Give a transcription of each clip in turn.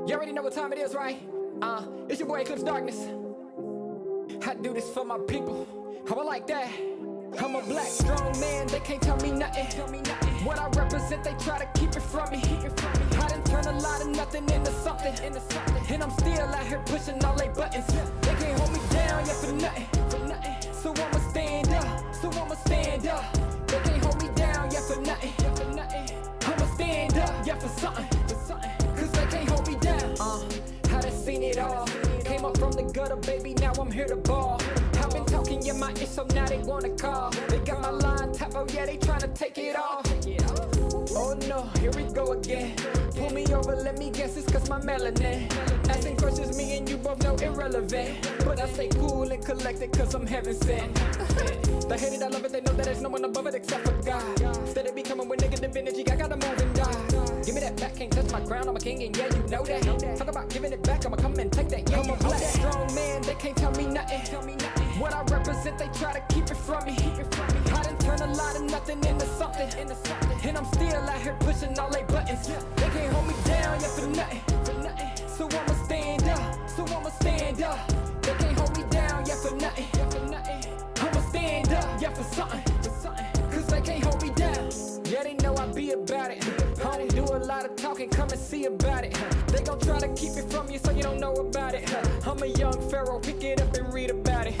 You already know what time it is, right? It's your boy Eclipse Darkness. I do this for my people. How I like that. I'm a black, strong man, they can't tell me nothing. What I represent, they try to keep it from me. I done turn a lot of nothing into something. And I'm still out here pushing all they buttons. They can't hold me down, yeah, for nothing. So I'ma stand up. They can't hold me down, yeah, for nothing. I'ma stand up, yeah, for something. Cause they can't hold me down. I done seen it all. Came up from the gutter, baby, now I'm here to ball. I've been talking in my ear, so now they wanna call. They got my line tap, oh yeah, they tryna take it off. Oh no, here we go again. Pull me over, let me guess, it's cause my melanin. Asking questions, me and you both know irrelevant. But I stay cool and collected cause I'm heaven sent. They hate it, I love it, they know that there's no one above it except for God. Steady be coming with negative energy, I gotta move and die. Give me that back, can't touch my crown, I'm a king and yeah, you know that. Talk about giving it back, I'ma come and take that, yeah, I'm a black, strong man, they can't tell me nothing. What I represent, they try to keep it from me. I done turn a lot of nothing into something. And I'm still out here pushing all they buttons. They can't hold me down, yeah, for nothing. So I'ma stand up. They can't hold me down, yeah, for nothing. I'ma stand up, yeah, for something. Cause they can't hold me down. Yeah, they know I be about it. I don't do a lot of talking, come and see about it. They gon' try to keep it from you so you don't know about it. I'm a young pharaoh, pick it up and read about it.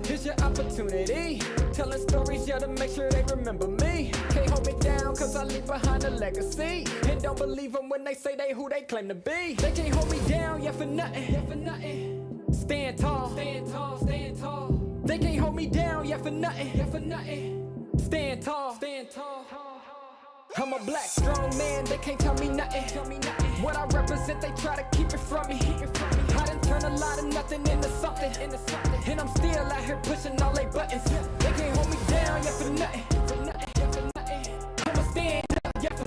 Here's your opportunity. Telling stories, yeah, to make sure they remember me. Can't hold me down, cause I leave behind a legacy. And don't believe them when they say they who they claim to be. They can't hold me down, yeah, for nothing. Stand tall. They can't hold me down, yeah, for nothing. Stand tall. I'm a black, strong man, they can't tell me nothing. What I represent, they try to keep it from me. I done turn a lot of nothing into something. And I'm still out here pushing all they buttons. They can't hold me down, yeah, for nothing. I'ma stand up, yeah, for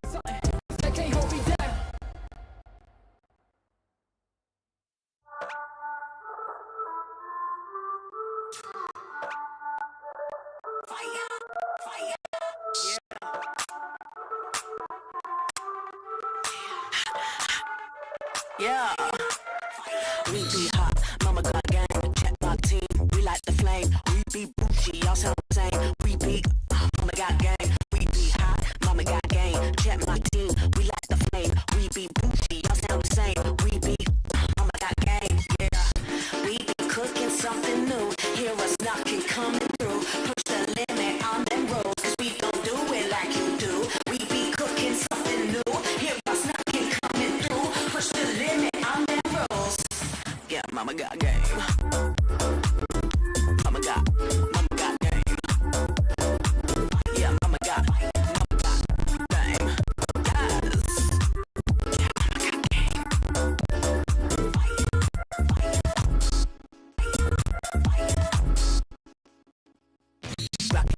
something. They can't hold me down. Fire. Yeah, we be hot, mama got gang, check my team, we like the flame, we be bougie, y'all sound the same, we be, mama got gang, we be hot, mama got gang, check my team, we like the flame, we be bougie, y'all sound the same, we be, mama got gang, yeah, we be cooking something new, hear us knocking, coming through, push the limit on them roads, cause we don't do it like you do, we be cooking something new, hear us knocking, coming through, push the limit on them rolls. Yeah, mama got game. Mama got game. Yeah, mama got game. Yes. Yeah, mama got game.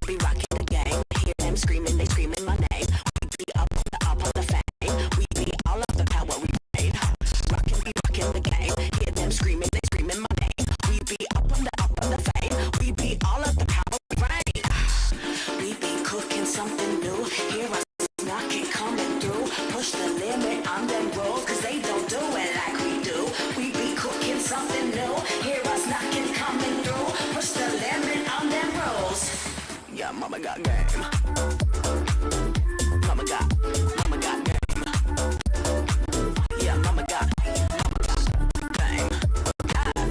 Be rocking the game. Hear them screaming, they screaming my name. We be up on the fame. We be all of the power we made. Rockin' the game. Hear them screaming, they screaming my name. We be up on the fame. We be all of the power we reign. We be cooking something new. Hear us knocking, coming through. Push the limit on them rolls, cause they don't do it like we do. We be cooking something new. Hear us knocking, coming through. Push the limit on them rolls. Yeah, mama got game. Mama got game. Yeah, mama got game. Yes.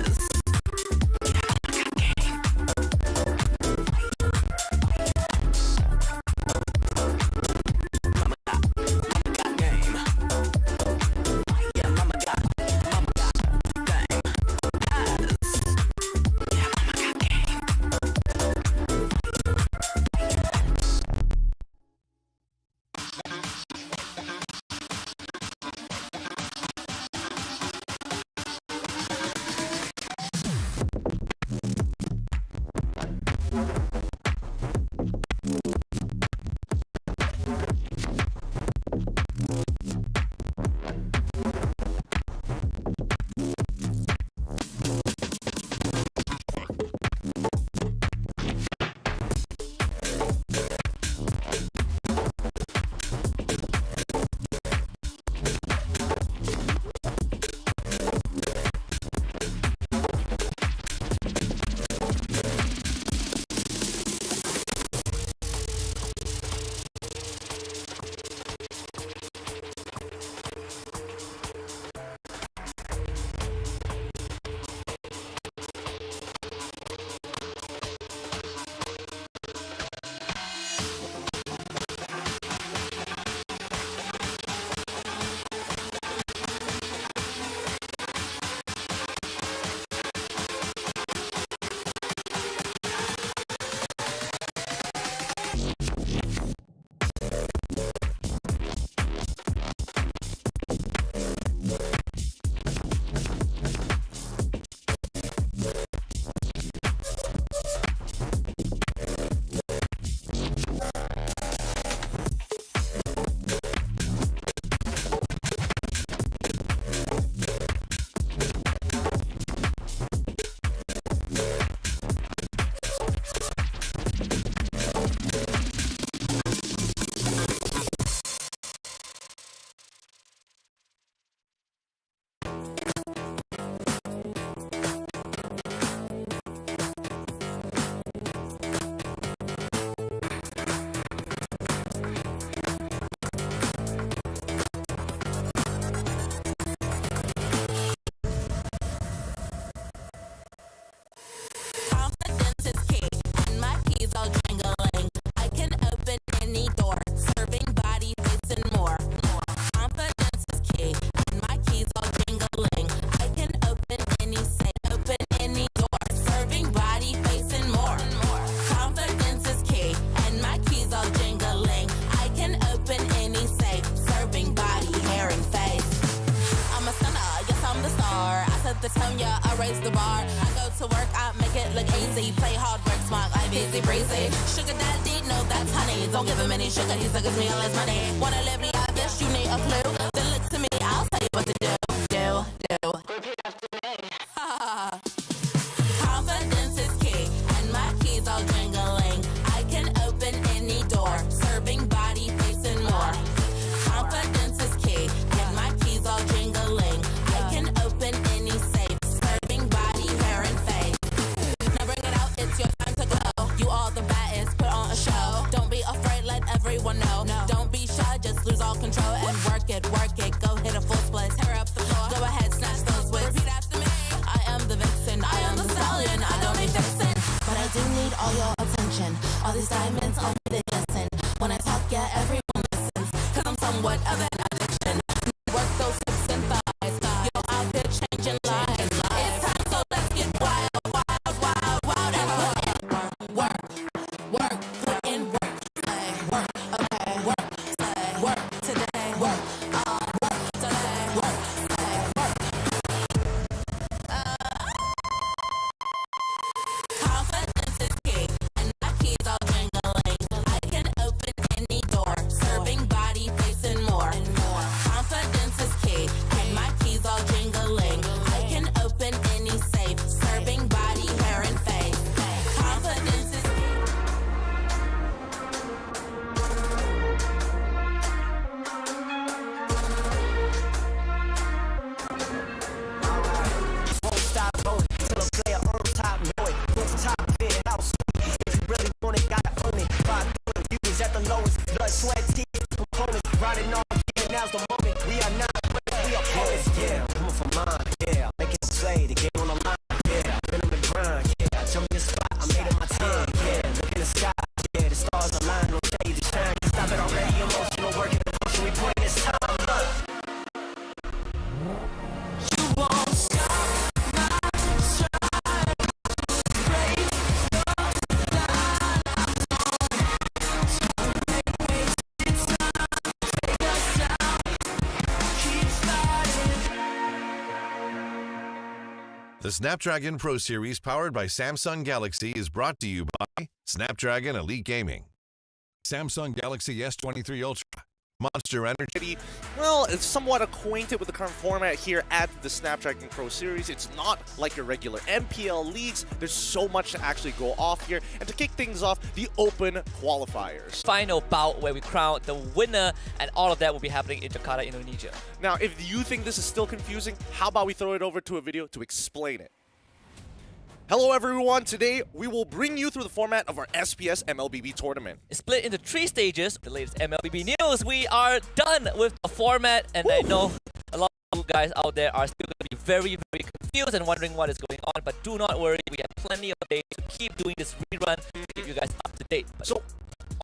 yeah, I raise the bar. I go to work, I make it look easy. Play hard, work smart, I'm easy breezy. Sugar daddy, no, that's honey. Don't give him any sugar, he suckers me all his money. Wanna live lavish, you need a clue. Then look to me, I'll tell you what to do. Repeat after me. Confidence is key, and my keys all jingling. I can open any door, serving body, face, and more. Confidence is key, and my keys all jingling. I can open any safe, serving body, hair, and face. Now bring it out, it's your time to go. You all the baddest, put on a show. Don't be afraid, let everyone know. Don't be shy, just lose all control and work it. Go hit a full split, tear up the floor. Go ahead, snatch those whips. Repeat after me. I am the vixen, I am the stallion. I don't need fixing, but I do need all your attention. All these diamonds on me, they glisten. When I talk, yeah, everyone listens. Cause I'm somewhat of an addiction. Work those hips and thighs. You're out there changing lives. It's time, so let's get wild. And work, put in work. Say work, okay, work, say work today, work, today, work, say work. Confidence is key, and my keys all jingling. I can open any door, serving body, face, and more. Confidence is key, and my keys all jingling. I can open any safe, serving body, hair, and face. Confidence is Won't stop going till a player on top know it. Who's top fit house? If you really want it, gotta own it. 5 million views at the lowest. Blood, sweat, tears, components. Riding on, yeah, now's the moment. We are not winners, we are opponents. Yeah, coming for mine. Yeah, making a play, the game on the line. Yeah, been on the grind. Yeah, I jumped in the spot, I made it my time. Yeah, look in the sky. Yeah, the stars align, no day to shine. Stop it already, emotional work in the motion. We put in this time. Look. You won't stop. The Snapdragon Pro Series powered by Samsung Galaxy is brought to you by Snapdragon Elite Gaming, Samsung Galaxy S23 Ultra, Monster Energy. Well, it's somewhat acquainted with the current format here at the Snapdragon Pro Series. It's not like your regular MPL leagues. There's so much to actually go off here. And to kick things off, the Open Qualifiers. Final bout where we crown the winner, and all of that will be happening in Jakarta, Indonesia. Now, if you think this is still confusing, how about we throw it over to a video to explain it? Hello everyone, today we will bring you through the format of our SPS MLBB tournament. It's split into 3 stages. The latest MLBB news, we are done with the format, and I know a lot of you guys out there are still going to be very, very confused and wondering what is going on, but do not worry, we have plenty of days to keep doing this rerun to keep you guys up to date. But So, all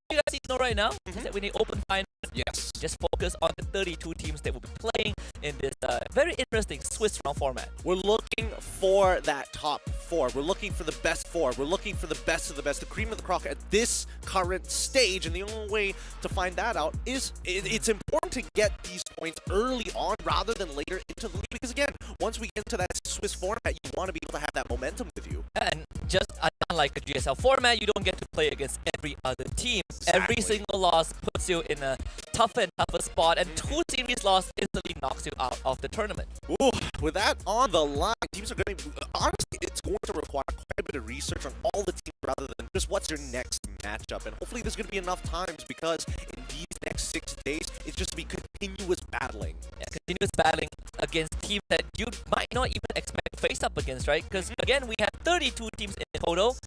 you guys need to know right now is that we need Open Finals. yes. Just focus on the 32 teams that will be playing in this very interesting Swiss round format. We're looking for that top 4. We're looking for the best 4. We're looking for the best of the best, the cream of the crop at this current stage. And the only way to find that out is it's important to get these points early on rather than later into the league. Because again, once we get into that Swiss format, you want to be able to have that momentum with you. And just unlike a GSL format, you don't get to play against every other team. Exactly. Every single loss puts you in a tougher and tougher spot, and 2 series loss instantly knocks you out of the tournament. Ooh, with that on the line, teams are going to, honestly, it's going to require quite a bit of research on all the teams rather than just what's your next matchup. And hopefully there's going to be enough times, because in these next 6 days, it's just to be continuous battling. Yeah, continuous battling against teams that you might not even expect to face up against, right? Because again, we have 32 teams in total.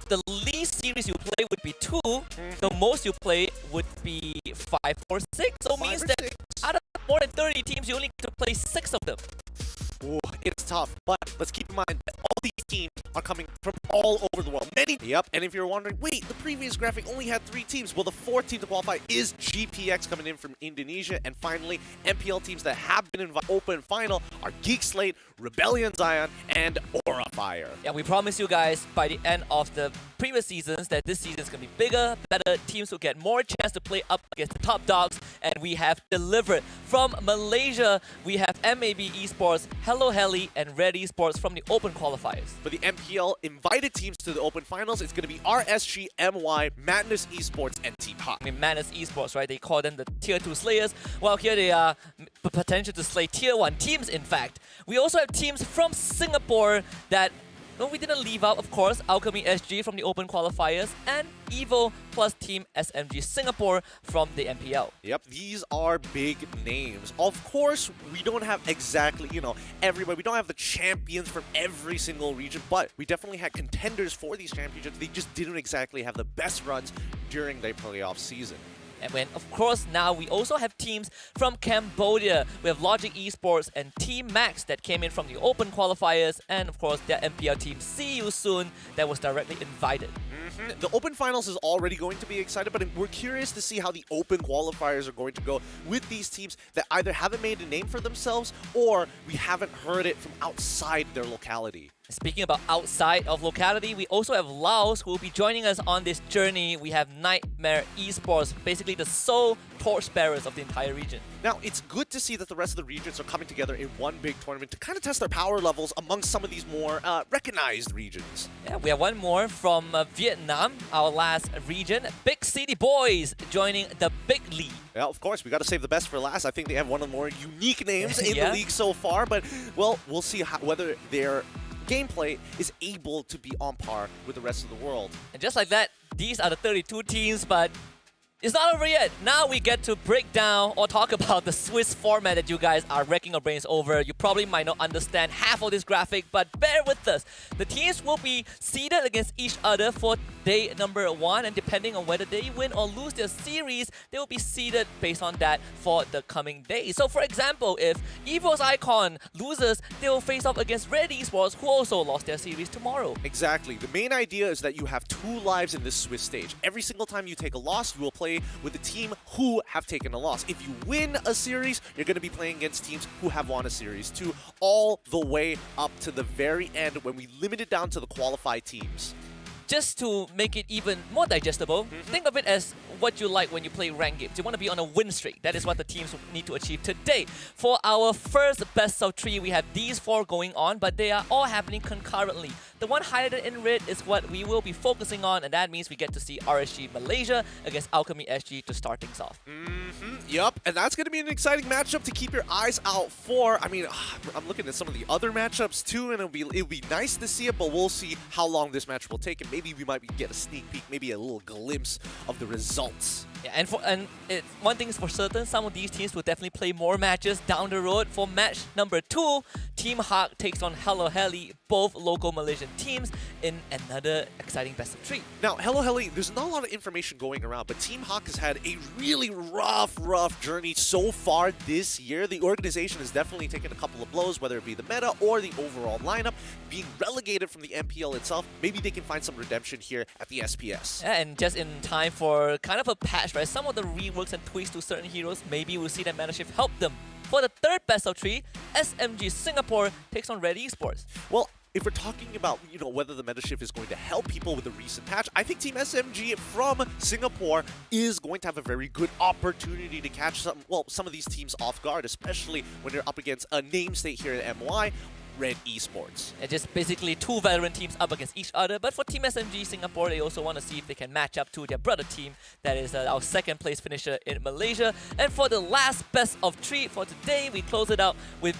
The least series you play would be 2. The most you play would be 5 or 6. So it means that out of more than 30 teams, you only get to play 6 of them. Ooh, it's tough, but let's keep in mind that all these teams are coming from all over the world. Many. Yep. And if you're wondering, wait, the previous graphic only had 3 teams. Well, the 4th team to qualify is GPX coming in from Indonesia. And finally, MPL teams that have been in Open Final are Geek Slate, Rebellion Zion, and Aura Fire. Yeah, we promise you guys by the end of the previous seasons that this season is going to be bigger, better. Teams will get more chance to play up against the top dogs, and we have delivered. From From Malaysia, we have MLBB Esports, Hello Heli, and Red Esports from the Open qualifiers. For the MPL invited teams to the Open Finals, it's going to be RSG, MY, Madness Esports, and Team Hawk. I mean, Madness Esports, right? They call them the Tier 2 Slayers. Well, here they are, potential to slay Tier 1 teams, in fact. We also have teams from Singapore that, no, we didn't leave out, of course, Alchemy SG from the Open qualifiers, and Evo plus Team SMG Singapore from the MPL. Yep, these are big names. Of course, we don't have exactly, everybody. We don't have the champions from every single region, but we definitely had contenders for these championships. They just didn't exactly have the best runs during their playoff season. And when, of course, now we also have teams from Cambodia. We have Logic Esports and Team Max that came in from the Open qualifiers, and of course their MPL team See You Soon that was directly invited. The Open Finals is already going to be excited, but we're curious to see how the Open qualifiers are going to go with these teams that either haven't made a name for themselves or we haven't heard it from outside their locality. Speaking about outside of locality, we also have Laos who will be joining us on this journey. We have Nightmare Esports, basically the sole torchbearers of the entire region. Now, it's good to see that the rest of the regions are coming together in one big tournament to kind of test their power levels amongst some of these more recognized regions. Yeah, we have one more from Vietnam, our last region. Big City Boys joining the Big League. Yeah, of course, we got to save the best for last. I think they have one of the more unique names in Yeah. the league so far, but, well, we'll see whether their gameplay is able to be on par with the rest of the world. And just like that, these are the 32 teams, but it's not over yet. Now we get to break down or talk about the Swiss format that you guys are wrecking your brains over. You probably might not understand half of this graphic, but bear with us. The teams will be seeded against each other for day number 1, and depending on whether they win or lose their series, they will be seeded based on that for the coming days. So for example, if Evo's Icon loses, they will face off against Red Esports, who also lost their series tomorrow. Exactly. The main idea is that you have 2 lives in this Swiss stage. Every single time you take a loss, you will play with the team who have taken a loss. If you win a series, you're going to be playing against teams who have won a series too, all the way up to the very end when we limit it down to the qualified teams. Just to make it even more digestible, think of it as what you like when you play ranked games. You want to be on a win streak. That is what the teams need to achieve today. For our first best of 3, we have these 4 going on, but they are all happening concurrently. The one highlighted in red is what we will be focusing on, and that means we get to see RSG Malaysia against Alchemy SG to start things off. Yup, and that's going to be an exciting matchup to keep your eyes out for. I mean, I'm looking at some of the other matchups too, and it'll be nice to see it, but we'll see how long this match will take, and maybe we might get a sneak peek, maybe a little glimpse of the results. Yeah, one thing is for certain, some of these teams will definitely play more matches down the road. For match number 2, Team Hawk takes on Hello Heli, both local Malaysian teams, in another exciting best of 3. Now, Hello Heli, there's not a lot of information going around, but Team Hawk has had a really rough journey so far this year. The organization has definitely taken a couple of blows, whether it be the meta or the overall lineup. Being relegated from the MPL itself, maybe they can find some redemption here at the SPS. Yeah, and just in time for kind of a patch, right? Some of the reworks and tweaks to certain heroes, maybe we'll see that meta shift help them. For the third best of 3, SMG Singapore takes on Red Esports. Well, if we're talking about, whether the meta shift is going to help people with the recent patch, I think Team SMG from Singapore is going to have a very good opportunity to catch some of these teams off guard, especially when they're up against a name state here at MY, Red Esports. And just basically 2 veteran teams up against each other. But for Team SMG Singapore, they also want to see if they can match up to their brother team. That is our second place finisher in Malaysia. And for the last best of 3 for today, we close it out with,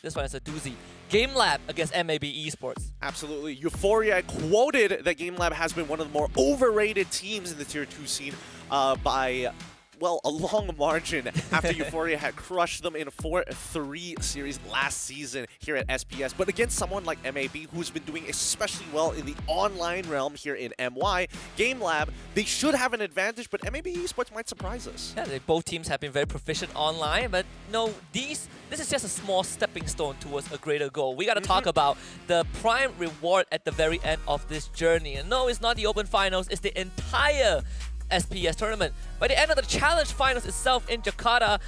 this one is a doozy, Game Lab against MLBB Esports. Absolutely. Euphoria quoted that Game Lab has been one of the more overrated teams in the Tier 2 scene by a long margin after Euphoria had crushed them in a 4-3 series last season here at SPS. But against someone like MLBB, who's been doing especially well in the online realm here in MY, Game Lab, they should have an advantage, but MLBB Esports might surprise us. Yeah, both teams have been very proficient online, but no, this is just a small stepping stone towards a greater goal. We got to talk about the prime reward at the very end of this journey. And no, it's not the Open Finals, it's the entire SPS tournament. By the end of the Challenge Finals itself in Jakarta,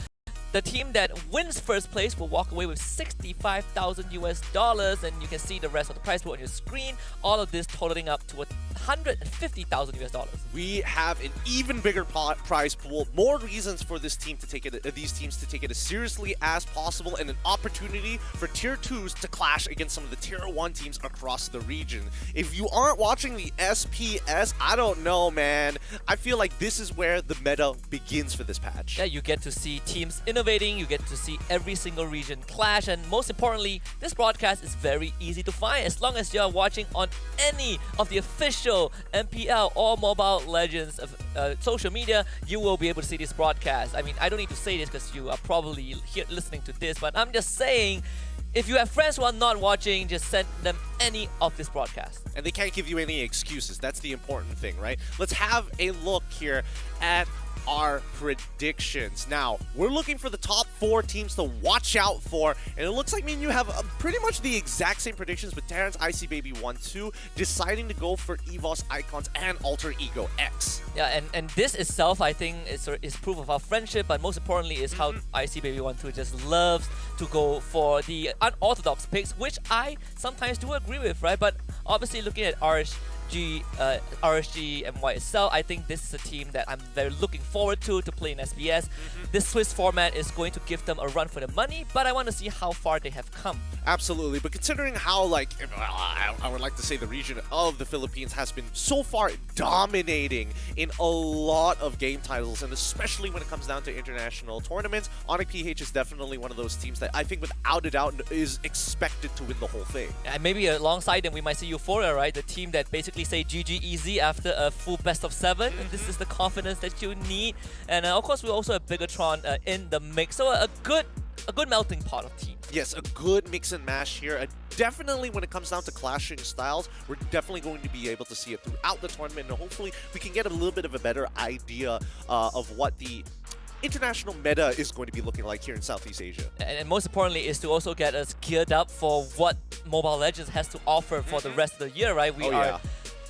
the team that wins first place will walk away with $65,000 US, and you can see the rest of the prize pool on your screen. All of this totaling up to $150,000 US. We have an even bigger prize pool, more reasons for this team to take it, these teams to take it as seriously as possible, and an opportunity for Tier 2s to clash against some of the Tier 1 teams across the region. If you aren't watching the SPS, I don't know, man. I feel like this is where the meta begins for this patch. Yeah, you get to see teams innovating, you get to see every single region clash, and most importantly, this broadcast is very easy to find. As long as you are watching on any of the official MPL or Mobile Legends social media, you will be able to see this broadcast. I mean, I don't need to say this because you are probably here listening to this, but I'm just saying, if you have friends who are not watching, just send them any of this broadcast. And they can't give you any excuses. That's the important thing, right? Let's have a look here at our predictions. Now, we're looking for the top 4 teams to watch out for, and it looks like me and you have pretty much the exact same predictions, with Terrence ICBaby 1-2 deciding to go for EVOS Icons and Alter Ego X. Yeah, and this itself, I think, is proof of our friendship, but most importantly is how ICBaby 1-2 just loves to go for the unorthodox picks, which I sometimes do agree with, right? But obviously, looking at RSG MY itself, I think this is a team that I'm very looking forward to play in SBS. This Swiss format is going to give them a run for the money, but I want to see how far they have come. Absolutely, but considering how, like, I would like to say the region of the Philippines has been so far dominating in a lot of game titles, and especially when it comes down to international tournaments, Onyx PH is definitely one of those teams that I think without a doubt is expected to win the whole thing. And maybe alongside them, we might see Euphoria, right? The team that basically say GG easy after a full best of 7. This is the confidence that you need. And of course, we also have Bigatron in the mix. So a good melting pot of teams. Yes, a good mix and mash here. Definitely when it comes down to clashing styles, we're definitely going to be able to see it throughout the tournament, and hopefully we can get a little bit of a better idea of what the international meta is going to be looking like here in Southeast Asia. And most importantly is to also get us geared up for what Mobile Legends has to offer for the rest of the year, right? We are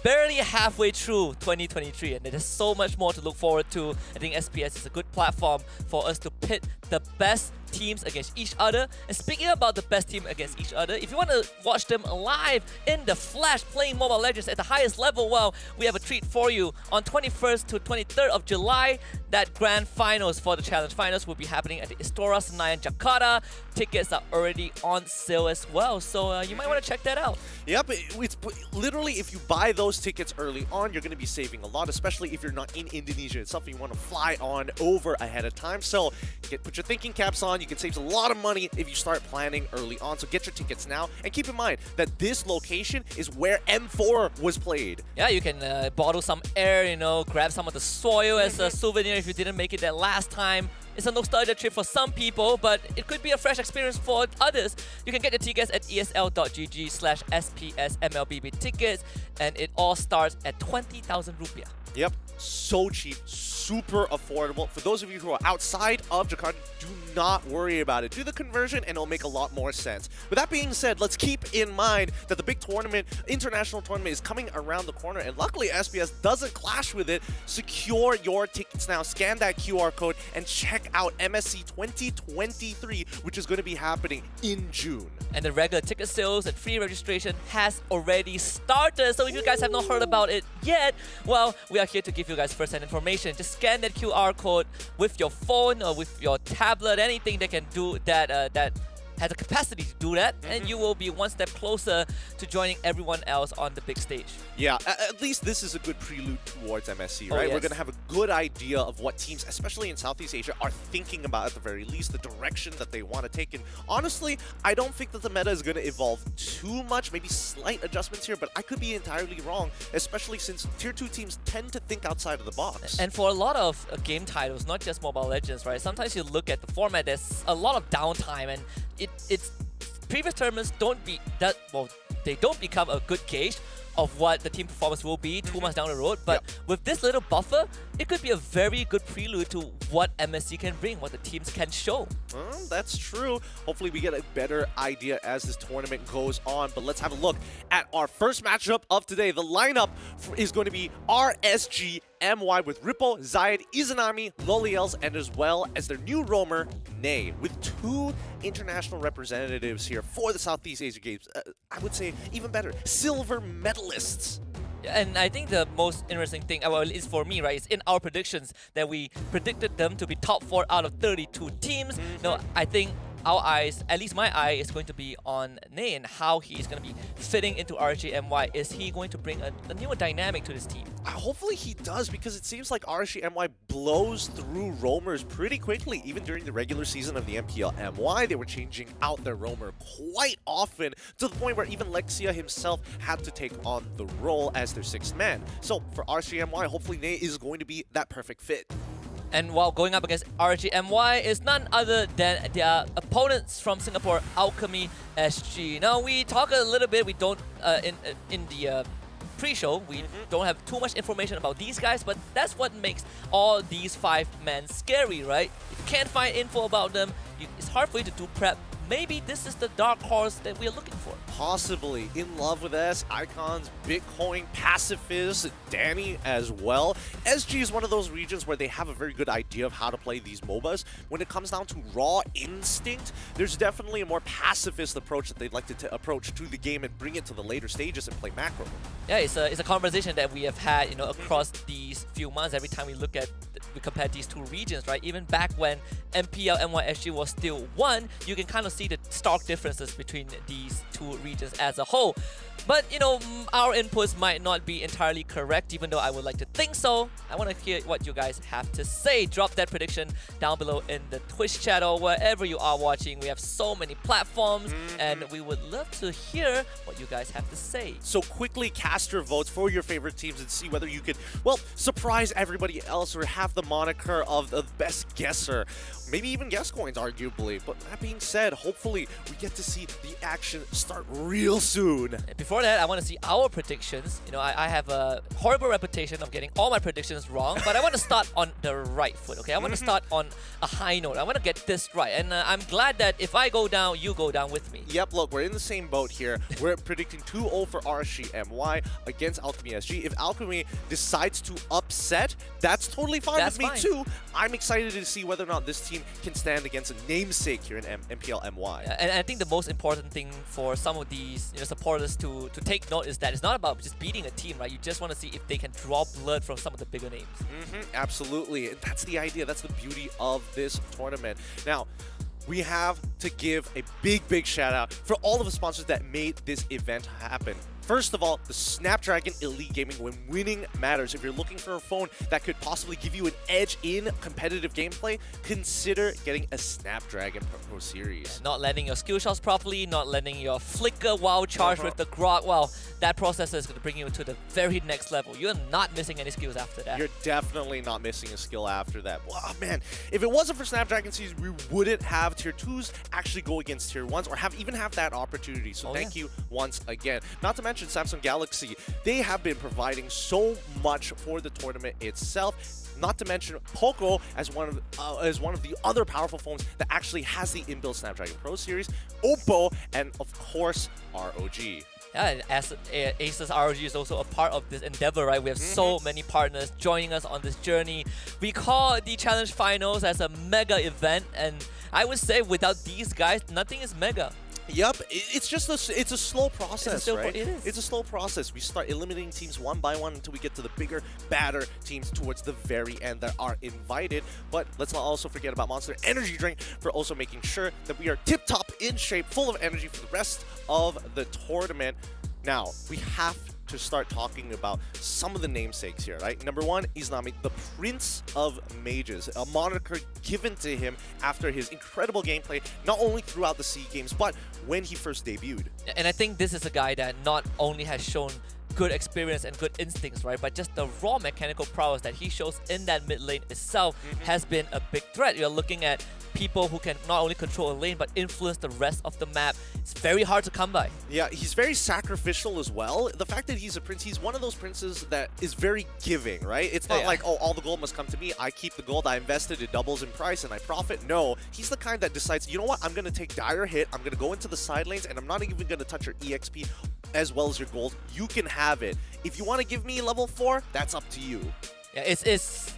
barely halfway through 2023, and there's so much more to look forward to. I think SPS is a good platform for us to pit the best teams against each other. And speaking about the best team against each other, if you want to watch them live in the flesh playing Mobile Legends at the highest level, well, we have a treat for you. On 21st to 23rd of July, that grand finals for the challenge finals will be happening at the Istora Senayan, Jakarta. Tickets are already on sale as well, so you might want to check that out. Yep, it's literally, if you buy those tickets early on, you're going to be saving a lot, especially if you're not in Indonesia itself and you want to fly on over ahead of time. So put your thinking caps on. You can save a lot of money if you start planning early on. So get your tickets now, and keep in mind that this location is where M4 was played. Yeah, you can bottle some air, you know, grab some of the soil as a souvenir if you didn't make it that last time. It's a nostalgia trip for some people, but it could be a fresh experience for others. You can get the tickets at esl.gg/SPS MLBB tickets, and it all starts at 20,000 rupiah. Yep, so cheap, super affordable. For those of you who are outside of Jakarta, do not worry about it. Do the conversion and it'll make a lot more sense. With that being said, let's keep in mind that the big tournament, international tournament, is coming around the corner, and luckily SPS doesn't clash with it. Secure your tickets now, scan that QR code, and check out MSC 2023, which is going to be happening in June. And the regular ticket sales and free registration has already started. So if you guys have not heard about it yet, well, we are here to give you guys first-hand information. Just scan that QR code with your phone or with your tablet, anything that can do that, that has the capacity to do that, and you will be one step closer to joining everyone else on the big stage. Yeah, at least this is a good prelude towards MSC, right? Yes. We're going to have a good idea of what teams, especially in Southeast Asia, are thinking about at the very least, the direction that they want to take. And honestly, I don't think that the meta is going to evolve too much, maybe slight adjustments here, but I could be entirely wrong, especially since Tier 2 teams tend to think outside of the box. And for a lot of game titles, not just Mobile Legends, right? Sometimes you look at the format, there's a lot of downtime, and it's previous tournaments they don't become a good gauge of what the team performance will be 2 months down the road. But with this little buffer, it could be a very good prelude to what MSC can bring, what the teams can show. That's true. Hopefully we get a better idea as this tournament goes on. But let's have a look at our first matchup of today. The lineup is going to be RSG MY with Rippo, Zayed, Izanami, Loliels, and as well as their new roamer, Nay, with 2 international representatives here for the Southeast Asia Games. I would say even better, silver medalists. And I think the most interesting thing, well, at least for me, right, is in our predictions that we predicted them to be top 4 out of 32 teams. No, I think our eyes, at least my eye, is going to be on Ney and how he's going to be fitting into RSGMY. Is he going to bring a newer dynamic to this team? Hopefully he does, because it seems like RSGMY blows through roamers pretty quickly. Even during the regular season of the MPL-MY, they were changing out their roamer quite often, to the point where even Lexia himself had to take on the role as their 6th man. So for RSGMY, hopefully Ney is going to be that perfect fit. And while going up against RSGMY is none other than their opponents from Singapore, Alchemy SG. Now we talk a little bit, we don't, in the pre-show, we don't have too much information about these guys, but that's what makes all these 5 men scary, right? If you can't find info about them, it's hard for you to do prep. Maybe this is the dark horse that we're looking for. Possibly. In love with S, Icons, Bitcoin, Pacifist, Danny as well. SG is one of those regions where they have a very good idea of how to play these MOBAs. When it comes down to raw instinct, there's definitely a more pacifist approach that they'd like to approach to the game and bring it to the later stages and play macro. Yeah, it's a conversation that we have had, you know, across these few months. Every time we look at, we compare these 2 regions, right? Even back when MPL MYSG was still one, you can kind of see the stark differences between these 2 regions as a whole. But, you know, our inputs might not be entirely correct, even though I would like to think so. I want to hear what you guys have to say. Drop that prediction down below in the Twitch chat or wherever you are watching. We have so many platforms, and we would love to hear what you guys have to say. So quickly cast your votes for your favorite teams and see whether you could, well, surprise everybody else or have the moniker of the best guesser. Maybe even guess coins, arguably. But that being said, hopefully we get to see the action start real soon. Before that, I want to see our predictions. You know, I have a horrible reputation of getting all my predictions wrong, but I want to start on the right foot, okay? I want to start on a high note. I want to get this right. And I'm glad that if I go down, you go down with me. Yep, look, we're in the same boat here. We're predicting 2-0 for RSGMY against Alchemy SG. If Alchemy decides to upset, that's totally fine with me too. I'm excited to see whether or not this team can stand against a namesake here in MPL-MY. Yeah, and I think the most important thing for some of these, you know, supporters to take note is that it's not about just beating a team, right? You just want to see if they can draw blood from some of the bigger names. Absolutely. And that's the idea. That's the beauty of this tournament. Now, we have to give a big shout out for all of the sponsors that made this event happen. First of all, the Snapdragon Elite Gaming. When winning matters, if you're looking for a phone that could possibly give you an edge in competitive gameplay, consider getting a Snapdragon Pro Series. Not landing your skill shots properly, not landing your flicker while charged with the grok. Well, that processor is going to bring you to the very next level. You're not missing any skills after that. You're definitely not missing a skill after that. Wow, man, if it wasn't for Snapdragon Series, we wouldn't have Tier 2s actually go against Tier 1s or even have that opportunity. So thank you once again. Not to mention Samsung Galaxy, they have been providing so much for the tournament itself. Not to mention Poco as one of the other powerful phones that actually has the inbuilt Snapdragon Pro Series, Oppo, and of course ROG. Yeah, and as Asus ROG is also a part of this endeavor, right? We have so many partners joining us on this journey. We call the Challenge Finals as a mega event, and I would say without these guys, nothing is mega. Yep, it's just it's a slow process, right? It is. It's a slow process. We start eliminating teams one by one until we get to the bigger, badder teams towards the very end that are invited. But let's not also forget about Monster Energy Drink for also making sure that we are tip-top in shape, full of energy for the rest of the tournament. Now, we have to start talking about some of the namesakes here, right? Number one, Izanami, the Prince of Mages, a moniker given to him after his incredible gameplay, not only throughout the SEA Games, but when he first debuted. And I think this is a guy that not only has shown good experience and good instincts, right? But just the raw mechanical prowess that he shows in that mid lane itself has been a big threat. You're looking at people who can not only control a lane but influence the rest of the map. It's very hard to come by. Yeah, he's very sacrificial as well. The fact that he's a prince, he's one of those princes that is very giving, right? It's not like, oh, all the gold must come to me. I keep the gold, I invested, it doubles in price, and I profit. No, he's the kind that decides, you know what, I'm going to take dire hit, I'm going to go into the side lanes, and I'm not even going to touch your EXP as well as your gold. You can have it. If you want to give me level 4, that's up to you. Yeah, it's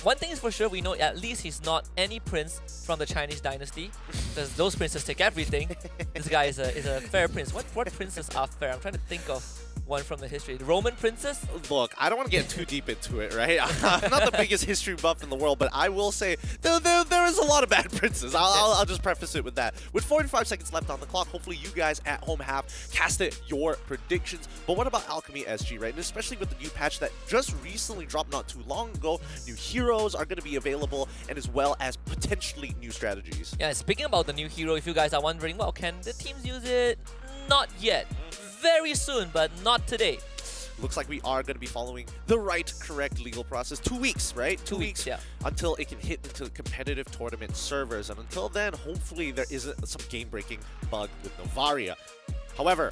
one thing is for sure, we know at least he's not any prince from the Chinese dynasty, because those princes take everything. This guy is a fair prince. What princes are fair? I'm trying to think of one from the history. The Roman princess? Look, I don't want to get too deep into it, right? I'm not the biggest history buff in the world, but I will say there is a lot of bad princes. I'll just preface it with that. With 45 seconds left on the clock, hopefully you guys at home have casted your predictions. But what about Alchemy SG, right? And especially with the new patch that just recently dropped not too long ago, new heroes are going to be available, and as well as potentially new strategies. Yeah, speaking about the new hero, if you guys are wondering, well, can the teams use it? Not yet. Very soon, but not today. Looks like we are going to be following the correct legal process. 2 weeks, right? 2 weeks, yeah. Until it can hit into competitive tournament servers. And until then, hopefully there isn't some game-breaking bug with Novaria. However,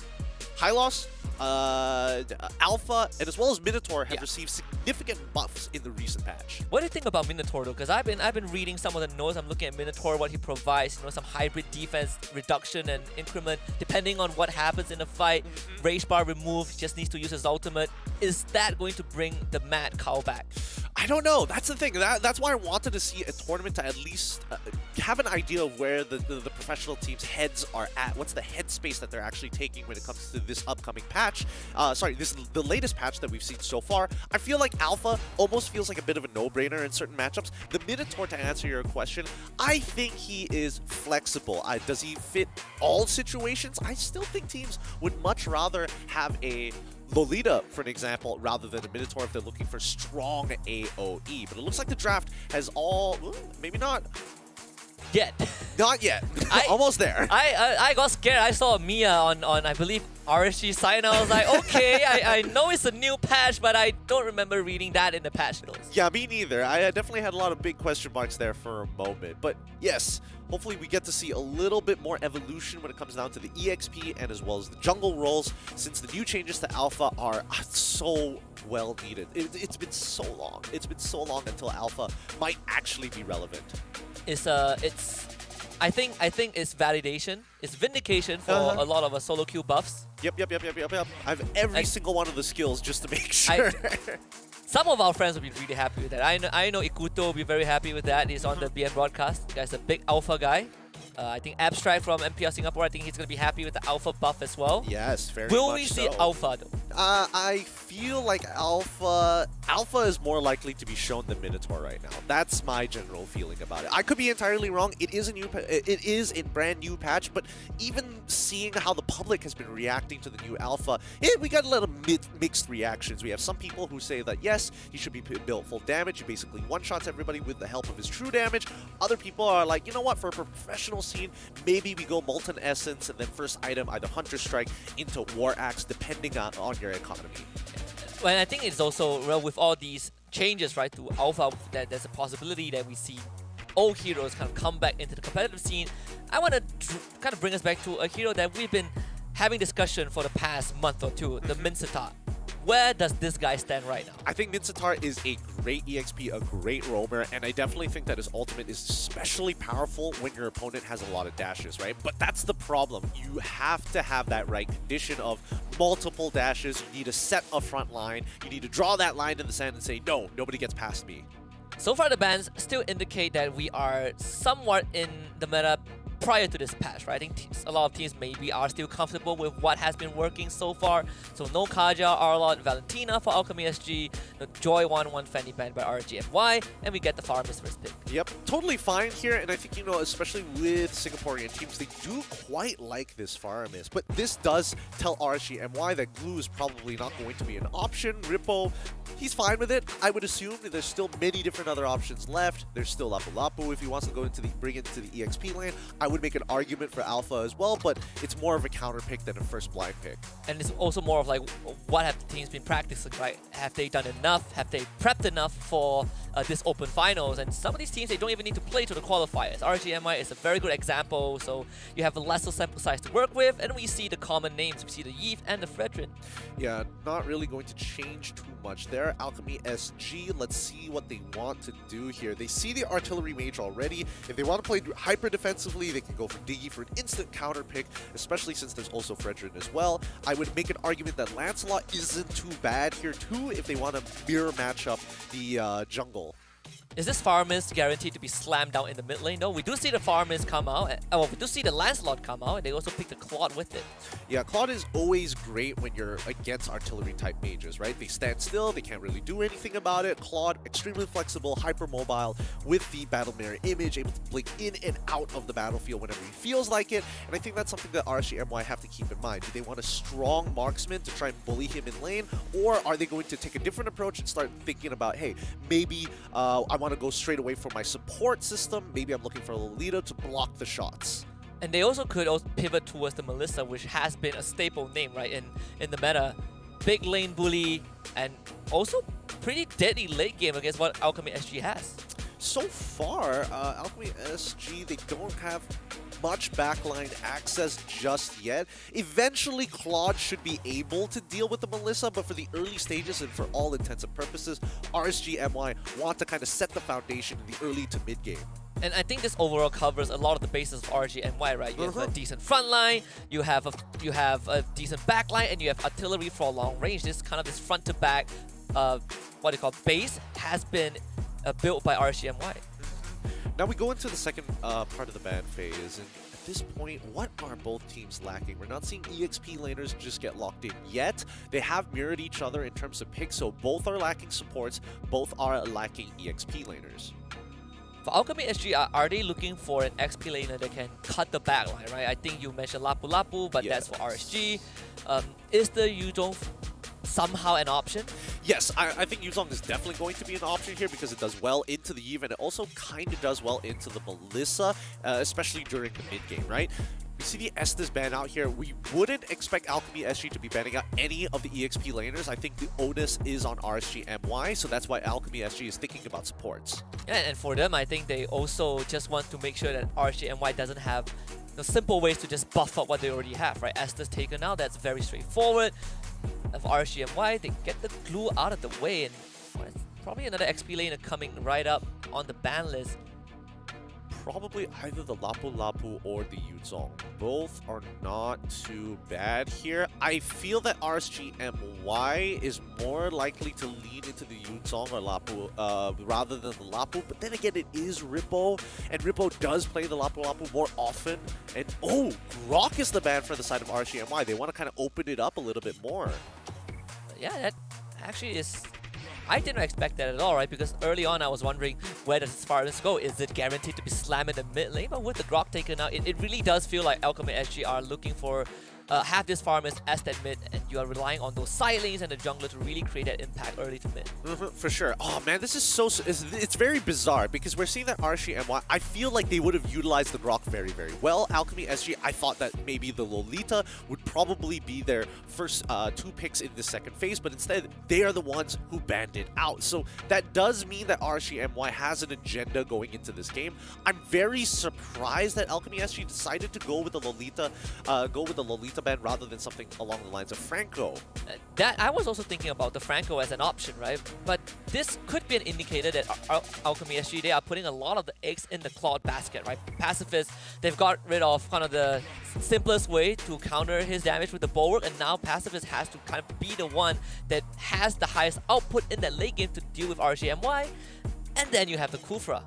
Hylos, Alpha, and as well as Minotaur have received significant buffs in the recent patch. What do you think about Minotaur though? Because I've been reading some of the notes. I'm looking at Minotaur, what he provides. You know, some hybrid defense reduction and increment depending on what happens in the fight. Rage bar removed. Just needs to use his ultimate. Is that going to bring the Mad Cow back? I don't know. That's the thing. That's why I wanted to see a tournament to at least have an idea of where the professional teams' heads are at. What's the headspace that they're actually taking when it comes to this upcoming patch? The latest patch that we've seen so far. I feel like Alpha almost feels like a bit of a no-brainer in certain matchups. The Minotaur, to answer your question, I think he is flexible. Does he fit all situations? I still think teams would much rather have a Lolita, for an example, rather than a Minotaur if they're looking for strong AoE. But it looks like the draft has maybe not Yet. Not yet. Almost there. I got scared. I saw Mia on I believe RSG sign. I was like, okay, I know it's a new patch, but I don't remember reading that in the patch notes. Yeah, me neither. I definitely had a lot of big question marks there for a moment. But yes, hopefully we get to see a little bit more evolution when it comes down to the EXP and as well as the jungle roles, since the new changes to Alpha are so well needed. It's been so long. It's been so long until Alpha might actually be relevant. I think it's validation. It's vindication for a lot of solo queue buffs. Yep. I have every single one of the skills just to make sure. Some of our friends will be really happy with that. I know Ikuto will be very happy with that. He's on the BN broadcast. The guy's a big Alpha guy. I think Abstract from MPL Singapore, I think he's going to be happy with the Alpha buff as well. Yes, very Will much we see so. Alpha though? I feel like Alpha is more likely to be shown than Minotaur right now. That's my general feeling about it. I could be entirely wrong. It is a brand new patch, but even seeing how the public has been reacting to the new Alpha, we got a lot of mixed reactions. We have some people who say that yes, he should be built full damage. He basically one-shots everybody with the help of his true damage. Other people are like, you know what, for a professional scene, maybe we go Molten Essence and then first item either Hunter Strike into War Axe, depending on your economy. Well, I think it's also, with all these changes, right, to Alpha, that there's a possibility that we see old heroes kind of come back into the competitive scene. I want to kind of bring us back to a hero that we've been having discussion for the past month or two, the Mincetar. Where does this guy stand right now? I think Mincetar is a great EXP, a great roamer, and I definitely think that his ultimate is especially powerful when your opponent has a lot of dashes, right? But that's the problem. You have to have that right condition of multiple dashes. You need to set a front line. You need to draw that line in the sand and say, no, nobody gets past me. So far, the bans still indicate that we are somewhat in the meta prior to this patch, right? I think a lot of teams maybe are still comfortable with what has been working so far. So no Kaja, Arlott, Valentina for Alchemy SG, no Joy 1-1 Fanny banned by RGFY, and we get the Farmers first pick. Yep, totally fine here, and I think, you know, especially with Singaporean teams, they do quite like this Faramis, but this does tell RGMY that glue is probably not going to be an option. Rippo, he's fine with it. I would assume that there's still many different other options left. There's still Lapu Lapu if he wants to go into bring it to the EXP lane. I would make an argument for Alpha as well, but it's more of a counter pick than a first blind pick. And it's also more of like, what have the teams been practicing, right? Have they done enough? Have they prepped enough for this open finals? And some of these teams, they don't even need to play to the qualifiers. RGMI is a very good example, so you have a lesser sample size to work with, and we see the common names. We see the Yves and the Fredrin. Yeah, not really going to change too much there. Alchemy SG, let's see what they want to do here. They see the Artillery Mage already. If they want to play hyper defensively, they can go for Diggy for an instant counter pick, especially since there's also Fredrin as well. I would make an argument that Lancelot isn't too bad here too if they want to mirror match up the jungle. Is this Fire Mist guaranteed to be slammed down in the mid lane? No, we do see the Fire Mist come out. We do see the Lancelot come out, and they also pick the Claude with it. Yeah, Claude is always great when you're against artillery-type mages, right? They stand still, they can't really do anything about it. Claude, extremely flexible, hyper-mobile, with the Battle Mirror image, able to blink in and out of the battlefield whenever he feels like it. And I think that's something that RSGMY have to keep in mind. Do they want a strong marksman to try and bully him in lane? Or are they going to take a different approach and start thinking about, hey, maybe I want to go straight away for my support system. Maybe I'm looking for a Lolita to block the shots. And they also could pivot towards the Melissa, which has been a staple name, right, in the meta. Big lane bully, and also pretty deadly late game against what Alchemy SG has. So far, Alchemy SG, they don't have much backline access just yet. Eventually, Claude should be able to deal with the Melissa, but for the early stages and for all intents and purposes, RSGMY want to kind of set the foundation in the early to mid game. And I think this overall covers a lot of the bases of RGMY, right? You have a decent front line, you have a decent back line, and you have artillery for long range. This kind of this front to back, what do you call base, has been built by RGMY. Now we go into the second part of the ban phase, and at this point, what are both teams lacking? We're not seeing EXP laners just get locked in yet. They have mirrored each other in terms of picks, so both are lacking supports, both are lacking EXP laners. For Alchemy SG, are they looking for an XP laner that can cut the backline, right? I think you mentioned Lapu Lapu, but that's for RSG. Is the Yuzong somehow an option? Yes, I think Yuzong is definitely going to be an option here because it does well into the Eve, and it also kind of does well into the Melissa, especially during the mid-game, right? We see the Estes ban out here. We wouldn't expect Alchemy SG to be banning out any of the EXP laners. I think the onus is on RSGMY, so that's why Alchemy SG is thinking about supports. Yeah, and for them, I think they also just want to make sure that RSGMY doesn't have simple ways to just buff up what they already have, right? Estes taken out, that's very straightforward. And for RSGMY, they get the glue out of the way, and probably another XP laner coming right up on the ban list. Probably either the Lapu Lapu or the Yuzong. Both are not too bad here. I feel that RSGMY is more likely to lean into the Yuzong or Lapu rather than the Lapu, but then again, it is Rippo, and Rippo does play the Lapu Lapu more often. And oh, Grok is the ban for the side of RSGMY. They want to kind of open it up a little bit more. Yeah, that actually is... I didn't expect that at all, right? Because early on I was wondering, where does Spartans go? Is it guaranteed to be slammed in the mid lane? But with the Grok taken out, it really does feel like Alchemy SG are looking for have this farmers as that mid, and you are relying on those side lanes and the jungler to really create that impact early to mid. For sure. Oh man, this is so... It's very bizarre because we're seeing that RSGMY, I feel like they would have utilized the Grok very, very well. Alchemy SG, I thought that maybe the Lolita would probably be their first two picks in the second phase, but instead they are the ones who banned it out. So that does mean that RSGMY has an agenda going into this game. I'm very surprised that Alchemy SG decided to go with the Lolita, ban rather than something along the lines of Franco. That I was also thinking about the Franco as an option, right? But this could be an indicator that Alchemy SG, they are putting a lot of the eggs in the Claude basket, right? Pacifist, they've got rid of kind of the simplest way to counter his damage with the Bulwark, and now Pacifist has to kind of be the one that has the highest output in that late game to deal with RGMY, and then you have the Kufra.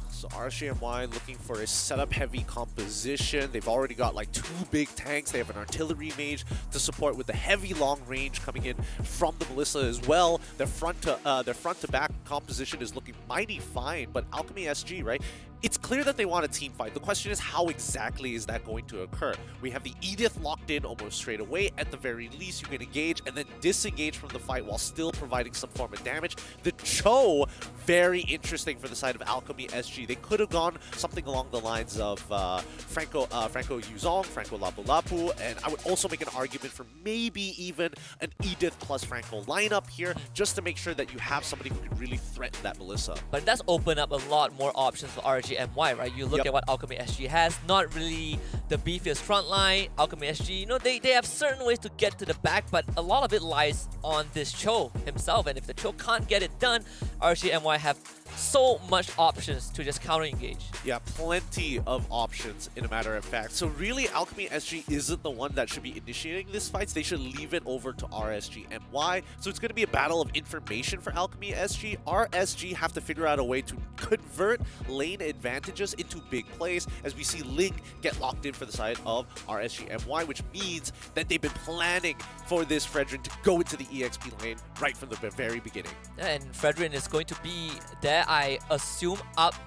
So RSGMY looking for a setup-heavy composition. They've already got like 2 big tanks. They have an artillery mage to support with the heavy long range coming in from the Melissa as well. Their front to back composition is looking mighty fine. But Alchemy SG, right? It's clear that they want a team fight. The question is, how exactly is that going to occur? We have the Edith locked in almost straight away. At the very least, you can engage and then disengage from the fight while still providing some form of damage. The Cho, very interesting for the side of Alchemy SG. They could have gone something along the lines of Franco Yuzong, Franco Lapu Lapu, and I would also make an argument for maybe even an Edith plus Franco lineup here, just to make sure that you have somebody who can really threaten that Melissa. But it does open up a lot more options for RGMY, right? You look at what Alchemy SG has, not really the beefiest front line. Alchemy SG, you know, they have certain ways to get to the back, but a lot of it lies on this Cho himself, and if the Cho can't get it done, RGMY have so much options to just counter engage. Yeah, plenty of options in a matter of fact. So really, Alchemy SG isn't the one that should be initiating this fight. They should leave it over to RSG MY. So it's going to be a battle of information for Alchemy SG. RSG have to figure out a way to convert lane advantages into big plays, as we see Ling get locked in for the side of RSG MY, which means that they've been planning for this Fredrin to go into the EXP lane right from the very beginning. And Fredrin is going to be there, I assume,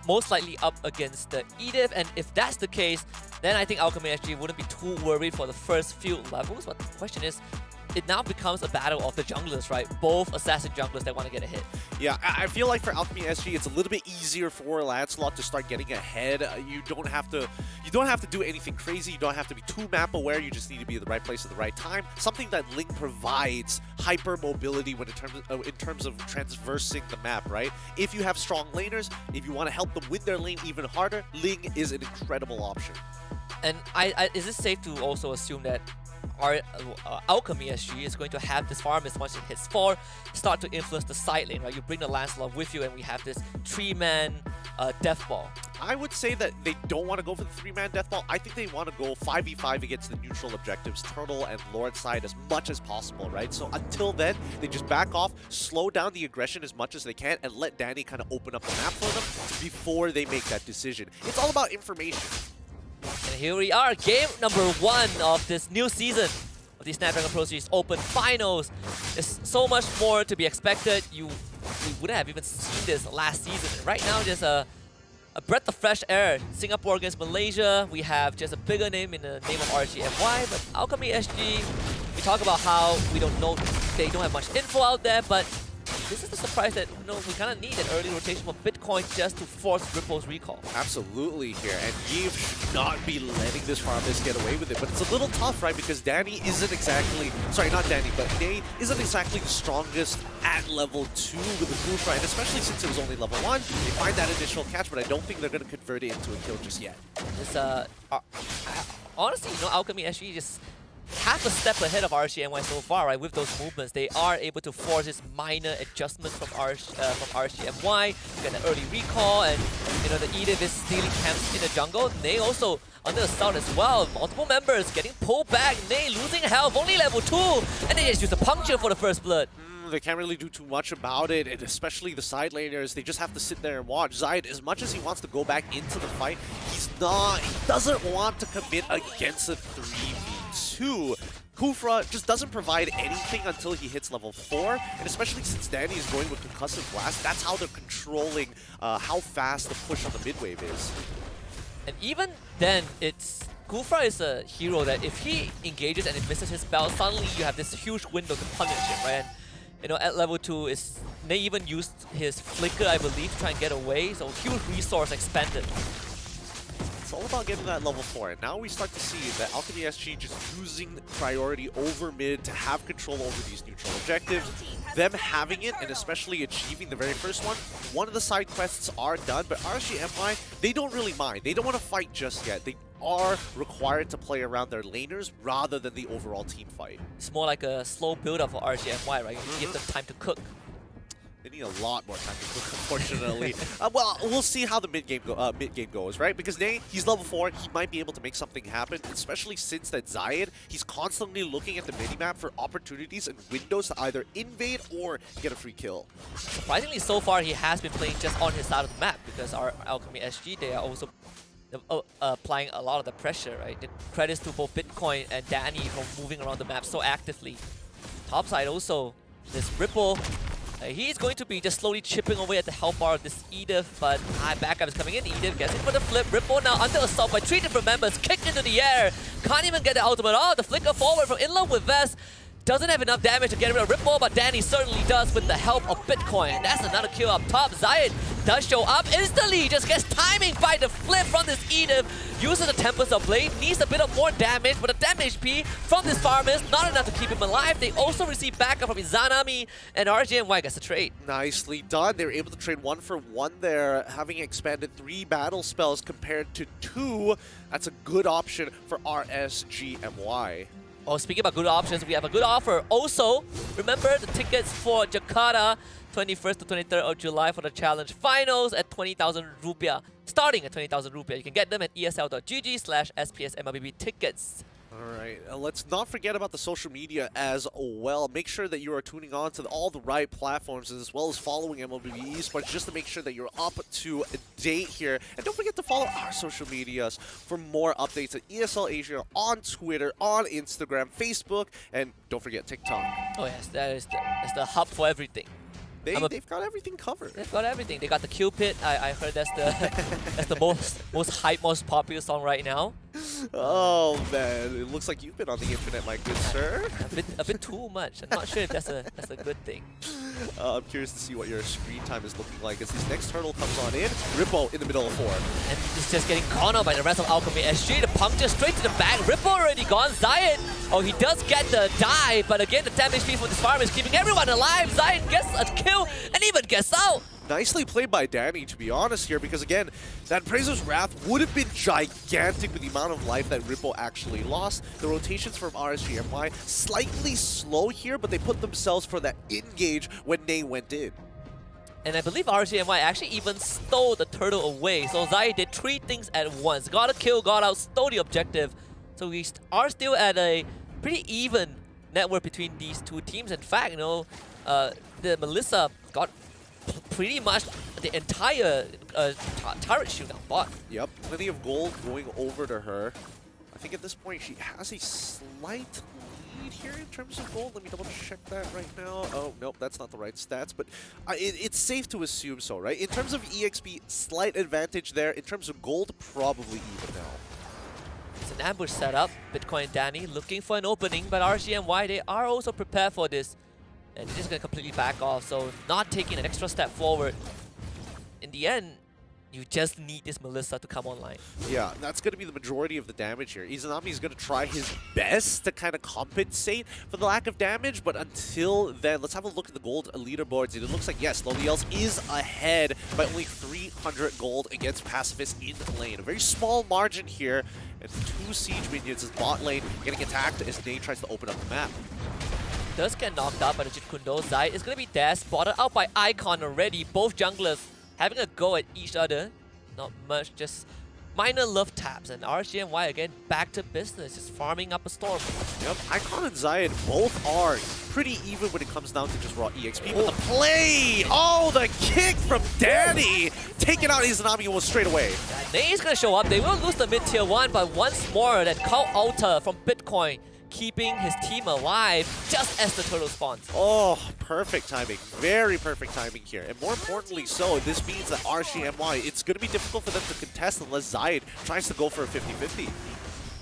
most likely up against the Edith. And if that's the case, then I think Alchemy SG wouldn't be too worried for the first few levels. But the question is, it now becomes a battle of the junglers, right? Both assassin junglers that want to get a hit. Yeah, I feel like for Alchemy SG, it's a little bit easier for Lancelot to start getting ahead. You don't have to do anything crazy. You don't have to be too map aware. You just need to be in the right place at the right time. Something that Ling provides, hyper mobility when in terms of transversing the map, right? If you have strong laners, if you want to help them win their lane even harder, Ling is an incredible option. And is it safe to also assume that our Alchemy SG is going to have this farmist once it hits 4 start to influence the side lane, right? You bring the Lancelot with you and we have this 3-man death ball. I would say that they don't want to go for the 3-man death ball. I think they want to go 5v5 against the neutral objectives, Turtle and Lord side, as much as possible, right? So until then, they just back off, slow down the aggression as much as they can, and let Danny kind of open up the map for them before they make that decision. It's all about information. And here we are, game number 1 of this new season of the Snapdragon Pro Series Open Finals. There's so much more to be expected. We wouldn't have even seen this last season. And right now, just a breath of fresh air. Singapore against Malaysia. We have just a bigger name in the name of RGMY, but Alchemy SG, we talk about how we don't know, they don't have much info out there, but this is the surprise that we kind of need an early rotation for Bitcoin just to force Ripple's recall. Absolutely here, and Yves should not be letting this farmist get away with it, but it's a little tough, right, because Danny isn't exactly, sorry, not Danny, but Nay isn't exactly the strongest at level 2 with the Groove, and especially since it was only level 1, they find that initial catch, but I don't think they're going to convert it into a kill just yet. It's, honestly, Alchemy SG just half a step ahead of RCNY so far, right? With those movements, they are able to force this minor adjustment from RCNY, get an early recall, and the Edith is stealing camps in the jungle. They also under assault as well. Multiple members getting pulled back. Nay losing health, only level 2, and they just use a puncture for the first blood. They can't really do too much about it, and especially the side laners, they just have to sit there and watch. Zayed, as much as he wants to go back into the fight, he doesn't want to commit against a 3v2. Kufra just doesn't provide anything until he hits level 4, and especially since Danny is going with Concussive Blast, that's how they're controlling how fast the push on the mid-wave is. And even then, Kufra is a hero that if he engages and it misses his spell, suddenly you have this huge window to punish him, right? And, at level 2, they even used his Flicker, I believe, to try and get away, so huge resource expended. It's all about getting that level 4, and now we start to see that Alchemy SG just using priority over mid to have control over these neutral objectives. Them having it, and especially achieving the very first one of the side quests are done, but RGMI, they don't really mind. They don't want to fight just yet. They are required to play around their laners rather than the overall team fight. It's more like a slow build-up for RGMY, right? You give them time to cook. They need a lot more time to cook, unfortunately. Well, we'll see how the mid-game goes, right? Because Nay, he's level 4, he might be able to make something happen, especially since that Zayed, he's constantly looking at the minimap for opportunities and windows to either invade or get a free kill. Surprisingly, so far, he has been playing just on his side of the map, because our Alchemy SG, they are also applying a lot of the pressure, right? The credits to both Bitcoin and Danny for moving around the map so actively. Topside also, this Ripple, he's going to be just slowly chipping away at the health bar of this Edith, but backup is coming in. Edith gets in for the flip. Ripple now under assault by 3 different members, kicked into the air. Can't even get the ultimate. Oh, the flicker forward from Inland with Vest. Doesn't have enough damage to get rid of Ripple, but Danny certainly does with the help of Bitcoin. That's another kill up top. Zayed does show up instantly, just gets timing by the flip from this Edith. Uses the Tempest of Blade, needs a bit of more damage, but the damage HP from this farmist, not enough to keep him alive. They also receive backup from Izanami, and RGMY gets a trade. Nicely done. They were able to trade 1 for 1 there, having expanded 3 battle spells compared to 2. That's a good option for RSGMY. Oh, speaking about good options, we have a good offer. Also, remember the tickets for Jakarta, 21st to 23rd of July for the challenge finals at 20,000 rupiah. Starting at 20,000 rupiah. You can get them at esl.gg/SPS MLBB tickets. Alright, let's not forget about the social media as well. Make sure that you are tuning on to all the right platforms as well as following MLBB Esports just to make sure that you're up to date here. And don't forget to follow our social medias for more updates at ESL Asia on Twitter, on Instagram, Facebook, and don't forget TikTok. Oh yes, that's the hub for everything. They've got everything covered. They've got everything. They got the Cupid. I heard that's the that's the most hype, most popular song right now. Oh man, it looks like you've been on the internet, my good sir. A bit too much. I'm not sure if that's a good thing. I'm curious to see what your screen time is looking like as this next turtle comes on in. Ripple in the middle of 4. And it's just getting cornered by the rest of Alchemy SG. The puncture straight to the back. Ripple already gone. Zion. Oh, he does get the die, but again, the damage speed from this farm is keeping everyone alive. Zion gets a kill and even gets out. Nicely played by Danny, to be honest here, because again, that Praiser's Wrath would have been gigantic with the amount of life that Ripple actually lost. The rotations from RSGMY slightly slow here, but they put themselves for that engage when they went in. And I believe RSGMY actually even stole the turtle away. So Zai did 3 things at once. Got a kill, got out, stole the objective. So we are still at a pretty even network between these two teams. In fact, the Melissa got pretty much the entire turret shield on bot. Yep, plenty of gold going over to her. I think at this point she has a slight lead here in terms of gold. Let me double check that right now. Oh, nope, that's not the right stats, but it's safe to assume so, right? In terms of EXP, slight advantage there. In terms of gold, probably even now. It's an ambush setup. Bitcoin and Danny looking for an opening, but RGMY, they are also prepared for this. And they're just going to completely back off, so not taking an extra step forward. In the end, you just need this Melissa to come online. Yeah, that's going to be the majority of the damage here. Izanami is going to try his best to kind of compensate for the lack of damage, but until then, let's have a look at the gold leaderboards. It looks like, yes, Loliels is ahead by only 300 gold against Pacifist in lane. A very small margin here, and 2 siege minions as bot lane getting attacked as Nate tries to open up the map. Does get knocked out by the Jit Kundo. Zai is going to be there, spotted out by Icon already. Both junglers having a go at each other. Not much, just minor love taps. And RGMY again back to business, just farming up a storm. Yep, Icon and Zion both are pretty even when it comes down to just raw EXP. But the play! Oh, the kick from Danny! Taking out Izanami almost straight away. Nae's going to show up. They will lose the mid-tier 1, but once more, that Cult Altar from Bitcoin keeping his team alive just as the turtle spawns. Oh, perfect timing. Very perfect timing here. And more importantly so, this means that RGMY, it's going to be difficult for them to contest unless Zayed tries to go for a 50-50.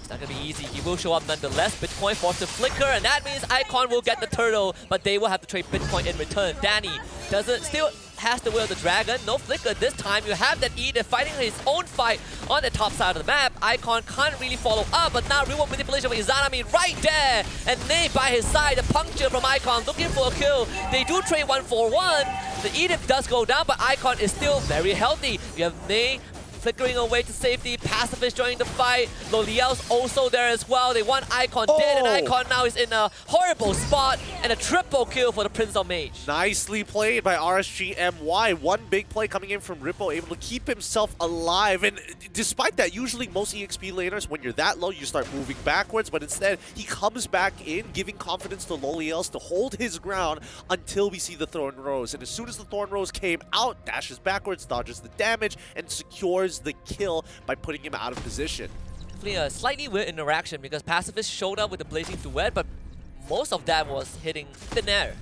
It's not going to be easy. He will show up nonetheless. Bitcoin forced to flicker, and that means Icon will get the turtle, but they will have to trade Bitcoin in return. Danny still has to will the dragon. No flicker this time. You have that Edith fighting his own fight on the top side of the map. Icon can't really follow up, but now real manipulation of Izanami right there. And Nate by his side. The puncture from Icon looking for a kill. They do trade 1-for-1. The Edith does go down, but Icon is still very healthy. You have Nate flickering away to safety. Pacifist joining the fight. Loliel's also there as well. They want Icon dead, and Icon now is in a horrible spot. And a triple kill for the Prince of Mage. Nicely played by RSGMY. One big play coming in from Rippo, able to keep himself alive. And despite that, usually most EXP laners, when you're that low, you start moving backwards. But instead, he comes back in, giving confidence to Loliels to hold his ground until we see the Thorn Rose. And as soon as the Thorn Rose came out, dashes backwards, dodges the damage, and secures the kill by putting him out of position. Definitely a slightly weird interaction because Pacifist showed up with the Blazing Duet, but most of that was hitting thin air.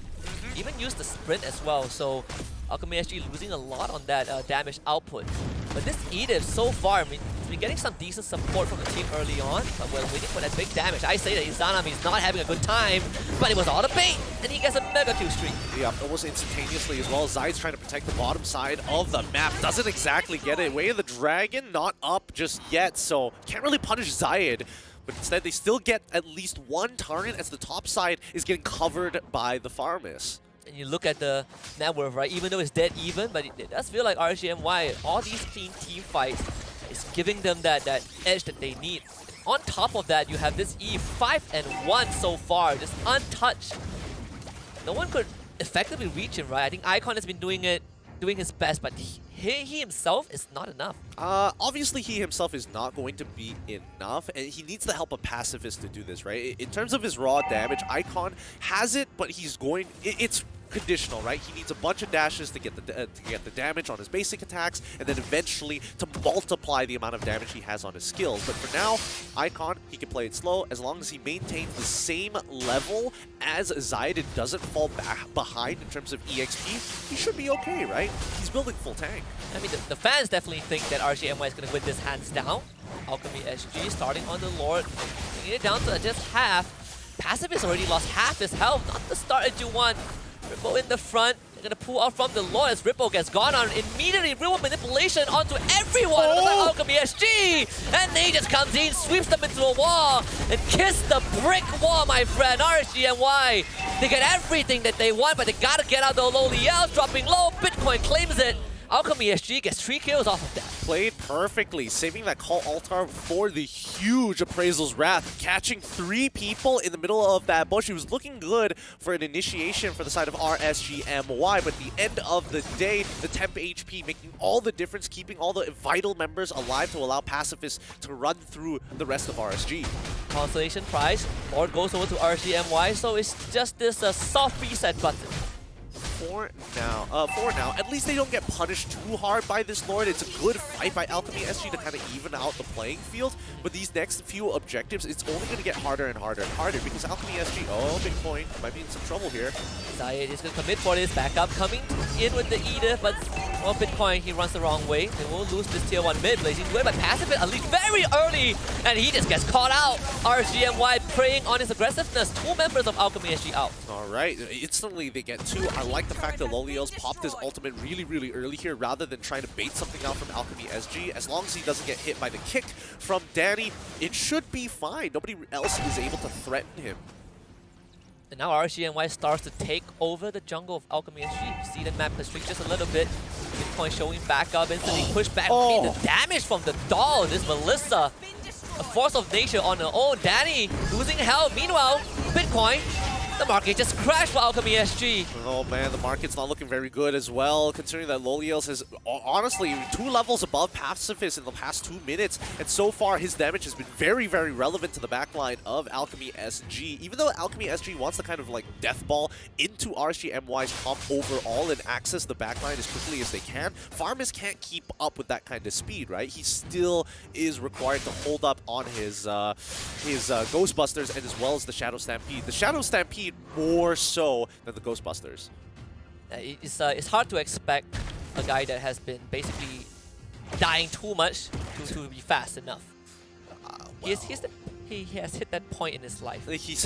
Even used the sprint as well, so Alchemy SG losing a lot on that damage output. But this Edith so far, I mean, he's been getting some decent support from the team early on, but we're waiting for that big damage. I say that Izanami is not having a good time, but it was all the bait, and he gets a mega kill streak. Yeah, almost instantaneously as well. Zay's trying to protect the bottom side of the map. Doesn't exactly get it. Way of the Dragon, not up just yet, so can't really punish Zayed. But instead, they still get at least one turret as the top side is getting covered by the Farmis. And you look at the net worth, right? Even though it's dead even, but it does feel like RGMY, all these clean team fights is giving them that edge that they need. on top of that, you have this E 5-1 so far, just untouched. No one could effectively reach him, right? I think Icon has been doing his best, but he himself is not enough. Obviously, he himself is not going to be enough, and he needs the help of Pacifist to do this, right? In terms of his raw damage, Icon has it, but he's going... It's conditional, right? He needs a bunch of dashes to get the damage on his basic attacks, and then eventually to multiply the amount of damage he has on his skills. But for now, Icon, he can play it slow as long as he maintains the same level as Zayed and doesn't fall back behind in terms of EXP. He should be okay, right? He's building full tank. I mean, the fans definitely think that RGMY is going to win this hands down. Alchemy SG starting on the Lord, bringing it down to just half. Pacifist already lost half his health, not the start that you want. Ripple in the front, they're gonna pull out from the Lord as Ripple gets gone on immediately. Real manipulation onto everyone on the Alchemy SG, and they just comes in, sweeps them into a wall, and kiss the brick wall, my friend. RGMY, they get everything that they want, but they gotta get out the low. Liel's dropping low, Bitcoin claims it. Alchemy SG gets 3 kills off of that. Played perfectly, saving that call altar for the huge Appraisal's Wrath, catching 3 people in the middle of that bush. He was looking good for an initiation for the side of RSGMY, but at the end of the day, the temp HP making all the difference, keeping all the vital members alive to allow Pacifist to run through the rest of RSG. Consolation prize, Lord goes over to RGMY, so it's just this soft reset button. For now, at least they don't get punished too hard by this Lord. It's a good fight by Alchemy SG to kind of even out the playing field. But these next few objectives, it's only going to get harder and harder and harder because Alchemy SG, oh, Bitcoin might be in some trouble here. Zayed is going to commit for this backup, coming in with the Edith, but well, Bitcoin, he runs the wrong way. They will lose this tier 1 mid, blazing away by Pacifist, at least very early, and he just gets caught out. RGMY preying on his aggressiveness. 2 members of Alchemy SG out. All right, instantly they get 2. I like the fact that Lolios popped his ultimate really, really early here rather than trying to bait something out from Alchemy SG. As long as he doesn't get hit by the kick from Danny, it should be fine. Nobody else is able to threaten him. And now RGMY starts to take over the jungle of Alchemy SG. You see the map constrict just a little bit. Bitcoin showing back up, instantly push back. The damage from the doll, this Melissa. A force of nature on her own. Danny losing health. Meanwhile, Bitcoin, the market just crashed for Alchemy SG. Oh man, the market's not looking very good as well, considering that Lolios has honestly 2 levels above Pacifist in the past 2 minutes, and so far his damage has been very, very relevant to the backline of Alchemy SG. Even though Alchemy SG wants to kind of like death ball into RSGMY's top overall and access the backline as quickly as they can, Farmers can't keep up with that kind of speed, right? He still is required to hold up on his Ghostbusters and as well as the Shadow Stampede. The Shadow Stampede more so than the Ghostbusters. It's hard to expect a guy that has been basically dying too much to be fast enough. Well. He has hit that point in his life. He's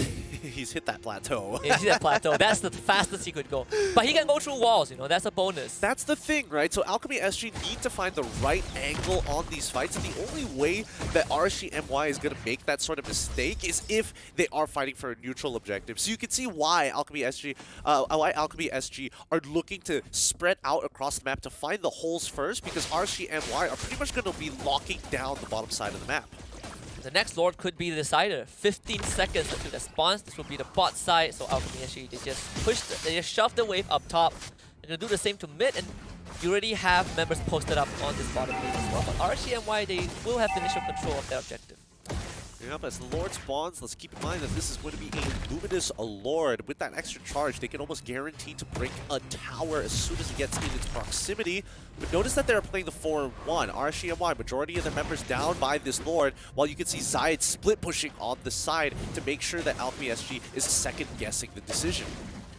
hit that plateau. He's hit that plateau. That's the fastest he could go. But he can go through walls, you know, that's a bonus. That's the thing, right? So Alchemy SG need to find the right angle on these fights, and the only way that RSGMY is going to make that sort of mistake is if they are fighting for a neutral objective. So you can see why Alchemy SG are looking to spread out across the map to find the holes first, because RSGMY are pretty much going to be locking down the bottom side of the map. The next Lord could be the decider. 15 seconds until the response. This will be the bot side. So Alchemy SG, they just shove the wave up top. They're gonna do the same to mid, and you already have members posted up on this bottom lane as well. But RSGMY, they will have the initial control of their objective. Yep, as the Lord spawns, let's keep in mind that this is going to be a Luminous Lord. With that extra charge, they can almost guarantee to break a tower as soon as it gets in its proximity. But notice that they're playing the 4-1. RSGMY, majority of their members down by this Lord, while you can see Zayed split pushing on the side to make sure that Alchemy SG is second-guessing the decision.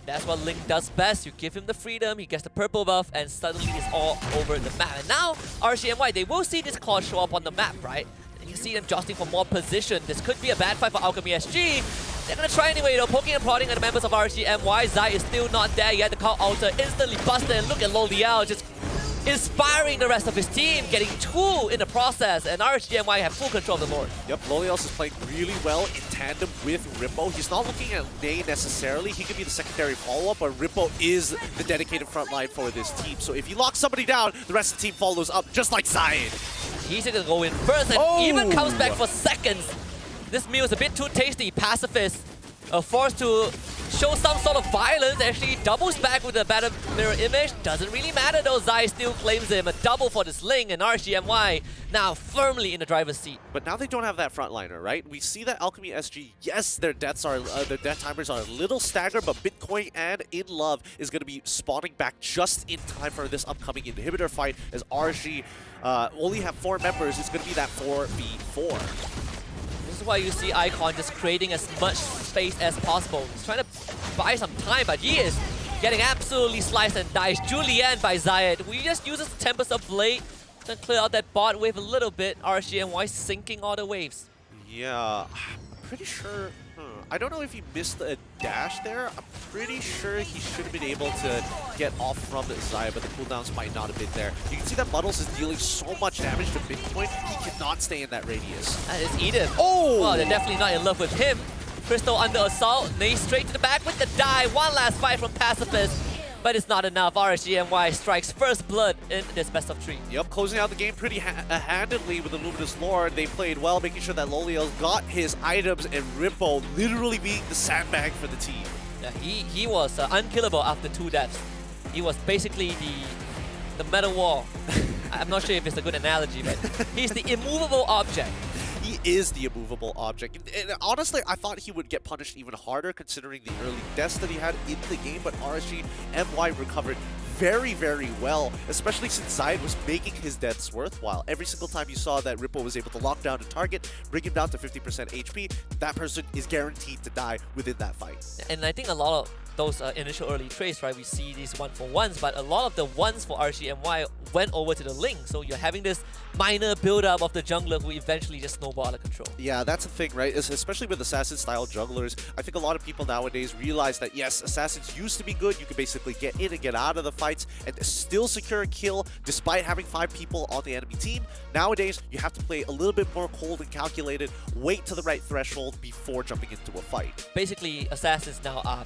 That's what Link does best. You give him the freedom, he gets the purple buff, and suddenly it's all over the map. And now, RSGMY, they will see this call show up on the map, right? You see them jostling for more position. This could be a bad fight for Alchemy SG. They're gonna try anyway though, poking and prodding at the members of RSGMY. Zai is still not there yet. The call altar instantly busted, and look at Loliao just inspiring the rest of his team, getting 2 in the process, and RSGMY have full control of the Lord. Yep, Lolios is playing really well in tandem with Rippo. He's not looking at Ney necessarily. He could be the secondary follow-up, but Rippo is the dedicated front line for this team. So if he locks somebody down, the rest of the team follows up, just like Zayed. He's gonna go in first and even comes back for seconds. This meal is a bit too tasty. Pacifist forced to show some sort of violence. Actually doubles back with a better mirror image. Doesn't really matter though. Zai still claims him. A double for this Ling, and RGMY now firmly in the driver's seat. But now they don't have that frontliner, right? We see that Alchemy SG, yes, their death timers are a little staggered, but Bitcoin and In Love is going to be spawning back just in time for this upcoming inhibitor fight, as RG only have 4 members. It's going to be that 4v4. This is why you see Icon just creating as much space as possible. He's trying to buy some time, but he is getting absolutely sliced and diced. Julian by Zayed, who just uses the Tempest of Blade to clear out that bot wave a little bit. RGMY sinking all the waves. Yeah, I'm pretty sure. I don't know if he missed a dash there. I'm pretty sure he should have been able to get off from Zaya, but the cooldowns might not have been there. You can see that Muddles is dealing so much damage to Bitcoin, he cannot stay in that radius. That is Edith. Oh! Well, they're definitely not in love with him. Crystal under assault. Nae straight to the back with the die. One last fight from Pacifist. But it's not enough. RGMY strikes first blood in this best of 3. Yep, closing out the game pretty handedly with the Luminous Lord. They played well, making sure that Loliel got his items, and Rippo literally being the sandbag for the team. Yeah, he was unkillable after 2 deaths. He was basically the metal wall. I'm not sure if it's a good analogy, but he's the immovable object. He is the immovable object. And honestly, I thought he would get punished even harder considering the early deaths that he had in the game, but RSG MY recovered very, very well, especially since Zayed was making his deaths worthwhile. Every single time you saw that Rippo was able to lock down a target, bring him down to 50% HP, that person is guaranteed to die within that fight. And I think a lot of those initial early trades, right, we see these 1-for-1s, but a lot of the ones for RGMY went over to the Ling, so you're having this minor build-up of the jungler who eventually just snowball out of control. Yeah, that's the thing, right? Especially with assassin-style junglers, I think a lot of people nowadays realize that, yes, assassins used to be good. You could basically get in and get out of the fights and still secure a kill despite having 5 people on the enemy team. Nowadays, you have to play a little bit more cold and calculated, wait to the right threshold before jumping into a fight. Basically, assassins now are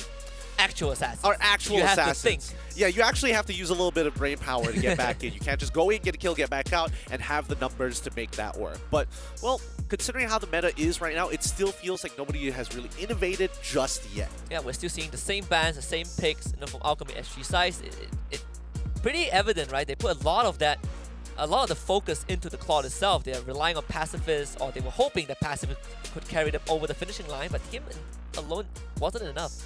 actual assassins. Are actual you assassins. Have to think. Yeah, you actually have to use a little bit of brain power to get back in. You can't just go in, get a kill, get back out, and have the numbers to make that work. But, well, considering how the meta is right now, it still feels like nobody has really innovated just yet. Yeah, we're still seeing the same bans, the same picks, from Alchemy SG size. It's pretty evident, right? They put a lot of the focus into the Claude itself. They're relying on Pacifists, or they were hoping that Pacifists could carry them over the finishing line, but him alone wasn't enough.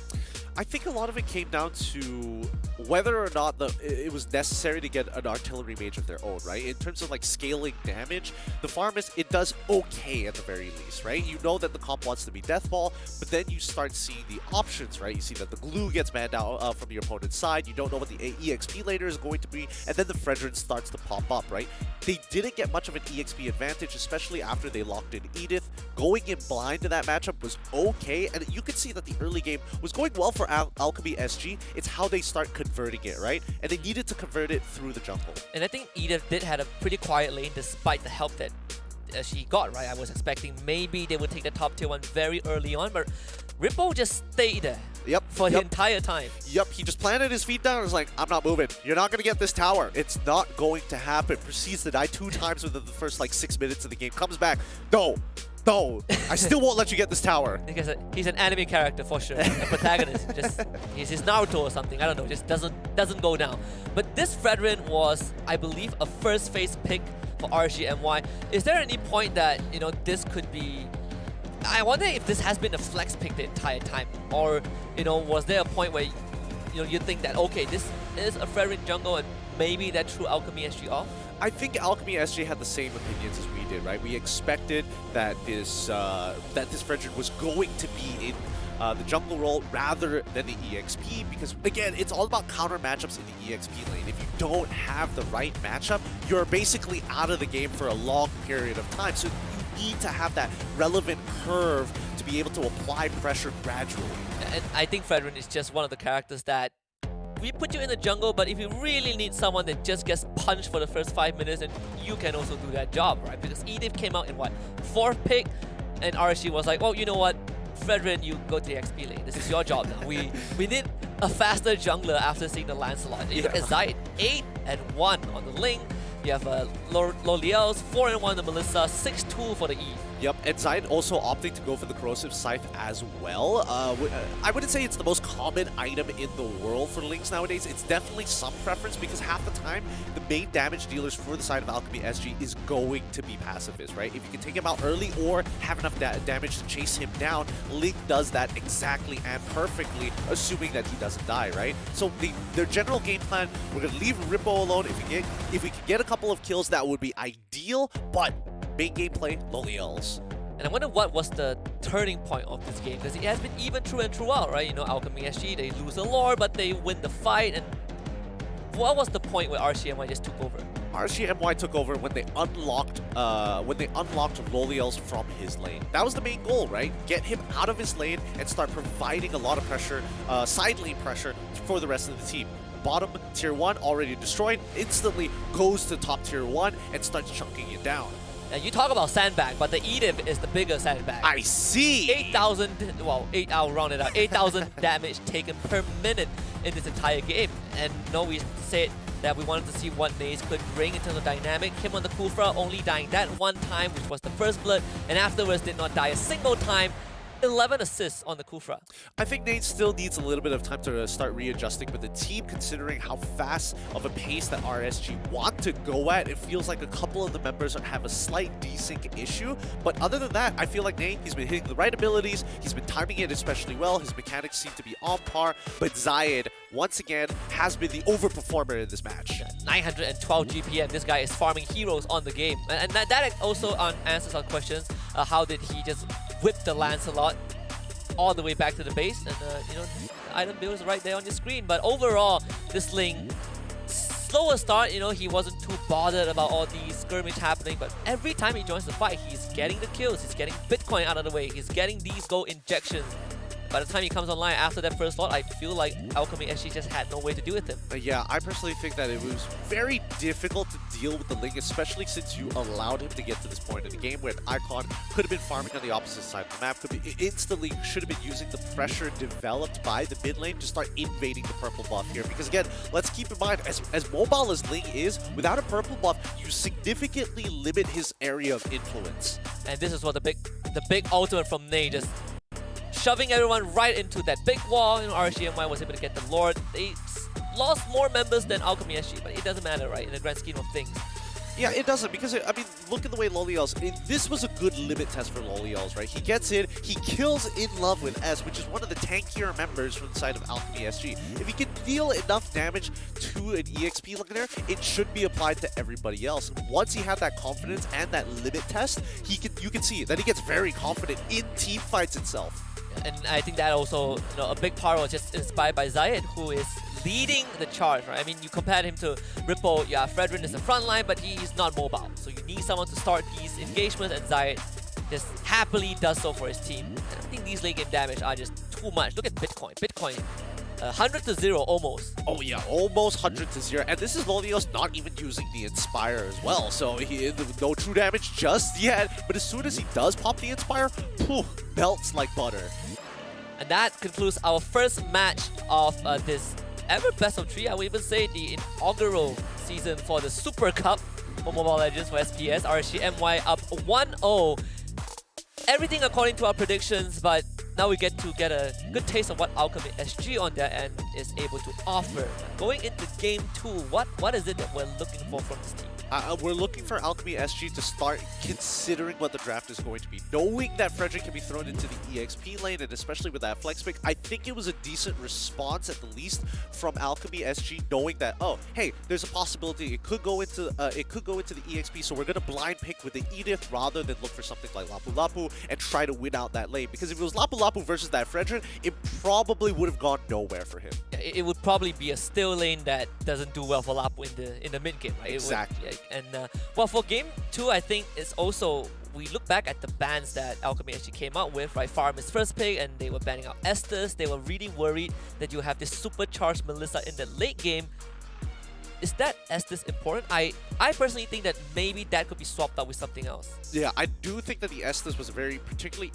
I think a lot of it came down to whether or not it was necessary to get an artillery mage of their own, right? In terms of like scaling damage, the Farmist, it does okay at the very least, right? You know that the comp wants to be Deathball, but then you start seeing the options, right? You see that the glue gets banned out from your opponent's side. You don't know what the EXP later is going to be, and then the Fredrin starts to pop up, right? They didn't get much of an EXP advantage, especially after they locked in Edith. Going in blind to that matchup was okay, and you could see that the early game was going well for Alchemy SG. It's how they start converting it, right? And they needed to convert it through the jungle. And I think Edith did have a pretty quiet lane despite the help that she got, right? I was expecting maybe they would take the top tier 1 very early on, but Rippo just stayed there. Yep. For the entire time. Yep, he just planted his feet down and was like, I'm not moving. You're not going to get this tower. It's not going to happen. Proceeds to die 2 times within the first like 6 minutes of the game. Comes back. No, I still won't let you get this tower. Because he's an anime character for sure, a protagonist. He's Naruto or something. I don't know. Just doesn't go down. But this Fredrin was, I believe, a first phase pick for RGMY. Is there any point that this could be? I wonder if this has been a flex pick the entire time, or was there a point where you think that okay, this is a Fredrin jungle and maybe that threw Alchemy SG off? I think Alchemy SG had the same opinions as we did, right? We expected that this Fredrin was going to be in the jungle role rather than the EXP, because again, it's all about counter matchups in the EXP lane. If you don't have the right matchup, you're basically out of the game for a long period of time. So you need to have that relevant curve to be able to apply pressure gradually. And I think Fredrin is just one of the characters that we put you in the jungle, but if you really need someone that just gets punched for the first 5 minutes, then you can also do that job, right? Because Edith came out in what, 4th pick, and RSG was like, oh, you know what, Fredrin, you go to the XP lane. This is your job now. We need a faster jungler after seeing the Lancelot. You look at Zayed, 8-1 on the Ling. You have Loliel's 4-1 the Melissa, 6-2 for the Eve. Yep, and Zion also opting to go for the Corrosive Scythe as well. I wouldn't say it's the most common item in the world for Lings nowadays. It's definitely some preference because half the time, the main damage dealers for the side of Alchemy SG is going to be pacifist, right? If you can take him out early or have enough damage to chase him down, Ling does that exactly and perfectly, assuming that he doesn't die, right? So their general game plan, we're going to leave Rippo alone. If we can get a couple of kills, that would be ideal, but main gameplay, Loliels. And I wonder what was the turning point of this game, because it has been even through and throughout, right? You know, Alchemy SG, they lose a lore, but they win the fight. And what was the point where RCMY just took over? RCMY took over when they unlocked Loliels from his lane. That was the main goal, right? Get him out of his lane and start providing a lot of pressure, side lane pressure for the rest of the team. Bottom tier 1 already destroyed, instantly goes to top tier 1 and starts chunking it down. And you talk about sandbag, but the Edith is the bigger sandbag. I see! 8,000, well, I'll round it out, 8,000 damage taken per minute in this entire game. And we said that we wanted to see what Naze could bring in terms of dynamic. Him on the Kufra only dying that one time, which was the first blood, and afterwards did not die a single time. 11 assists on the Kufra. I think Nate still needs a little bit of time to start readjusting, but the team, considering how fast of a pace that RSG want to go at, it feels like a couple of the members have a slight desync issue. But other than that, I feel like Nate, he's been hitting the right abilities, he's been timing it especially well, his mechanics seem to be on par, but Zayed, once again, has been the overperformer in this match. 912 GPM, this guy is farming heroes on the game. And that also answers our questions. How did he just whip the Lancelot all the way back to the base? And you know, the item build is right there on your screen. But overall, this Ling, slower start, you know, he wasn't too bothered about all these skirmish happening, but every time he joins the fight, he's getting the kills, he's getting Bitcoin out of the way, he's getting these gold injections. By the time he comes online after that first slot, I feel like Alchemy SG just had no way to do with him. Yeah, I personally think that it was very difficult to deal with the Ling, especially since you allowed him to get to this point in the game where Icon could have been farming on the opposite side of the map, instantly should have been using the pressure developed by the mid lane to start invading the purple buff here. Because again, let's keep in mind, as mobile as Ling is, without a purple buff, you significantly limit his area of influence. And this is what the big ultimate from Nate, just shoving everyone right into that big wall. You know, RCMY was able to get the Lord. They lost more members than Alchemy SG, but it doesn't matter, right, in the grand scheme of things. Yeah, it doesn't, because, I mean, look at the way Loliels, this was a good limit test for Loliels, right? He gets in, he kills In Love with S, which is one of the tankier members from the side of Alchemy SG. If he can deal enough damage to an EXP looking there, it should be applied to everybody else. Once he had that confidence and that limit test, you can see that he gets very confident in team fights itself. And I think that also, you know, a big part was just inspired by Zayed, who is leading the charge, right? I mean, you compared him to Ripple, yeah, Fredrin is the front line, but he's not mobile. So you need someone to start these engagements, and Zayed just happily does so for his team. And I think these late game damage are just too much. Look at Bitcoin. 100 to 0 almost. Oh yeah, almost 100 to 0. And this is Lolios not even using the Inspire as well. So no true damage just yet. But as soon as he does pop the Inspire, poof, melts like butter. And that concludes our first match of this ever best of 3. I would even say the inaugural season for the Super Cup for Mobile Legends for SPS. RSG up 1-0. Everything according to our predictions, but now we get to get a good taste of what Alchemy SG on their end is able to offer. Going into Game 2, what is it that we're looking for from this team? We're looking for Alchemy SG to start considering what the draft is going to be. Knowing that Frederick can be thrown into the EXP lane, and especially with that flex pick, I think it was a decent response at the least from Alchemy SG, knowing that, oh, hey, there's a possibility it could go into the EXP, so we're gonna blind pick with the Edith rather than look for something like Lapu Lapu and try to win out that lane. Because if it was Lapu Lapu versus that Frederick, it probably would have gone nowhere for him. Yeah, it would probably be a still lane that doesn't do well for Lapu in the mid game, right? Exactly. And well, for Game 2, I think it's also, we look back at the bans that Alchemy actually came out with, right? Farm is first pick, and they were banning out Esthers. They were really worried that you have this supercharged Melissa in the late game. Is that Esthers important? I personally think that maybe that could be swapped out with something else. Yeah, I do think that the Esthers was a very particularly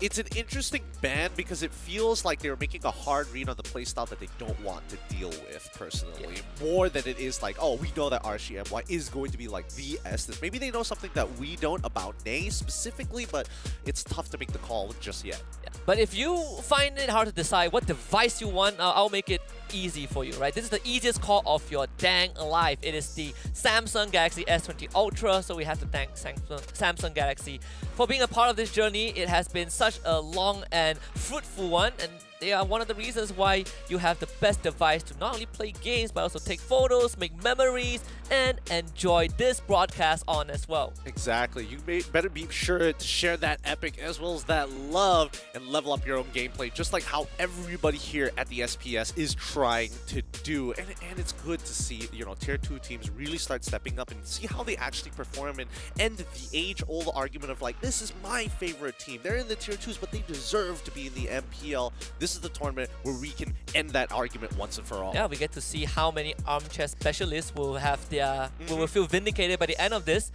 It's an interesting ban because it feels like they're making a hard read on the playstyle that they don't want to deal with, personally. More than it is like, oh, we know that RSGMY is going to be like the Estes. Maybe they know something that we don't about Ney specifically, but it's tough to make the call just yet. Yeah. But if you find it hard to decide what device you want, I'll make it easy for you, right? This is the easiest call of your dang life. It is the Samsung Galaxy S20 Ultra, so we have to thank Samsung Galaxy for being a part of this journey. It has been such a long and fruitful one, and they are one of the reasons why you have the best device to not only play games but also take photos, make memories, and enjoy this broadcast on as well. Exactly. You better be sure to share that epic as well as that love and level up your own gameplay, just like how everybody here at the SPS is trying to do. And it's good to see, you know, tier 2 teams really start stepping up and see how they actually perform and end the age-old argument of like, this is my favorite team. They're in the tier 2s, but they deserve to be in the MPL. This is the tournament where we can end that argument once and for all. Yeah, we get to see how many armchair specialists will have their will feel vindicated by the end of this.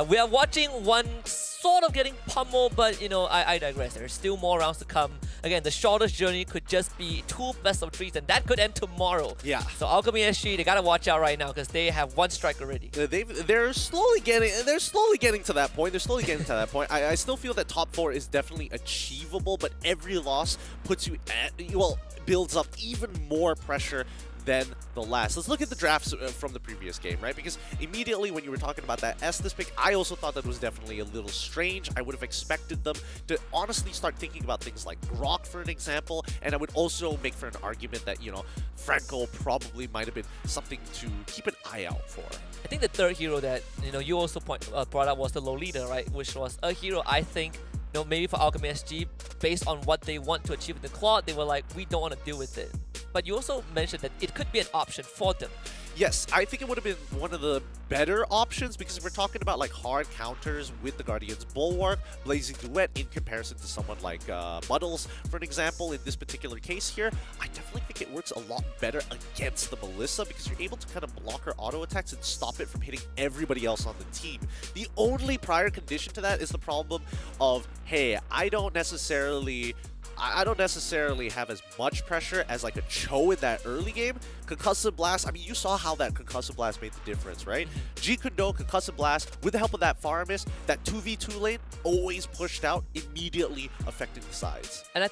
We are watching one sort of getting pummeled, but you know, I digress. There's still more rounds to come. Again, the shortest journey could just be 2 best of 3s, and that could end tomorrow. Yeah. So Alchemy SG, they gotta watch out right now because they have 1 strike already. They're slowly getting to that point. I still feel that top 4 is definitely achievable, but every loss puts you at, well, builds up even more pressure than the last. Let's look at the drafts from the previous game, right? Because immediately when you were talking about that Estes pick, I also thought that was definitely a little strange. I would have expected them to honestly start thinking about things like Grok, for an example, and I would also make for an argument that, you know, Franco probably might have been something to keep an eye out for. I think the third hero that, you know, you also brought up was the Lolita, right? Which was a hero I think, you know, maybe for Alchemy SG, based on what they want to achieve with the Claude, they were like, we don't want to deal with it. But you also mentioned that it could be an option for them. Yes, I think it would have been one of the better options because if we're talking about like hard counters with the Guardian's Bulwark, Blazing Duet in comparison to someone like Muddles, for an example, in this particular case here, I definitely think it works a lot better against the Melissa because you're able to kind of block her auto attacks and stop it from hitting everybody else on the team. The only prior condition to that is the problem of, hey, I don't necessarily have as much pressure as like a Cho in that early game. Concussive Blast, I mean, you saw how that Concussive Blast made the difference, right? G could know Concussive Blast, with the help of that Faramis, that 2v2 lane always pushed out, immediately affecting the sides. And I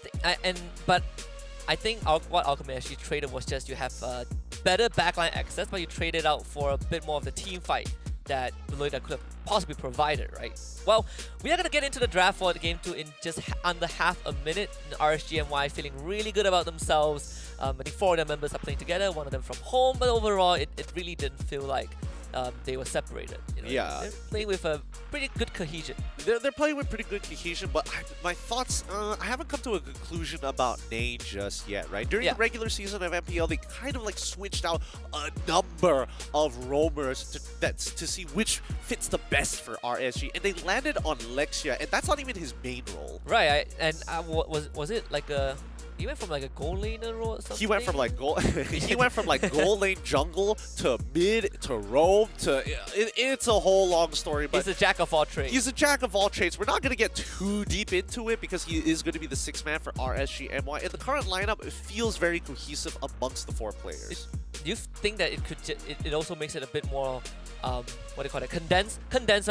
think what Alchemy actually traded was just you have better backline access, but you traded out for a bit more of the team fight that Lolita could have possibly provided, right? Well, we are going to get into the draft for the Game 2 in just under half a minute. RSGMY feeling really good about themselves. I think 4 of their members are playing together, 1 of them from home, but overall it really didn't feel like they were separated. You know? Yeah. They're playing with a pretty good cohesion. They're playing with pretty good cohesion, but my thoughts, I haven't come to a conclusion about Ney just yet, right? During the regular season of MPL, they kind of like switched out a number of roamers to see which fits the best for RSG, and they landed on Lexia, and that's not even his main role. Right, was it like a... He went from like a gold laner role or something? He went from like gold lane jungle to mid to roam to it's a whole long story. But he's a jack of all trades. He's a jack of all trades. We're not gonna get too deep into it because he is going to be the 6th man for RSGMY. And the current lineup, it feels very cohesive amongst the 4 players. Do you think that it also makes it a bit more what do you call it? Condensed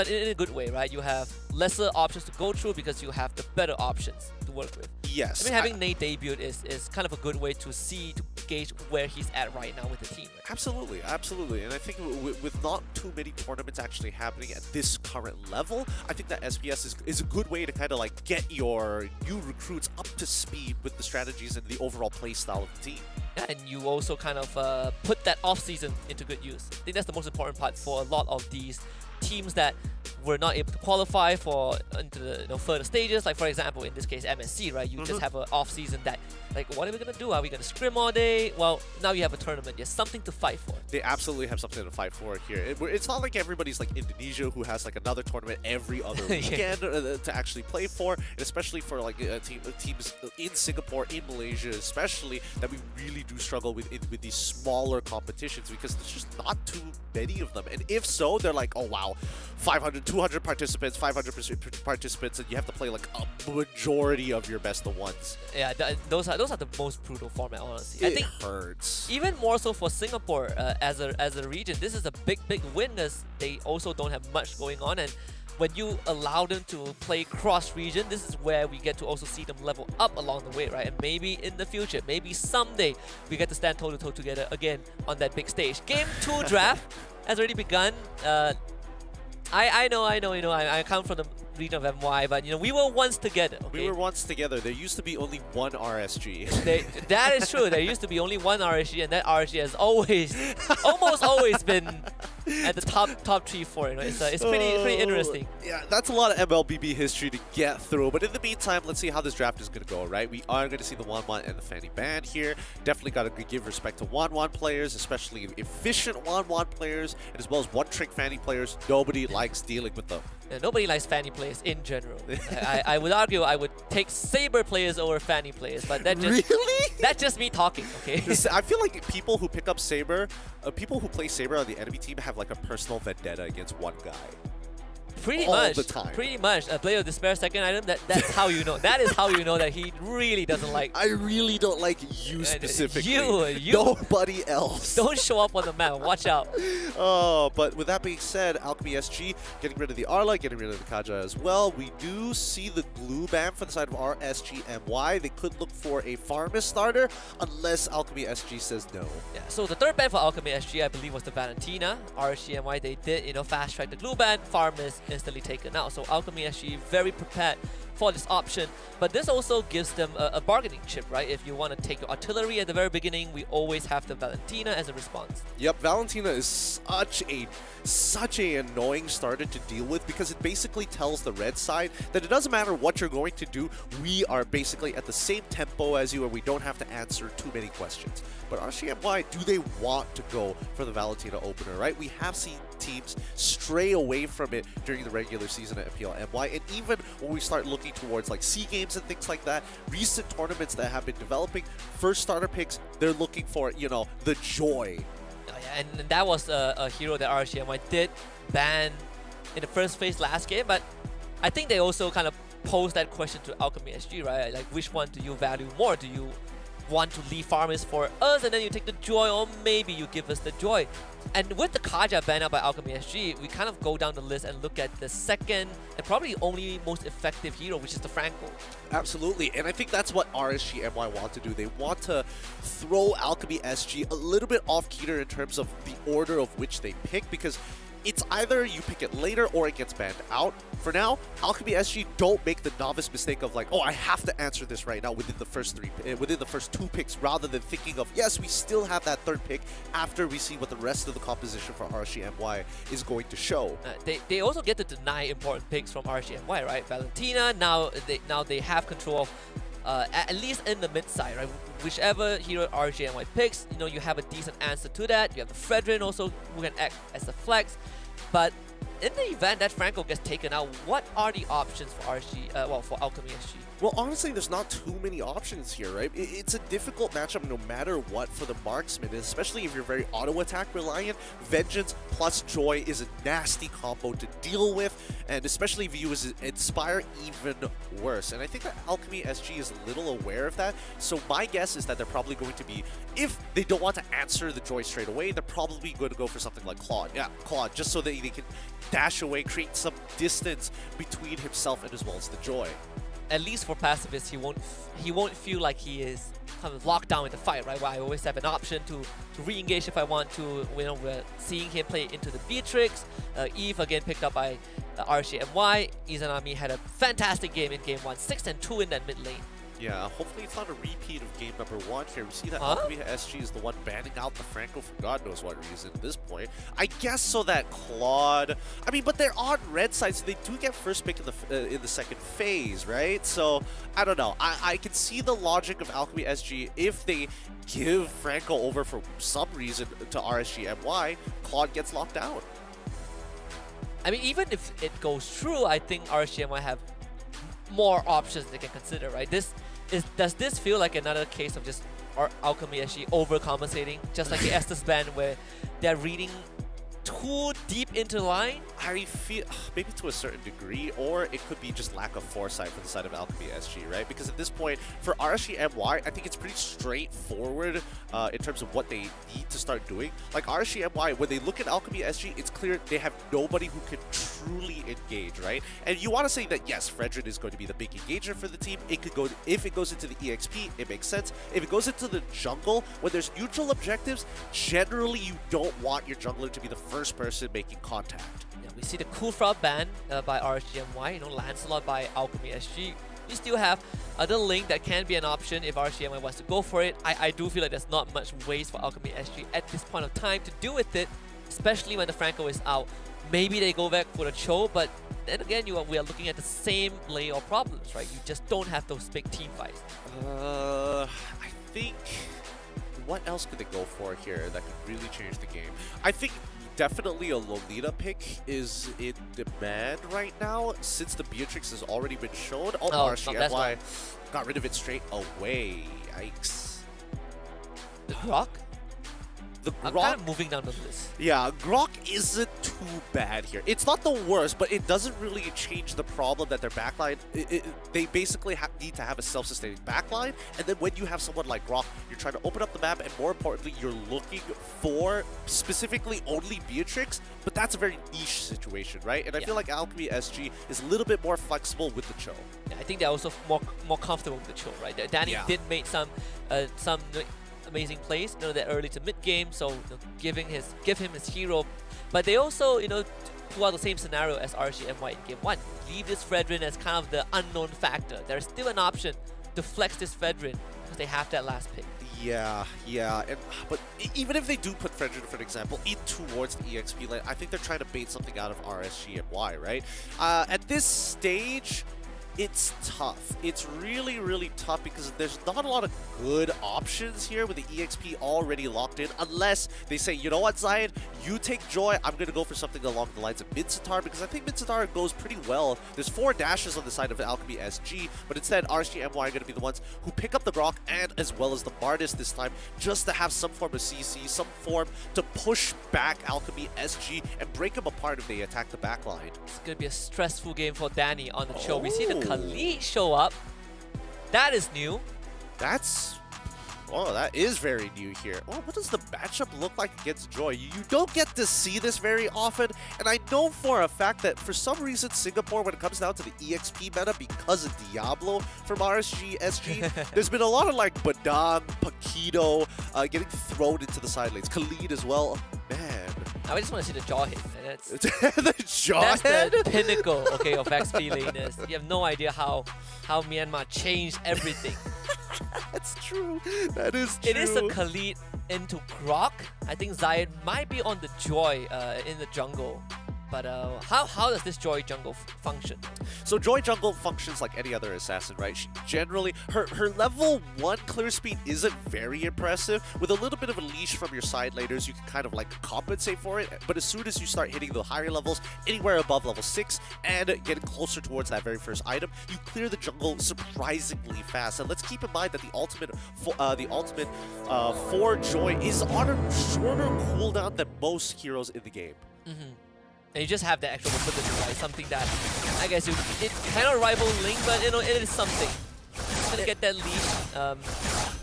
in a good way, right? You have lesser options to go through because you have the better options to work with. Yes. I mean, having Ney debut is kind of a good way to gauge where he's at right now with the team. Right? Absolutely, absolutely. And I think with not too many tournaments actually happening at this current level, I think that SPS is a good way to kind of like get your new recruits up to speed with the strategies and the overall play style of the team. Yeah, and you also kind of put that off-season into good use. I think that's the most important part for a lot of these teams that were not able to qualify for into the further stages. Like for example, in this case, MSC, right? You just have an off season that, like, what are we gonna do? Are we gonna scrim all day? Well, now you have a tournament. There's something to fight for. They absolutely have something to fight for here. It's not like everybody's like Indonesia who has like another tournament every other weekend to actually play for, and especially for like teams in Singapore, in Malaysia, especially that we really do struggle with these smaller competitions because there's just not too many of them. And if so, they're like, oh wow, 500 200 participants, 500 participants, and you have to play like a majority of your best of ones. Yeah, those are the most brutal format, honestly. I think hurts. even more so for Singapore as a region, this is a big win as they also don't have much going on, and when you allow them to play cross-region, this is where we get to also see them level up along the way, right? And maybe in the future, maybe someday, we get to stand toe-to-toe together again on that big stage. Game 2 draft has already begun. I know, I come from the region of MY, but we were once together. Okay? We were once together. There used to be only one RSG. That is true. There used to be only one RSG, and that RSG has almost always been at the top 3-4. It's pretty interesting. Yeah, that's a lot of MLBB history to get through. But in the meantime, let's see how this draft is going to go, right? We are going to see the Wanwan and the Fanny band here. Definitely got to give respect to Wanwan players, especially efficient Wanwan players, and as well as one-trick Fanny players. Nobody likes dealing with them. Yeah, nobody likes Fanny players in general. I would argue I would take Saber players over Fanny players, but that's just me talking, okay? I feel like people who pick up Saber, people who play Saber on the enemy team have like a personal vendetta against one guy. Pretty all much. the time. Pretty much. A Blade of Despair second item, that's how you know. That is how you know that he really doesn't like... I really don't like you specifically. You. Nobody else. Don't show up on the map. Watch out. Oh, but with that being said, Alchemy SG getting rid of the Arla, getting rid of the Kaja as well. We do see the glue ban for the side of RSGMY. They could look for a Farmist starter unless Alchemy SG says no. Yeah, so the third ban for Alchemy SG, I believe, was the Valentina. RSGMY, they did, fast track the glue ban. Farmist instantly taken out. So Alchemy SG very prepared for this option, but this also gives them a bargaining chip, right? If you want to take your artillery at the very beginning, we always have the Valentina as a response. Yep, Valentina is such a annoying starter to deal with because it basically tells the red side that it doesn't matter what you're going to do, we are basically at the same tempo as you and we don't have to answer too many questions. But RCMY, do they want to go for the Valentina opener, right? We have seen teams stray away from it during the regular season at MPL-MY, and even when we start looking towards like SEA Games and things like that, recent tournaments that have been developing, first starter picks, they're looking for, the joy. Oh, yeah, and that was a hero that RCMY did ban in the first phase last game, but I think they also kind of posed that question to Alchemy SG, right? Like, which one do you value more? Do you want to leave Farmers for us and then you take the joy, or maybe you give us the joy? And with the Kaja ban out by Alchemy SG, we kind of go down the list and look at the second and probably only most effective hero, which is the Franco. Absolutely, and I think that's what RSGMY want to do. They want to throw Alchemy SG a little bit off-keter in terms of the order of which they pick, because it's either you pick it later or it gets banned out. For now, Alchemy SG don't make the novice mistake of like, oh, I have to answer this right now within the first two picks, rather than thinking of, yes, we still have that third pick after we see what the rest of the composition for RSGMY is going to show. They also get to deny important picks from RSGMY, right? Valentina, now they have control of at least in the mid side, right? Whichever hero RSGMY picks, you have a decent answer to that. You have the Fredrin also who can act as a flex, but in the event that Franco gets taken out, what are the options for for Alchemy SG? Well, honestly, there's not too many options here, right? It's a difficult matchup no matter what for the marksman, especially if you're very auto-attack reliant. Vengeance plus Joy is a nasty combo to deal with, and especially if you use Inspire, even worse. And I think that Alchemy SG is a little aware of that, so my guess is that they're probably going to be, if they don't want to answer the Joy straight away, they're probably going to go for something like Claude. Yeah, Claude, just so that they can dash away, create some distance between himself and as well as the Joy. At least for pacifist, he won't feel like he is kind of locked down in the fight, right? Where I always have an option to re-engage if I want to. We're seeing him play into the Beatrix. Eve again picked up by RSGMY. Izanami had a fantastic game in game 1, 6-2 in that mid lane. Yeah, hopefully it's not a repeat of game number 1 here. We see that Alchemy SG is the one banning out the Franco for God knows what reason at this point. I guess so that Claude... I mean, but they're on red side, so they do get first pick in the second phase, right? So, I don't know. I can see the logic of Alchemy SG if they give Franco over for some reason to RSGMY, Claude gets locked out. I mean, even if it goes through, I think RSGMY have more options they can consider, right? Does this feel like another case of just Alchemy SG overcompensating, just like the Estes ban where they're reading too deep into the line? I feel maybe to a certain degree, or it could be just lack of foresight from the side of Alchemy SG, right? Because at this point, for RSG MY, I think it's pretty straightforward in terms of what they need to start doing. Like RSG MY, when they look at Alchemy SG, it's clear they have nobody who can truly engage, right? And you want to say that yes, Fredrin is going to be the big engager for the team. It could go if it goes into the EXP, it makes sense. If it goes into the jungle, when there's neutral objectives, generally you don't want your jungler to be the first person making contact. Yeah, we see the Cool Frog ban by RSGMY, Lancelot by Alchemy SG. We still have other Link that can be an option if RSGMY wants to go for it. I do feel like there's not much ways for Alchemy SG at this point of time to do with it, especially when the Franco is out. Maybe they go back for the Cho, but then again, we are looking at the same layer of problems, right? You just don't have those big team fights. I think what else could they go for here that could really change the game? I think definitely a Lolita pick is in demand right now since the Beatrix has already been shown. Oh, RSGMY got rid of it straight away. Yikes. The Grok? The I'm Grok, kind of moving down the list. yeah, Grok isn't too bad here. It's not the worst, but it doesn't really change the problem that their backline, they basically need to have a self-sustaining backline, and then when you have someone like Grok, you're trying to open up the map, and more importantly, you're looking for specifically only Beatrix, but that's a very niche situation, right? And I feel like Alchemy SG is a little bit more flexible with the Cho. Yeah, I think they're also more comfortable with the Cho, right? Danny did make some amazing plays, that early to mid game, so give him his hero. But they also, pull out the same scenario as RSGMY in game 1. Leave this Fredrin as kind of the unknown factor. There's still an option to flex this Fredrin because they have that last pick. Yeah, but even if they do put Fredrin, for example, in towards the EXP lane, I think they're trying to bait something out of RSGMY, right? At this stage, it's tough. It's really, really tough because there's not a lot of good options here with the EXP already locked in, unless they say, you know what, Zion, you take Joy, I'm going to go for something along the lines of Mid-Sitar, because I think Mid-Sitar goes pretty well. There's 4 dashes on the side of Alchemy SG, but instead RSGMY are going to be the ones who pick up the Grok and as well as the Bardis this time, just to have some form of CC, some form to push back Alchemy SG and break them apart if they attack the backline. It's going to be a stressful game for Danny on the show. We see the Khalid show up. That is new. That is very new here. Oh, what does the matchup look like against Joy? You don't get to see this very often, and I know for a fact that for some reason Singapore, when it comes down to the EXP meta, because of Diablo from RSG SG, there's been a lot of like Badang, Paquito getting thrown into the side lanes. Khalid as well. Man. I just want to see the jaw hit. The jaw That's head? the pinnacle, okay, of XP laners. You have no idea how Myanmar changed everything. That's true. That is true. It is a Khalid into Grok. I think Zion might be on the Joy in the jungle. But how does this Joy jungle function? So Joy jungle functions like any other assassin, right? She generally, her level 1 clear speed isn't very impressive. With a little bit of a leash from your side laners, you can kind of like compensate for it. But as soon as you start hitting the higher levels, anywhere above level 6, and getting closer towards that very first item, you clear the jungle surprisingly fast. And let's keep in mind that the ultimate for Joy is on a shorter cooldown than most heroes in the game. And you just have that extra mobility, right? Something that, I guess, it cannot rival Link, but it is something. He's gonna get that lead.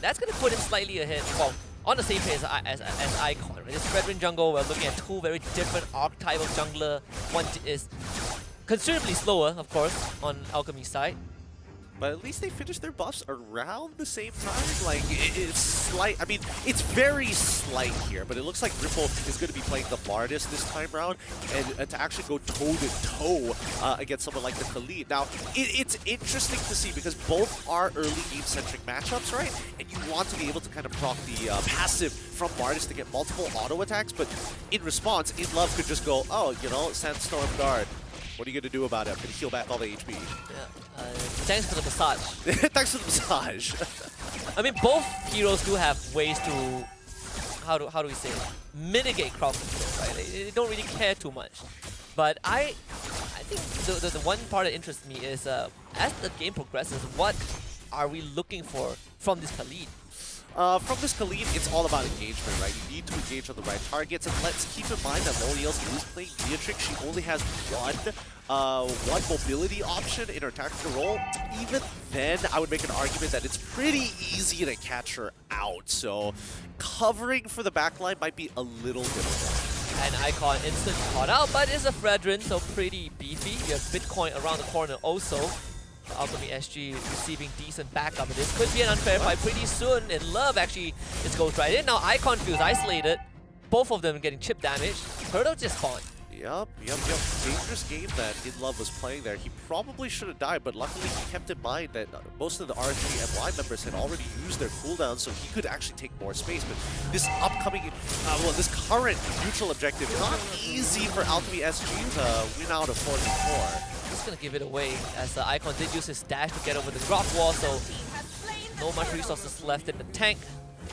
That's gonna put him slightly ahead. Well, on the same page as Icon. Right? This Fredrin jungle, we're looking at 2 very different archetypal jungler. One is considerably slower, of course, on Alchemy's side. But at least they finished their buffs around the same time. Like, it's slight. I mean, it's very slight here, but it looks like Ripple is going to be playing the Bardis this time around, and to actually go toe-to-toe against someone like the Khalid. Now, it's interesting to see because both are early game-centric matchups, right? And you want to be able to kind of proc the passive from Bardis to get multiple auto attacks, but in response, InLove could just go, oh, Sandstorm Guard. What are you going to do about it? I'm going to heal back all the HP. Yeah. Thanks for the massage. Thanks for the massage. I mean, both heroes do have ways to, how do we say it? Mitigate crowd control, right? They don't really care too much. But I think the one part that interests me is as the game progresses, what are we looking for from this Khalid? From this Khalid, it's all about engagement, right? You need to engage on the right targets, and let's keep in mind that Loliel's is playing Beatrix. She only has one mobility option in her tactical role. Even then, I would make an argument that it's pretty easy to catch her out. So covering for the backline might be a little difficult. And Icon instant caught out, but it's a Fredrin, so pretty beefy. You have Bitcoin around the corner also. Alchemy SG receiving decent backup. This could be an unfair fight pretty soon, and Love actually just goes right in. Now Icon feels isolated. Both of them getting chip damage. Turtle just spawned. Yep. Dangerous game that InLove was playing there. He probably should have died, but luckily he kept in mind that most of the RSG MY members had already used their cooldown, so he could actually take more space. But this upcoming, this current neutral objective, not easy for Alchemy SG to win out of 4v4. Just gonna give it away as Icon did use his dash to get over the drop wall, so no much resources left in the tank.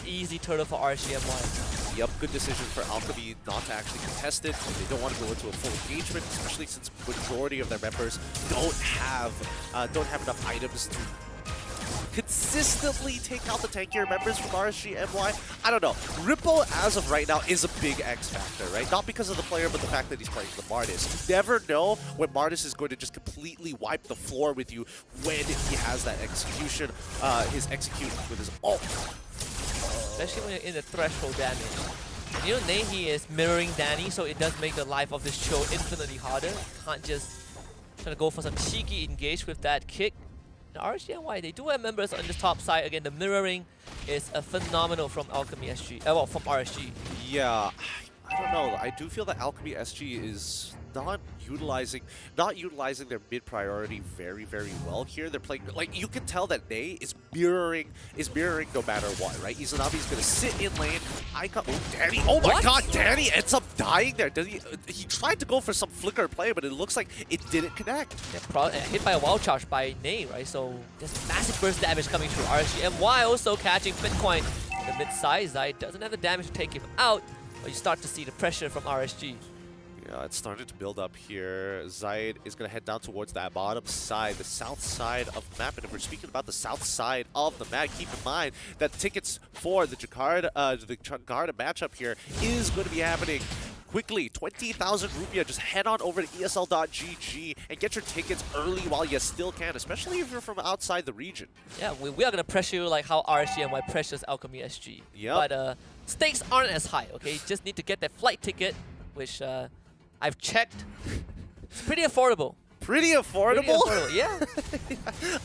Easy turtle for RSGMY. Yep, good decision for Alchemy not to actually contest it. They don't want to go into a full engagement, especially since majority of their members don't have enough items to consistently take out the tankier members from RSGMY. I don't know. Ripple, as of right now, is a big X factor, right? Not because of the player, but the fact that he's playing the Martis. You never know when Martis is going to just completely wipe the floor with you when he has that execution, his execute with his ult. Especially when you're in the threshold damage. You know, Nehi is mirroring Danny, so it does make the life of this show infinitely harder. Can't just try to go for some cheeky engage with that kick. Now, RSGMY, they do have members on the top side. Again, the mirroring is a phenomenal from Alchemy SG. Well, from RSG. Yeah, I don't know. I do feel that Alchemy SG is not utilizing their mid priority very well here. They're playing, like, you can tell that Ney is mirroring no matter what, right? Izanabi's gonna sit in lane. Danny, oh my god, Danny ends up dying there. He tried to go for some flicker play, but it looks like it didn't connect. Yeah, hit by a wild charge by Ney, right? So just massive burst damage coming through RSGMY, also catching Bitcoin in the mid side. Zai doesn't have the damage to take him out, but you start to see the pressure from RSG. Yeah, it's starting to build up here. Zaid is going to head down towards that bottom side, the south side of the map. And if we're speaking about the south side of the map, keep in mind that tickets for the Jakarta matchup here is going to be happening quickly. 20,000 rupiah. Just head on over to ESL.gg and get your tickets early while you still can, especially if you're from outside the region. Yeah, we are going to pressure you like how RSGMY pressures Alchemy SG. Yep. But stakes aren't as high, okay? You just need to get that flight ticket, which I've checked. It's pretty affordable. Pretty affordable? Pretty affordable, yeah.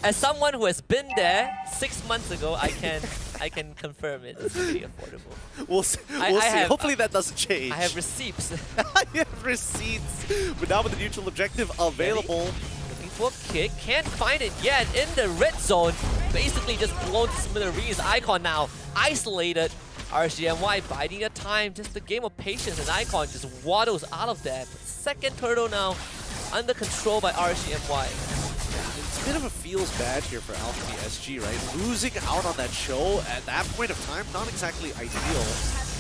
As someone who has been there 6 months ago, I can confirm it. It's pretty affordable. We'll see. Hopefully that doesn't change. I have receipts. I have receipts. But now with the neutral objective available. Looking for a kick. Can't find it yet in the red zone. Basically just blown to smithereens. Icon now isolated. RSGMY biding their time, just a game of patience, and Icon just waddles out of there. But second turtle now under control by RSGMY. It's a bit of a feels bad here for Alchemy SG, right? Losing out on that show at that point of time, not exactly ideal.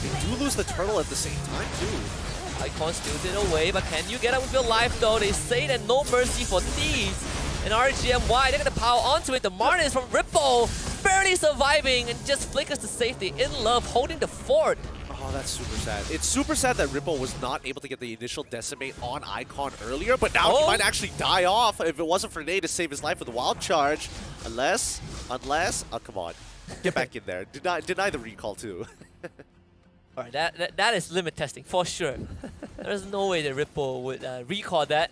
They do lose the turtle at the same time, too. Icon steals it away, but can you get out with your life, though? They say that no mercy for thieves. And RSGMY, they're going to power onto it. The Martin from Ripple, barely surviving and just flickers to safety. InLove holding the fort. Oh, that's super sad. It's super sad that Ripple was not able to get the initial decimate on Icon earlier, but now he might actually die off if it wasn't for Ney to save his life with a wild charge. Unless, oh, come on. Get back in there. Deny the recall, too. Alright, that is limit testing, for sure. There's no way that Ripple would recall that,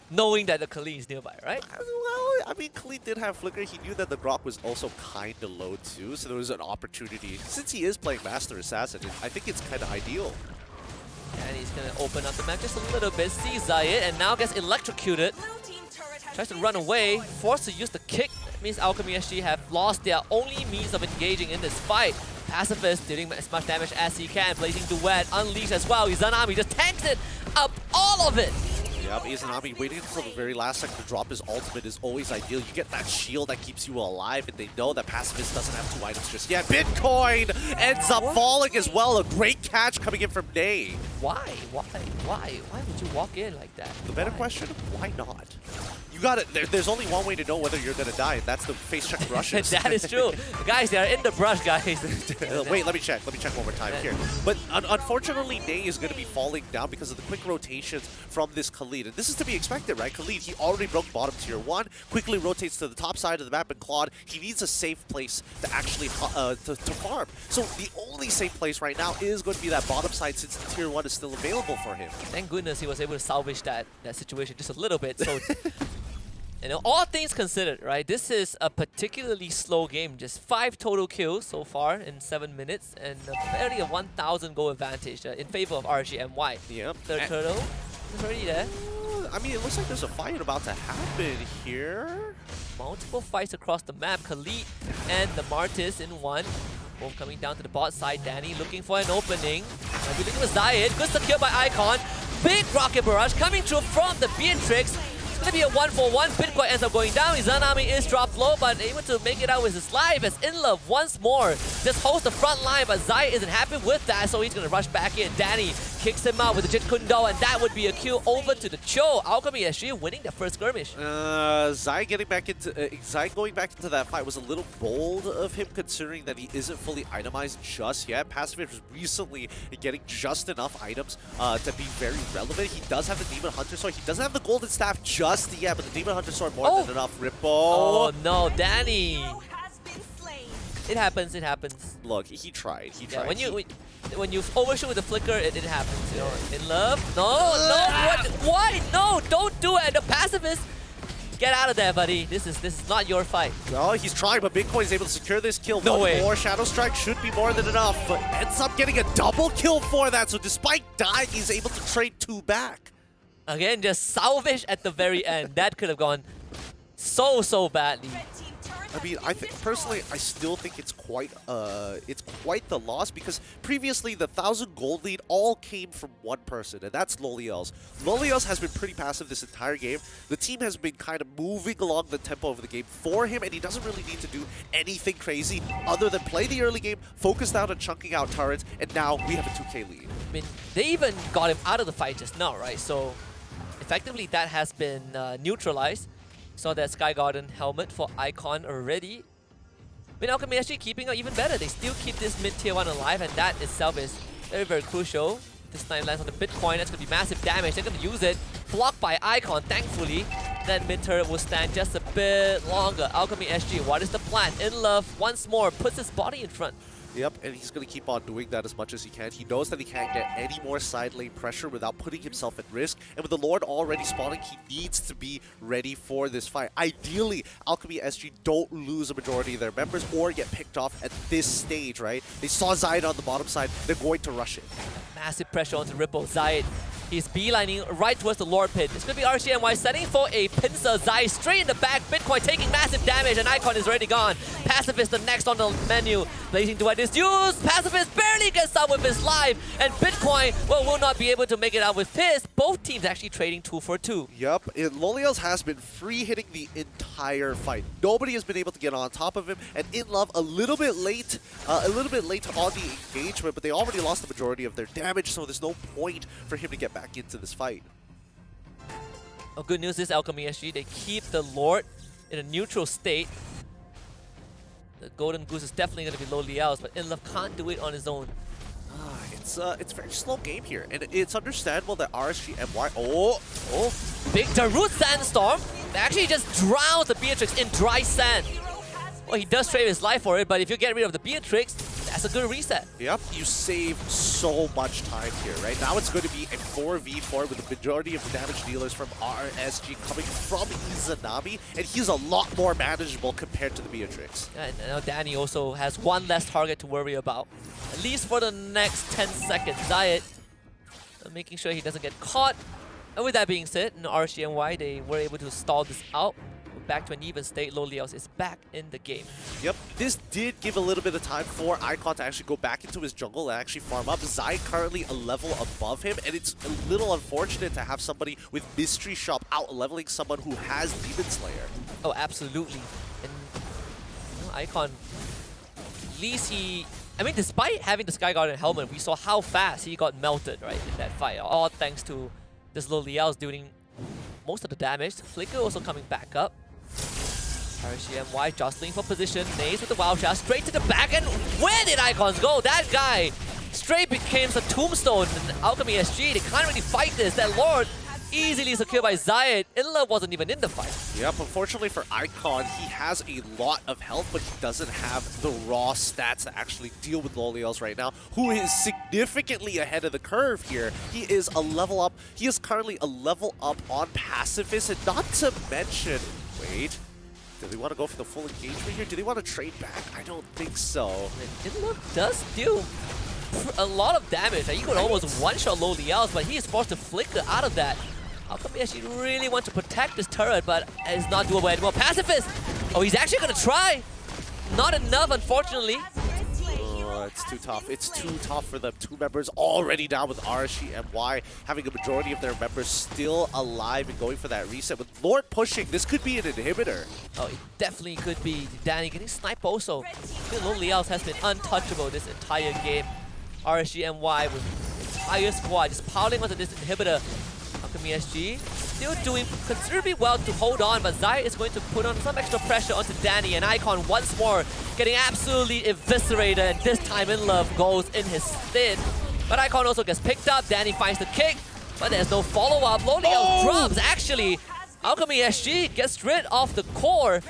knowing that the Khalid is nearby, right? Well, I mean, Khalid did have Flicker. He knew that the Grok was also kind of low too, so there was an opportunity. Since he is playing Master Assassin, I think it's kind of ideal. And he's going to open up the map just a little bit, sees Zayed, and now gets electrocuted. Tries to run away, forced to use the kick. That means Alchemy SG have lost their only means of engaging in this fight. Pacifist dealing as much damage as he can, blazing Duet, Unleash as well. Izanami just tanks it up, all of it. Yep, Izanami waiting until the very last second to drop his ultimate is always ideal. You get that shield that keeps you alive, and they know that Pacifist doesn't have 2 items just yet. Bitcoin ends up falling as well. A great catch coming in from Ney. Why? Why would you walk in like that? The better question, why not? you got it. There's only one way to know whether you're gonna die, and that's the face check rushes. That is true. Guys, they are in the brush, guys. Wait, let me check. Let me check one more time here. But unfortunately, Ney is going to be falling down because of the quick rotations from this Khalid. And this is to be expected, right? Khalid, he already broke bottom tier 1, quickly rotates to the top side of the map, and Claude, he needs a safe place to actually to farm. So the only safe place right now is going to be that bottom side since the tier 1 is still available for him. Thank goodness he was able to salvage that situation just a little bit. So, you know, all things considered, right? This is a particularly slow game. Just 5 total kills so far in 7 minutes, and barely a 1,000 goal advantage in favor of RGMY. Yep. Third turtle is already there. I mean, it looks like there's a fight about to happen here. Multiple fights across the map. Khalid and the Martis in one. Both coming down to the bot side. Danny looking for an opening. Might be looking for Zayed. Good secure by Icon. Big rocket barrage coming through from the Beatrix. It's going to be a 1-for-1. Bitcoin ends up going down. Izanami is dropped low, but able to make it out with his life as InLove once more just holds the front line, but Zai isn't happy with that, so he's going to rush back in. Danny kicks him out with the Jit Kundo, and that would be a kill over to the Cho. Alchemy SG winning the first skirmish. Zai going back into that fight was a little bold of him, considering that he isn't fully itemized just yet. Pacifist was recently getting just enough items to be very relevant. He does have the Demon Hunter Sword. He doesn't have the Golden Staff just yet, but the Demon Hunter Sword more than enough. Ripple. Oh no, Danny. It happens, it happens. Look, he tried. He tried. Yeah, when you overshoot with the flicker, it happens. You know, in love. No, why? No, don't do it. The pacifist. Get out of there, buddy. This is not your fight. No, he's trying, but Bitcoin is able to secure this kill. No way. More Shadow Strike should be more than enough, but ends up getting a double kill for that. So despite dying, he's able to trade 2 back. Again, just salvage at the very end. That could have gone so badly. I mean, personally, I still think it's quite the loss, because previously the 1,000 gold lead all came from one person, and that's Loliels. Loliels has been pretty passive this entire game. The team has been kind of moving along the tempo of the game for him, and he doesn't really need to do anything crazy other than play the early game, focus down on chunking out turrets, and now we have a 2K lead. I mean, they even got him out of the fight just now, right? So effectively that has been neutralized. Saw that Sky Garden helmet for Icon already. I mean, Alchemy actually keeping up even better. They still keep this mid-tier 1 alive, and that itself is very crucial. This time lands on the Bitcoin. That's going to be massive damage. They're going to use it. Blocked by Icon, thankfully. That mid-turret will stand just a bit longer. Alchemy SG, what is the plan? InLove once more puts his body in front. Yep, and he's going to keep on doing that as much as he can. He knows that he can't get any more side lane pressure without putting himself at risk. And with the Lord already spawning, he needs to be ready for this fight. Ideally, Alchemy SG don't lose a majority of their members or get picked off at this stage, right? They saw Zayed on the bottom side. They're going to rush it. Massive pressure onto Ripple. Zayed, he's beelining right towards the Lord Pit. It's going to be RCMY setting for a pincer. Zayed straight in the back. Bitcoin taking massive damage, and Icon is already gone. Pacifist the next on the menu. Blazing to this use. Pacifist barely gets out with his life, and Bitcoin, well, will not be able to make it out with his. Both teams actually trading 2 for 2. Yep, Loliels has been free hitting the entire fight. Nobody has been able to get on top of him, and InLove a little bit late on the engagement, but they already lost the majority of their damage, so there's no point for him to get back into this fight. Oh, good news is Alchemy SG, they keep the Lord in a neutral state. The Golden Goose is definitely going to be Loliels, but InLove can't do it on his own. It's a very slow game here, and it's understandable that RSGMY. Big Darut Sandstorm. They actually just drowns the Beatrix in dry sand. Well, he does trade his life for it, but if you get rid of the Beatrix, that's a good reset. Yep, you save so much time here, right? Now it's going to be a 4v4 with the majority of the damage dealers from RSG coming from Izanami, and he's a lot more manageable compared to the Beatrix. And now Danny also has one less target to worry about, at least for the next 10 seconds. Zayed making sure he doesn't get caught. And with that being said, in RCMY, they were able to stall this out. Back to an even state. Loliels is back in the game. Yep, this did give a little bit of time for Icon to actually go back into his jungle and actually farm up. Zai currently a level above him, and it's a little unfortunate to have somebody with Mystery Shop out-leveling someone who has Demon Slayer. Oh, absolutely. And you know, Icon, at least he... I mean, despite having the Sky Garden helmet, we saw how fast he got melted, right, in that fight. All thanks to this Loliels doing most of the damage. Flicker also coming back up. RSGMY jostling for position. Naze with the wild shot straight to the back. And where did Icons go? That guy straight became a tombstone. And Alchemy SG, they can't really fight this. That Lord easily secured by Zayed. Inla wasn't even in the fight. Yep, unfortunately for Icon, he has a lot of health, but he doesn't have the raw stats to actually deal with Loliels right now, who is significantly ahead of the curve here. He is a level up. He is currently a level up on Pacifist, and not to mention, wait, do they want to go for the full engagement here? Do they want to trade back? I don't think so. And Inla does do a lot of damage. Like, you could almost one-shot Loliels, but he is forced to flicker out of that. Alchemy actually really wants to protect this turret, but it's not doable anymore. Pacifist! Oh, he's actually going to try. Not enough, unfortunately. Oh, it's too tough. It's too tough for them. 2 members already down with RSGMY, having a majority of their members still alive and going for that reset. With Lord pushing, this could be an inhibitor. Oh, it definitely could be. Danny getting sniped also. Loliels has been untouchable this entire game. RSGMY with the entire squad just piling onto this inhibitor. Alchemy SG still doing considerably well to hold on, but Zai is going to put on some extra pressure onto Danny, and Icon once more getting absolutely eviscerated, and this time Inlove goes in his stead. But Icon also gets picked up. Danny finds the kick, but there's no follow-up. Loliel drops, actually. Alchemy SG gets rid of the core,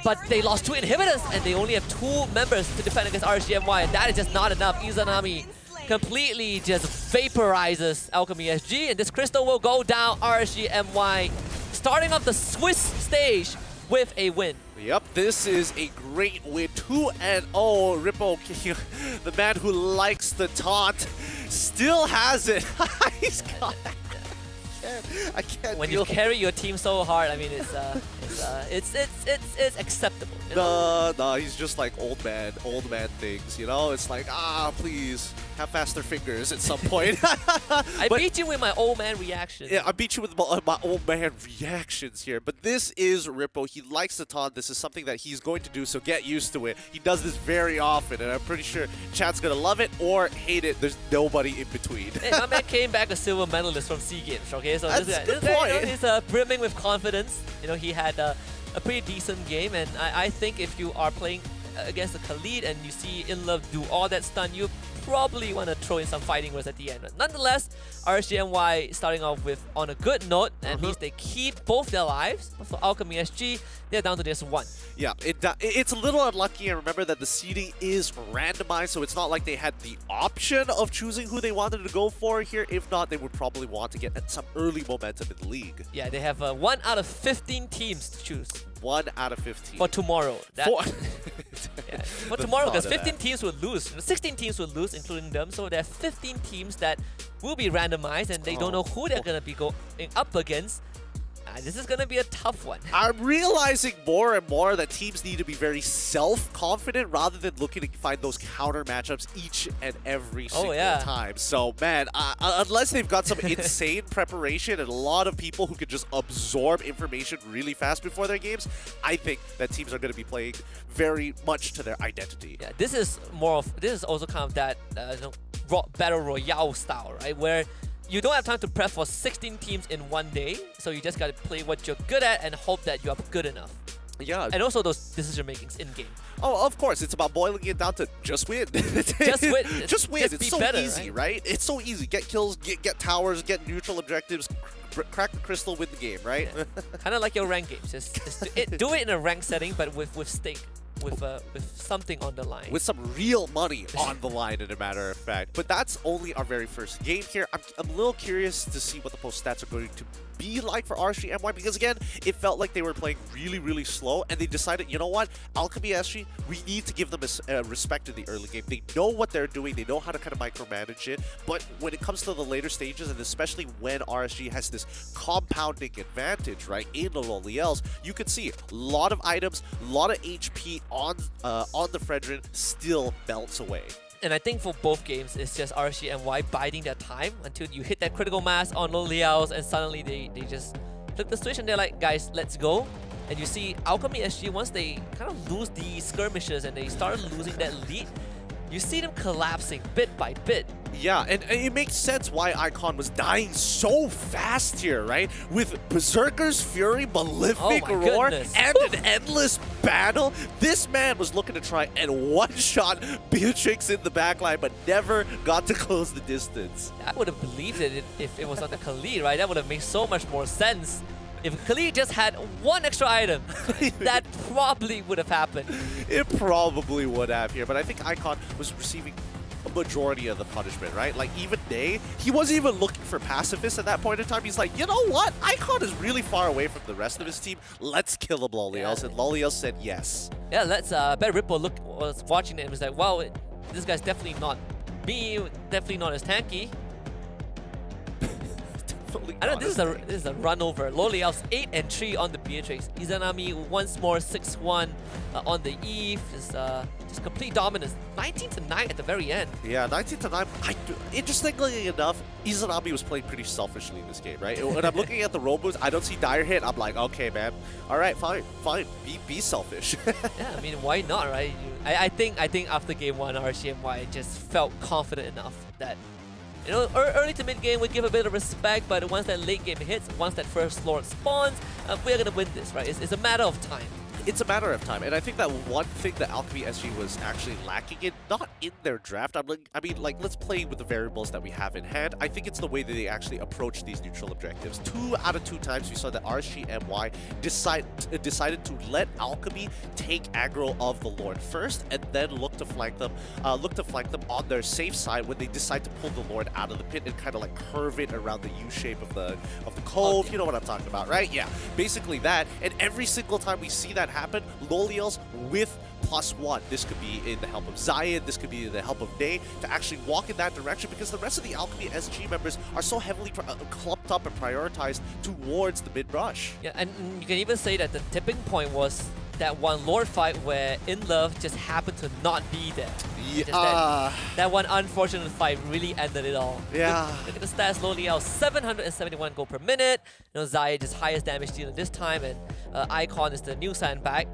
but they lost 2 inhibitors, and they only have 2 members to defend against RSGMY, and that is just not enough. Izanami completely just vaporizes Alchemy SG, and this crystal will go down. RSGMY starting off the Swiss stage with a win. Yep, this is a great win. 2-0. Rippo, the man who likes the taunt, still has it. He's got it. I can't. When you carry your team so hard, I mean, it's acceptable. You know? No, he's just like old man things, you know? It's like, please, have faster fingers at some point. I beat you with my old man reaction. Yeah, I beat you with my old man reactions here. But this is Rippo. He likes the taunt. This is something that he's going to do, so get used to it. He does this very often, and I'm pretty sure chat's going to love it or hate it. There's nobody in between. Hey, my man came back a silver medalist from SEA Games, okay? So That's this a good guy, point. he's brimming with confidence. You know, he had a pretty decent game, and I think if you are playing against a Khalid and you see Inlove do all that stun, you probably want to throw in some fighting words at the end. But nonetheless, RSGMY starting off with on a good note, and at least they keep both their lives. But for Alchemy SG, they're down to just 1. Yeah, it's a little unlucky, and remember that the seeding is randomized, so it's not like they had the option of choosing who they wanted to go for here. If not, they would probably want to get some early momentum in the league. Yeah, they have 1 out of 15 teams to choose. 1 out of 15. For tomorrow. Yeah, for tomorrow, because 15 that. teams would lose. 16 teams would lose, including them. So there are 15 teams that will be randomized, and they don't know who they're going to be going up against. This is going to be a tough one. I'm realizing more and more that teams need to be very self-confident rather than looking to find those counter matchups each and every single time. So, man, unless they've got some insane preparation and a lot of people who can just absorb information really fast before their games, I think that teams are going to be playing very much to their identity. Yeah, this is also kind of that battle royale style, right? Where you don't have time to prep for 16 teams in one day, so you just gotta play what you're good at and hope that you are good enough. Yeah. And also those decision makings in game. Oh, of course. It's about boiling it down to just win. Just win. Just win. It's so better, easy, right? It's so easy. Get kills, get towers, get neutral objectives, crack the crystal, win the game, right? Yeah. Kind of like your rank games. Just do it in a rank setting, but with stake. With something on the line. With some real money on the line, as a matter of fact. But that's only our very first game here. I'm a little curious to see what the post stats are going to be like for RSGMY, because again, it felt like they were playing really, really slow, and they decided, you know what, Alchemy SG, we need to give them respect in the early game. They know what they're doing, they know how to kind of micromanage it, but when it comes to the later stages, and especially when RSG has this compounding advantage, right, in the Loliels, you can see a lot of items, a lot of HP on the Fredrin still melts away. And I think for both games, it's just RSGMY biding their time until you hit that critical mass on Loliels, and suddenly they just flip the switch and they're like, guys, let's go. And you see Alchemy SG, once they kind of lose the skirmishes and they start losing that lead, you see them collapsing bit by bit. Yeah, and it makes sense why Icon was dying so fast here, right? With Berserker's Fury, Malefic Oh my Roar, goodness. and an endless battle. This man was looking to try and one-shot Beatrix in the backline, but never got to close the distance. I would have believed it if it was on the Khalid, right? That would have made so much more sense. If Khalid just had one extra item, that probably would have happened. It probably would have here, but I think Icon was receiving a majority of the punishment, right? Like, even Day, he wasn't even looking for pacifists at that point in time. He's like, you know what? Icon is really far away from the rest of his team. Let's kill him, Loliels. And Loliels said yes. Yeah, let's bet Ripple was watching it and was like, wow, this guy's definitely not me, definitely not as tanky. I know this is a run over. Loliels 8-3 on the Beatrix. Izanami once more 6-1 on the Eve. Just complete dominance. 19-9 at the very end. Yeah, 19-9. Interestingly enough, Izanami was playing pretty selfishly in this game, right? When I'm looking at the roll moves, I don't see Dire hit. I'm like, okay, man. All right, fine. Be selfish. Yeah, I mean, why not, right? I think after game 1, RCMY just felt confident enough that, you know, early to mid game we give a bit of respect, but once that late game hits, once that first Lord spawns, we're gonna win this, right? It's a matter of time. It's a matter of time, and I think that one thing that Alchemy SG was actually lacking in, not in their draft, let's play with the variables that we have in hand. I think it's the way that they actually approach these neutral objectives. 2 out of 2 times we saw that RGMY decided to let Alchemy take aggro of the Lord first, and then look to flank them on their safe side when they decide to pull the Lord out of the pit and kind of like curve it around the U shape of the cove. Okay. You know what I'm talking about, right? Yeah, basically that. And every single time we see that happen, Loliels with +1. This could be in the help of Zion, this could be in the help of Day, to actually walk in that direction, because the rest of the Alchemy SG members are so heavily clumped up and prioritized towards the mid-rush. Yeah, and you can even say that the tipping point was that one Lord fight where In Love just happened to not be there. Yeah. That one unfortunate fight really ended it all. Yeah. Look at the stats, Loliel, 771 gold per minute. You know, Zaya just highest damage dealer this time, and Icon is the new sandbag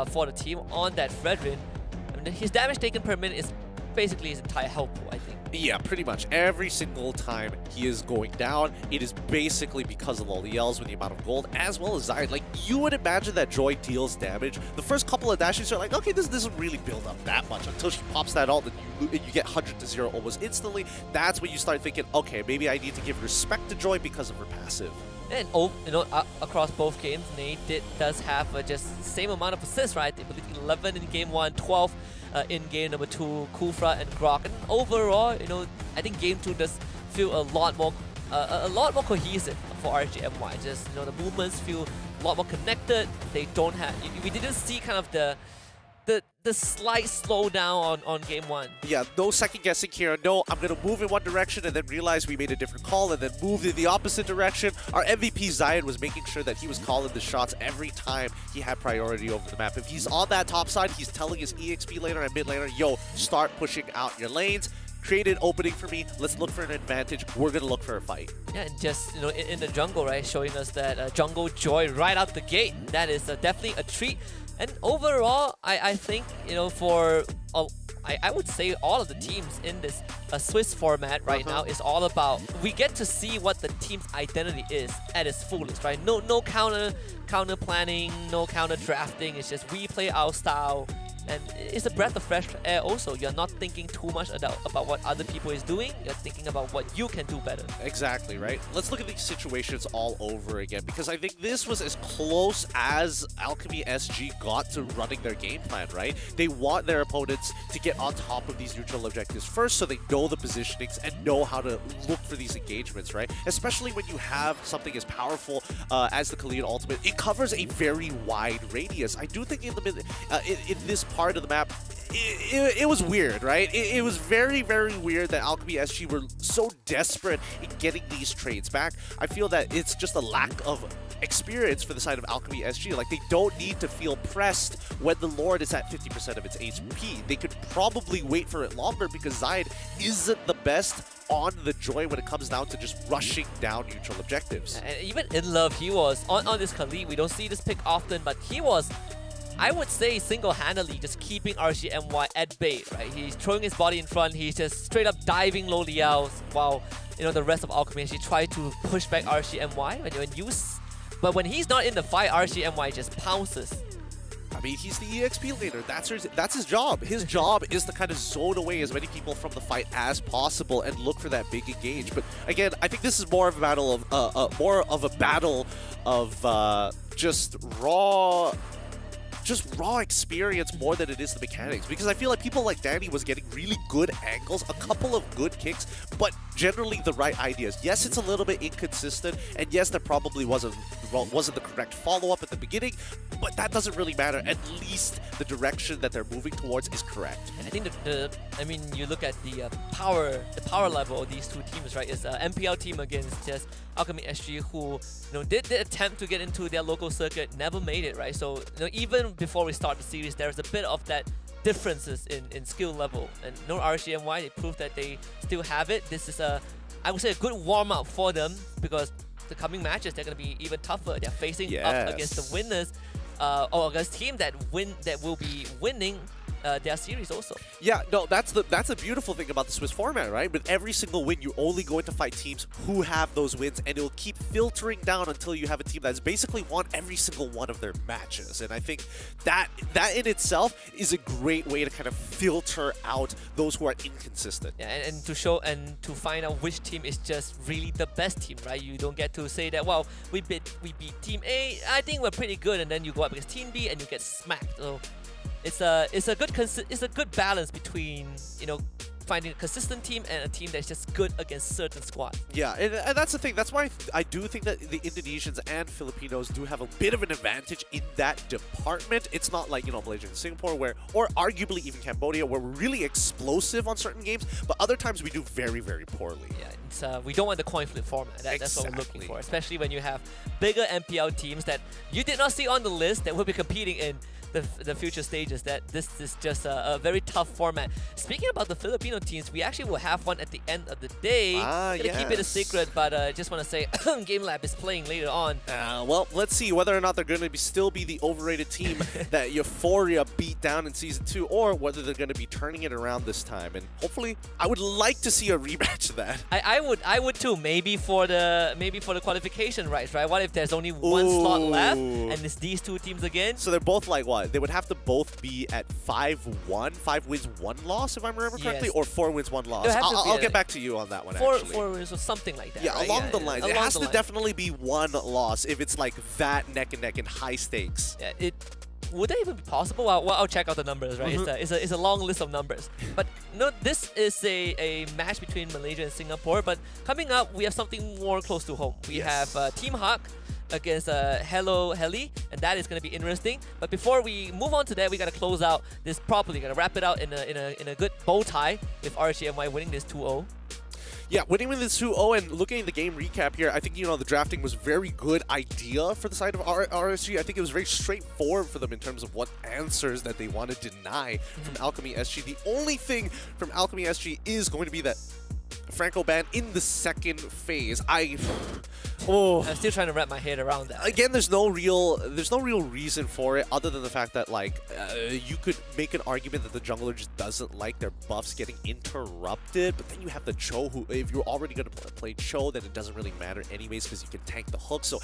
for the team on that Fredrin. I mean, his damage taken per minute is basically his entire health pool, I think. Yeah, pretty much. Every single time he is going down, it is basically because of Loliels with the amount of gold, as well as Zion. Like, you would imagine that Joy deals damage. The first couple of dashes are like, okay, this doesn't really build up that much, until she pops that ult and you get 100-0 almost instantly. That's when you start thinking, okay, maybe I need to give respect to Joy because of her passive. And you know, across both games, Nate does have just same amount of assists, right? I believe 11 in game 1, 12 in game number 2, Kufra and Grok. And overall, you know, I think game 2 does feel a lot more cohesive for RGMY. Just, you know, the movements feel a lot more connected. They don't have, we didn't see kind of the slight slowdown on game 1. Yeah, no second guessing here. No, I'm going to move in one direction and then realize we made a different call and then move in the opposite direction. Our MVP Zion was making sure that he was calling the shots every time he had priority over the map. If he's on that top side, he's telling his EXP laner and mid laner, yo, start pushing out your lanes. Create an opening for me. Let's look for an advantage. We're going to look for a fight. Yeah, and just, you know, in the jungle, right, showing us that jungle joy right out the gate. That is definitely a treat. And overall, I think, you know, for I would say all of the teams in this Swiss format right now is all about, we get to see what the team's identity is at its fullest, right? No counter planning, no counter drafting. It's just we play our style. And it's a breath of fresh air also. You're not thinking too much about what other people is doing. You're thinking about what you can do better. Exactly, right? Let's look at these situations all over again, because I think this was as close as Alchemy SG got to running their game plan, right? They want their opponents to get on top of these neutral objectives first, so they know the positionings and know how to look for these engagements, right? Especially when you have something as powerful as the Khalid ultimate. It covers a very wide radius. I do think in this part of the map, it was weird, right? It was very, very weird that Alchemy SG were so desperate in getting these trades back. I feel that it's just a lack of experience for the side of Alchemy SG. Like, they don't need to feel pressed when the Lord is at 50% of its HP. They could probably wait for it longer, because Zayed isn't the best on the Joy when it comes down to just rushing down neutral objectives. And even In Love, he was on this Khalid. We don't see this pick often, but he was, I would say single-handedly just keeping RCMY at bay, right? He's throwing his body in front, he's just straight up diving low Liaos while, you know, the rest of Alchemy actually try to push back RCMY. But when he's not in the fight, RCMY just pounces. I mean, he's the EXP laner. That's his job. His job is to kind of zone away as many people from the fight as possible and look for that big engage. But again, I think this is more of a battle of just raw experience more than it is the mechanics, because I feel like people like Danny was getting really good angles, a couple of good kicks, but generally the right ideas. Yes, it's a little bit inconsistent, and yes, there probably wasn't the correct follow-up at the beginning, but that doesn't really matter. At least the direction that they're moving towards is correct. And I think I mean, you look at the power level of these two teams, right? It's an MPL team against just Alchemy SG, who, you know, did attempt to get into their local circuit, never made it, right? So, you know, even before we start the series, there's a bit of that differences in skill level. And no RCMY, they proved that they still have it. This is I would say a good warm-up for them, because the coming matches, they're going to be even tougher. They're facing up against the winners, or against team that will be winning their series also. Yeah, no, that's a beautiful thing about the Swiss format, right? With every single win, you're only going to fight teams who have those wins, and it'll keep filtering down until you have a team that's basically won every single one of their matches. And I think that in itself is a great way to kind of filter out those who are inconsistent. Yeah, and to show and to find out which team is just really the best team, right? You don't get to say that, well, we beat Team A, I think we're pretty good, and then you go up against Team B and you get smacked. So it's a good balance between, you know, finding a consistent team and a team that's just good against certain squads. Yeah, and that's the thing. That's why I do think that the Indonesians and Filipinos do have a bit of an advantage in that department. It's not like, you know, Malaysia and Singapore, or arguably even Cambodia, where we're really explosive on certain games, but other times we do very, very poorly. Yeah, it's, we don't want the coin flip format. That's what we're looking for, especially when you have bigger MPL teams that you did not see on the list that will be competing in the future stages. That this is just a very tough format. Speaking about the Filipino teams, we actually will have one at the end of the day. Gonna keep it a secret, but I just want to say Game Lab is playing later on. Well, let's see whether or not they're going to still be the overrated team that Euphoria beat down in Season 2, or whether they're going to be turning it around this time. And hopefully, I would like to see a rematch of that. I would too. Maybe for the qualification rights, right? What if there's only one slot left and it's these two teams again? So they're both like what? They would have to both be at 5-1, 5 wins, 1 loss, if I remember correctly, or 4 wins, 1 loss. I'll get back to you on that one, actually. 4 wins or something like that. Yeah, right? along the lines. It has to definitely be 1 loss if it's like that neck and neck and high stakes. Yeah, would that even be possible? I'll check out the numbers, right? It's a long list of numbers. But no, this is a match between Malaysia and Singapore. But coming up, we have something more close to home. We have Team Hawk against Heli, and that is going to be interesting. But before we move on to that, we got to close out this properly. Got to wrap it out in a good bow tie with RCMY winning this 2-0. Yeah, winning with this 2-0, and looking at the game recap here, I think, you know, the drafting was a very good idea for the side of RSG. I think it was very straightforward for them in terms of what answers that they want to deny from Alchemy SG. The only thing from Alchemy SG is going to be that Franco ban in the second phase. I'm still trying to wrap my head around that. Again, there's no real reason for it other than the fact that, like, you could make an argument that the jungler just doesn't like their buffs getting interrupted, but then you have the Cho, who, if you're already going to play Cho, then it doesn't really matter anyways because you can tank the hook. So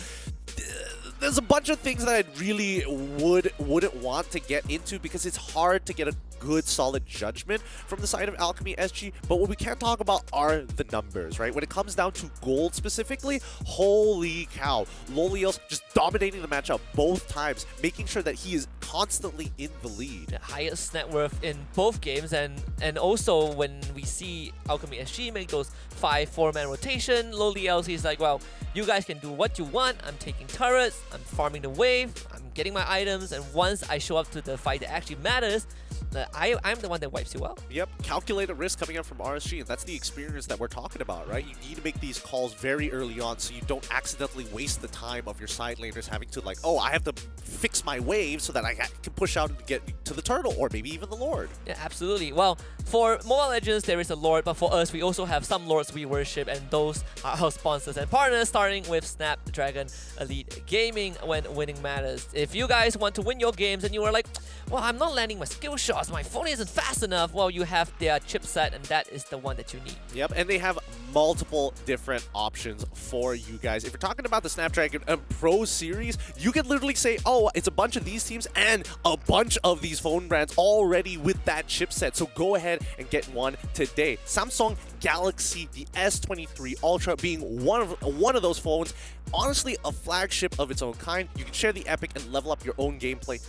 there's a bunch of things that I really wouldn't want to get into, because it's hard to get a good solid judgment from the side of Alchemy SG. But what we can talk about are the numbers, right? When it comes down to gold specifically, holy cow, Lolios just dominating the matchup both times, making sure that he is constantly in the lead. The highest net worth in both games, and also when we see Alchemy SG make those 5-4-man rotation, Lolios, he's like, well, you guys can do what you want. I'm taking turrets, I'm farming the wave, I'm getting my items, and once I show up to the fight that actually matters, I'm the one that wipes you out. Yep, calculated risk coming up from RSG, and that's the experience that we're talking about, right? You need to make these calls very early on so you don't accidentally waste the time of your side laners having to like, oh, I have to fix my wave so that I can push out and get to the turtle, or maybe even the Lord. Yeah, absolutely. Well, for Mobile Legends, there is a Lord, but for us, we also have some Lords we worship, and those are our sponsors and partners, starting with Snapdragon Elite Gaming when winning matters. If you guys want to win your games and you are like, well, I'm not landing my skill shots, my phone isn't fast enough, well, you have their chipset, and that is the one that you need. Yep, and they have multiple different options for you guys. If you're talking about the Snapdragon Pro Series, you can literally say, oh, it's a bunch of these teams and a bunch of these phone brands already with that chipset. So go ahead and get one today. Samsung Galaxy, the S23 Ultra being one of those phones. Honestly, a flagship of its own kind. You can share the epic and level up your own gameplay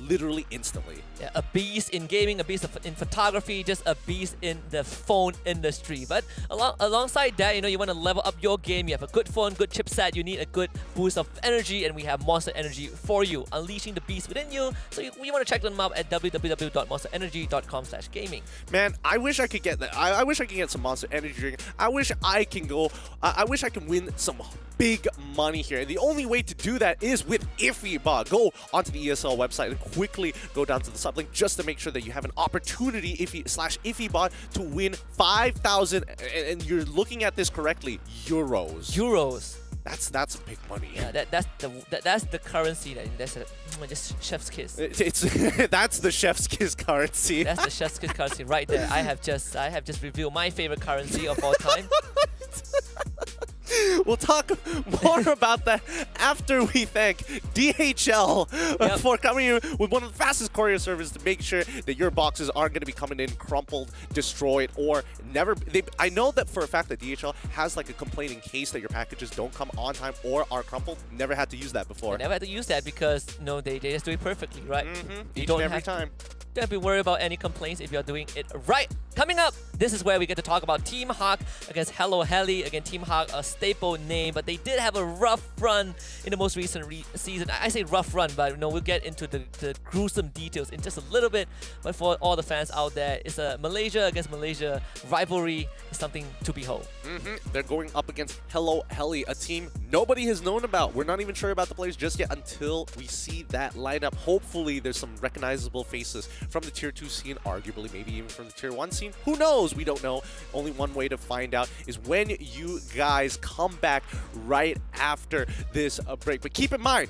literally instantly. Yeah, a beast in gaming, a beast in photography, just a beast in the phone industry. But alongside that, you want to level up your game. You have a good phone, good chipset, you need a good boost of energy, and we have Monster Energy for you, unleashing the beast within you. So you want to check them out at www.monsterenergy.com/gaming. Man, I wish I could get that. I wish I could get some Monster Energy drink. I wish I can win some big money here. And the only way to do that is with IffyBot. Go onto the ESL website and quickly go down to the sublink just to make sure that you have an opportunity IffyBot to win 5,000, and you're looking at this correctly, euros. That's big money. Yeah, that's the currency. That's just chef's kiss. That's the chef's kiss currency. That's the chef's kiss currency right there. I have just revealed my favorite currency of all time. We'll talk more about that after we thank DHL for coming in with one of the fastest courier services to make sure that your boxes aren't going to be coming in crumpled, destroyed, or never. I know that for a fact that DHL has like a complaint in case that your packages don't come on time or are crumpled. Never had to use that before. I never had to use that because they just do it perfectly, right? You don't every time. Don't be worried about any complaints if you're doing it right. Coming up, this is where we get to talk about Team Hawk against Heli. Again, Team Hawk, a staple name, but they did have a rough run in the most recent season. I say rough run, but we'll get into the gruesome details in just a little bit. But for all the fans out there, it's a Malaysia against Malaysia rivalry. Is something to behold. They're going up against Heli, a team nobody has known about. We're not even sure about the players just yet until we see that lineup. Hopefully, there's some recognizable faces from the Tier 2 scene, arguably maybe even from the Tier 1 scene. Who knows? We don't know. Only one way to find out is when you guys come back right after this break. But keep in mind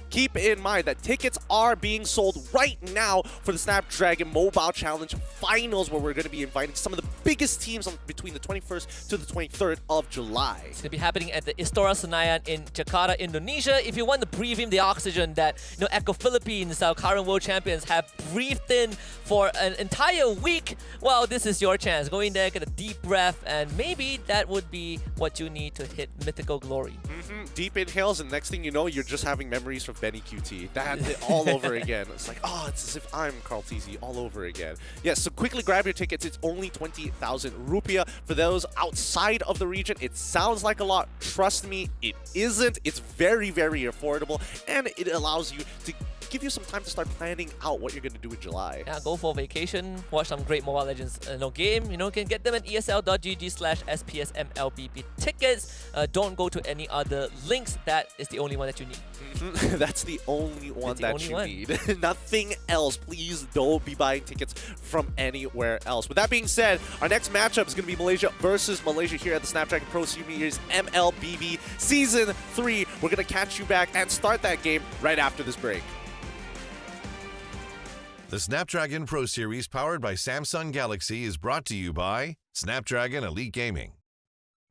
that tickets are being sold right now for the Snapdragon Mobile Challenge Finals, where we're going to be inviting some of the biggest teams between the 21st to the 23rd of July. It's going to be happening at the Istora Senayan in Jakarta, Indonesia. If you want to breathe in the oxygen that Echo Philippines, our current world champions, have breathed in for an entire week, well, this is your chance. Go in there, get a deep breath, and maybe that would be what you need to hit mythical glory. Deep inhales, and next thing you know, you're just having memories from Benny QT. That all over again. It's like, oh, it's as if I'm Carl TZ all over again. Yes, so quickly grab your tickets. It's only 20,000 rupiah. For those outside of the region, it sounds like a lot. Trust me, it isn't. It's very, very affordable, and it allows you to give you some time to start planning out what you're going to do in July. Yeah, go for a vacation, watch some great Mobile Legends game. You can get them at esl.gg/SPSMLBB tickets. Don't go to any other links. That is the only one that you need. That's the only one that you need. Nothing else. Please don't be buying tickets from anywhere else. With that being said, our next matchup is going to be Malaysia versus Malaysia here at the Snapdragon Pro Series MLBB Season 3. We're going to catch you back and start that game right after this break. The Snapdragon Pro Series powered by Samsung Galaxy is brought to you by Snapdragon Elite Gaming,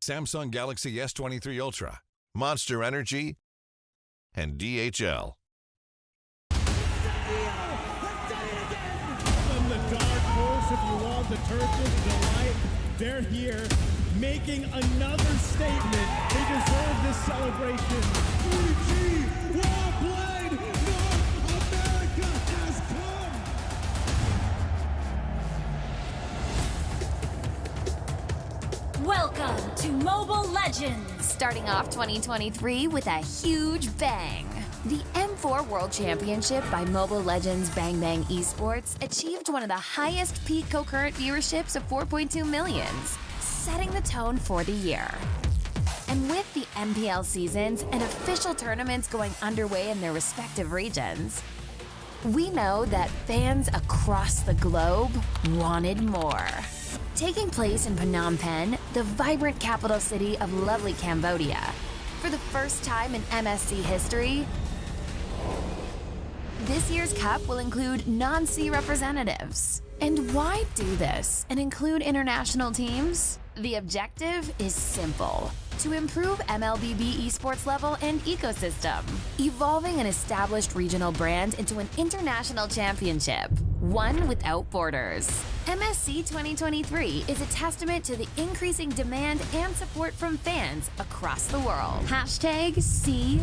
Samsung Galaxy S23 Ultra, Monster Energy, and DHL. From the dark horse, if you want the Turkish delight, they're here making another statement. They deserve this celebration. 3G, well played, North America has come. Welcome to Mobile Legends. Starting off 2023 with a huge bang. The 2024 World Championship by mobile legends Bang Bang Esports achieved one of the highest peak concurrent viewerships of 4.2 millions, setting the tone for the year. And with the MPL seasons and official tournaments going underway in their respective regions, we know that fans across the globe wanted more. Taking place in Phnom Penh, the vibrant capital city of lovely Cambodia, for the first time in MSC history, this year's cup will include non-C representatives. And why do this and include international teams? The objective is simple: to improve MLBB esports level and ecosystem, evolving an established regional brand into an international championship, one without borders. MSC 2023 is a testament to the increasing demand and support from fans across the world. #SeeTheWorld.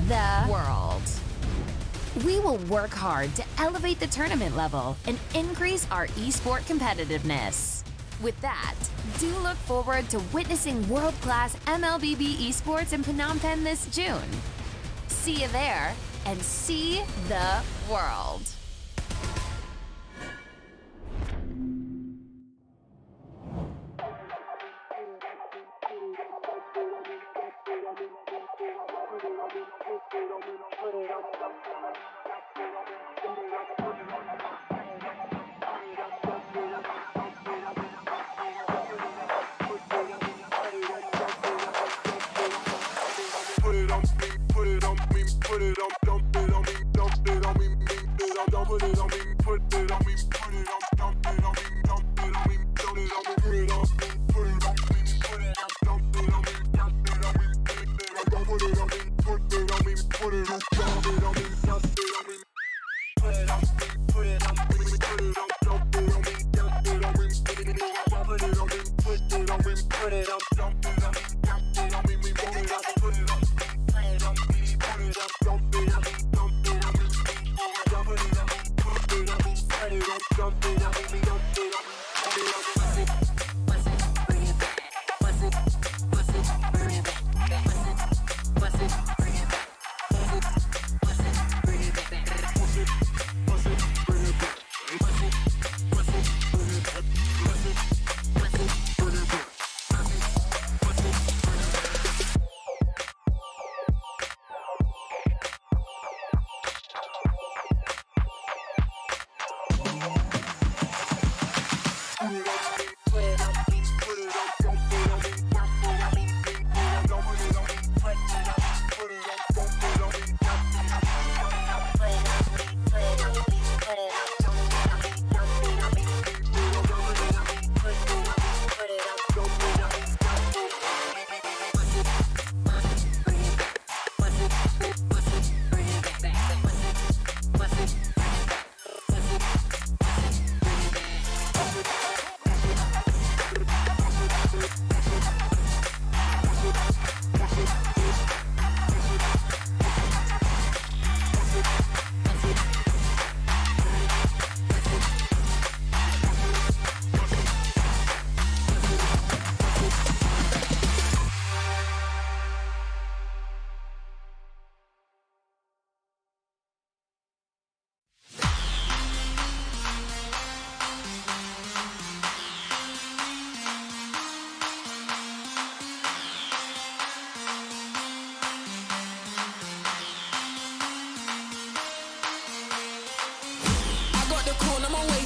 We will work hard to elevate the tournament level and increase our esport competitiveness. With that, do look forward to witnessing world-class MLBB esports in Phnom Penh this June. See you there, and see the world.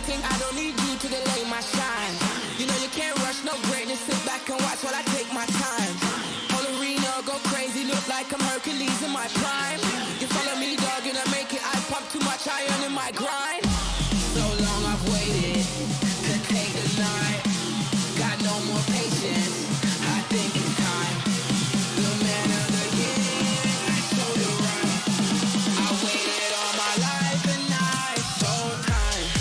I don't need you to delay my shine. You know you can't rush no greatness. Sit back and watch while I take my time. Whole arena go crazy, look like I'm Hercules in my prime. You follow me, dog, and I make it. I pump too much iron in my grind. So long I've waited to take the night. Got no more patience. I think it's time. The man of the year, I showed it right. I waited all my life and now it's showtime.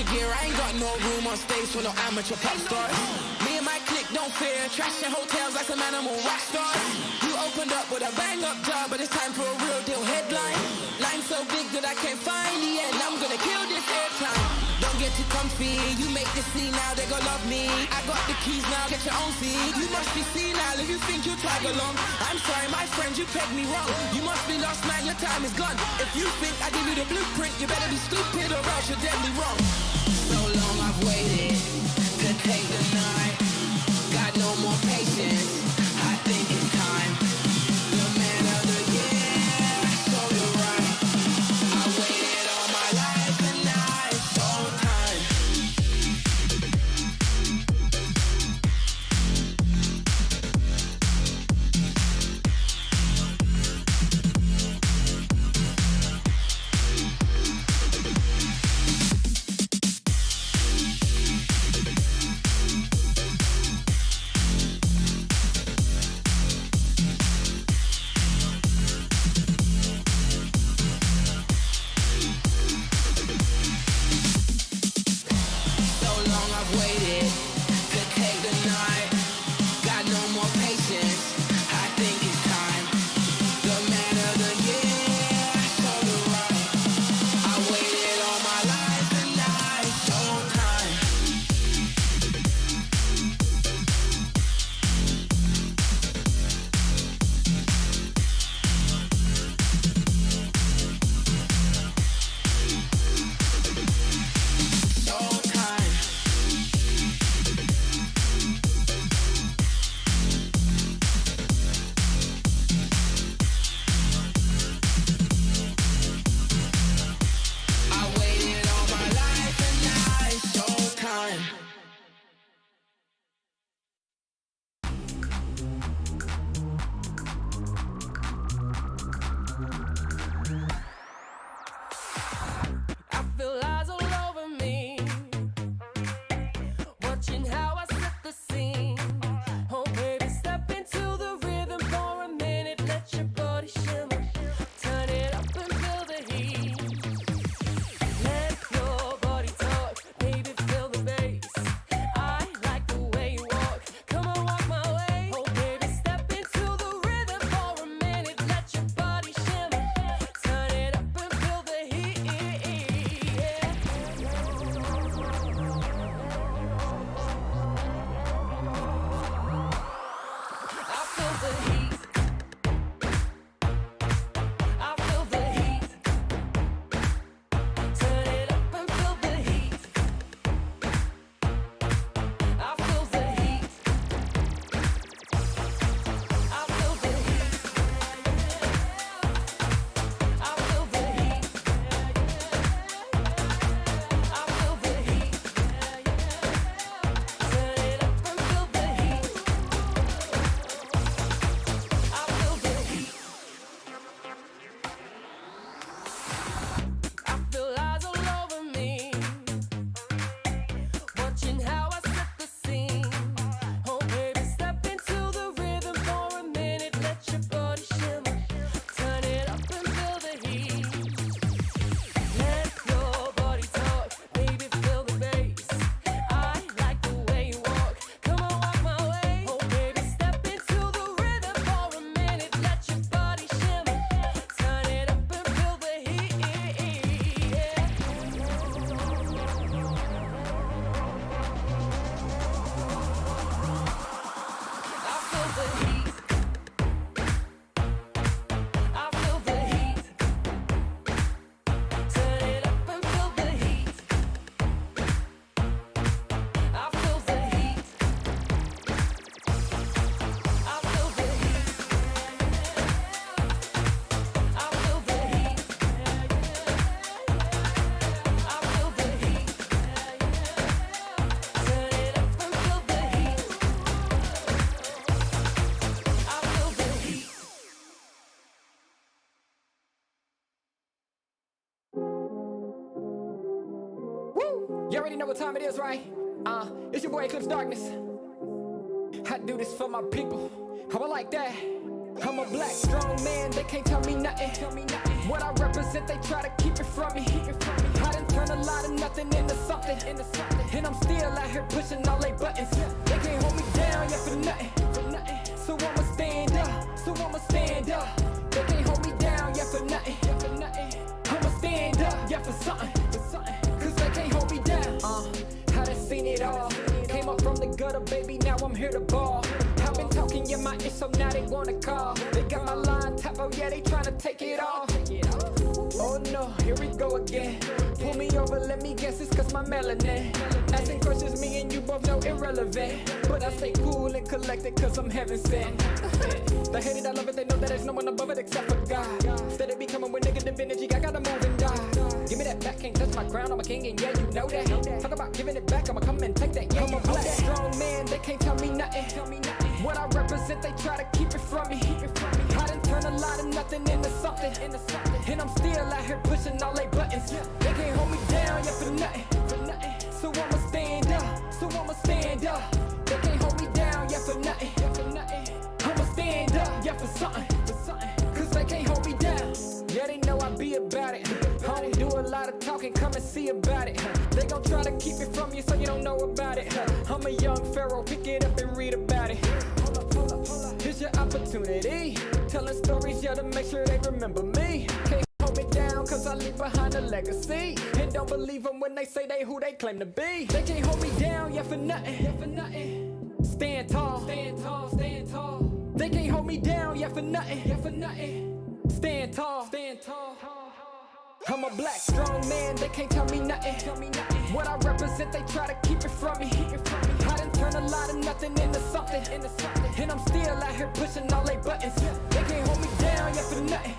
your gear, I ain't got no room on stage for no amateur pop stars. Me and my clique don't fear, trashing hotels like some animal rock stars. You opened up with a bang up job, but it's time for a real deal headline. Line so big that I can't find the end, I'm gonna kill this airtime. Don't get too comfy, you make the scene now, they gon' love me. I got the keys now, get your own seat. You must be senile if you think you tag along. I'm sorry, my friend, you pegged me wrong. You must be lost, man, your time is gone. If you think I give you the blueprint, you better be stupid or else you're deadly wrong. So long I've waited to take the night. Got no more patience, I think it's time. The man of the year, so you're right. I waited all my life and now it's showtime. You already know what time it is, right? It's your boy Eclipse Darkness. I do this for my people. How I like that. I'm a black, strong man, they can't tell me nothing. What I represent, they try to keep it from me. I done turned turn a lot of nothing into something. And I'm still out here pushing all they buttons. They can't hold me down, yeah, for nothing. So I'ma stand up. They can't hold me down, yeah, for nothing. I'ma stand up, yeah, for something. Cause they can't hold me down. I done seen it all. Came up from the gutter, baby, now I'm here to ball. I've been talking, yeah, my ish, so now they wanna call. They got my line tap, oh yeah, they tryna take it off. Oh no, here we go again. Pull me over, let me guess, it's cause my melanin. Asking questions, me and you both know irrelevant. But I stay cool and collected cause I'm heaven sent. They hate it, I love it, they know that there's no one above it except for God. Steady be coming with negative energy, I gotta move and die. Give me that back, can't touch my crown, I'm a king and yeah, you know that. Talk about giving it back, I'ma come and take that. Yeah, I'm a black strong man, they can't tell me nothing. What I represent, they try to keep it from me. I done turn a lot of nothing into something. And I'm still out here pushing all they buttons. They can't hold me down, yeah, for nothing. So I'ma stand up. They can't hold me down, yeah, for nothing. I'ma stand up, yeah, for something. Cause they can't hold me down. Yeah, they know I be about it. I don't do a lot of talking, come and see about it. They gon' try to keep it from you so you don't know about it. I'm a young pharaoh, pick it up and read about it. Hold up. Here's your opportunity. Telling stories, yeah, to make sure they remember me. Can't hold me down, cause I leave behind a legacy. And don't believe them when they say they who they claim to be. They can't hold me down, yeah, for nothing. Stand tall. They can't hold me down, yeah, for nothing. Stand tall. I'm a black strong man, they can't tell me nothing. What I represent, they try to keep it from me. I done turn a lot of nothing into something. And I'm still out here pushing all they buttons. They can't hold me down, yeah, for nothing.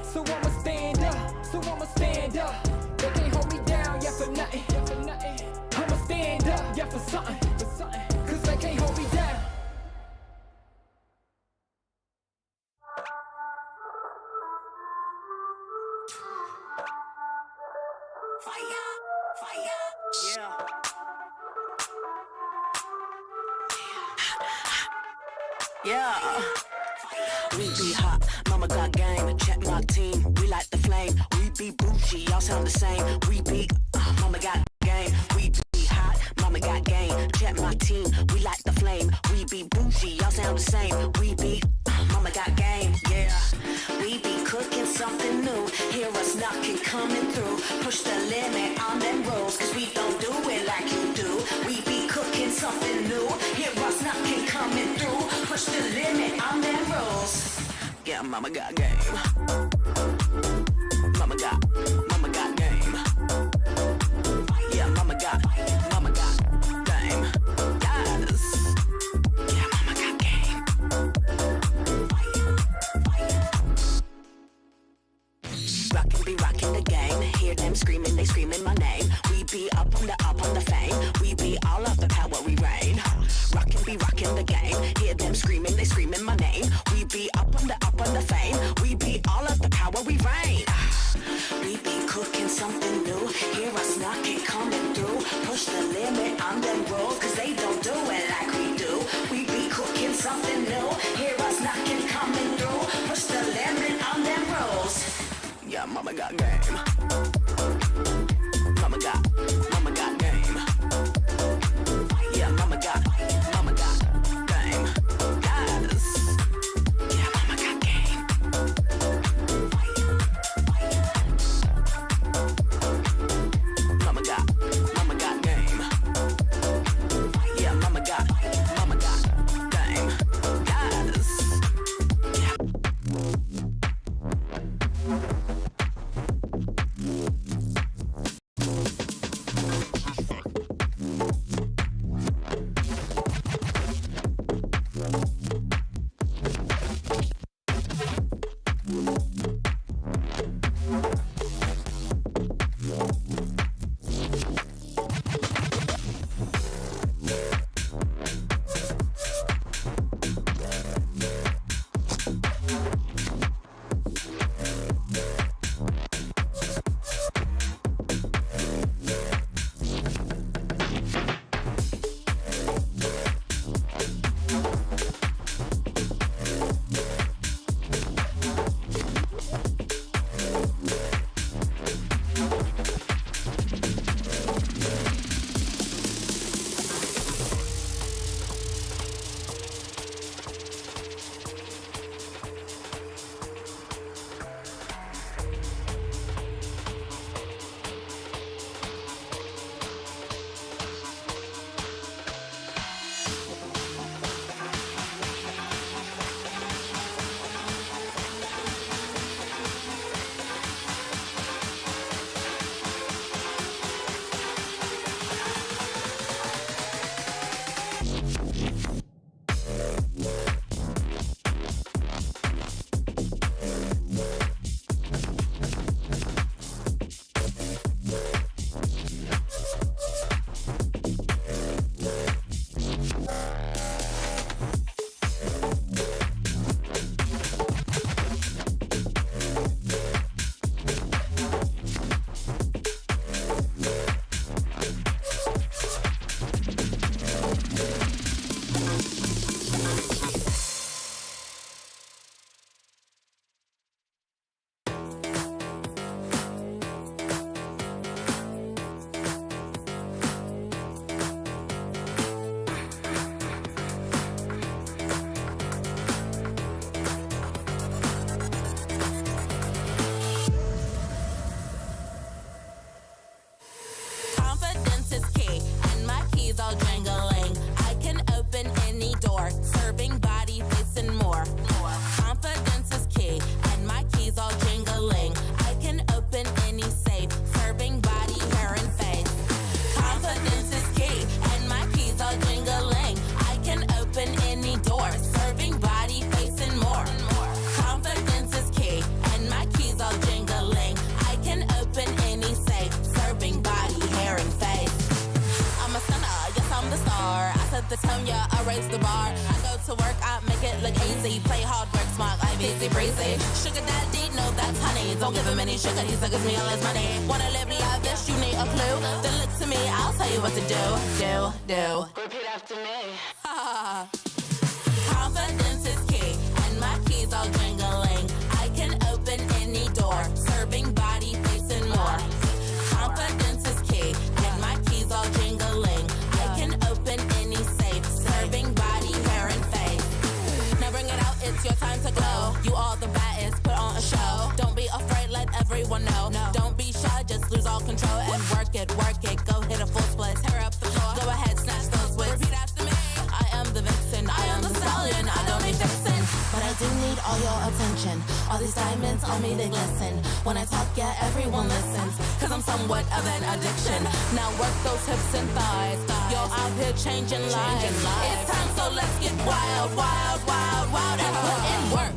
So I'ma stand up. They can't hold me down, yeah, for nothing. I'ma stand up, yeah, for something. Cause they can't hold me down. Yeah. We be hot, mama got game, check my team, we like the flame. We be bougie, y'all sound the same. We be, mama got game. We be hot, mama got game, check my team, we like the flame. We be bougie, y'all sound the same. We be, mama got game, yeah. We be cooking something new, hear us knocking, coming through. Push the limit on them rules, cause we don't do it like you do. We be cooking something new, hear us knocking, coming through. Push the limit on them rules. Yeah, mama got game. Mama got game. Yeah, mama got game. Yes. Yeah, mama got game. Rockin' be rockin' the game. Hear them screaming, they screaming my name. We be up on the fame. We be all of the power, we reign. Rockin' be rockin' the game. Hear them screaming, they screaming my name. We be up on the fame. We be all of the power, we reign. We be cooking something new. Hear us knocking, coming through. Push the limit on them rules, cause they don't do it like we do. We be cooking something new. Hear us knocking, coming through. Push the limit on them rules. Yeah, mama got game. Mama got game. Yeah, mama got game. Yes. Yeah, mama got game. Mama got game. Yeah, mama got game. Yes. Yeah. the tone, yeah, I raise the bar. I go to work, I make it look easy. Play hard, work smart, I easy breezy. Sugar daddy, no, that's honey. Don't give him any sugar, he suckers me all his money. Wanna live lavish, you need a clue. Then look to me, I'll tell you what to do. Repeat after me. Confidence is key, and my keys all jingling. I can open any door, serving body, face, and more. Confidence is key, and my keys all jingling. I can open any safe, serving body, hair, and face. Now bring it out, it's your time to glow. You all the baddest, put on a show. Don't be afraid, let everyone know. Don't be shy, just lose all control and work it. Go hit a full split, tear up the floor. Go ahead, snatch those whips. Repeat after me. I am the vixen, I am the stallion. I don't need fixin', but I do need all your attention. All these diamonds on me, they glisten. When I talk, yeah, everyone listens. Cause I'm somewhat of an addiction. Now work those hips and thighs. You're out here changing lives. It's time, so let's get wild, wild, wild, wild. And put in work.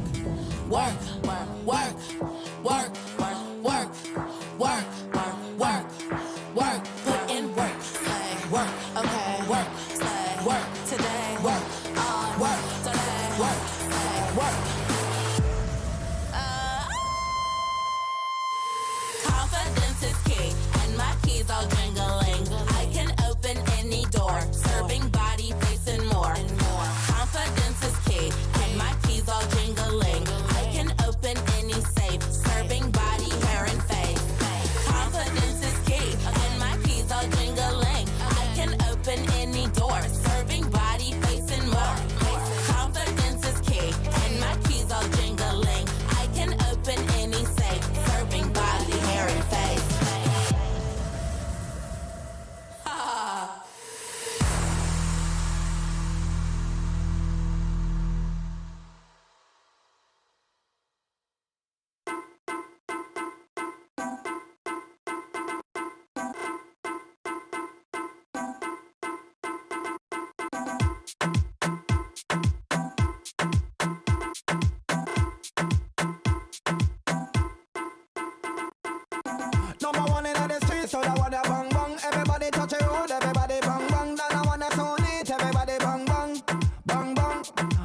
Work, work, work, work, work, work, work, work. Put in work. Work, okay. Work, work today. Work, work today. Work, work. Confidence is key, and my keys all jingling. I can open any door, serving body, face, and more. Confidence is key, and my keys all jingling. I can open any safe, serving body, hair, and face. Confidence is key, and my keys all jingling. I can open any door, serving body, face, and more. Confidence is key, and my keys all jingling. I can open any safe, serving body, hair, and face. Number one in the street, so that wanna bang bang. Everybody touch a road, everybody bang bang. Then I wanna so neat, everybody bang bang, bang bang,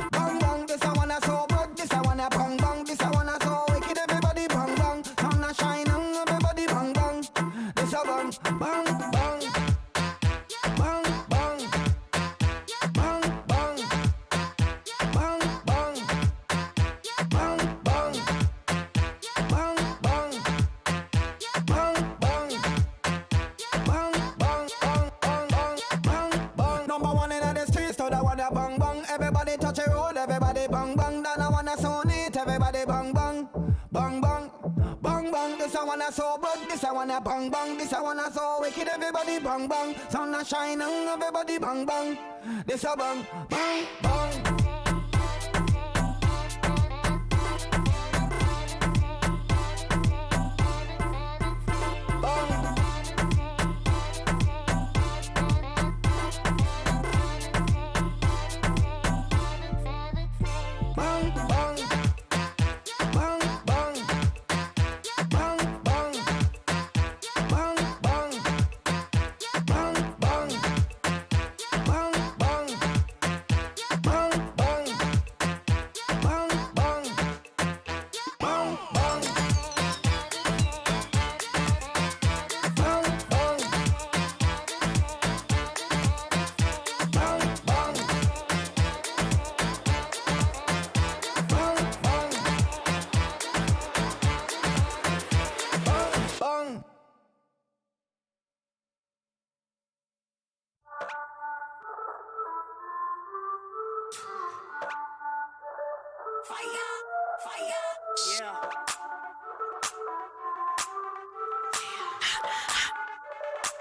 bang bang. This I wanna so good, this I wanna bang bang. This I wanna so wicked, everybody bang bang. Sun a shining, everybody bang bang. This a bang bang bang, bang bang, bang bang, bang bang, bang bang, bang bang. Bang, bang, bang, bang, bang, bang, bang, bang. Number one in the streets, so that wanna bang bang. Everybody touch a road, everybody bang bang. Then I wanna so neat, everybody bang bang, bang bang, bang bang. This I wanna so good, this I wanna bang bang. This I wanna so wicked, everybody bang bang. Sun a shining, everybody bang bang. This a bang, bang, bang. Bang, bang, bang, bang, bang, bang, bang, bang, bang, bang, bang, bang, bang, bang, bang, bang, bang, bang.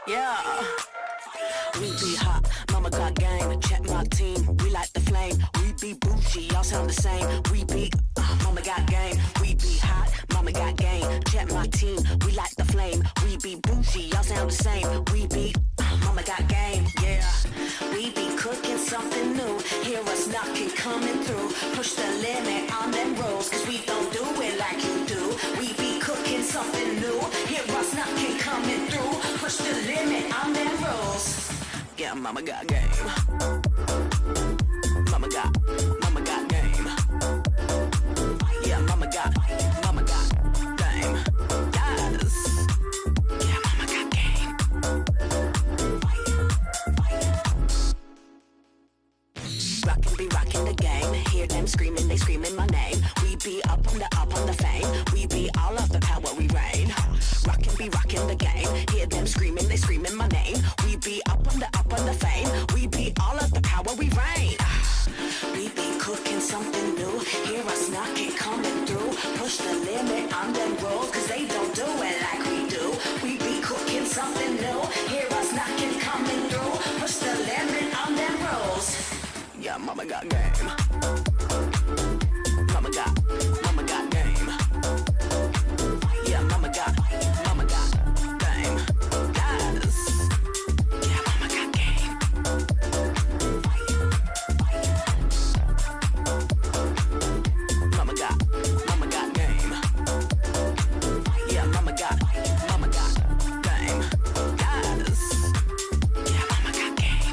Yeah. We be hot, mama got game. Check my team, we like the flame. We be bougie, y'all sound the same. We be, mama got game. We be hot, mama got game. Check my team, we like the flame. We be bougie, y'all sound the same. We be, mama got game. Yeah. We be cooking something new. Hear us knocking, coming through. Push the limit on them rolls, cause we don't do it like you do. We be cooking something new. Hear us knocking, coming through. Push the limit on them rolls. Yeah, mama got game. screaming, they screaming my name. We be up on the fame. We be all of the power, we reign. Rockin', be rockin' the game. Hear them screaming, they screaming my name. We be up on the fame. We be all of the power, we reign. We be cooking something new. Hear us knocking, coming through. Push the limit on them rules, cause they don't do it like we do. We be cooking something new. Hear us knocking, coming through. Push the limit on them rules. Yeah, mama got game. Mama got game. Yeah, mama got game. Yes. Yeah, mama got game. Mama got game. Yeah, mama got game. Yes. Yeah, mama got game.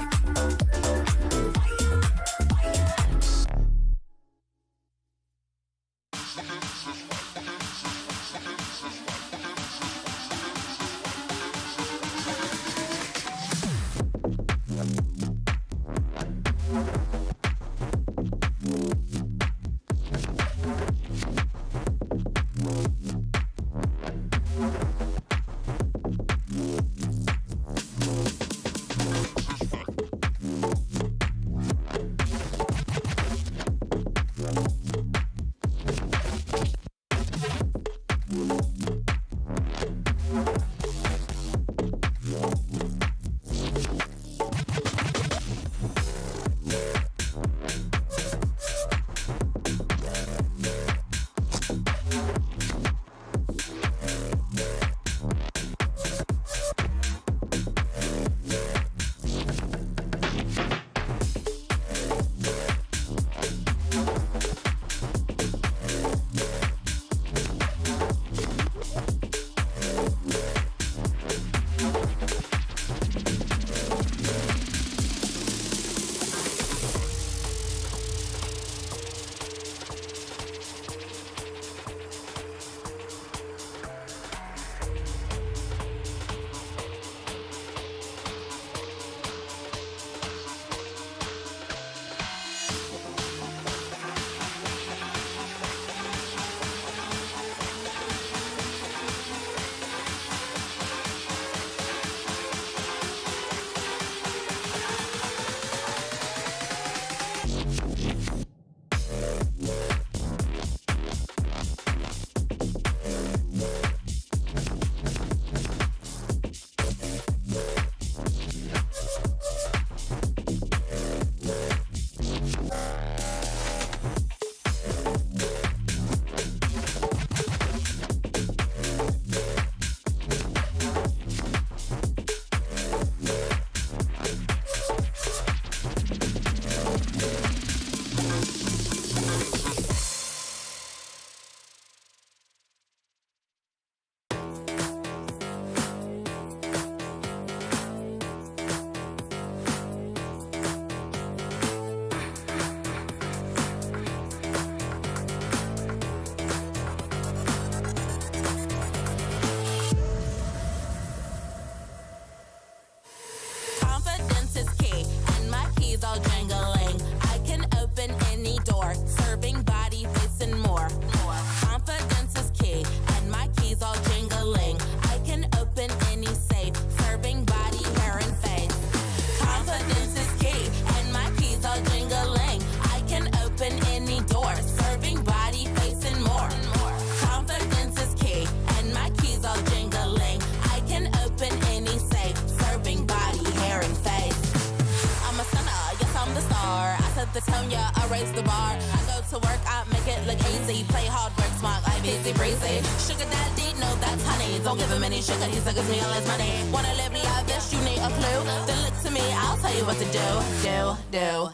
breezy. Sugar daddy, no, that's honey. Don't give him any sugar, he suckers me all his money. Wanna live lavish, you need a clue. Then look to me, I'll tell you what to do.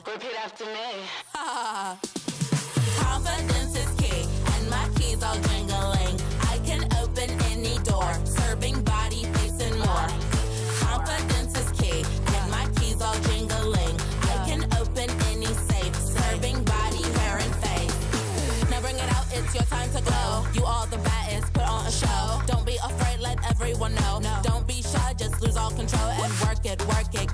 Repeat after me. Confidence is key, and my keys all jingling. I can open any door, serving body, face, and more. Confidence is key, and my keys all jingling. I can open any safe, serving body, hair, and face. Now bring it out, it's your time to glow. You all the baddest, put on a show. Don't be afraid, let everyone know. Don't be shy, just lose all control and work it.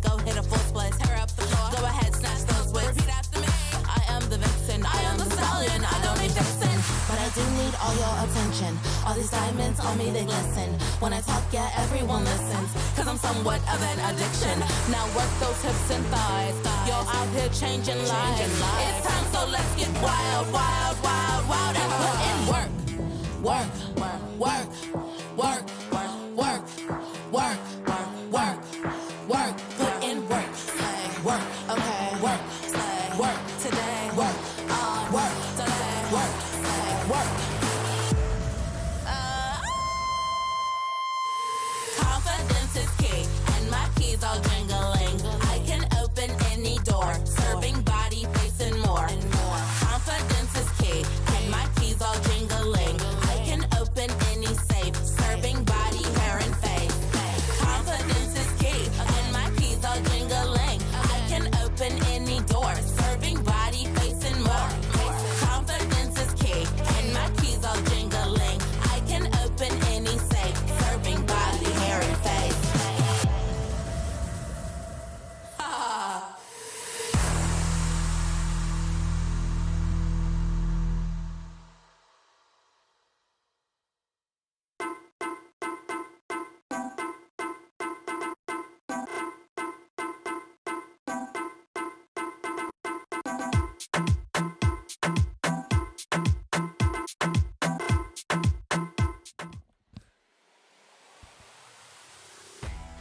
Go hit a full split, tear up the floor. Go ahead, snatch those whips. Repeat after me. I am the vixen, I am the star. all your attention. All these diamonds on me, they glisten. When I talk, yeah, everyone listens. Cause I'm somewhat of an addiction. Now work those hips and thighs. You're out here changing lives. It's time, so let's get wild, wild, wild, wild. And put in work. Work, work, work, work, work, work, work, work. Put in work. Work, okay. Work, work today. Work, work today. Work, work. Confidence is key, and my keys all jingling. I can open any door, serving body, face, and more. Confidence is key, and my keys all jingling. I can open any safe, serving body, hair, and face. Confidence is key, and my keys all jingling. I can open any door, serving body, face, and more. Confidence is key, and my keys all jingling. I can open any safe, serving body, hair, and face.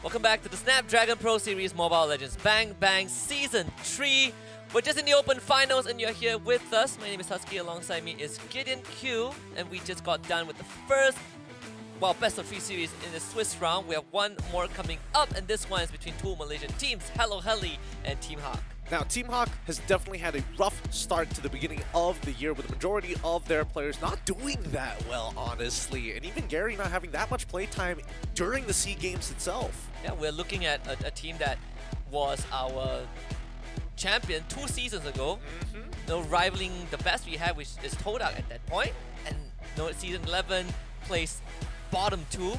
Welcome back to the Snapdragon Pro Series Mobile Legends Bang Bang Season 3. We're just in the Open Finals and you're here with us. My name is Husky, alongside me is Gideon Q. And we just got done with the first, best of 3 series in the Swiss round. We have one more coming up, and this one is between two Malaysian teams, Hello Heli and Team Hawk. Now, Team Hawk has definitely had a rough start to the beginning of the year, with the majority of their players not doing that well, honestly. And even Gary not having that much playtime during the SEA Games itself. Yeah, we're looking at a team that was our champion 2 seasons ago. Rivaling the best we had, which is Todak at that point. And season 11 placed bottom 2.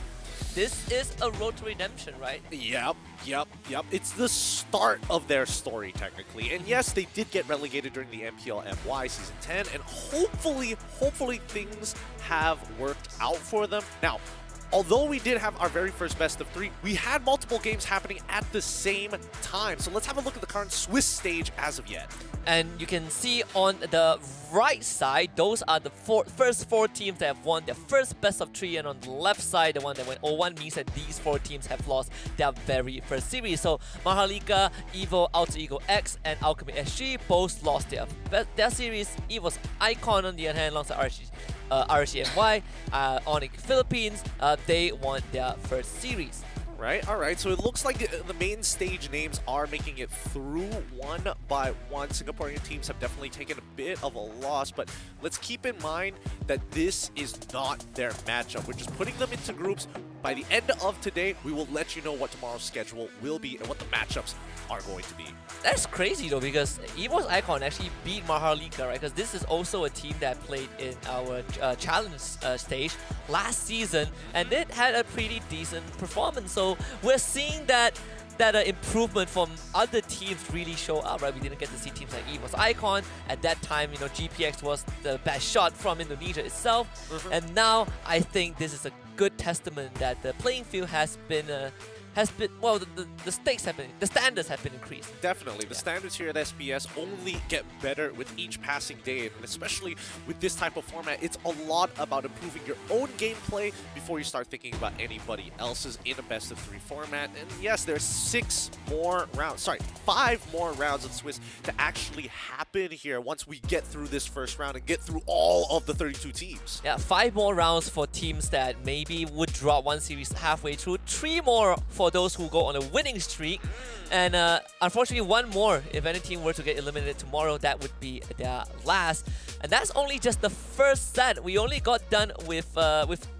This is a road to redemption, right? Yep. It's the start of their story, technically. And yes, they did get relegated during the MPL MY Season 10, and hopefully things have worked out for them. Now, although we did have our very first best of 3, we had multiple games happening at the same time. So let's have a look at the current Swiss stage as of yet. And you can see on the right side, those are the first 4 teams that have won their first best of 3, and on the left side, the one that went 0-1 means that these 4 teams have lost their very first series. So Maharlika, Evo, Alter Ego X, and Alchemy SG both lost their series. Evo's Icon, on the other hand, alongside RCMY, Onyx Philippines, they won their first series. All right. So it looks like the main stage names are making it through one by one. Singaporean teams have definitely taken a bit of a loss, but let's keep in mind that this is not their matchup. We're just putting them into groups. By the end of today, we will let you know what tomorrow's schedule will be and what the matchups are going to be. That's crazy though, because Evo's Icon actually beat Maharlika, right? Because this is also a team that played in our challenge stage last season, and it had a pretty decent performance. So we're seeing that improvement from other teams really show up, right? We didn't get to see teams like Evo's Icon. At that time, GPX was the best shot from Indonesia itself. And now I think this is a good testament that the playing field the standards have been increased. Definitely. The standards here at SBS only get better with each passing day, and especially with this type of format, it's a lot about improving your own gameplay before you start thinking about anybody else's in a best of 3 format. And yes, there's 5 more rounds of Swiss to actually happen here once we get through this first round and get through all of the 32 teams. Yeah, 5 more rounds for teams that maybe would drop one series halfway through, 3 more for those who go on a winning streak, and unfortunately 1 more if any team were to get eliminated tomorrow. That would be their last, and that's only just the first set. We only got done with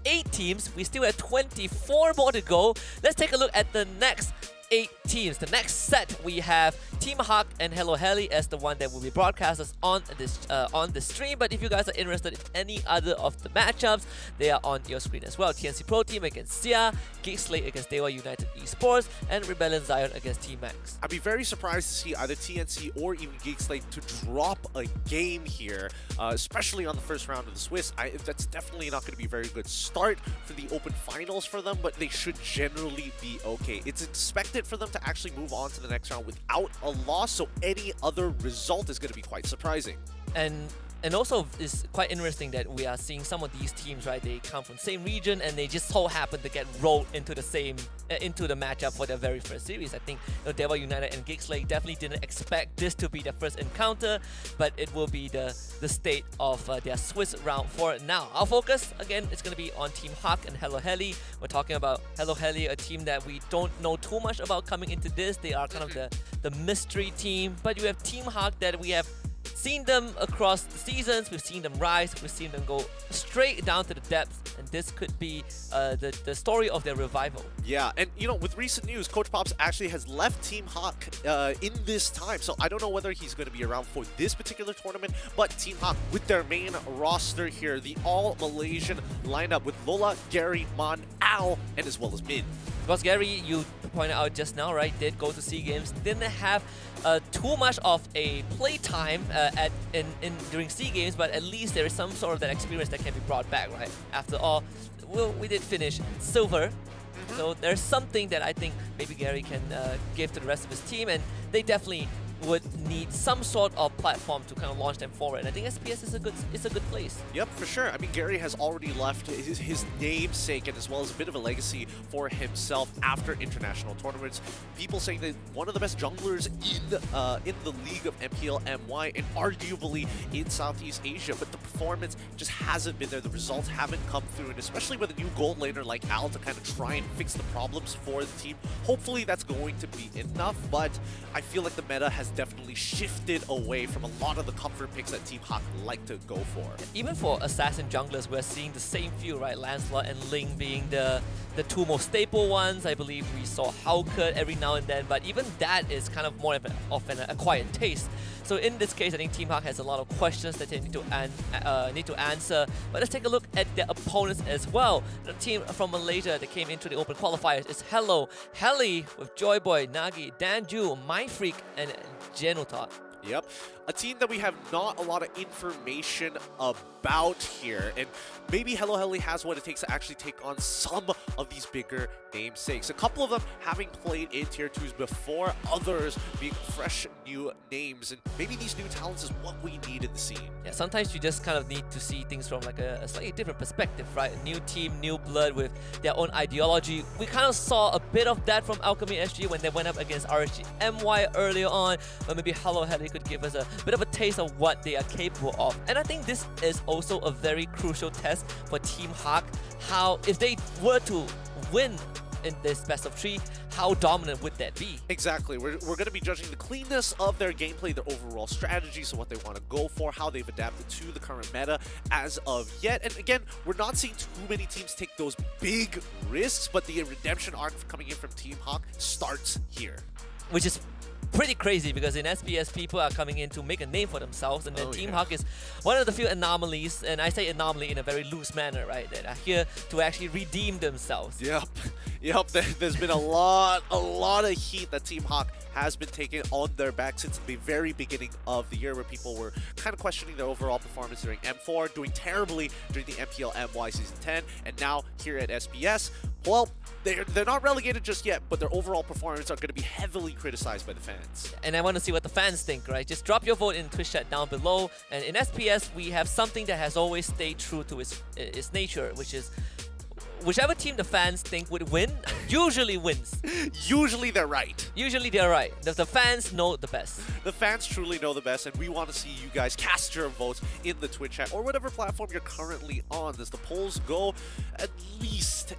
8 teams. We still have 24 more to go. Let's take a look at the next 8 teams. The next set, we have Team Hawk and Hello Heli as the one that will be broadcasted on this stream. But if you guys are interested in any other of the matchups, they are on your screen as well. TNC Pro Team against Sia, Geek Slate against Dewa United Esports, and Rebellion Zion against Team Max. I'd be very surprised to see either TNC or even Geek Slate to drop a game here, especially on the first round of the Swiss. That's definitely not going to be a very good start for the Open Finals for them, but they should generally be okay. It's expected for them to actually move on to the next round without a loss, so any other result is going to be quite surprising. And also, it's quite interesting that we are seeing some of these teams, right? They come from the same region and they just so happen to get rolled into the same into the matchup for their very first series. I think Dewa United and Geek Slate definitely didn't expect this to be their first encounter, but it will be the state of their Swiss round for now. Our focus, again, is going to be on Team Hawk and Hello Heli. We're talking about Hello Heli, a team that we don't know too much about coming into this. They are kind of the mystery team, but you have Team Hawk that we have seen them across the seasons. We've seen them rise, we've seen them go straight down to the depths, and this could be the story of their revival. Yeah, and with recent news, Coach Pops actually has left Team Hawk in this time, so I don't know whether he's going to be around for this particular tournament, but Team Hawk with their main roster here, the all-Malaysian lineup with Lola, Gary, Mon, Al, and as well as Min. Because Gary, you pointed out just now, right, did go to SEA Games, didn't have too much of a play time during SEA Games, but at least there is some sort of that experience that can be brought back, right? After all, we did finish silver, so there's something that I think maybe Gary can give to the rest of his team, and they definitely would need some sort of platform to kind of launch them forward. And I think SPS is a good place. Yep, for sure. I mean, Gary has already left his namesake and as well as a bit of a legacy for himself after international tournaments. People saying that one of the best junglers in the league of MPL MY and arguably in Southeast Asia, but the performance just hasn't been there. The results haven't come through, and especially with a new gold laner like Al to kind of try and fix the problems for the team. Hopefully that's going to be enough, but I feel like the meta has definitely shifted away from a lot of the comfort picks that Team Hawk like to go for. Even for assassin junglers, we're seeing the same few, right? Lancelot and Ling being the two most staple ones. I believe we saw Hauke every now and then, but even that is kind of more of an acquired taste. So in this case, I think Team Hawk has a lot of questions that they need to answer. But let's take a look at their opponents as well. The team from Malaysia that came into the Open qualifiers is Hello Heli with Joyboy, Nagi, Danju, MyFreak, and Genotot. Yep, a team that we have not a lot of information about here, and maybe Hello Heli has what it takes to actually take on some of these bigger namesakes. A couple of them having played in Tier 2s before, others being fresh new names, and maybe these new talents is what we need in the scene. Yeah, sometimes you just kind of need to see things from like a slightly different perspective, right? A new team, new blood with their own ideology. We kind of saw a bit of that from Alchemy SG when they went up against RSG MY earlier on, but maybe Hello Heli could give us a bit of a taste of what they are capable of. And I think this is also a very crucial test for Team Hawk. How, if they were to win in this best of 3, how dominant would that be? Exactly. We're going to be judging the cleanness of their gameplay, their overall strategy, so what they want to go for, how they've adapted to the current meta as of yet. And again, we're not seeing too many teams take those big risks, but the redemption arc coming in from Team Hawk starts here. Which is pretty crazy, because in SPS people are coming in to make a name for themselves, and then Team Hawk is one of the few anomalies, and I say anomaly in a very loose manner, right, that are here to actually redeem themselves. Yep, there's been a lot of heat that Team Hawk has been taking on their back since the very beginning of the year, where people were kind of questioning their overall performance during M4, doing terribly during the MPL MY Season 10, and now here at SPS, well, they're not relegated just yet, but their overall performance are going to be heavily criticized by the fans. And I want to see what the fans think, right? Just drop your vote in Twitch chat down below. And in SPS, we have something that has always stayed true to its nature, which is whichever team the fans think would win, usually wins. Usually they're right. Usually they're right. The fans know the best. The fans truly know the best, and we want to see you guys cast your votes in the Twitch chat or whatever platform you're currently on. As the polls go, at least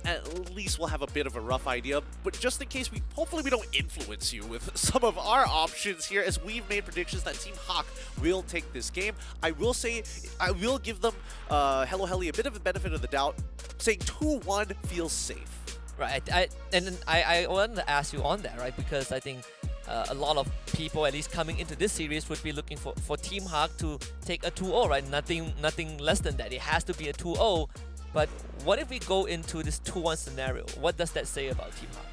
we'll have a bit of a rough idea. But just in case, hopefully we don't influence you with some of our options here, as we've made predictions that Team Hawk will take this game. I will say, I will give them Hello Heli a bit of a benefit of the doubt, saying 2-1 feels safe. Right, I wanted to ask you on that, right? Because I think a lot of people, at least coming into this series, would be looking for Team Hawk to take a 2-0, right? Nothing less than that. It has to be a 2-0. But what if we go into this 2-1 scenario? What does that say about Team Hawk?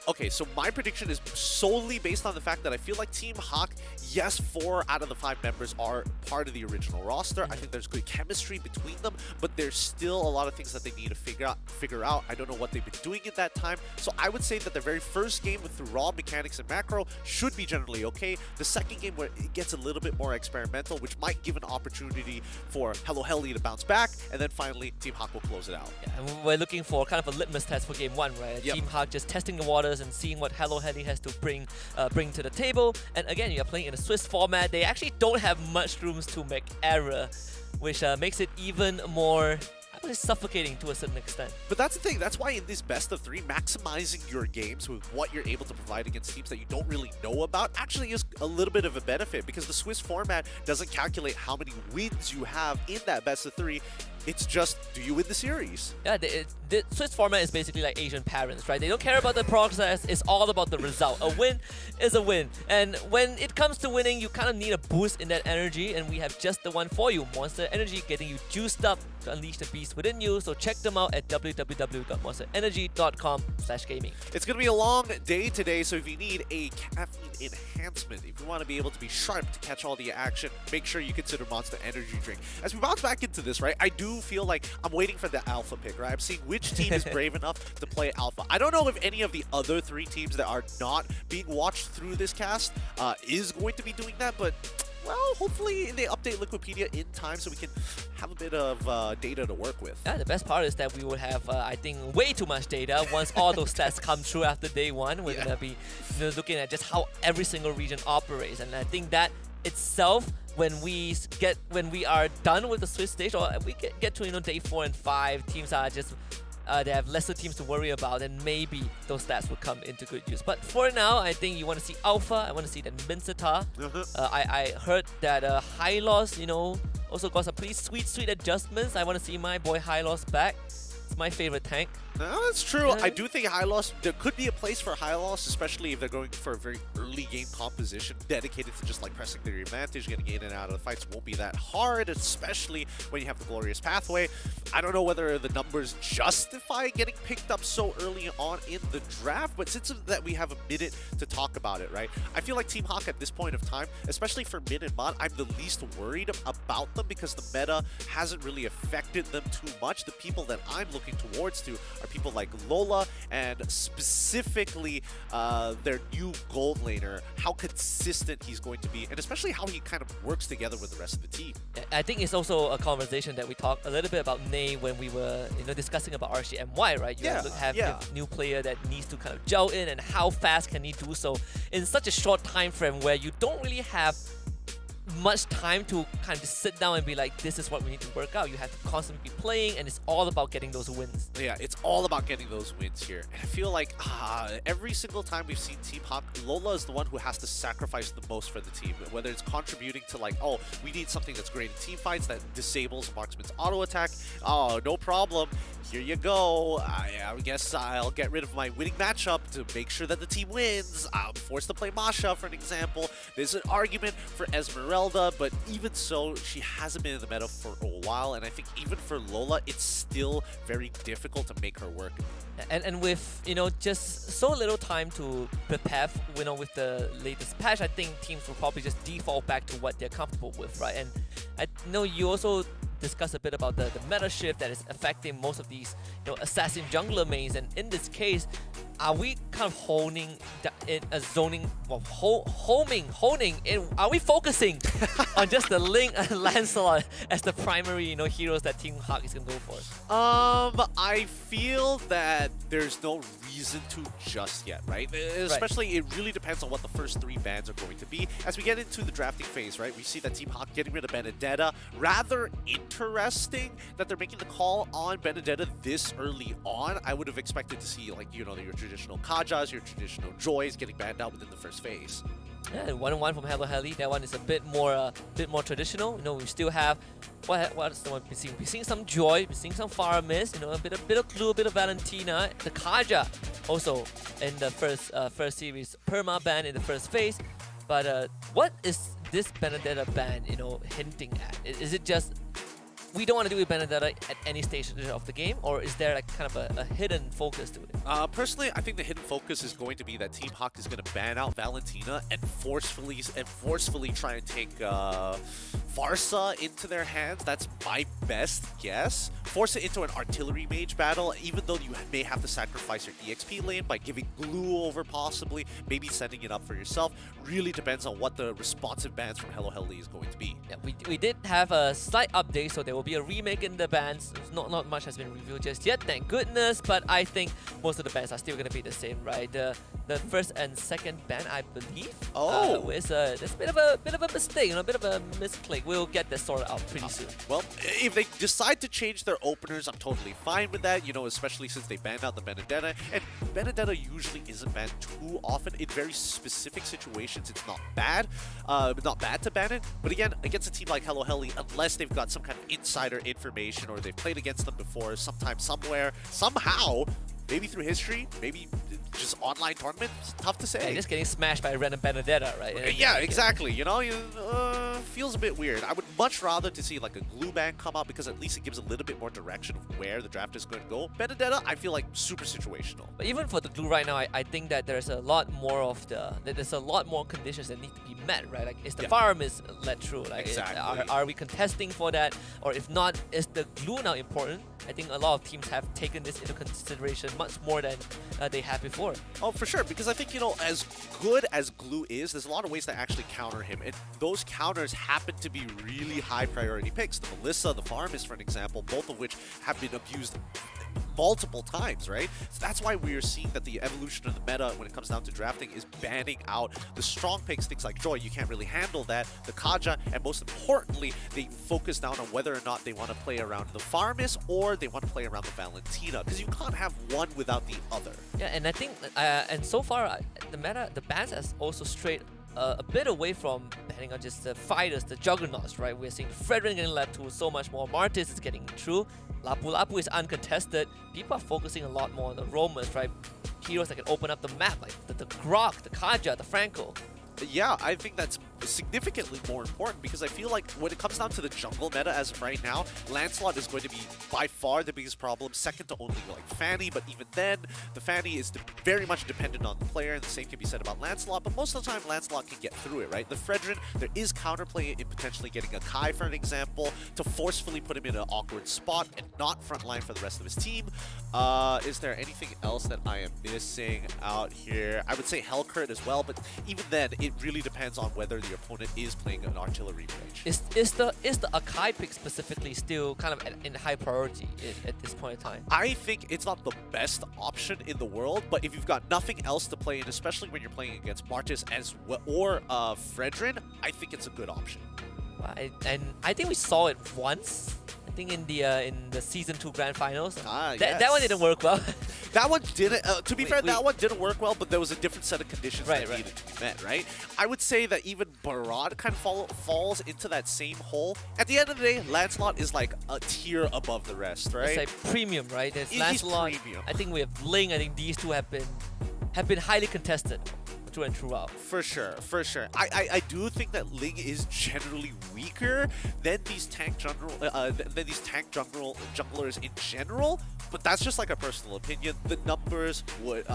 Okay, so my prediction is solely based on the fact that I feel like Team Hawk, yes, 4 out of the 5 members are part of the original roster. I think there's good chemistry between them, but there's still a lot of things that they need to figure out. I don't know what they've been doing at that time. So I would say that their very first game with the raw mechanics and macro should be generally okay. The second game where it gets a little bit more experimental, which might give an opportunity for Heli to bounce back, and then finally Team Hawk will close it out. Yeah, and we're looking for kind of a litmus test for game 1, right? Yep. Team Hawk just testing the waters and seeing what Heli has to bring to the table. And again, you're playing in a Swiss format. They actually don't have much rooms to make error, which makes it even more suffocating to a certain extent. But that's the thing. That's why in this best of 3, maximizing your games with what you're able to provide against teams that you don't really know about actually is a little bit of a benefit, because the Swiss format doesn't calculate how many wins you have in that best of 3. It's just, do you win the series? Yeah, the Swiss format is basically like Asian parents, right? They don't care about the process. It's all about the result. A win is a win. And when it comes to winning, you kind of need a boost in that energy, and we have just the one for you. Monster Energy, getting you juiced up to unleash the beast within you. So check them out at www.monsterenergy.com/gaming. It's going to be a long day today, so if you need a caffeine enhancement, if you want to be able to be sharp to catch all the action, make sure you consider Monster Energy drink. As we bounce back into this, right, I do feel like I'm waiting for the alpha pick, right? I'm seeing which team is brave enough to play alpha. I don't know if any of the other 3 teams that are not being watched through this cast is going to be doing that, but well, hopefully they update Liquipedia in time so we can have a bit of data to work with. Yeah, the best part is that we will have, I think, way too much data once all those stats come through after day 1. We're going to be looking at just how every single region operates, and I think that itself, when we are done with the Swiss stage, or we get to day 4 and 5, teams are just they have lesser teams to worry about, and maybe those stats will come into good use. But for now, I think you want to see Alpha. I want to see that Minseta. I heard that Hylos, also got some pretty sweet adjustments. I want to see my boy Hylos back. It's my favorite tank. No, that's true. I do think Hylos, there could be a place for Hylos, especially if they're going for a very early game composition dedicated to just like pressing their advantage. Getting in and out of the fights won't be that hard, especially when you have the glorious pathway. I don't know whether the numbers justify getting picked up so early on in the draft, but since that we have a minute to talk about it, right? I feel like Team Hawk at this point of time, especially for mid and mod, I'm the least worried about them because the meta hasn't really affected them too much. The people that I'm looking towards to are people like Lola, and specifically their new gold laner, how consistent he's going to be, and especially how he kind of works together with the rest of the team. I think it's also a conversation that we talked a little bit about Ney when we were discussing about RCMY, right? You have a new player that needs to kind of gel in, and how fast can he do so in such a short time frame where you don't really have much time to kind of just sit down and be like, this is what we need to work out. You have to constantly be playing, and it's all about getting those wins. Yeah, it's all about getting those wins here. And I feel like every single time we've seen Team Hawk, Lola is the one who has to sacrifice the most for the team. Whether it's contributing to like, oh, we need something that's great in team fights that disables Marksman's auto attack. Oh, no problem. Here you go. I guess I'll get rid of my winning matchup to make sure that the team wins. I'm forced to play Masha, for an example. There's an argument for Esmeralda, but even so, she hasn't been in the meta for a while, and I think even for Lola, it's still very difficult to make her work. And with just so little time to prepare, with the latest patch, I think teams will probably just default back to what they're comfortable with, right? And I know you also discuss a bit about the meta shift that is affecting most of these assassin jungler mains, and in this case, are we kind of honing in a zoning, honing in? Are we focusing on just the Link and Lancelot as the primary heroes that Team Hawk is gonna go for? I feel that there's no reason to just yet, right? Especially, it really depends on what the first 3 bans are going to be. As we get into the drafting phase, right, we see that Team Hawk getting rid of Benedetta. Rather interesting that they're making the call on Benedetta this early on. I would have expected to see, like, your traditional Kajas, your traditional Joys getting banned out within the first phase. Yeah, 1-1 from Heli. That one is a bit more traditional. We still have what's the one we're seeing? We're seeing some Joy, we're seeing some Faramis, a bit of Clue, a bit of Valentina. The Kaja also in the first series, perma ban in the first phase. But what is this Benedetta ban, hinting at? Is it just we don't want to do with Benedetta at any stage of the game, or is there like kind of a hidden focus to it? Personally, I think the hidden focus is going to be that Team Hawk is going to ban out Valentina and forcefully try and take Farsa into their hands. That's my best guess. Force it into an artillery mage battle, even though you may have to sacrifice your EXP lane by giving glue over possibly, maybe setting it up for yourself. Really depends on what the responsive bans from Hello Heli is going to be. Yeah, we did have a slight update, so there will be a remake in the bans. Not much has been revealed just yet, thank goodness, but I think most of the bans are still going to be the same, right? The first and second ban, I believe, there's a bit of a mistake, a bit of a misclick. We'll get this sorted out pretty soon. Well, if they decide to change their openers, I'm totally fine with that, especially since they banned out the Benedetta. And Benedetta usually isn't banned too often. In very specific situations, it's not bad. Not bad to ban it. But again, against a team like Hello Heli, unless they've got some kind of insider information or they've played against them before, sometime, somewhere, somehow, maybe through history, maybe just online tournament, it's tough to say. Yeah, just getting smashed by a random Benedetta, right? Yeah, exactly. Feels a bit weird. I would much rather to see like a glue ban come out because at least it gives a little bit more direction of where the draft is going to go. Benedetta, I feel like super situational. But even for the glue right now, I think that there's a lot more there's a lot more conditions that need to be met, right? Like, is the farm is let through? Like, exactly. Are we contesting for that? Or if not, is the glue now important? I think a lot of teams have taken this into consideration much more than they had before. Oh, for sure, because I think, as good as glue is, there's a lot of ways to actually counter him, and those counters happen to be really high priority picks. The Melissa, the Farmist, for an example, both of which have been abused multiple times, right? So that's why we are seeing that the evolution of the meta when it comes down to drafting is banning out the strong picks, things like Joy. You can't really handle that. The Kaja, and most importantly, they focus down on whether or not they want to play around the Farmist or they want to play around the Valentina, because you can't have one without the other. Yeah, and I think, and so far, the bans has also strayed a bit away from banning on just the fighters, the juggernauts, right? We're seeing Fredrin getting left to so much more. Martis is getting through. Lapu Lapu is uncontested. People are focusing a lot more on the roamers, right? Heroes that can open up the map, like the Grok, the Kaja, the Franco. Yeah, I think that's significantly more important because I feel like when it comes down to the jungle meta as of right now, Lancelot is going to be by far the biggest problem, second to only like Fanny, but even then, the Fanny is very much dependent on the player, and the same can be said about Lancelot, but most of the time Lancelot can get through it, right? The Fredrin, there is counterplay in potentially getting a Kai, for an example, to forcefully put him in an awkward spot and not frontline for the rest of his team. Is there anything else that I am missing out here? I would say Hellcurt as well, but even then, it really depends on whether the opponent is playing an artillery bridge. Is the Akai pick specifically still kind of in high priority at this point in time? I think it's not the best option in the world, but if you've got nothing else to play in, especially when you're playing against Martis as well, or Fredrin, I think it's a good option. And I think we saw it once. I think in the season 2 grand finals. Yes. That one didn't work well. That one didn't. To be fair, that one didn't work well, but there was a different set of conditions that needed to be met, right? I would say that even Barad kind of falls into that same hole. At the end of the day, Lancelot is like a tier above the rest, right? It's like premium, right? There's He's Lancelot. premium. I think we have Ling. I think these two have been highly contested through and throughout. For sure, for sure. I do think that Ling is generally weaker than these tank junglers in general, but that's just like a personal opinion. The numbers would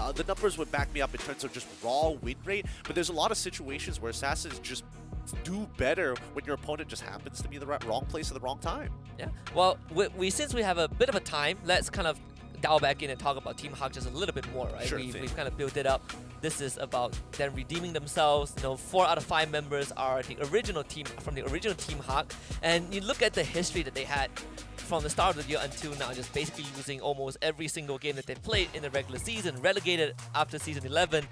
back me up in terms of just raw win rate, but there's a lot of situations where assassins just do better when your opponent just happens to be in the wrong place at the wrong time. Yeah. Well, since we have a bit of a time, let's kind of dial back in and talk about Team Hawk just a little bit more, right? Sure We've kind of built it up. This is about them redeeming themselves. 4 out of 5 members are the original team from the original Team Hawk, and you look at the history that they had from the start of the year until now, just basically losing almost every single game that they played in the regular season, relegated after season 11.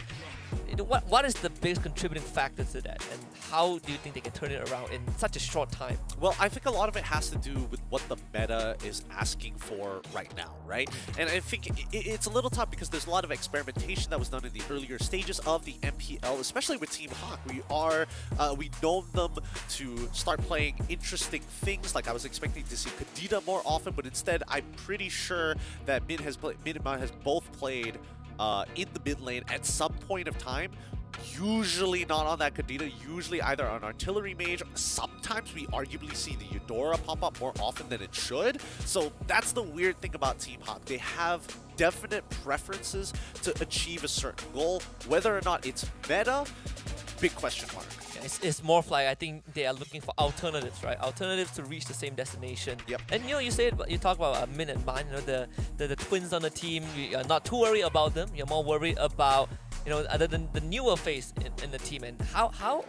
What is the biggest contributing factor to that, and how do you think they can turn it around in such a short time? Well, I think a lot of it has to do with what the meta is asking for right now, right? And I think it's a little tough because there's a lot of experimentation that was done in the earlier stages of the MPL, especially with Team Hawk. We know them to start playing interesting things. Like I was expecting to see Kadena more often, but instead I'm pretty sure that Mid and Mount has both played in the mid lane at some point of time. Usually not on that Kadena, usually either on Artillery Mage. Sometimes we arguably see the Eudora pop up more often than it should. So that's the weird thing about Team Hawk. They have definite preferences to achieve a certain goal. Whether or not it's meta, big question mark. Yeah, it's more of like, I think they are looking for alternatives, right? Alternatives to reach the same destination. Yep. And you talk about Min and Man, the twins on the team. You're not too worried about them. You're more worried about, other than the newer face in the team, and how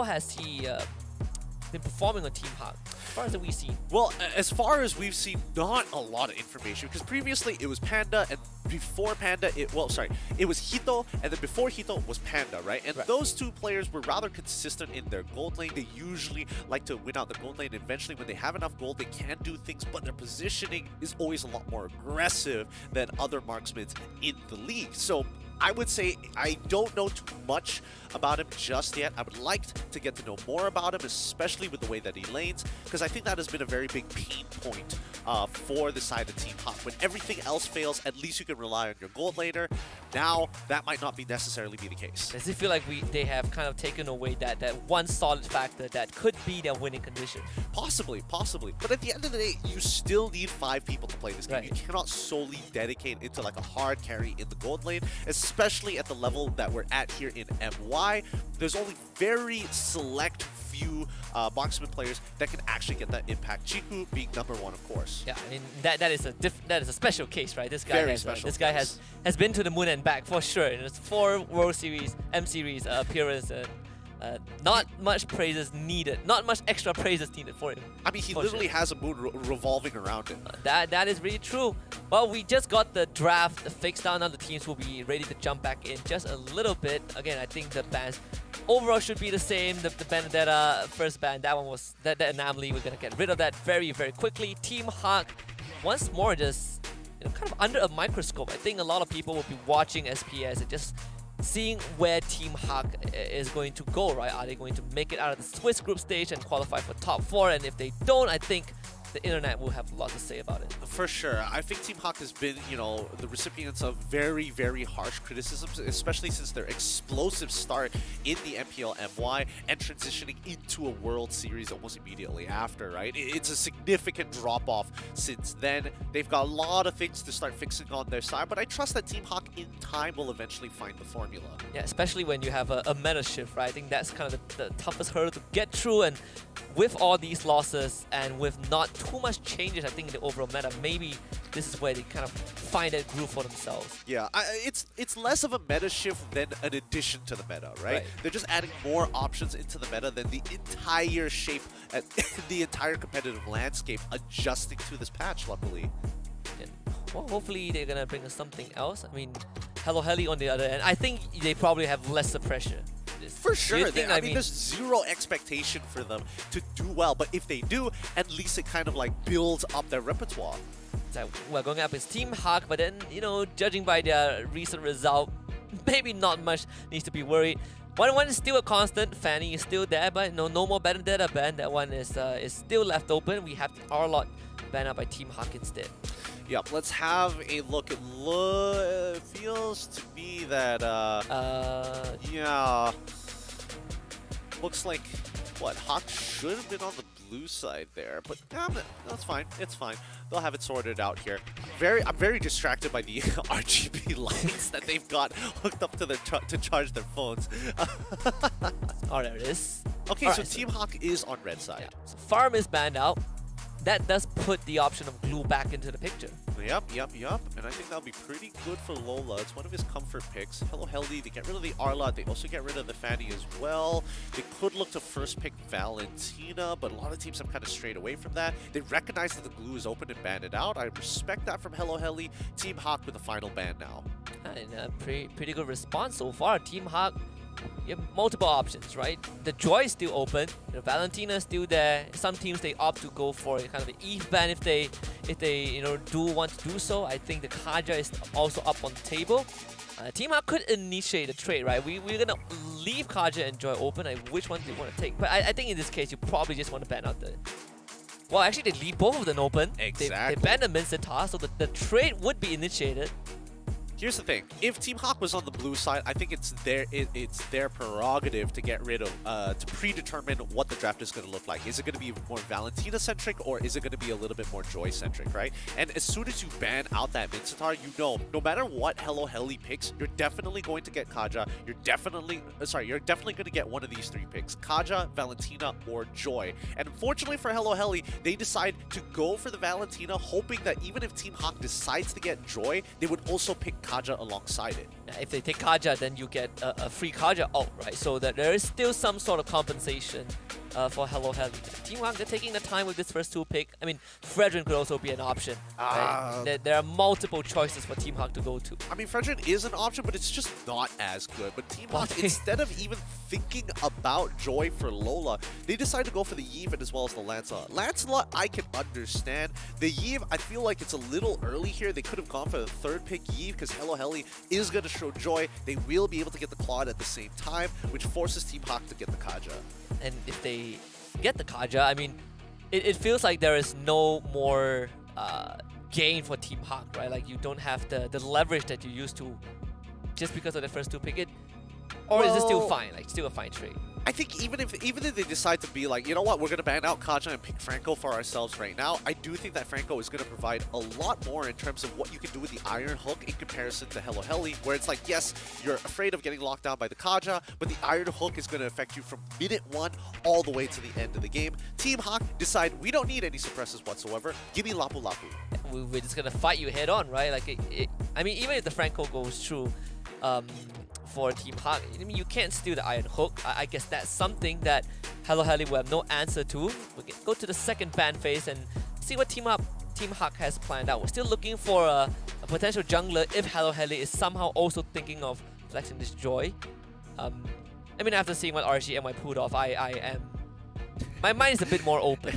has he been performing on Team Hawk, as far as we've seen? Well, as far as we've seen, not a lot of information, because previously it was Panda, and before Panda, it was Hito, and then before Hito was Panda, right? And those two players were rather consistent in their gold lane. They usually like to win out the gold lane. Eventually, when they have enough gold, they can do things, but their positioning is always a lot more aggressive than other marksmen in the league. So I would say I don't know too much about him just yet. I would like to get to know more about him, especially with the way that he lanes, because I think that has been a very big pain point for the side of Team Hawk. When everything else fails, at least you can rely on your gold laner. Now, that might not necessarily be the case. Does it feel like they have kind of taken away that one solid factor that could be their winning condition? Possibly. But at the end of the day, you still need 5 people to play this game. Right. You cannot solely dedicate into like a hard carry in the gold lane, especially at the level that we're at here in MY. There's only very select few marksman players that can actually get that impact. Chiku being number 1, of course. Yeah, I mean that is a special case, right? This guy Very has special this guy case. has been to the moon and back for sure. And it's 4 World Series, M Series appearance. Not much praises needed. Not much extra praises needed for him. I mean, he literally has a moon revolving around him. That is really true. Well, we just got the draft fixed out. Now the teams will be ready to jump back in just a little bit. Again, I think the bans overall should be the same. The Benedetta first ban, that one was that anomaly. We're gonna get rid of that very, very quickly. Team Hawk, once more, just kind of under a microscope. I think a lot of people will be watching SPS and just seeing where Team Hawk is going to go, right? Are they going to make it out of the Swiss group stage and qualify for top 4? And if they don't, I think the internet will have a lot to say about it. For sure. I think Team Hawk has been, the recipients of very, very harsh criticisms, especially since their explosive start in the MPL MY and transitioning into a World Series almost immediately after, right? It's a significant drop-off since then. They've got a lot of things to start fixing on their side, but I trust that Team Hawk in time will eventually find the formula. Yeah, especially when you have a meta shift, right? I think that's kind of the toughest hurdle to get through, and with all these losses and with not too much changes, I think, in the overall meta, maybe this is where they kind of find that groove for themselves. Yeah, it's less of a meta shift than an addition to the meta, right? They're just adding more options into the meta than the entire shape, the entire competitive landscape adjusting to this patch, luckily. And, well, hopefully they're gonna bring us something else. I mean, Hello Heli on the other end, I think they probably have lesser pressure. For sure. I mean, there's zero expectation for them to do well, but if they do, at least it kind of like builds up their repertoire. So we're going up as Team Hawk, but then, judging by their recent result, maybe not much needs to be worried. 1-1 is still a constant. Fanny is still there, but no more Benedetta ban. That one is still left open. We have the R-Lot banned out by Team Hawk instead. Yep, let's have a look. It feels to me that, yeah, looks like, Hawk should have been on the blue side there, but that's fine. It's fine. They'll have it sorted out here. I'm very distracted by the RGB lights that they've got hooked up to to charge their phones. Oh, there it is. Okay, All so right, Team Hawk is on red side. Yeah. So Farm is banned out. That does put the option of glue back into the picture. Yep. And I think that'll be pretty good for Lola. It's one of his comfort picks. Hello Heli, they get rid of the R-Lot. They also get rid of the Fanny as well. They could look to first pick Valentina, but a lot of teams have kind of strayed away from that. They recognize that the glue is open and banned it out. I respect that from Hello Heli. Team Hawk with the final ban now. And a pretty good response so far. Team Hawk, you have multiple options, right? The Joy is still open. The Valentina is still there. Some teams, they opt to go for a kind of an Eve ban if they do want to do so. I think the Kaja is also up on the table. Team Hawk could initiate a trade, right? We're gonna leave Kaja and Joy open. Which one do you want to take? But I think in this case, you probably just want to ban out the... Well, actually, they leave both of them open. Exactly. They ban the Mincetar, so the trade would be initiated. Here's the thing: if Team Hawk was on the blue side, I think it's their prerogative to get rid of to predetermine what the draft is going to look like. Is it going to be more Valentina centric, or is it going to be a little bit more Joy centric, right? And as soon as you ban out that mid Sitar, you know, no matter what Hello Heli picks, you're definitely going to get Kaja. You're definitely going to get one of these three picks: Kaja, Valentina, or Joy. And unfortunately for Hello Heli, they decide to go for the Valentina, hoping that even if Team Hawk decides to get Joy, they would also pick Kaja alongside it. If they take Kaja, then you get a free Kaja out, right? So that there is still some sort of compensation for Hello Heli. Team Hawk, they're taking the time with this first 2 pick. I mean, Fredrin could also be an option. Right? There are multiple choices for Team Hawk to go to. I mean, Fredrin is an option, but it's just not as good. But Team Hawk, instead of even thinking about Joy for Lola, they decide to go for the Yevon as well as the Lancelot. Lancelot, I can understand. The Yeve, I feel like it's a little early here. They could have gone for the 3rd pick Yeve because Hello Heli is going to show Joy. They will be able to get the Claude at the same time, which forces Team Hawk to get the Kaja. And if they get the Kaja, I mean, it feels like there is no more gain for Team Hawk, right? Like, you don't have the leverage that you used to just because of the first 2 pick. Or is it still fine? Like, still a fine trade? I think even if they decide to be like, you know what, we're going to ban out Kaja and pick Franco for ourselves right now, I do think that Franco is going to provide a lot more in terms of what you can do with the Iron Hook in comparison to Hello Heli, where it's like, yes, you're afraid of getting locked down by the Kaja, but the Iron Hook is going to affect you from minute 1 all the way to the end of the game. Team Hawk decide, we don't need any suppressors whatsoever. Give me Lapu Lapu. We're just going to fight you head on, right? Like, I mean, even if the Franco goes through, for Team Hawk, I mean, you can't steal the Iron Hook. I guess that's something that Hello Heli will have no answer to. We'll go to the second ban phase and see what Team Hawk has planned out. We're still looking for a potential jungler if Hello Heli is somehow also thinking of flexing this Joy. I mean, after seeing what RGMY pulled off, my mind is a bit more open.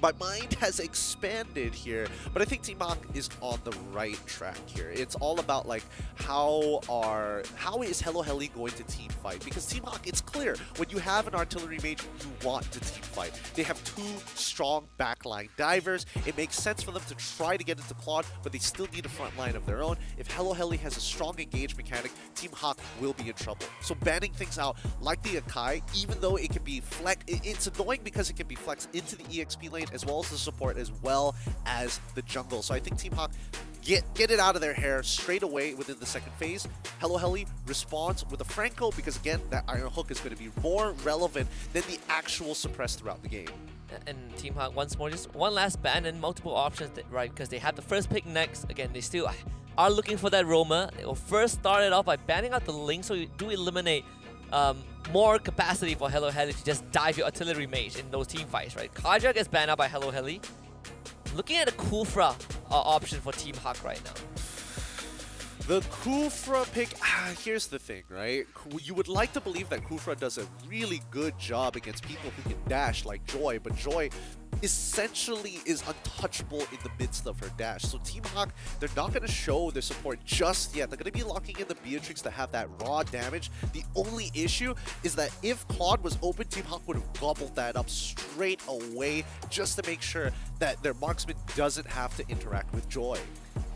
My mind has expanded here, but I think Team Hawk is on the right track here. It's all about like how is Hello Heli going to team fight? Because Team Hawk, it's clear when you have an artillery mage, you want to team fight. They have 2 strong backline divers. It makes sense for them to try to get into Claude, but they still need a front line of their own. If Hello Heli has a strong engage mechanic, Team Hawk will be in trouble. So banning things out like the Akai, even though it can be it's annoying because it can be flexed into the EXP lane as well as the support as well as the jungle. So I think Team Hawk get it out of their hair straight away within the second phase. Hello Heli responds with a Franco because again, that Iron Hook is going to be more relevant than the actual suppress throughout the game. And Team Hawk once more, just one last ban and multiple options, right? Because they have the first pick next. Again, they still are looking for that Roamer. They will first start it off by banning out the Link, so you do eliminate more capacity for Hello Heli to just dive your artillery mage in those team fights, right? Kaja gets banned out by Hello Heli. Looking at a Kufra option for Team Hawk right now. The Kufra pick, here's the thing, right? You would like to believe that Kufra does a really good job against people who can dash like Joy, but Joy essentially is untouchable in the midst of her dash. So Team Hawk, they're not going to show their support just yet. They're going to be locking in the Beatrix to have that raw damage. The only issue is that if Claude was open, Team Hawk would have gobbled that up straight away just to make sure that their marksman doesn't have to interact with Joy.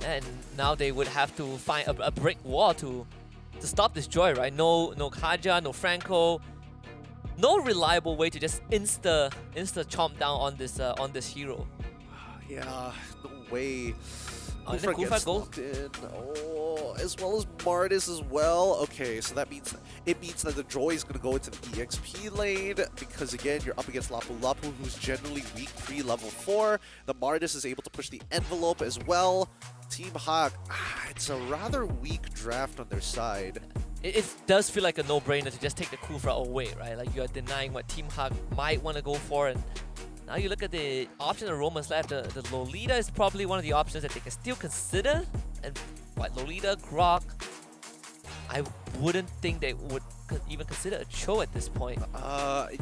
And now they would have to find a brick wall to stop this Joy, right? No Kaja, no Franco. No reliable way to just insta chomp down on this hero. Yeah, no way. Kufra gets locked in. Oh, as well as Martis as well. Okay, so that means that the Joy is gonna go into the EXP lane because again you're up against Lapu Lapu, who's generally weak pre-level 4. The Martis is able to push the envelope as well. Team Hawk, it's a rather weak draft on their side. It does feel like a no-brainer to just take the Kufra away, right? Like, you're denying what Team Hawk might want to go for, and now you look at the option of Roman's left. The Lolita is probably one of the options that they can still consider. And what, Lolita, Grok, I wouldn't think they would even consider a Cho at this point.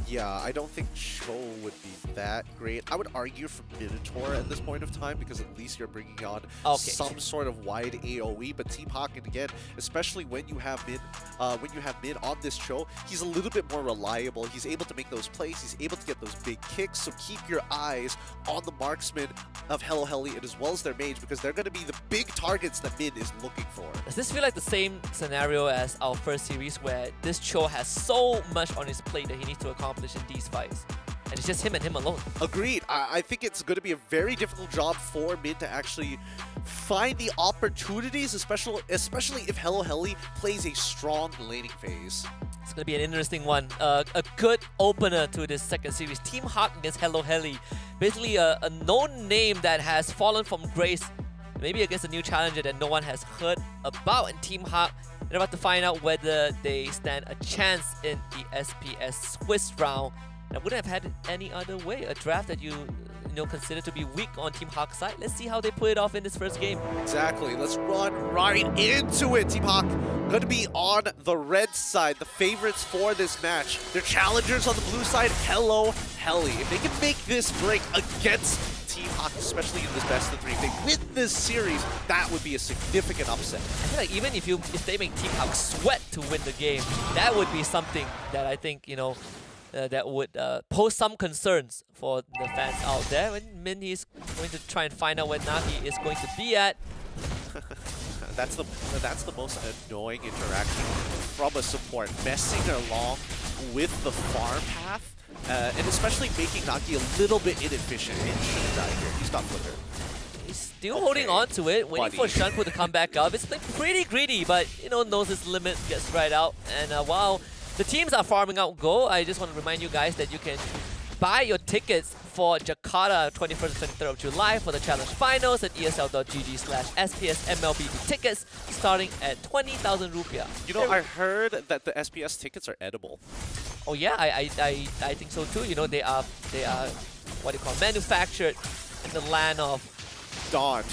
Yeah, I don't think Cho would be that great. I would argue for Minotaur at this point of time because at least you're bringing on some sort of wide AoE. But Team Hawk, and again, especially when you have mid on this Cho, he's a little bit more reliable. He's able to make those plays. He's able to get those big kicks. So keep your eyes on the marksman of Hello Heli and as well as their mage because they're going to be the big targets that mid is looking for. Does this feel like the same scenario as our first series where this Cho has so much on his plate that he needs to accomplish in these fights? And it's just him and him alone. Agreed. I think it's going to be a very difficult job for mid to actually find the opportunities, especially if Hello Heli plays a strong laning phase. It's going to be an interesting one. A good opener to this second series. Team Hawk against Hello Heli. Basically a known name that has fallen from grace. Maybe against a new challenger that no one has heard about. And Team Hawk, they're about to find out whether they stand a chance in the SPS Swiss round. I wouldn't have had it any other way. A draft that you consider to be weak on Team Hawk's side. Let's see how they pull it off in this first game. Exactly. Let's run right into it. Team Hawk going to be on the red side, the favorites for this match. Their challengers on the blue side, Hello Heli. If they can make this break against Team Hawk, especially in this best of three, if they win this series, that would be a significant upset. I feel like even if they make Team Hawk sweat to win the game, that would be something that I think, that would pose some concerns for the fans out there. When Min is going to try and find out where Nagi is going to be at. That's the most annoying interaction from a support, messing along with the farm path, and especially making Nagi a little bit inefficient. He shouldn't die here. He's got flicker. He's still holding on to it, waiting for Shunpo to come back up. It's like pretty greedy, but knows his limit, gets right out. And while the teams are farming out gold, I just want to remind you guys that you can buy your tickets for Jakarta 21st and 23rd of July for the Challenge Finals at esl.gg/SPS MLBB tickets starting at 20,000 rupiah. I heard that the SPS tickets are edible. Oh yeah, I think so too. They are what do you call manufactured in the land of Dawn.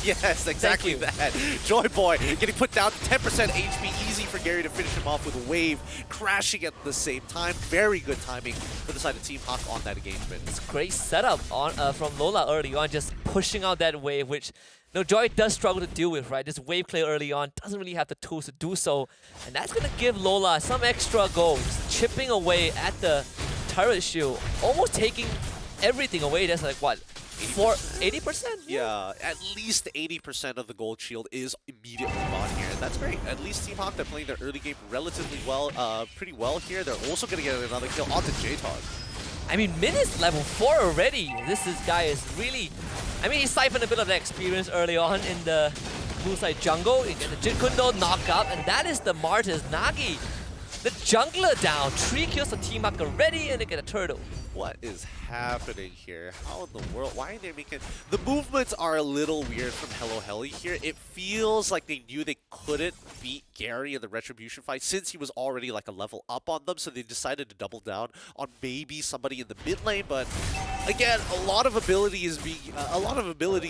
Yes, exactly that. Joy Boy getting put down 10% HP. Easy for Gary to finish him off with a wave crashing at the same time. Very good timing for the side of Team Hawk on that engagement. It's a great setup from Lola early on, just pushing out that wave, which Joy does struggle to deal with, right? This wave clear early on, doesn't really have the tools to do so. And that's going to give Lola some extra gold, just chipping away at the turret shield, almost taking everything away. That's like, what? 80%? Yeah, at least 80% of the gold shield is immediately gone here, and that's great. At least Team Hawk, they're playing their early game relatively well, pretty well here. They're also going to get another kill onto J-Tog. I mean, Min is level 4 already. This guy is really... he siphoned a bit of the experience early on in the blue side jungle. You get the Jin Kundo knock up, and that is the Martyrs. Nagi, the jungler down. 3 kills for Team Hawk already, and they get a turtle. What is happening here? How in the world? Why are they making... The movements are a little weird from Hello Heli here. It feels like they knew they couldn't beat Gary in the Retribution fight since he was already like a level up on them, so they decided to double down on maybe somebody in the mid lane. But again, a lot of abilities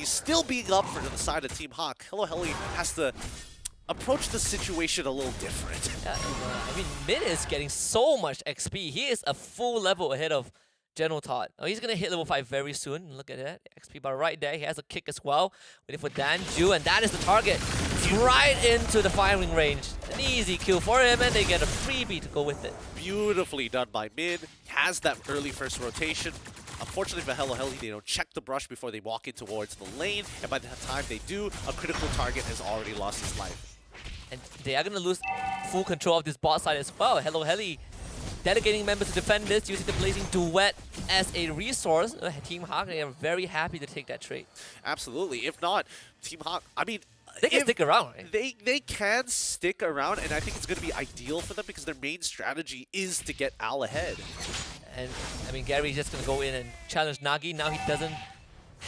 still being up for the side of Team Hawk. Hello Heli has to approach the situation a little different. Yeah, Min is getting so much XP. He is a full level ahead of General Todd. Oh, he's going to hit level 5 very soon. Look at that. XP bar right there. He has a kick as well. Waiting for Danju, and that is the target. It's right into the firing range. An easy kill for him, and they get a freebie to go with it. Beautifully done by Mid. Has that early first rotation. Unfortunately for Hello Heli, they don't check the brush before they walk in towards the lane, and by the time they do, a critical target has already lost his life. And they are going to lose full control of this bot side as well. Hello Heli delegating members to defend this, using the Blazing Duet as a resource. Team Hawk, they are very happy to take that trade. Absolutely. If not, Team Hawk, they can stick around, right? They can stick around, and I think it's going to be ideal for them because their main strategy is to get Al ahead. And Gary's just going to go in and challenge Nagi. Now he doesn't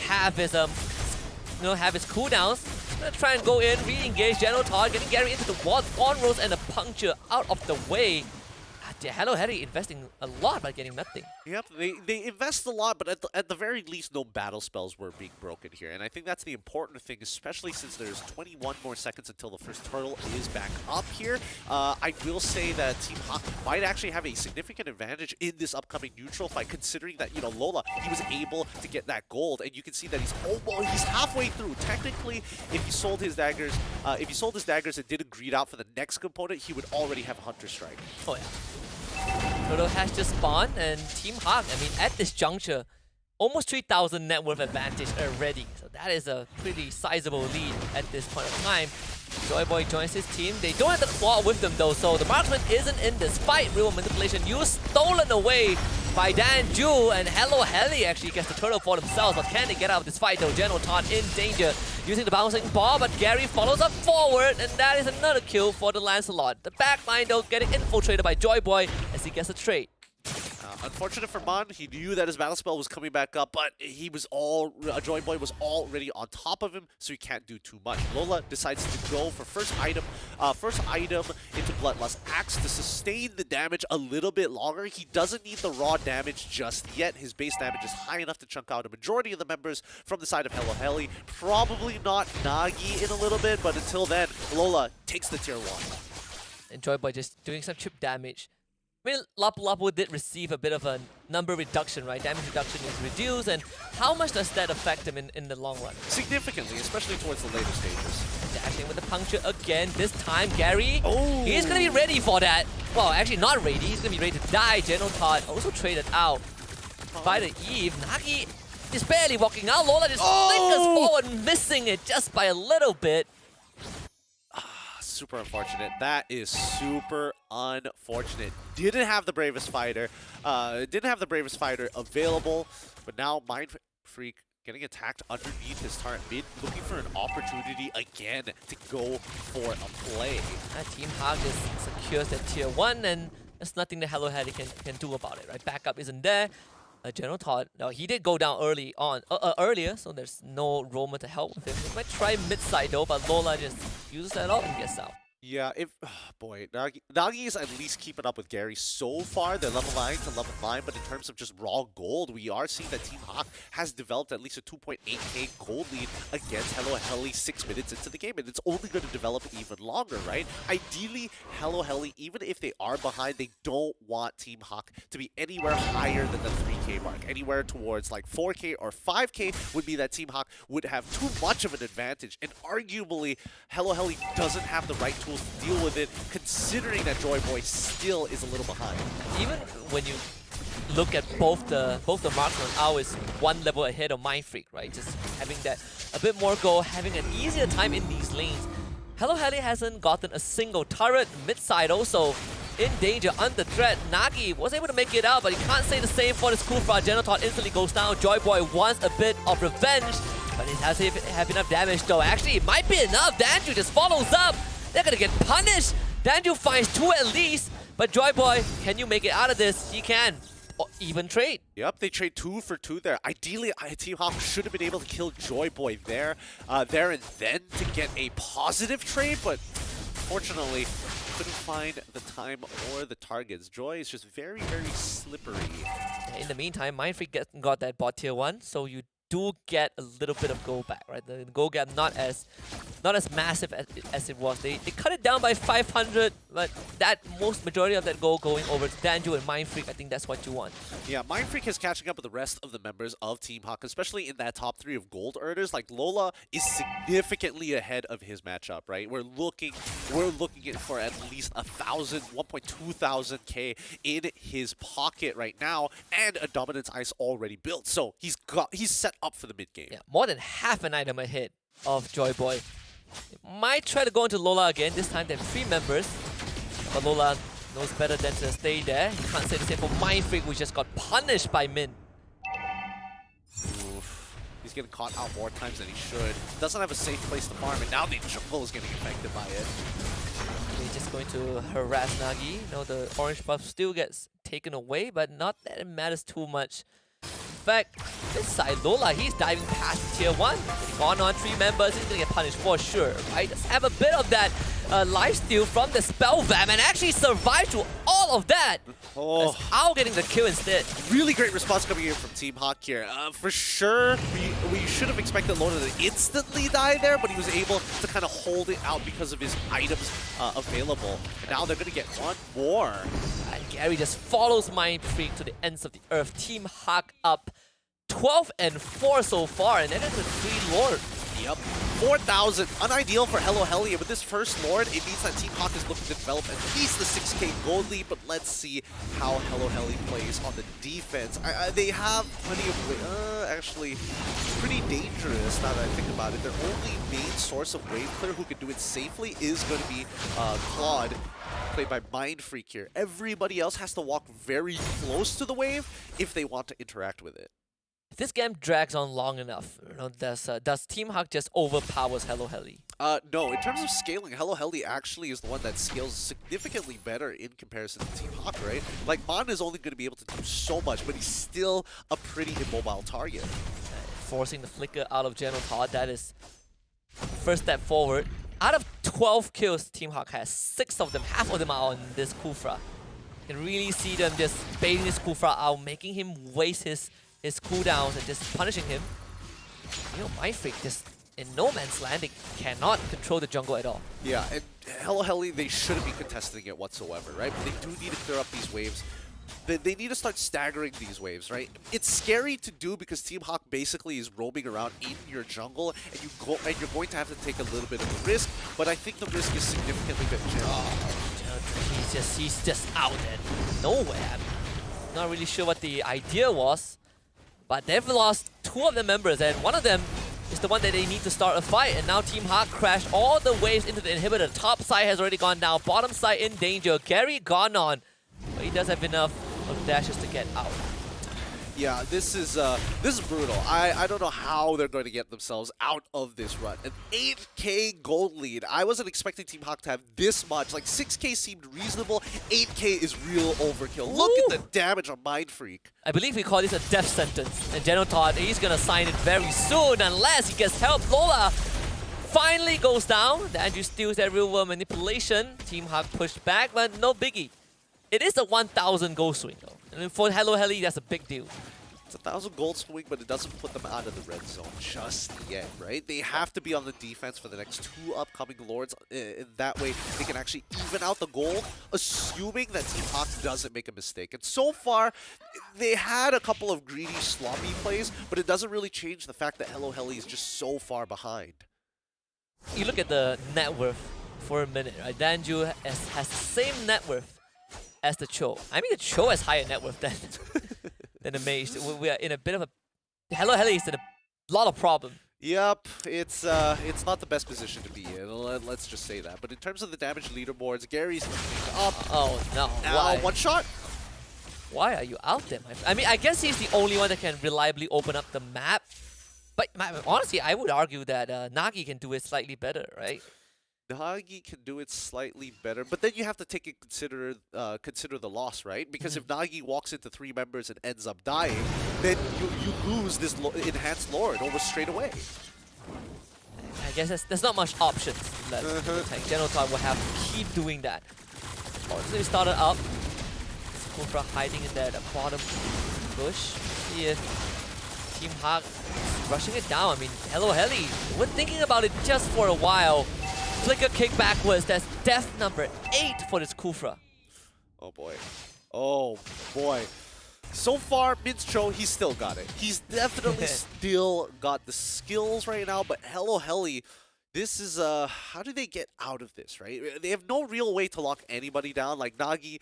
have his cooldowns. He's going to try and go in, re-engage General Todd, getting Gary into the wall, on rolls and a puncture out of the way. yeah, Hello Heli investing a lot by getting nothing. Yep, they invest a lot, but at the very least, no battle spells were being broken here. And I think that's the important thing, especially since there's 21 more seconds until the first turtle is back up here. I will say that Team Hawk might actually have a significant advantage in this upcoming neutral fight, considering that, you know, Lola, he was able to get that gold, and you can see that he's halfway through. Technically, if he sold his daggers, and didn't greed out for the next component, he would already have Hunter Strike. Oh yeah. Turtle has just spawned, and Team Hawk, I mean, at this juncture, almost 3,000 net worth advantage already. So that is a pretty sizable lead at this point of time. Joyboy joins his team. They don't have the claw with them though, so the marksman isn't in this fight. Real manipulation used, stolen away by Danju, and Hello Heli actually gets the turtle for themselves. But can they get out of this fight though? General Todd in danger, using the bouncing ball, but Gary follows up forward, and that is another kill for the Lancelot. The backline though getting infiltrated by Joyboy as he gets a trade. Unfortunate for Mon, he knew that his battle spell was coming back up, but he was Joyboy was already on top of him, so he can't do too much. Lola decides to go for first item into Bloodlust Axe to sustain the damage a little bit longer. He doesn't need the raw damage just yet. His base damage is high enough to chunk out a majority of the members from the side of Hello Heli. Probably not Nagi in a little bit, but until then, Lola takes the tier 1. And Joyboy just doing some chip damage. I mean, Lapu Lapu did receive a bit of a number reduction, right? Damage reduction is reduced, and how much does that affect him in the long run? Significantly, especially towards the later stages. Dashing with the puncture again. This time, Gary, he's going to be ready for that. Well, actually not ready. He's going to be ready to die. General Todd also traded out by the Eve. Nagi is barely walking out. Lola just flickers forward, missing it just by a little bit. Super unfortunate. That is super unfortunate. Didn't have the bravest fighter. Available, but now Mind Freak getting attacked underneath his turret mid, looking for an opportunity again to go for a play. Team Hawk just secures that tier 1, and there's nothing that Hello Heli can do about it, right? Backup isn't there. General Todd, no, he did go down earlier, so there's no roamer to help with him. He might try mid-side though, but Lola just uses that out and gets out. Yeah, boy, Nagi is at least keeping up with Gary so far. They're level 9 to level 9, but in terms of just raw gold, we are seeing that Team Hawk has developed at least a 2.8k gold lead against Hello Heli 6 minutes into the game, and it's only going to develop even longer, right? Ideally, Hello Heli, even if they are behind, they don't want Team Hawk to be anywhere higher than the 3k mark. Anywhere towards like 4k or 5k would be that Team Hawk would have too much of an advantage, and arguably, Hello Heli doesn't have the right tools to deal with it, considering that Joyboy still is a little behind. Even when you look at both the marksmen, Ao is one level ahead of Mind Freak, right? Just having that a bit more goal, having an easier time in these lanes. Hello Heli hasn't gotten a single turret. Mid-side also in danger, under threat. Nagi was able to make it out, but he can't say the same for this Kufra. General Todd instantly goes down. Joyboy wants a bit of revenge, but he has to have enough damage though. Actually, it might be enough. Danju just follows up. They're gonna get punished. Danju finds 2 at least, but Joyboy, can you make it out of this? He can. Even trade. Yep, they trade 2 for 2 there. Ideally, Team Hawk should have been able to kill Joyboy there and then to get a positive trade, but fortunately, couldn't find the time or the targets. Joy is just very, very slippery. In the meantime, Mind Freak got that bot tier 1, so you do get a little bit of gold back, right? The gold gap not as massive as it was. They cut it down by 500, but that majority of that gold going over to Danju and Mind Freak, I think that's what you want. Yeah, Mind Freak is catching up with the rest of the members of Team Hawk, especially in that top 3 of gold earners. Like Lola is significantly ahead of his matchup, right? We're looking for at least 1,200 K in his pocket right now, and a dominance ice already built. So he's set up for the mid game. Yeah, more than half an item ahead of Joyboy. Might try to go into Lola again. This time they have 3 members, but Lola knows better than to stay there. You can't say the same for Mind Freak, which just got punished by Min. Oof. He's getting caught out more times than he should. Doesn't have a safe place to farm, and now the jungle is getting affected by it. He's just going to harass Nagi. You know, the orange buff still gets taken away, but not that it matters too much. In fact, this side, Lola, he's diving past tier 1. Gone on 3 members, he's gonna get punished for sure, right? Let's have a bit of that lifesteal from the spell vamp and actually survived through all of that. Oh, Ao getting the kill instead. really great response coming in from Team Hawk here. For sure, we should have expected Lorna to instantly die there, but he was able to kind of hold it out because of his items available. And now they're going to get one more. And Gary just follows Mind Freak to the ends of the earth. Team Hawk up 12 and 4 so far, and then it's a 3 Lord. Yep. 4,000. Unideal for Hello Heli. And with this first Lord, it means that Team Hawk is looking to develop at least the 6K gold lead, but let's see how Hello Heli plays on the defense. They have plenty of... actually, pretty dangerous now that I think about it. Their only main source of wave clear who can do it safely is going to be Claude, played by Mind Freak here. Everybody else has to walk very close to the wave if they want to interact with it. If this game drags on long enough, does Team Hawk just overpowers Hello Heli? No, in terms of scaling, Hello Heli actually is the one that scales significantly better in comparison to Team Hawk, right? Like, Mon is only going to be able to do so much, but he's still a pretty immobile target. Forcing the flicker out of General Todd, that is first step forward. Out of 12 kills Team Hawk has, 6 of them, half of them are on this Kufra. You can really see them just baiting this Kufra out, making him waste his cooldowns and just punishing him. You know, Mind Freak just in no man's land, they cannot control the jungle at all. Yeah, and Hello Heli, they shouldn't be contesting it whatsoever, right? But they do need to clear up these waves. They need to start staggering these waves, right? It's scary to do because Team Hawk basically is roaming around in your jungle, and you're going to have to take a little bit of a risk, but I think the risk is significantly bit. He's just out there nowhere. I'm not really sure what the idea was. But they've lost 2 of their members, and one of them is the one that they need to start a fight. And now Team Hawk crashed all the waves into the inhibitor. Top side has already gone down. Bottom side in danger. Gary gone on. But he does have enough of dashes to get out. Yeah, this is brutal. I don't know how they're going to get themselves out of this run. An 8K gold lead. I wasn't expecting Team Hawk to have this much. Like, 6K seemed reasonable. 8K is real overkill. Look at the damage on Mind Freak. I believe we call this a death sentence. And General Todd, he's going to sign it very soon unless he gets help. Lola finally goes down. The Andrew steals that real world manipulation. Team Hawk pushed back, but no biggie. It is a 1,000 gold swing though. And for Hello Heli, that's a big deal. It's a 1,000 gold swing, but it doesn't put them out of the red zone just yet, right? They have to be on the defense for the next 2 upcoming Lords. In that way, they can actually even out the goal, assuming that Team Hawk doesn't make a mistake. And so far, they had a couple of greedy, sloppy plays, but it doesn't really change the fact that Hello Heli is just so far behind. You look at the net worth for a minute, right? Danju has the same net worth as the Cho. I mean, the Cho has higher net worth than the Mage. We are in a bit of a... Hello Heli is in a lot of problem. Yep, it's not the best position to be in. Let's just say that. But in terms of the damage leaderboards, Gary's up. Oh no! Now, why? one shot. Why are you out there, my friend? I mean, I guess he's the only one that can reliably open up the map. But honestly, I would argue that Nagi can do it slightly better, right? Nagi can do it slightly better, but then you have to take it consider the loss, right? Because if Nagi walks into 3 members and ends up dying, then you lose this enhanced Lord almost straight away. I guess there's not much options left. General Todd will have to keep doing that. Oh, so we started up. Kufra hiding in there, the bottom bush. See if Team Hawk is rushing it down. I mean, Hello Heli, we're thinking about it just for a while. Flicker kick backwards. That's death number 8 for this Kufra. Oh boy. Oh boy. So far, Minstro, he's still got it. He's definitely still got the skills right now, but Hello Heli, this is, how do they get out of this, right? They have no real way to lock anybody down. Like Nagi,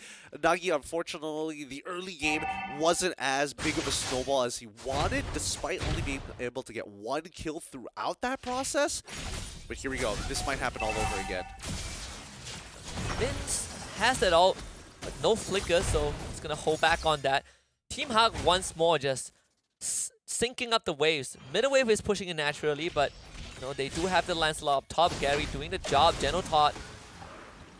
unfortunately, the early game wasn't as big of a snowball as he wanted, despite only being able to get 1 kill throughout that process. But here we go. This might happen all over again. Vince has it all, but no flicker, so he's going to hold back on that. Team Hawk once more just syncing up the waves. Middle wave is pushing in naturally, but you know, they do have the Lancelot up top. Gary doing the job. General Todd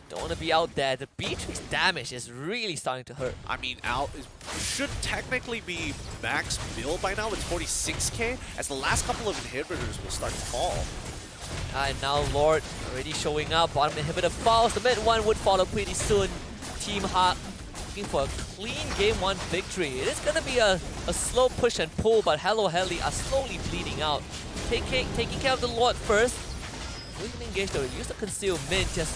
don't want to be out there. The Beatrix damage is really starting to hurt. I mean, Al should technically be max build by now with 46k, as the last couple of inhibitors will start to fall. And now Lord already showing up. Bottom inhibitor falls. The mid one would follow pretty soon. Team Hawk looking for a clean game 1 victory. It is going to be a slow push and pull, but Hello Heli are slowly bleeding out. Taking care of the Lord first. We can engage though. Use the conceal mid, just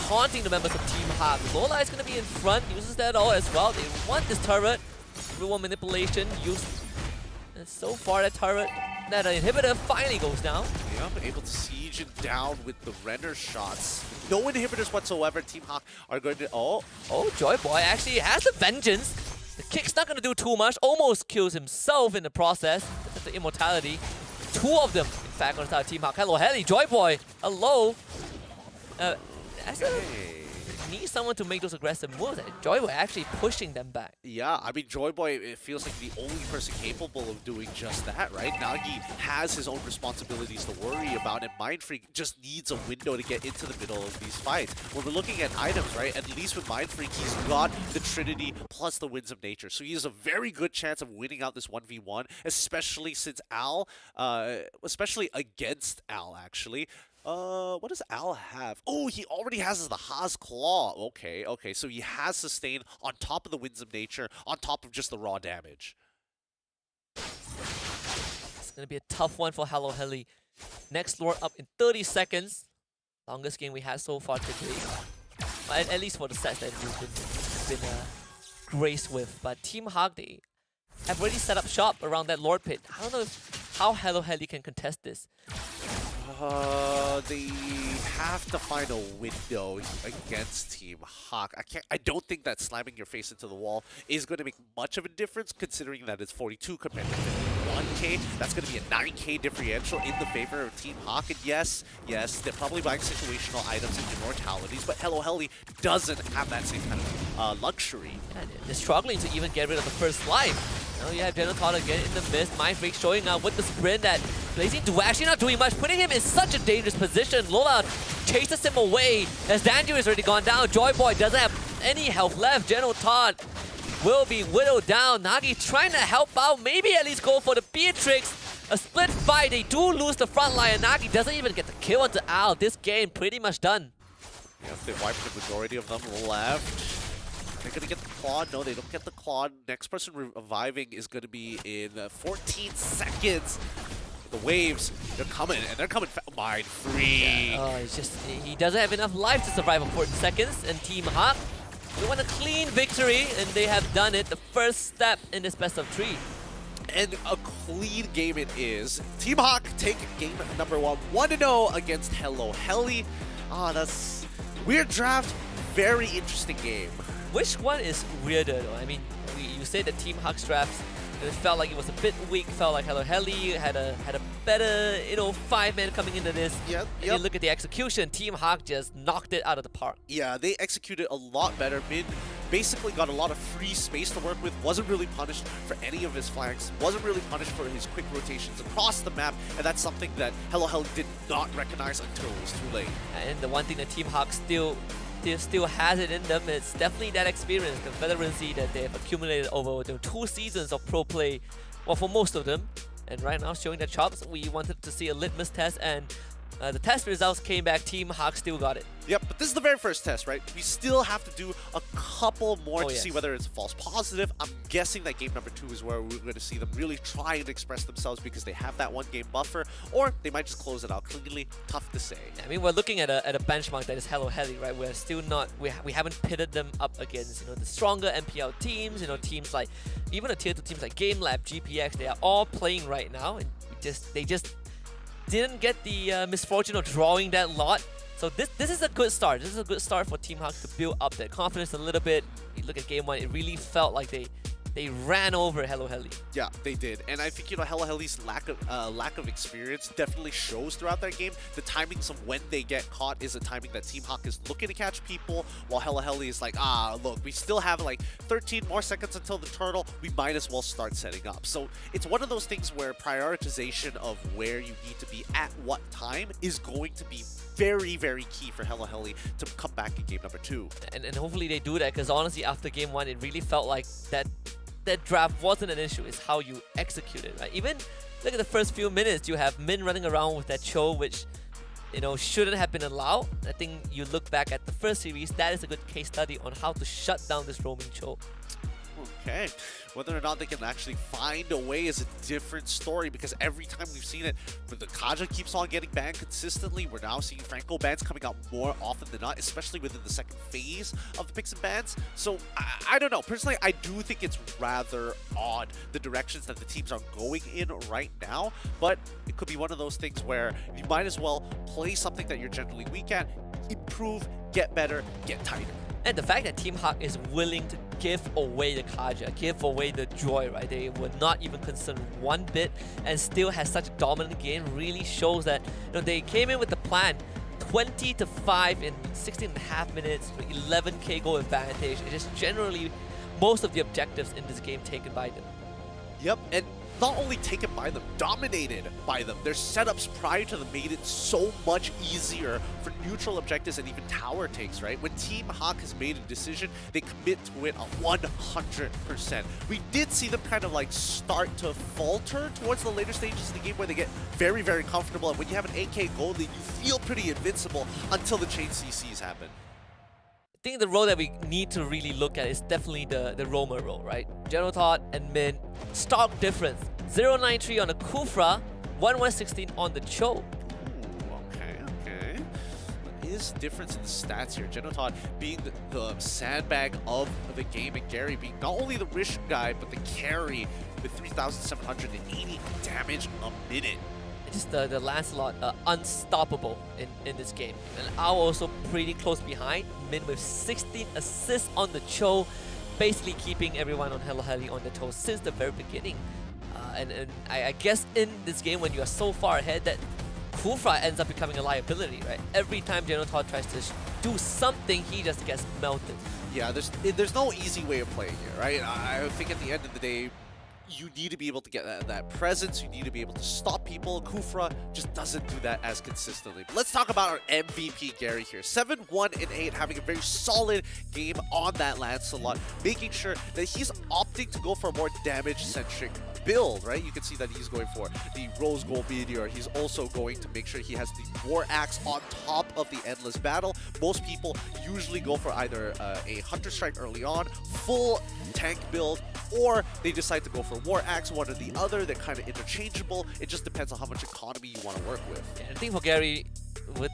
taunting the members of Team Hawk. Lola is going to be in front, uses that all as well. They want this turret. Everyone manipulation, and so far that turret, that inhibitor finally goes down. Yeah, able to siege it down with the render shots. No inhibitors whatsoever. Team Hawk are going to... Oh, Joy Boy actually has the vengeance. The kick's not going to do too much. Almost kills himself in the process. That's the immortality. 2 of them, in fact, on the side of Team Hawk. Hello, Heli, Joy Boy, hello. Need someone to make those aggressive moves. Joy Boy actually pushing them back. Yeah, I mean, Joy Boy, it feels like the only person capable of doing just that, right? Nagi has his own responsibilities to worry about, and Mind Freak just needs a window to get into the middle of these fights. When we're looking at items, right, at least with Mind Freak, he's got the Trinity plus the Winds of Nature. So he has a very good chance of winning out this 1v1, especially since Al, especially against Al, actually. What does Al have? Oh, he already has the Haas Claw. Okay, so he has sustain on top of the Winds of Nature, on top of just the raw damage. It's going to be a tough one for Hello Heli. Next Lord up in 30 seconds. Longest game we had so far today. At least for the sets that we've been graced with. But Team Hawk, they have already set up shop around that Lord pit. I don't know how Hello Heli can contest this. They have to find a window against Team Hawk. I don't think that slamming your face into the wall is going to make much of a difference, considering that it's 42 compared to 51k. That's going to be a 9k differential in the favor of Team Hawk. And yes, they're probably buying situational items and immortalities, but Hello Heli doesn't have that same kind of luxury. Yeah, they're struggling to even get rid of the first life. Now you have General Todd again in the mist. Mind Freak showing up with the sprint that Blazing Do actually not doing much, putting him in such a dangerous position. Lola chases him away as Danju is already gone down. Joy Boy doesn't have any health left. General Todd will be whittled down. Nagi trying to help out, maybe at least go for the Beatrix. A split fight, they do lose the front line. Nagi doesn't even get the kill onto Al. This game pretty much done. Yep, they wiped the majority of them left. They're going to get the Claw. No, they don't get the Claw. Next person reviving is going to be in 14 seconds. The waves, they're coming, and they're coming Mind Freak. Yeah. Oh, it's just, he doesn't have enough life to survive on 14 seconds. And Team Hawk, they want a clean victory, and they have done it. The first step in this best of 3. And a clean game it is. Team Hawk take game number 1, 1-0 against Hello Heli. That's weird draft, very interesting game. Which one is weirder though? I mean, you say that Team Hawk's drafts, it felt like it was a bit weak, felt like Hello Heli had a better, 5-man coming into this. Yep. And you look at the execution, Team Hawk just knocked it out of the park. Yeah, they executed a lot better. Min basically got a lot of free space to work with, wasn't really punished for any of his flanks, wasn't really punished for his quick rotations across the map, and that's something that Hello Heli did not recognize until it was too late. And the one thing that Team Hawk still has it in them, it's definitely that experience, the veterancy that they have accumulated over the 2 seasons of pro play, well, for most of them. And right now, showing their chops, we wanted to see a litmus test, and the test results came back. Team Hawk still got it. Yep, but this is the very first test, right? We still have to do a couple more to yes. see whether it's a false positive. I'm guessing that game number 2 is where we're going to see them really try and express themselves because they have that 1-game buffer, or they might just close it out cleanly. Tough to say. I mean, we're looking at a benchmark that is Hello Heli, right? We're still not, we haven't pitted them up against, the stronger MPL teams, teams like, even the tier 2 teams like Game Lab, GPX, they are all playing right now, and they just didn't get the misfortune of drawing that lot. So this is a good start. This is a good start for Team Hawk to build up their confidence a little bit. You look at game 1, it really felt like they ran over Hello Heli. Yeah, they did. And I think, Hello Heli's lack of experience definitely shows throughout that game. The timings of when they get caught is a timing that Team Hawk is looking to catch people, while Hello Heli is like, look, we still have like 13 more seconds until the turtle. We might as well start setting up. So it's one of those things where prioritization of where you need to be at what time is going to be very, very key for Hello Heli to come back in game number 2. And hopefully they do that, because honestly, after game 1, it really felt like that draft wasn't an issue. It's how you execute it, right? Even look at the first few minutes. You have Min running around with that Cho, which shouldn't have been allowed. I think you look back at the first series, that is a good case study on how to shut down this roaming Cho. Okay, whether or not they can actually find a way is a different story, because every time we've seen it, when the Kaja keeps on getting banned consistently, we're now seeing Franco bans coming out more often than not, especially within the second phase of the picks and bans. So I don't know. Personally, I do think it's rather odd, the directions that the teams are going in right now, but it could be one of those things where you might as well play something that you're generally weak at, improve, get better, get tighter. And the fact that Team Hawk is willing to give away the Kaja, give away the joy, right? They were not even concerned one bit and still has such a dominant game really shows that they came in with the plan. 20-5 in 16.5 minutes, 11k goal advantage. It is generally most of the objectives in this game taken by them. Yep, and not only taken by them, dominated by them. Their setups prior to them made it so much easier for neutral objectives and even tower takes, right? When Team Hawk has made a decision, they commit to it 100%. We did see them kind of like start to falter towards the later stages of the game where they get very, very comfortable. And when you have an AK goalie, you feel pretty invincible until the chain CCs happen. I think the role that we need to really look at is definitely the roamer role, right? Genotod and Min, stark difference. 093 on the Kufra, 1116 on the Cho. Okay. There is difference in the stats here. Genotod being the sandbag of the game, and Gary being not only the Rish guy, but the carry with 3,780 damage a minute. Just the Lancelot unstoppable in this game. And Ao also pretty close behind. Min with 16 assists on the Cho, basically keeping everyone on Heli on the toes since the very beginning. And I guess in this game, when you are so far ahead, that Kufra ends up becoming a liability, right? Every time Genotod tries to do something, he just gets melted. Yeah, there's no easy way of playing here, right? I think at the end of the day, you need to be able to get that presence. You need to be able to stop people. Kufra just doesn't do that as consistently. But let's talk about our MVP, Gary, here. 7-1-8, having a very solid game on that Lancelot, making sure that he's opting to go for a more damage-centric build, right? You can see that he's going for the Rose Gold Meteor. He's also going to make sure he has the War Axe on top of the Endless Battle. Most people usually go for either a Hunter Strike early on, full tank build, or they decide to go for War Axe, one or the other. They're kind of interchangeable. It just depends on how much economy you want to work with. Yeah, I think for Gary, with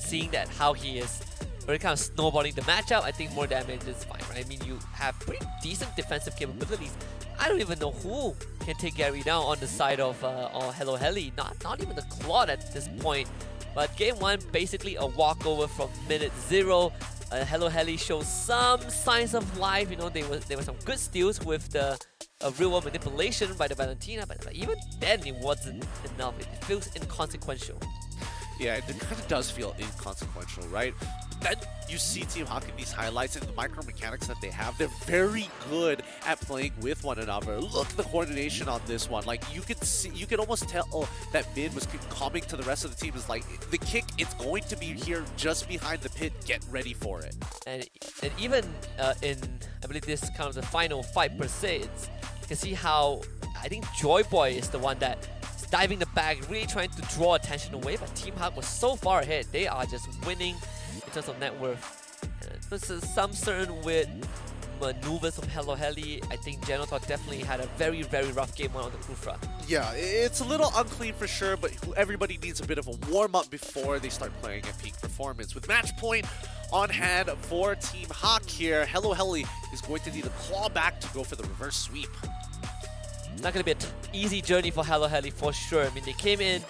seeing that how he is very kind of snowballing the matchup, I think more damage is fine, right? I mean, you have pretty decent defensive capabilities. I don't even know who can take Gary down on the side of Hello Heli. Not even the Claude at this point. But game one, basically a walkover from minute 0. Hello Heli shows some signs of life. There were some good steals with the real-world manipulation by the Valentina, but even then it wasn't enough. It feels inconsequential. Yeah, it kind of does feel inconsequential, right? Then you see Team Hawk in these highlights and the micro mechanics that they have. They're very good at playing with one another. Look at the coordination on this one. Like, you could almost tell that Min was coming to the rest of the team. Is like, the kick, it's going to be here just behind the pit. Get ready for it. And even in, I believe this is kind of the final fight per se, you can see how I think Joy Boy is the one that diving the bag, really trying to draw attention away, but Team Hawk was so far ahead. They are just winning in terms of net worth. This is some certain weird maneuvers from Hello Heli. I think Genotod definitely had a very, very rough game one on the Kufra. Yeah, it's a little unclean for sure, but everybody needs a bit of a warm-up before they start playing at peak performance. With match point on hand for Team Hawk here, Hello Heli is going to need a claw back to go for the reverse sweep. It's not going to be an easy journey for Hello Heli for sure. I mean, they came in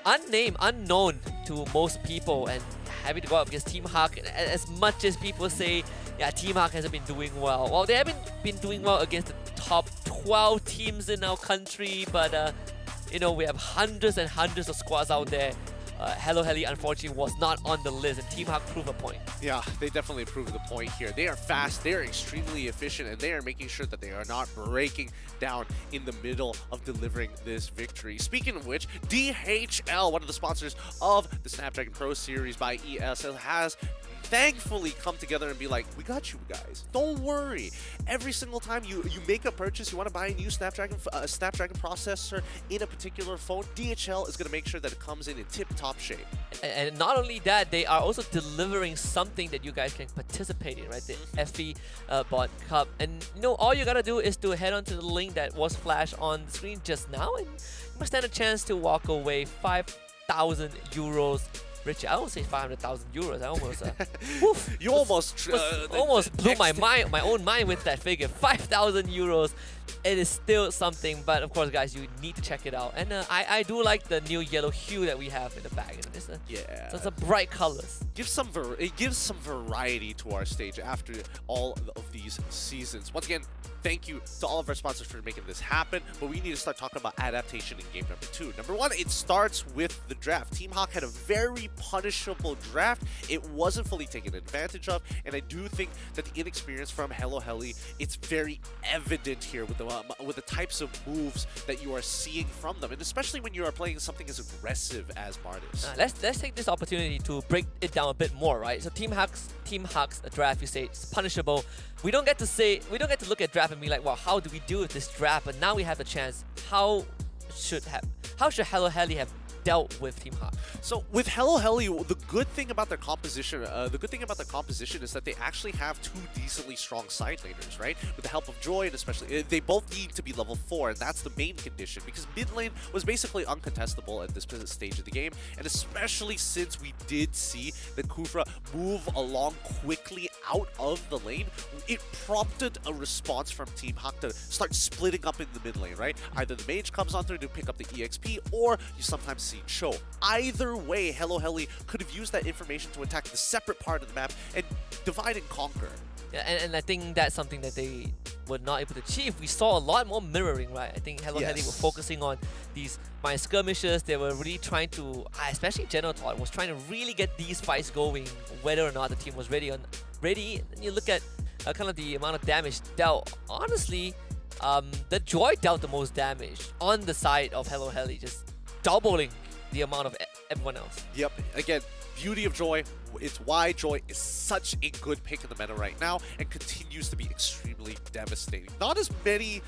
unnamed, unknown to most people, and having to go up against Team Hawk. As much as people say, yeah, Team Hawk hasn't been doing well. Well, they haven't been doing well against the top 12 teams in our country, but we have hundreds and hundreds of squads out there. Hello Heli, unfortunately, was not on the list, and Team Hawk proved a point. Yeah, they definitely proved the point here. They are fast, they are extremely efficient, and they are making sure that they are not breaking down in the middle of delivering this victory. Speaking of which, DHL, one of the sponsors of the Snapdragon Pro Series by ESL, has thankfully come together and be like, we got you guys. Don't worry. Every single time you make a purchase, you want to buy a new Snapdragon processor in a particular phone, DHL is going to make sure that it comes in tip-top shape. And not only that, they are also delivering something that you guys can participate in, right? The FE Bot Cup. And you know, all you gotta do is to head on to the link that was flashed on the screen just now, and you must stand a chance to walk away 5,000 euros richer. I would say 500,000 euros. I almost you almost blew my own mind with that figure. 5,000 euros. It is still something, but of course, guys, you need to check it out. And I do like the new yellow hue that we have in the bag. It's a bright colors. It gives some variety to our stage after all of these seasons. Once again, thank you to all of our sponsors for making this happen, but we need to start talking about adaptation in game number 2. Number 1, it starts with the draft. Team Hawk had a very punishable draft. It wasn't fully taken advantage of, and I do think that the inexperience from Hello Heli, it's very evident here with the types of moves that you are seeing from them, and especially when you are playing something as aggressive as Martis. Let's take this opportunity to break it down a bit more, right? So Team Hawk's draft, you say it's punishable. We don't get to look at draft and be like, well, how do we deal with this draft? But now we have the chance. How should Hello Heli have dealt with Team Hawk? So with Hello Heli, the good thing about their composition, is that they actually have 2 decently strong side laners, right? With the help of Joy, and especially they both need to be level 4, and that's the main condition, because mid lane was basically uncontestable at this stage of the game, and especially since we did see the Kufra move along quickly out of the lane, it prompted a response from Team Hawk to start splitting up in the mid lane, right? Either the mage comes on through to pick up the EXP, or you sometimes see Cho. Either way, Hello Heli could have used that information to attack the separate part of the map and divide and conquer. Yeah, and I think that's something that they were not able to achieve. We saw a lot more mirroring, right? I think Hello Heli were focusing on these mine skirmishes. They were really trying to, especially Genotot, was trying to really get these fights going, whether or not the team was ready. And you look at kind of the amount of damage dealt. Honestly, the Joy dealt the most damage on the side of Hello Heli, just doubling the amount of everyone else. Yep. Again, beauty of Joy. It's why Joy is such a good pick in the meta right now and continues to be extremely devastating. Not as many,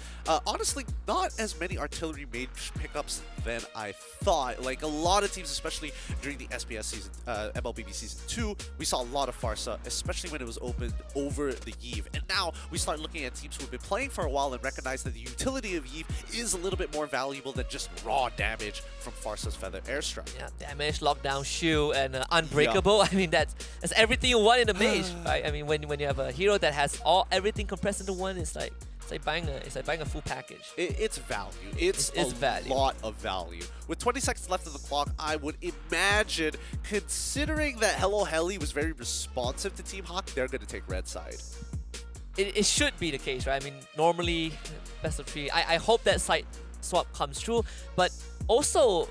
honestly, not as many artillery mage pickups than I thought. Like a lot of teams, especially during the SPS season, MLBB season 2, we saw a lot of Farsa, especially when it was opened over the Eve. And now we start looking at teams who have been playing for a while and recognize that the utility of Eve is a little bit more valuable than just raw damage from Farsa's Feather Airstrike. Yeah, damage, lockdown, shield, and unbreakable. I mean, that's everything you want in a mage, right? I mean, when you have a hero that has everything compressed into one, it's like buying a full package. It's value. It's a lot of value. With 20 seconds left of the clock, I would imagine, considering that Hello Heli was very responsive to Team Hawk, they're going to take red side. It should be the case, right? I mean, normally best of 3. I hope that side swap comes true, but also,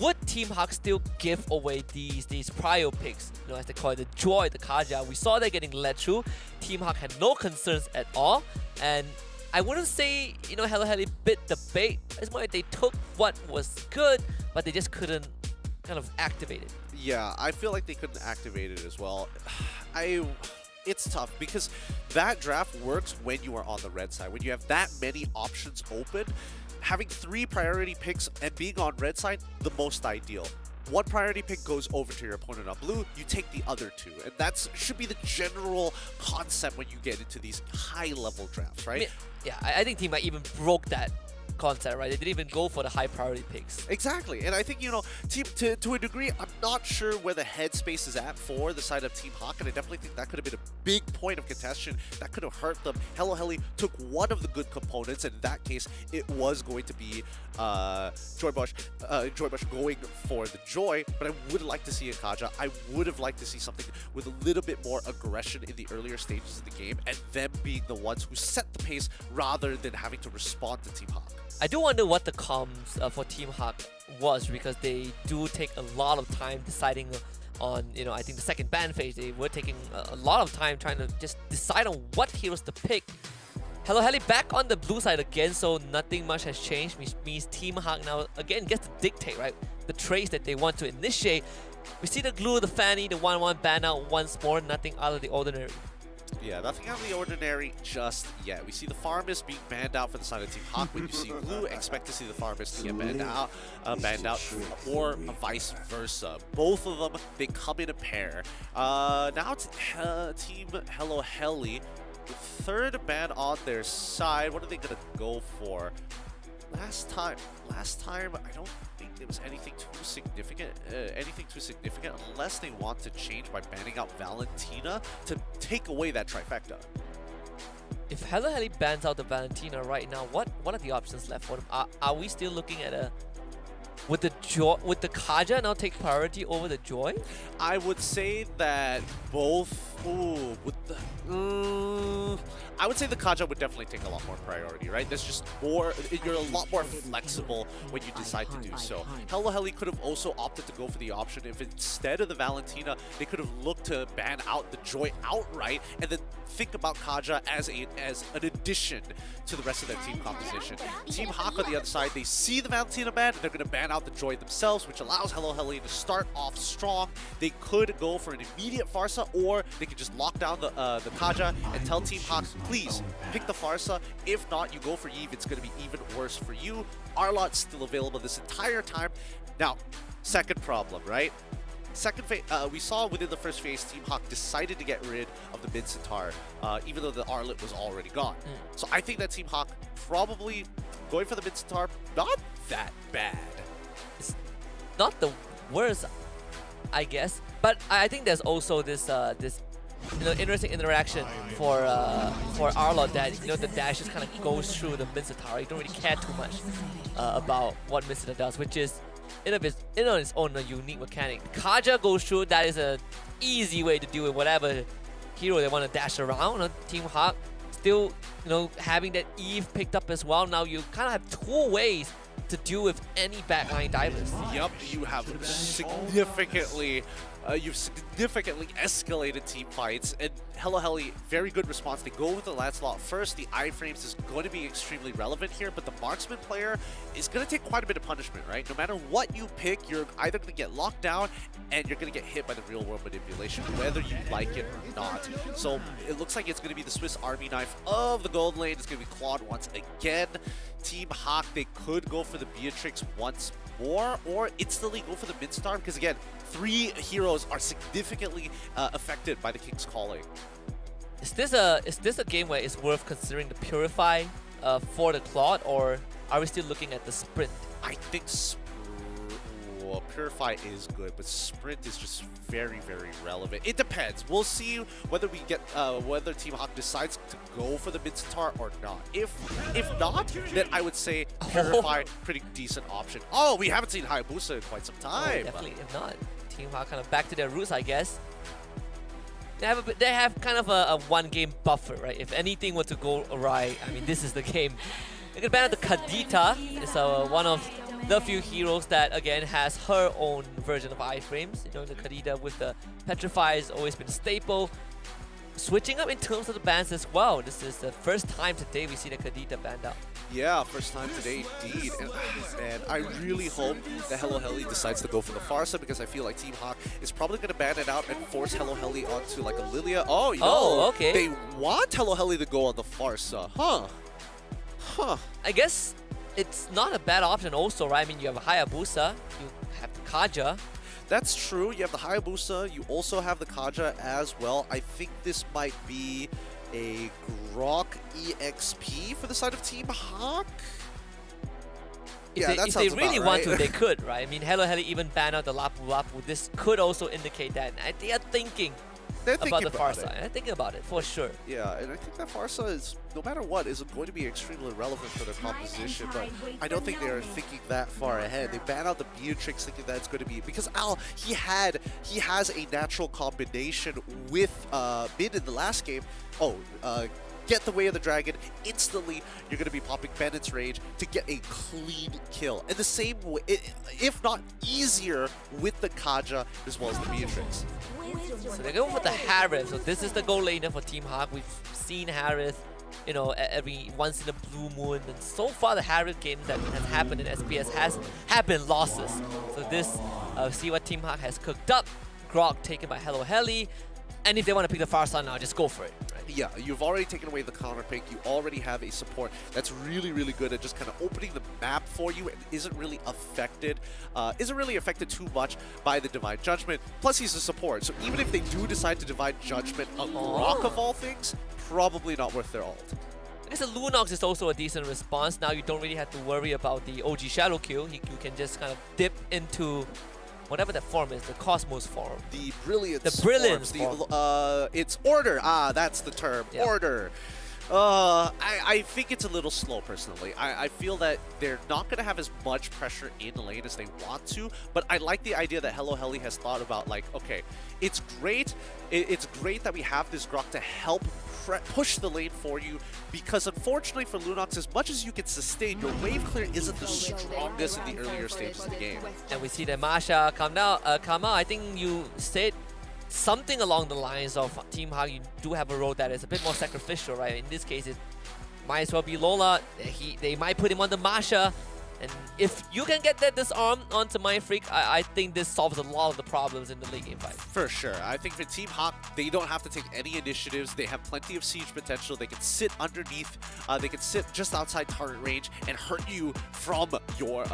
would Team Hawk still give away these prio picks, you know, as they call it, the Joy, the Kaja? We saw that getting led through. Team Hawk had no concerns at all, and I wouldn't say, you know, Hello Heli bit the bait. It's more like they took what was good, but they just couldn't kind of activate it. Yeah, I feel like they couldn't activate it as well. It's tough because that draft works when you are on the red side. When you have that many options open, having 3 priority picks and being on red side, the most ideal. 1 priority pick goes over to your opponent on blue, you take the other 2. And that should be the general concept when you get into these high-level drafts, right? I think Team even broke that concept, right? They didn't even go for the high priority picks. Exactly, and I think, you know, to a degree, I'm not sure where the headspace is at for the side of Team Hawk, and I definitely think that could have been a big point of contention. That could have hurt them. Hello Heli took one of the good components, and in that case, it was going to be Joy Bush going for the Joy, but I would like to see a Kaja. I would have liked to see something with a little bit more aggression in the earlier stages of the game, and them being the ones who set the pace rather than having to respond to Team Hawk. I do wonder what the comms for Team Hawk was, because they do take a lot of time deciding on, you know, I think the second ban phase, they were taking a lot of time trying to just decide on what heroes to pick. Hello Heli back on the blue side again, so nothing much has changed, which means Team Hawk now again gets to dictate, right, the trades that they want to initiate. We see the glue, the fanny, the 1-1 ban out once more, nothing out of the ordinary. Yeah, nothing out of the ordinary just yet. We see the Farmist being banned out for the side of Team Hawk. When you see Glue, expect to see the Farmist to get banned out, or vice versa. Both of them, they come in a pair. Now Team Hello Heli, the third ban on their side. What are they gonna go for? Last time, I don't think there was anything too significant. Unless they want to change by banning out Valentina to take away that trifecta. If Hello Heli bans out the Valentina right now, what are the options left for them? Are we still looking at a would the Kaja now take priority over the Joy? I would say that both. I would say the Kaja would definitely take a lot more priority, right? There's just more. You're a lot more flexible when you decide to do so. Hello Heli could have also opted to go for the option if instead of the Valentina, they could have looked to ban out the Joy outright and then think about Kaja as an addition to the rest of their team composition. Team Hawk on the other side, they see the Valentina ban, they're going to ban out the Joy themselves, which allows Hello Heli to start off strong. They could go for an immediate Farsa, or they could just lock down the Kaja and tell Team Hawk, please pick the Farsa. If not, you go for Eve. It's going to be even worse for you. Arlot's still available this entire time. Now, second problem, right? Second phase, we saw within the first phase, Team Hawk decided to get rid of the mid Centaur, even though the Arlet was already gone. So I think that Team Hawk probably going for the mid Centaur, not that bad. It's not the worst, I guess. But I think there's also this interesting interaction for Arlot that the dash just kind of goes through the mid Centaur. You don't really care too much about what mid Centaur does, which is in its own a unique mechanic. Kaja goes through. That is an easy way to deal with whatever hero they want to dash around. Team Hawk still having that Eve picked up as well. Now you kind of have two ways to deal with any backline divers. Yep, you have significantly escalated team fights, and Hello Heli, very good response. They go with the Lancelot first. The iframes is going to be extremely relevant here, but the marksman player is going to take quite a bit of punishment, right? No matter what you pick, you're either going to get locked down and you're going to get hit by the real world manipulation, whether you like it or not. So it looks like it's going to be the Swiss Army knife of the gold lane. It's going to be clawed once again. Team Hawk, they could go for the Beatrix once more, or instantly go for the mid-star, because again, 3 heroes are significantly affected by the King's Calling. Is this a game where it's worth considering the Purify for the Claude, or are we still looking at the Sprint? I think Purify is good, but Sprint is just very, very relevant. It depends. We'll see whether we get whether Team Hawk decides to go for the mid Centaur or not. If not, then I would say Purify, pretty decent option. Oh, we haven't seen Hayabusa in quite some time. Oh, definitely. If not, Team Hawk kind of back to their roots, I guess. They have kind of a one-game buffer, right? If anything were to go awry, I mean, this is the game. You can ban out the Kadita. It's one of the few heroes that, again, has her own version of iframes. The Kadita with the Petrify has always been a staple. Switching up in terms of the bans as well. This is the first time today we see the Kadita banned out. Yeah, first time today indeed. And man, I really hope that Hello Heli decides to go for the Farsa, because I feel like Team Hawk is probably going to ban it out and force Hello Heli onto like a Lilia. Oh, okay. They want Hello Heli to go on the Farsa. Huh. I guess it's not a bad option also, right? I mean, you have a Hayabusa, you have the Kaja. That's true. You have the Hayabusa. You also have the Kaja as well. I think this might be a Grok EXP for the side of Team Hawk. If they really want to, they could, right? I mean, Hello Heli even banned out the Lapu Lapu. This could also indicate that. They are thinking about the Farsa. I'm thinking about it, for sure. Yeah, and I think that Farsa is, no matter what, is going to be extremely relevant for their composition, but I don't think they're thinking that far ahead. They ban out the Beatrix thinking that it's going to be, because he has a natural combination with Mid in the last game. Get the Way of the Dragon, instantly you're going to be popping Bennett's Rage to get a clean kill. And the same way, if not easier, with the Kaja as well as the Beatrix. So they're going for the Harith. So this is the goal laner for Team Hawk. We've seen Harith you know, every once in a blue moon. And so far, the hurricane that has happened in SPS have been losses. So this, see what Team Hawk has cooked up. Grok taken by Hello Heli. And if they want to pick the Far Sun now, just go for it. Right? Yeah, you've already taken away the counter pick. You already have a support that's really, really good at just kind of opening the map for you and isn't really affected too much by the Divine Judgment. Plus, he's a support, so even if they do decide to Divine Judgment a Grok of all things, probably not worth their ult. I guess the Lunox is also a decent response. Now you don't really have to worry about the OG Shadow Q. You can just kind of dip into whatever that form is, the Cosmos form. The Brilliance. The Brilliance forms. form. It's Order. Ah, that's the term. Yeah. Order. I think it's a little slow, personally. I feel that they're not going to have as much pressure in lane as they want to, but I like the idea that Hello Heli has thought about, like, okay, it's great. It's great that we have this Grok to help push the lane for you, because unfortunately for Lunox, as much as you can sustain, your wave clear isn't the strongest in the earlier stages of the game. And we see that Masha come out. I think you said something along the lines of Team Hawk, you do have a role that is a bit more sacrificial, right? In this case, it might as well be Lola. They might put him on the Masha. And if you can get that disarm onto Mind Freak, I think this solves a lot of the problems in the late game fight. For sure. I think for Team Hawk, they don't have to take any initiatives. They have plenty of siege potential. They can sit underneath. They can sit just outside target range and hurt you from your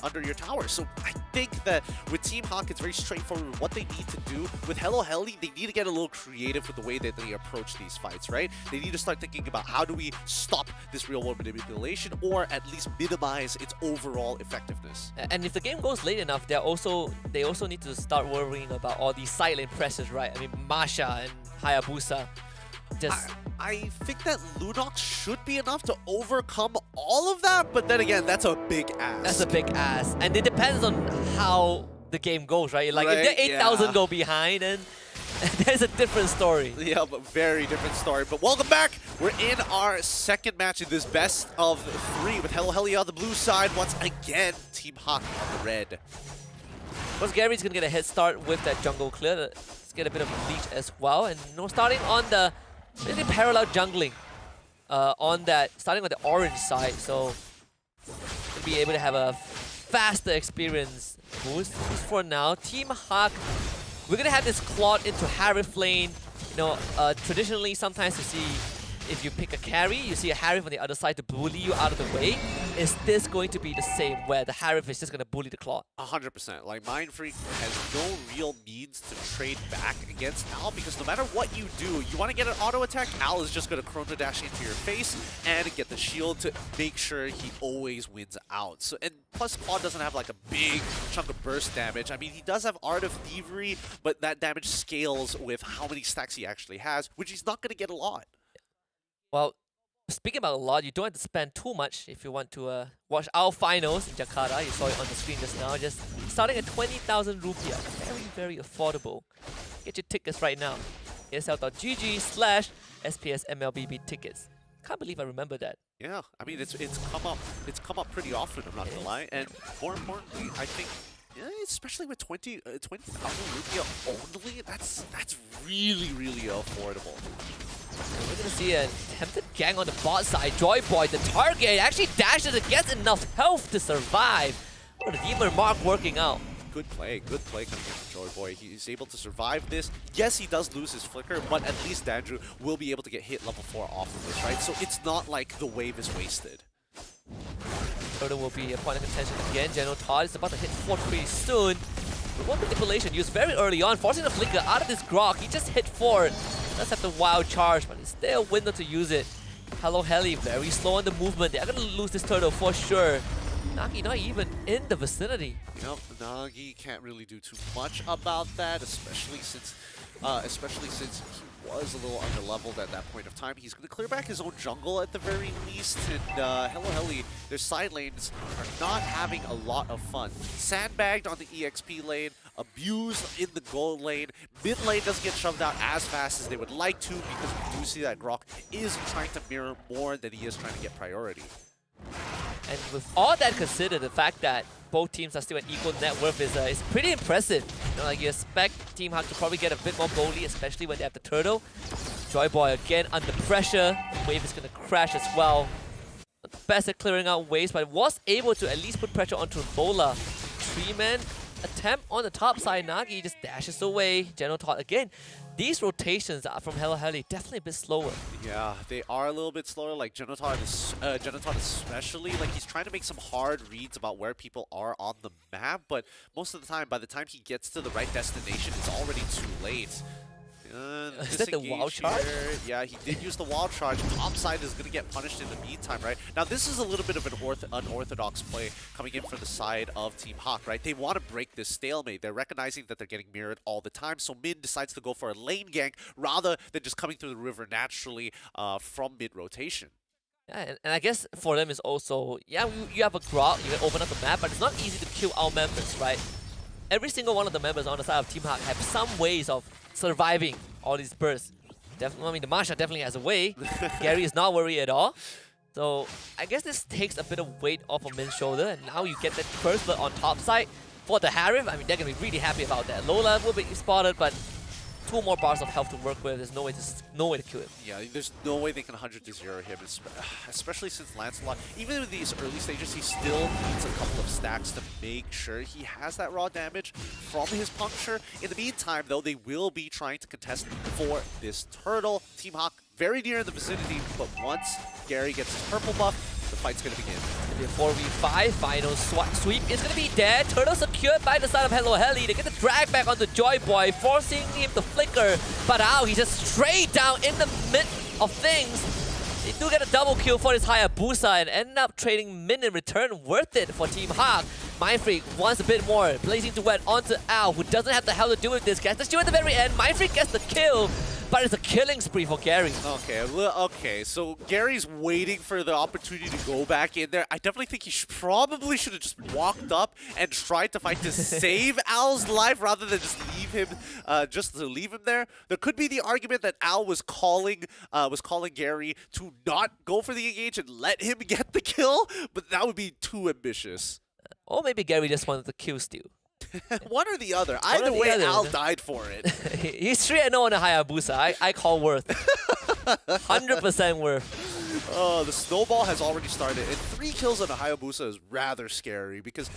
under your tower. So I think that with Team Hawk, it's very straightforward with what they need to do. With Hello Heli, they need to get a little creative with the way that they approach these fights, right? They need to start thinking about how do we stop this real-world manipulation, or at least minimize its overall effectiveness. And if the game goes late enough, they also need to start worrying about all these side lane pressures, right? I mean, Masha and Hayabusa. I think that Lunox should be enough to overcome all of that, but then again, that's a big ask. That's a big ask. And it depends on how the game goes, right? Like, right, if they're 8,000 yeah. go behind, and there's a different story. Yeah, but very different story. But welcome back. We're in our second match in this best of 3 with Hello Heli on the blue side. Once again, Team Hawk on the red. Plus, Gary's going to get a head start with that jungle clear. Let's get a bit of a leech as well. And starting on the really parallel jungling on that, starting on the orange side. So, to be able to have a faster experience boost. Just for now, Team Hawk, we're going to have this Claude into Harif lane. You know, traditionally, sometimes you see, if you pick a carry, you see a Harif on the other side to bully you out of the way. Is this going to be the same, where the Harif is just going to bully the Claude? 100%. Like, Mind Freak has no real means to trade back against Al, because no matter what you do, you want to get an auto attack, Al is just going to Chrono Dash into your face and get the shield to make sure he always wins out. So, and plus, Claude doesn't have like a big chunk of burst damage. I mean, he does have Art of Thievery, but that damage scales with how many stacks he actually has, which he's not going to get a lot. Well, speaking about a lot, you don't have to spend too much if you want to watch our finals in Jakarta. You saw it on the screen just now. Just starting at 20,000 rupiah. Very, very affordable. Get your tickets right now. ESL.gg/SPS MLBB tickets. Can't believe I remember that. Yeah, I mean it's come up pretty often. I'm not gonna lie, and more importantly, I think. Yeah, especially with 20,000 rupiah only, that's really, really affordable. We're gonna see an attempted gang on the bot side. Joy Boy, the target, actually dashes and gets enough health to survive. Oh, the Demon Mark working out. Good play coming in from Joy Boy. He's able to survive this. Yes, he does lose his flicker, but at least Dandrew will be able to get hit level 4 off of this, right? So it's not like the wave is wasted. Turtle will be a point of contention again. General Todd is about to hit 4 pretty soon. But one manipulation used very early on, forcing the flicker out of this Grok. He just hit 4. Does have the wild charge, but it's still a window to use it. Hello Heli, very slow on the movement. They're gonna lose this turtle for sure. Nagi not even in the vicinity. Yep, Nagi can't really do too much about that, especially since he was a little underleveled at that point of time. He's going to clear back his own jungle at the very least, and Hello Heli, their side lanes are not having a lot of fun. Sandbagged on the EXP lane, abused in the gold lane. Mid lane doesn't get shoved out as fast as they would like to, because we do see that Grok is trying to mirror more than he is trying to get priority. And with all that considered, the fact that both teams are still at equal net worth is pretty impressive. You know, like you expect Team Hawk to probably get a bit more goalie, especially when they have the turtle. Joy Boy again under pressure. Wave is gonna crash as well. Not the best at clearing out waves, but was able to at least put pressure onto Lola. 3-man attempt on the top side. Nagi just dashes away. General Todd again. These rotations are from Heli definitely a bit slower. Yeah, they are a little bit slower. Like Genotod especially, like he's trying to make some hard reads about where people are on the map, but most of the time, by the time he gets to the right destination, it's already too late. Is that the wall charge? Yeah, he did use the wall charge. Topside is going to get punished in the meantime, right? Now, this is a little bit of an unorthodox play coming in from the side of Team Hawk, right? They want to break this stalemate. They're recognizing that they're getting mirrored all the time, so Min decides to go for a lane gank rather than just coming through the river naturally from mid-rotation. Yeah, and I guess for them is also, yeah, you have a grok, you can open up the map, but it's not easy to kill our members, right? Every single one of the members on the side of Team Hawk have some ways of surviving all these bursts. Definitely, I mean, the Masha definitely has a way. Gary is not worried at all. So I guess this takes a bit of weight off of Min's shoulder, and now you get that first blood on top side for the Harif. I mean, they're gonna be really happy about that. Lola will be spotted, but 2 more bars of health to work with. There's no way to kill him. Yeah, there's no way they can 100-0 him, especially since Lancelot, even in these early stages, he still needs a couple of stacks to make sure he has that raw damage from his puncture. In the meantime, though, they will be trying to contest for this turtle. Team Hawk very near in the vicinity, but once Gary gets his purple buff, the fight's going to begin. It's going to be a 4v5. Final sweep is going to be dead. Turtle secured by the side of Heli. They get the drag back on the Joy Boy, forcing him to flicker. But now he's just straight down in the mid of things. They do get a double kill for his Hayabusa and end up trading Min in return. Worth it for Team Hawk. Mindfreak wants a bit more. Blazing Duet onto Al, who doesn't have the hell to do with this. Gets the shield at the very end. Mindfreak gets the kill. But it's a killing spree for Gary. Okay, so Gary's waiting for the opportunity to go back in there. I definitely think he probably should have just walked up and tried to fight to save Al's life rather than just leave him, there. There could be the argument that Al was calling Gary to not go for the engage and let him get the kill, but that would be too ambitious. Or maybe Gary just wanted to kill Stu. One or the other. Either way, Al died for it. He's 3-0 on the Hayabusa. I call worth. 100% worth. Oh, the snowball has already started, and 3 kills on a Hayabusa is rather scary because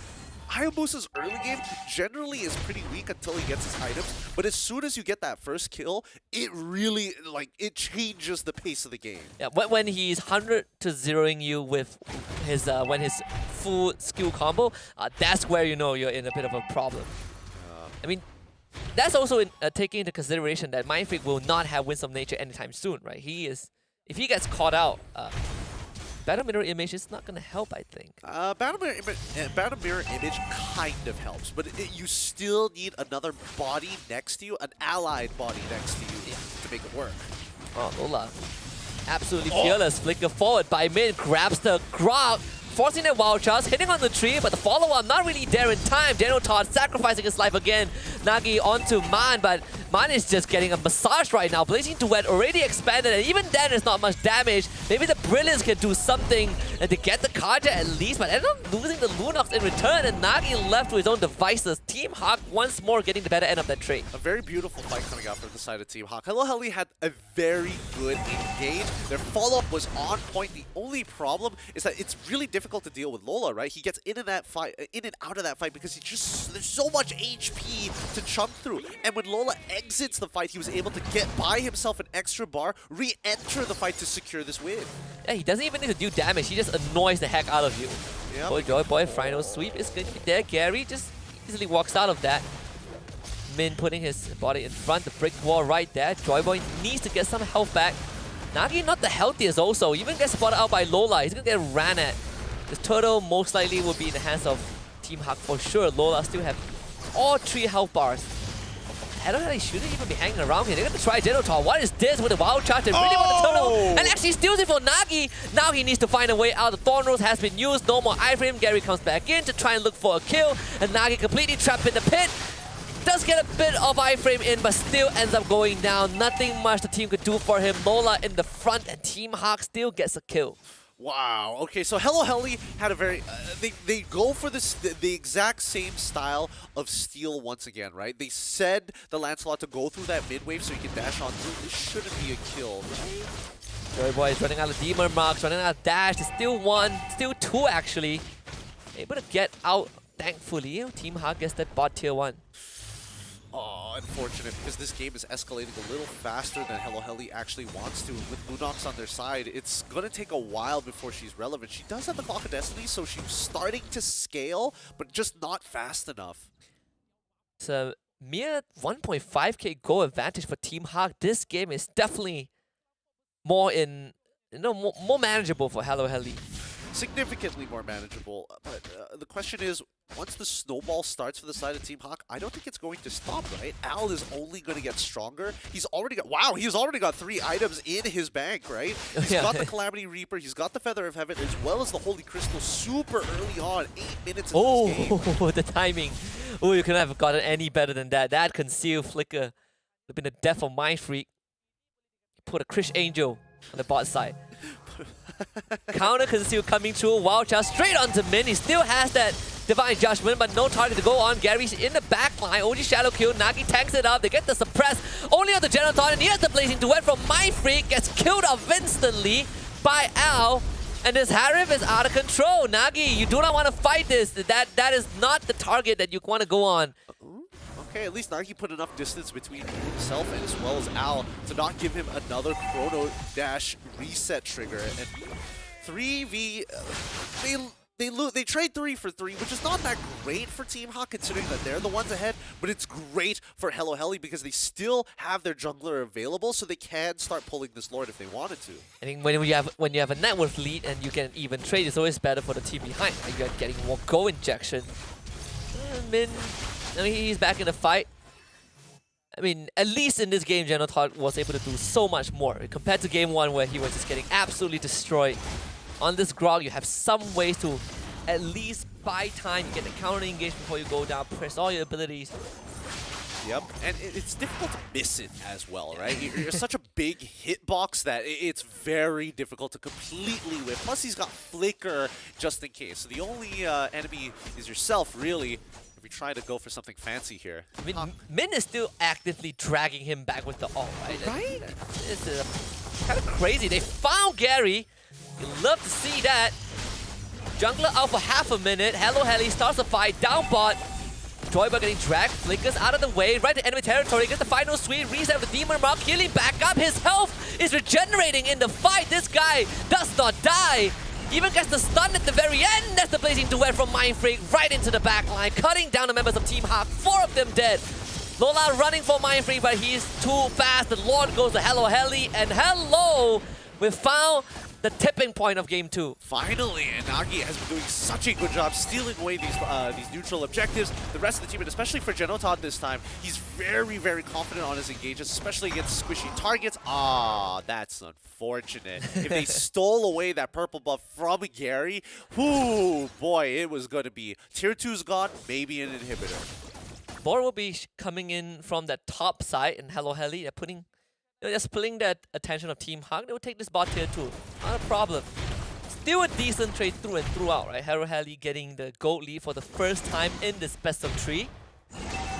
Hayabusa's early game generally is pretty weak until he gets his items, but as soon as you get that first kill, it really, it changes the pace of the game. Yeah, when he's 100-0ing you with his when his full skill combo, that's where you know you're in a bit of a problem. I mean, that's also taking into consideration that Mindfreak will not have Wisdom Nature anytime soon, right? If he gets caught out, Battle Mirror Image is not going to help, I think. Battle Mirror Image kind of helps, but you still need another body next to you, an allied body next to you to make it work. Oh, Lola. Absolutely fearless. Flicker forward by Min, grabs the grog, forcing the wild charge, hitting on the tree, but the follow-up not really there in time. Daniel Todd sacrificing his life again. Nagi onto Man, but Man is just getting a massage right now. Blazing Duet already expanded, and even then it's not much damage. Maybe the Brilliance can do something to get the card at least, but end up losing the Lunox in return, and Nagi left to his own devices. Team Hawk once more getting the better end of that trade. A very beautiful fight coming out from the side of Team Hawk. Heli had a very good engage. Their follow-up was on point. The only problem is that it's really difficult to deal with Lola, right? He gets in and out of that fight because there's so much HP to chunk through. And when Lola exits the fight, he was able to get by himself an extra bar, re-enter the fight to secure this win. Yeah, he doesn't even need to do damage. He just annoys the heck out of you. Yep. Oh, Joy Boy, final sweep is going to be there. Gary just easily walks out of that. Min putting his body in front, the brick wall right there. Joy Boy needs to get some health back. Nagi not the healthiest also. Even gets spotted out by Lola. He's going to get ran at. This turtle most likely will be in the hands of Team Hawk for sure. Lola still have all 3 health bars. I don't know, he shouldn't even be hanging around here. They're going to try Genotar. What is this with the wild charge? They really want the turtle. And actually steals it for Nagi. Now he needs to find a way out. The Thorn Rose has been used. No more iframe. Gary comes back in to try and look for a kill. And Nagi completely trapped in the pit. Does get a bit of iframe in, but still ends up going down. Nothing much the team could do for him. Lola in the front, and Team Hawk still gets a kill. Wow. Okay, so Hello Heli had a very they go for this the exact same style of steal once again, right? They said the Lancelot to go through that mid wave so he can dash on through. This shouldn't be a kill, right? Joy Boy is running out of demon marks, running out of dash. There's still one, still two actually. Able to get out, thankfully. Team Hawk gets that bot tier 1. Oh, unfortunate, because this game is escalating a little faster than Hello Heli actually wants to. With Lunox on their side, it's going to take a while before she's relevant. She does have the Clock of Destiny, so she's starting to scale, but just not fast enough. It's a mere 1.5k goal advantage for Team Hawk. This game is definitely more more manageable for Hello Heli. Significantly more manageable, but the question is, once the snowball starts for the side of Team Hawk, I don't think it's going to stop, right? Al is only going to get stronger. He's already got 3 items in his bank, right? He's got the Calamity Reaper, he's got the Feather of Heaven, as well as the Holy Crystal super early on, 8 minutes into this game. Oh, the timing. Oh, you couldn't have gotten any better than that. That Conceal Flicker would have been the death of Mind Freak. Put a Krish Angel on the bot side. Counter Conceal coming through. Wild Child straight onto Min. He still has that Divine Judgment, but no target to go on. Gary's in the back line. OG Shadow kill. Nagi tanks it up. They get the suppress. Only on the Genoton. And here's the Blazing Duet from Mind Freak. Gets killed off instantly by Al. And this Harif is out of control. Nagi, you do not want to fight this. That is not the target that you want to go on. Okay, at least Nagi put enough distance between himself and as well as Al to not give him another Chrono Dash reset trigger. And 3v, they trade 3 for 3, which is not that great for Team Hawk considering that they're the ones ahead, but it's great for Hello Heli because they still have their jungler available, so they can start pulling this Lord if they wanted to. I think when you have a net worth lead and you can even trade, it's always better for the team behind. You're getting more go injection. Min. I mean, he's back in the fight. I mean, at least in this game, Genotot was able to do so much more compared to game 1 where he was just getting absolutely destroyed. On this Grog, you have some ways to at least buy time. You get the counter engage before you go down, press all your abilities. Yep, and it's difficult to miss it as well, right? You're such a big hitbox that it's very difficult to completely whip. Plus, he's got Flicker just in case. So the only enemy is yourself, really. If we try to go for something fancy here. I mean, Min is still actively dragging him back with the ult, right? Right? It's kind of crazy. They found Gary. You love to see that. Jungler out for half a minute. Hello Heli starts the fight. Down bot. Joyba getting dragged. Flickers out of the way. Right to enemy territory. Gets the final sweep. Reset with the Demon Mark. Healing back up. His health is regenerating in the fight. This guy does not die. Even gets the stun at the very end. That's the Blazing Duet from Mind Freak right into the back line, cutting down the members of Team Hawk. 4 of them dead. Lola running for Mind Freak, but he's too fast. The Lord goes to Hello Heli, and hello! We found the tipping point of game 2. Finally, and Nagi has been doing such a good job stealing away these neutral objectives. The rest of the team, and especially for Genotot this time, he's very, very confident on his engages, especially against squishy targets. Ah, that's unfortunate. If they stole away that purple buff from Gary, whoo, boy, it was going to be tier 2's gone, maybe an inhibitor. Bor will be coming in from the top side, and Hello Heli, they're putting... They're splitting that attention of Team Hawk. They will take this bot tier 2. Not a problem. Still a decent trade through and throughout, right? Hello Heli getting the gold lead for the first time in this best of 3.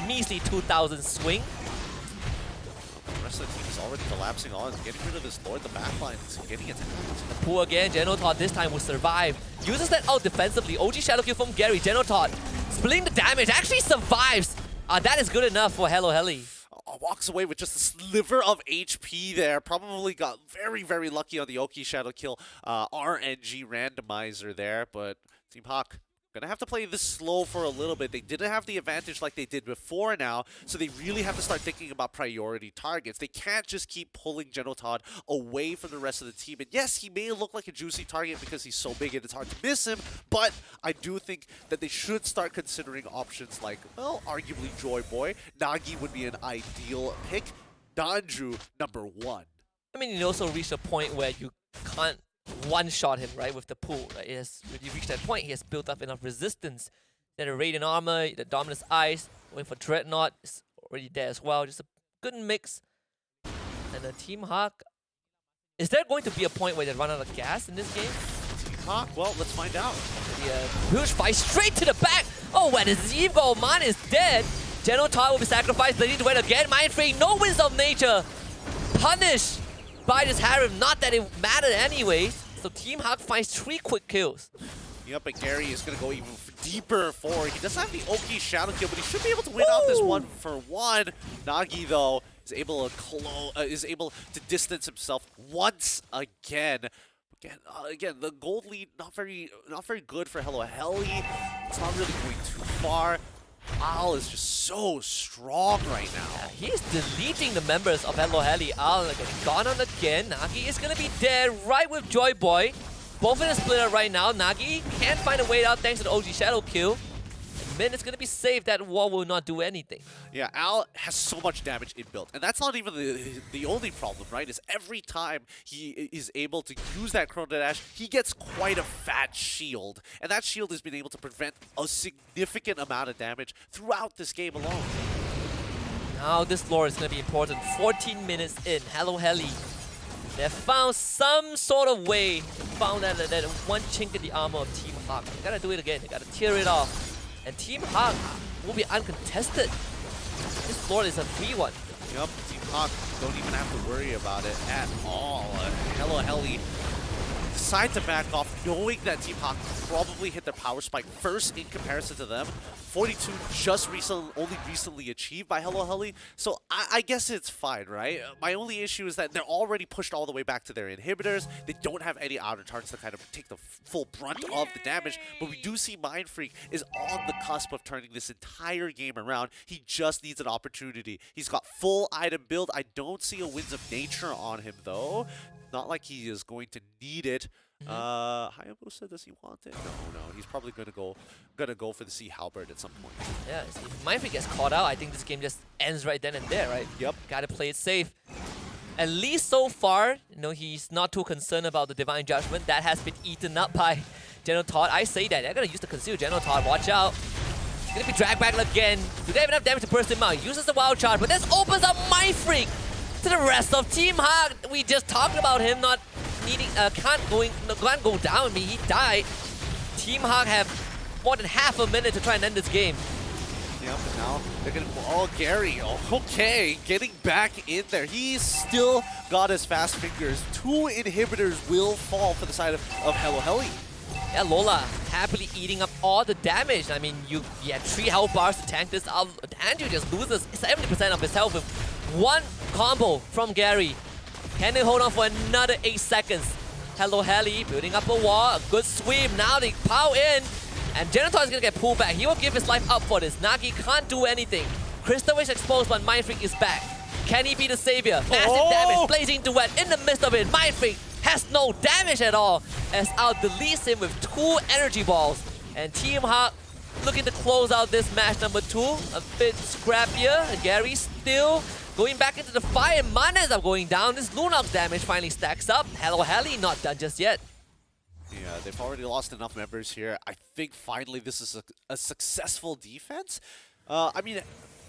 Measly 2,000 swing. The rest of the team is already collapsing on, getting rid of this Lord. The backline is getting attacked. Pull again. Genotot this time will survive. Uses that out defensively. OG Shadow kill from Gary. Genotot splitting the damage. Actually survives. That is good enough for Hello Heli. Walks away with just a sliver of HP there. Probably got very, very lucky on the Oki Shadow Kill RNG randomizer there. But Team Hawk gonna have to play this slow for a little bit. They didn't have the advantage like they did before now, so they really have to start thinking about priority targets. They can't just keep pulling Genotot away from the rest of the team. And yes, he may look like a juicy target because he's so big and it's hard to miss him, but I do think that they should start considering options like, well, arguably Joy Boy. Nagi would be an ideal pick. Danju, number 1. I mean, it also reached a point where you can't one-shot him, right, with the pull. Right? It has really reached that point. He has built up enough resistance. Then the Radiant Armor, the Dominus Eyes, going for Dreadnought is already there as well. Just a good mix. And the Team Hawk... Is there going to be a point where they run out of gas in this game? Hawk? Well, let's find out. Huge fight straight to the back. Oh, when his Eve goal, Man is dead. General Todd will be sacrificed. They need to wait again. Mind Freak, no winds of nature. Punished by this Harem. Not that it mattered anyways. So Team Hawk finds 3 quick kills. Yep, but Gary is going to go even deeper forward. He doesn't have the Oki shadow kill, but he should be able to win out this 1-for-1. Nagi, though, is able to distance himself once again. Again, the gold lead not very good for Hello Heli. It's not really going too far. Al is just so strong right now. Yeah, he's deleting the members of Hello Heli. Al getting gone on again. Nagi is gonna be dead right with Joy Boy. Both in a splitter right now. Nagi can't find a way out thanks to the OG shadow kill. Min is going to be safe. That wall will not do anything. Yeah, Al has so much damage inbuilt. And that's not even the only problem, right? Is every time he is able to use that Chrono Dash, he gets quite a fat shield. And that shield has been able to prevent a significant amount of damage throughout this game alone. Now this lore is going to be important. 14 minutes in, Hello Heli. They have found some sort of way. Found that one chink in the armor of Team Hawk. They gotta do it again. They gotta tear it off. And Team Hawk will be uncontested. This lord is a free one. Yup, Team Hawk don't even have to worry about it at all. Hello Heli decide to back off, knowing that Team Hawk probably hit their power spike first in comparison to them. 42 just only recently achieved by Hello Heli, so I guess it's fine, right? My only issue is that they're already pushed all the way back to their inhibitors. They don't have any outer targets to kind of take the full brunt of the damage, but we do see Mind Freak is on the cusp of turning this entire game around. He just needs an opportunity. He's got full item build. I don't see a Winds of Nature on him, though. Not like he is going to need it. Hayabusa, does he want it? No. He's probably gonna go for the Sea Halberd at some point. Yeah, if Mind Freak gets caught out, I think this game just ends right then and there, right? Yep. Gotta play it safe. At least so far, he's not too concerned about the Divine Judgment. That has been eaten up by General Todd. I say that. They're gonna use the Conceal General Todd. Watch out. He's gonna be dragged back again. Do they have enough damage to burst him out? Uses the Wild Charge, but this opens up Mind Freak to the rest of Team Hawk. We just talked about him not needing, can't go down. I mean, he died. Team Hawk have more than half a minute to try and end this game. Yeah, but now they're gonna. Oh, Gary. Oh, okay, getting back in there. He's still got his fast fingers. 2 inhibitors will fall for the side of Hello Heli. Yeah, Lola happily eating up all the damage. I mean, you had 3 health bars to tank this out. Andrew just loses 70% of his health with 1 combo from Gary. Can they hold on for another 8 seconds? Hello Heli building up a wall, a good sweep. Now they power in, and Genotar is gonna get pulled back. He will give his life up for this. Nagi can't do anything. Crystal is exposed, but Mind Freak is back. Can he be the savior? Massive damage, blazing duet in the midst of it. Mind Freak has no damage at all as Al deletes him with 2 energy balls. And Team Hawk looking to close out this match number 2. A bit scrappier. Gary still going back into the fire. Mana ends up going down. This Lunox damage finally stacks up. Hello Heli not done just yet. Yeah, they've already lost enough members here. I think finally this is a successful defense. I mean,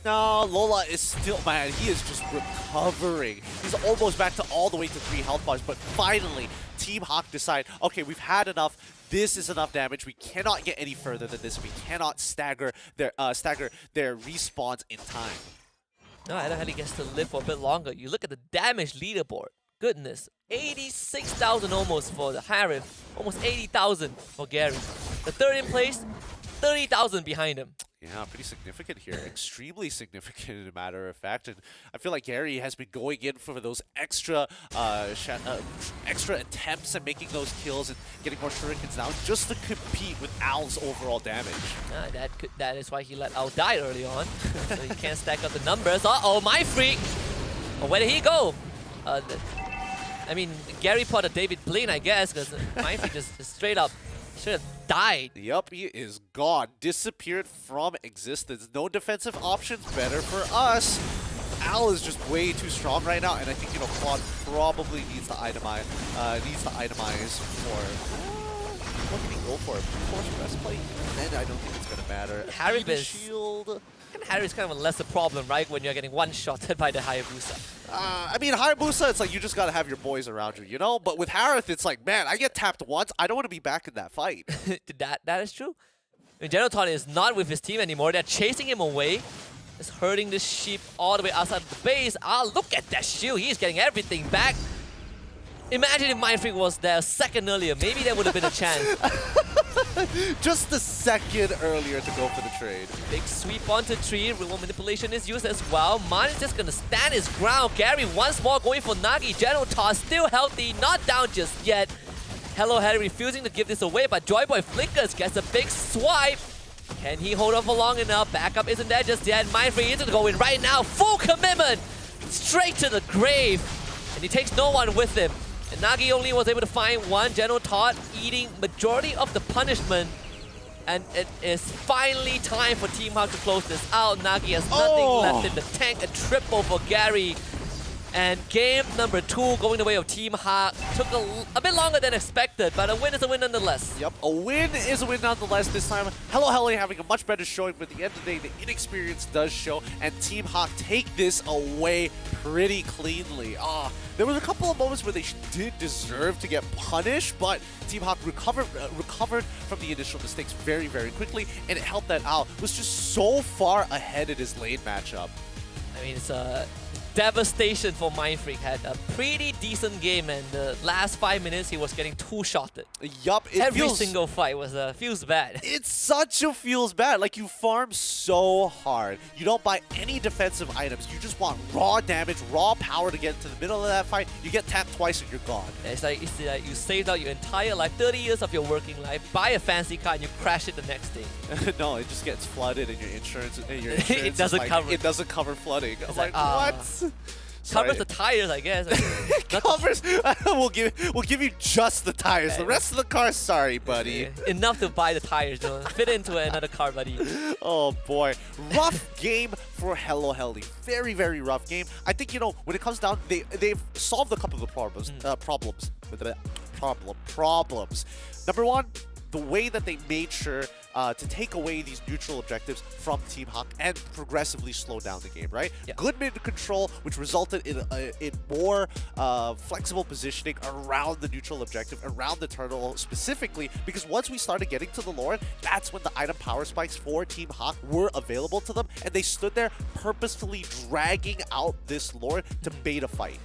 no, Lola is still, man, he is just recovering. He's almost back to all the way to 3 health bars, but finally, Team Hawk decide, okay, we've had enough. This is enough damage. We cannot get any further than this. We cannot stagger their respawns in time. No, Hello Heli gets to live for a bit longer. You look at the damage leaderboard. Goodness, 86,000 almost for the Harif. Almost 80,000 for Gary. The third in place, 30,000 behind him. Yeah, pretty significant here. Extremely significant, as a matter of fact. And I feel like Gary has been going in for those extra attempts and making those kills and getting more shurikens down just to compete with Al's overall damage. That is why he let Al die early on. So he can't stack up the numbers. Uh-oh, Mind Freak! Oh, where did he go? I mean, Gary put a David Blaine, I guess, because Mind Freak just straight up should have died. Yup, he is gone. Disappeared from existence. No defensive options. Better for us. Al is just way too strong right now, and I think, Claude probably needs to itemize. For what can he go for? Force breastplate? And I don't think it's gonna matter. Harry is shield. Harry's kind of a lesser problem, right? When you're getting one-shotted by the Hayabusa. I mean, Hayabusa, it's like you just gotta have your boys around you, you know? But with Harith, it's like, man, I get tapped once. I don't want to be back in that fight. That is true. General Todd is not with his team anymore. They're chasing him away. It's hurting the sheep all the way outside of the base. Ah, look at that shield. He's getting everything back. Imagine if Mindfreak was there a second earlier. Maybe there would have been a chance. Just a second earlier to go for the trade. Big sweep onto tree. Remote manipulation is used as well. Man is just going to stand his ground. Gary once more going for Nagi. General Toss still healthy. Not down just yet. Hello Heli refusing to give this away, but Joyboy Flickers gets a big swipe. Can he hold on for long enough? Backup isn't there just yet. Mindfreak is going right now. Full commitment. Straight to the grave. And he takes no one with him. And Nagi only was able to find one. General Todd eating majority of the punishment. And it is finally time for Team Hawk to close this out. Nagi has nothing left in the tank. A triple for Gary. And game number 2 going the way of Team Hawk. Took a bit longer than expected, but a win is a win nonetheless. Yep, a win is a win nonetheless this time. Hello Heli having a much better showing, but at the end of the day, the inexperience does show, and Team Hawk take this away pretty cleanly. There was a couple of moments where they did deserve to get punished, but Team Hawk recovered from the initial mistakes very, very quickly, and it helped that Al was just so far ahead in his lane matchup. I mean, it's a devastation for Mindfreak. Had a pretty decent game, and the last 5 minutes he was getting two-shotted. Yup, every single fight was feels bad. It's such a feels bad. Like, you farm so hard. You don't buy any defensive items. You just want raw damage, raw power to get into the middle of that fight. You get tapped twice and you're gone. It's like you saved out your entire life, 30 years of your working life, buy a fancy car, and you crash it the next day. No, it just gets flooded, and your insurance it doesn't cover. It doesn't cover flooding. It's I'm like, what? Covers the tires, I guess. Covers. We'll give you just the tires. The rest of the car, sorry, buddy. Enough to buy the tires, though. Fit into another car, buddy. Oh boy, rough game for Hello Heli. Very, very rough game. I think, you know, when it comes down, they've solved a couple of the problems. Problems. Number one, the way that they made sure to take away these neutral objectives from Team Hawk and progressively slow down the game, right? Yeah. Good mid control, which resulted in more flexible positioning around the neutral objective, around the turtle specifically, because once we started getting to the Lord, that's when the item power spikes for Team Hawk were available to them, and they stood there purposefully dragging out this Lord to bait a fight.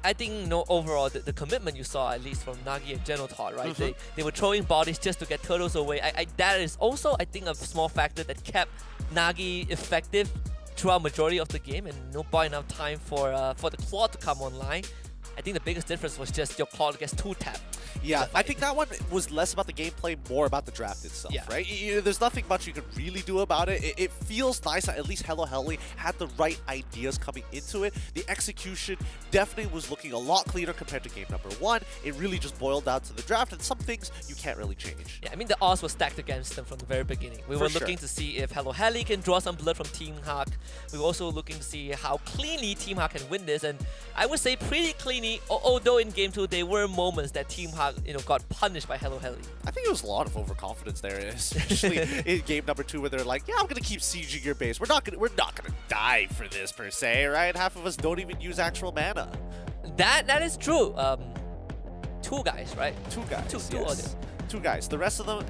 I think no, overall, the commitment you saw, at least from Nagi and General Todd, right? They were throwing bodies just to get turtles away. That is also, I think, a small factor that kept Nagi effective throughout majority of the game, and no bought enough time for the claw to come online. I think the biggest difference was just your claw gets two-tapped. Yeah, I think that one was less about the gameplay, more about the draft itself, right? There's nothing much you can really do about it. It feels nice that at least Hello Heli had the right ideas coming into it. The execution definitely was looking a lot cleaner compared to game number 1. It really just boiled down to the draft, and some things you can't really change. Yeah, I mean, the odds were stacked against them from the very beginning. We were looking to see if Hello Heli can draw some blood from Team Hawk. We were also looking to see how cleanly Team Hawk can win this, and I would say pretty cleanly, although in game 2 there were moments that Team Hawk, got punished by Hello Heli. I think it was a lot of overconfidence there, especially in game number 2, where they're like, yeah, I'm gonna keep sieging your base. We're not gonna die for this per se, right? Half of us don't even use actual mana. That is true. 2 guys, right? 2 guys. Two Yes. 2 guys. The rest of them,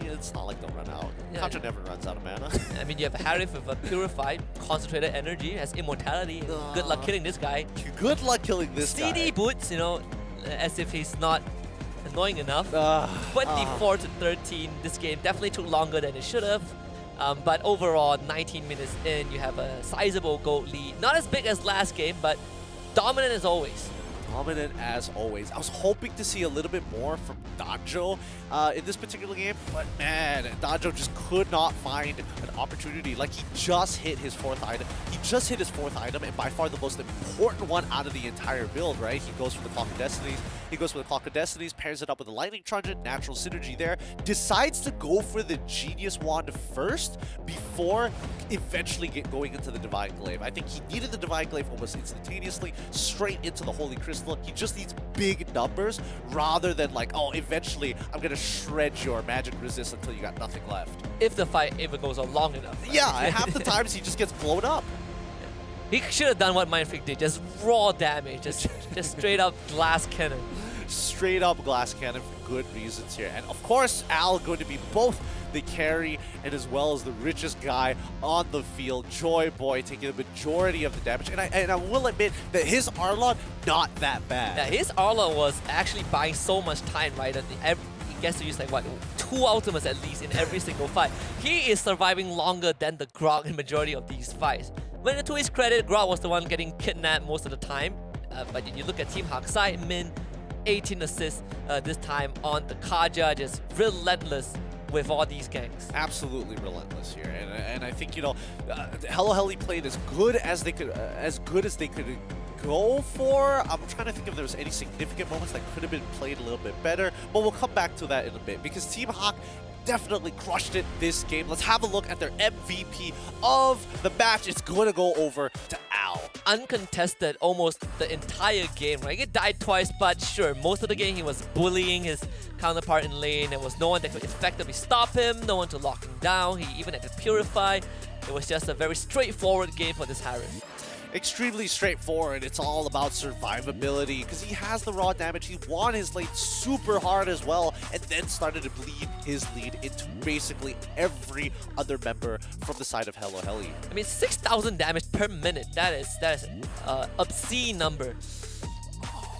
it's not like they'll run out. Yeah. Contra never runs out of mana. I mean, you have Harith with a purified, concentrated energy, has immortality. Good luck killing this guy. Good luck killing this guy. CD boots, as if he's not annoying enough. 24 to 13. This game definitely took longer than it should have. But overall, 19 minutes in, you have a sizable gold lead. Not as big as last game, but dominant as always. Dominant as always. I was hoping to see a little bit more from Danjo in this particular game, but man, Danjo just could not find an opportunity. Like, he just hit his 4th item. He just hit his 4th item, and by far the most important one out of the entire build, right? He goes for the Clock of Destinies. Pairs it up with the Lightning Truncheon, natural synergy there. Decides to go for the Genius Wand first before eventually going into the Divine Glaive. I think he needed the Divine Glaive almost instantaneously, straight into the Holy Crystal. He just needs big numbers rather than like, oh, eventually I'm gonna shred your magic resist until you got nothing left. If the fight ever goes on long enough. Right? Yeah, half the times he just gets blown up. He should have done what Mindfreak did, just raw damage, just straight up glass cannon. Straight up glass cannon for good reasons here. And of course, Al going to be both the carry and as well as the richest guy on the field. Joy Boy taking the majority of the damage. And I will admit that his Arlon, not that bad. Yeah, his Arlon was actually buying so much time, right? That he gets to use like, what, 2 ultimates at least in every single fight. He is surviving longer than the Grog in majority of these fights. But to his credit, Grog was the one getting kidnapped most of the time. But you look at Team Hawk side, Min, 18 assists this time on the Kaja, just relentless with all these ganks. Absolutely relentless here, and I think, you know, Heli played as good as they could go for. I'm trying to think if there was any significant moments that could have been played a little bit better, but we'll come back to that in a bit because Team Hawk definitely crushed it this game. Let's have a look at their MVP of the match. It's going to go over to Al. Uncontested almost the entire game, right? He died twice, but sure, most of the game he was bullying his counterpart in lane. There was no one that could effectively stop him, no one to lock him down. He even had to purify. It was just a very straightforward game for this Harris. Extremely straightforward. It's all about survivability because he has the raw damage. He won his lane super hard as well and then started to bleed his lead into basically every other member from the side of Heli. I mean, 6,000 damage per minute. That is obscene number.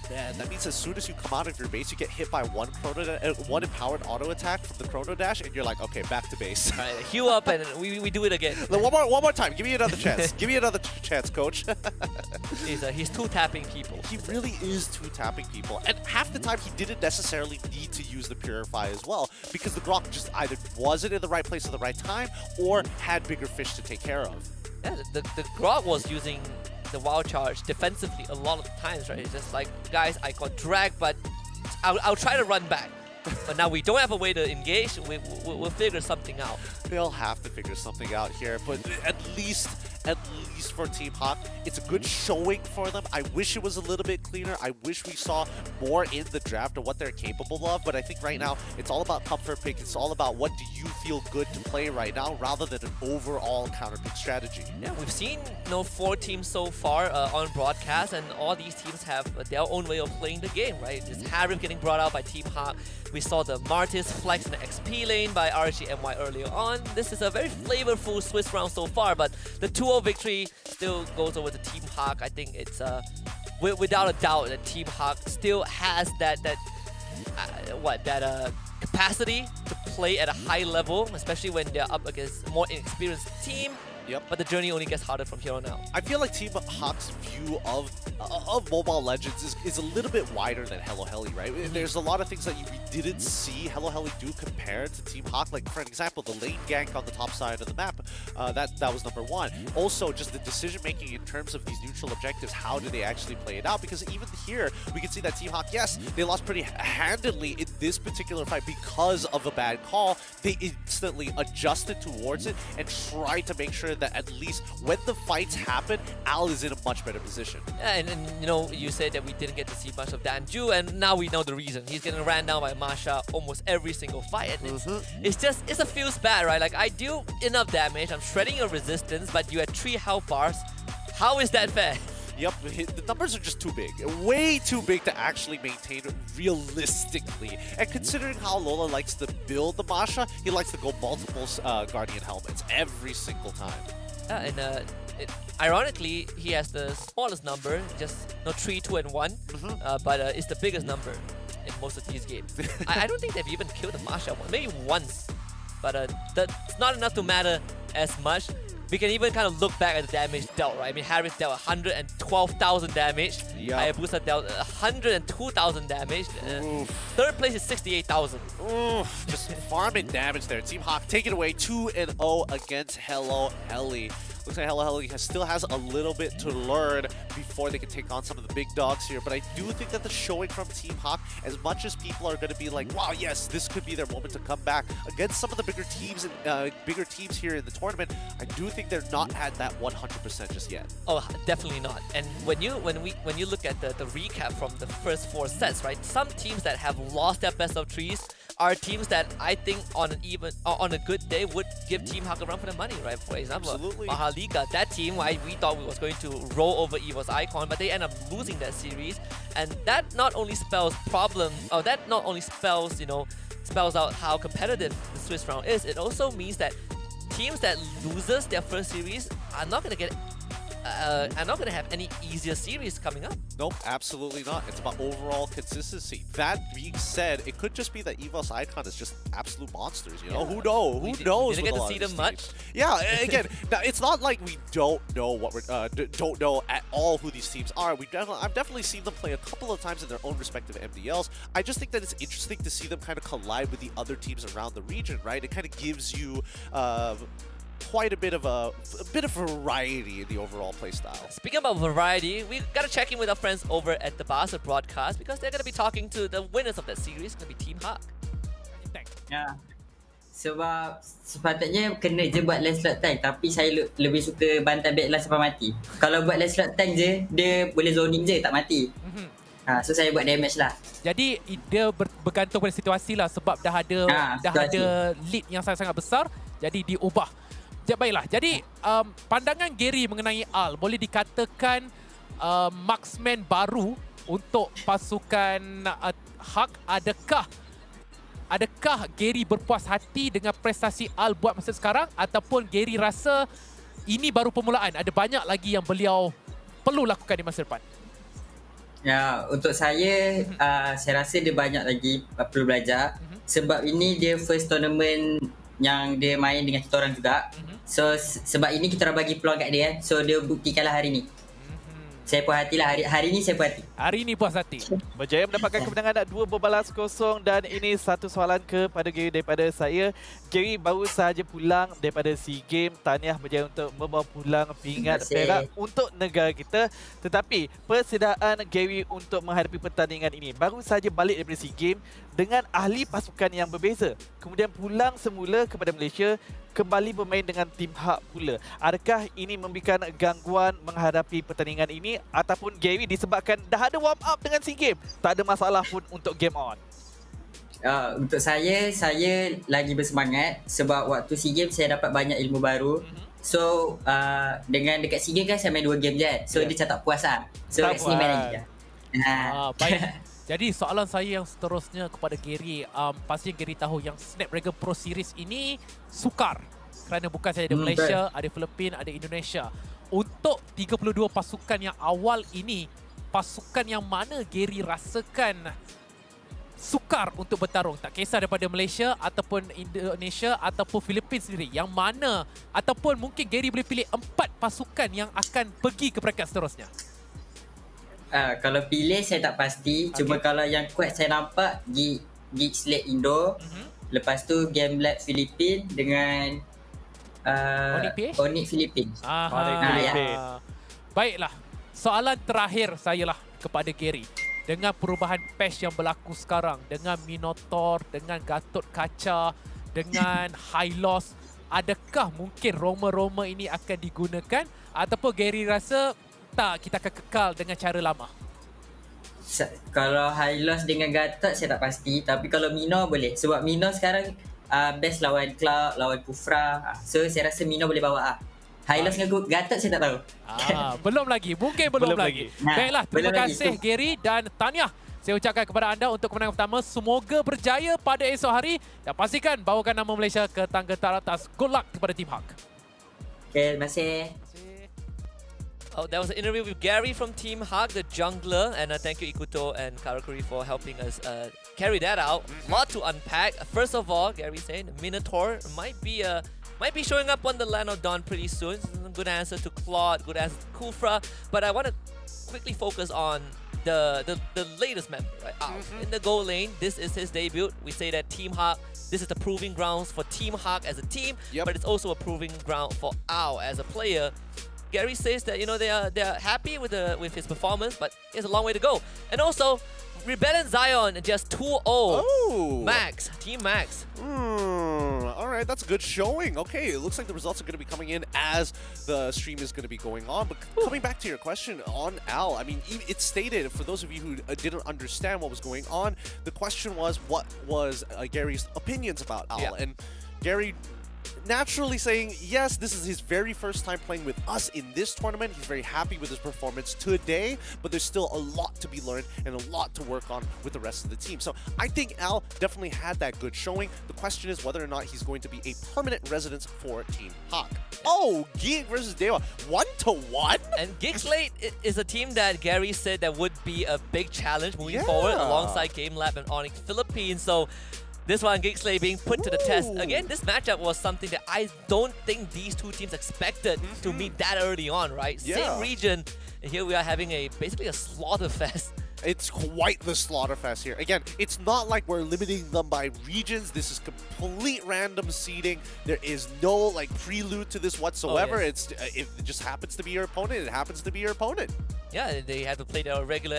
Man, that means as soon as you come out of your base, you get hit by one empowered auto attack from the Chrono Dash, and you're like, okay, back to base. All right, heal up, and we do it again. One more time. Give me another chance. Give me another chance, coach. He's two-tapping people. He really is two-tapping people. And half the time, he didn't necessarily need to use the Purify as well, because the Grok just either wasn't in the right place at the right time, or had bigger fish to take care of. Yeah, the Grok was using the wild charge defensively a lot of the times, right? It's just like, guys, I got dragged, but I'll try to run back. But now we don't have a way to engage. We'll figure something out. They'll have to figure something out here, but at least for Team Hawk, it's a good showing for them. I wish it was a little bit cleaner. I wish we saw more in the draft of what they're capable of, but I think right now it's all about comfort pick. It's all about what do you feel good to play right now rather than an overall counter pick strategy. Yeah, we've seen 4 teams so far on broadcast, and all these teams have their own way of playing the game, right? Just Harif getting brought out by Team Hawk. We saw the Martis flex in the XP lane by RGMY earlier on. This is a very flavorful Swiss round so far, but the 2-0 victory still goes over to Team Hawk. I think it's without a doubt that Team Hawk still has that capacity to play at a high level, especially when they're up against a more inexperienced team. Yep. But the journey only gets harder from here on out. I feel like Team Hawk's view of Mobile Legends is a little bit wider than Heli, right? There's a lot of things that we didn't see Heli do compared to Team Hawk. Like, for example, the lane gank on the top side of the map, that was number 1. Also, just the decision-making in terms of these neutral objectives, how do they actually play it out? Because even here, we can see that Team Hawk, yes, they lost pretty handedly in this particular fight because of a bad call. They instantly adjusted towards it and tried to make sure that at least when the fights happen, Al is in a much better position. Yeah, and you know, you said that we didn't get to see much of Danju, and now we know the reason. He's getting ran down by Masha almost every single fight, and it feels bad, right? Like, I do enough damage, I'm shredding your resistance, but you had 3 health bars. How is that fair? Yep, the numbers are just too big. Way too big to actually maintain realistically. And considering how Lola likes to build the Masha, he likes to go multiple Guardian helmets every single time. Yeah, and ironically, he has the smallest number, just 3, 2, and 1, but it's the biggest number in most of these games. I don't think they've even killed the Masha one, maybe once, but that's not enough to matter as much. We can even kind of look back at the damage dealt, right? I mean, Harris dealt 112,000 damage. Yep. Hayabusa dealt 102,000 damage. Third place is 68,000. Just farming damage there. Team Hawk take it away 2-0 against Heli. Looks like Heli still has a little bit to learn before they can take on some of the big dogs here. But I do think that the showing from Team Hawk, as much as people are going to be like, wow, yes, this could be their moment to come back against some of the bigger teams here in the tournament, I do think they're not at that 100% just yet. Oh, definitely not. And when you look at the recap from the first 4 sets, right? Some teams that have lost their best of 3s are teams that I think on on a good day would give Team Hawk a run for the money, right? For example, Absolutely. Mahaliga, that team, we thought we was going to roll over EVO's Icon, but they end up losing that series, and that not only spells problems, or that not only spells, spells out how competitive the Swiss round is. It also means that teams that loses their first series are not going to get are not going to have any easier series coming up. Nope, absolutely not. It's about overall consistency. That being said, it could just be that EVO's Icon is just absolute monsters, you know? Who knows? Who knows? Didn't get to see them much. Yeah, again, now it's not like we don't know what we're don't know at all who these teams are. I've definitely seen them play a couple of times in their own respective MDLs. I just think that it's interesting to see them kind of collide with the other teams around the region, right? It kind of gives you quite a bit of variety in the overall playstyle. Speaking about variety, we gotta check in with our friends over at the Barca broadcast because they're gonna be talking to the winners of that series. It's gonna be Team Hawk. Ya. Sebab sepatutnya kena je buat last slot tank, tapi saya lebih suka bantai backline sampai mati. Kalau buat last slot tank je, dia boleh zoning je tak mati. So saya buat damage lah. Jadi dia bergantung pada situasi lah, sebab dah ada lead yang sangat-sangat besar, jadi diubah. Baiklah, jadi pandangan Gary mengenai Al, boleh dikatakan marksman baru untuk pasukan Hawk. Adakah Gary berpuas hati dengan prestasi Al buat masa sekarang, ataupun Gary rasa ini baru permulaan, ada banyak lagi yang beliau perlu lakukan di masa depan? Ya, untuk saya rasa dia banyak lagi perlu belajar. Sebab ini dia first tournament yang dia main dengan kita orang juga. So sebab ini kita orang bagi peluang kat dia, so dia buktikanlah hari ni. Saya puas hati lah, hari ni saya puas hati. Hari ni puas hati. Berjaya mendapatkan kemenangan 2-0, dan ini satu soalan kepada Gary daripada saya. Gary baru sahaja pulang daripada SEA Games. Tahniah berjaya untuk membawa pulang pingat perak untuk negara kita. Tetapi persediaan Gary untuk menghadapi pertandingan ini baru sahaja balik daripada SEA Games dengan ahli pasukan yang berbeza. Kemudian pulang semula kepada Malaysia, kembali bermain dengan Team Hawk pula. Adakah ini memberikan gangguan menghadapi pertandingan ini, ataupun Gary disebabkan dah ada warm up dengan SEA Games, tak ada masalah pun untuk game on? Untuk saya lagi bersemangat sebab waktu SEA Games saya dapat banyak ilmu baru. So dengan dekat SEA Games kan saya main 2 game je kan. So dia macam tak puas lah. So kat sini main lagi je. Baik. Jadi soalan saya yang seterusnya kepada Gary, pastinya Gary tahu yang Snapdragon Pro Series ini sukar. Kerana bukan saja ada Malaysia, ada Filipina, ada Indonesia. Untuk 32 pasukan yang awal ini, pasukan yang mana Gary rasakan sukar untuk bertarung? Tak kisah daripada Malaysia ataupun Indonesia ataupun Filipina sendiri. Yang mana, ataupun mungkin Gary boleh pilih 4 pasukan yang akan pergi ke peringkat seterusnya. Kalau pilih saya tak pasti. Cuma kalau yang kuat saya nampak Geek Slate Indo. Lepas tu Game Lab Filipina dengan Onyx Filipina. Baiklah, soalan terakhir saya lah kepada Gary. Dengan perubahan patch yang berlaku sekarang, dengan Minotaur, dengan Gatot Kaca, dengan High Loss, adakah mungkin Roma-Roma ini akan digunakan, ataupun Gary rasa tak, kita akan kekal dengan cara lama? Kalau High Loss dengan Gatot saya tak pasti, tapi kalau Mino boleh. Sebab Mino sekarang best lawan Cloud, lawan Kufra. So saya rasa Mino boleh bawa. High Loss dengan Gatot saya tak tahu. Belum lagi, mungkin belum lagi. Baiklah, terima kasih Gary dan tahniah saya ucapkan kepada anda untuk kemenangan pertama. Semoga berjaya pada esok hari dan pastikan bawakan nama Malaysia ke tangga teratas. Good luck kepada Team Hawk. Okay, terima kasih. Oh, that was an interview with Gary from Team Hawk, the jungler, and thank you Ikuto and Karakuri for helping us carry that out. Lot to unpack. First of all, Gary saying Minotaur might be showing up on the Land of Dawn pretty soon. Good answer to Claude, good answer to Kufra, but I want to quickly focus on the latest member, right? In the goal lane, this is his debut. We say that Team Hawk, this is the proving grounds for Team Hawk as a team, but it's also a proving ground for Ao as a player. Gary says that they are happy with his performance, but he has a long way to go. And also, Rebellion Zion just 2-0. Oh! Max, Team Max. All right, that's a good showing. Okay, it looks like the results are going to be coming in as the stream is going to be going on. But coming back to your question on Al, I mean, it's stated, for those of you who didn't understand what was going on, the question was, what was Gary's opinions about Al? Yeah. And Gary naturally saying, yes, this is his very first time playing with us in this tournament. He's very happy with his performance today, but there's still a lot to be learned and a lot to work on with the rest of the team. So I think Al definitely had that good showing. The question is whether or not he's going to be a permanent residence for Team Hawk. Oh, Geek versus Dewa, 1-1? And Geek Slate is a team that Gary said that would be a big challenge moving forward alongside Game Lab and Onyx Philippines. So this one, Geek Slate being put to the test. Again, this matchup was something that I don't think these two teams expected to meet that early on, right? Same region, and here we are having basically a slaughter fest. It's quite the slaughterfest here. Again, it's not like we're limiting them by regions. This is complete random seeding. There is no like prelude to this whatsoever. Oh, yes. If it just happens to be your opponent, it happens to be your opponent. Yeah, they have to play their regular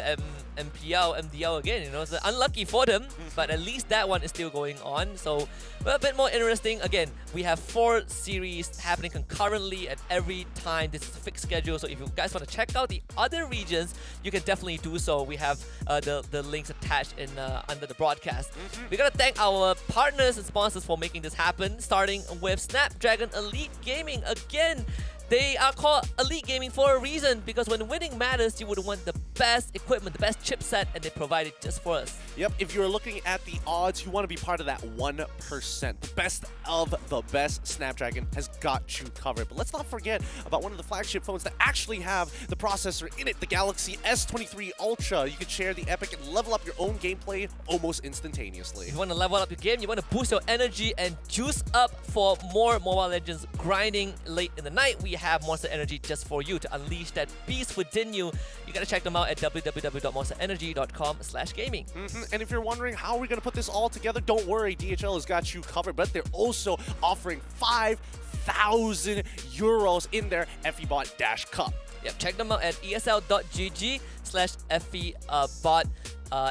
MPL, MDL again, you know. So unlucky for them, but at least that one is still going on. So a bit more interesting. Again, we have 4 series happening concurrently at every time. This is a fixed schedule. So if you guys want to check out the other regions, you can definitely do so. We have the links attached in under the broadcast. We gotta thank our partners and sponsors for making this happen, starting with Snapdragon Elite Gaming. Again, they are called Elite Gaming for a reason, because when winning matters, you would want the best equipment, the best chipset, and they provide it just for us. Yep, if you're looking at the odds, you want to be part of that 1%. The best of the best, Snapdragon has got you covered. But let's not forget about one of the flagship phones that actually have the processor in it, the Galaxy S23 Ultra. You can share the epic and level up your own gameplay almost instantaneously. If you want to level up your game, you want to boost your energy and juice up for more Mobile Legends grinding late in the night, we have Monster Energy just for you to unleash that beast within you. You gotta check them out at www.monsterenergy.com/gaming. And if you're wondering how we're gonna put this all together, don't worry, DHL has got you covered, but they're also offering 5,000 euros in their FEBot-Cup. Yep, check them out at esl.gg/FEBot.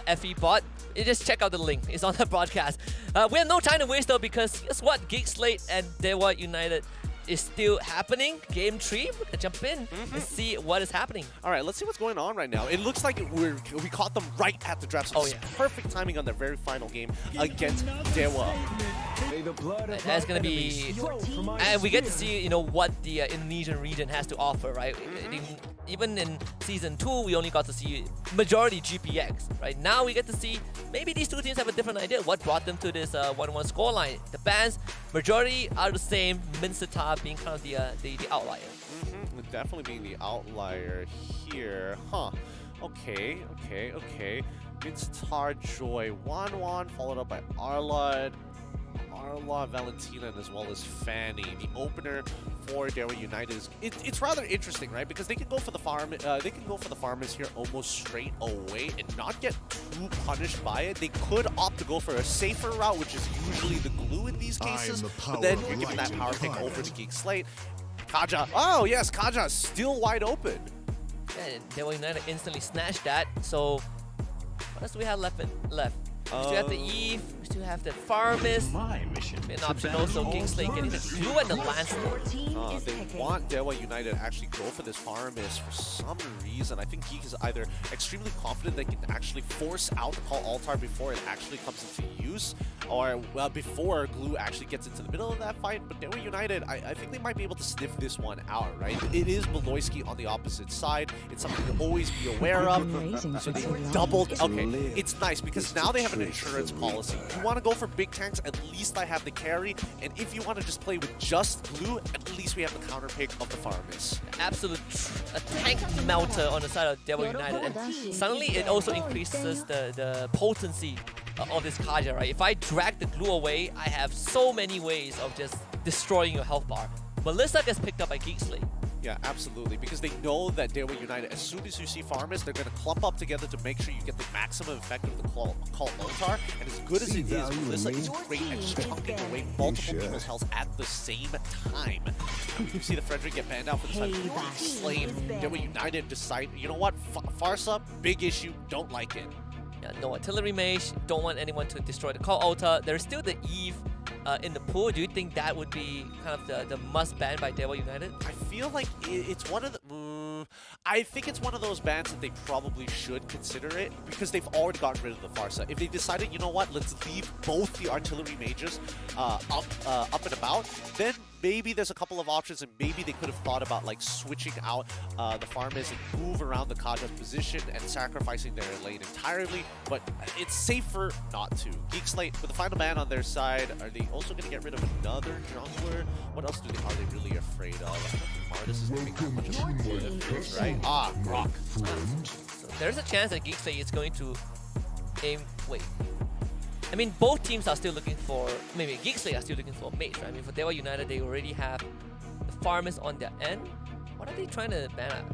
FEBot. You just check out the link. It's on the broadcast. We have no time to waste though, because guess what? Geek Slate and Dewa United is still happening. Game 3, we're gonna jump in and see what is happening. All right, let's see what's going on right now. It looks like we caught them right at the draft. So perfect timing on their very final game against Dewa. That's gonna be, and we get to see, you know, what the Indonesian region has to offer, right? Even in season 2, we only got to see majority GPX. Right now, we get to see maybe these two teams have a different idea. What brought them to this 1-1 scoreline? The bans majority are the same. Mincetar being kind of the outlier. Definitely being the outlier here, huh? Okay. Mincetar, Joy, 1-1, followed up by Arla, Valentina, and as well as Fanny. The opener for Dewa United is it's rather interesting, right? Because they can go for the farm, farmers here almost straight away and not get too punished by it. They could opt to go for a safer route, which is usually the glue in these cases. But then you're giving that power pick over to Geek Slate. Kaja, oh yes, Kaja is still wide open. Yeah, Dewa United instantly snatched that. So what else do we have left? We still have the Eve, we still have the Farmist. An option also, Geek Slate getting the glue and the Lancelot. They want Dewa United to actually go for this Farmist for some reason. I think Geek is either extremely confident they can actually force out the call Altar before it actually comes into use, or before Glue actually gets into the middle of that fight. But Dewa United, I think they might be able to sniff this one out, right? It is Beloyski on the opposite side. It's something to always be aware of. So they doubled. Okay, it's nice because now they have an insurance policy. You want to go for big tanks, at least I have the carry. And if you want to just play with just Glue, at least we have the counter pick of the Farmers. Absolute tank melter on the side of Dewa United. And suddenly it also increases the potency of this Kaja, right? If I drag the Glue away, I have so many ways of just destroying your health bar. Melissa gets picked up by Geek Slate. Yeah, absolutely, because they know that Dewa United, as soon as you see Farmers, they're going to clump up together to make sure you get the maximum effect of the call Altar. And as good as it is, Melissa is great at chunking away multiple people's health at the same time. You see the Frederick get banned out for the side of Slate. Dewa United decide, you know what, Farsa, big issue, don't like it. Yeah, no artillery mage, don't want anyone to destroy the call altar. There's still the Eve in the pool. Do you think that would be kind of the must ban by Devil United? I feel like it's one of the... I think it's one of those bans that they probably should consider it because they've already gotten rid of the Farsa. If they decided, you know what, let's leave both the artillery mages up and about, then maybe there's a couple of options and maybe they could have thought about like switching out the farmers and move around the Kaja's position and sacrificing their lane entirely, but it's safer not to. Geek Slate, with the final ban on their side, are they also going to get rid of another jungler? What else are they really afraid of? I don't think Martis is going to be that much of a difference, right? Ah, Rock. So there's a chance that Geek Slate is going to aim... Wait. I mean, both teams are still looking for... Maybe Geek Slate are still looking for a mage, right? I mean, for Devil United, they already have the farmers on their end. What are they trying to ban out?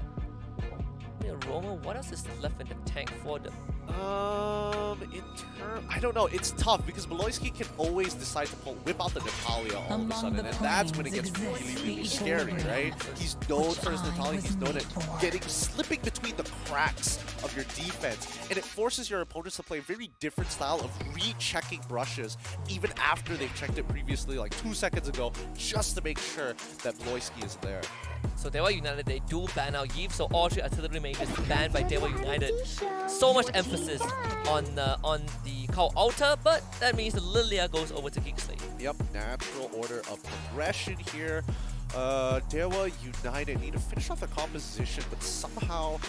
Roma, what else is left in the tank for them? I don't know. It's tough because Beloyski can always decide to whip out the Natalia all of a sudden, and that's when it gets really, really scary, right? He's known for his Natalia. He's known at slipping between the cracks of your defense, and it forces your opponents to play a very different style of rechecking brushes even after they've checked it previously, like 2 seconds ago, just to make sure that Beloyski is there. So Devil United, they do ban out Yves, so all 3 artillery mages banned by Devil United. So much emphasis on the call altar, but that means the Lilia goes over to Geek Slate. Yep, natural order of progression here. Devil United need to finish off the composition, but somehow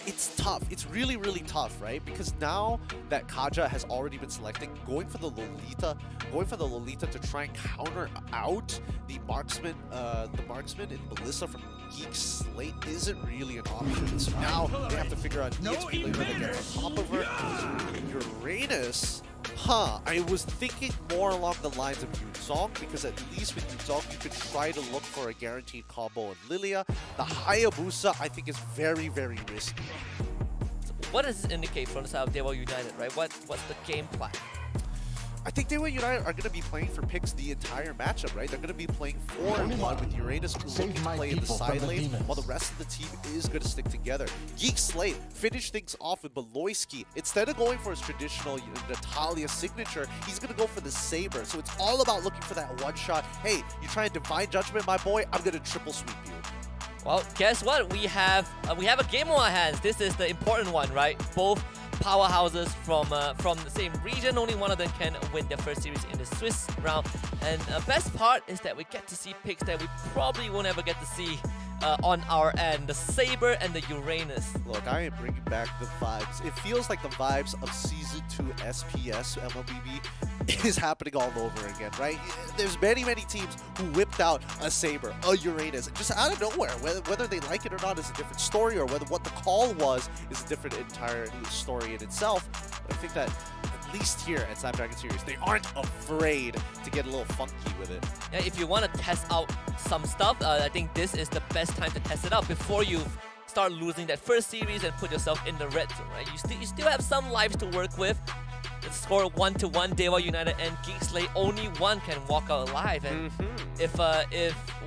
it's tough. It's really, really tough, right? Because now that Kaja has already been selected, going for the Lolita to try and counter out the marksman and Melissa from Geek Slate isn't really an option. So now they have to figure out EXP later that gets on top of her. Uranus, I was thinking more along the lines of Yuzong, because at least with Yuzong you could try to look for a guaranteed combo on Lilia. The Hayabusa I think is very, very risky. So what does this indicate from the side of Devil United, right? What's the game plan? I think Devil United are going to be playing for picks the entire matchup, right? They're going to be playing 4-1 with Uranus looking to play in the side lane, while the rest of the team is going to stick together. Geek Slate finished things off with Beloyski. Instead of going for his traditional Natalia signature, he's going to go for the Saber. So it's all about looking for that one shot. Hey, you try and Divine Judgment, my boy, I'm going to triple sweep you. Well, guess what? We have a game on our hands. This is the important one, right? Both powerhouses from the same region. Only one of them can win their first series in the Swiss round. And best part is that we get to see picks that we probably won't ever get to see on our end. The Saber and the Uranus. Look, I am bringing back the vibes. It feels like the vibes of Season 2 SPS MLBB is happening all over again, right? There's many, many teams who whipped out a Saber, a Uranus, just out of nowhere. Whether they like it or not is a different story, or whether what the call was is a different entire story in itself. I think that at least here at Snapdragon Series, they aren't afraid to get a little funky with it. Yeah, if you want to test out some stuff, I think this is the best time to test it out before you start losing that first series and put yourself in the red zone, right? You still have some lives to work with. The score 1-1, Devil United and Geek Slate, only one can walk out alive. And if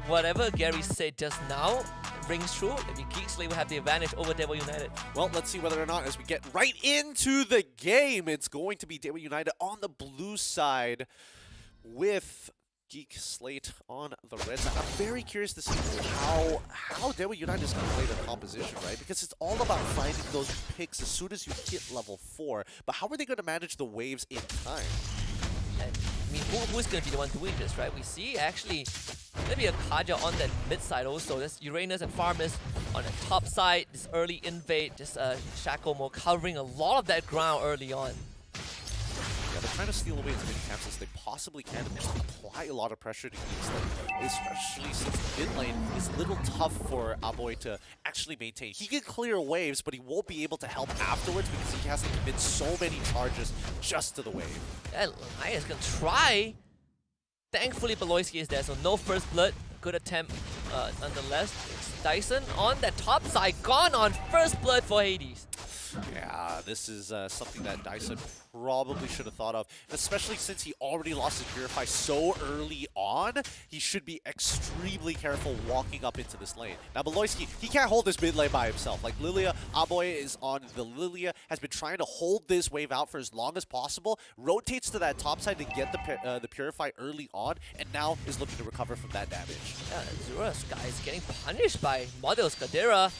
whatever Gary said just now rings true, maybe Geek Slate will have the advantage over Devil United. Well, let's see whether or not, as we get right into the game, it's going to be Devil United on the blue side with Geek Slate on the red side. I'm very curious to see how Devil United is going to play their composition, right? Because it's all about finding those picks as soon as you hit level 4. But how are they going to manage the waves in time? I mean, who's going to be the one doing this, right? We see actually maybe a Kaja on that mid side also. There's Uranus and Farmers on the top side. This early invade, just Shackle covering a lot of that ground early on. Yeah, they're trying to steal away as many camps as they possibly can and just apply a lot of pressure to Geek Slate, especially since the mid lane is a little tough for Aboy to actually maintain. He can clear waves, but he won't be able to help afterwards because he has to commit so many charges just to the wave. Yeah, Lion is going to try. Thankfully, Beloyski is there, so no first blood. Good attempt nonetheless. It's Dyson on that top side, gone on first blood for Hades. Yeah, this is something that Dyson probably should have thought of, especially since he already lost his Purify so early on. He should be extremely careful walking up into this lane. Now, Beloyski, he can't hold this mid lane by himself. Like, Lilia, Aboy is on the Lilia, has been trying to hold this wave out for as long as possible, rotates to that top side to get the Purify early on, and now is looking to recover from that damage. Yeah, Azura's guy is getting punished by Models. Kadira,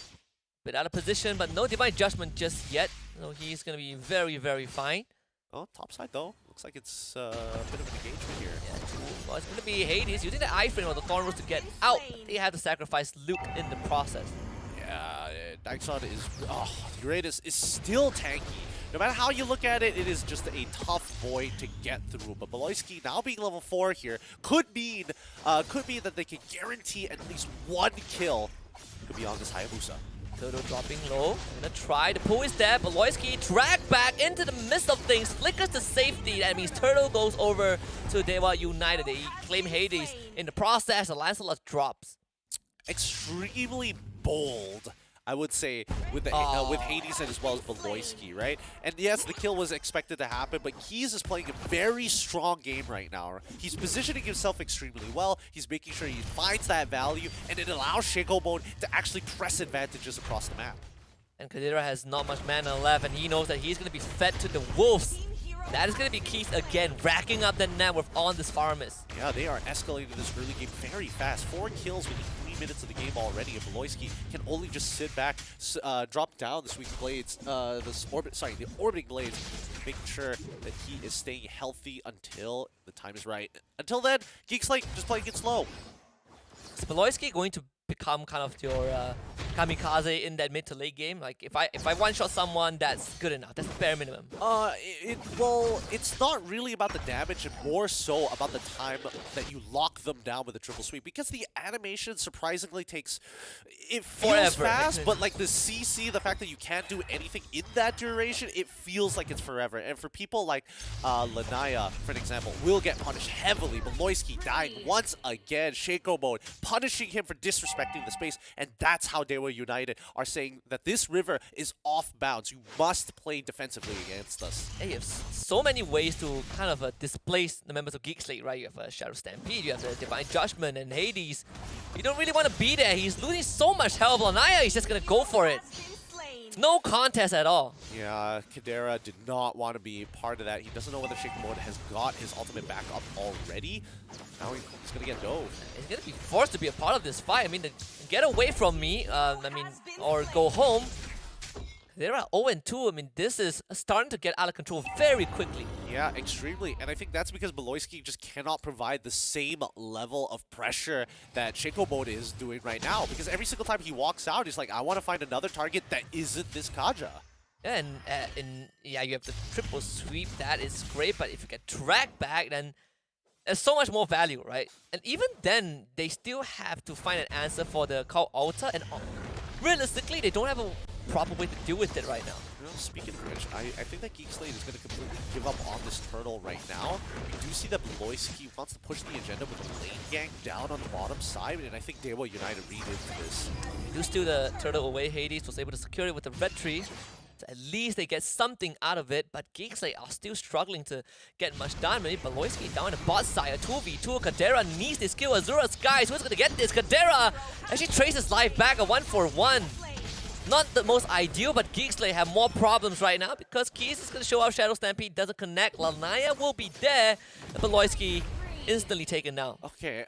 bit out of position, but no Divine Judgment just yet. So he's going to be very, very fine. Oh, top side though. Looks like it's a bit of an engagement here. Yeah, well, it's going to be Hades using the iframe or the Thorn Rose to get out. They have to sacrifice Luke in the process. Yeah, Dyson is... Oh, Uranus is still tanky. No matter how you look at it, it is just a tough void to get through. But Beloyski now being level 4 here could mean that they can guarantee at least one kill. Could be on this Hayabusa. Toto dropping low. Gonna try to pull his dab. Beloyski dragged back into the midst of things. Flickers to safety. That means Turtle goes over to Dewa United. They claim Hades. In the process, the Lancelot drops. Extremely bold, I would say, with Hades and as well as Beloyski, right? And yes, the kill was expected to happen, but Keys is playing a very strong game right now. He's positioning himself extremely well. He's making sure he finds that value, and it allows Shaco Mode to actually press advantages across the map. And Kadira has not much mana left, and he knows that he's going to be fed to the wolves. That is going to be Keith again, racking up the net worth on this Farmus. Yeah, they are escalating this early game very fast. 4 kills within 3 minutes of the game already, and Beloyski can only just sit back, drop down the Sweet Blades, the Orbiting Blades, making sure that he is staying healthy until the time is right. Until then, Geekslate just playing it slow. Is Beloyski going to become kind of your kamikaze in that mid to late game? Like if I one-shot someone, that's good enough. That's bare minimum. Well, it's not really about the damage, and more so about the time that you lock them down with a triple sweep, because the animation surprisingly takes, it feels fast, but like the CC, the fact that you can't do anything in that duration, it feels like it's forever. And for people like Lanaya, for an example, will get punished heavily. Beloyski dying once again, Shaco Mode punishing him for disrespecting the space, and that's how Dewa United are saying that this river is off bounds. You must play defensively against us. Hey, you have so many ways to kind of displace the members of Geek Slate, right? You have Shadow Stampede, you have the Divine Judgment, and Hades. You don't really want to be there. He's losing so much health. Lanaya is just going to go for it. No contest at all. Yeah, Kadira did not want to be part of that. He doesn't know whether Shaco Mode has got his ultimate back up already. Now he's going to get dove. He's going to be forced to be a part of this fight. I mean, get away from me, or go home. They're at 0-2. I mean, this is starting to get out of control very quickly. Yeah, extremely. And I think that's because Beloyski just cannot provide the same level of pressure that Shaco Mode is doing right now. Because every single time he walks out, he's like, I want to find another target that isn't this Kaja. Yeah, and yeah, you have the triple sweep. That is great. But if you get dragged back, then there's so much more value, right? And even then, they still have to find an answer for the Cult Altar. And realistically, they don't have a proper way to deal with it right now. You know, speaking of which, I think that Geekslate is going to completely give up on this turtle right now. We do see that Beloyski wants to push the agenda with a lane gang down on the bottom side, and I think Dewa United read into this. They do steal the turtle away. Hades was able to secure it with the red tree. So at least they get something out of it, but Geekslate are still struggling to get much done. Maybe Beloyski down the bot side, a 2v2. Kadira needs this kill. Azura's guys, who's going to get this? Kadira actually traces life back, a 1-for-1. Not the most ideal, but Geekslate have more problems right now because Keys is going to show up. Shadow Stampede doesn't connect. Lanaya will be there. And Beloyski instantly taken down. Okay,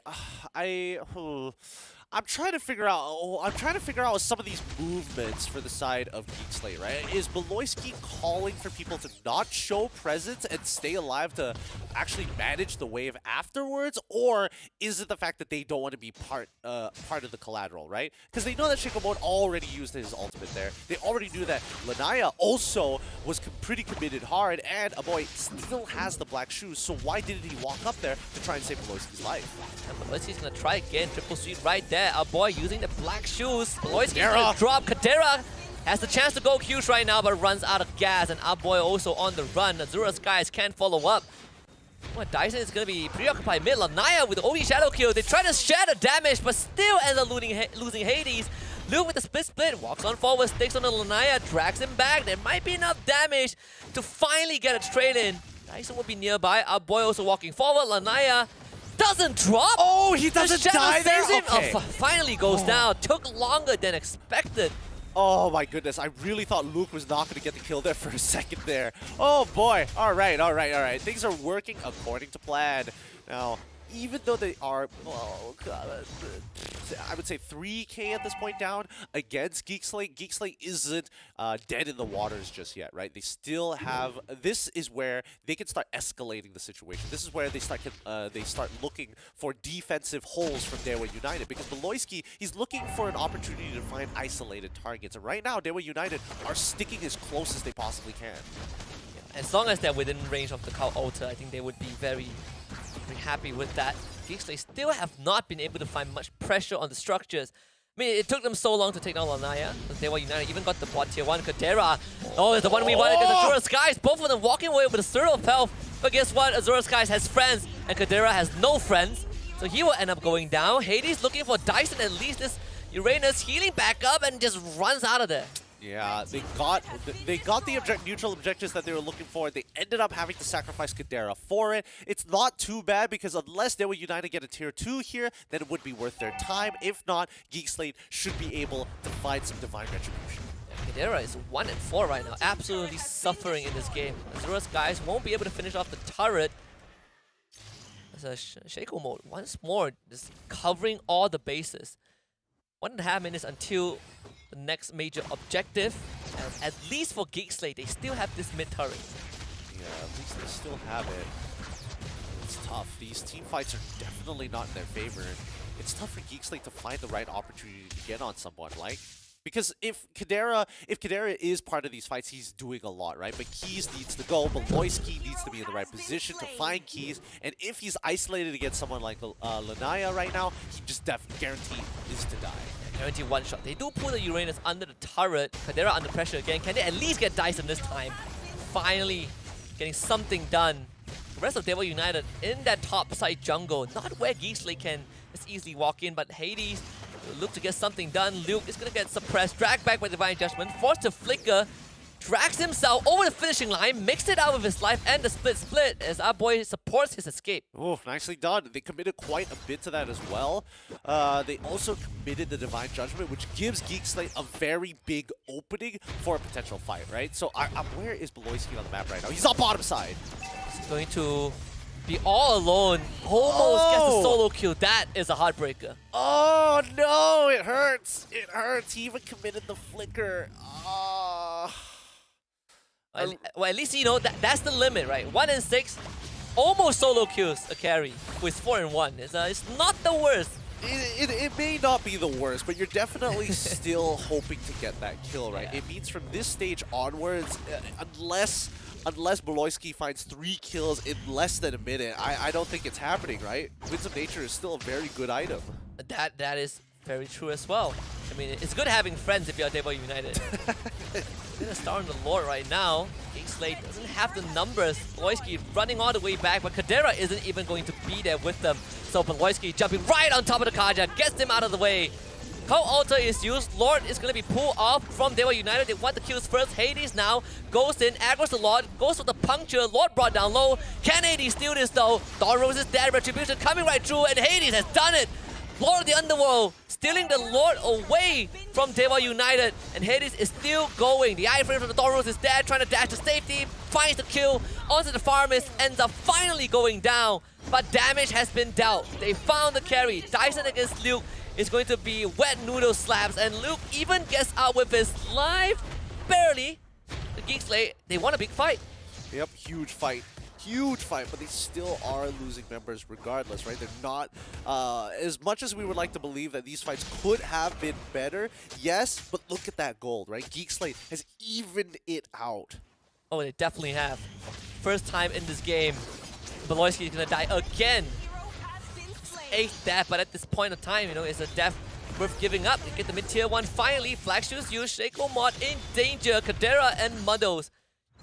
I'm trying to figure out some of these movements for the side of Geekslate, right? Is Beloyski calling for people to not show presence and stay alive to actually manage the wave afterwards? Or is it the fact that they don't want to be part of the collateral, right? Because they know that Shaco Mode already used his ultimate there. They already knew that Lanaya also was pretty committed hard, and Aboy still has the black shoes, so why didn't he walk up there to try and save Beloyski's life? And Beloyski's going to try again. Triple sweep right there. Our boy using the black shoes. Beloyski going to drop. Kadira has the chance to go huge right now, but runs out of gas. And our boy also on the run. Azura's guys can't follow up. Well, Dyson is going to be preoccupied mid. Lanaya with the OD shadow kill. They try to share the damage, but still ends up losing Hades. Luke with the split, walks on forward, sticks on the Lanaya, drags him back. There might be enough damage to finally get a trade in. Dyson will be nearby. Our boy also walking forward. Lanaya doesn't drop. Oh, he doesn't die there? Him. Okay. Finally goes down. Took longer than expected. Oh my goodness, I really thought Luke was not going to get the kill there for a second there. Oh boy, all right. Things are working according to plan. Now, even though they are, well, I would say 3K at this point down against Geekslate. Geekslate isn't dead in the waters just yet, right? They still have, this is where they can start escalating the situation. This is where they start looking for defensive holes from Dewa United, because Beloyski, he's looking for an opportunity to find isolated targets. And right now, Dewa United are sticking as close as they possibly can. Yeah, as long as they're within range of the Cow Altar, I think they would be very happy with that. Geekslate still have not been able to find much pressure on the structures. I mean, it took them so long to take down Lanaya. Dewa United even got the bot tier 1. Kadera, it's the one we wanted against Azura Skies. Both of them walking away with a zero of health. But guess what? Azura Skies has friends, and Kadera has no friends. So he will end up going down. Hades looking for Dyson, at least this Uranus healing back up and just runs out of there. Yeah, they got the neutral objectives that they were looking for. They ended up having to sacrifice Kadera for it. It's not too bad, because unless they were United get a tier 2 here, then it would be worth their time. If not, Geekslate should be able to find some divine retribution. Yeah, Kadera is 1-4 right now, absolutely suffering in this game. Azura's guys won't be able to finish off the turret. There's a Shaco mode once more, just covering all the bases. 1.5 minutes until the next major objective, and at least for Geekslate, they still have this mid turret. Yeah, at least they still have it. It's tough. These team fights are definitely not in their favor. It's tough for Geekslate to find the right opportunity to get on someone, like, because if Kadera is part of these fights, he's doing a lot, right? But Keys needs to go, Beloyski needs to be in the right position to find Keys, and if he's isolated against someone like Lanaya right now, he just guaranteed is to die. Guaranteed one shot. They do pull the Uranus under the turret. Kadera under pressure again. Can they at least get Dyson this time? Finally getting something done. The rest of Dewa United in that top side jungle. Not where Geekslate can just easily walk in, but Hades will look to get something done. Luke is going to get suppressed. Dragged back by Divine Judgment. Forced to flicker. Drags himself over the finishing line, mixed it out with his life, and the split as our boy supports his escape. Oh, nicely done. They committed quite a bit to that as well. They also committed the Divine Judgment, which gives Geekslate a very big opening for a potential fight, right? So where is Beloyski on the map right now? He's on bottom side. He's going to be all alone. Almost gets the solo kill. That is a heartbreaker. Oh no, it hurts. It hurts. He even committed the flicker. Well, at least you know that's the limit, right? 1-6, almost solo kills a carry with 4-1. It's not the worst. It may not be the worst, but you're definitely still hoping to get that kill, right? Yeah. It means from this stage onwards, unless Beloyski finds 3 kills in less than a minute, I don't think it's happening, right? Winds of Nature is still a very good item. That is very true as well. I mean, it's good having friends if you're Dewa United. Gonna start on the Lord right now. Geekslate doesn't have the numbers. Beloyski running all the way back, but Kadera isn't even going to be there with them. So Beloyski jumping right on top of the Kaja, gets him out of the way. Cow Altar is used. Lord is going to be pulled off from Dewa United. They want the kills first. Hades now goes in, aggroes the Lord, goes for the puncture. Lord brought down low. Can Hades steal this though? Dawn Rose is dead. Retribution coming right through, and Hades has done it. Lord of the Underworld stealing the Lord away from Dewa United, and Hades is still going. The iframe from the Dawn Rose is dead, trying to dash to safety, finds the kill onto the Farmist, ends up finally going down, but damage has been dealt. They found the carry. Dyson against Luke is going to be wet noodle slaps, and Luke even gets out with his life, barely. The Geekslate, they want a big fight. Yep, huge fight. Huge fight, but they still are losing members regardless, right? They're not, as much as we would like to believe that these fights could have been better, yes, but look at that gold, right? Geekslate has evened it out. Oh, they definitely have. First time in this game, Beloyski is gonna die again. 8th death, but at this point of time, you know, it's a death worth giving up. They get the mid-tier 1 finally. Flag shoes used, Shaco mod in danger. Kadera and Muddles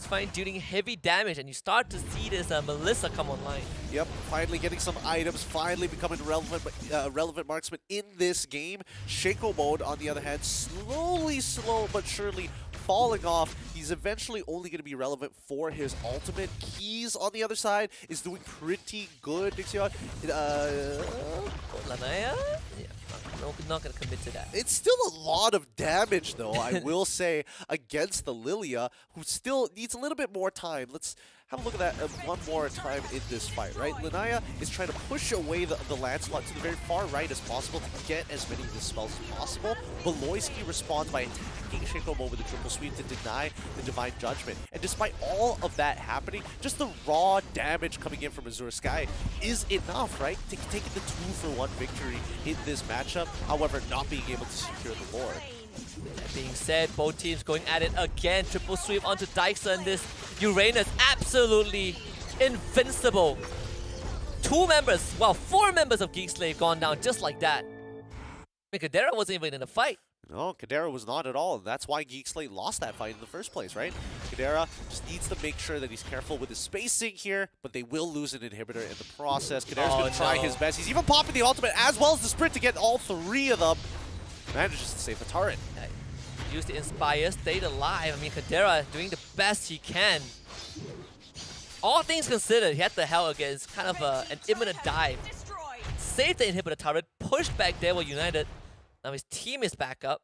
It's fine dealing heavy damage, and you start to see this Melissa come online. Yep, finally getting some items, finally becoming relevant marksman in this game. Shaco mode, on the other hand, slow but surely falling off. He's eventually only going to be relevant for his ultimate. Keys, on the other side, is doing pretty good. Dixion, Lanaya? Yeah, not going to commit to that. it's still a lot of damage, though, I will say, against the Lilia, who still needs a little bit more time. Let's have a look at that one more time in this fight, right? Lanaya is trying to push away the Lancelot to the very far right as possible to get as many of the spells as possible. Beloyski responds by attacking Shaco Mo with the triple sweep to deny the Divine Judgment. And despite all of that happening, just the raw damage coming in from Azure Sky is enough, right? Taking the 2-for-1 victory in this matchup, however, not being able to secure the Lord. That being said, both teams going at it again. Triple sweep onto Dyson. This Uranus absolutely invincible. 4 members of Geek Slave gone down just like that. Kadera wasn't even in the fight. No, Kadera was not at all. That's why Geek Slate lost that fight in the first place, right? Kadera just needs to make sure that he's careful with his spacing here, but they will lose an inhibitor in the process. Kadera's going to try his best. He's even popping the ultimate as well as the sprint to get all 3 of them. Manages to save the turret. Use the Inspire, stayed alive. I mean, Kadera doing the best he can. All things considered, he had the hell against kind of an imminent dive. Saved the inhibitor turret, pushed back there with United. Now his team is back up.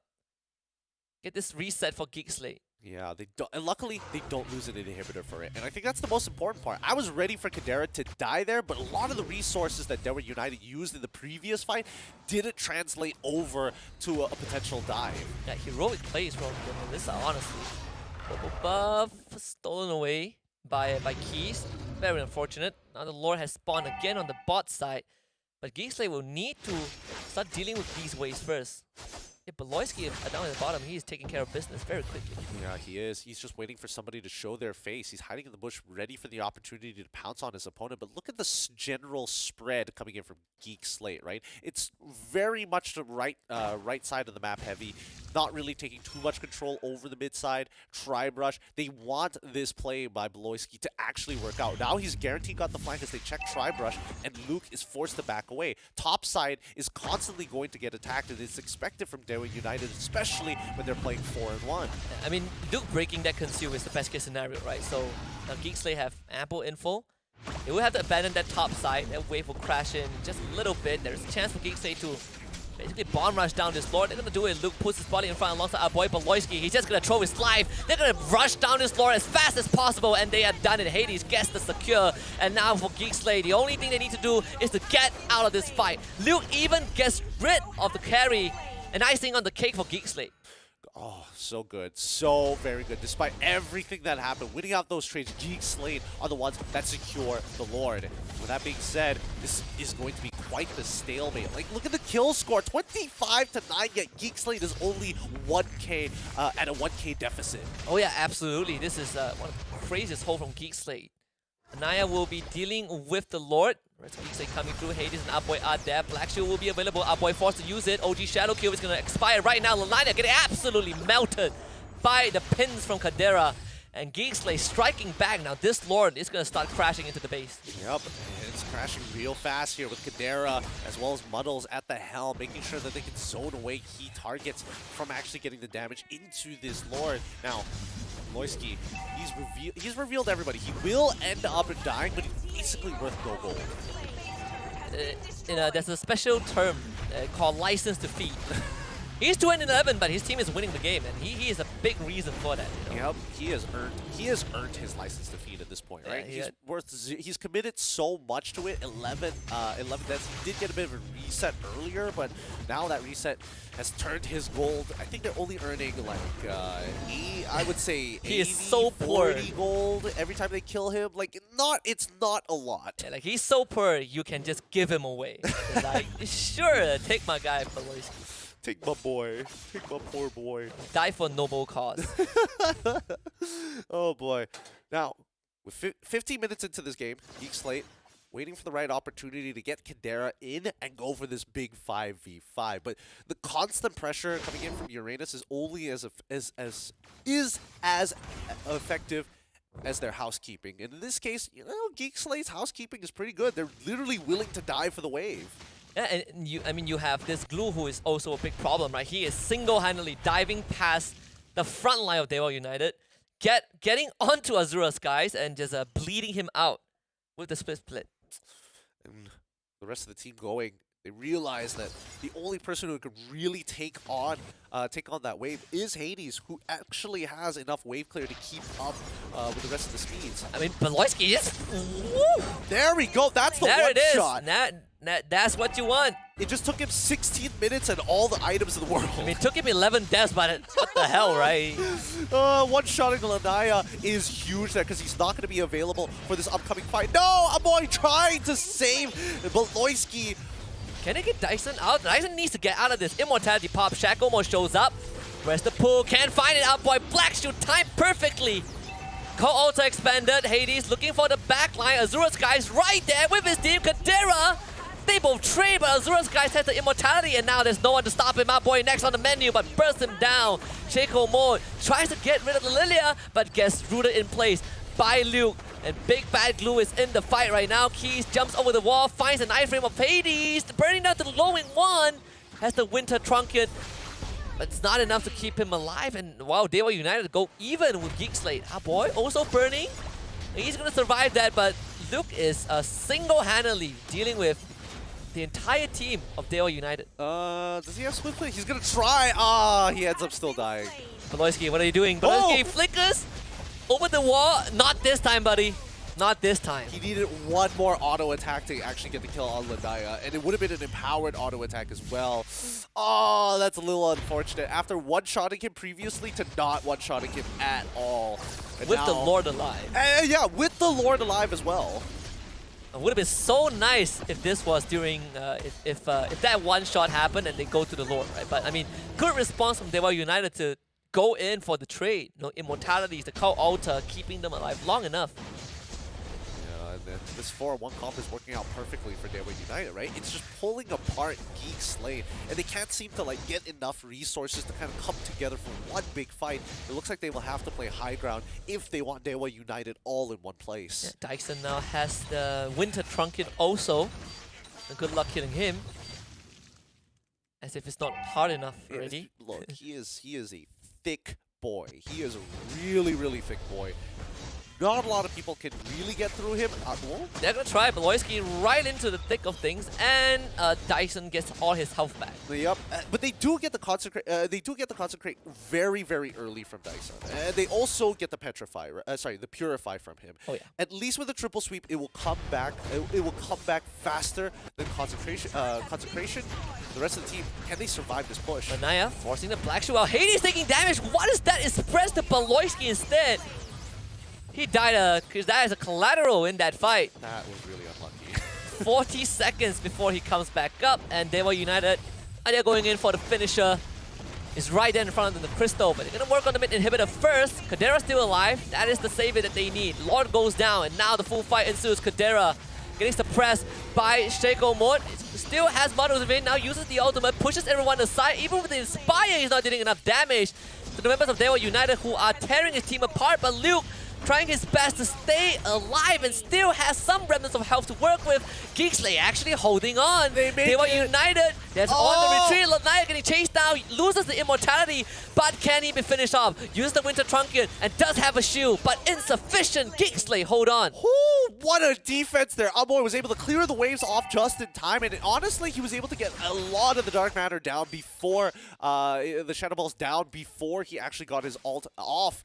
Get this reset for Geek Slate. Yeah, they don't, and luckily they don't lose an inhibitor for it, and I think that's the most important part. I was ready for Kadera to die there, but a lot of the resources that Delaware United used in the previous fight didn't translate over to a potential dive. Yeah, heroic plays from Melissa, honestly. Buff stolen away by Keys. Very unfortunate. Now the Lord has spawned again on the bot side, but Geek Slate will need to start dealing with these waves first. Yeah, Beloyski down at the bottom, he's taking care of business very quickly. Yeah, he is. He's just waiting for somebody to show their face. He's hiding in the bush, ready for the opportunity to pounce on his opponent. But look at the general spread coming in from Geek Slate, right? It's very much the right side of the map heavy, not really taking too much control over the mid side. Tri-brush. They want this play by Beloyski to actually work out. Now he's guaranteed got the flank as they check Tri-brush, and Luke is forced to back away. Top side is constantly going to get attacked, and it's expected from United, especially when they're playing 4-1. I mean, Duke breaking that consume is the best case scenario, right? So now Geek Slate have ample info. They will have to abandon that top side. That wave will crash in just a little bit. There's a chance for Geek Slate to basically bomb rush down this Lord. They're gonna do it. Luke puts his body in front alongside our boy Beloyski. He's just gonna throw his life. They're gonna rush down this Lord as fast as possible, and they have done it. Hades gets the secure, and now for Geek Slate, the only thing they need to do is to get out of this fight. Luke even gets rid of the carry. An icing on the cake for Geek Slate. Oh, so good. So very good. Despite everything that happened, winning out those trades, Geek Slate are the ones that secure the Lord. With that being said, this is going to be quite the stalemate. Like, look at the kill score. 25-9, yet Geek Slate is only 1k at a 1k deficit. Oh yeah, absolutely. This is one of the craziest holds from Geek Slate. Naya will be dealing with the Lord. Geek Slate coming through. Hades and Aboy are there. Black Shield will be available. Aboy forced to use it. OG Shadow Kill is going to expire right now. Lalina getting absolutely melted by the pins from Kadera. And Geek Slate striking back. Now this Lord is going to start crashing into the base. Yep, and it's crashing real fast here with Kadera as well as Muddles at the helm, making sure that they can zone away key targets from actually getting the damage into this Lord. Now, Loyski, he's revealed everybody. He will end up dying, but he's basically worth no gold. There's a special term called license to feed. He's 2-11, but his team is winning the game, and he is a big reason for that. You know? Yep, he has earned his license to feed at this point, right? Yeah, He's committed so much to it. 11 deaths. He did get a bit of a reset earlier, but now that reset has turned his gold. I think they're only earning like I would say 80, he is so 40 gold every time they kill him. Like it's not a lot. Yeah, like he's so poor, you can just give him away. Like, sure, take my guy, Beloyski. Take my boy. Take my poor boy. Die for noble cause. Oh boy. Now, with 15 minutes into this game, Geek Slate waiting for the right opportunity to get Kadera in and go for this big 5v5. But the constant pressure coming in from Uranus is only as effective as their housekeeping. And in this case, you know, Geek Slay's housekeeping is pretty good. They're literally willing to die for the wave. Yeah, and you have this Glue who is also a big problem, right? He is single-handedly diving past the front line of Daewoo United, getting onto Azura Skies and just bleeding him out with the split. And the rest of the team going, they realize that the only person who could really take on that wave is Hades, who actually has enough wave clear to keep up with the rest of the speeds. I mean, Beloyski is... Woo! There we go. That's the there one it is. shot. That's what you want. It just took him 16 minutes and all the items in the world. I mean, it took him 11 deaths, but what the hell, right? One shot in Lanaya is huge there because he's not going to be available for this upcoming fight. No, Amoy trying to save Beloyski. Can they get Dyson out? Dyson needs to get out of this. Immortality pop. Shaq almost shows up. Where's the pull? Can't find it out, boy. Black Shoe timed perfectly. Co-Ultra expanded. Hades looking for the back line. Azura Skies right there with his team. Kadira. They both trade, but Azura Skies has the immortality, and now there's no one to stop him. My boy next on the menu, but bursts him down. Shaco Mode tries to get rid of the Lilia, but gets rooted in place by Luke. And Big Bad Glue is in the fight right now. Keys jumps over the wall, finds an iframe of Hades, burning down to the low in one. Has the Winter Trunket, but it's not enough to keep him alive. And wow, Daewoo United go even with Geek Slate. Ah boy, also burning. He's gonna survive that, but Luke is single-handedly dealing with the entire team of Daewoo United. Does he have Swift Play? He's gonna try. He ends up still dying. Beloyski, what are you doing? Beloyski flickers over the wall. Not this time, buddy. Not this time. He needed one more auto attack to actually get the kill on Lanaya, and it would have been an empowered auto attack as well. Oh, that's a little unfortunate. After one-shotting him previously to not one-shotting him at all. And with now, the Lord alive. Yeah, with the Lord alive as well. It would have been so nice if this was during, if that one shot happened and they go to the Lord, right? But I mean, good response from Daewoo United to go in for the trade. You know, immortalities, the Cult Altar, keeping them alive long enough. Yeah, and then this 4-1 comp is working out perfectly for Daewoo United, right? It's just pulling apart Geek Slate, and they can't seem to like get enough resources to kind of come together for one big fight. It looks like they will have to play high ground if they want Daewoo United all in one place. Yeah, Dyson now has the Winter Trunket also. And good luck killing him. As if it's not hard enough already. Look, he is a thick boy. He is a really, really thick boy. Not a lot of people can really get through him. They're gonna try Beloyski right into the thick of things, and Dyson gets all his health back. Yep, but they do get the consecrate. Very, very early from Dyson, and they also get the petrify. The purify from him. Oh yeah. At least with the triple sweep, it will come back. It will come back faster than consecration. The rest of the team, can they survive this push? Lanaya forcing the Black Shoe out. Hades taking damage. What is that? It's pressed to Beloyski instead. He died because that is a collateral in that fight. That was really unlucky. 40 seconds before he comes back up, and Daewoo United, they're going in for the finisher. It's right there in front of them, the Crystal, but they're going to work on the mid inhibitor first. Kadera's still alive. That is the savior that they need. Lord goes down, and now the full fight ensues. Kadera getting suppressed by Shaco Mode. Still has Models in, now uses the ultimate, pushes everyone aside. Even with the Inspire, he's not doing enough damage to the members of Daewoo United who are tearing his team apart, but Luke trying his best to stay alive and still has some remnants of health to work with. Geek Slate actually holding on. Daewoo United, that's on the retreat. Lanaya getting chased down, loses the immortality, but can he be finished off? Uses the Winter Trunket and does have a shield, but insufficient. Geek Slate, hold on. What a defense there. Amoy was able to clear the waves off just in time, and honestly, he was able to get a lot of the Dark Matter down before the Shadow Balls down before he actually got his ult off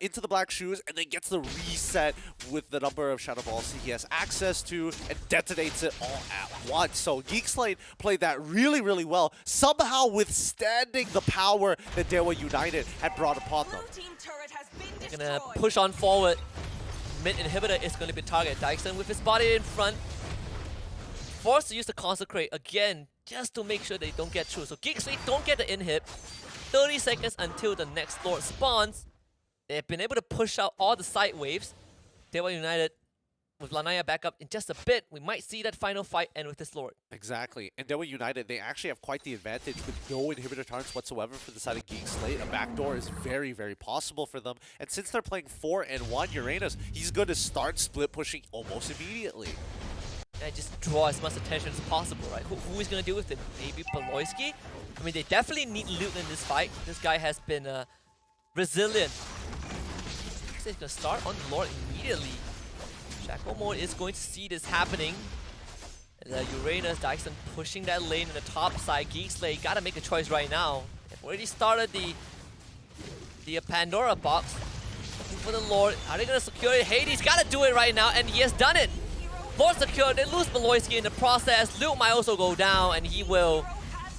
into the Black Shoes, and then gets the reset with the number of Shadow Balls he has access to and detonates it all at once. So Geek Slate played that really, really well, somehow withstanding the power that Daewoo United had brought upon them. They're gonna push on forward. Mid inhibitor is going to be targeted. Dyson with his body in front, forced to use the Consecrate again just to make sure they don't get through. So Geek Slate don't get the inhib. 30 seconds until the next Lord spawns. They've been able to push out all the side waves. Daewoo United with Lanaya back up in just a bit, we might see that final fight end with this Lord. Exactly. And Dewa United, they actually have quite the advantage with no inhibitor turrets whatsoever for the side of Geek Slate. A backdoor is very, very possible for them. And since they're playing 4-1 Uranus, he's going to start split pushing almost immediately. And just draw as much attention as possible, right? Who is going to deal with it? Maybe Beloyski? I mean, they definitely need loot in this fight. This guy has been resilient. So he's going to start on the Lord immediately. Shackle Mode is going to see this happening. The Uranus, Dyson pushing that lane in the top side. Geek Slate gotta make a choice right now. They've already started the Pandora box. Looking for the Lord. Are they gonna secure it? Hades gotta do it right now, and he has done it. Lord secured. They lose Beloyski in the process. Luke might also go down, and he will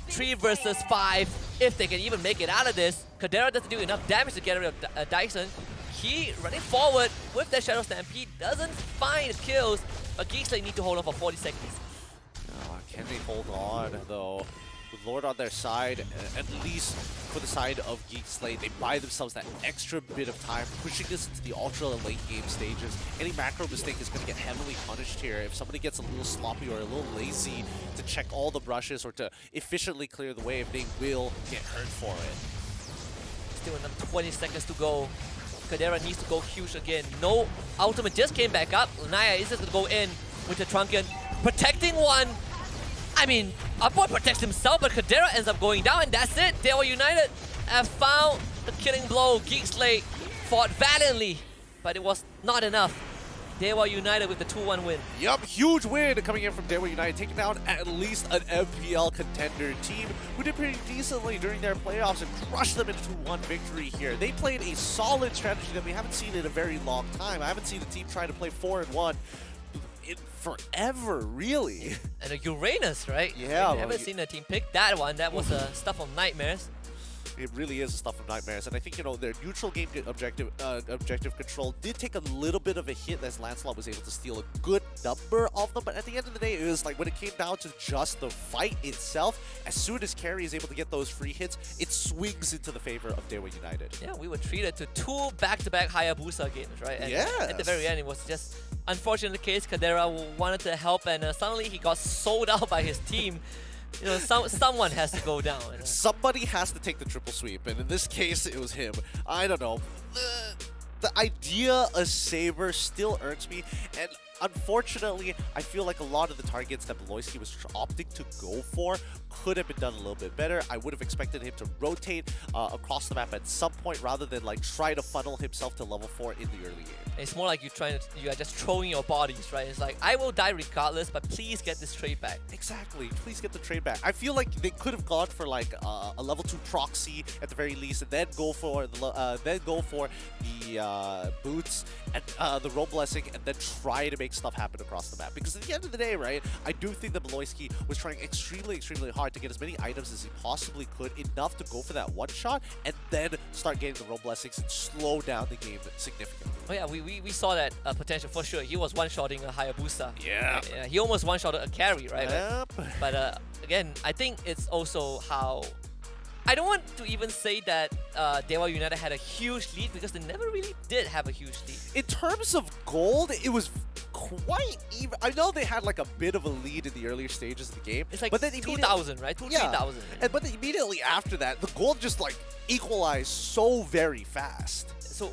3 versus 5 if they can even make it out of this. Kadera doesn't do enough damage to get rid of Dyson. He running forward with that Shadow Stampede doesn't find kills, but Geek Slate need to hold on for 40 seconds. Can they hold on though? With Lord on their side, at least for the side of Geek Slate, they buy themselves that extra bit of time, pushing this into the ultra late game stages. Any macro mistake is going to get heavily punished here. If somebody gets a little sloppy or a little lazy to check all the brushes or to efficiently clear the wave, they will get hurt for it. Still another 20 seconds to go. Kadera needs to go huge again. No ultimate just came back up. Naya is just going to go in with the Trunken. Protecting one. I mean, Upboy protects himself, but Kadera ends up going down, and that's it. Dewa United have found the killing blow. Geek Slate fought valiantly, but it was not enough. Dewa United with the 2-1 win. Yup, huge win coming in from Dewa United, taking down at least an FPL contender team who did pretty decently during their playoffs and crushed them into 2-1 victory here. They played a solid strategy that we haven't seen in a very long time. I haven't seen a team try to play 4-1 in forever, really. And a Uranus, right? Yeah. I haven't seen a team pick that one. That was stuff of nightmares. It really is a stuff of nightmares, and I think, you know, their neutral game objective control did take a little bit of a hit as Lancelot was able to steal a good number of them, but at the end of the day, it was like when it came down to just the fight itself, as soon as Carry is able to get those free hits, it swings into the favor of Dewa United. Yeah, we were treated to 2 back-to-back Hayabusa games, right? And at the very end, it was just unfortunate case. Kadera wanted to help, and suddenly he got sold out by his team. You know, someone has to go down. You know? Somebody has to take the triple sweep, and in this case, it was him. I don't know. The idea of Saber still irks me, and unfortunately, I feel like a lot of the targets that Beloyski was opting to go for could have been done a little bit better. I would have expected him to rotate across the map at some point rather than like try to funnel himself to level 4 in the early game. It's more like you are just throwing your bodies, right? It's like, I will die regardless, but please get this trade back. Exactly, please get the trade back. I feel like they could have gone for like a level 2 proxy at the very least, and then go for the boots and the roll blessing, and then try to make stuff happen across the map. Because at the end of the day, right, I do think that Beloyski was trying extremely hard to get as many items as he possibly could, enough to go for that one shot, and then start getting the roll blessings and slow down the game significantly. Oh yeah, we saw that potential for sure. He was one-shotting a Hayabusa. Yeah. He almost one-shotted a carry, right? Yep. But again, I think it's also how... I don't want to even say that Dewa United had a huge lead, because they never really did have a huge lead. In terms of gold, it was quite even. I know they had like a bit of a lead in the earlier stages of the game. It's like but then 2,000, right? 3,000. But then immediately after that, the gold just like equalized so very fast. So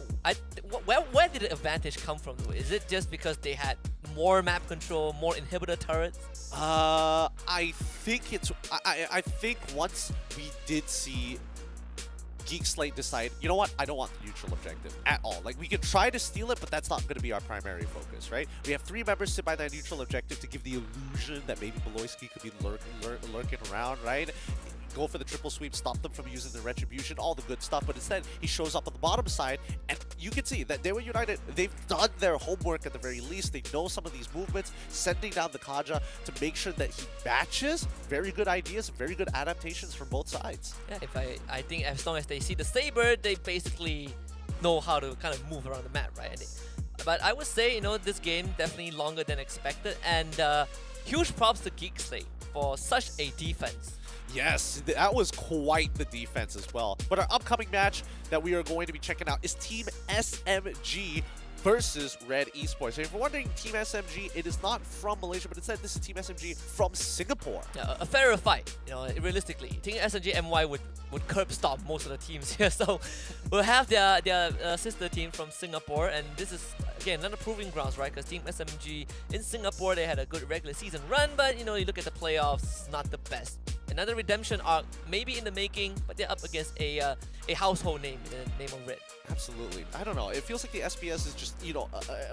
where did the advantage come from? Is it just because they had more map control, more inhibitor turrets? I think it's. I think once we did see Geek Slate decide, you know what, I don't want the neutral objective at all. Like, we can try to steal it, but that's not going to be our primary focus, right? We have 3 members sit by that neutral objective to give the illusion that maybe Beloyski could be lurking around, right? Go for the triple sweep, stop them from using the retribution, all the good stuff, but instead he shows up on the bottom side, and you can see that Dewa United, they've done their homework at the very least. They know some of these movements, sending down the Kaja to make sure that he matches. Very good ideas, very good adaptations from both sides. Yeah, I think as long as they see the Saber, they basically know how to kind of move around the map, right? But I would say, you know, this game definitely longer than expected, and huge props to Geek Slate for such a defense. Yes, that was quite the defense as well. But our upcoming match that we are going to be checking out is Team SMG versus Red Esports. So if you're wondering, Team SMG, it is not from Malaysia, but instead this is Team SMG from Singapore. Yeah, a fairer fight, realistically. Team SNG MY would curb stomp most of the teams here. So we'll have their sister team from Singapore, and this is, again, another proving grounds, right? Because Team SMG in Singapore, they had a good regular season run, but you look at the playoffs, not the best. Another redemption arc, maybe in the making, but they're up against a household name in the name of Red. Absolutely. I don't know. It feels like the SPS is just,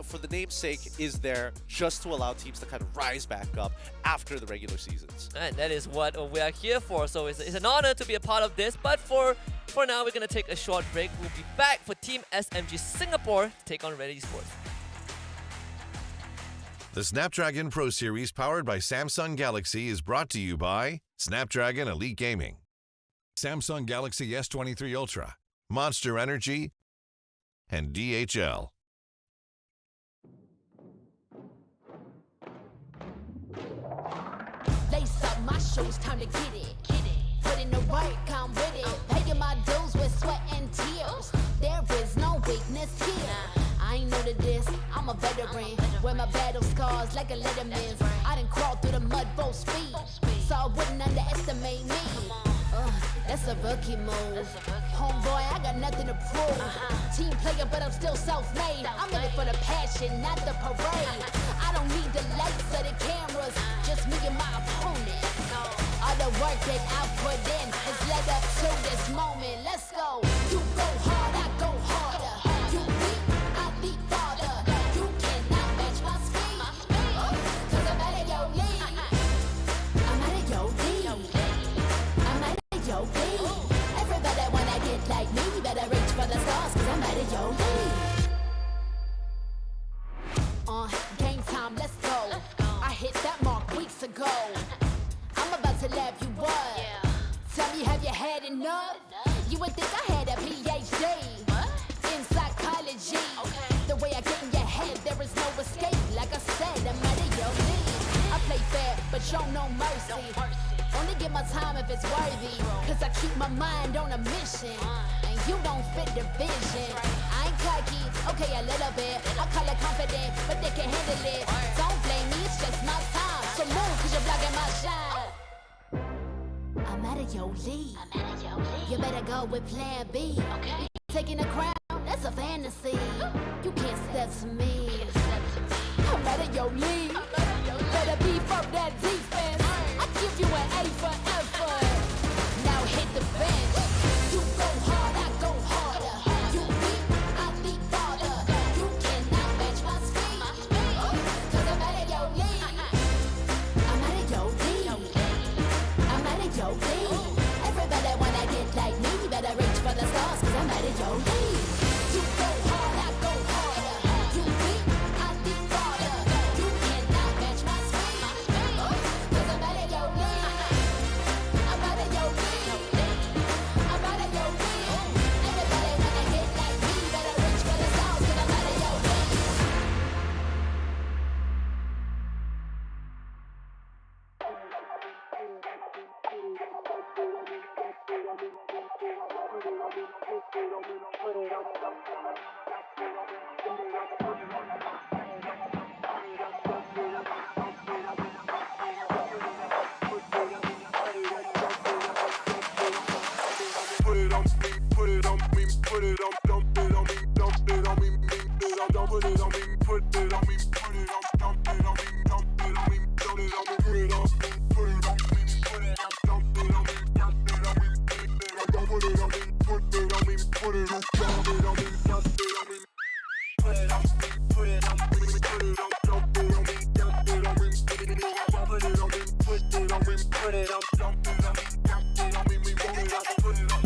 for the name's sake, is there just to allow teams to kind of rise back up after the regular seasons. And that is what we are here for. So it's an honor to be a part of this. But for now, we're going to take a short break. We'll be back for Team SMG Singapore to take on Red Esports. The Snapdragon Pro Series powered by Samsung Galaxy is brought to you by Snapdragon Elite Gaming, Samsung Galaxy S23 Ultra, Monster Energy, and DHL. Lace up my shoes, time to get it. Put in the work, I'm with it. Paying my dues with sweat and tears. There is no weakness here. I ain't new to this, I'm a veteran. Wear my battle scars like a letterman's. I done crawled through the mud full speed, so I wouldn't underestimate me. That's a rookie move. Homeboy, I got nothing to prove. Team player, but I'm still self-made. I'm in it for the passion, not the parade. I don't need the lights or the cameras, just me and my opponent. All the work that I put in has led up to this moment. Let's go. You go hard, I go harder. You leap, I leap farther. You cannot match my speed. Cause I'm out of your league. I'm out of your league. I'm out of your league. Everybody wanna get like me, better reach for the stars, cause I'm out of your league. Game time, let's go. I hit that mark weeks ago. I'm about to laugh you up. Tell me, have you had enough? You would think I had a PhD in psychology. The way I get in your head, there is no escape. Like I said, I'm out of your league. I play fair, but show no mercy. Only give my time if it's worthy. Cause I keep my mind on a mission. And you don't fit the vision. I ain't cocky, okay, a little bit. I call it confident, but they can handle it. Don't blame me, it's just my time. So move, cause you're blocking my shine. I'm out of your league. You better go with plan B. Taking the crown, that's a fantasy. You can't step to me. I'm out of your league. Better beef up that defense. I give you an A for effort. Now hit the bench. You go hard, I go harder. You leap, I leap farther. You cannot match my speed. Cause I'm out of your league. I'm out of your league. I'm out of your league. Everybody wanna get like me, better reach for the stars, cause I'm out of your league. You go hard, I go harder. You leap, I leap farther. You cannot match my speed. Cause I'm out of your league. I'm out of your league. I'm out of your league. Everybody wanna get like me, better reach for the stars, cause I'm out of your league. Put it on me, put it on me, put it on, dump it on me, dump it on me, dump it on me, put it on me, put it on, dump it on me, dump it on me, dump it on me, put it on me, put it on me, put it on, dump it on me, dump it on me, dump it on me, put it on me, put it on, dump it on me, dump it on me, put it on me, put it on me, put it on, dump it on me, dump it on me, dump it on me, put it on me, put it on, dump it on me, dump it on me, we want it up, put it on.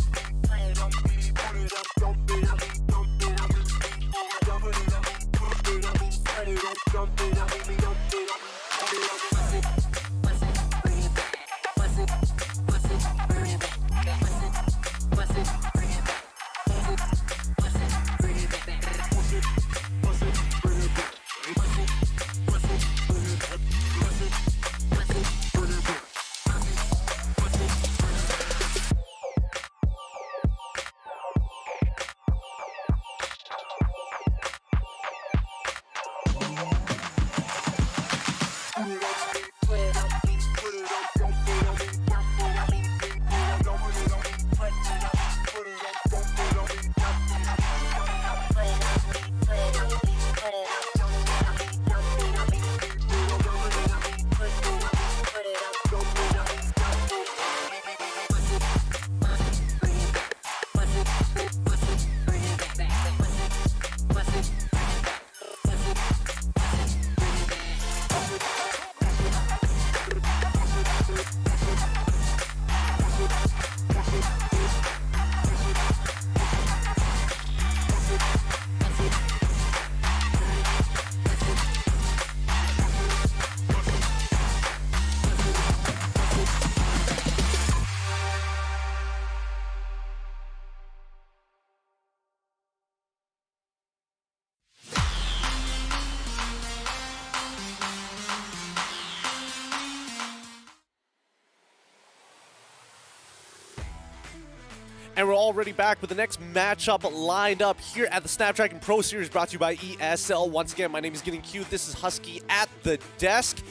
And we're already back with the next matchup lined up here at the Snapdragon Pro Series, brought to you by ESL. Once again, my name is Getting Cute. This is Husky at the desk.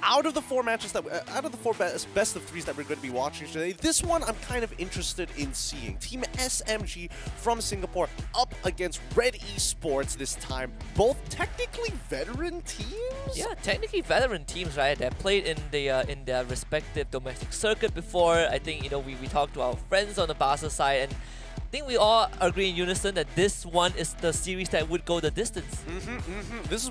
Out of the four matches out of the four best of threes that we're going to be watching today, this one I'm kind of interested in seeing. Team SMG from Singapore up against Red Esports this time. Both technically veteran teams. Yeah, technically veteran teams, right? They've played in their respective domestic circuit before. I think we talked to our friends on the Barca side, and I think we all agree in unison that this one is the series that would go the distance. This is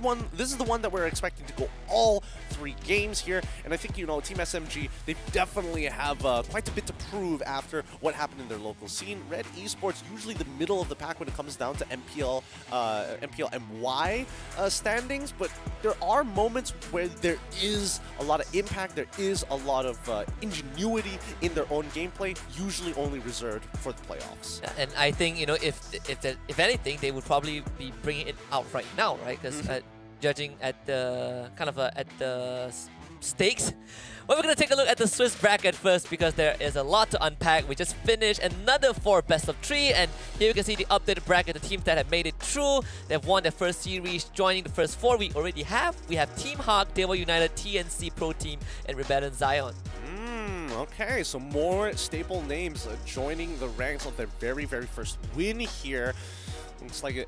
the one that we're expecting to go all 3 games here, and I think Team SMG, they definitely have quite a bit to prove after what happened in their local scene. Red Esports usually the middle of the pack when it comes down to MPL MY standings, but there are moments where there is a lot of impact, there is a lot of ingenuity in their own gameplay, usually only reserved for the playoffs. And I think if anything, they would probably be bringing it out right now, right? Because judging at the stakes, well, we're gonna take a look at the Swiss bracket first because there is a lot to unpack. We just finished another 4 best of 3, and here you can see the updated bracket. The teams that have made it through, they've won their first series, joining the first 4 we already have. We have Team Hawk, Dewa United, TNC Pro Team, and Rebellion Zion. Okay, so more staple names joining the ranks of their very, very first win here. Looks like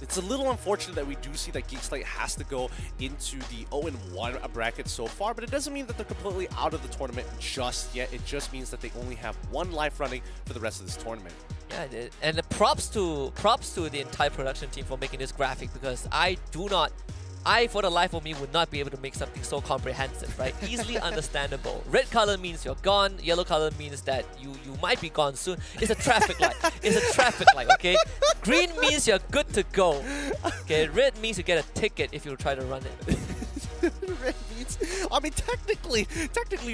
it's a little unfortunate that we do see that Geekslate has to go into the 0-1 bracket so far, but it doesn't mean that they're completely out of the tournament just yet. It just means that they only have 1 life running for the rest of this tournament. Yeah, and props to the entire production team for making this graphic, because I, for the life of me, would not be able to make something so comprehensive, right? Easily understandable. Red color means you're gone. Yellow color means that you might be gone soon. It's a traffic light. It's a traffic light, okay? Green means you're good to go. Okay, red means you get a ticket if you try to run it. Red means, I mean, technically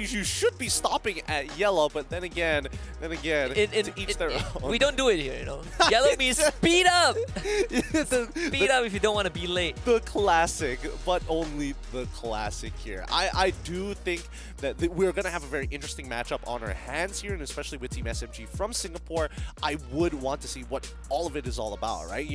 you should be stopping at yellow, but then again, to each their own. We don't do it here, Yellow means speed up. Speed up if you don't want to be late. The classic, but only the classic here. I do think that we're going to have a very interesting matchup on our hands here, and especially with Team SMG from Singapore. I would want to see what all of it is all about, right?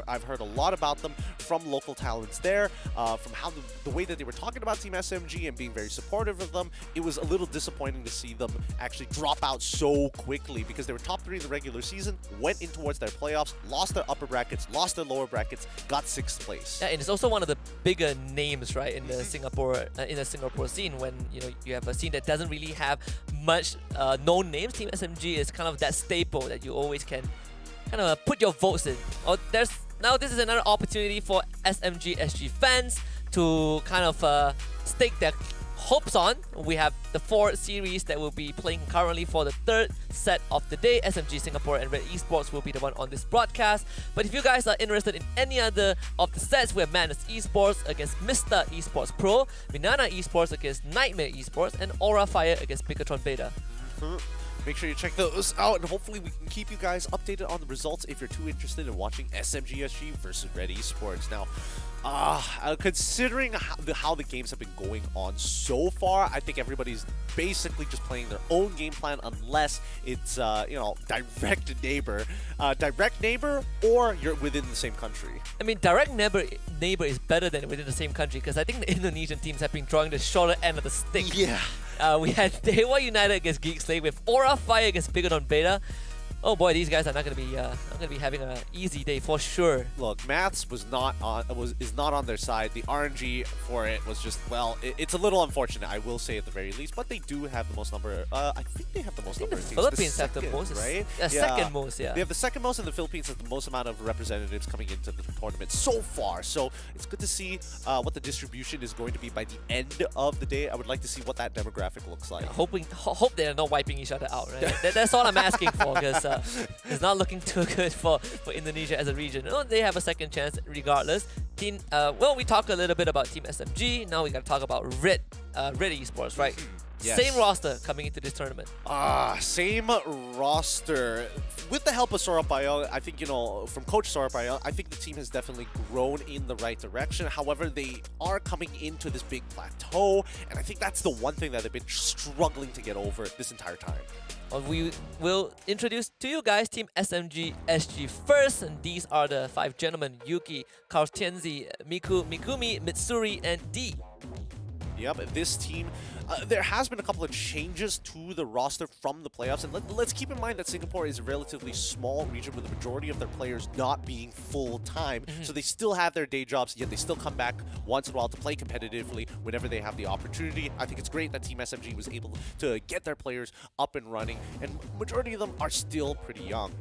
I've heard a lot about them from local talents there, from how the way that they were talking about Team SMG and being very supportive of them. It was a little disappointing to see them actually drop out so quickly, because they were top 3 in the regular season, went in towards their playoffs, lost their upper brackets, lost their lower brackets, got 6th place. Yeah, and it's also one of the bigger names, right, in the Singapore scene, when you have a scene that doesn't really have much known names. Team SMG is kind of that staple that you always can kind of put your votes in. Now this is another opportunity for SMG SG fans to kind of stake their hopes on. We have the 4 series that will be playing currently for the 3rd set of the day. SMG Singapore and Red Esports will be the one on this broadcast. But if you guys are interested in any other of the sets, we have Madness Esports against Mr. Esports Pro, Banana Esports against Nightmare Esports, and Aura Fire against Picatron Beta. Make sure you check those out, and hopefully we can keep you guys updated on the results if you're too interested in watching SMGSG versus Red Esports. Now, considering how the games have been going on so far, I think everybody's basically just playing their own game plan, unless it's direct neighbor, or you're within the same country. I mean, direct neighbor is better than within the same country, because I think the Indonesian teams have been drawing the shorter end of the stick. Yeah. We had Dewa United against Geekslate with Aura Fire against Picatron Beta. Oh boy, these guys are not gonna be having an easy day for sure. Look, maths is not on their side. The RNG for it was just, well, it's a little unfortunate, I will say, at the very least. But they do have the most number. I think they have the most number of teams. Philippines have the most, right? Second most, yeah. They have the second most, and the Philippines has the most amount of representatives coming into the tournament so far. So it's good to see what the distribution is going to be by the end of the day. I would like to see what that demographic looks like. Hope they're not wiping each other out, right? That's all I'm asking for, because it's not looking too good for Indonesia as a region. They have a second chance regardless. Well, we talked a little bit about Team SMG. Now we got to talk about Red Esports, right? Yes. Same roster coming into this tournament. Same roster. With the help of Soropayo, I think, from Coach Soropayo, I think the team has definitely grown in the right direction. However, they are coming into this big plateau, and I think that's the one thing that they've been struggling to get over this entire time. We will introduce to you guys Team SMG SG first, and these are the 5 gentlemen: Yuki, Karstenzi, Miku, Mikumi, Mitsuri, and D. Yep, this team, there has been a couple of changes to the roster from the playoffs, and let's keep in mind that Singapore is a relatively small region with the majority of their players not being full-time, so they still have their day jobs, yet they still come back once in a while to play competitively whenever they have the opportunity. I think it's great that Team SMG was able to get their players up and running, and majority of them are still pretty young.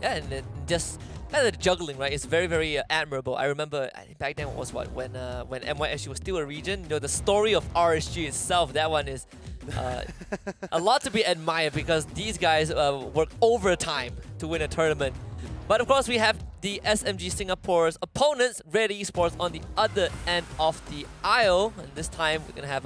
Yeah, and then just kind of the juggling, right? It's very, very admirable. I remember back then was when NYSG was still a region. The story of RSG itself, that one is a lot to be admired because these guys work overtime to win a tournament. But of course, we have the SMG Singapore's opponents, Red Esports, on the other end of the aisle. And this time, we're going to have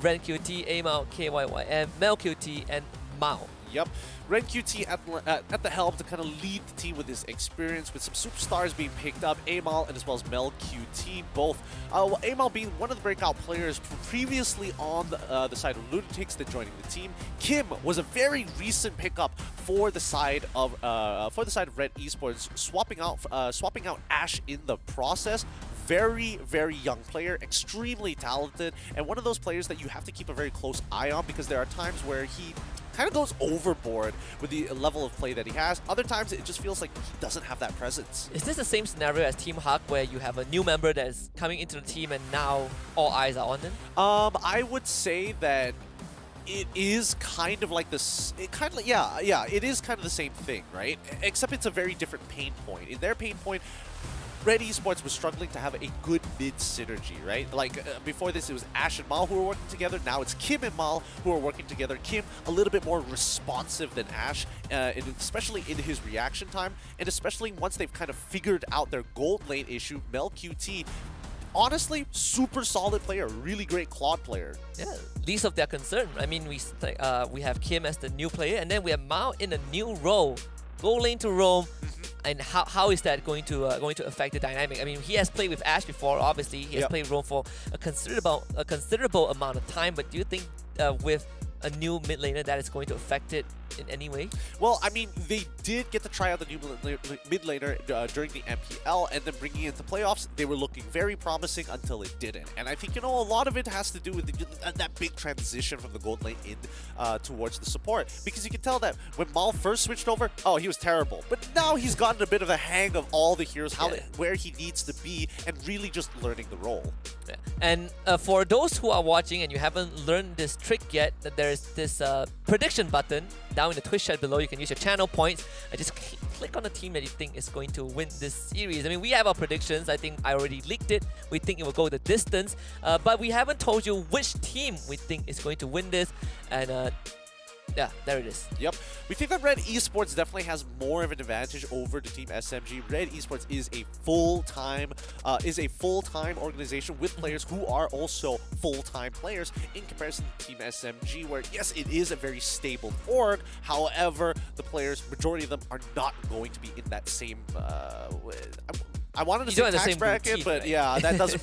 Ren QT, Amal, KYYM, Mel QT, and Mao. Yep. Ren QT at the helm to kind of lead the team with his experience, with some superstars being picked up, Amal and as well as Mel QT, both. Amal being one of the breakout players previously on the side of Lunatics, then joining the team. Kim was a very recent pickup for the side of Red Esports, swapping out Ash in the process. Very, very young player, extremely talented, and one of those players that you have to keep a very close eye on because there are times where he kind of goes overboard with the level of play that he has. Other times, it just feels like he doesn't have that presence. Is this the same scenario as Team Huck, where you have a new member that is coming into the team and now all eyes are on them? I would say that it is kind of like this. It is kind of the same thing, right? Except it's a very different pain point. In their pain point, Red Esports was struggling to have a good mid synergy, right? Like before this, it was Ash and Mal who were working together. Now it's Kim and Mal who are working together. Kim a little bit more responsive than Ash, especially in his reaction time, and especially once they've kind of figured out their gold lane issue. Mel QT, honestly, super solid player, really great Claude player. Yeah, least of their concern. I mean, we have Kim as the new player, and then we have Mao in a new role, gold lane to roam. And how is that going to affect the dynamic? I mean, he has played with Ash before. Obviously, he has played Roam for a considerable amount of time. But do you think with a new mid laner that is going to affect it in any way? Well, I mean, they did get to try out the new mid laner during the MPL, and then bringing it into playoffs, they were looking very promising until it didn't. And I think, a lot of it has to do with that big transition from the gold lane in towards the support. Because you can tell that when Mal first switched over, he was terrible. But now he's gotten a bit of a hang of all the heroes, where he needs to be, and really just learning the role. Yeah. And for those who are watching and you haven't learned this trick yet, there's this prediction button down in the Twitch chat below. You can use your channel points and just click on the team that you think is going to win this series. I mean, we have our predictions. I think I already leaked it. We think it will go the distance, but we haven't told you which team we think is going to win this. And yeah, there it is. Yep. We think that Red Esports definitely has more of an advantage over the Team SMG. Red Esports is a full-time organization with players who are also full-time players in comparison to Team SMG, where yes, it is a very stable org. However, the players, majority of them, are not going to be in that same. I wanted to say tax bracket, routine, but right? Yeah, that doesn't.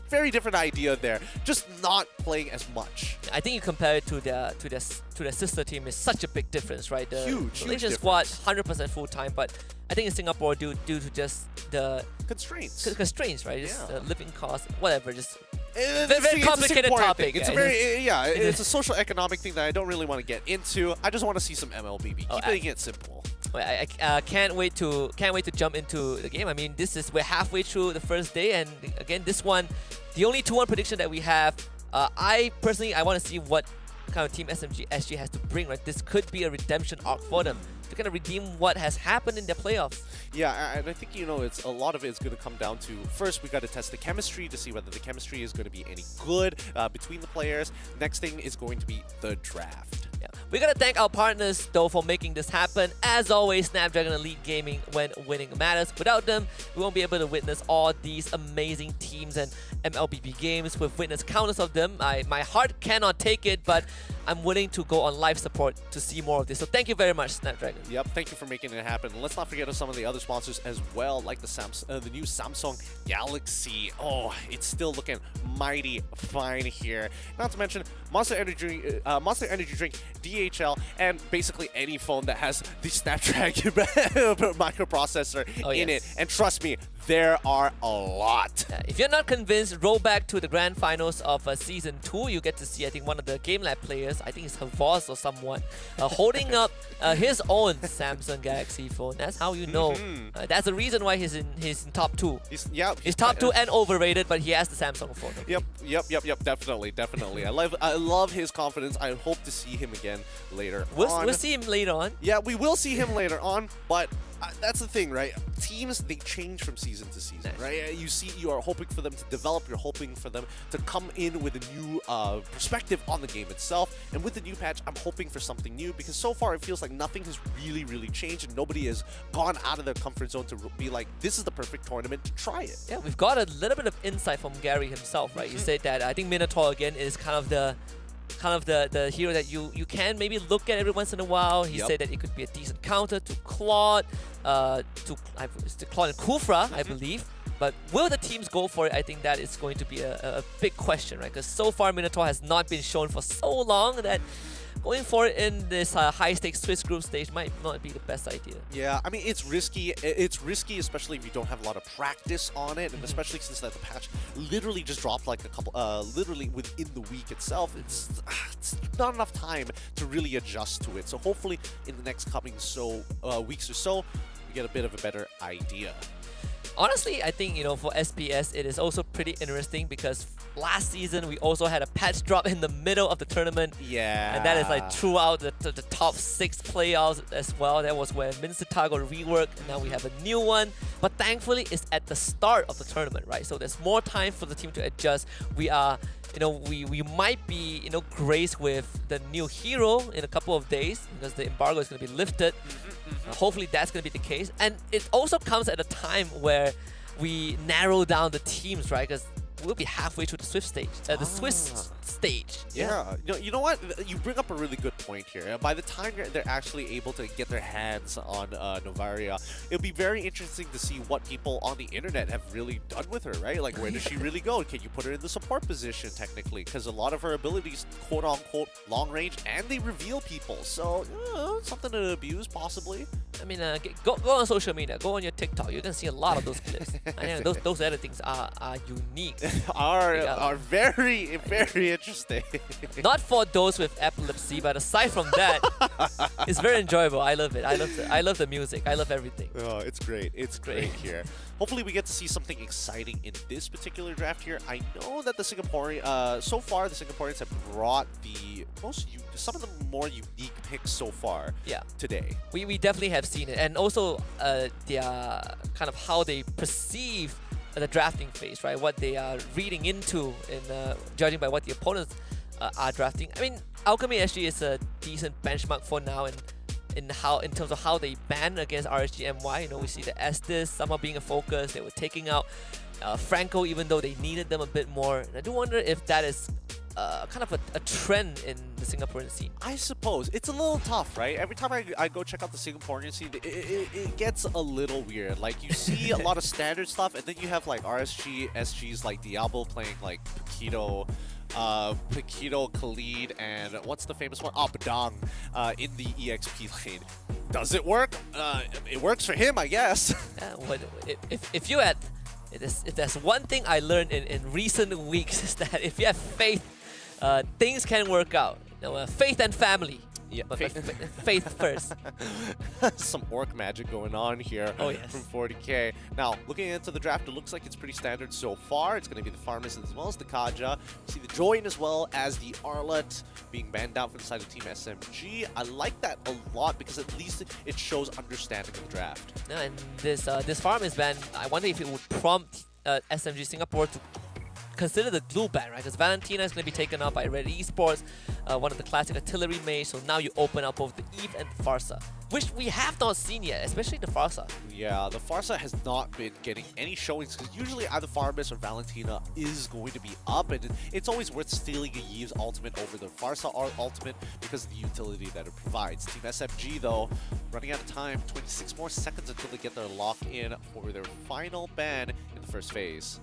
Very different idea there. Just not playing as much. I think you compare it to their sister team is such a big difference, right? The huge Malaysia squad 100% full time, but I think in Singapore due to just the constraints, right? Just living costs, whatever. Just very complicated topic. It's it's a social economic thing that I don't really want to get into. I just want to see some MLBB. Keeping it simple. I can't wait to jump into the game. I mean, we're halfway through the first day, and again, this one, the only 2-1 prediction that we have. I personally want to see what kind of team SG has to bring. Right, this could be a redemption arc for them to kind of redeem what has happened in their playoffs. Yeah, and I think it's a lot of it is going to come down to, first we got to test the chemistry to see whether the chemistry is going to be any good between the players. Next thing is going to be the draft. We gotta thank our partners though for making this happen. As always, Snapdragon Elite Gaming, when winning matters. Without them, we won't be able to witness all these amazing teams and MLBB games. We've witnessed countless of them. My heart cannot take it, but I'm willing to go on live support to see more of this. So thank you very much, Snapdragon. Yep, thank you for making it happen. And let's not forget of some of the other sponsors as well, like the new Samsung Galaxy. Oh, it's still looking mighty fine here. Not to mention Monster Energy Drink, DHL, and basically any phone that has the Snapdragon microprocessor in it. And trust me, there are a lot. If you're not convinced, roll back to the grand finals of Season 2. You get to see, I think, one of the Game Lab players, I think it's Havas or someone, holding up his own Samsung Galaxy phone. That's how you know. That's the reason why he's in top 2. He's top 2 and overrated, but he has the Samsung phone. Okay? Yep. Definitely. I love his confidence. I hope to see him again later on. We'll see him later on. Yeah, we will see him later on, but that's the thing, right? Teams, they change from season to season, right? You are hoping for them to develop. You're hoping for them to come in with a new perspective on the game itself. And with the new patch, I'm hoping for something new, because so far it feels like nothing has really changed, and nobody has gone out of their comfort zone to be like, this is the perfect tournament to try it. Yeah, we've got a little bit of insight from Gary himself, right? He said that I think Minotaur again is kind of the hero that you can maybe look at every once in a while. He said that it could be a decent counter to Claude, to Claude and Kufra, I believe. But will the teams go for it? I think that is going to be a big question, right? Because so far Minotaur has not been shown for so long that going for it in this high-stakes Swiss group stage might not be the best idea. Yeah, I mean, it's risky. It's risky, especially if you don't have a lot of practice on it, and especially since that the patch literally just dropped like a couple, literally within the week itself. It's not enough time to really adjust to it. So hopefully, in the next coming weeks or so, we get a bit of a better idea. Honestly, I think, for SPS, it is also pretty interesting because last season we also had a patch drop in the middle of the tournament. Yeah. And that is like throughout the top 6 playoffs as well. That was when Minster got reworked, and now we have a new one. But thankfully, it's at the start of the tournament, right? So there's more time for the team to adjust. We are, we might be, graced with the new hero in a couple of days because the embargo is going to be lifted. Hopefully that's going to be the case. And it also comes at a time where we narrow down the teams, right? Because we'll be halfway through the Swiss stage, the Swiss stage. Yeah. You know what? You bring up a really good point here. By the time they're actually able to get their hands on Novaria, it'll be very interesting to see what people on the internet have really done with her, right? Like, where does she really go? Can you put her in the support position, technically? Because a lot of her abilities, quote-unquote, long range, and they reveal people. So, something to abuse, possibly. I mean, go on social media, go on your TikTok. You can see a lot of those clips. And those editings are unique. are very interesting. Not for those with epilepsy, but aside from that, it's very enjoyable. I love it. I love the music. I love everything. Oh, it's great. It's great here. Hopefully we get to see something exciting in this particular draft here. I know that the Singaporean, so far the Singaporeans have brought some of the more unique picks so far. Yeah. Today. We definitely have seen it, and also their kind of how they perceive the drafting phase, right? What they are reading into in judging by what the opponents are drafting. I mean, Alchemy SG is a decent benchmark for now, and in terms of how they ban against RSG MY. We see the Estes somehow being a focus. They were taking out Franco, even though they needed them a bit more. And I do wonder if that is kind of a trend in the Singaporean scene. I suppose. It's a little tough, right? Every time I go check out the Singaporean scene, it gets a little weird. Like, you see a lot of standard stuff, and then you have like RSG, SGs like Diablo playing like Paquito, Khalid, and what's the famous one? Badang in the EXP lane. Does it work? It works for him, I guess. If you had... If there's one thing I learned in recent weeks is that if you have faith, things can work out. Faith and family. Yeah, but faith first. Some orc magic going on here from 40k. Now, looking into the draft, it looks like it's pretty standard so far. It's going to be the Pharmacist as well as the Kaja. You see the Join as well as the Arlet being banned out from the side of Team SMG. I like that a lot because at least it shows understanding of the draft. And this Pharmacist ban, I wonder if it would prompt SMG Singapore to consider the glue ban, right? Because Valentina is going to be taken out by Red Esports, one of the classic artillery mages. So now you open up both the Eve and the Farsa, which we have not seen yet, especially the Farsa. Yeah, the Farsa has not been getting any showings because usually either Farbis or Valentina is going to be up, and it's always worth stealing a Eve's ultimate over the Farsa ultimate because of the utility that it provides. Team SFG, though, running out of time, 26 more seconds until they get their lock in for their final ban in the first phase.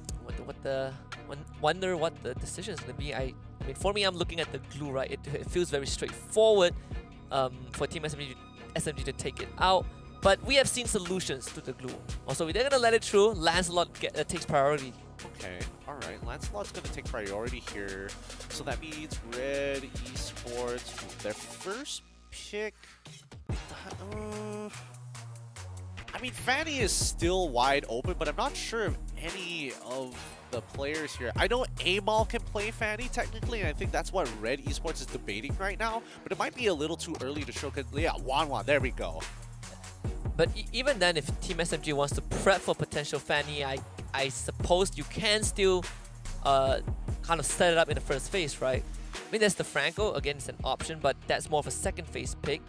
Wonder what the decision is going to be. I mean, for me, I'm looking at the glue, right? It feels very straightforward for Team SMG to take it out. But we have seen solutions to the glue. Also, they're going to let it through. Lancelot takes priority. Okay, alright. Lancelot's going to take priority here. So that means Red Esports, their first pick. I mean, Fanny is still wide open, but I'm not sure if any of the players here. I know Amal can play Fanny technically, and I think that's what Red Esports is debating right now, but it might be a little too early to show, because, yeah, Wanwan, there we go. But even then, if Team SMG wants to prep for potential Fanny, I suppose you can still kind of set it up in the first phase, right? I mean, there's the Franco, again, it's an option, but that's more of a second phase pick.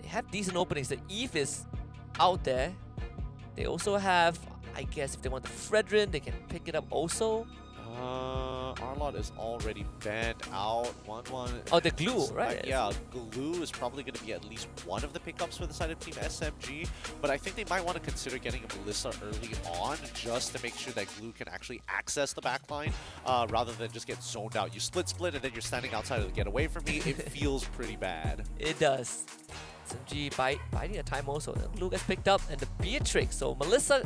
They have decent openings. The Eve is out there. They also have, I guess, if they want the Fredrin, they can pick it up also. Arlot is already banned out. Oh, the glue, right? Yeah, glue is probably going to be at least one of the pickups for the side of Team SMG, but I think they might want to consider getting a Melissa early on just to make sure that glue can actually access the backline rather than just get zoned out. You split and then you're standing outside of the get away from me. It feels pretty bad. It does. SMG biding a time also. Glue gets picked up, and the Beatrix. So Melissa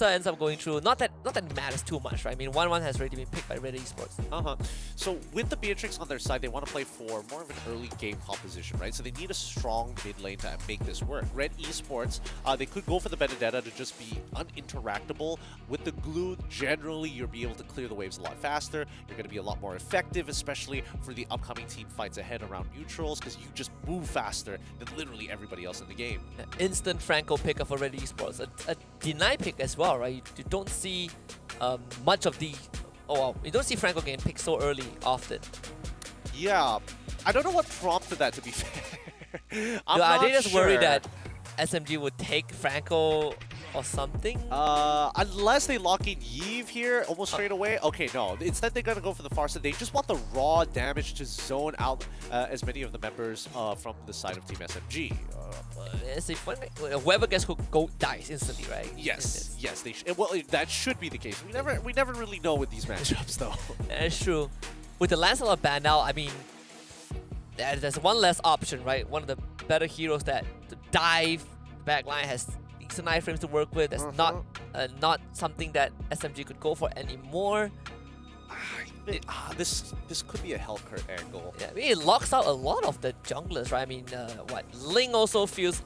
ends up going through. Not that it matters too much, right? I mean, 1-1 has already been picked by Red Esports. So with the Beatrix on their side, they want to play for more of an early game composition, right? So they need a strong mid lane to make this work. Red Esports, they could go for the Benedetta to just be uninteractable. With the glue, generally you'll be able to clear the waves a lot faster. You're going to be a lot more effective, especially for the upcoming team fights ahead around neutrals, because you just move faster than literally everybody else in the game. Instant Franco pickup for Red Esports. A deny pick as well, right? You don't see much of the... Oh, wow. You don't see Franco getting picked so early often. Yeah. I don't know what prompted that, to be fair. Are they just worried that SMG would take Franco or something? Unless they lock in Yves here almost straight away. Okay, no. Instead, they're going to go for the Farsa. They just want the raw damage to zone out as many of the members from the side of Team SMG. Whoever gets hooked dies instantly, right? Yes, yes. Well, that should be the case. We never really know with these matchups, though. That's true. With the Lancelot ban now, I mean, there's one less option, right? One of the better heroes that to dive backline has decent iframes to work with. That's not something that SMG could go for anymore. This could be a Hellcurt angle. Yeah, I mean, it locks out a lot of the junglers, right? I mean, Ling also feels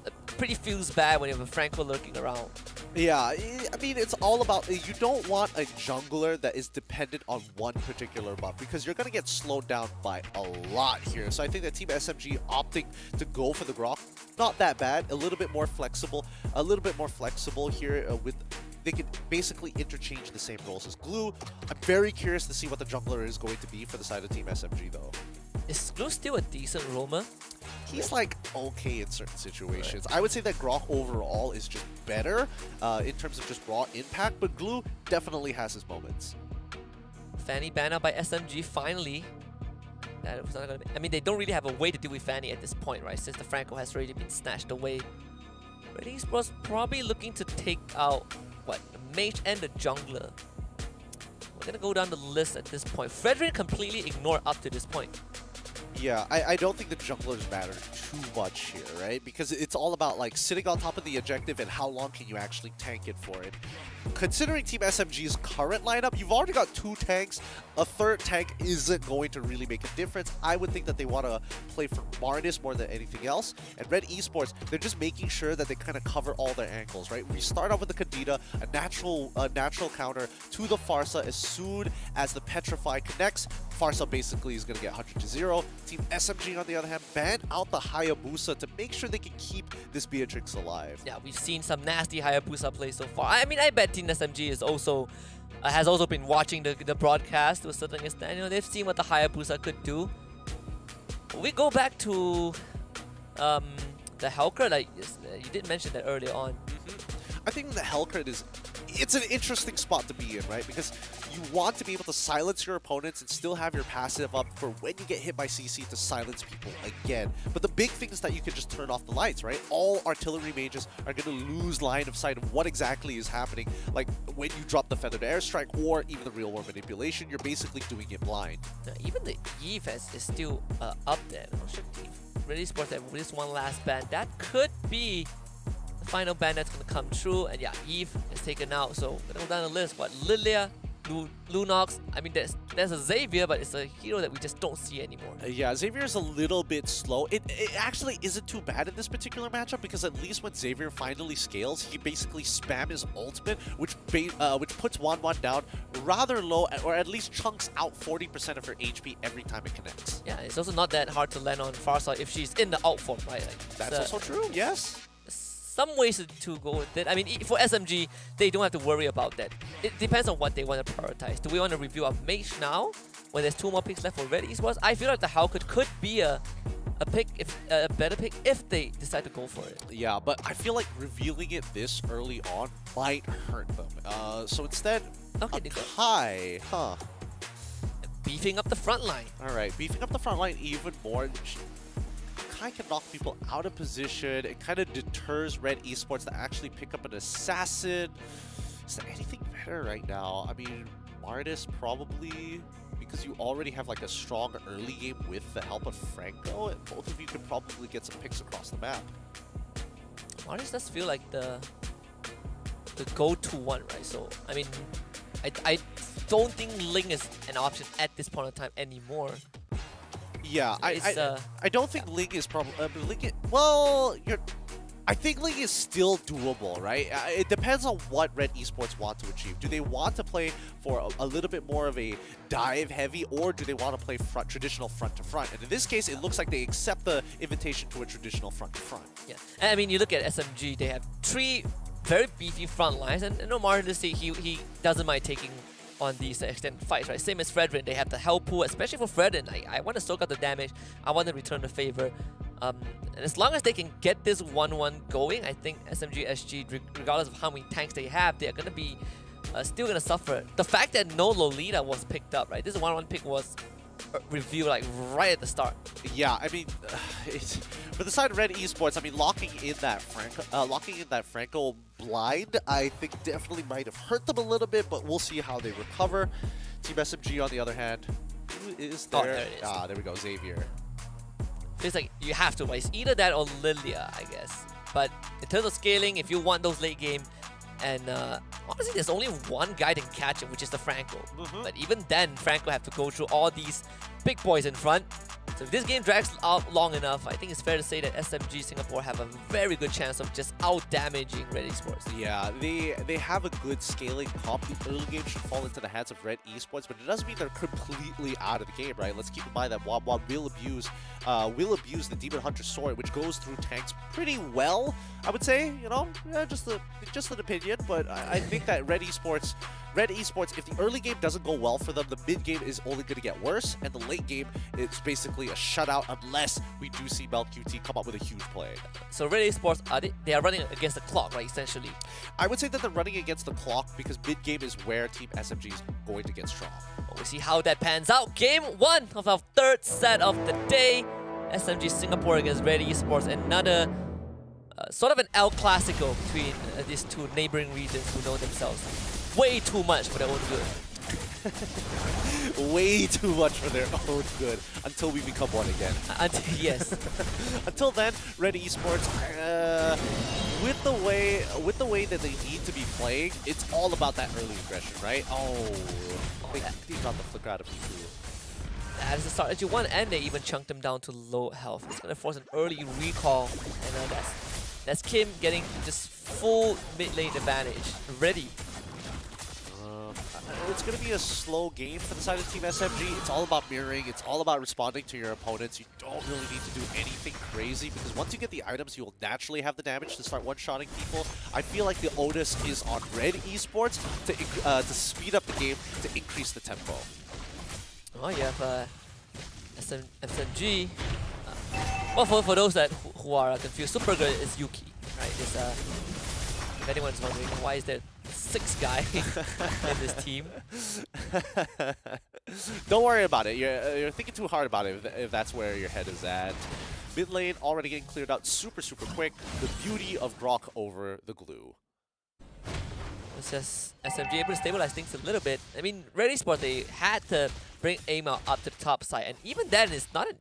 bad when you have a Franco lurking around. Yeah, I mean, it's all about, you don't want a jungler that is dependent on one particular buff because you're going to get slowed down by a lot here. So I think that Team SMG opting to go for the Grok, not that bad, a little bit more flexible here with... They could basically interchange the same roles as Glue. I'm very curious to see what the jungler is going to be for the side of Team SMG, though. Is Glue still a decent roamer? He's like okay in certain situations. Right. I would say that Grok overall is just better in terms of just raw impact, but Glue definitely has his moments. Fanny banned out by SMG finally. That was not gonna be, I mean, they don't really have a way to deal with Fanny at this point, right? Since the Franco has already been snatched away. Red Esports probably looking to take out the mage and the jungler. We're gonna go down the list at this point. Fredrin completely ignored up to this point. Yeah, I don't think the junglers matter too much here, right? Because it's all about like sitting on top of the objective and how long can you actually tank it for it. Considering Team SMG's current lineup, you've already got 2 tanks. A 3rd tank isn't going to really make a difference. I would think that they want to play for Marnus more than anything else. And Red Esports, they're just making sure that they kind of cover all their angles, right? We start off with the Kadita, a natural counter to the Farsa. As soon as the Petrify connects, Farsa basically is going to get 100 to 0. Team SMG, on the other hand, ban out the Hayabusa to make sure they can keep this Beatrix alive. Yeah, we've seen some nasty Hayabusa play so far. I mean, I bet Team SMG is also has also been watching the broadcast to a certain extent. You know, they've seen what the Hayabusa could do. We go back to the Helcurt. Like you did mention that earlier on. I think the Helcurt it's an interesting spot to be in, right? Because you want to be able to silence your opponents and still have your passive up for when you get hit by CC to silence people again. But the big thing is that you can just turn off the lights, right? All artillery mages are going to lose line of sight of what exactly is happening. Like when you drop the feathered airstrike or even the real war manipulation, you're basically doing it blind. Even the Eve is still up there. I'm not sure if Ready Sports have this one last ban. That could be the final ban that's going to come true. And yeah, Eve is taken out. So going to go down the list. What? Lilia, Lunox. I mean, there's a Xavier, but it's a hero that we just don't see anymore. Yeah, Xavier is a little bit slow. It actually isn't too bad in this particular matchup because at least when Xavier finally scales, he basically spam his ultimate, which puts 1-1 down rather low, or at least chunks out 40% of her HP every time it connects. Yeah, it's also not that hard to land on Farside if she's in the out form, right? Like, that's also true, yes. Some ways to go with it. I mean, for SMG, they don't have to worry about that. It depends on what they want to prioritize. Do we want to review a mage now, when there's 2 more picks left for Red Esports? I feel like the Helcurt could be a pick, a better pick, if they decide to go for it. Yeah, but I feel like revealing it this early on might hurt them. So instead, okay, Kai, beefing up the front line. All right, beefing up the front line even more. Kai can knock people out of position. It kind of deters Red Esports to actually pick up an assassin. Is there anything better right now? I mean, Mardis probably, because you already have like a strong early game with the help of Franco, and both of you could probably get some picks across the map. Mardis does feel like the go-to one, right? So, I mean, I don't think Ling is an option at this point in time anymore. Yeah, I don't think Ling is probably I think Ling is still doable, right? It depends on what Red Esports want to achieve. Do they want to play for a little bit more of a dive heavy, or do they want to play traditional front to front? And in this case, it looks like they accept the invitation to a traditional front to front. Yeah, and I mean, you look at SMG, they have 3 very beefy front lines, and no Martin to say he doesn't mind taking on these extended fights, right? Same as Fredrin, they have the Hell Pool, especially for Fredrin. I want to soak up the damage, I want to return the favor. And as long as they can get this 1-1 going, I think SMG SG, regardless of how many tanks they have, they're going to be still going to suffer. The fact that no Lolita was picked up, right? This 1-1 pick was revealed like right at the start. Yeah, I mean, for the side of Red Esports, I mean, locking in that Franco blind, I think definitely might have hurt them a little bit, but we'll see how they recover. Team SMG, on the other hand, who is there? Oh, there it is. Ah, there we go, Xavier. Feels like you have to, right? It's either that or Lilia, I guess. But in terms of scaling, if you want those late game, and honestly, there's only one guy that can catch it, which is the Franco. But even then, Franco have to go through all these big boys in front. So if this game drags out long enough, I think it's fair to say that SMG Singapore have a very good chance of just out-damaging Red Esports. Yeah, they have a good scaling comp. The early game should fall into the hands of Red Esports, but it doesn't mean they're completely out of the game, right? Let's keep in mind that Wab will abuse the Demon Hunter sword, which goes through tanks pretty well, I would say. You know, yeah, just an opinion, but I think that Red Esports, if the early game doesn't go well for them, the mid game is only going to get worse, and the late game is basically a shutout unless we do see MelQT come up with a huge play. So Red Esports, they are running against the clock, right, essentially? I would say that they're running against the clock because mid game is where Team SMG is going to get strong. Well, we'll see how that pans out. Game 1 of our 3rd set of the day. SMG Singapore against Red Esports, another sort of an El Clasico between these two neighboring regions who know themselves way too much for their own good. Way too much for their own good until we become one again. Yes. Until then, Red Esports, with the way that they need to be playing, it's all about that early aggression, right? They got the flicker out of P2. That is the start that you want, and they even chunked them down to low health. It's gonna force an early recall, and that's Kim getting just full mid lane advantage. Ready. it's going to be a slow game for the side of Team SMG. It's all about mirroring. It's all about responding to your opponents. You don't really need to do anything crazy because once you get the items, you will naturally have the damage to start one-shotting people. I feel like the onus is on Red Esports to speed up the game, to increase the tempo. Oh, you have SMG. Well, for those that who are confused, Supergirl is Yuki, right? It's, if anyone's wondering why is there 6 guy in this team. Don't worry about it. You're thinking too hard about it if that's where your head is at. Mid lane already getting cleared out super quick. The beauty of Grok over the glue. It's just SMG able to stabilize things a little bit. I mean, Red Esports, they had to bring Aimao up to the top side, and even then, it's not an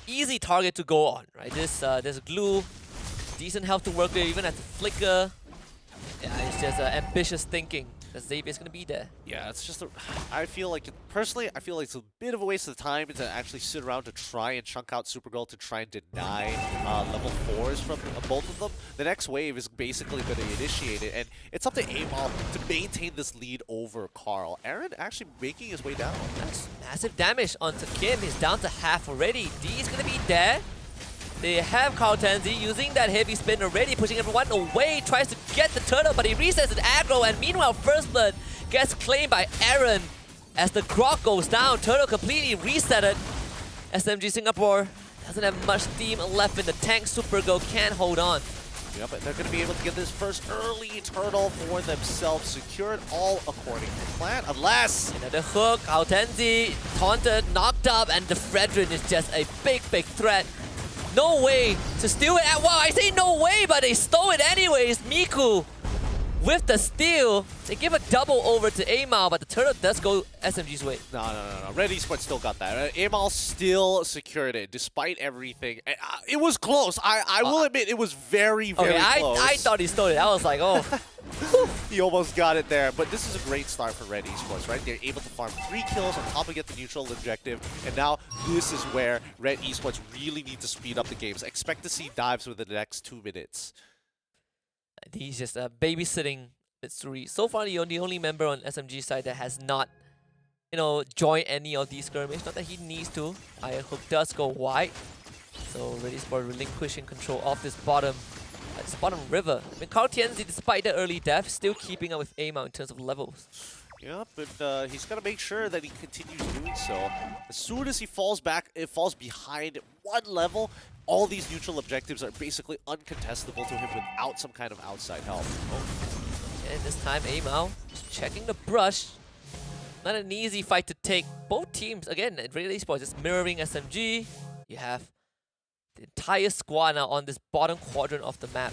easy target to go on, right? There's a glue, decent health to work with, even at the flicker. Yeah, it's just ambitious thinking that Xavier's going to be there. Yeah, it's just I feel like, personally, I feel like it's a bit of a waste of time to actually sit around to try and chunk out Supergirl to try and deny level 4s from both of them. The next wave is basically going to initiate it, and it's up to Amal to maintain this lead over Carl. Aaron actually making his way down. That's massive damage onto Kim. He's down to half already. D is going to be there. They have Carl Tanzi using that heavy spin already, pushing everyone away, tries to get the turtle, but he resets his aggro, and meanwhile First Blood gets claimed by Aaron as the Grok goes down. Turtle completely resetted. SMG Singapore doesn't have much steam left in the tank. Supergirl can hold on. Yep, and they're going to be able to get this first early turtle for themselves secured, all according to plan, unless... Another hook, Carl Tanzi taunted, knocked up, and the Fredrin is just a big threat. No way to steal it. Well, I say no way, but they stole it anyways. Miku with the steal. They give a double over to Amal, but the turtle does go SMG's way. No. Red Esports still got that. Amal still secured it, despite everything. It was close. I will admit, it was very close. I thought he stole it. I was like, oh. He almost got it there, but this is a great start for Red Esports, right? They're able to farm 3 kills on top of get the neutral objective, and now this is where Red Esports really need to speed up the games. Expect to see dives within the next 2 minutes. He's just babysitting Mitsuri. So far, the only member on SMG side that has not, joined any of these skirmishes. Not that he needs to. Iron Hook does go wide, so Red Esports relinquishing control of this bottom river. I mean, Carl Tianzi, despite the early death, still keeping up with Aimao in terms of levels. Yeah, but he's got to make sure that he continues doing so. As soon as he falls behind 1 level, all these neutral objectives are basically uncontestable to him without some kind of outside help. Oh. And this time, Aimao checking the brush. Not an easy fight to take. Both teams, again, Red Esports is mirroring SMG. You have the entire squad now on this bottom quadrant of the map.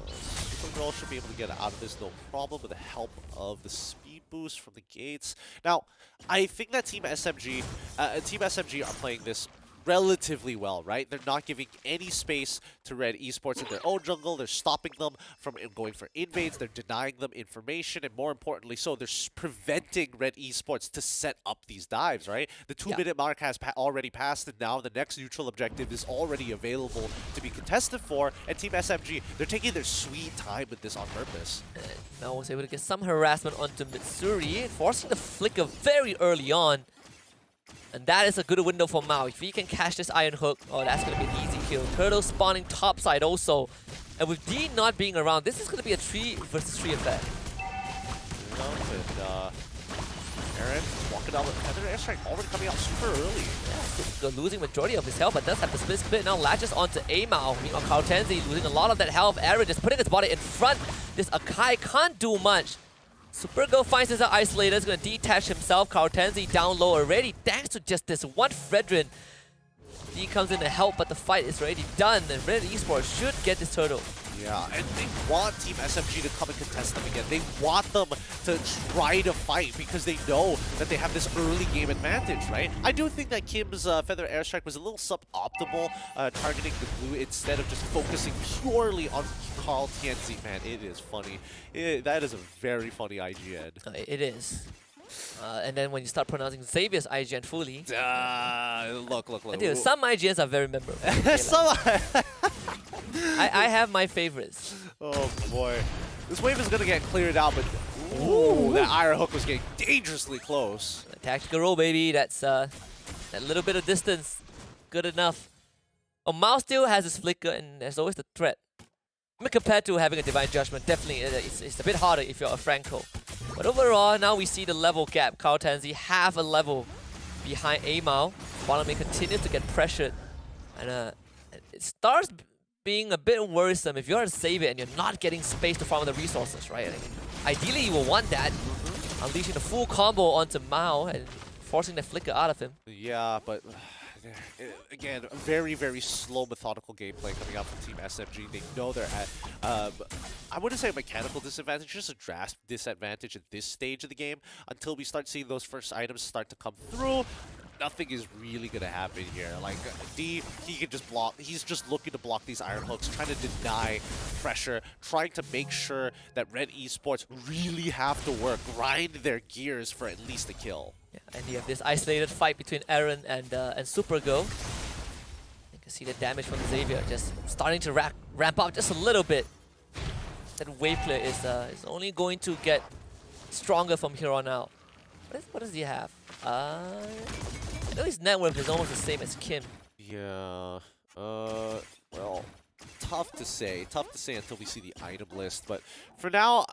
Supergirl should be able to get out of this no problem with the help of the speed boost from the gates. Now, I think that Team SMG are playing this relatively well, right? They're not giving any space to Red Esports in their own jungle. They're stopping them from going for invades. They're denying them information, and more importantly, so they're preventing Red Esports to set up these dives, right? The 2-minute mark has already passed, and now the next neutral objective is already available to be contested for. And Team SMG, they're taking their sweet time with this on purpose. Now was able to get some harassment onto Mitsuri, forcing the flicker very early on. And that is a good window for Mao. If he can catch this Iron Hook, oh, that's going to be an easy kill. Turtle spawning topside also. And with D not being around, this is going to be a 3 versus 3 affair. And Aaron walking down with Feather Airstrike already coming out super early. Yeah, losing majority of his health, but does have the split. Now latches onto Aimao. Meanwhile, Carl Tanzi losing a lot of that health. Aaron just putting his body in front. This Akai can't do much. Supergirl finds himself isolated, is going to detach himself. Carl Tanzi down low already, thanks to just this one Fredrin. D comes in to help, but the fight is already done, and Red Esports should get this turtle. Yeah, and they want Team SMG to come and contest them again. They want them to try to fight because they know that they have this early game advantage, right? I do think that Kim's Feather Airstrike was a little suboptimal, targeting the glue instead of just focusing purely on Carl Tianzi. Man, it is funny. That is a very funny IGN. It is. And then when you start pronouncing Xavier's IGN fully... Look. Dude, some IGNs are very memorable. Okay, I have my favorites. Oh boy. This wave is going to get cleared out, but Ooh, that iron hook was getting dangerously close. A tactical roll, baby. That's that little bit of distance. Good enough. Oh, Mao still has his flicker, and there's always the threat. I mean, compared to having a Divine Judgment, definitely it's a bit harder if you're a Franco. But overall, now we see the level gap. Kyle Tanzi half a level behind Amao. Bottom lane continues to get pressured. And it starts being a bit worrisome if you're to save it and you're not getting space to farm the resources, right? I mean, ideally, you will want that. Unleashing the full combo onto Mao and forcing the flicker out of him. Yeah, but again, a very, very slow, methodical gameplay coming out from Team SMG. They know they're at, I wouldn't say a mechanical disadvantage, just a draft disadvantage at this stage of the game. Until we start seeing those first items start to come through, nothing is really going to happen here. Like, D, he can just block. He's just looking to block these iron hooks, trying to deny pressure, trying to make sure that Red Esports really have to work, grind their gears for at least a kill. Yeah, and you have this isolated fight between Aaron and Supergirl. You can see the damage from Xavier just starting to ramp up just a little bit. That wave clear is only going to get stronger from here on out. What does he have? I know his net worth is almost the same as Kim. Yeah. Well, tough to say until we see the item list. But for now,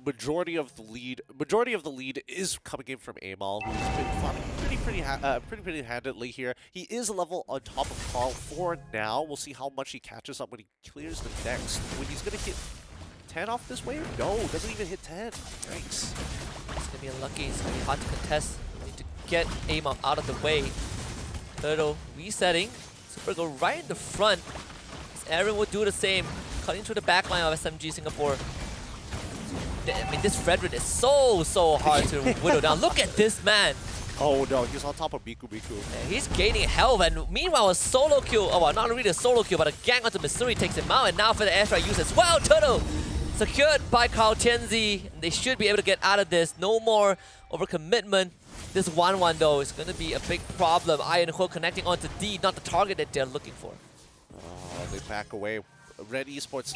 majority of the lead is coming in from Amal, who's been fought pretty handedly here. He is a level on top of Carl for now. We'll see how much he catches up when he clears the next. When he's gonna hit 10 off this wave? No, doesn't even hit 10. Yikes. It's gonna be unlucky. It's gonna be hard to contest. We need to get Amal out of the way. Turtle resetting. Supergirl right in the front. Aaron would do the same, cutting through the backline of SMG Singapore. I mean, this Frederick is so hard to whittle down. Look at this man. Oh no, he's on top of Biku. Yeah, he's gaining health, and meanwhile a solo kill, oh well, not really a solo kill, but a gang onto Missouri takes him out, and now for the airstrike use as well. Turtle secured by Kyle Tianzi. They should be able to get out of this. No more overcommitment. This 1-1 though is going to be a big problem. Iron Hook connecting onto D, not the target that they're looking for. Oh, they back away. Red Esports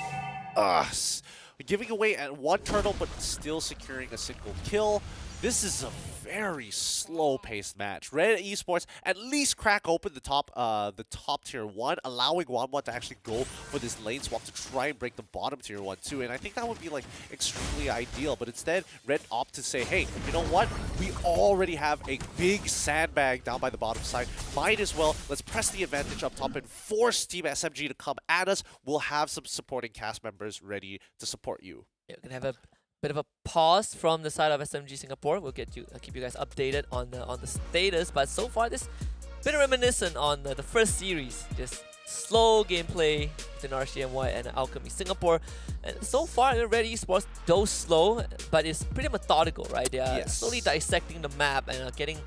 giving away at one turtle, but still securing a single kill. This is a very slow-paced match. Red Esports at least crack open the top tier 1, allowing 1-1 to actually go for this lane swap to try and break the bottom tier 1 too. And I think that would be like extremely ideal. But instead, Red opt to say, hey, you know what? We already have a big sandbag down by the bottom side. Might as well, let's press the advantage up top and force Team SMG to come at us. We'll have some supporting cast members ready to support you. Yeah, we're gonna have a bit of a pause from the side of SMG Singapore. We'll keep you guys updated on the status. But so far, this bit reminiscent on the first series. Just slow gameplay between RCMY and Alchemy Singapore. And so far, the Red Esports, though slow, but it's pretty methodical, right? They are slowly dissecting the map and getting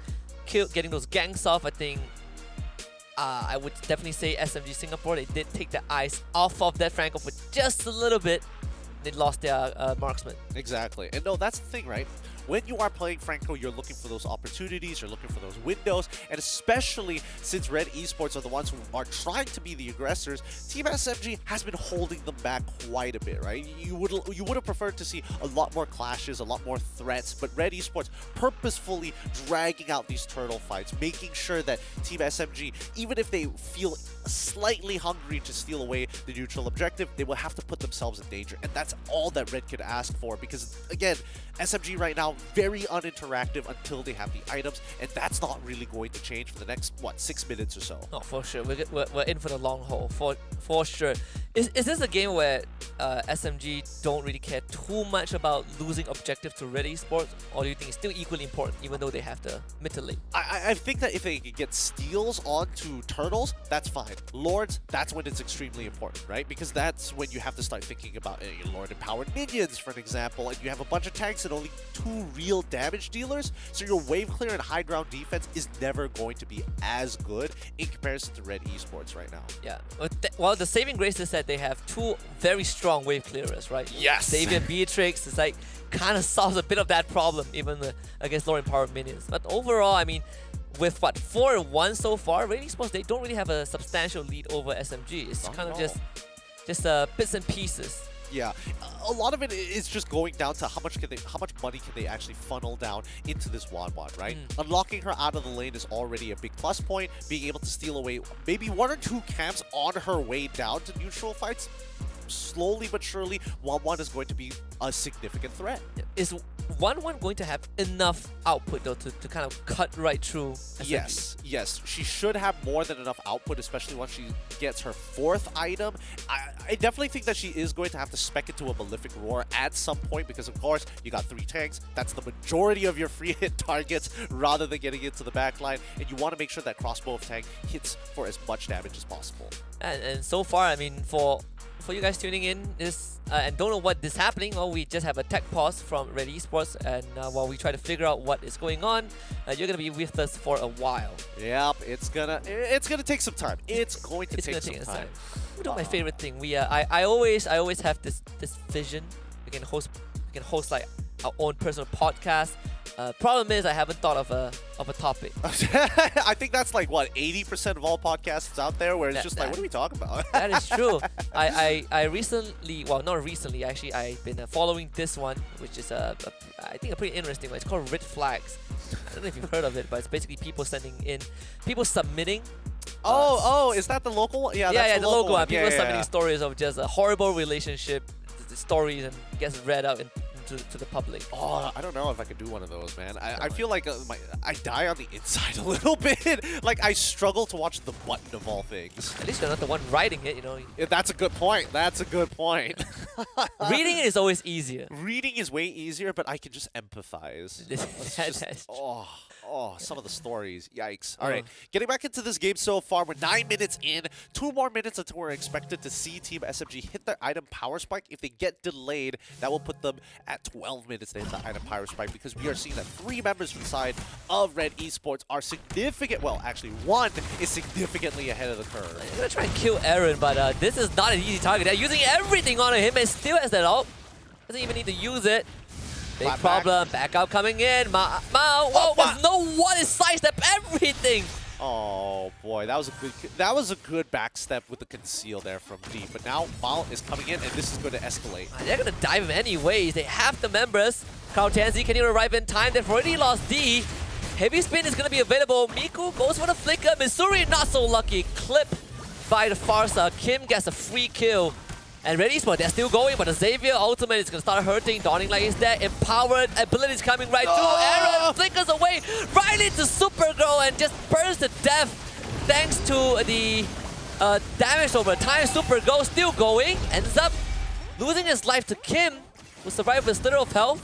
those ganks off. I think I would definitely say SMG Singapore, they did take the eyes off of that Franco for just a little bit. They lost their marksman. Exactly. And no, that's the thing, right? When you are playing Franco, you're looking for those opportunities, you're looking for those windows, and especially since Red Esports are the ones who are trying to be the aggressors, Team SMG has been holding them back quite a bit, right? You would have preferred to see a lot more clashes, a lot more threats, but Red Esports purposefully dragging out these turtle fights, making sure that Team SMG, even if they feel slightly hungry to steal away the neutral objective, they will have to put themselves in danger, and that's all that Red could ask for, because again, SMG right now very uninteractive until they have the items, and that's not really going to change for the next, what, 6 minutes or so. Oh, for sure. We're in for the long haul, for sure. Is this a game where SMG don't really care too much about losing objective to Red Esports, or do you think it's still equally important, even though they have the mid to late? I think that if they can get steals onto turtles, that's fine. Lords, that's when it's extremely important, right? Because that's when you have to start thinking about your Lord empowered minions, for an example, and you have a bunch of tanks and only 2 real damage dealers, so your wave clear and high ground defense is never going to be as good in comparison to Red Esports right now. Yeah, well, the saving grace is that they have 2 very strong wave clearers, right? Yes! Xavier Beatrix is like, kind of solves a bit of that problem, even against lower empowered minions. But overall, I mean, with what, 4-1 so far, Red Esports, they don't really have a substantial lead over SMG. It's kind of just bits and pieces. Yeah, a lot of it is just going down to how much money can they actually funnel down into this Wanwan, right? Unlocking her out of the lane is already a big plus point. Being able to steal away maybe 1 or 2 camps on her way down to neutral fights, slowly but surely, Wanwan is going to be a significant threat. Is Wanwan going to have enough output though to kind of cut right through SMG? Yes. She should have more than enough output, especially once she gets her 4th item. I definitely think that she is going to have to spec into a Malefic Roar at some point because, of course, you got 3 tanks. That's the majority of your free hit targets rather than getting into the backline. And you want to make sure that Crossbow of Tank hits for as much damage as possible. And so far, I mean, for you guys tuning in and don't know what is happening, well, we just have a tech pause from Red Esports, and while we try to figure out what is going on, you're gonna be with us for a while. Yep, it's gonna take some time. It's going to take some time. You know, my favorite thing. I always have this vision. We can host like our own personal podcast. Problem is, I haven't thought of a topic. I think that's like what 80% of all podcasts out there, where it's just like, what are we talking about? That is true. I recently, well, not recently actually, I've been following this one, which is I think a pretty interesting one. It's called Red Flags. I don't know if you've heard of it, but it's basically people submitting. Is that the local one? Yeah, the local one. People submitting yeah. stories of just a horrible relationship stories and gets read out to the public. Oh, I don't know if I could do one of those, man. I feel like I die on the inside a little bit. Like, I struggle to watch the button of all things. At least you're not the one writing it, you know. Yeah, that's a good point. That's a good point. Reading it is always easier. Reading is way easier, but I can just empathize. Some of the stories. Yikes. All right, getting back into this game so far. We're 9 minutes in. 2 more minutes until we're expected to see Team SMG hit their item power spike. If they get delayed, that will put them at 12 minutes to hit the item power spike, because we are seeing that 3 members from the side of Red Esports are significant. Well, actually, 1 is significantly ahead of the curve. I'm going to try and kill Aaron, but this is not an easy target. They're using everything on him and still has that ult. Doesn't even need to use it. Big problem. Backup coming in. Mao. Whoa, there's no one is sidestep everything. Oh boy, that was a good backstep with the conceal there from D. But now Mao is coming in, and this is going to escalate. They're going to dive him anyways. They have the members. Crowd10Z, can he arrive in time? They've already lost D. Heavy spin is going to be available. Miku goes for the flicker. Missouri not so lucky. Clip by the Farsa. Kim gets a free kill. And Red Esports, they're still going, but the Xavier ultimate is going to start hurting. Dawning Light is there. Empowered abilities coming right through. Aaron flickers away right into Supergirl and just burns to death thanks to the damage over time. Supergirl still going. Ends up losing his life to Kim, who survived with little of health.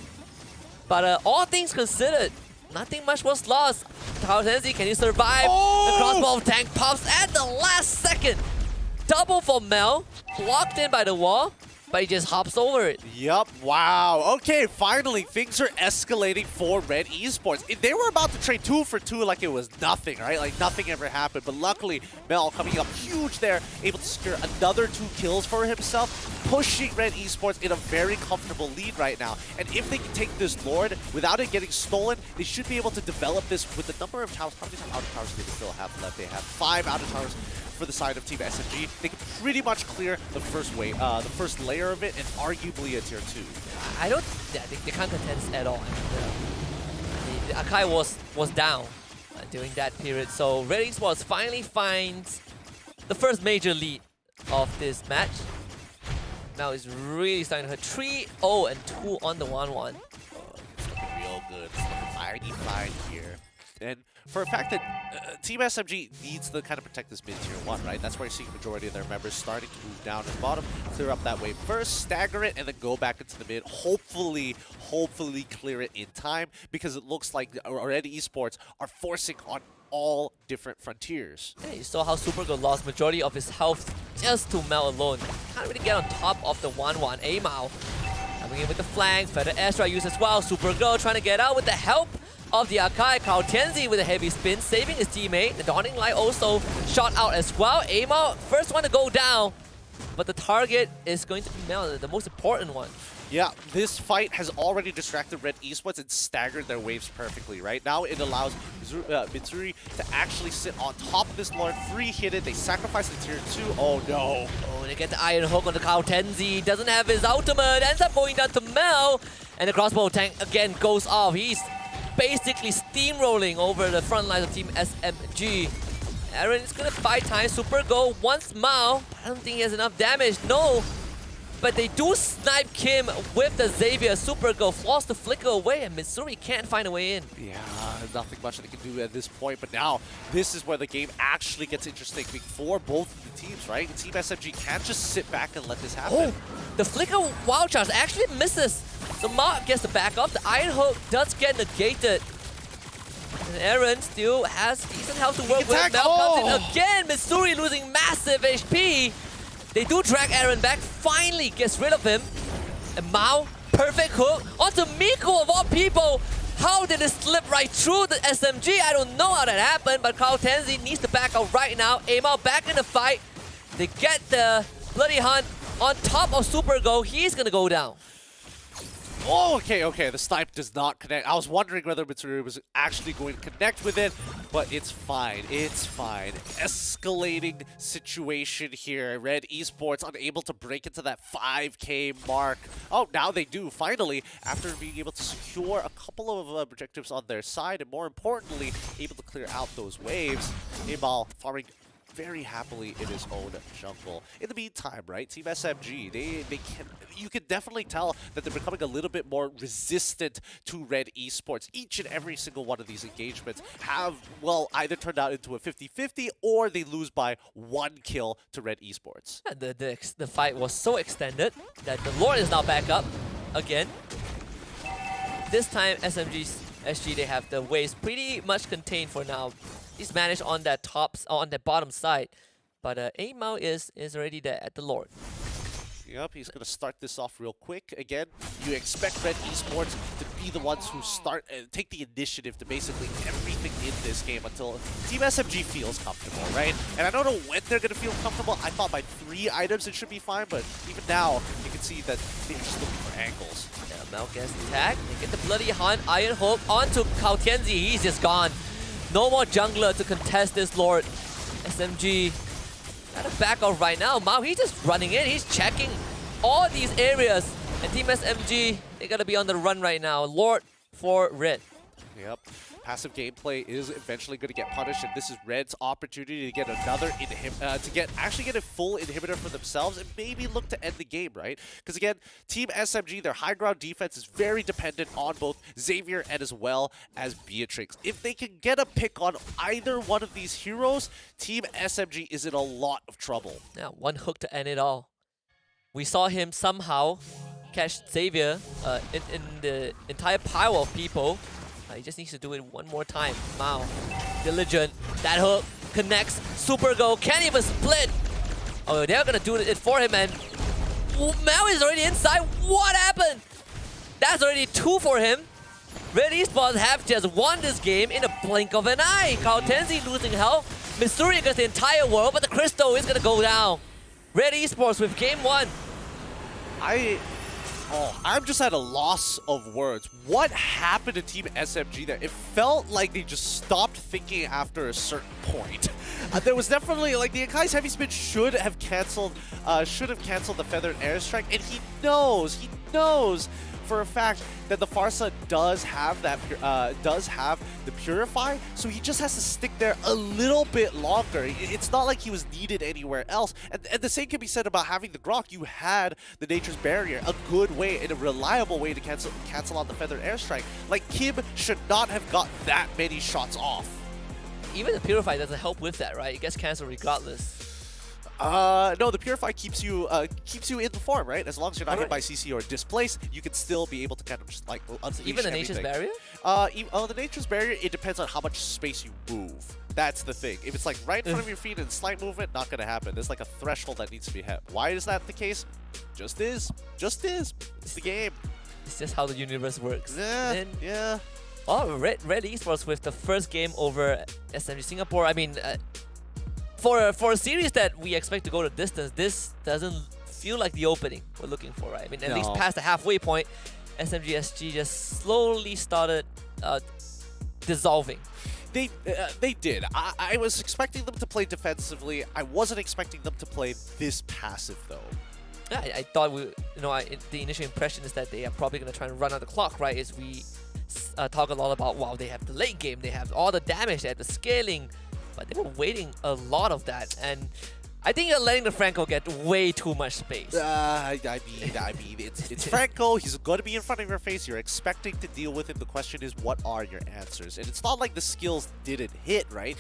But all things considered, nothing much was lost. Crowd10Z, can you survive? The crossbow of tank pops at the last second. Double for Mel, blocked in by the wall, but he just hops over it. Yup, wow. Okay, finally, things are escalating for Red Esports. They were about to trade 2 for 2 like it was nothing, right? Like nothing ever happened. But luckily, Mel coming up huge there, able to secure another 2 kills for himself, pushing Red Esports in a very comfortable lead right now. And if they can take this Lord without it getting stolen, they should be able to develop this with the number of towers. How many outer towers do they still have left? They have 5 outer towers for the side of Team SMG. They can pretty much clear the first wave, the first layer of it, and arguably a tier 2. I think they can't contest at all. The Akai was down during that period, so Red Esports finally finds the first major lead of this match. Now it's really starting to hurt. 3-0 and 2 on the 1-1. It's looking real good. It's looking fine here. And for a fact that Team SMG needs to kind of protect this mid-tier 1, right? That's why you're seeing the majority of their members starting to move down to the bottom, clear up that wave first, stagger it, and then go back into the mid. Hopefully clear it in time, because it looks like Red Esports are forcing on all different frontiers. Yeah, you saw how Supergirl lost majority of his health just to Mel alone. Can't really get on top of the 1-1. Amao coming in with the flank, Feather Airstrike used as well. Supergirl trying to get out with the help of the Akai. Crowd10Z with a heavy spin, saving his teammate. The Dawning Light also shot out as well. Amao, first one to go down, but the target is going to be Mel, the most important one. Yeah, this fight has already distracted Red Esports and staggered their waves perfectly, right? Now it allows Mitsuri to actually sit on top of this Lord, free hit it, they sacrifice the tier 2. Oh no. Oh, they get the Iron Hook on the Kautenzi. Doesn't have his ultimate. Ends up going down to Mel. And the crossbow tank again goes off. He's basically steamrolling over the front lines of Team SMG. Aaron is gonna buy time. Super go once Mao. I don't think he has enough damage. No. But they do snipe Kim with the Xavier. Super go force the flicker away, and Mitsuri can't find a way in. Yeah, nothing much they can do at this point. But now, this is where the game actually gets interesting for both of the teams, right? Team SMG can't just sit back and let this happen. Oh, the flicker wild charge actually misses. So Mao gets the back up. The Iron Hook does get negated. And Aaron still has decent health to work with. Mel comes in again. Mitsuri losing massive HP. They do drag Aaron back, finally gets rid of him. And Mao, perfect hook onto Miko of all people. How did it slip right through the SMG? I don't know how that happened, but Kautenzi needs to back out right now. Amao back in the fight. They get the Bloody Hunt on top of Super Go. He's gonna go down. Oh, okay, the snipe does not connect. I was wondering whether Mitsuri was actually going to connect with it, but it's fine, it's fine. Escalating situation here. Red Esports unable to break into that 5K mark. Oh, now they do, finally, after being able to secure a couple of objectives on their side, and more importantly, able to clear out those waves. Ebal farming very happily in his own jungle. In the meantime, right, Team SMG, you can definitely tell that they're becoming a little bit more resistant to Red Esports. Each and every single one of these engagements have, well, either turned out into a 50-50 or they lose by 1 kill to Red Esports. And the fight was so extended that the Lord is now back up again. This time, SG, they have the waves pretty much contained for now. He's managed on that on the bottom side, but Amao is already there at the Lord. Yep, he's going to start this off real quick. Again, you expect Red Esports to be the ones who start and take the initiative to basically everything in this game until Team SMG feels comfortable, right? And I don't know when they're going to feel comfortable. I thought by 3 items it should be fine, but even now, you can see that they're just looking for angles. Yeah, Mel gets the tag. They get the Bloody Hunt, Iron Hook onto Kautenzi. He's just gone. No more jungler to contest this Lord. SMG gotta back off right now. Mao, he's just running in. He's checking all these areas. And Team SMG, they gotta be on the run right now. Lord for Red. Yep. Passive gameplay is eventually going to get punished, and this is Red's opportunity to get another actually get a full inhibitor for themselves and maybe look to end the game, right? Because again, Team SMG, their high ground defense is very dependent on both Xavier and as well as Beatrix. If they can get a pick on either one of these heroes, Team SMG is in a lot of trouble. Yeah, 1 hook to end it all. We saw him somehow catch Xavier in the entire pile of people. He just needs to do it one more time. Mao, diligent. That hook connects. Super go. Can't even split. Oh, they're gonna do it for him, and Mao is already inside. What happened? That's already 2 for him. Red Esports have just won this game in a blink of an eye. Kautenzi losing health. Mitsuri against the entire world, but the Crystal is gonna go down. Red Esports with game 1. I'm just at a loss of words. What happened to Team SMG there? It felt like they just stopped thinking after a certain point. There was definitely, like, the Akai's Heavy Spin should have canceled the Feathered Airstrike, and he knows for a fact that the Farsa does have the Purify, so he just has to stick there a little bit longer. It's not like he was needed anywhere else. And the same can be said about having the Grok. You had the Nature's Barrier, a good way and a reliable way to cancel out the Feathered Airstrike. Like, Kim should not have got that many shots off. Even the Purify doesn't help with that, right? It gets cancelled regardless. No, the Purify keeps you in the form, right? As long as you're not hit by CC or displaced, you can still be able to kind of just like unleash even the Nature's Barrier? The Nature's Barrier, it depends on how much space you move. That's the thing. If it's like right in front of your feet and slight movement, not gonna happen. There's like a threshold that needs to be hit. Why is that the case? Just is. It's the game. It's just how the universe works. Yeah. Oh, Red Esports with the first game over SMG Singapore. I mean, for a series that we expect to go the distance, this doesn't feel like the opening we're looking for, right? I mean, at least No. past the halfway point, SMG just slowly started dissolving. They did. I was expecting them to play defensively. I wasn't expecting them to play this passive though. Yeah, I thought the initial impression is that they are probably going to try and run out the clock, right? As we talk a lot about, wow, they have the late game, they have all the damage, they have the scaling, but they were waiting a lot of that, and I think you're letting the Franco get way too much space. I mean, it's Franco. He's going to be in front of your face. You're expecting to deal with him. The question is, what are your answers? And it's not like the skills didn't hit, right?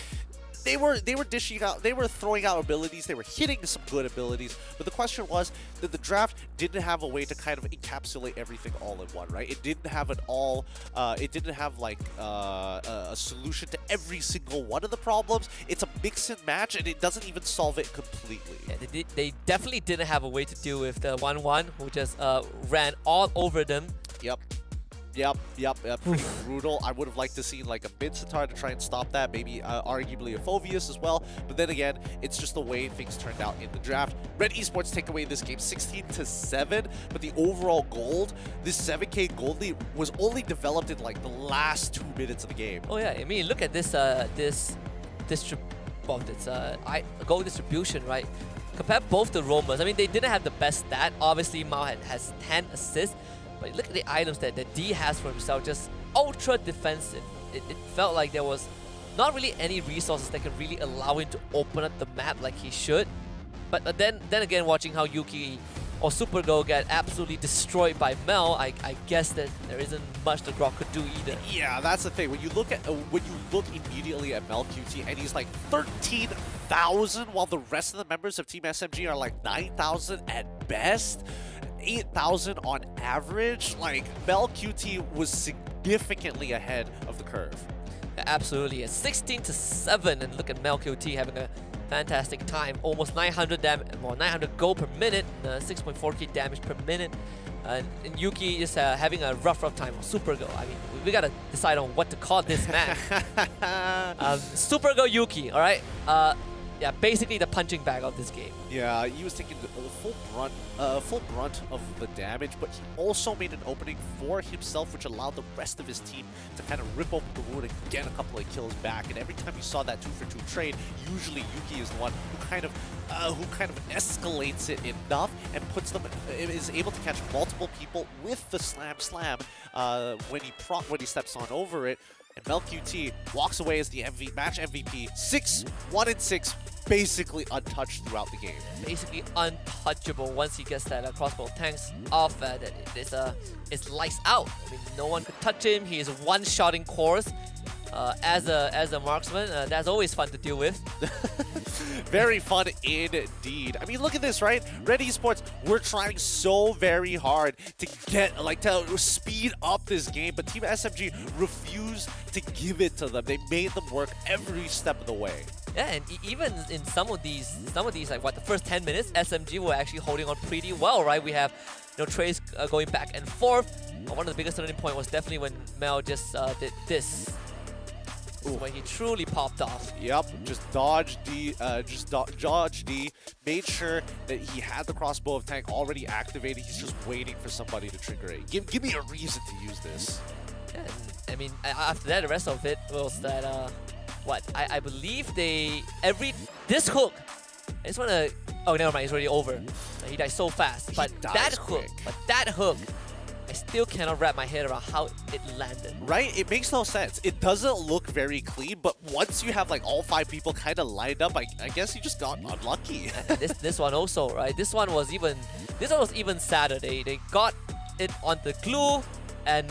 They were dishing out, they were throwing out abilities, they were hitting some good abilities, but the question was that the draft didn't have a way to kind of encapsulate everything all in one, right? It didn't have it didn't have like a solution to every single one of the problems. It's a mix and match, and it doesn't even solve it completely. Yeah, they definitely didn't have a way to deal with the 1-1 who just ran all over them. Yep, pretty brutal. I would have liked to see like a mid-Sitar to try and stop that, maybe arguably a Phoveus as well, but then again, it's just the way things turned out in the draft. Red Esports take away this game 16-7, but the overall gold, this 7K gold lead, was only developed in like the last 2 minutes of the game. Oh yeah, I mean, look at this goal distribution, right? Compare both the roamers. I mean, they didn't have the best stat. Obviously, Mao has 10 assists. But look at the items that D has for himself, just ultra defensive. It felt like there was not really any resources that could really allow him to open up the map like he should. But then again, watching how Yuki or Supergo get absolutely destroyed by Mel, I guess that there isn't much the Grok could do either. Yeah, that's the thing. When you look immediately at Mel QT, and he's like 13,000, while the rest of the members of Team SMG are like 9,000 at best. 8,000 on average. Like, Mel QT was significantly ahead of the curve. Yeah, absolutely. It's 16-7, and look at Mel QT having a fantastic time. Almost 900 gold per minute, 6.4k damage per minute. And Yuki is having a rough time on Supergo. I mean, we gotta decide on what to call this man. Supergo Yuki, all right? Yeah, basically the punching bag of this game. Yeah, he was taking the full brunt of the damage, but he also made an opening for himself, which allowed the rest of his team to kind of rip open the wound and get a couple of kills back. And every time you saw that 2-for-2 trade, usually Yuki is the one who kind of escalates it enough and is able to catch multiple people with the slam when he steps on over it. And Mel QT walks away as the match MVP, 1-6, basically untouched throughout the game. Basically untouchable once he gets that crossbow tanks off. It's lights out. I mean, no one could touch him. He is one-shotting cores. As a marksman, that's always fun to deal with. Very fun indeed. I mean, look at this, right? Red Esports, we're trying so very hard to to speed up this game, but Team SMG refused to give it to them. They made them work every step of the way. Yeah, and even in some of these, like the first 10 minutes, SMG were actually holding on pretty well, right? We have trades going back and forth. One of the biggest turning point was definitely when Mel just did this. When he truly popped off. Yep, just dodge D, dodge D, made sure that he had the crossbow of tank already activated. He's just waiting for somebody to trigger it. Give me a reason to use this. Yeah, I mean, after that, the rest of it was that, I believe this hook, I just want to, oh, never mind, it's already over. He died so fast, but that hook, I still cannot wrap my head around how it landed. Right? It makes no sense. It doesn't look very clean, but once you have like all 5 people kind of lined up, I guess you just got unlucky. this one also, right? This one was even sadder. They got it on the glue, and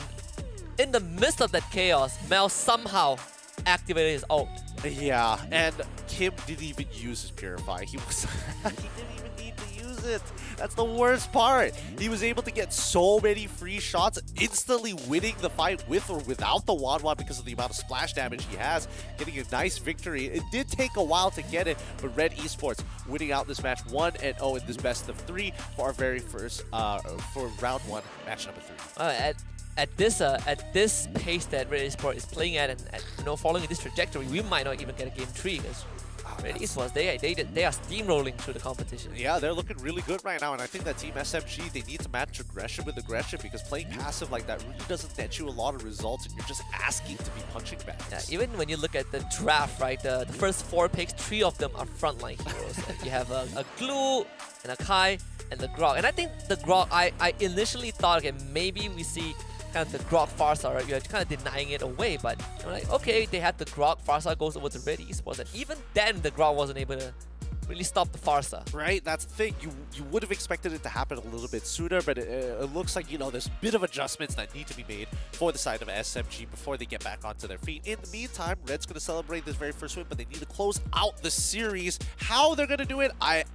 in the midst of that chaos, Mel somehow activated his ult. Yeah, and Kim didn't even use his Purify. He didn't even need to use it. That's the worst part. He was able to get so many free shots, instantly winning the fight with or without the 1-1 because of the amount of splash damage he has, getting a nice victory. It did take a while to get it, but Red Esports winning out this match 1-0 in this best of 3 for our very first, for round 1, match number 3. At this pace that Red Esports is playing at, and following this trajectory, we might not even get a game 3. Red Esports, they are steamrolling through the competition. Yeah, they're looking really good right now, and I think that Team SMG, they need to match aggression with aggression, because playing passive like that really doesn't net you a lot of results, and you're just asking to be punching bags. Yeah, even when you look at the draft, right, the first 4 picks, 3 of them are frontline heroes. You have a Glue, and a Kai, and the Grog. And I think the Grog, I initially thought, okay, maybe we see kind of the Grog Farsa, right? You're kind of denying it away, but I'm like, okay, they have the Grog, Farsa goes over to Red Esports, and even then the Grog wasn't able to really stop the Farsa. Right, that's the thing. You would have expected it to happen a little bit sooner, but it looks like, you know, there's a bit of adjustments that need to be made for the side of SMG before they get back onto their feet. In the meantime, Red's going to celebrate this very first win, but they need to close out the series. How they're going to do it, I'm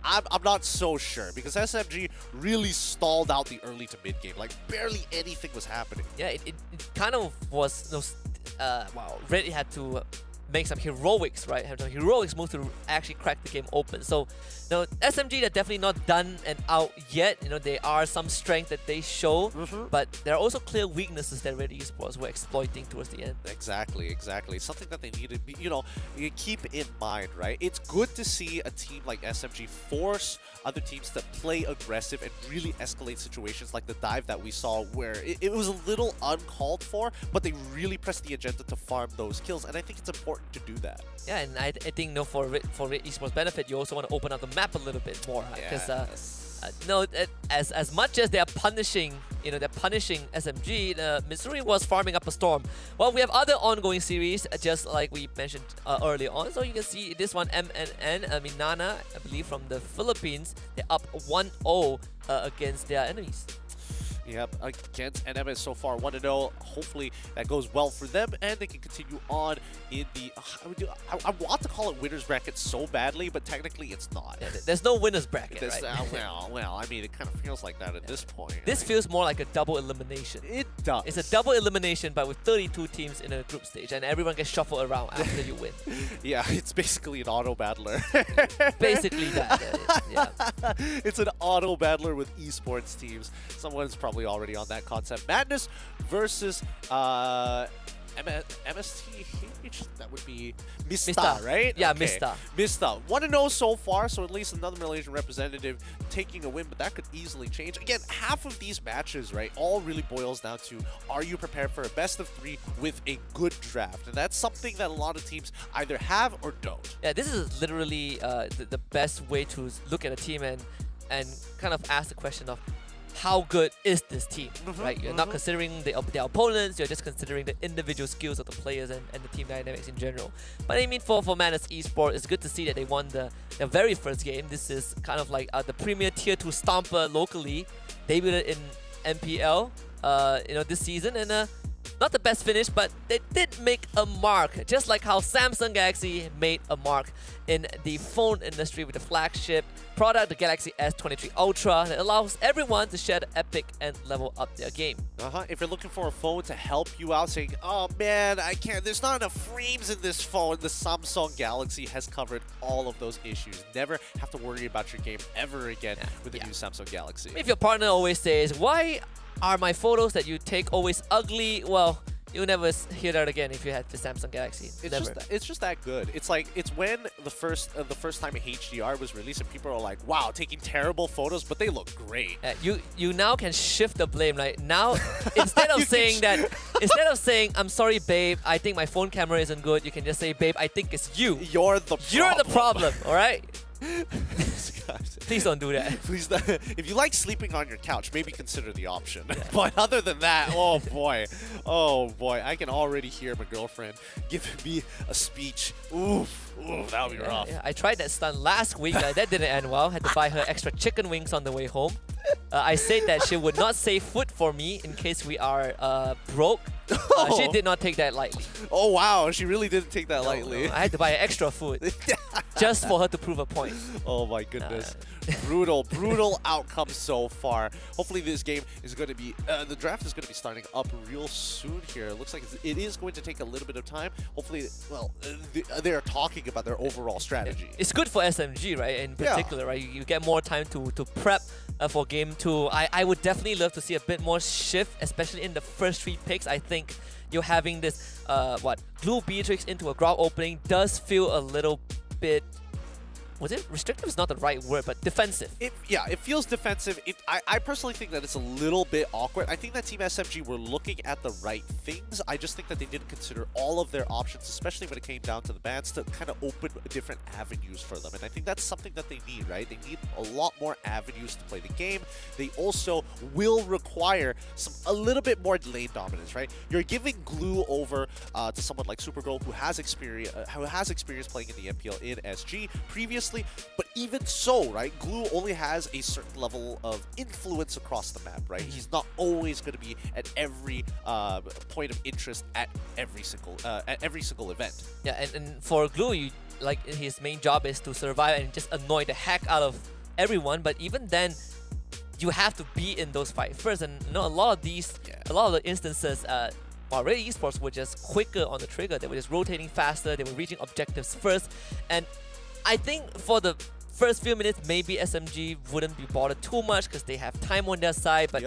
not so sure, because SMG really stalled out the early to mid game. Like, barely anything was happening. Yeah, it kind of was, wow, Red had to make some heroics, right? Have some heroics move to actually crack the game open. So, you know, SMG, they're definitely not done and out yet. You know, there are some strength that they show, but there are also clear weaknesses that Red Esports were exploiting towards the end. Exactly. Something that they need to be, you know, you keep in mind, right? It's good to see a team like SMG force other teams to play aggressive and really escalate situations like the dive that we saw, where it was a little uncalled for, but they really pressed the agenda to farm those kills, and I think it's important to do that. Yeah, and I think, you know, for Red Esports benefit, you also want to open up the map a little bit more, because no, as much as they're punishing, you know, they're punishing SMG, Missouri was farming up a storm. Well, we have other ongoing series, just like we mentioned earlier on. So you can see this one, MNN, Nana, I believe from the Philippines, they're up 1-0 against their enemies. Yep, against NMS so far 1-0. Hopefully that goes well for them, and they can continue on in the... I want to call it winner's bracket so badly, but technically it's not. Yeah, there's no winner's bracket, right? Well, I mean, it kind of feels like that at this point. This feels more like a double elimination. It does. It's a double elimination, but with 32 teams in a group stage, and everyone gets shuffled around after you win. Yeah, it's basically an auto battler. Basically that, yeah. It's an auto battler with esports teams. Someone's probably already on that concept. Madness versus MSTH, that would be Mista, right? Yeah, okay. Mista. 1-0 so far, so at least another Malaysian representative taking a win, but that could easily change. Again, half of these matches, right, all really boils down to, are you prepared for a best of 3 with a good draft? And that's something that a lot of teams either have or don't. Yeah, this is literally the best way to look at a team and kind of ask the question of, how good is this team, right? You're not considering their opponents, you're just considering the individual skills of the players and the team dynamics in general. But I mean, for Madness Esports, it's good to see that they won their very first game. This is kind of like the premier tier 2 stomper locally, debuted in MPL, you know, this season, and not the best finish, but they did make a mark, just like how Samsung Galaxy made a mark in the phone industry with the flagship product, the Galaxy S23 Ultra, that allows everyone to share the epic and level up their game. If you're looking for a phone to help you out, saying, oh man, I can't, there's not enough frames in this phone, the Samsung Galaxy has covered all of those issues. Never have to worry about your game ever again with the new Samsung Galaxy. If your partner always says, why are my photos that you take always ugly? Well, you'll never hear that again if you had the Samsung Galaxy. It's just that good. It's like, it's when the first time HDR was released and people are like, wow, taking terrible photos, but they look great. You now can shift the blame. Like now, instead of saying I'm sorry, babe, I think my phone camera isn't good, you can just say, babe, I think it's you. You're the problem. All right. Please don't do that. Please don't. If you like sleeping on your couch, maybe consider the option. Yeah. But other than that, oh boy, I can already hear my girlfriend giving me a speech. Oof, that would be rough. Yeah. I tried that stunt last week. That didn't end well. Had to buy her extra chicken wings on the way home. I said that she would not save food for me in case we are broke. She did not take that lightly. Oh wow, she really didn't take that lightly. No. I had to buy extra food just for her to prove a point. Oh my goodness. Brutal outcome so far. Hopefully this game is going to be, the draft is going to be starting up real soon here. It looks like it is going to take a little bit of time. Hopefully, well, they are talking about their overall strategy. It's good for SMG, right? In particular, right? You get more time to prep for game 2. I would definitely love to see a bit more shift, especially in the first 3 picks. I think you're having this, Glue Beatrix into a Grog opening does feel a little bit was it restrictive is not the right word, but defensive. It feels defensive. I personally think that it's a little bit awkward. I think that Team SMG were looking at the right things. I just think that they didn't consider all of their options, especially when it came down to the bans, to kind of open different avenues for them. And I think that's something that they need, right? They need a lot more avenues to play the game. They also will require a little bit more lane dominance, right? You're giving glue over to someone like Supergirl who has experience playing in the MPL in SG previously, but even so, right, Glue only has a certain level of influence across the map, right? He's not always going to be at every point of interest at every single event. Yeah, and for Glue, his main job is to survive and just annoy the heck out of everyone. But even then, you have to be in those fights first. And a lot of the instances, already Esports were just quicker on the trigger. They were just rotating faster. They were reaching objectives first. And I think for the first few minutes, maybe SMG wouldn't be bothered too much because they have time on their side. But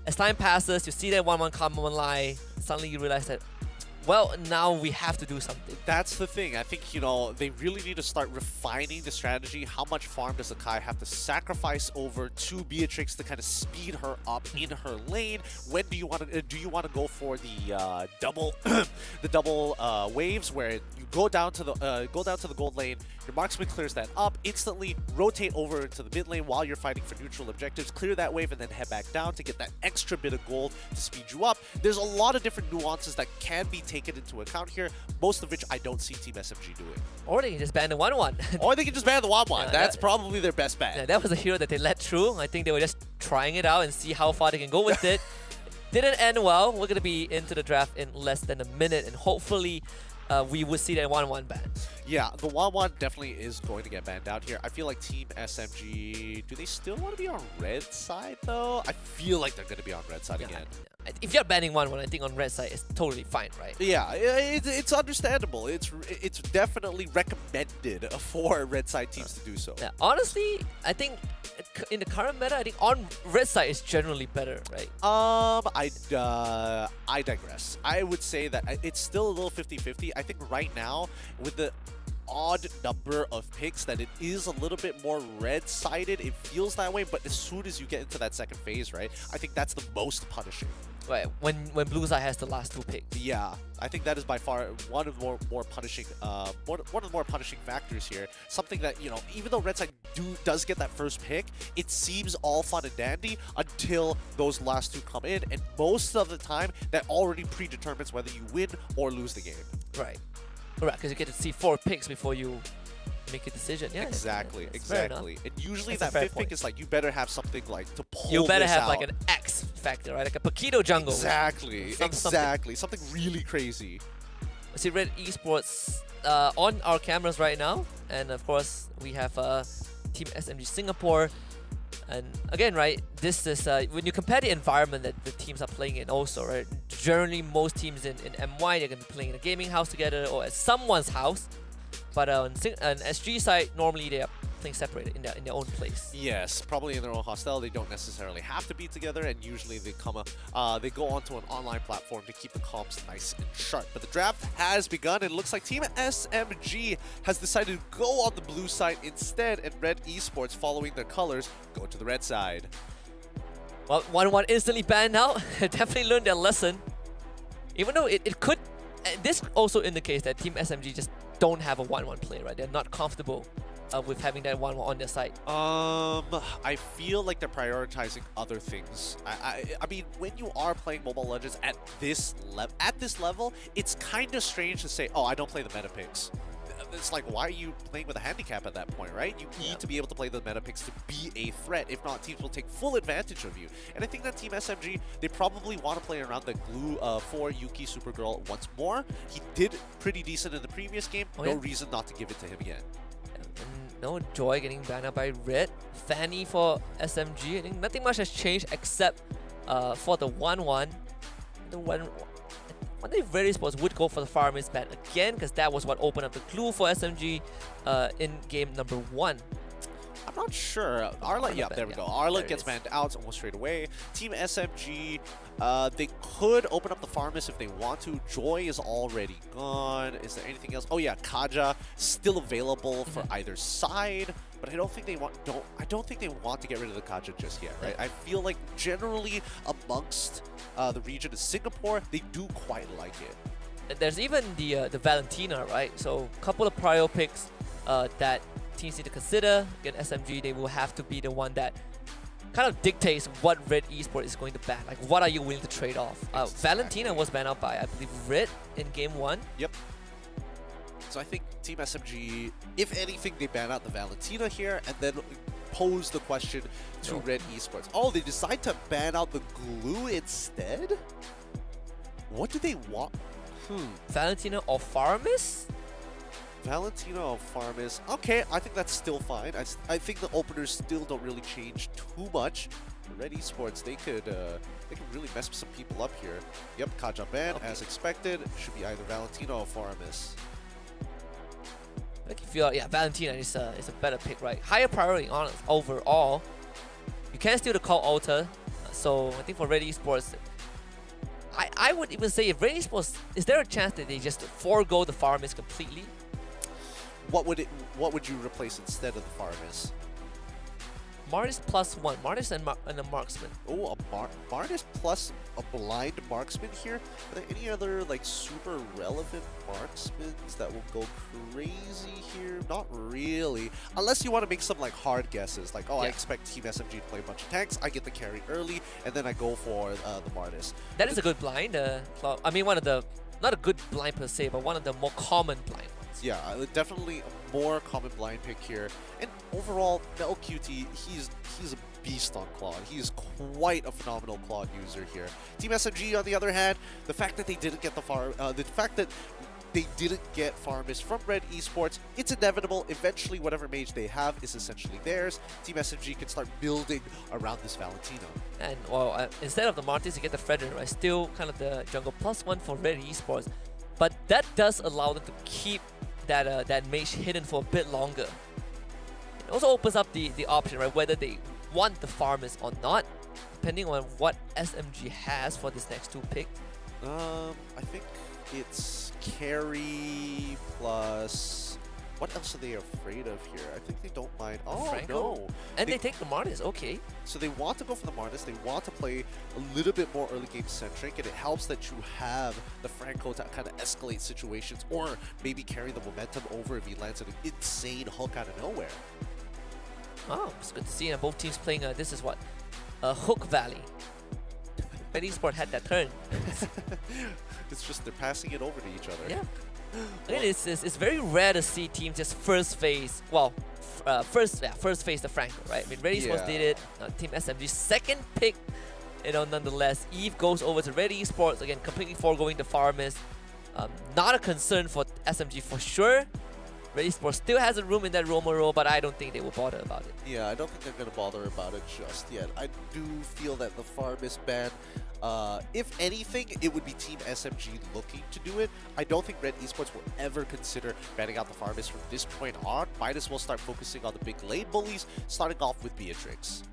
as time passes, you see that 1-1 come online, suddenly you realize that, well, now we have to do something. That's the thing. I think, they really need to start refining the strategy. How much farm does Akai have to sacrifice over to Beatrix to kind of speed her up in her lane? When do you want to go for the double waves where you go down to the gold lane, your marksman clears that up, instantly rotate over into the mid lane while you're fighting for neutral objectives, clear that wave, and then head back down to get that extra bit of gold to speed you up. There's a lot of different nuances that can be taken into account here, most of which I don't see Team SMG doing. Or they can just ban the 1-1. Or they can just ban the 1-1. That's probably their best bet. Yeah, that was a hero that they let through. I think they were just trying it out and see how far they can go with it. Didn't end well. We're going to be into the draft in less than a minute, and hopefully we would see that 1-1 ban. Yeah, the 1-1 definitely is going to get banned out here. I feel like Team SMG, do they still want to be on red side though? I feel like they're going to be on red side again. If you're banning 1-1, I think on red side it's totally fine, right? Yeah, it's understandable. It's definitely recommended for red side teams to do so. Yeah, honestly, I think in the current meta, I think on red side is generally better, right? I digress. I would say that it's still a little 50-50. I think right now, with the odd number of picks, that it is a little bit more red-sided. It feels that way, but as soon as you get into that second phase, right, I think that's the most punishing. Right, when blue side has the last 2 picks. Yeah, I think that is by far one of the more punishing factors here. Something that, even though red side does get that first pick, it seems all fun and dandy until those last 2 come in, and most of the time that already predetermines whether you win or lose the game. Right. Right, because you get to see 4 picks before you make a decision. Yeah, exactly. And usually that's that 5th pick is like, you better have something like to pull. You better this have out. like an X factor, right? Like a Paquito jungle. Exactly. Something really crazy. See Red Esports on our cameras right now, and of course we have Team SMG Singapore. And again, right, this is when you compare the environment that the teams are playing in also, right? Generally, most teams in MY, they're going to be playing in a gaming house together or at someone's house. But on SG side, normally they are playing separated in their own place. Yes, probably in their own hostel. They don't necessarily have to be together, and usually they go onto an online platform to keep the comps nice and sharp. But the draft has begun, and it looks like Team SMG has decided to go on the blue side instead, and Red Esports, following their colors, go to the red side. Well, 1-1 instantly banned out. Definitely learned their lesson. Even though it could... this also indicates that Team SMG just don't have a 1-1 play, right? They're not comfortable with having that 1-1 on their side. I feel like they're prioritizing other things. I mean, when you are playing Mobile Legends at this level, it's kind of strange to say, oh, I don't play the meta picks. It's like, why are you playing with a handicap at that point, right? You need to be able to play the meta picks to be a threat. If not, teams will take full advantage of you. And I think that Team SMG, they probably want to play around the glue for Yuki Supergirl once more. He did pretty decent in the previous game. No reason not to give it to him again. No Joy getting banned out by Red. Fanny for SMG. I think nothing much has changed except for the 1-1. I wonder if Red Esports would go for the Fire Mist ban again, because that was what opened up the clue for SMG in game number 1. I'm not sure. Arla, yeah, there we go. Arla gets banned out almost straight away. Team SMG, they could open up the Farmers if they want to. Joy is already gone. Is there anything else? Oh yeah, Kaja still available for either side, but I don't think they want. I don't think they want to get rid of the Kaja just yet, right? I feel like generally amongst the region of Singapore, they do quite like it. There's even the Valentina, right? So a couple of prior picks that teams need to consider. Again, SMG, they will have to be the one that kind of dictates what Red Esports is going to ban. Like, what are you willing to trade off? Valentina was banned out by, I believe, Red in Game 1. Yep. So I think Team SMG, if anything, they ban out the Valentina here and then pose the question to Red Esports. Oh, they decide to ban out the glue instead? What do they want? Valentina or Farmis? Valentina or Farmis. Okay, I think that's still fine. I think the openers still don't really change too much. The Red Esports, they could really mess some people up here. Yep, Kaja ban, as expected. Should be either Valentina or Farmis. Like, if you're, Valentina is a better pick, right? Higher priority on overall. You can steal the call alter. So I think for Red Esports, I would even say if Red Esports, is there a chance that they just forego the Farmis completely? What would you replace instead of the Farmis? Martis +1. Martis and a marksman. Oh, a Martis plus a blind marksman here? Are there any other like super relevant marksmen that will go crazy here? Not really. Unless you want to make some like hard guesses. Like, I expect Team SMG to play a bunch of tanks. I get the carry early, and then I go for the Martis. That is a good blind. I mean, one of the, not a good blind per se, but one of the more common blind ones. Yeah, definitely a more common blind pick here. And overall, MelQT, he's a beast on Claude. He is quite a phenomenal Claude user here. Team SMG, on the other hand, the fact that they didn't get Farmis from Red Esports, it's inevitable. Eventually, whatever mage they have is essentially theirs. Team SMG can start building around this Valentino. And well, instead of the Martis, you get the Fredrin, right? Still kind of the jungle +1 for Red Esports, but that does allow them to keep that mage hidden for a bit longer. It also opens up the option, right, whether they want the Farmers or not, depending on what SMG has for this next two picks. I think it's carry plus... What else are they afraid of here? I think they don't mind. Oh, Franco? no. And they take the Martis, okay. So they want to go for the Martis. They want to play a little bit more early game centric, and it helps that you have the Franco to kind of escalate situations or maybe carry the momentum over if he lands an insane hook out of nowhere. Oh, it's good to see. And both teams playing, this is what? Hook Valley. Red Esports had that turn. It's just they're passing it over to each other. Yeah. Well, it's very rare to see teams just first phase. Well, first phase the Franco, right? I mean, Red Esports did it. Team SMG second pick. Nonetheless, Eve goes over to Red Esports again, completely foregoing the Farmers. Not a concern for SMG for sure. Red Esports still has a room in that Roamer role, but I don't think they will bother about it. Yeah, I don't think they're going to bother about it just yet. I do feel that the Farmers ban, if anything, it would be Team SMG looking to do it. I don't think Red Esports will ever consider banning out the Farmers from this point on. Might as well start focusing on the big lane bullies, starting off with Beatrix.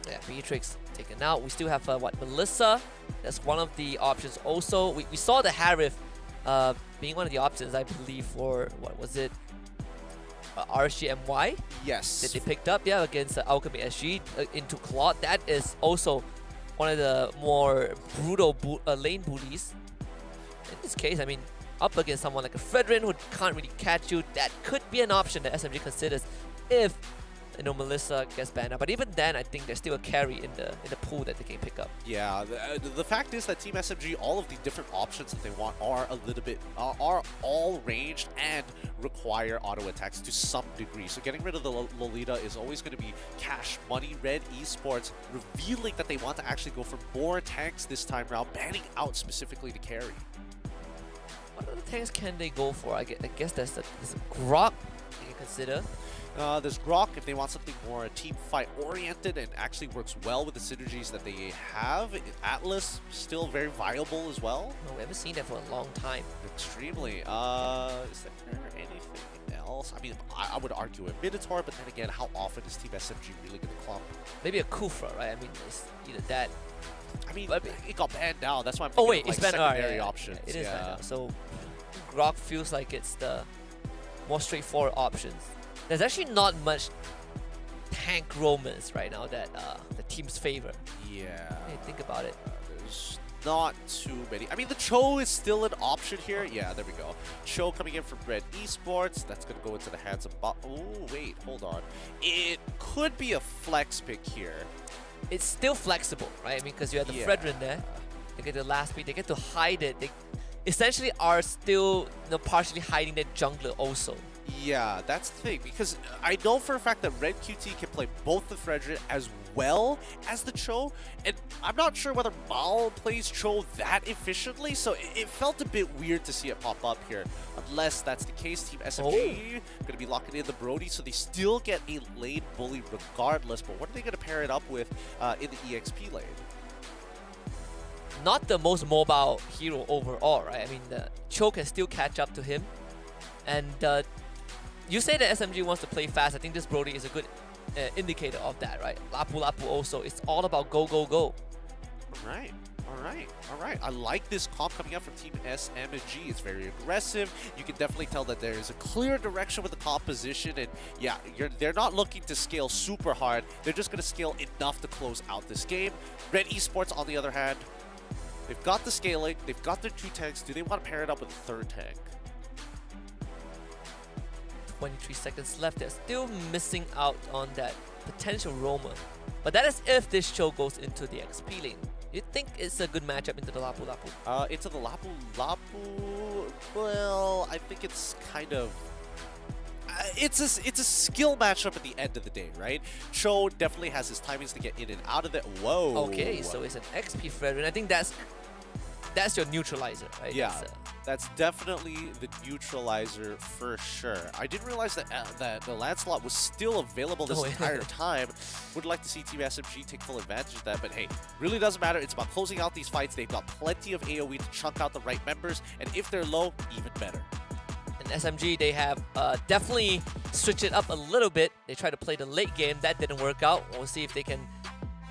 Yeah, Beatrix taken out. We still have, Melissa. That's one of the options also. We saw the Harith being one of the options, I believe, for, what was it? RCMY? Yes. That they picked up, against Alchemy SG into Claude. That is also one of the more brutal lane bullies. In this case, I mean, up against someone like a Fredrin who can't really catch you, that could be an option that SMG considers if, Melissa gets banned out. But even then, I think there's still a carry in the pool that they can pick up. Yeah, the fact is that Team SMG, all of the different options that they want are a little bit, are all ranged and require auto attacks to some degree. So getting rid of the Lolita is always going to be cash money. Red Esports revealing that they want to actually go for more tanks this time around, banning out specifically the carry. What other tanks can they go for? I guess there's a Grok they can consider. There's Grok if they want something more team fight oriented and actually works well with the synergies that they have. Atlas still very viable as well. No, we haven't seen that for a long time. Extremely. Is there anything else? else? I mean, I would argue a Minotaur, but then again, how often is Team SMG really going to clump? Maybe a Kufra, right? I mean, it's either that. I mean, but it got banned now. That's why I'm thinking oh wait, of, like, it's banned. secondary Yeah, options. it is banned now. So Grok feels like it's the more straightforward options. There's actually not much tank romance right now that the teams favor. Yeah. Hey, think about it. There's not too many. I mean, the Cho is still an option here. Yeah, there we go. Cho coming in from Red Esports. That's going to go into the hands of... Oh, wait, hold on. It could be a flex pick here. It's still flexible, right? I mean, because you have the Fredrin there. They get the last pick. They get to hide it. They essentially are still partially hiding their jungler also. Yeah, that's the thing, because I know for a fact that Red QT can play both the Fredrin as well as the Cho, and I'm not sure whether Mal plays Cho that efficiently, so it felt a bit weird to see it pop up here. Unless that's the case, Team SMG going to be locking in the Brody, so they still get a lane bully regardless, but what are they going to pair it up with in the EXP lane? Not the most mobile hero overall, right? I mean, the Cho can still catch up to him, and you say that SMG wants to play fast. I think this Brody is a good indicator of that, right? Lapu Lapu also. It's all about go, go, go. Alright. I like this comp coming out from Team SMG. It's very aggressive. You can definitely tell that there is a clear direction with the composition, and yeah, they're not looking to scale super hard. They're just going to scale enough to close out this game. Red Esports, on the other hand, they've got the scaling, they've got their 2 tanks. Do they want to pair it up with a 3rd tank? 23 seconds left. They're still missing out on that potential roamer. But that is if this Cho goes into the XP lane. You think it's a good matchup into the Lapu Lapu? Into the Lapu Lapu, well, I think it's kind of... it's a skill matchup at the end of the day, right? Cho definitely has his timings to get in and out of it. Whoa. Okay, so it's an XP Fredrin. I think that's your neutralizer, right? Yeah, that's definitely the neutralizer for sure. I didn't realize that that the Lancelot was still available this entire time. Would like to see Team SMG take full advantage of that, but hey, really doesn't matter. It's about closing out these fights. They've got plenty of AoE to chunk out the right members, and if they're low, even better. And SMG, they have definitely switched it up a little bit. They tried to play the late game. That didn't work out. We'll see if they can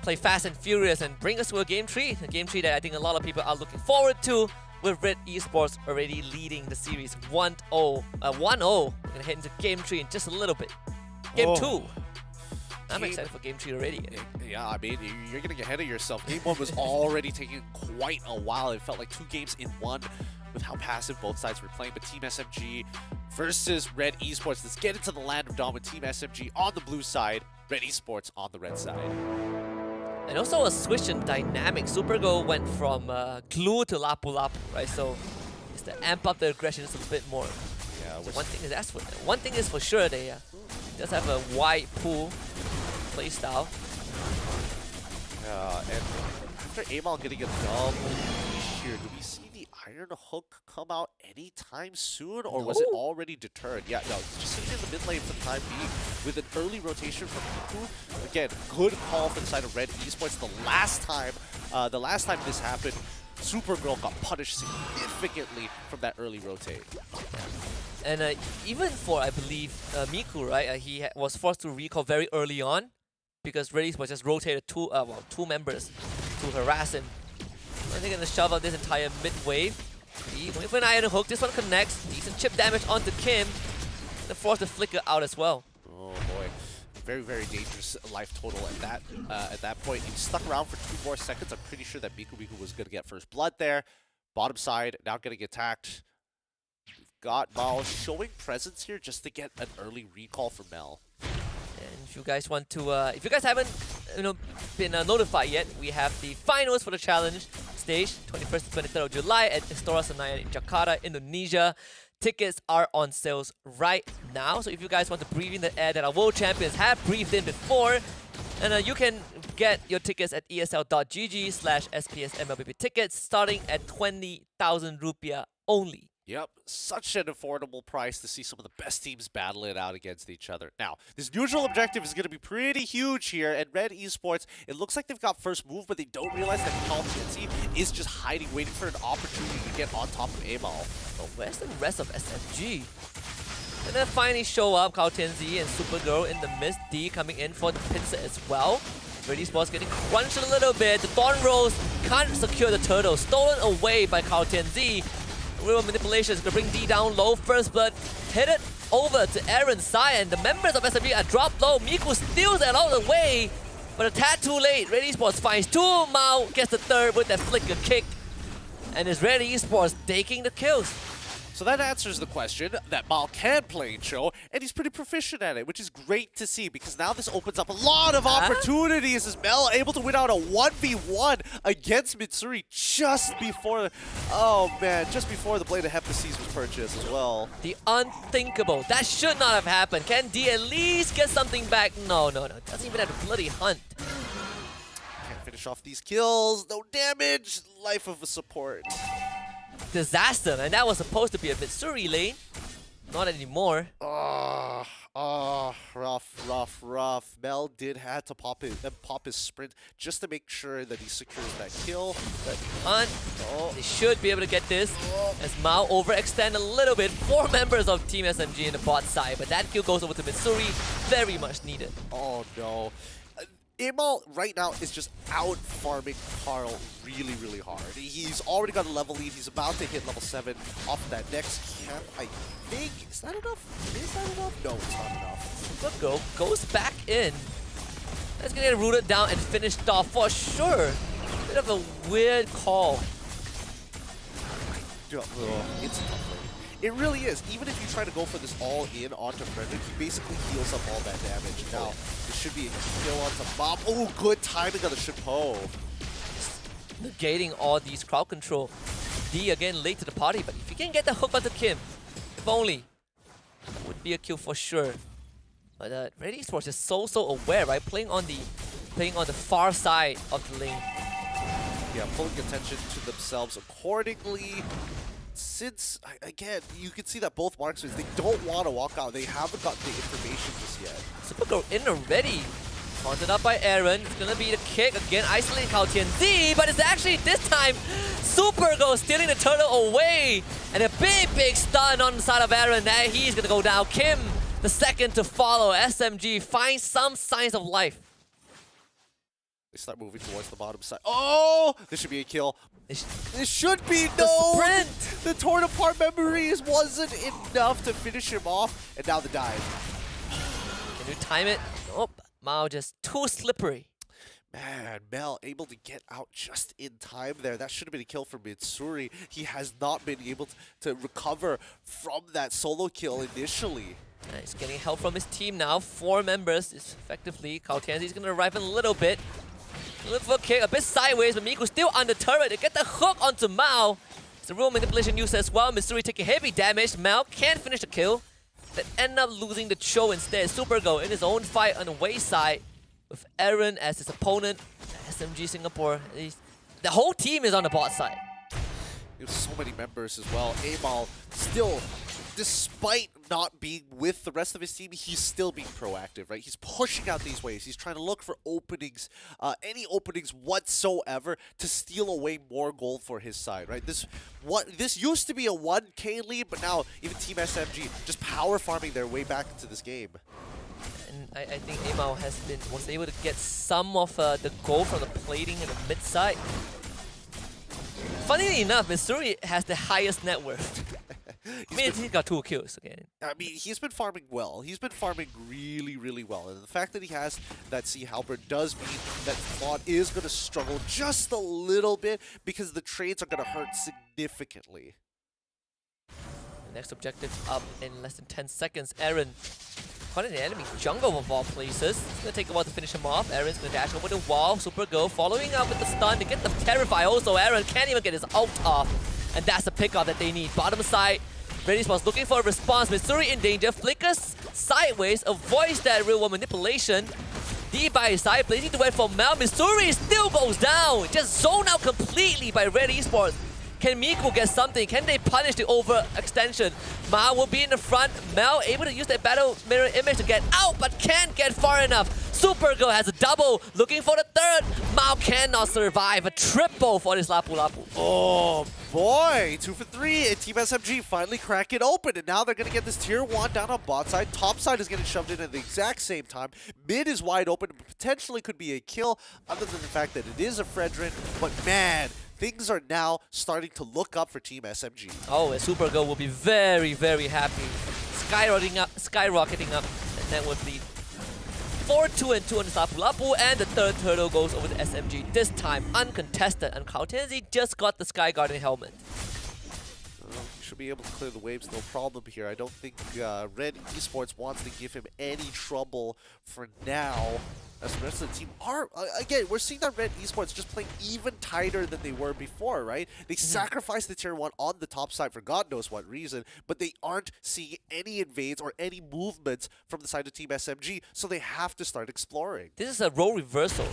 play fast and furious and bring us to a game 3. A game 3 that I think a lot of people are looking forward to, with Red Esports already leading the series 1-0. 1-0. We're going to head into game 3 in just a little bit. Game 2. I'm excited for game 3 already. Yeah, I mean, you're getting ahead of yourself. Game 1 was already taking quite a while. It felt like 2 games in 1 with how passive both sides were playing. But Team SMG versus Red Esports. Let's get into the land of Dom with Team SMG on the blue side, Red Esports on the red side. And also a switch in dynamic. Supergo went from glue to Lapu Lapu, right? So it's to amp up the aggression just a bit more. Yeah. So one thing is for sure, they does have a wide pool playstyle. And after Amal getting a double leash here, do we see the Iron Hook come out anytime soon, or was it already deterred? Yeah, no, it's just sitting in the mid lane for the time being with an early rotation from Miku. Again, good call from the side of Red Esports. The last time this happened, Supergirl got punished significantly from that early rotate. And even for, I believe, Miku, right? He was forced to recall very early on because Red Esports just rotated two members to harass him. And they're going to shove out this entire mid wave. Going for an Iron Hook. This one connects. Decent chip damage onto Kim. Then force the flicker out as well. Oh boy. Very, very dangerous life total at that point. He stuck around for 2 more seconds. I'm pretty sure that Miku was going to get first blood there. Bottom side, now getting attacked. We've got Mao showing presence here just to get an early recall from Mel. And if you guys want to, if you guys haven't, been notified yet, we have the finals for the challenge stage, 21st to 23rd of July at Istora Senayan in Jakarta, Indonesia. Tickets are on sales right now, so if you guys want to breathe in the air that our world champions have breathed in before, and you can get your tickets at esl.gg/SPS MLBB tickets, starting at 20,000 rupiah only. Yep, such an affordable price to see some of the best teams battle it out against each other. Now, this neutral objective is going to be pretty huge here, and Red Esports, it looks like they've got first move, but they don't realize that Kalpienzi is just hiding, waiting for an opportunity to get on top of Amal. But where's the rest of SMG? And then finally show up Kautenzi and Supergirl in the mist. D coming in for the pincer as well. Red Esports getting crunched a little bit. The Thorn Rolls can't secure the turtle. Stolen away by Kautenzi. Real manipulation is going to bring D down low. First blood headed over to Aaron Sai, and the members of SMG are dropped low. Miku steals it out of the way, but a tad too late. Red Esports finds 2. Mao gets the third with that flicker kick, and it's Red Esports taking the kills. So that answers the question that Mal can play in Cho, and he's pretty proficient at it, which is great to see because now this opens up a lot of opportunities as Mel able to win out a 1v1 against Mitsuri just before, oh man, just before the Blade of Hephaestus was purchased as well. The unthinkable. That should not have happened. Can D at least get something back? No. Doesn't even have a bloody hunt. Can't finish off these kills. No damage. Life of a support. Disaster, and that was supposed to be a Mitsuri lane. Not anymore. Rough. Mel did have to pop his sprint just to make sure that he secures that kill. But hunt. They should be able to get this as Mao overextend a little bit. 4 members of Team SMG in the bot side, but that kill goes over to Mitsuri. Very much needed. Oh no. Imal right now is just out farming Carl really hard. He's already got a level lead. He's about to hit level 7 off that next camp. I think, is that enough? Is that enough? No, it's not enough. Supergirl goes back in. That's gonna get rooted down and finished off for sure. Bit of a weird call. It's a tough lane. It really is. Even if you try to go for this all-in onto Frederick, he basically heals up all that damage. Now, this should be a kill onto Bob. Oh, good timing on the Chapeau. Negating all these crowd control. D again late to the party, but if you can get the hook onto Kim, if only, that would be a kill for sure. But Red Esports is so aware, right? Playing on the far side of the lane. Yeah, pulling attention to themselves accordingly. Since, again, you can see that both marksmen, they don't want to walk out. They haven't got the information just yet. Supergirl in already. Taunted up by Aaron. It's going to be the kick. Again, isolating Kautenzi, but it's actually this time Supergirl stealing the turtle away. And a big stun on the side of Aaron. Now he's going to go down. Kim, the second to follow. SMG finds some signs of life. They start moving towards the bottom side. Oh! This should be a kill. This should be the sprint. The torn apart memories wasn't enough to finish him off, and now the dive. Can you time it? Nope. Mao just too slippery. Man, Mel able to get out just in time there. That should have been a kill for Mitsuri. He has not been able to recover from that solo kill initially. He's getting help from his team now. 4 members is effectively. Kautenzi's going to arrive in a little bit. Look for a kick, a bit sideways, but Miku still on the turret. They get the hook onto Mao. It's a real manipulation use as well. Mitsuri taking heavy damage. Mao can't finish the kill. They end up losing the show instead. Supergirl in his own fight on the wayside with Aaron as his opponent. SMG Singapore. The whole team is on the bot side. There's so many members as well. Amal still, despite not being with the rest of his team, he's still being proactive, right? He's pushing out these waves. He's trying to look for openings, any openings whatsoever to steal away more gold for his side, right? This used to be a 1K lead, but now even Team SMG just power farming their way back into this game. And I think Amal was able to get some of the gold from the plating in the mid side. Funnily enough, Mitsuri has the highest net worth. He got 2 kills again. I mean, he's been farming well. He's been farming really well. And the fact that he has that Sea Halberd does mean that Claude is going to struggle just a little bit because the trades are going to hurt significantly. The next objective up in less than 10 seconds. Aaron caught in the enemy jungle of all places. It's going to take a while to finish him off. Aaron's going to dash over the wall. Supergirl following up with the stun to get the Terrify. Also, Aaron can't even get his ult off. And that's the pickup that they need. Bottom side, Red Esports looking for a response. Mitsuri in danger. Flickers sideways, avoids that real world manipulation. D by his side, blazing to wait for Mel. Mitsuri still goes down. Just zoned out completely by Red Esports. Can Miku get something? Can they punish the overextension? Mao will be in the front. Mel able to use that battle mirror image to get out, but can't get far enough. Supergirl has a double, looking for the third. Mao cannot survive. A triple for this Lapu Lapu. Oh boy, 2 for 3, and Team SMG finally crack it open, and now they're going to get this tier 1 down on bot side. Top side is getting shoved in at the exact same time. Mid is wide open, potentially could be a kill, other than the fact that it is a Fredrin, but man, things are now starting to look up for Team SMG. Oh, and Supergirl will be very, very happy. Skyrocketing up, and that would lead 4-2 and 2 on the Lapu Lapu, and the third turtle goes over to SMG. This time uncontested, and Kautenzi just got the Sky Guardian helmet. Should be able to clear the waves, no problem here. I don't think Red Esports wants to give him any trouble for now. As the rest of the team are, again, we're seeing that Red Esports just playing even tighter than they were before, right? They sacrificed the tier 1 on the top side for God knows what reason, but they aren't seeing any invades or any movements from the side of Team SMG, so they have to start exploring. This is a role reversal.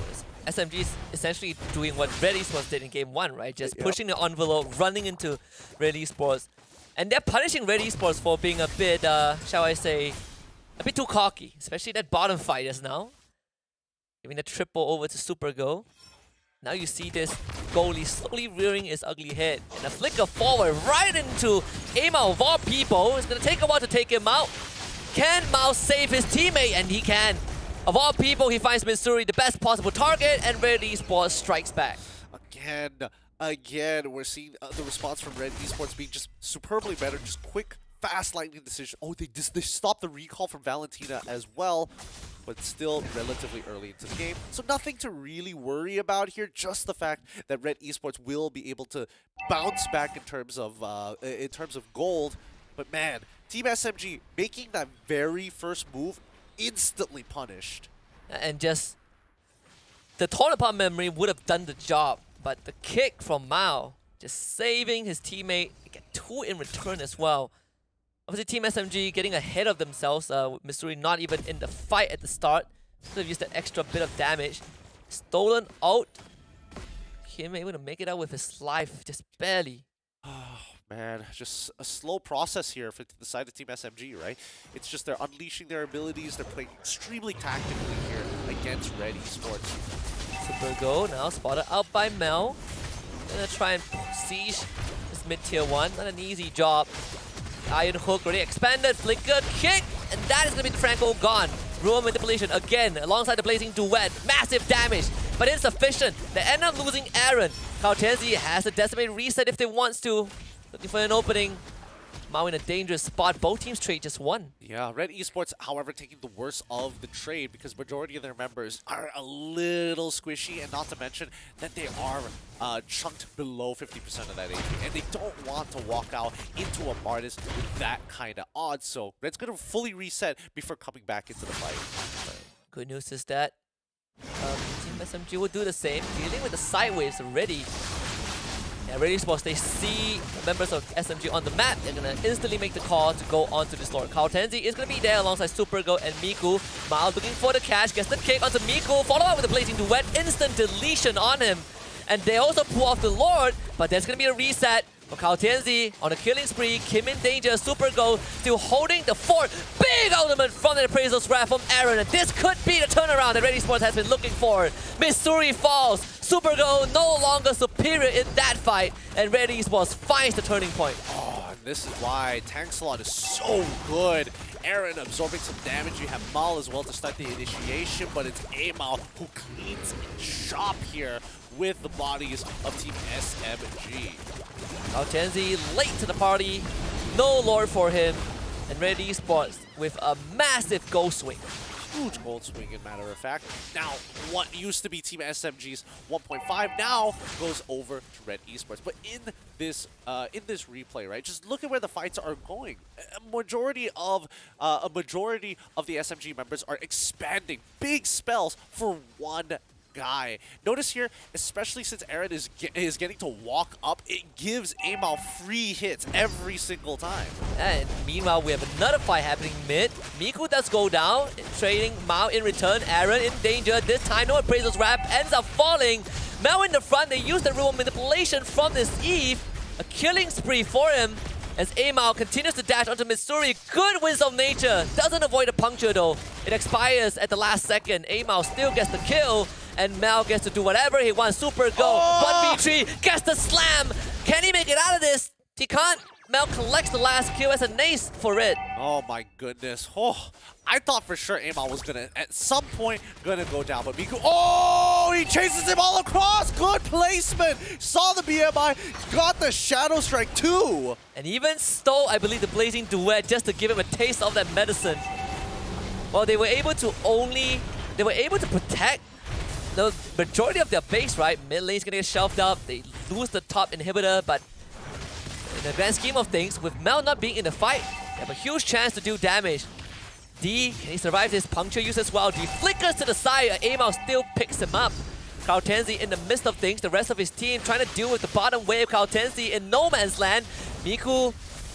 SMG is essentially doing what Red Esports did in Game 1, right? Just pushing the envelope, running into Red Esports. And they're punishing Red Esports for being a bit, shall I say, a bit too cocky, especially that bottom fight just now. Giving the triple over to Supergirl. Now you see this goalie slowly rearing his ugly head. And a flicker forward right into Amao of all people. It's going to take a while to take him out. Can Mao save his teammate? And he can. Of all people, he finds Missouri the best possible target, and Red Esports strikes back. Again, we're seeing the response from Red Esports being just superbly better, just quick, fast lightning decision. Oh, they stopped the recall from Valentina as well, but still relatively early into the game. So nothing to really worry about here, just the fact that Red Esports will be able to bounce back in terms of gold. But man, Team SMG making that very first move instantly punished. And just the torn apart memory would have done the job, but the kick from Mao just saving his teammate, get 2 in return as well. Obviously, Team SMG getting ahead of themselves, with Missouri not even in the fight at the start. Could have used that extra bit of damage. Stolen out. Him able to make it out with his life, just barely. Oh man, just a slow process here for the side of Team SMG, right? It's just they're unleashing their abilities, they're playing extremely tactically here against Red Esports. Supergirl now spotted out by Mel. Gonna try and siege this mid-tier 1. Not an easy job. Iron Hook already expanded, flicker, kick, and that is going to be Franco gone. Ruin manipulation again, alongside the blazing duet. Massive damage, but insufficient. They end up losing Aaron. Kautenzi has to decimate reset if they wants to. Looking for an opening. Mao in a dangerous spot. Both teams trade just 1. Yeah, Red Esports, however, taking the worst of the trade because majority of their members are a little squishy, and not to mention that they are chunked below 50% of that HP, and they don't want to walk out into a Martis with that kind of odds. So Red's going to fully reset before coming back into the fight. Good news is that Team SMG will do the same, dealing with the sideways already. Yeah, Red Esports, they see members of SMG on the map. They're going to instantly make the call to go on to this Lord. Kautenzi is going to be there alongside Supergirl and Miku. Mao looking for the cash, gets the kick onto Miku, follow up with the blazing duet, instant deletion on him. And they also pull off the Lord, but there's going to be a reset for Kautenzi on a killing spree. Kim in danger, Supergirl still holding the fort. Big ultimate from the appraisal scrap from Aaron, and this could be the turnaround that Red Esports has been looking for. Missouri falls. Supergirl no longer superior in that fight, and Red Esports finds the turning point. Oh, and this is why Tank Salon is so good. Aaron absorbing some damage. You have Mal as well to start the initiation, but it's Amal who cleans shop here with the bodies of Team SMG. Kautenzi late to the party, no Lord for him, and Red Esports with a massive goal swing. Huge gold swing, in matter of fact. Now, what used to be Team SMG's 1.5 now goes over to Red Esports. But in this replay, right, just look at where the fights are going. A majority of the SMG members are expanding big spells for one guy. Notice here, especially since Aaron is getting to walk up, it gives Amal free hits every single time. And meanwhile, we have another fight happening mid. Miku does go down, trading Mao in return. Aaron in danger. This time, no appraisal's wrap ends up falling. Mao in the front, they use the rule of manipulation from this Eve. A killing spree for him as Amao continues to dash onto Mitsuri. Good Winds of Nature. Doesn't avoid a puncture though. It expires at the last second. Amao still gets the kill. And Mal gets to do whatever he wants. Super go. 1v3. Gets the slam. Can he make it out of this? He can't. Mel collects the last kill as an ace for it. Oh my goodness. Oh, I thought for sure Amal was gonna, at some point, gonna go down. But Miku, oh, he chases him all across. Good placement. Saw the BMI, got the Shadow Strike too. And even stole, I believe, the Blazing Duet just to give him a taste of that medicine. Well, they were able to protect the majority of their base, right? Mid lane's gonna get shelved up. They lose the top inhibitor, but in the grand scheme of things, with Mel not being in the fight, they have a huge chance to do damage. D, can he survive this puncture use as well? D flickers to the side, Amal still picks him up. Kautenzi in the midst of things, the rest of his team trying to deal with the bottom wave. Kautenzi in no man's land. Miku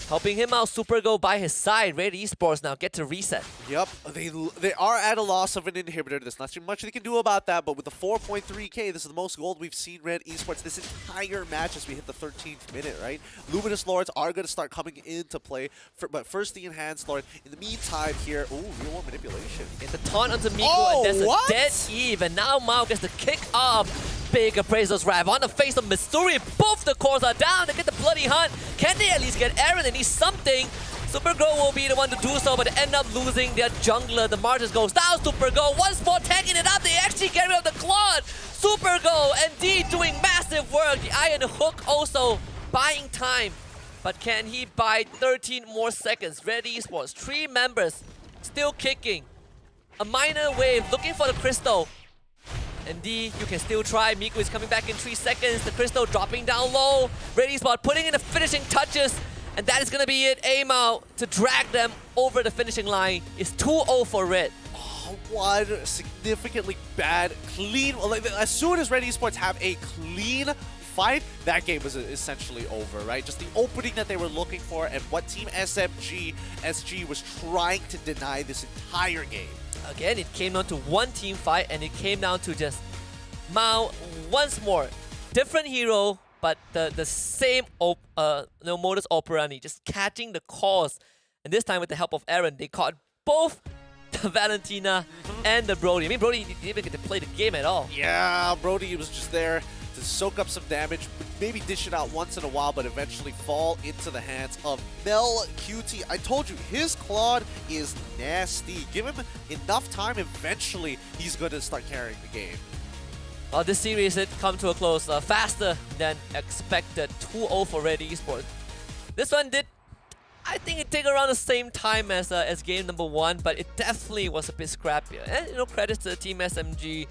helping him out, Super Go by his side. Red Esports now get to reset. Yep, they are at a loss of an inhibitor. There's not too much they can do about that, but with the 4.3k, this is the most gold we've seen Red Esports this entire match as we hit the 13th minute, right? Luminous Lords are going to start coming into play, but first the Enhanced Lord. In the meantime here, ooh, real war manipulation. It's a taunt onto Miku, and there's a dead Eve, and now Mao gets the kick off. Big Appraiser's Wrap on the face of Mitsuri. Both the cores are down. They get the bloody hunt. Can they at least get Aaron? They need something. Supergirl will be the one to do so, but they end up losing their jungler. The Martyrs goes down. Supergirl once more tagging it up. They actually get rid of the Claude. Supergirl and D doing massive work. The Iron Hook also buying time. But can he buy 13 more seconds? Red Esports, 3 members still kicking. A minor wave looking for the crystal. And D, you can still try. Miku is coming back in 3 seconds. The crystal dropping down low. Ready Spot putting in the finishing touches. And that is going to be it. Amao to drag them over the finishing line. It's 2-0 for Red. Oh, what a significantly bad, clean. Like, as soon as Red Esports have a clean fight, that game was essentially over, right? Just the opening that they were looking for and what Team SG was trying to deny this entire game. Again, it came down to one team fight, and it came down to just Mao once more. Different hero, but the same modus operandi, just catching the calls. And this time with the help of Aaron, they caught both the Valentina and the Brody. I mean, Brody didn't even get to play the game at all. Yeah, Brody was just there to soak up some damage, maybe dish it out once in a while, but eventually fall into the hands of Mel QT. I told you, his Claude is nasty. Give him enough time, eventually he's going to start carrying the game. Well, this series had come to a close faster than expected. 2-0 for Red Esports. This one did, I think it took around the same time as game number 1, but it definitely was a bit scrappier. And, you know, credits to the Team SMG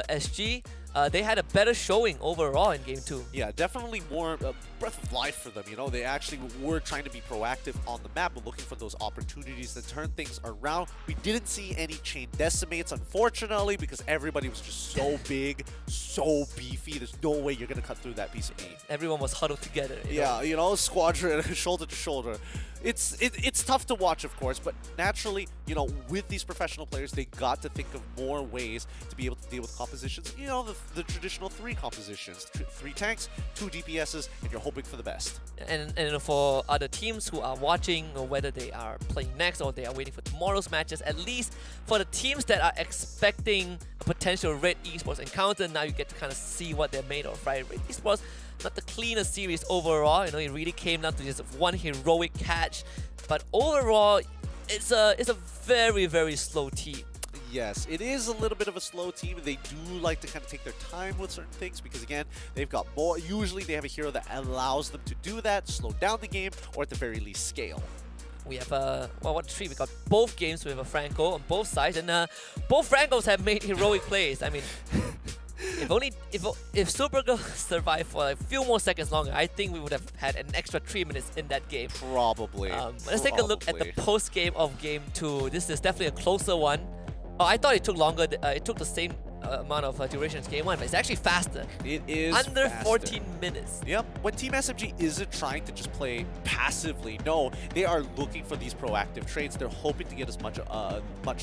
SG. They had a better showing overall in game 2. Yeah, definitely more breath of life for them. You know, they actually were trying to be proactive on the map and looking for those opportunities to turn things around. We didn't see any chain decimates, unfortunately, because everybody was just so big, so beefy. There's no way you're going to cut through that piece of meat. Everyone was huddled together. You know, squadron, shoulder to shoulder. It's tough to watch, of course, but naturally, you know, with these professional players, they got to think of more ways to be able to deal with compositions. You know, the traditional 3 compositions, 3 tanks, 2 DPSs, and you're hoping for the best. And for other teams who are watching, or whether they are playing next or they are waiting for tomorrow's matches, at least for the teams that are expecting a potential Red Esports encounter, now you get to kind of see what they're made of, right? Red Esports, not the cleanest series overall. You know, it really came down to just one heroic catch, but overall, it's a very, very slow team. Yes, it is a little bit of a slow team. They do like to kind of take their time with certain things because, again, they've got more. Usually they have a hero that allows them to do that, slow down the game, or at the very least scale. We have we got both games with a Franco on both sides, and both Francos have made heroic plays. I mean, if Supergirl survived for a few more seconds longer, I think we would have had an extra 3 minutes in that game. Probably. Let's take a look at the post game of game 2. This is definitely a closer one. Oh, I thought it took longer. It took the same amount of duration as Game 1, but it's actually faster. It is under faster. 14 minutes. Yep. When Team SMG isn't trying to just play passively, no, they are looking for these proactive trades. They're hoping to get as much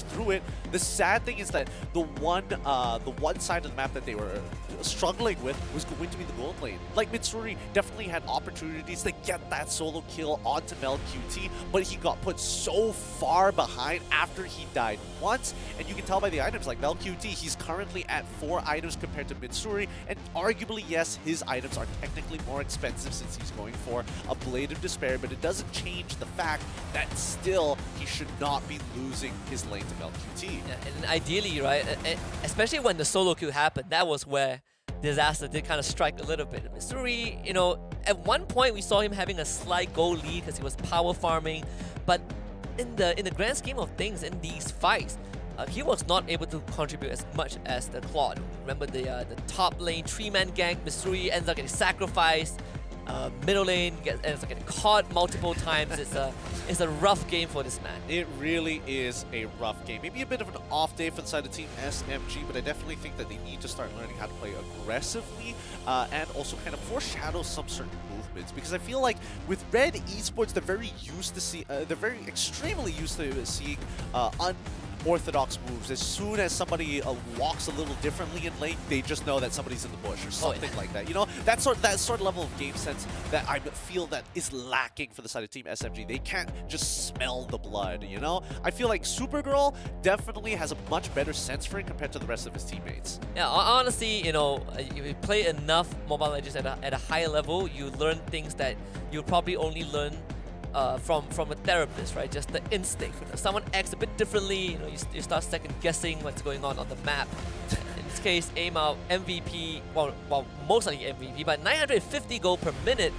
through it. The sad thing is that the one side of the map that they were struggling with was going to be the gold lane. Like Mitsuri definitely had opportunities to get that solo kill onto MLQT, but he got put so far behind after he died once, and you can tell by the items like MLQT, he's currently at 4 items compared to Mitsuri, and arguably, yes, his items are technically more expensive since he's going for a Blade of Despair, but it doesn't change the fact that still he should not be losing his lane to MLQT. Yeah, and ideally, right, especially when the solo kill happened, that was where disaster did kind of strike a little bit. Mitsuri, you know, at one point we saw him having a slight gold lead because he was power farming, but in the grand scheme of things, in these fights, he was not able to contribute as much as the Claude. Remember the top lane 3-man gank, Mitsuri ends up getting sacrificed. Middle lane ends up getting caught multiple times. It's a rough game for this man. It really is a rough game. Maybe a bit of an off day for the side of Team SMG, but I definitely think that they need to start learning how to play aggressively and also kind of foreshadow some certain movements. Because I feel like with Red Esports, they're very used to they're very extremely used to seeing unorthodox moves. As soon as somebody walks a little differently in lane, they just know that somebody's in the bush or something like that. You know, that sort of level of game sense that I feel that is lacking for the side of Team SMG. They can't just smell the blood, you know? I feel like Supergirl definitely has a much better sense for it compared to the rest of his teammates. Yeah, honestly, you know, if you play enough Mobile Legends at a higher level, you learn things that you probably only learn from a therapist, right? Just the instinct. If someone acts a bit differently, you know, you start second guessing what's going on the map. In this case, aim out MVP, well, mostly MVP, but 950 gold per minute,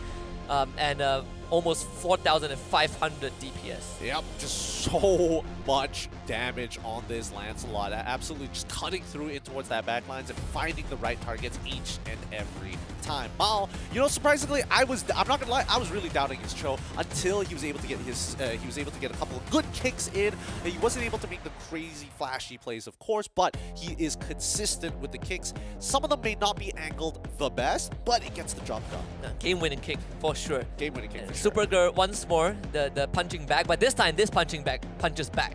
and almost 4,500 DPS. Yep, just so much damage on this Lancelot. Absolutely just cutting through in towards that backlines and finding the right targets each and every time. Mao, you know, surprisingly, I'm not gonna lie, I was really doubting his Cho until he was able to get a couple of good kicks in. He wasn't able to make the crazy flashy plays, of course, but he is consistent with the kicks. Some of them may not be angled the best, but it gets the job done. Game-winning kick for sure. Game-winning kick. Supergirl once more, the punching back, but this time this punching back punches back.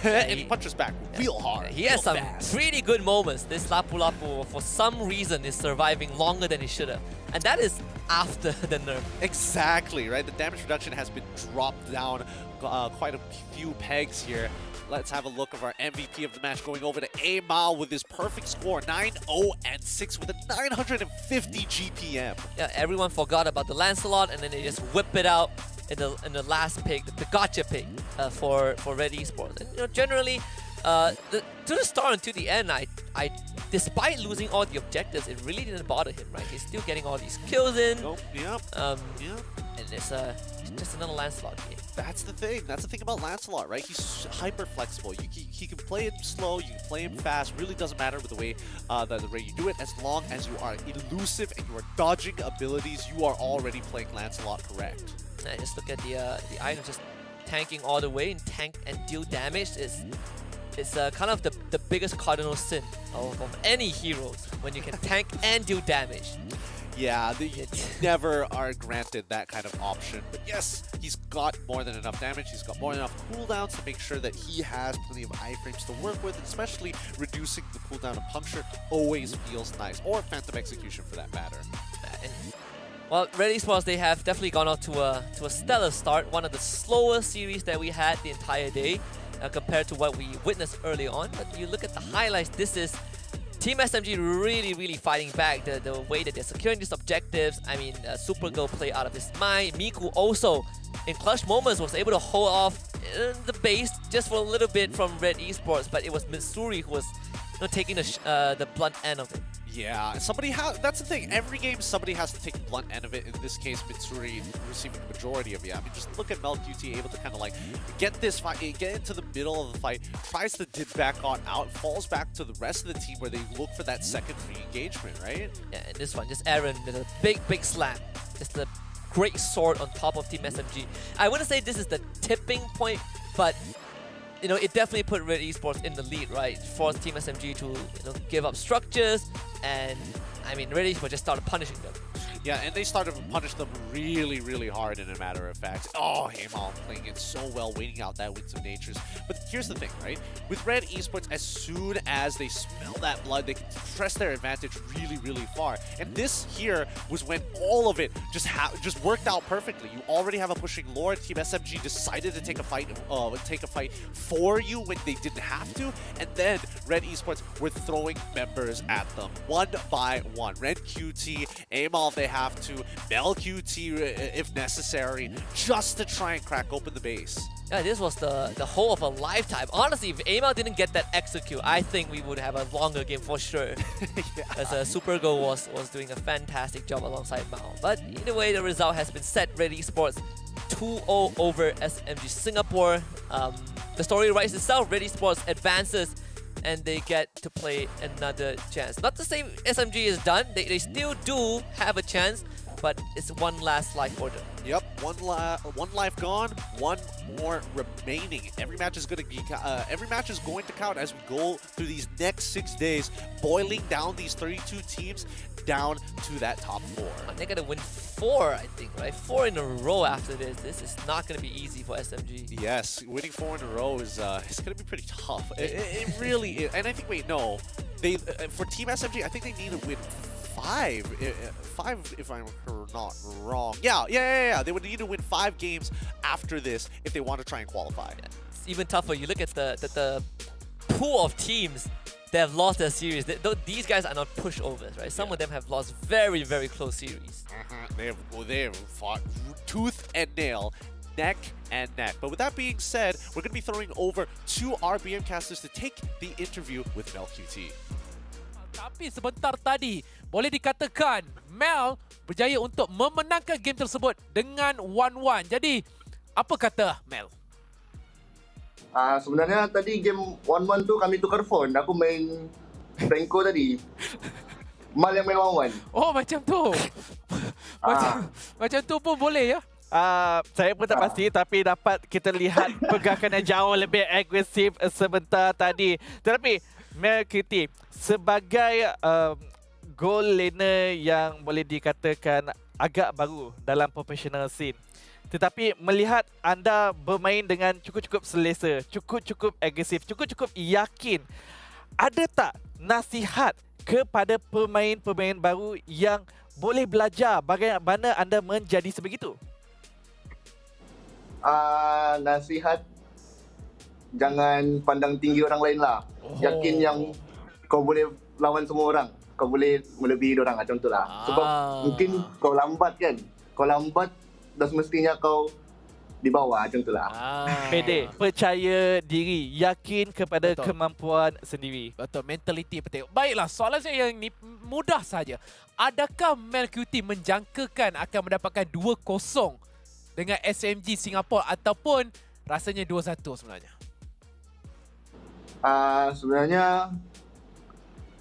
And he punches back real hard. He has some pretty good moments. This Lapu Lapu, for some reason, is surviving longer than he should have. And that is after the nerf. Exactly, right? The damage reduction has been dropped down quite a few pegs here. Let's have a look of our MVP of the match going over to A-Mao with his perfect score, 9-0-6 with a 950 GPM. Yeah, everyone forgot about the Lancelot, and then they just whip it out in the last pick, the gotcha pick for Red Esports. And you know, generally, to the start and to the end, I despite losing all the objectives, it really didn't bother him, right? He's still getting all these kills in. Nope. Yep. And it's just another Lancelot game. That's the thing. That's the thing about Lancelot, right? He's hyper flexible. He can play it slow. You can play him fast. Really doesn't matter with the way you do it. As long as you are elusive and you are dodging abilities, you are already playing Lancelot correct. And just look at the item just tanking all the way, and tank and deal damage is kind of the biggest cardinal sin of any heroes, when you can tank and deal damage. Yeah, you never are granted that kind of option. But yes, he's got more than enough damage. He's got more than enough cooldowns to make sure that he has plenty of iframes to work with, especially reducing the cooldown of Puncture always feels nice, or Phantom Execution for that matter. Well, Red Esports, they have definitely gone off to a stellar start. One of the slower series that we had the entire day compared to what we witnessed early on. But you look at the highlights, this is Team SMG really fighting back the way that they're securing these objectives. I mean, Supergirl played out of his mind. Miku also, in clutch moments, was able to hold off the base just for a little bit from Red Esports, but it was Mitsuri who was taking the blunt end of it. Yeah, that's the thing. Every game, somebody has to take the blunt end of it. In this case, Mitsuri receiving the majority of it. I mean, just look at MLQT able to kind of like get this fight, get into the middle of the fight, tries to dip back on out, falls back to the rest of the team where they look for that second re-engagement, right? Yeah, and this one, just Aaron with a big slam. Just a great sword on top of Team SMG. I wouldn't say this is the tipping point, but it definitely put Red Esports in the lead, right? Forced Team SMG to give up structures, and I mean, Red Esports just started punishing them. Yeah, and they started to punish them really, really hard, in a matter of fact. Oh, Heli playing it so well, waiting out that Winds of Natures. But here's the thing, right? With Red Esports, as soon as they smell that blood, they can press their advantage really, really far. And this here was when all of it just worked out perfectly. You already have a pushing lore. Team SMG decided to take a fight for you when they didn't have to, and then Red Esports were throwing members at them one by one. Red QT, Amal if they have to, Bell QT if necessary, just to try and crack open the base. Yeah, this was the whole of a lifetime. Honestly, if Amal didn't get that execute, I think we would have a longer game for sure. As Supergo was doing a fantastic job alongside Mao. But either way, the result has been set. Red Esports 2-0 over SMG Singapore. The story writes itself. Red Esports advances, and they get to play another chance. Not to say SMG is done. They still do have a chance, but it's one last life for them. Yep, one life gone, one more remaining. Every match is going to count as we go through these next 6 days, boiling down these 32 teams down to that top 4. They're going to win 4, I think, right? 4 in a row after this. This is not going to be easy for SMG. Yes, winning 4 in a row is it's going to be pretty tough. It really is. And I think, wait, no. They for Team SMG, I think they need to win 5 if I'm not wrong. Yeah. They would need to win 5 games after this if they want to try and qualify. Yeah. It's even tougher. You look at the pool of teams that have lost their series. These guys are not pushovers, right? Some of them have lost very, very close series. They have fought tooth and nail, neck and neck. But with that being said, we're going to be throwing over to our BM casters to take the interview with Mel QT. Tapi sebentar tadi, boleh dikatakan Mel berjaya untuk memenangkan game tersebut dengan 1-1. Jadi, apa kata Mel? Sebenarnya tadi game 1-1 tu kami tukar phone. Aku main Franco tadi. Mal yang main 1-1. Oh, macam tu. Macam tu pun boleh ya? Saya pun tak pasti, tapi dapat kita lihat pergerakan yang jauh lebih agresif sebentar tadi. Tetapi Mel QT sebagai goal laner yang boleh dikatakan agak baru dalam professional scene, tetapi melihat anda bermain dengan cukup-cukup selesa, cukup-cukup agresif, cukup-cukup yakin, ada tak nasihat kepada pemain-pemain baru yang boleh belajar bagaimana anda menjadi sebegitu? Nasihat, jangan pandang tinggi orang lain lah. Yakin yang kau boleh lawan semua orang. Kau boleh melebihi orang macam tu lah. Sebab mungkin kau lambat kan. Kau lambat dah semestinya kau di bawah macam tu lah. Pede, percaya diri, yakin kepada kemampuan sendiri. Betul, mentality penting. Baiklah, soalan saya yang ni mudah saja. Adakah Mel QT menjangkakan akan mendapatkan 2-0 dengan SMG Singapura ataupun rasanya 2-1 sebenarnya? Sebenarnya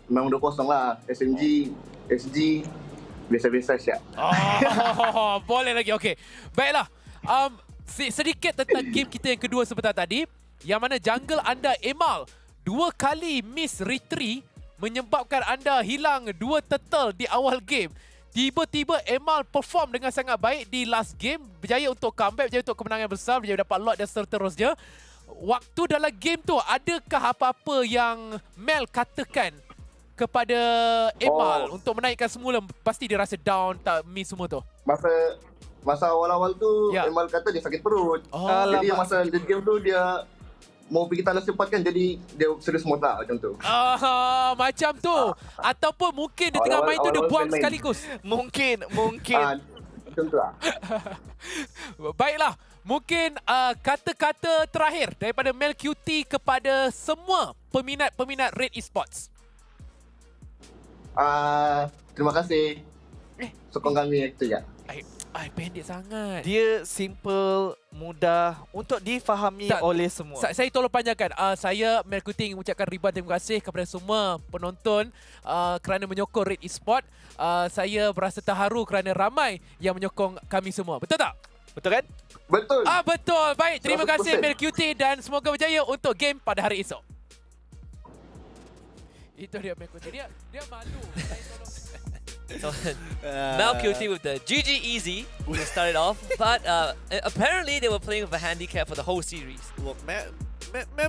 memang 2-0 lah. SG biasa-biasa siap. Boleh lagi. Okey. Baiklah. Sedikit tentang game kita yang kedua sebentar tadi, yang mana jungle anda Amal 2 kali miss retreat menyebabkan anda hilang 2 turtle di awal game. Tiba-tiba Amal perform dengan sangat baik di last game, berjaya untuk comeback, berjaya untuk kemenangan besar, berjaya dapat lot dan seterusnya. Waktu dalam game tu, adakah apa-apa yang Mel katakan kepada Amal untuk menaikkan semula? Pasti dia rasa down, tak miss semua tu. Masa awal-awal tu, Amal kata dia sakit perut. Jadi masa game tu dia mau pergi tandas cepat kan, jadi dia serius motak macam tu. Macam tu. Ataupun mungkin dia tengah main tu dia buang sekaligus. Mungkin. Macam tu lah. Baiklah. Mungkin kata-kata terakhir daripada Mel QT kepada semua peminat Red Esports. Terima kasih. Sokong kami itu ya. Pendek sangat. Dia simple, mudah untuk difahami oleh semua. Saya tolong panjangkan. Saya Mel QT ingin mengucapkan ribuan terima kasih kepada semua penonton kerana menyokong Red Esports. Saya berasa terharu kerana ramai yang menyokong kami semua. Betul tak? Betul kan? Betul. Betul. Baik, terima kasih 100%. MLQT dan semoga berjaya untuk game pada hari esok. Itu dia MLQT. Dia malu. So, Mal QT with the GG Easy to start it off, but apparently they were playing with a handicap for the whole series. Look, man,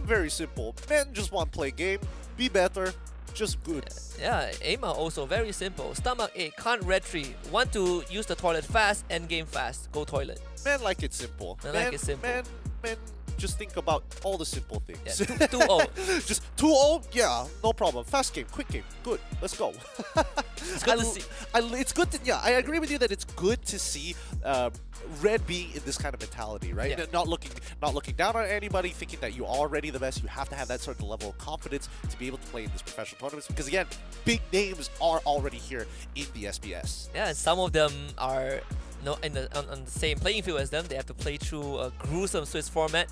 very simple. Man just want to play game, be better, just good. Yeah, Aima also very simple. Stomach ache, can't retreat, want to use the toilet fast, end game fast, go toilet. Man like it simple. Man like it simple. Man, just think about all the simple things. Yeah, 2-0. Just 2-0, yeah, no problem. Fast game, quick game, good. Let's go. It's good to see. It's good to, yeah, I agree with you that it's good to see Red being in this kind of mentality, right? Yeah. Not looking down on anybody, thinking that you're already the best. You have to have that certain level of confidence to be able to play in this professional tournaments, because again, big names are already here in the SBS. Yeah, and some of them are on the same playing field as them. They have to play through a gruesome Swiss format.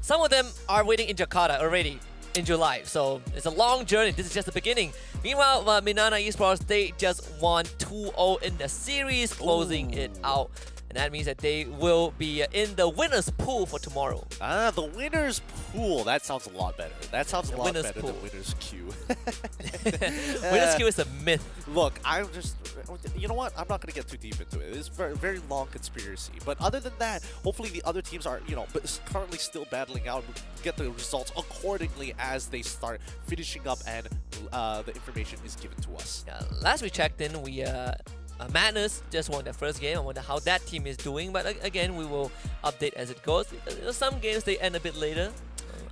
Some of them are waiting in Jakarta already in July, so it's a long journey. This is just the beginning. Meanwhile, Minana Esports, they just won 2-0 in the series, closing it out. And that means that they will be in the winner's pool for tomorrow. Ah, the winner's pool. That sounds a lot better. That sounds a lot winner's better pool. than winner's queue. Winner's queue is a myth. Look, you know what? I'm not going to get too deep into it. It's a very, very long conspiracy. But other than that, hopefully the other teams are, but currently still battling out, get the results accordingly as they start finishing up and the information is given to us. Yeah, last we checked in, Madness just won their first game. I wonder how that team is doing, but again, we will update as it goes. Some games they end a bit later.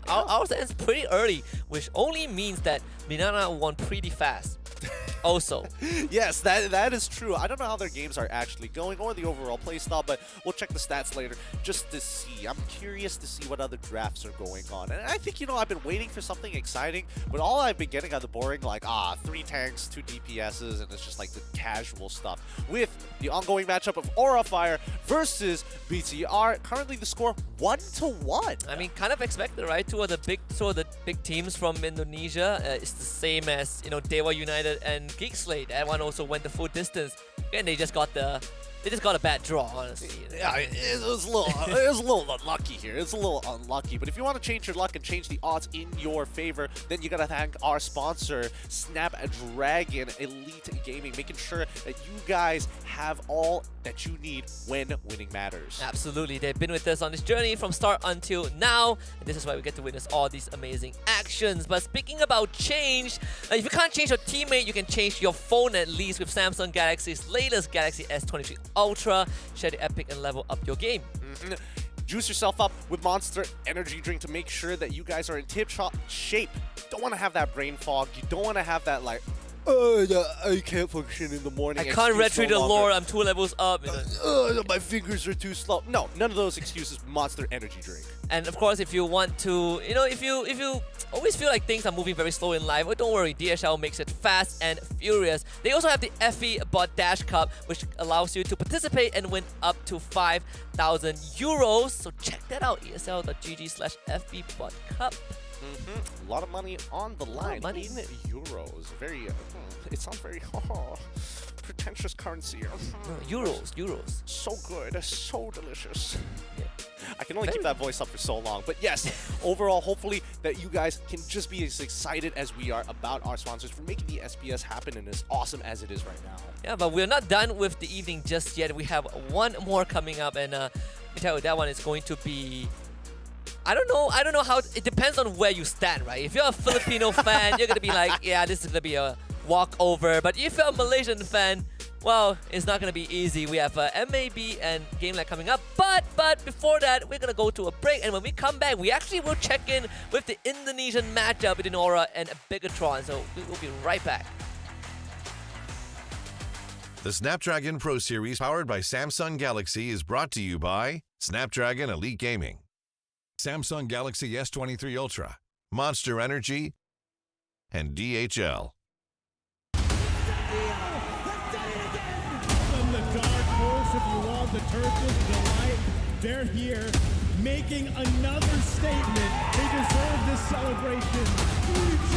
Ours ends pretty early, which only means that Minana won pretty fast. Also, yes, that is true. I don't know how their games are actually going or the overall playstyle, but we'll check the stats later just to see. I'm curious to see what other drafts are going on. And I think, I've been waiting for something exciting, but all I've been getting are the boring, 3 tanks, 2 DPSs, and it's just like the casual stuff. With the ongoing matchup of Aura Fire versus BTR, currently the score 1-1. I mean, kind of expected, right? Two of the big teams from Indonesia. It's the same as Dewa United and Geek Slate. That one also went the full distance, and they just got a bad draw, honestly. Yeah, it was a little unlucky here. It's a little unlucky. But if you want to change your luck and change the odds in your favor, then you gotta thank our sponsor, Snapdragon Elite Gaming, making sure that you guys have all that you need when winning matters. Absolutely. They've been with us on this journey from start until now. And this is why we get to witness all these amazing actions. But speaking about change, if you can't change your teammate, you can change your phone at least with Samsung Galaxy's latest Galaxy S23 Ultra. Share the epic and level up your game. Juice yourself up with Monster Energy Drink to make sure that you guys are in tip-top shape. Don't want to have that brain fog. You don't want to have that I can't function in the morning. I can't retreat the lore. I'm 2 levels up. My fingers are too slow. No, none of those excuses. Monster Energy Drink. And of course, if you want to, if you always feel like things are moving very slow in life, well, don't worry. DHL makes it fast and furious. They also have the FE Bot Dash Cup, which allows you to participate and win up to 5,000 euros. So check that out. ESL.gg/FE Bot Cup. A lot of money on the line in euros. Very, it sounds very pretentious currency. Euros. So good, so delicious. Yeah. I can only keep that voice up for so long. But yes, overall, hopefully that you guys can just be as excited as we are about our sponsors for making the SBS happen and as awesome as it is right now. Yeah, but we're not done with the evening just yet. We have one more coming up, and let me tell you, that one is going to be... I don't know how... It depends on where you stand, right? If you're a Filipino fan, you're going to be like, yeah, this is going to be a walkover. But if you're a Malaysian fan, well, it's not going to be easy. We have MLBB and GameLab coming up. But before that, we're going to go to a break. And when we come back, we actually will check in with the Indonesian matchup between Aura and Bigatron. So we will be right back. The Snapdragon Pro Series, powered by Samsung Galaxy, is brought to you by Snapdragon Elite Gaming, Samsung Galaxy S23 Ultra, Monster Energy, and DHL. From the dark horse, if you want the Turkish delight, they're here making another statement. They deserve this celebration. 3G,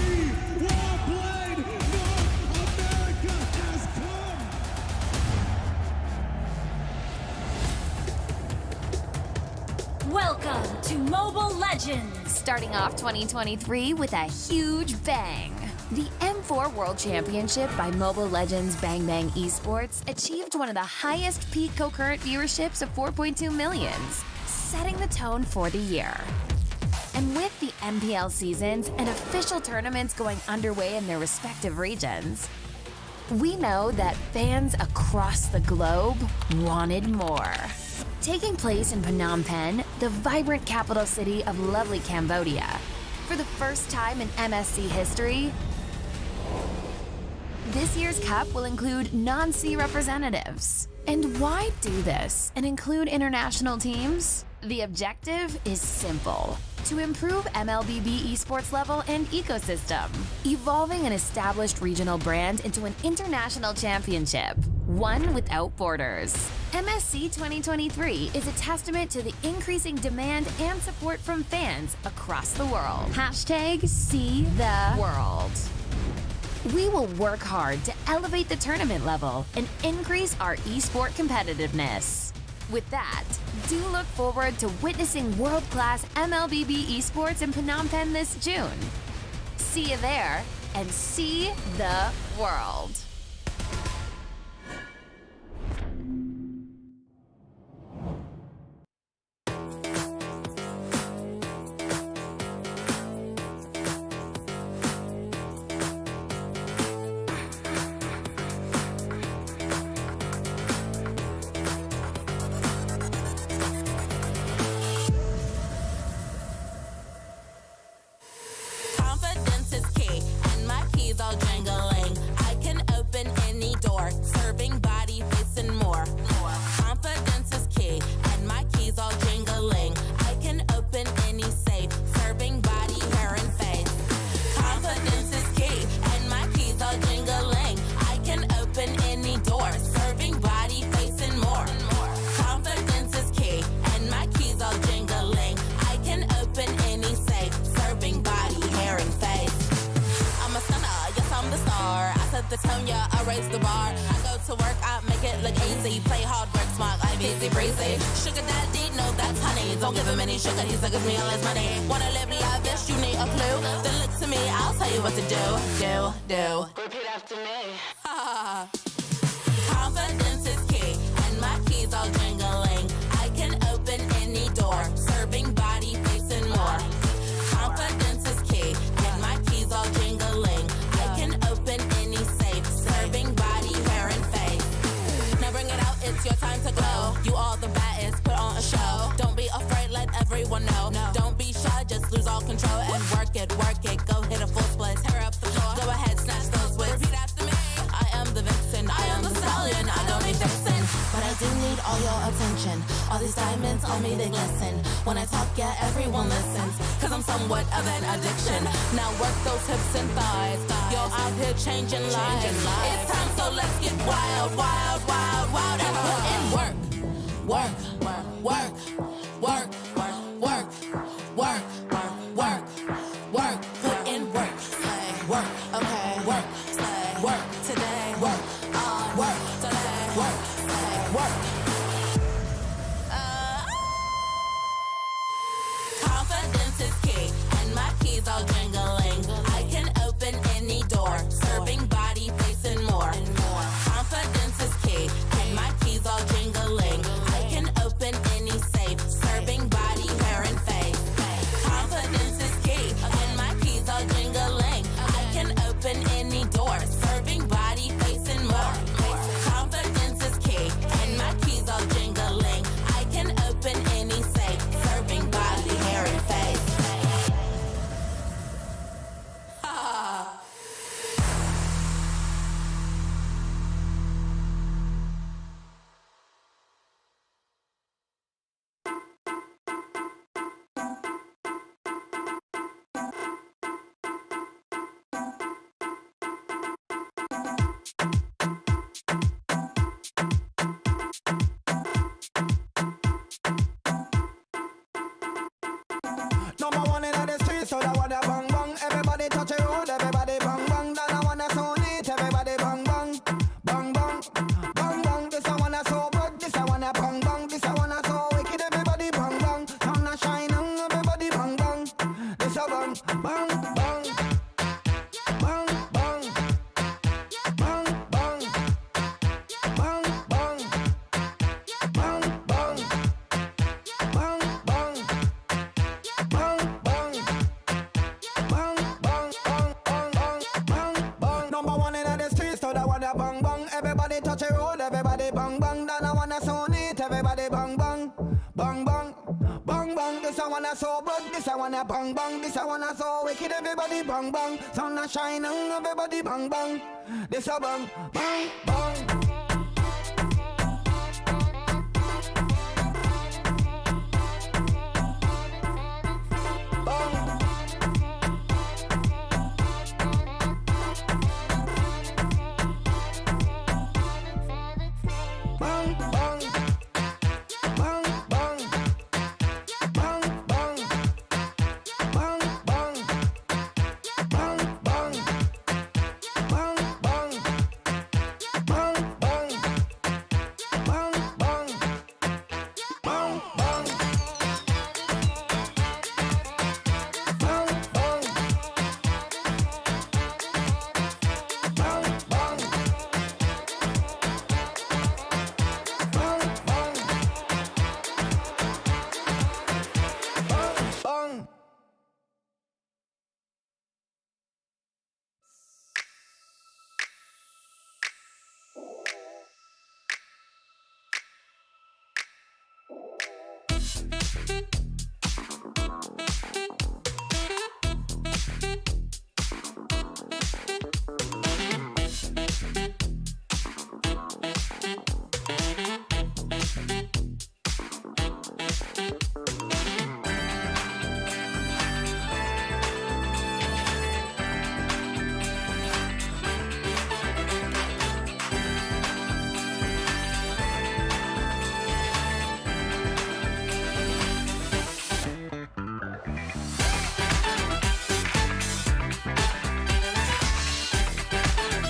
well played, North America has come. Legends, starting off 2023 with a huge bang. The M4 World Championship by Mobile Legends Bang Bang Esports achieved one of the highest peak concurrent viewerships of 4.2 millions, setting the tone for the year. And with the MPL seasons and official tournaments going underway in their respective regions, we know that fans across the globe wanted more. Taking place in Phnom Penh, the vibrant capital city of lovely Cambodia, for the first time in MSC history, this year's cup will include non-C representatives. And why do this and include international teams? The objective is simple: to improve MLBB esports level and ecosystem, evolving an established regional brand into an international championship, one without borders. MSC 2023 is a testament to the increasing demand and support from fans across the world. #SeeTheWorld. We will work hard to elevate the tournament level and increase our esport competitiveness. With that, do look forward to witnessing world-class MLBB esports in Phnom Penh this June. See you there, and see the world. Confidence is key, and my keys all jangling. I can open any door, serving body, face, and more. Confidence is key, and my keys all jingling. I can open any safe, serving body, hair, and face. Confidence is key, and my keys all jingling. I can open any door, serving body, face, and more. Confidence is key, and my keys all jingling. I can open any safe, serving body, hair, and face. I'm a stunner, yes, I'm the star. I set the tone, yeah, I raise the bar. I go to work, I make it look easy. Play hard, work smart, I'm easy breezy. Sugar daddy, no, that's honey. Don't give him any sugar, he suckers me all his money. Wanna live lavish, you need a clue. Then look to me, I'll tell you what to do. Do. Repeat after me. Confidence is key, and my keys all jingling. I can open any door, serving body, face, and more. Confidence is key, and my keys all jingling. I can open any safe, serving body, hair, and face. Now bring it out, it's your time to glow. You all the baddest, put on a show. Don't be afraid, let everyone know. Don't be shy, just lose all control and work it. Go hit a full split, tear up the floor. Go ahead, snatch those whips. Repeat after me. I am the vixen, I am the stallion. I don't need fixing, but I do need all your attention. All these diamonds on me, they glisten. When I talk, yeah, everyone listens. Cause I'm somewhat of an addiction. Now work those hips and thighs. You're out here changing lives. It's time, so let's get wild, wild, wild, wild. And put in work. Work. Put in work. Work, okay. Work today. Work today. Work. Confidence is key, and my keys all jingling. I can open any door, serving body, face, and more. Confidence is key, and my keys all jingling. I can open any safe, serving body, hair, and face. Confidence is key, and my keys all jingling. I can open any door, serving body, face, and more. Confidence is key, and my keys all jingling. I can open any safe, serving body, hair, and face. Number one in the streets, so that one a bang bang. Everybody touch a road, everybody bang bang. Then I wanna so neat, everybody bang bang, bang bang, bang bang. This I wanna so good, this I wanna bang bang, this I wanna so wicked. Everybody bang bang, sun a shining, everybody This a bang, bang, bang. Bang, bang. Bang, bang. Bang, bang. Bang, bang. Bang, bang. Bang, bang. Bang, bang, bang, bang, bang, bang. Number one in the streets, so that one a bang bang. Everybody touch a road, everybody bang bang. Then I wanna so neat, everybody bang bang. Bang bang, bang bang. This I wanna so good, this I wanna bang bang. This I wanna so wicked, everybody bang bang. Sun a shining, everybody bang bang. This a bang, bang bang. Bang, bang. Bang, bang. Bang, bang. Bang, bang. Bang, bang. Bang, bang. Bang, bang. Bang, bang. Bang, bang. Bang, bang.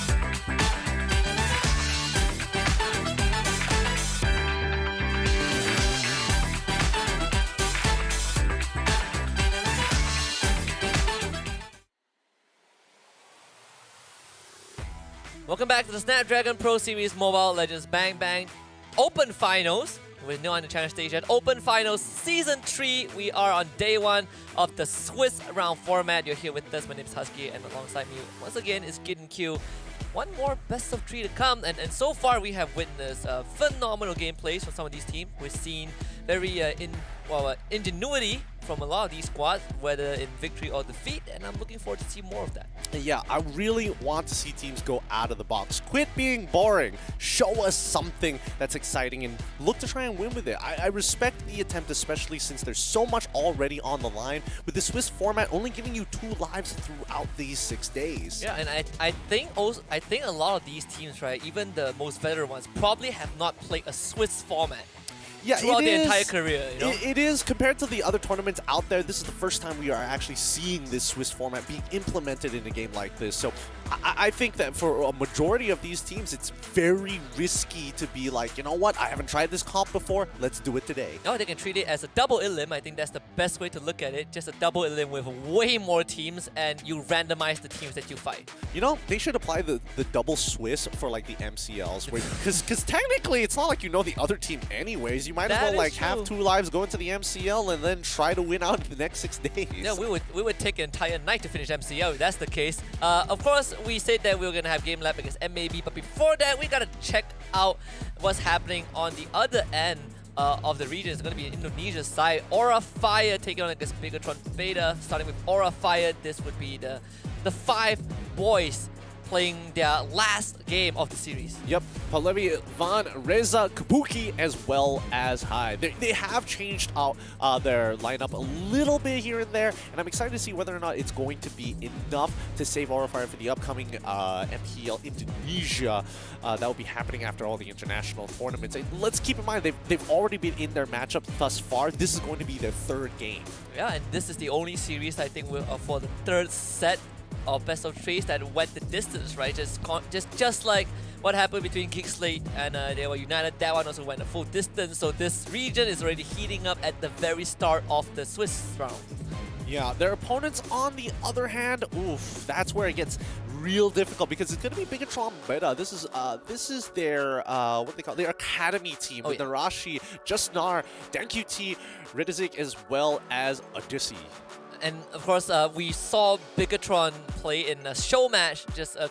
Bang, bang. Bang, bang. Bang, bang. Welcome back to the Snapdragon Pro Series Mobile Legends Bang Bang Open Finals. We're now on the challenge stage at Open Finals Season 3. We are on day 1 of the Swiss round format. You're here with us. My name is Husky, and alongside me once again is Kid and Q. One more best of 3 to come, and so far we have witnessed phenomenal gameplays from some of these teams. We've seen very ingenuity from a lot of these squads, whether in victory or defeat, and I'm looking forward to see more of that. Yeah, I really want to see teams go out of the box. Quit being boring. Show us something that's exciting and look to try and win with it. I respect the attempt, especially since there's so much already on the line, with the Swiss format only giving you 2 lives throughout these 6 days. Yeah, and I think a lot of these teams, right, even the most veteran ones, probably have not played a Swiss format. Yeah, throughout their entire career, you know? It is, compared to the other tournaments out there, this is the first time we are actually seeing this Swiss format being implemented in a game like this. So I think that for a majority of these teams, it's very risky to be like, you know what, I haven't tried this comp before, let's do it today. No, they can treat it as a double elim. I think that's the best way to look at it. Just a double elim with way more teams, and you randomize the teams that you fight. You know, they should apply the double Swiss for like the MCLs, because technically it's not like you know the other team anyways. You might as well like have 2 lives go into the MCL and then try to win out in the next 6 days. Yeah, we would take an entire night to finish MCL if that's the case. Of course, we said that we were gonna have game lab against MLBB, but before that, we gotta check out what's happening on the other end of the region. It's gonna be Indonesia's side. Aura Fire taking on against Bigatron Beta. Starting with Aura Fire, this would be the 5 boys playing their last game of the series. Yep, Pahlavi, Van, Reza, Kabuki, as well as Hai. They have changed out their lineup a little bit here and there, and I'm excited to see whether or not it's going to be enough to save Aurafire for the upcoming MPL Indonesia that will be happening after all the international tournaments. And let's keep in mind, they've already been in their matchup thus far. This is going to be their third game. Yeah, and this is the only series I think for the third set of best of threes that went the distance, right? Just like what happened between Kickslate and they were united. That one also went the full distance. So this region is already heating up at the very start of the Swiss round. Yeah, their opponents, on the other hand, oof, that's where it gets real difficult because it's going to be Bigatron Beta. This is their what they call their academy team with Narashi, Justnar, DanQT, Ridizik, as well as Odyssey. And of course, we saw Bigatron play in a show match just a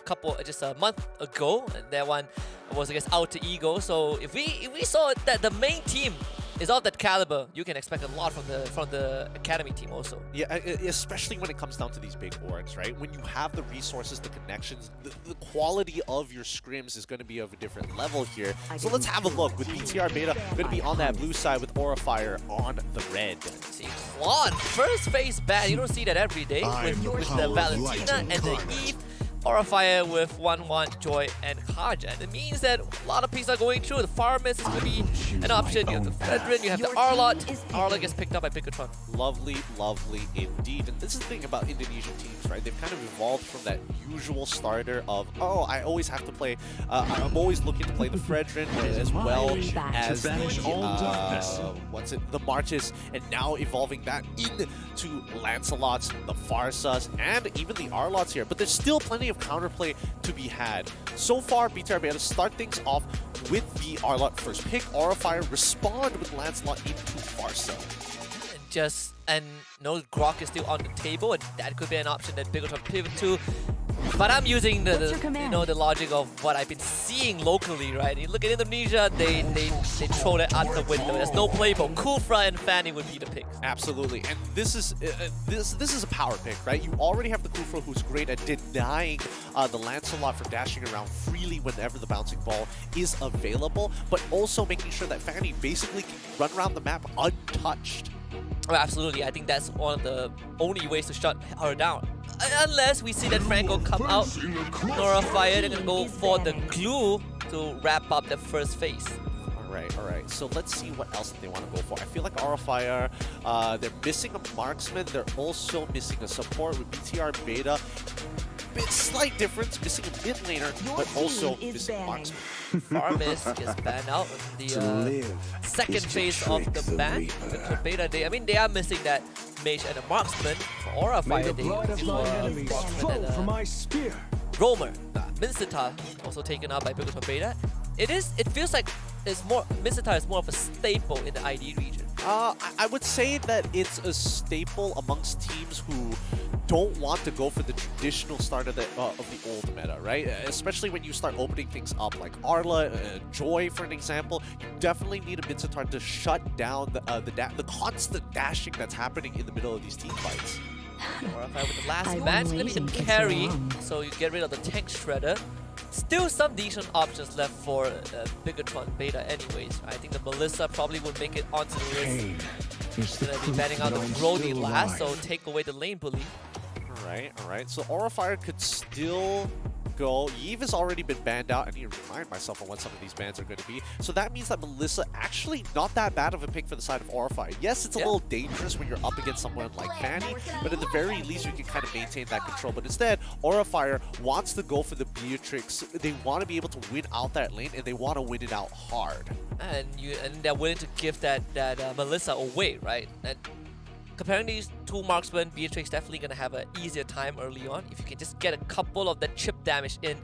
month ago, and that one was against Outer Ego. So if we saw that the main team is of that caliber, you can expect a lot from the academy team also. Yeah, especially when it comes down to these big orgs, right? When you have the resources, the connections, the quality of your scrims is going to be of a different level here. So let's have a look with BTR Beta going to be on that blue side with Aurafire on the red. See, Claude, first phase ban. You don't see that every day with the Valentina and the Eve. Aurafire with 1-1, Joy, and Kaja. And it means that a lot of pieces are going through. The Farmers is going to be an option. You have the Fredrin, you have the Arlot. Arlot gets picked up by Bigatron. Lovely, lovely indeed. And this is the thing about Indonesian teams, right? They've kind of evolved from that usual starter of, oh, I always have to play, I'm always looking to play the Fredrin as well as the Martis, and now evolving that into Lancelots, the Farsas, and even the Arlots here. But there's still plenty of counterplay to be had. So far, BTR Beta start things off with the Arlot first pick. Aurafire respond with Lancelot into Farsa. And no Grok is still on the table, and that could be an option that Bigatron pivot to. But I'm using the logic of what I've been seeing locally, right? You look at Indonesia, they throw that out the window. There's no playbook. Kufra and Fanny would be the picks. Absolutely, and this is a power pick, right? You already have the Kufra, who's great at denying the Lancelot from dashing around freely whenever the bouncing ball is available, but also making sure that Fanny basically can run around the map untouched. Oh, absolutely. I think that's one of the only ways to shut her down. Unless we see that Franco come out, Aurafire, they're going to go for the glue to wrap up the first phase. All right. So let's see what else they want to go for. I feel like Aurafire, they're missing a marksman. They're also missing a support with BTR Beta. Slight difference, missing a mid laner, but also missing a marksman. Farmis gets banned out in the second phase of the ban. The Beta, they are missing that mage and a marksman. For Aurafire, they marksman and a roamer. Mincetar also taken out by Bigatron Beta. It feels like Mincetar is more of a staple in the ID region. I would say that it's a staple amongst teams who don't want to go for the traditional start of the old meta, right? Especially when you start opening things up like Arla, Joy, for an example. You definitely need a Mincetar to shut down the constant dashing that's happening in the middle of these team fights. Aurafire with the last match, going to be the carry, so you get rid of the tank shredder. Still some decent options left for Bigatron Beta anyways. I think the Melissa probably would make it onto the list. He's going to be banning out the Brody last, so take away the lane bully. All right. So Aurafire could still go. Yves has already been banned out. I need to remind myself on what some of these bans are going to be. So that means that Melissa actually not that bad of a pick for the side of Aurafire. Yes, it's a little dangerous when you're up against someone like Fanny, but at the very least you can kind of maintain that control. But instead, Aurafire wants to go for the Beatrix. They want to be able to win out that lane, and they want to win it out hard. And they're willing to give that Melissa away, right? And comparing these two marksmen, Beatrix definitely going to have an easier time early on. If you can just get a couple of that chip damage in,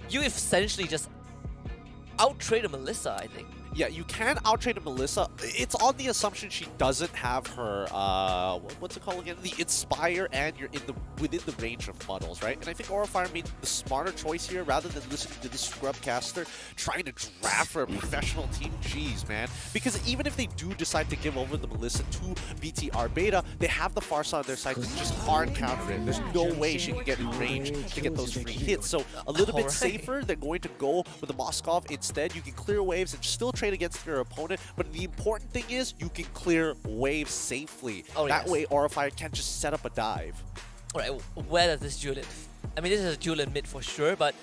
you essentially just out-trade a Melissa, I think. Yeah, you can out-trade a Melissa. It's on the assumption she doesn't have her, what's it called again? The Inspire, and you're within the range of funnels, right? And I think Aurafire made the smarter choice here rather than listening to the Scrubcaster trying to draft for a professional team. Jeez, man. Because even if they do decide to give over the Melissa to BTR Beta, they have the Farsa on their side to just hard counter it. There's no way she can get in range to get those free hits. So a little bit safer, they're going to go with the Moskov instead. You can clear waves and still trade against your opponent, but the important thing is you can clear waves safely. That way Aurafire can't just set up a dive. Alright, where does this Julian? I mean, this is a Julian mid for sure, but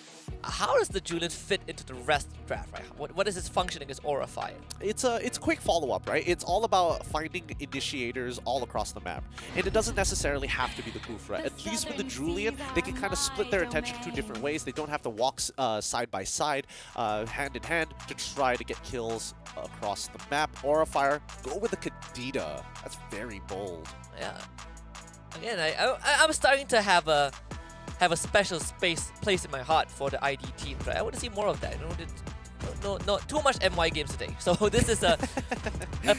how does the Julian fit into the rest of the draft, right? What is its functioning as Aurafire? It's quick follow-up, right? It's all about finding initiators all across the map. And it doesn't necessarily have to be the Kufra. At least with the Julian, they can kind of split their attention two different ways. They don't have to walk side by side, hand in hand, to try to get kills across the map. Aurafire, go with the Kadita. That's very bold. Yeah. Again, I'm starting to have a special place in my heart for the ID team, right? I want to see more of that. Not too much MY games today. So this is a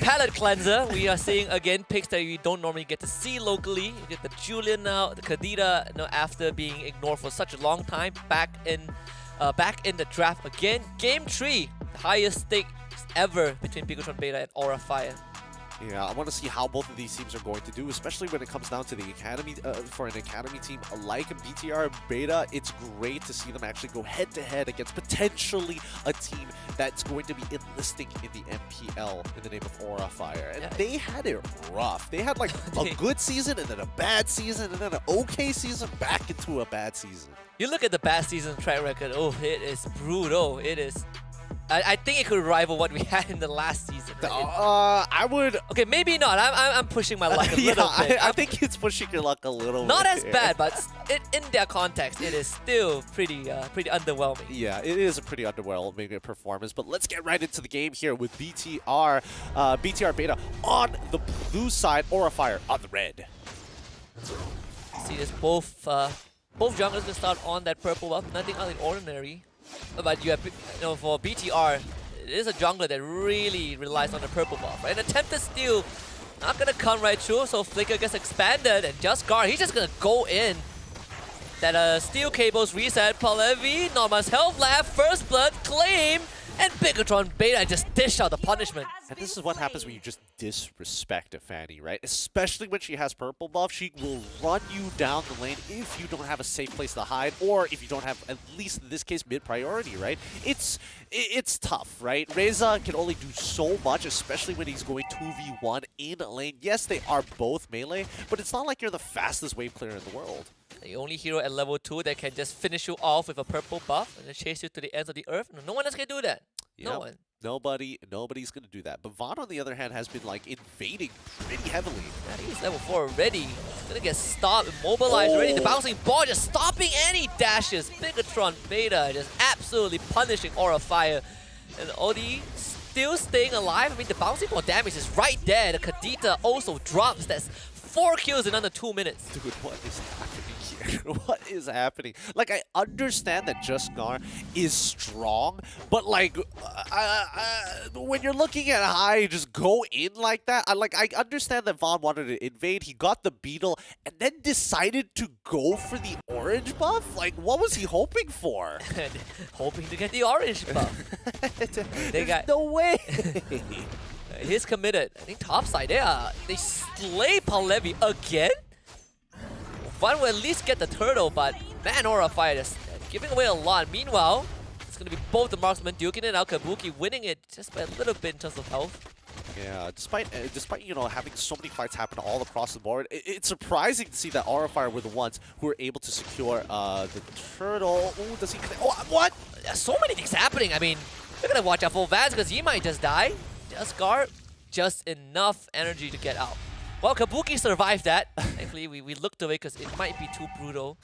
palette cleanser. We are seeing again picks that you don't normally get to see locally. You get the Julian now, the Kadita, after being ignored for such a long time, back in the draft again. Game 3, the highest stakes ever between Bigotron Beta and Aurafire. Yeah, I want to see how both of these teams are going to do, especially when it comes down to the academy. For an academy team like BTR Beta, it's great to see them actually go head-to-head against potentially a team that's going to be enlisting in the MPL in the name of Aurafire. And they had it rough. They had like a good season and then a bad season and then an okay season back into a bad season. You look at the bad season track record, oh, it is brutal. It is... I think it could rival what we had in the last season. Right? I would... Okay, maybe not. I'm pushing my luck a little bit. I think it's pushing your luck a little not bit. Not as bad, but in their context, it is still pretty underwhelming. Yeah, it is a pretty underwhelming performance, but let's get right into the game here with BTR Beta on the blue side, Aurafire on the red. See this, both junglers can start on that purple buff, nothing out of the ordinary. But you have, for BTR, it is a jungler that really relies on the purple buff, right? An attempted steal, not gonna come right through, so Flicker gets expanded, and just Guard, he's just gonna go in. That steel cables reset, Palevi, not much health left, first blood, claim, and Bigotron Beta just dish out the punishment. And this is what happens when you just disrespect a Fanny, right? Especially when she has purple buff, she will run you down the lane if you don't have a safe place to hide, or if you don't have, at least in this case, mid-priority, right? It's tough, right? Reza can only do so much, especially when he's going 2v1 in a lane. Yes, they are both melee, but it's not like you're the fastest wave clearer in the world. The only hero at level 2 that can just finish you off with a purple buff and then chase you to the ends of the earth. No one else can do that. Yep. No one. Nobody's gonna do that. But Vaughn, on the other hand, has been like invading pretty heavily. Yeah, he's level 4 already. He's gonna get stopped, immobilized already. The bouncing ball just stopping any dashes. Bigotron Beta just absolutely punishing Aurafire. And Odi still staying alive. I mean, the bouncing ball damage is right there. The Kadita also drops. That's 4 kills in under 2 minutes. Dude, what is happening here? What is happening? Like, I understand that Justgar is strong, but like, when you're looking at high, just go in like that. I understand that Vaughn wanted to invade. He got the beetle and then decided to go for the orange buff. Like, what was he hoping for? Hoping to get the orange buff. There's no way. He's committed. I think topside, they slay Palevi again? One will at least get the turtle, but man, Aurafire is giving away a lot. Meanwhile, it's going to be both the marksmen duking it out. Kabuki winning it just by a little bit in terms of health. Yeah, despite having so many fights happen all across the board, it's surprising to see that Aurafire were the ones who were able to secure the turtle. Ooh, does he? Oh, what? There's so many things happening. I mean, we're gonna watch out for Vance because he might just die. Just guard, just enough energy to get out. Well, Kabuki survived that. Thankfully, we looked away because it might be too brutal.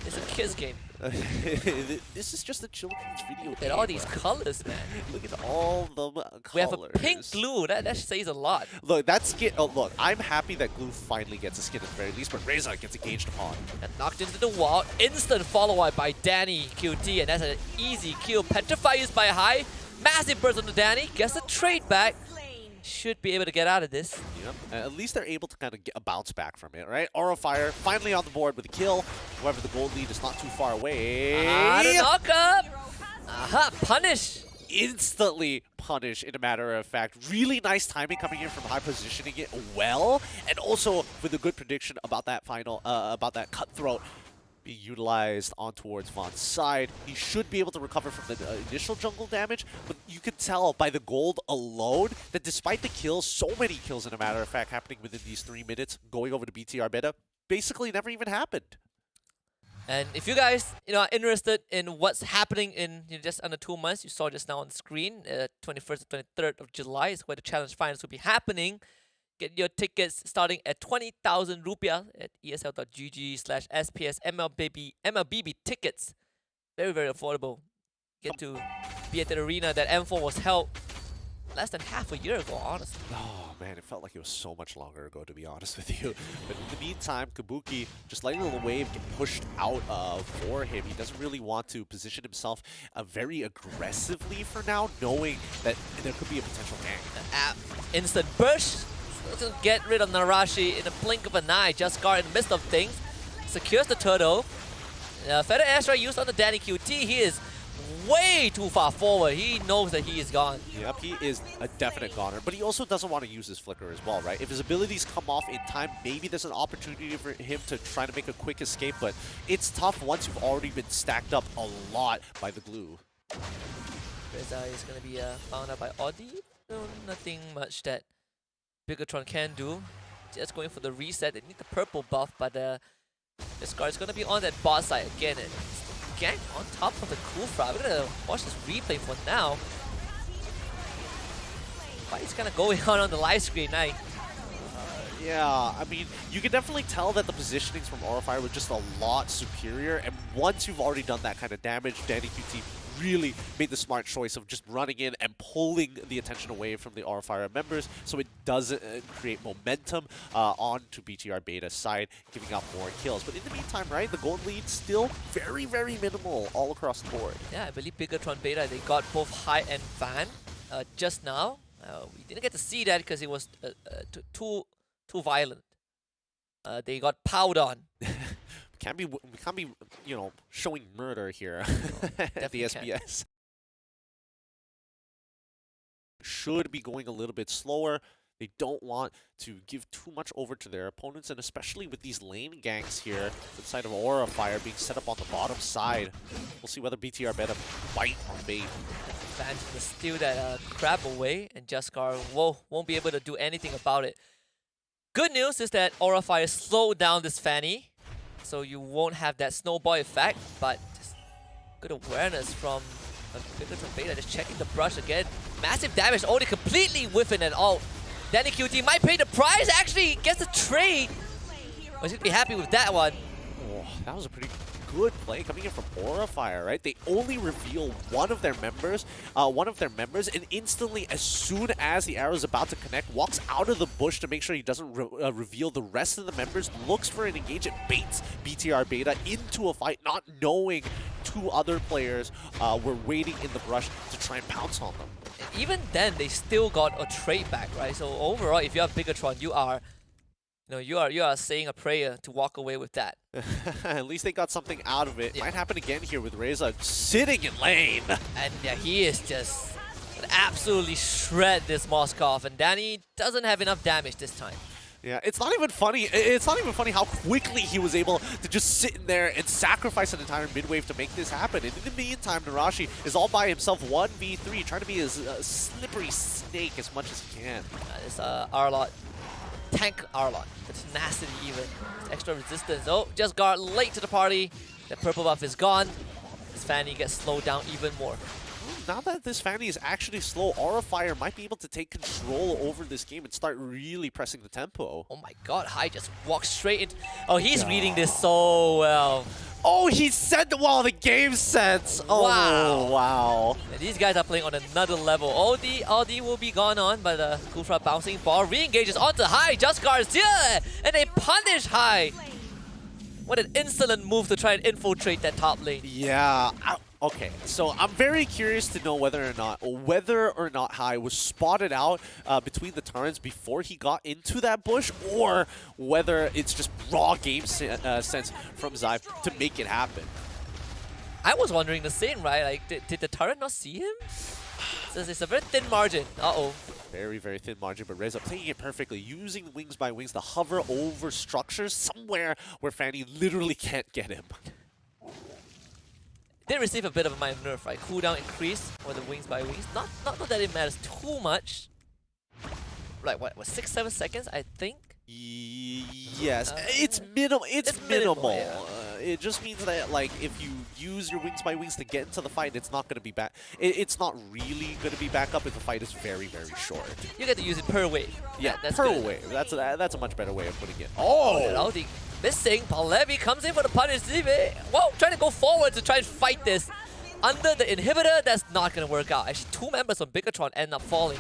It's a kids game. This is just a children's video Look at all these colors, man. Look at all the colors. We have a pink glue. That says a lot. Look, that skin. Oh, look, I'm happy that glue finally gets a skin at the very least, but Reza gets engaged upon. And knocked into the wall. Instant follow-up by Danny QT, and that's an easy kill. Petrify used by High. Massive burst on the Danny. Gets the trade back. Should be able to get out of this. Yep. At least they're able to kind of get a bounce back from it, right? Aura Fire finally on the board with a kill. However, the gold lead is not too far away. The knock up. Aha, punish. Instantly punish, in a matter of fact. Really nice timing coming in from high, positioning it well, and also with a good prediction about that final, about that cutthroat being utilized on towards Von's side. He should be able to recover from the initial jungle damage, but you can tell by the gold alone that despite the kills, so many kills in a matter of fact happening within these 3 minutes, going over to BTR beta, basically never even happened. And if you guys are interested in what's happening in just under 2 months, you saw just now on the screen, 21st to 23rd of July is where the challenge finals will be happening. Get your tickets starting at 20,000 rupiah at esl.gg/SPS MLBB tickets. Very, very affordable. Get to be at the arena that M4 was held less than half a year ago, honestly. Oh man, it felt like it was so much longer ago, to be honest with you. But in the meantime, Kabuki just letting the wave get pushed out for him. He doesn't really want to position himself very aggressively for now, knowing that there could be a potential gank. Instant burst. Doesn't get rid of Narashi in a blink of an eye. Just Guard in the midst of things. Secures the turtle. Feather Astra used on the Danny QT. He is way too far forward. He knows that he is gone. Yep, he is a definite goner, but he also doesn't want to use his flicker as well, right? If his abilities come off in time, maybe there's an opportunity for him to try to make a quick escape, but it's tough once you've already been stacked up a lot by the glue. Reza is going to be found out by Audi. No, nothing much that Bigatron can do. Just going for the reset. They need the purple buff, but this guard is going to be on that bot side again. And gang on top of the Kufra. We're going to watch this replay for now. What's kind of going on the live screen now? Yeah, I mean, you can definitely tell that the positionings from Aura Fire were just a lot superior, and once you've already done that kind of damage, Danny QT really made the smart choice of just running in and pulling the attention away from the Aura Fire members, so it doesn't create momentum onto BTR Beta's side, giving out more kills. But in the meantime, right, the gold lead still very, very minimal all across the board. Yeah, I believe Bigatron Beta, they got both High and Van just now. We didn't get to see that because it was too violent. They got powed on. We can't be, you know, showing murder here at the SBS. Should be going a little bit slower. They don't want to give too much over to their opponents, and especially with these lane ganks here, the side of Aura Fire being set up on the bottom side. We'll see whether BTR Beta bite on bait. Van to steal that crab away, and Jaskar won't be able to do anything about it. Good news is that Aura Fire slowed down this Fanny, so you won't have that snowball effect, but just good awareness from Bigatron Beta, just checking the brush again. Massive damage, only completely whiffing and all. Danny QT might pay the price, actually gets the trade. I should be happy with that one. Oh, that was a pretty good play coming in from Aura Fire, right? They only reveal one of their members, and instantly, as soon as the arrow is about to connect, walks out of the bush to make sure he doesn't reveal the rest of the members, looks for an engage, and baits BTR Beta into a fight, not knowing two other players were waiting in the brush to try and pounce on them. And even then, they still got a trade back, right? So overall, if you have Bigatron, you are saying a prayer to walk away with that. At least they got something out of it. Yeah. Might happen again here with Reza sitting in lane. And yeah, he is just absolutely shred this Moskov, and Danny doesn't have enough damage this time. Yeah, it's not even funny. It's not even funny how quickly he was able to just sit in there and sacrifice an entire mid-wave to make this happen. And in the meantime, Narashi is all by himself 1v3, trying to be as slippery snake as much as he can. It's Arlot. Tank Arlot. The tenacity even. It's extra resistance. Oh, just guard late to the party. The purple buff is gone. This Fanny gets slowed down even more. Now that this Fanny is actually slow, Aura Fire might be able to take control over this game and start really pressing the tempo. Oh my god, Hai just walks straight into... Oh, he's reading this so well. Oh, he said while the game sets. Oh, wow. And these guys are playing on another level. Audi will be gone on, but Kufra bouncing ball re-engages onto Hai. Just guards here, and they punish Hai. What an insolent move to try and infiltrate that top lane. Yeah. Okay, so I'm very curious to know whether or not Hai was spotted out between the turns before he got into that bush, or whether it's just raw game sense from Zai to make it happen. I was wondering the same, right? Like, did the turret not see him? It's a very thin margin. Uh-oh. Very, very thin margin, but Reza playing it perfectly, using the wings by wings to hover over structures somewhere where Fanny literally can't get him. Did receive a bit of a minor nerf, right? Cooldown increase for the wings by wings. Not that it matters too much. Like what 6-7 seconds, I think. Yes, it's minimal. It's minimal. Yeah. It just means that like if you use your wings by wings to get into the fight, it's not going to be back. It's not really going to be back up if the fight is very, very short. You get to use it per wave. Yeah, that's per good. wave. That's a much better way of putting it. Oh, the missing. Palevi comes in for the punish. Whoa, trying to go forward to try and fight this. Under the inhibitor, that's not going to work out. Actually, 2 members from Bigatron end up falling.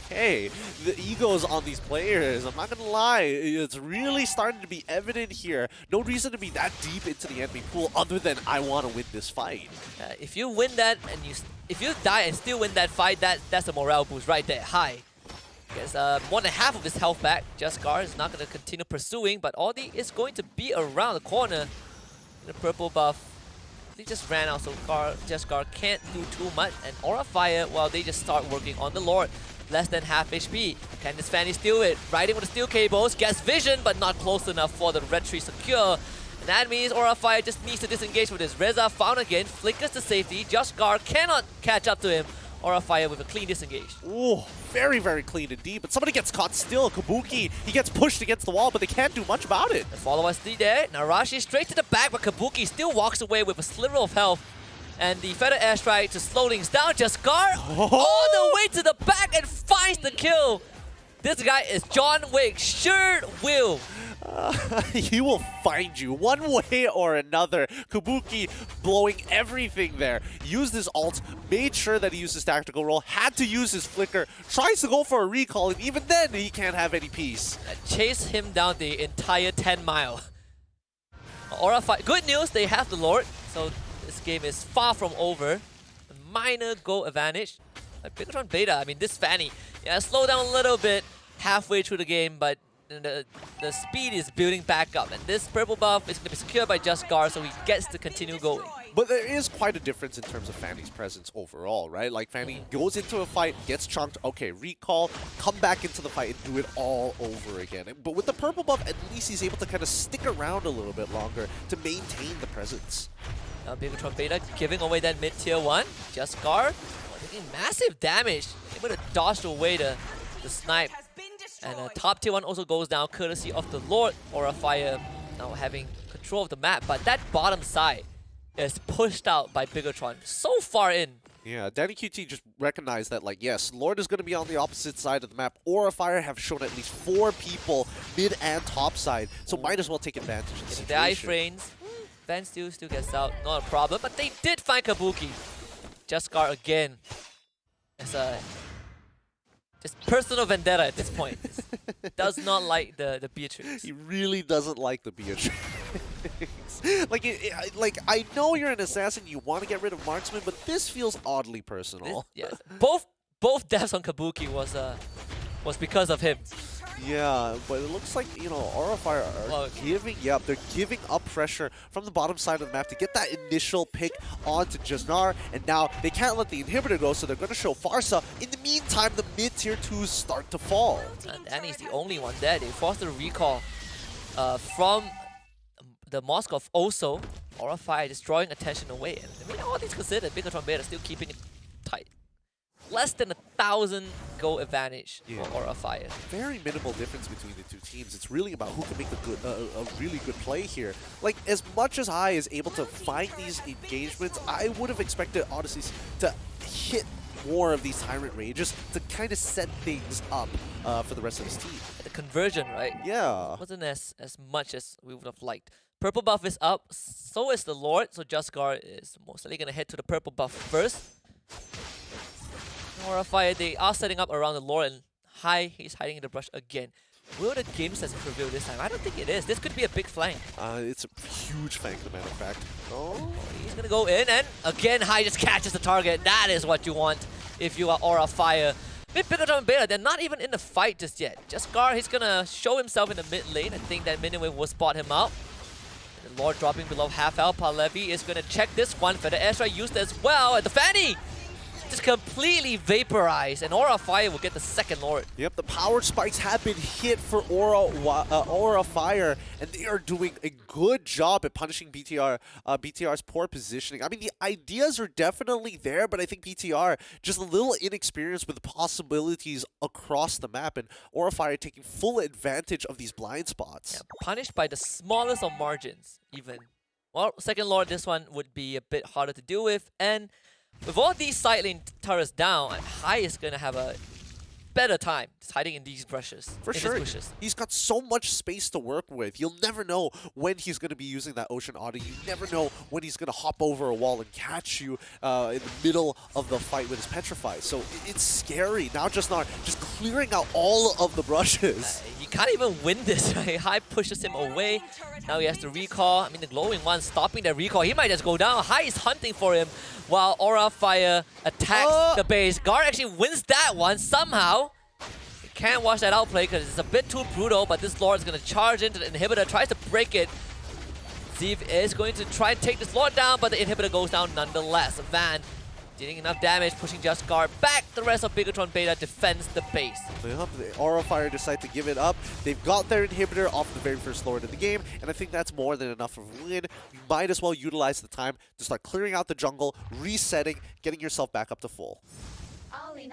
Okay, the egos on these players, I'm not gonna lie, it's really starting to be evident here. No reason to be that deep into the enemy pool other than I want to win this fight. If you win that and if you die and still win that fight, that's a morale boost right there. High. Gets more than half of his health back. Jaskar is not going to continue pursuing, but Audi is going to be around the corner. The purple buff. They just ran out, so Jaskar can't do too much. And Aura Fire, well, they just start working on the Lord. Less than half HP. Can this Fanny steal it? Riding with the steel cables. Gets vision, but not close enough for the red tree secure. And that means Aura Fire just needs to disengage with this. Reza found again. Flickers to safety. Jaskar cannot catch up to him. Aura Fire with a clean disengage. Ooh, very, very clean indeed. But somebody gets caught still. Kabuki, he gets pushed against the wall, but they can't do much about it. The follow-up SD there. Narashi straight to the back, but Kabuki still walks away with a sliver of health. And the Feather Airstrike to slow things down. Jaskar all the way to the back and finds the kill. This guy is John Wick. Sure will. He will find you one way or another. Kabuki blowing everything there. Used his ult, made sure that he used his tactical roll, had to use his flicker, tries to go for a recall, and even then he can't have any peace. Chase him down the entire 10 mile. Aura fight. Good news, they have the Lord, so this game is far from over. A minor goal advantage. Like Bigatron Beta, I mean this Fanny, yeah, slow down a little bit halfway through the game, but the speed is building back up, and this purple buff is going to be secured by Jaskar, so he gets to continue going. But there is quite a difference in terms of Fanny's presence overall, right? Like Fanny goes into a fight, gets chunked, okay, recall, come back into the fight and do it all over again. But with the purple buff, at least he's able to kind of stick around a little bit longer to maintain the presence. Now Bigatron Beta giving away that mid-tier 1. Jaskar taking massive damage, able to dodge away the snipe. And top tier 1 also goes down courtesy of the Lord. Aura Fire now having control of the map, but that bottom side is pushed out by Bigatron so far in. Yeah, Danny QT just recognized that, like, yes, Lord is going to be on the opposite side of the map. Aura Fire have shown at least 4 people mid and top side, so might as well take advantage of the situation. The iframes, Van still gets out, not a problem, but they did find Kabuki. Jaskar again. It's a just personal vendetta at this point. Does not like the Beatrix. He really doesn't like the Beatrix. like I know you're an assassin, you want to get rid of marksman, but this feels oddly personal. Yes, both deaths on Kabuki was because of him. Yeah, but it looks like, you know, Aura Fire are they're giving up pressure from the bottom side of the map to get that initial pick onto Jasnar, and now they can't let the inhibitor go, so they're going to show Farsa. In the meantime, the mid-tier 2s start to fall. And Danny's the only one there. They forced a recall from the Mosque of Oso. Aura Fire just drawing attention away. And I mean, all these considered, Bigatron Beta still keeping it tight. Less than 1,000 goal advantage for Aura Fire. Very minimal difference between the two teams. It's really about who can make a really good play here. Like, as much as I is able to find these engagements, I would have expected Odyssey to hit more of these Tyrant Rages to kind of set things up for the rest of his team. The conversion, right? Yeah. Wasn't as much as we would have liked. Purple buff is up, so is the Lord, so Jaskar is most likely going to head to the purple buff first. Aura Fire, they are setting up around the Lord, and he's hiding in the brush again. Will the game sense prevail this time? I don't think it is. This could be a big flank. It's a huge flank, as a matter of fact. Oh, he's gonna go in, and again, High just catches the target. That is what you want if you are Aura Fire. Mid Biggotron and Beta, they're not even in the fight just yet. Jaskar, he's gonna show himself in the mid lane. I think that Minion Wave will spot him out. And the Lord dropping below half health. Palevi is gonna check this one. Feather Airstrike used as well. And the Fanny just completely vaporized, and Aura Fire will get the second Lord. Yep, the power spikes have been hit for Aura Fire, and they are doing a good job at punishing BTR's poor positioning. I mean, the ideas are definitely there, but I think BTR just a little inexperienced with the possibilities across the map, and Aura Fire taking full advantage of these blind spots. Yeah, punished by the smallest of margins, even. Well, second Lord, this one would be a bit harder to deal with, and with all these side lane turrets down, High is going to have a better time just hiding in these brushes. For sure. He's got so much space to work with. You'll never know when he's going to be using that Ocean Auto. You never know when he's going to hop over a wall and catch you in the middle of the fight with his Petrify. So it's scary. Now just clearing out all of the brushes. He can't even win this, right? High pushes him away. Now he has to recall. I mean, the glowing one stopping the recall. He might just go down. High is hunting for him while Aura Fire attacks the base. Gar actually wins that one somehow. You can't watch that outplay because it's a bit too brutal, but this Lord is going to charge into the inhibitor, tries to break it. Zeev is going to try and take this Lord down, but the inhibitor goes down nonetheless. Van dealing enough damage, pushing Jaskar back. The rest of Biggotron Beta defends the base. Yep, the Aura Fire decide to give it up. They've got their inhibitor off the very first Lord of the game, and I think that's more than enough of a win. You might as well utilize the time to start clearing out the jungle, resetting, getting yourself back up to full.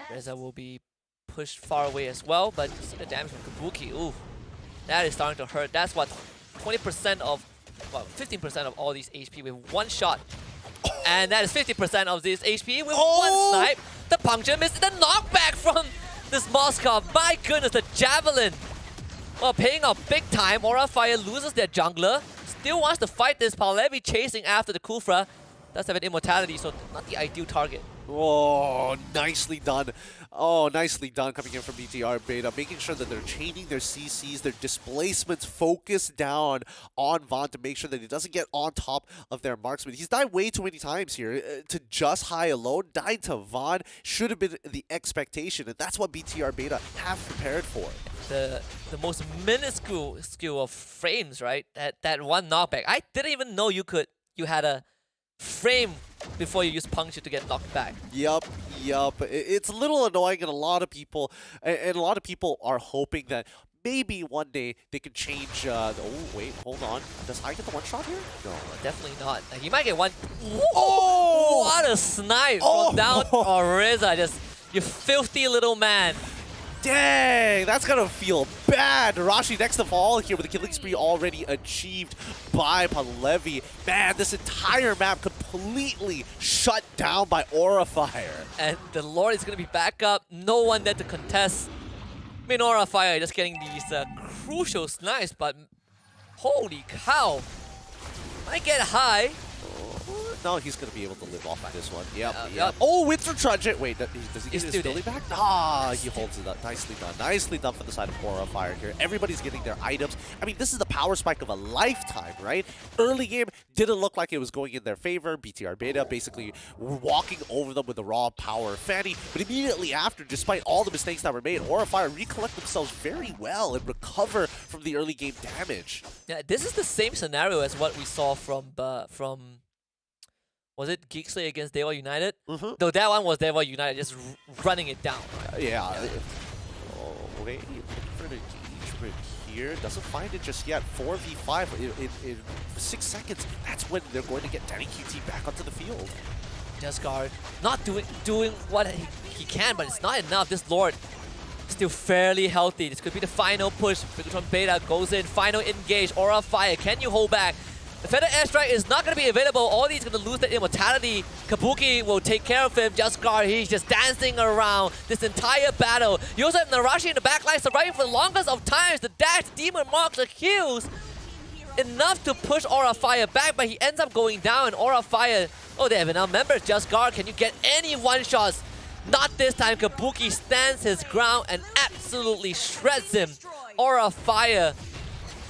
Reza will be pushed far away as well, but you see the damage from Kabuki. Ooh, that is starting to hurt. That's what 20% of, well, 15% of all these HP with one shot. And that is 50% of this HP with one snipe. The puncture misses the knockback from this Moskov. My goodness, the Javelin. Well, paying off big time. Aura Fire loses their jungler. Still wants to fight this. Palevi chasing after the Kufra. Does have an immortality, so not the ideal target. Oh, nicely done. Oh, nicely done coming in from BTR Beta, making sure that they're chaining their CCs, their displacements, focus down on Vaughn to make sure that he doesn't get on top of their marksman. He's died way too many times here to just High alone. Dying to Vaughn should have been the expectation, and that's what BTR Beta have prepared for. The most minuscule skill of frames, right? That one knockback. I didn't even know you had a frame before you use puncture to get knocked back. Yup. It's a little annoying, and a lot of people are hoping that maybe one day they can change. Oh wait, hold on. Does High get the one shot here? No, definitely not. He might get one. Oh, what a snipe from down Orisa. Just you filthy little man. Dang, that's gonna feel bad. Rashi next to fall here with a killing spree already achieved by Palevi. Man, this entire map completely shut down by Aura Fire. And the Lord is gonna be back up. No one there to contest. I mean, Aura Fire just getting these crucial snipes, but holy cow. Might get High. No, he's going to be able to live off of this one. Yep. Oh, Winter Trudge. Wait, does he get his ability back? Ah, he holds it up. Nicely done. Nicely done from the side of Aura Fire here. Everybody's getting their items. I mean, this is the power spike of a lifetime, right? Early game didn't look like it was going in their favor. BTR Beta basically walking over them with a raw power Fanny. But immediately after, despite all the mistakes that were made, Aura Fire recollect themselves very well and recover from the early game damage. Yeah, this is the same scenario as what we saw from was it Geeksley against Dewa United? Though that one was Dewa United just running it down. Yeah. Oh, wait. For the engagement here. Doesn't find it just yet. 4v5 in 6 seconds. That's when they're going to get Danny QT back onto the field. Jaskar not doing what he can, but it's not enough. This Lord still fairly healthy. This could be the final push. Biggotron Beta goes in. Final engage. Aura Fire. Can you hold back? The Feather Airstrike is not going to be available. All these going to lose their immortality. Kabuki will take care of him. Jaskar, he's just dancing around this entire battle. You also have Narashi in the backline surviving for the longest of times. The dash, Demon Marks, the heals. Enough to push Aura Fire back, but he ends up going down. And Aura Fire, oh, they have enough members. Jaskar, can you get any one-shots? Not this time. Kabuki stands his ground and absolutely shreds him Aura Fire.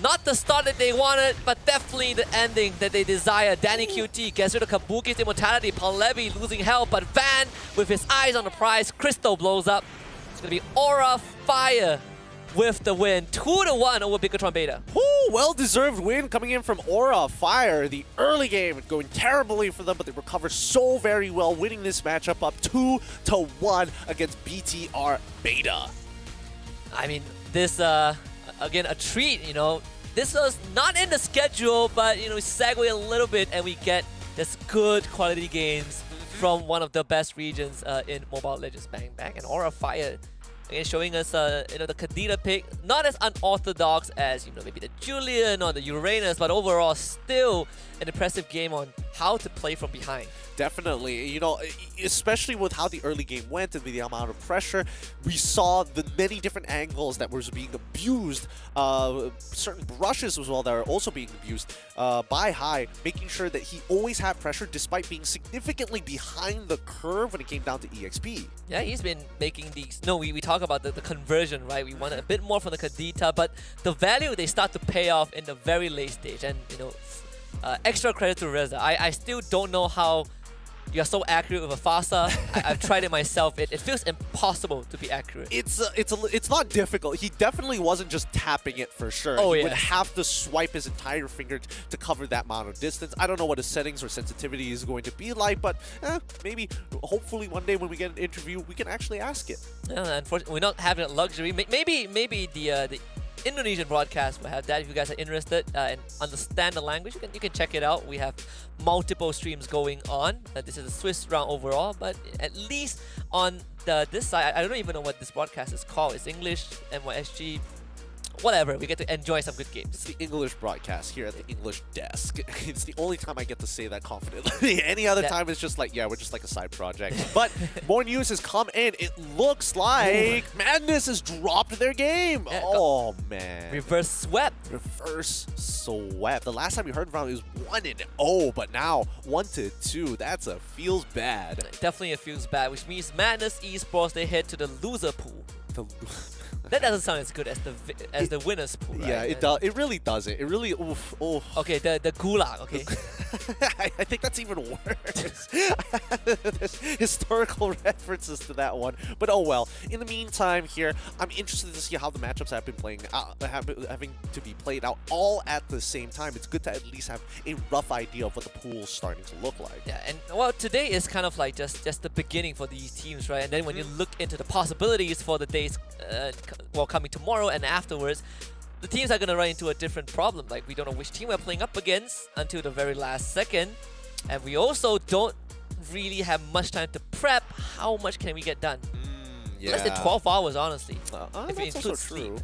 Not the start that they wanted, but definitely the ending that they desire. Danny QT gets rid of Kabuki's immortality. Palevi losing health, but Van, with his eyes on the prize, Crystal blows up. It's going to be Aura Fire with the win. 2-1 over Bigotron Beta. Ooh, well-deserved win coming in from Aura Fire. The early game going terribly for them, but they recover so very well, winning this matchup up 2-1 against BTR Beta. I mean, this, again, a treat, you know. This was not in the schedule, but, you know, we segue a little bit and we get this good quality games from one of the best regions in Mobile Legends. Bang Bang and Aura Fire. Again, showing us, you know, the Kadena pick, not as unorthodox as, you know, maybe the Julian or the Uranus, but overall still an impressive game on how to play from behind. Definitely, you know, especially with how the early game went and the amount of pressure, we saw the many different angles that was being abused, certain brushes as well that are also being abused by High, making sure that he always had pressure despite being significantly behind the curve when it came down to EXP. Yeah, he's been making these, no, we talk about the conversion, right? We wanted a bit more from the Kadita, but the value, they start to pay off in the very late stage. And, you know, extra credit to Reza. I still don't know how you're so accurate with a Fasa. I've tried it myself. It feels impossible to be accurate. It's not difficult. He definitely wasn't just tapping it for sure. Oh, he yeah. would have to swipe his entire finger to cover that amount of distance. I don't know what his settings or sensitivity is going to be like, but maybe, hopefully one day when we get an interview, we can actually ask it. Yeah, unfortunately, we're not having that luxury. Maybe the Indonesian broadcast will have that. If you guys are interested and understand the language, you can check it out. We have multiple streams going on. This is a Swiss round overall, but at least on this side, I don't even know what this broadcast is called. It's English, NYSG, whatever. We get to enjoy some good games. It's the English broadcast here at the English desk. It's the only time I get to say that confidently. Any other time it's just like, yeah, we're just like a side project. But more news has come in. It looks like Madness has dropped their game. Yeah, oh, man. Reverse swept. Reverse swept. The last time we heard from it was 1-0, but now 1-2. That's feels bad. Definitely it feels bad, which means Madness Esports, they head to the loser pool. That doesn't sound as good as the winners pool, right? Yeah, it does. It really doesn't. It really, oof. Okay, the gulag, okay. I think that's even worse. There's historical references to that one, but oh well. In the meantime, here I'm interested to see how the matchups have been playing, having to be played out all at the same time. It's good to at least have a rough idea of what the pool's starting to look like. Yeah, and well, today is kind of like just the beginning for these teams, right? And then when you look into the possibilities for the days, coming tomorrow and afterwards, the teams are going to run into a different problem. Like, we don't know which team we're playing up against until the very last second. And we also don't really have much time to prep. How much can we get done? Yeah. Less than 12 hours, honestly. If that's also true.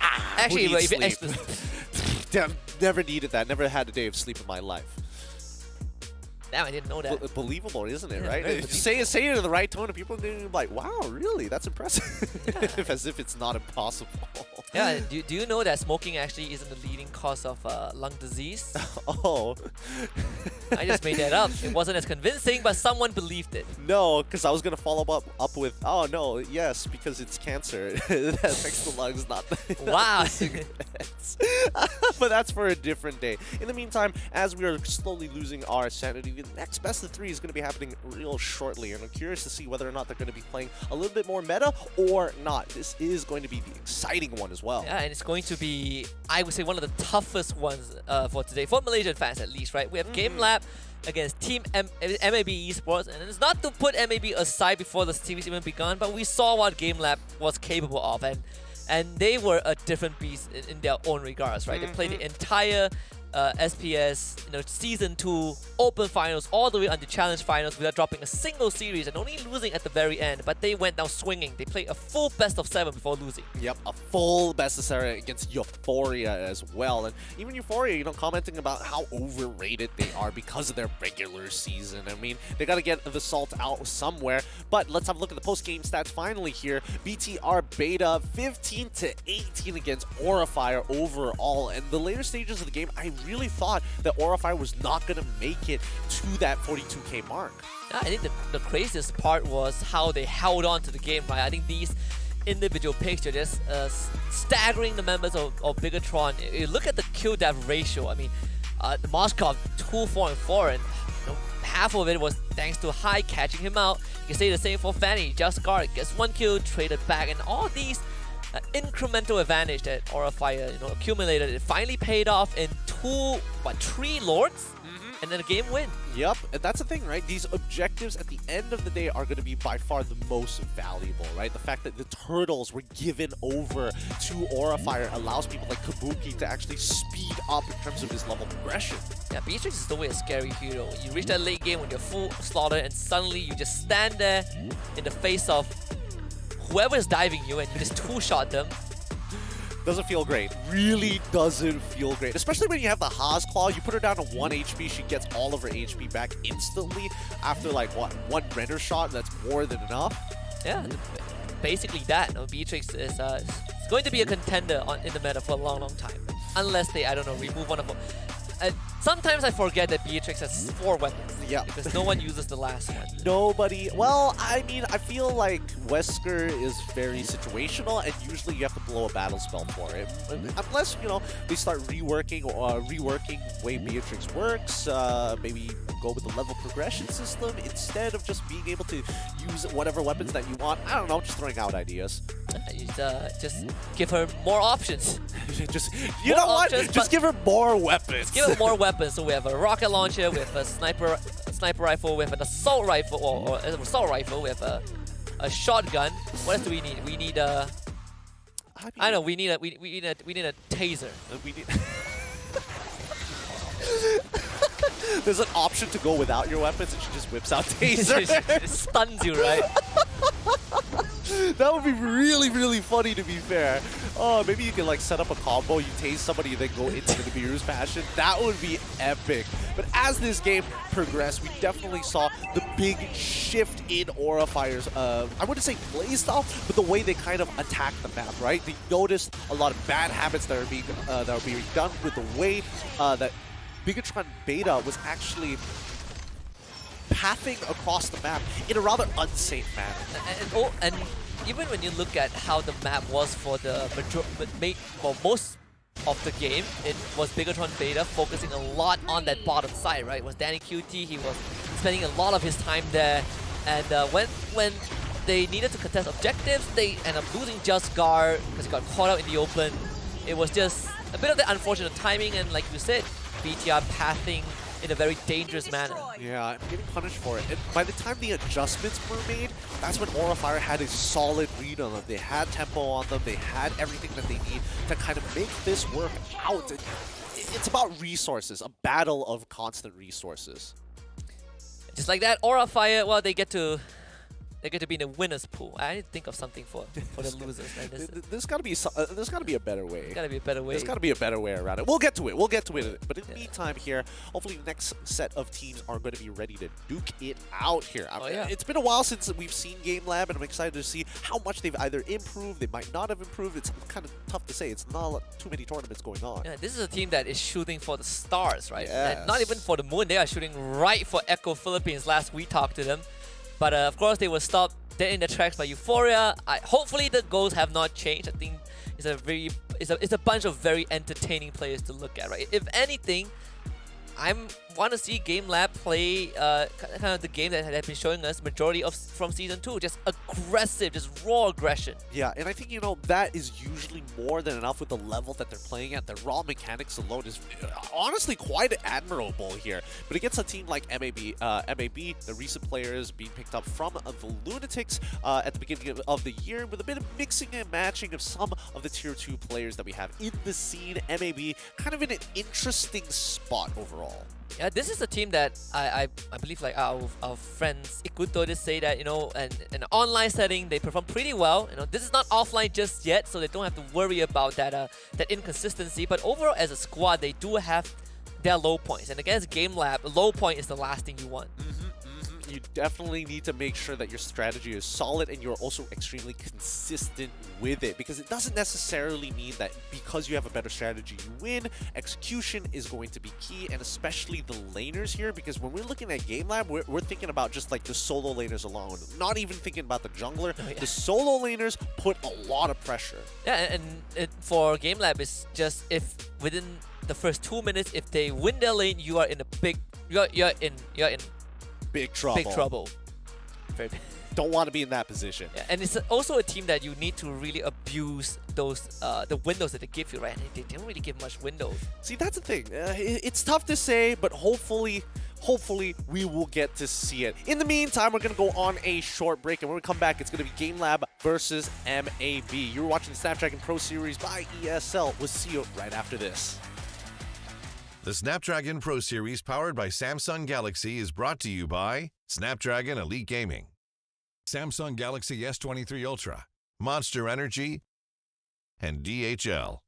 Actually, if you actually... Damn, never needed that. Never had a day of sleep in my life. Damn, I didn't know that. Believable, isn't it, Yeah, right? very Say it in the right tone and people are going to be like, wow, really? That's impressive. Yeah. As if it's not impossible. Yeah, do you know that smoking actually isn't the leading cause of lung disease? Oh. I just made that up. It wasn't as convincing, but someone believed it. No, because I was going to follow up with, oh no, yes, because it's cancer. That affects the lungs, not the, wow. cigarettes. But that's for a different day. In the meantime, as we are slowly losing our sanity, the next best of 3 is going to be happening real shortly, and I'm curious to see whether or not they're going to be playing a little bit more meta or not. This is going to be the exciting one as well. Yeah, and it's going to be, I would say, one of the toughest ones for today, for Malaysian fans at least, right? We have Game Lab against Team MLBB Esports, and it's not to put MLB aside before the series even begun, but we saw what Game Lab was capable of, and they were a different beast in their own regards, right? They played the entire SPS, Season 2 Open Finals all the way onto Challenge Finals without dropping a single series and only losing at the very end. But they went down swinging. They played a full best of 7 before losing. Yep, a full best of 7 against Euphoria as well. And even Euphoria, commenting about how overrated they are because of their regular season. I mean, they got to get the salt out somewhere. But let's have a look at the post-game stats finally here. BTR Beta 15-18 against Aura Fire overall. And the later stages of the game, I really thought that Aura Fire was not going to make it to that 42k mark. I think the craziest part was how they held on to the game, right? I think these individual picks, you're just staggering the members of Bigatron. You look at the kill death ratio. I mean, the Moskov 2, 4, and 4, and half of it was thanks to High catching him out. You can say the same for Fanny. Just guard gets 1 kill, traded back, and all these incremental advantage that Aura Fire accumulated, it finally paid off in 3 Lords, and then a game win. Yep, and that's the thing, right? These objectives at the end of the day are going to be by far the most valuable, right? The fact that the turtles were given over to Aura Fire allows people like Kabuki to actually speed up in terms of his level progression. Yeah, Beatrix is always a scary hero. You reach that late game when you're full slaughter, and suddenly you just stand there in the face of whoever is diving you, and you just two-shot them. Doesn't feel great. Really doesn't feel great. Especially when you have the Haas Claw. You put her down to 1 HP, she gets all of her HP back instantly after like, what, 1 render shot? That's more than enough. Yeah, basically that. Beatrix is going to be a contender in the meta for a long, long time. Unless they, I don't know, remove one of them. Sometimes I forget that Beatrix has 4 weapons. Yeah. Because no one uses the last one. Nobody. Well, I mean, I feel like Wesker is very situational, and usually you have to blow a battle spell for it. Unless, they start reworking the way Beatrix works, maybe go with the level progression system instead of just being able to use whatever weapons that you want. I don't know, just throwing out ideas. Just give her more options. You know what? Just give her more weapons. Give her more weapons. So we have a rocket launcher, we have a sniper rifle, we have an assault rifle, or an assault rifle, we have a shotgun. What else do we need? We need a. I know we need a taser. We need. There's an option to go without your weapons, and she just whips out taser. It stuns you, right? That would be really, really funny, to be fair. Oh, maybe you can like set up a combo, you tase somebody, and then go into the Nibiru's passion. That would be epic. But as this game progressed, we definitely saw the big shift in Aura Fire's, I wouldn't say playstyle, but the way they kind of attack the map, right? They noticed a lot of bad habits that are being done with the way that Bigatron Beta was actually pathing across the map in a rather unsafe manner. And even when you look at how the map was for most of the game, it was Bigatron Beta focusing a lot on that bottom side, right? It was Danny QT, he was spending a lot of his time there, and when they needed to contest objectives, they ended up losing Just Guard because he got caught out in the open. It was just a bit of the unfortunate timing, and like you said, BTR pathing in a very dangerous manner. Yeah, I'm getting punished for it. And by the time the adjustments were made, that's when Aura Fire had a solid read on them. They had tempo on them. They had everything that they need to kind of make this work out. It's about resources, a battle of constant resources. Just like that, Aura Fire, well, they get to be in the winner's pool. I need to think of something for the losers. Right? There's got to be a better way. There's got to be a better way. There's got to be a better way around it. We'll get to it. We'll get to it. But in the meantime here, hopefully the next set of teams are going to be ready to duke it out here. It's been a while since we've seen Game Lab, and I'm excited to see how much they've either improved, they might not have improved. It's kind of tough to say. It's not too many tournaments going on. Yeah, this is a team that is shooting for the stars, right? Yes. Not even for the moon. They are shooting right for Echo Philippines. Last we talked to them. But of course, they were stopped dead in the tracks by Euphoria. Hopefully the goals have not changed. I think it's a bunch of very entertaining players to look at, right? If anything, I want to see Game Lab play kind of the game that they've been showing us majority of from Season 2. Just aggressive, just raw aggression. Yeah, and I think, that is usually more than enough with the level that they're playing at. The raw mechanics alone is honestly quite admirable here. But against a team like MLBB, the recent players being picked up from the Lunatics at the beginning of the year, with a bit of mixing and matching of some of the Tier 2 players that we have in the scene, MLBB kind of in an interesting spot overall. Yeah, this is a team that I believe like our friends Ikuto just say that, in an online setting they perform pretty well. This is not offline just yet, so they don't have to worry about that inconsistency. But overall, as a squad, they do have their low points. And against Game Lab, low point is the last thing you want. you definitely need to make sure that your strategy is solid and you're also extremely consistent with it, because it doesn't necessarily mean that because you have a better strategy you win. Execution is going to be key, and especially the laners here, because when we're looking at Game Lab, we're thinking about just like the solo laners alone, not even thinking about the jungler. The solo laners put a lot of pressure. Yeah, and for Game Lab, it's just if within the first 2 minutes, if they win their lane, you are in a big, you're in big trouble. Big trouble. Very big. Don't want to be in that position. Yeah, and it's also a team that you need to really abuse those the windows that they give you, right? And they don't really give much windows. See, that's the thing. It's tough to say, but hopefully we will get to see it. In the meantime, we're going to go on a short break, and when we come back, it's going to be Game Lab versus MAB. You're watching the Snapdragon Pro Series by ESL. We'll see you right after this. The Snapdragon Pro Series powered by Samsung Galaxy is brought to you by Snapdragon Elite Gaming, Samsung Galaxy S23 Ultra, Monster Energy, and DHL.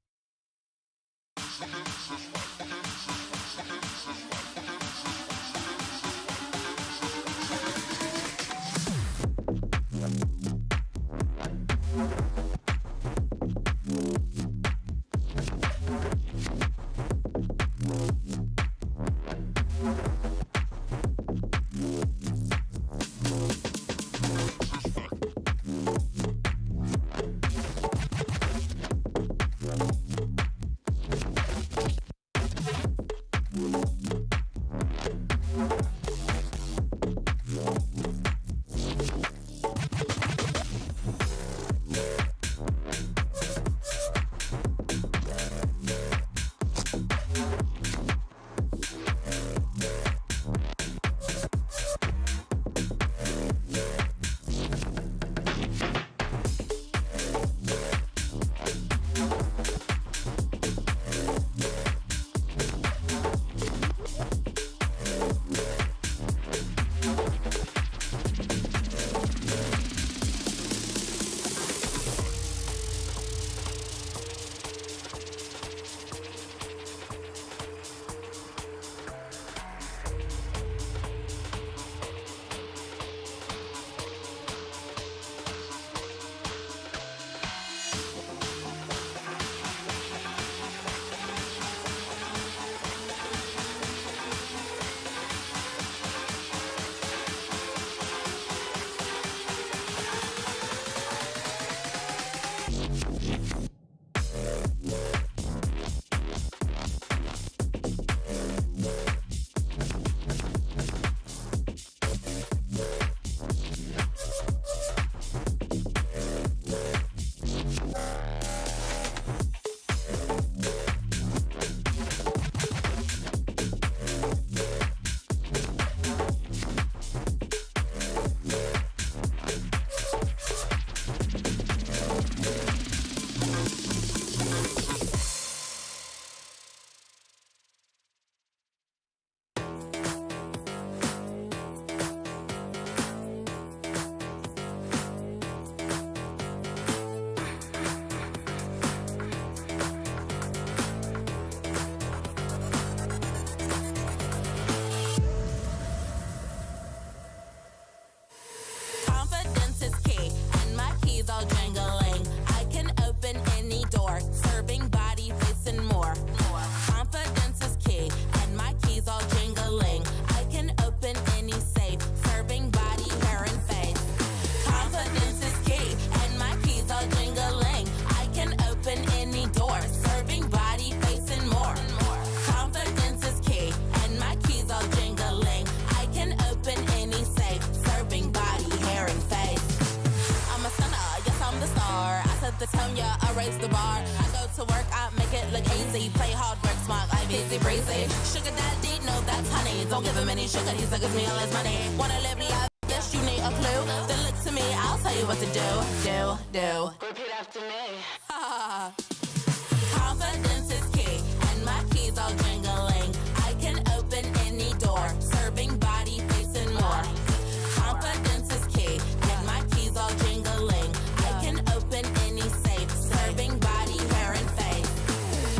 breezy. Sugar daddy, no, that's honey. Don't give him any sugar, he suckers me all his money. Wanna live life? Yes, you need a clue. Then look to me, I'll tell you what to do. Repeat after me. Confidence is key, and my keys all jingling. I can open any door, serving body, face, and more. Confidence is key, and my keys all jingling. I can open any safe, serving body, hair, and face.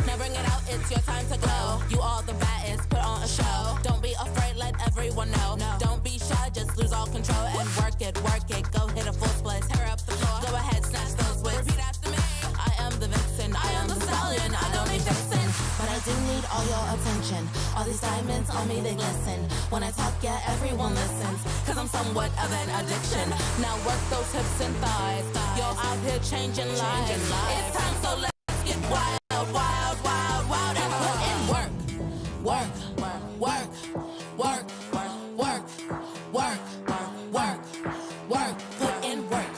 Now bring it out, it's your time to glow. You all the baddest, put on a show. Don't be afraid, let everyone know. Don't be shy, just lose all control and work it, go hit a full split, tear up the floor, go ahead, snatch those whips, repeat after me, I am the vixen, I am the stallion, I don't need fixin', but I do need all your attention, all these diamonds on me, they glisten, when I talk, yeah, everyone listens, cause I'm somewhat of an addiction, now work those hips and thighs, you're out here changing lives, it's time, so let's get wild, wild, wild, wild, and put in work, work, work, work, work, work, work, work, put in work,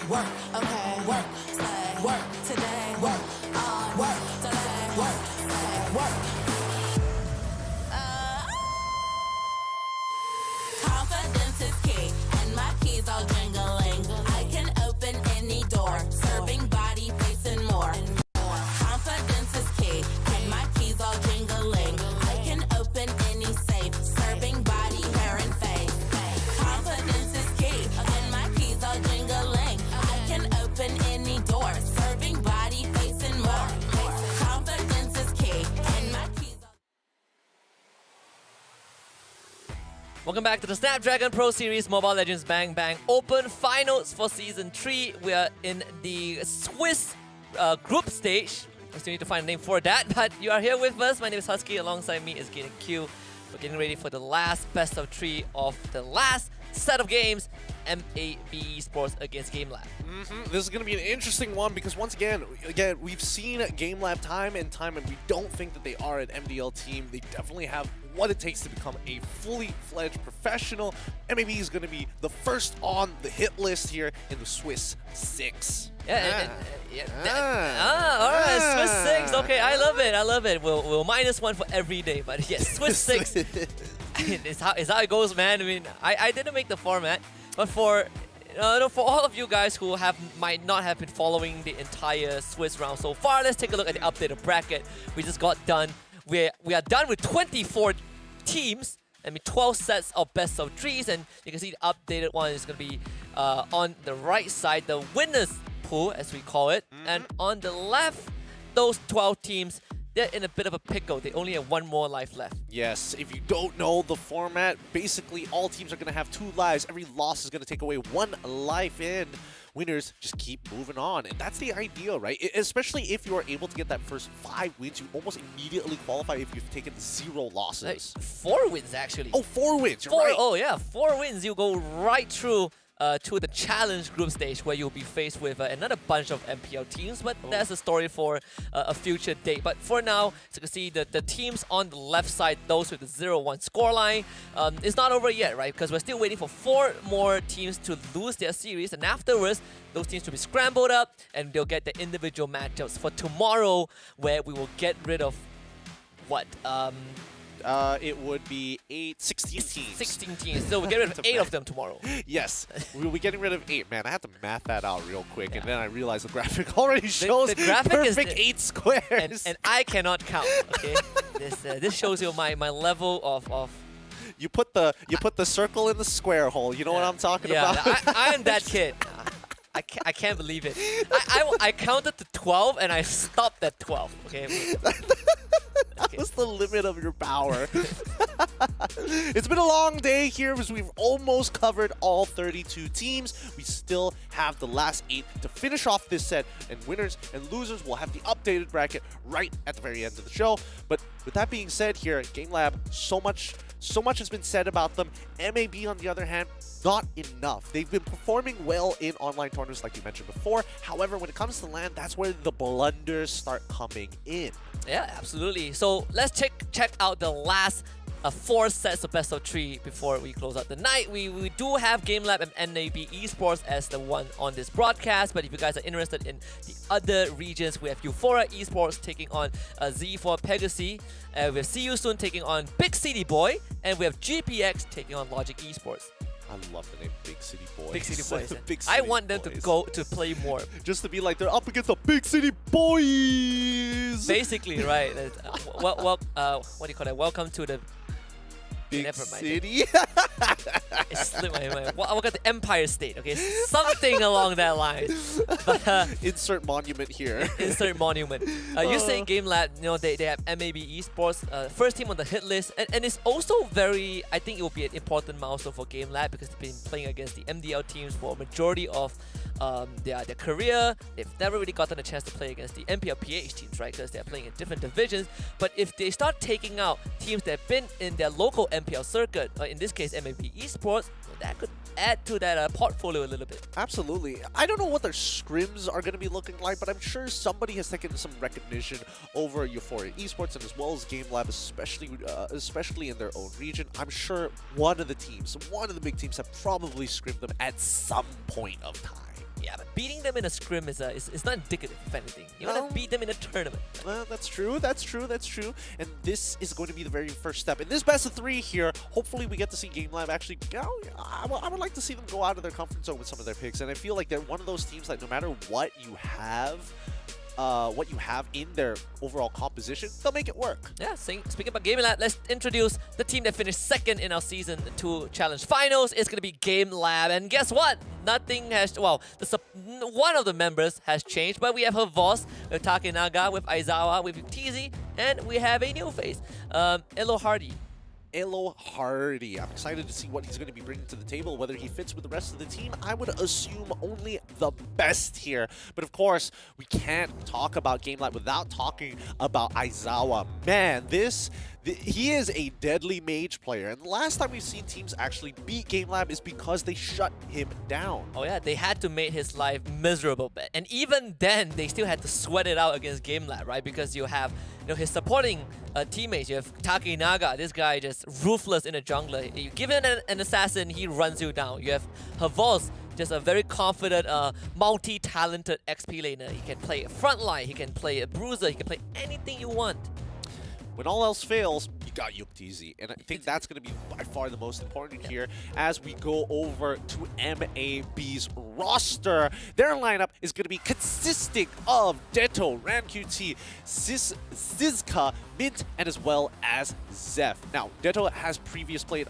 work, okay, work, work, today, work, work, today, work, work. Confidence is key, and my keys all jingling. I can open any door, serving body, face, and more. Confidence is key, and my keys all jingling. I can open any safe, serving body, hair, and face. Confidence is key, and my keys all jingling. I can open any door, serving body, face, and more. Confidence is key, and my keys all. Welcome back to the Snapdragon Pro Series Mobile Legends Bang Bang Open Finals for Season 3. We are in the Swiss group stage. I still need to find a name for that, but you are here with us. My name is Husky. Alongside me is Gain Q. We're getting ready for the last best of 3 of the last set of games, MLBB Esports against GameLab. This is going to be an interesting one because once again, we've seen GameLab time and time, and we don't think that they are an MDL team. They definitely have what it takes to become a fully fledged professional. MLBB is going to be the first on the hit list here in the Swiss 6. Yeah, all right, Swiss 6. Okay, I love it. I love it. We'll minus 1 for every day, but yes, Swiss 6 is how it goes, man. I mean, I didn't make the format, but for all of you guys who might not have been following the entire Swiss round so far, let's take a look at the updated bracket. We just got done. We are done with 24 teams. I mean, 12 sets of best of 3s, and you can see the updated one is going to be on the right side, the winners pool, as we call it. And on the left, those 12 teams, they're in a bit of a pickle. They only have 1 more life left. Yes, if you don't know the format, basically all teams are going to have 2 lives. Every loss is going to take away 1 life, and winners just keep moving on. And that's the idea, right? Especially if you are able to get that first 5 wins, you almost immediately qualify if you've taken 0 losses. Like 4 wins, actually. Oh, 4 wins, you're right. Oh, yeah, 4 wins. You go right through to the challenge group stage where you'll be faced with another bunch of MPL teams, but that's a story for a future date. But for now, as you can see, the teams on the left side, those with the 0-1 scoreline, it's not over yet, right? Because we're still waiting for 4 more teams to lose their series, and afterwards, those teams will be scrambled up, and they'll get the individual matchups for tomorrow, where we will get rid of what? It would be 16 teams. 16 teams. So we'll get rid of 8 of them tomorrow. Yes, we'll be getting rid of 8. Man, I had to math that out real quick, and then I realized the graphic already shows the graphic perfect is 8 squares. And I cannot count. Okay, this shows you my level of. You put the circle in the square hole. You know what I'm talking about? I am that kid. I can't believe it. I counted to 12 and I stopped at 12. Okay. That was the limit of your power. It's been a long day here because we've almost covered all 32 teams. We still have the last 8 to finish off this set, and winners and losers will have the updated bracket right at the very end of the show. But with that being said here, GameLab, so much has been said about them. MLBB, on the other hand, not enough. They've been performing well in online tournaments like you mentioned before. However, when it comes to LAN, that's where the blunders start coming in. Yeah, absolutely. So let's check out the last 4 sets of best of 3 before we close out the night. We do have GameLab and MLBB Esports as the one on this broadcast, but if you guys are interested in the other regions, we have Euphoria Esports taking on Z4 Pegasi, we have See You Soon taking on Big City Boy, and we have GPX taking on Logic Esports. I love the name Big City Boys. Big City Boys. Big City I want them Boys. to go to play more. Just to be like, they're up against the Big City Boys. Basically, right. What do you call that? Welcome to the Big never mind. City. It slipped my mind. Well, I got the Empire State. Okay, something along that line. But, insert monument here. Insert monument. You're saying Game Lab, they have MLBB Esports, first team on the hit list, and it's also very. I think it will be an important milestone for Game Lab because they've been playing against the MDL teams for a majority of their career. They've never really gotten a chance to play against the MPLPH teams, right? Because they're playing in different divisions. But if they start taking out teams that have been in their local MPL circuit, in this case MLB Esports, that could add to that portfolio a little bit. Absolutely. I don't know what their scrims are going to be looking like, but I'm sure somebody has taken some recognition over Euphoria Esports and as well as Game Lab, especially in their own region. I'm sure one of the big teams have probably scrimmed them at some point of time. Yeah, but beating them in a scrim is not indicative, if anything. You want to beat them in a tournament. Well, that's true. And this is going to be the very first step. In this best of 3 here, hopefully we get to see Game Lab actually go. I would like to see them go out of their comfort zone with some of their picks. And I feel like they're one of those teams that no matter what you have in their overall composition, they'll make it work. Yeah, speaking about Game Lab, let's introduce the team that finished second in our Season 2 Challenge Finals. It's going to be Game Lab. And guess what? Nothing has... Well, one of the members has changed, but we have her boss with Takenaga, with Aizawa, with TZ, and we have a new face, Elo Hardy. Elo Hardy. I'm excited to see what he's going to be bringing to the table, whether he fits with the rest of the team. I would assume only the best here. But of course, we can't talk about Game Lab without talking about Aizawa. Man, he is a deadly mage player. And the last time we've seen teams actually beat Game Lab is because they shut him down. Oh yeah, they had to make his life miserable. And even then, they still had to sweat it out against Game Lab, right? Because you have his supporting teammates. You have Takenaga, this guy just ruthless in a jungler. You give him an assassin, he runs you down. You have Havos, just a very confident, multi-talented XP laner. He can play a frontline, he can play a bruiser, he can play anything you want. When all else fails, you got YukiTZ. And I think that's going to be by far the most important here as we go over to MAB's roster. Their lineup is going to be consisting of Detto, RanQT, Zizka, Mint, and as well as Zeph. Now, Detto has previously played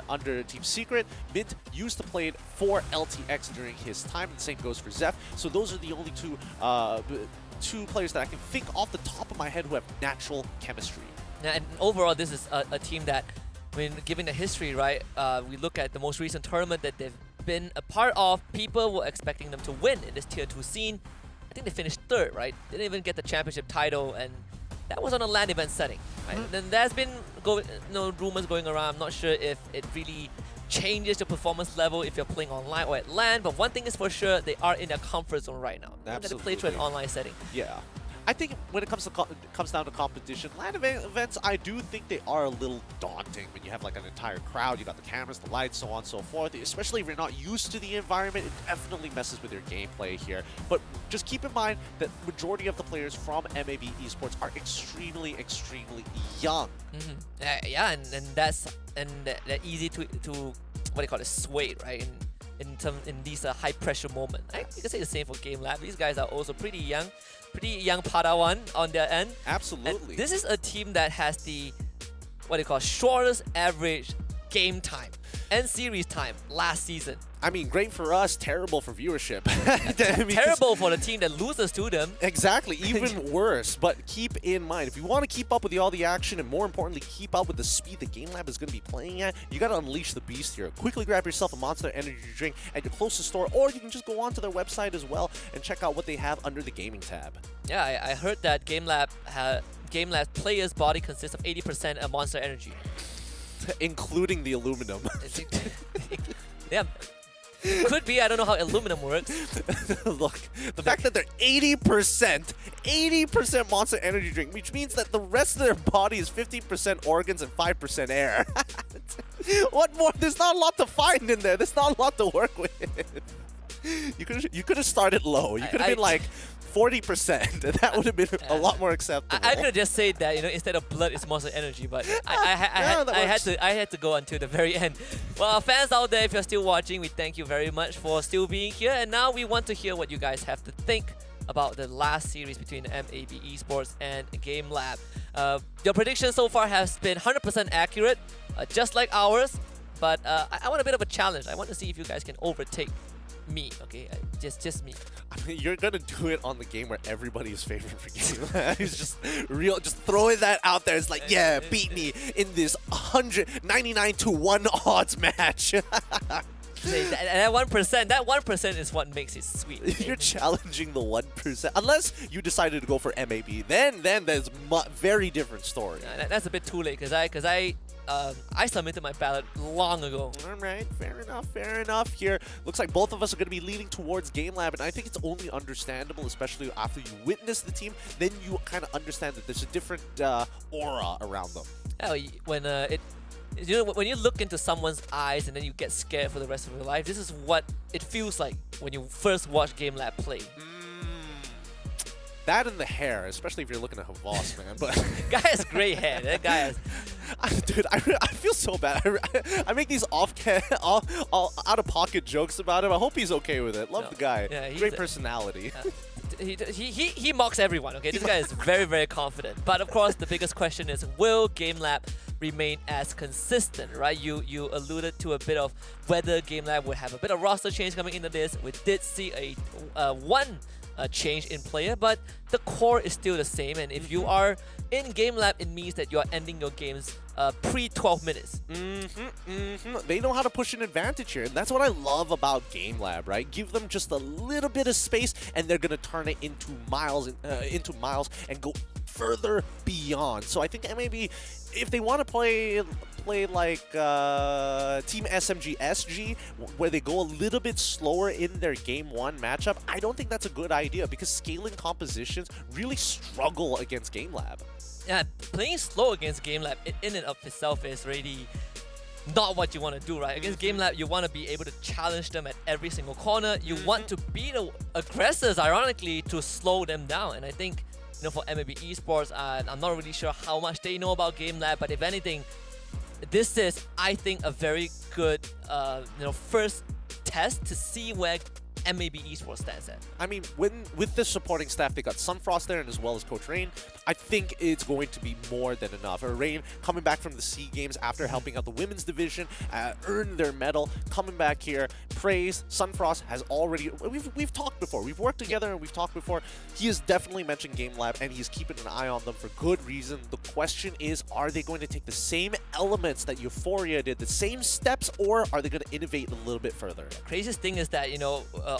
under Team Secret. Mint used to play it for LTX during his time, and the same goes for Zeph. So those are the only two players that I can think off the top of my head who have natural chemistry. Yeah, and overall, this is a team that, given the history, right, we look at the most recent tournament that they've been a part of, people were expecting them to win in this Tier 2 scene. I think they finished 3rd, right? They didn't even get the championship title, and that was on a LAN event setting, right? Then there's been rumors going around. I'm not sure if it really changes your performance level if you're playing online or at LAN, but one thing is for sure, they are in their comfort zone right now. They're going to play through an online setting. Yeah. I think when it comes down to competition, LAN events, I do think they are a little daunting when you have like an entire crowd, you got the cameras, the lights, so on and so forth. Especially if you're not used to the environment, it definitely messes with your gameplay here. But just keep in mind that majority of the players from MAB Esports are extremely, extremely young. Yeah, and that's they're easy to what do you call it, sway, right? In these high pressure moments. You can say the same for Game Lab. These guys are also pretty young Padawan on their end. Absolutely. And this is a team that has the shortest average game time and series time last season. I mean, great for us, terrible for viewership. Terrible for the team that loses to them. Exactly, even worse. But keep in mind, if you want to keep up with all the action and more importantly, keep up with the speed that Game Lab is going to be playing at, you got to unleash the beast here. Quickly grab yourself a Monster Energy drink at your closest store, or you can just go onto their website as well and check out what they have under the gaming tab. Yeah, I heard that Game Lab players' body consists of 80% of Monster Energy. Including the aluminum. Yeah. Could be, I don't know how aluminum works. Look, the fact that they're 80% Monster Energy drink, which means that the rest of their body is 50% organs and 5% air. What more? There's not a lot to find in there. There's not a lot to work with. You could have started low. You could have been like 40%. That would have been a lot more acceptable. I could have just said that, instead of blood, it's Monster Energy, but I had to go until the very end. Well, fans out there, if you're still watching, we thank you very much for still being here. And now we want to hear what you guys have to think about the last series between MAB Esports and Game Lab. Your prediction so far has been 100% accurate, just like ours. But I want a bit of a challenge. I want to see if you guys can overtake me, okay? Just me. I mean, you're gonna do it on the game where everybody's favorite for game. He's just throwing that out there. It's like, yeah, beat me in this 199 to 1 odds match. That 1% is what makes it sweet. You're challenging the 1%. Unless you decided to go for MAB, then there's very different story. That's a bit too late because I submitted my ballot long ago. All right, fair enough here. Looks like both of us are going to be leaning towards Game Lab, and I think it's only understandable, especially after you witness the team, then you kind of understand that there's a different aura around them. Yeah, when you look into someone's eyes and then you get scared for the rest of your life, this is what it feels like when you first watch Game Lab play. That and the hair, especially if you're looking at Havas, man. But guy has gray hair. That guy has. Dude, I feel so bad. I make these out of pocket jokes about him. I hope he's okay with it. Love the guy. Yeah, great personality. He mocks everyone. Okay, this guy is very, very confident. But of course, the biggest question is, will Game Lab remain as consistent, right? You alluded to a bit of whether Game Lab would have a bit of roster change coming into this. We did see one change in player, but the core is still the same. And if you are in Game Lab, it means that you are ending your games pre-12 minutes. They know how to push an advantage here, and that's what I love about Game Lab, right? Give them just a little bit of space, and they're gonna turn it into miles and go further beyond. So I think maybe if they want to play like Team SMG SG, where they go a little bit slower in their Game 1 matchup, I don't think that's a good idea because scaling compositions really struggle against Game Lab. Yeah, playing slow against Game Lab in and of itself is really not what you want to do, right? Against Game Lab, you want to be able to challenge them at every single corner. You want to be the aggressors, ironically, to slow them down. And I think, for MLBB Esports, I'm not really sure how much they know about Game Lab, but if anything, this is, I think, a very good, first test to see where MLBB Esports stands at. I mean, with the supporting staff, they got Sunfrost there, and as well as Coach Rain, I think it's going to be more than enough. Rain coming back from the SEA Games after helping out the women's division, earned their medal, coming back here. Praise, Sunfrost has already, we've talked before, we've worked together and we've talked before. He has definitely mentioned Game Lab, and he's keeping an eye on them for good reason. The question is, are they going to take the same elements that Euphoria did, the same steps, or are they going to innovate a little bit further? Craziest thing is that,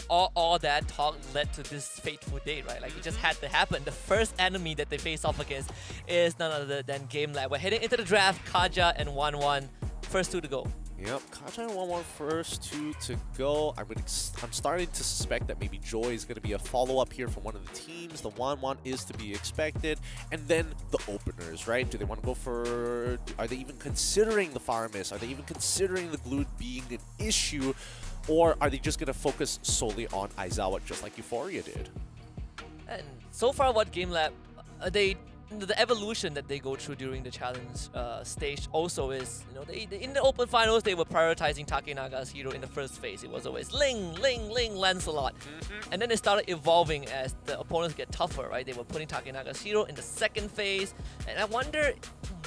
all that talk led to this fateful day, right? Like, it just had to happen. The first enemy that they face off against is none other than Game Lab. We're heading into the draft, Kaja and 1-1. First two to go. Yep, Kaja and 1-1, first two to go. I'm starting to suspect that maybe Joy is going to be a follow-up here from one of the teams. The 1-1 is to be expected. And then the openers, right? Do they want to go for... Are they even considering the Faramis? Are they even considering the Glued being an issue? Or are they just going to focus solely on Aizawa, just like Euphoria did? And so far, what Game Lab, the evolution that they go through during the challenge stage also is, in the Open Finals, they were prioritizing Takenaga's hero in the first phase. It was always Ling, Lancelot. And then they started evolving as the opponents get tougher, right? They were putting Takenaga's hero in the second phase. And I wonder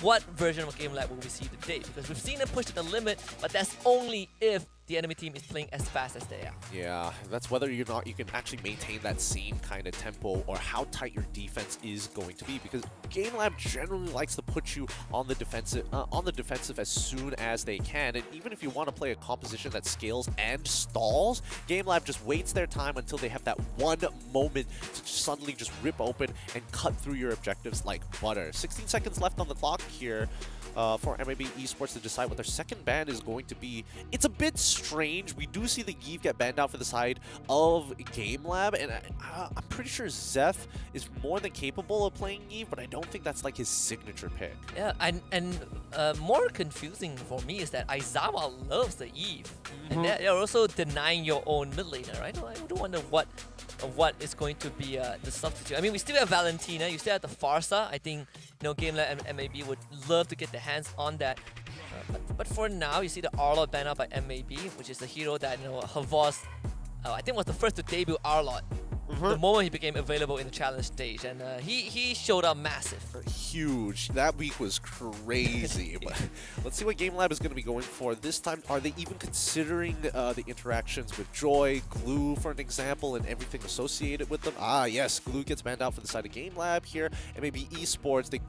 what version of Game Lab will we see today, because we've seen them push to the limit, but that's only if the enemy team is playing as fast as they are. Yeah, that's whether or not you can actually maintain that same kind of tempo or how tight your defense is going to be, because Game Lab generally likes to put you on the defensive as soon as they can. And even if you want to play a composition that scales and stalls, Game Lab just waits their time until they have that one moment to suddenly just rip open and cut through your objectives like butter. 16 seconds left on the clock here for MLBB Esports to decide what their second ban is going to be. It's a bit strange. We do see the Yves get banned out for the side of Game Lab, and I'm pretty sure Zeph is more than capable of playing Yves, but I don't think that's like his signature pick. Yeah, and more confusing for me is that Aizawa loves the Yves, and they're also denying your own mid laner, right? I do wonder what is going to be the substitute. I mean, we still have Valentina, you still have the Farsa. I think Game Lab and MLBB would love to get their hands on that. But for now, you see the Arlott banned out by MLBB, which is the hero that Havas, I think, was the first to debut Arlott. The moment he became available in the challenge stage, and he showed up massive. huge. That week was crazy. But let's see what Game Lab is going to be going for this time. Are they even considering the interactions with Joy, Glue, for an example, and everything associated with them? Ah, yes, Glue gets banned out for the side of Game Lab here, and maybe Esports. They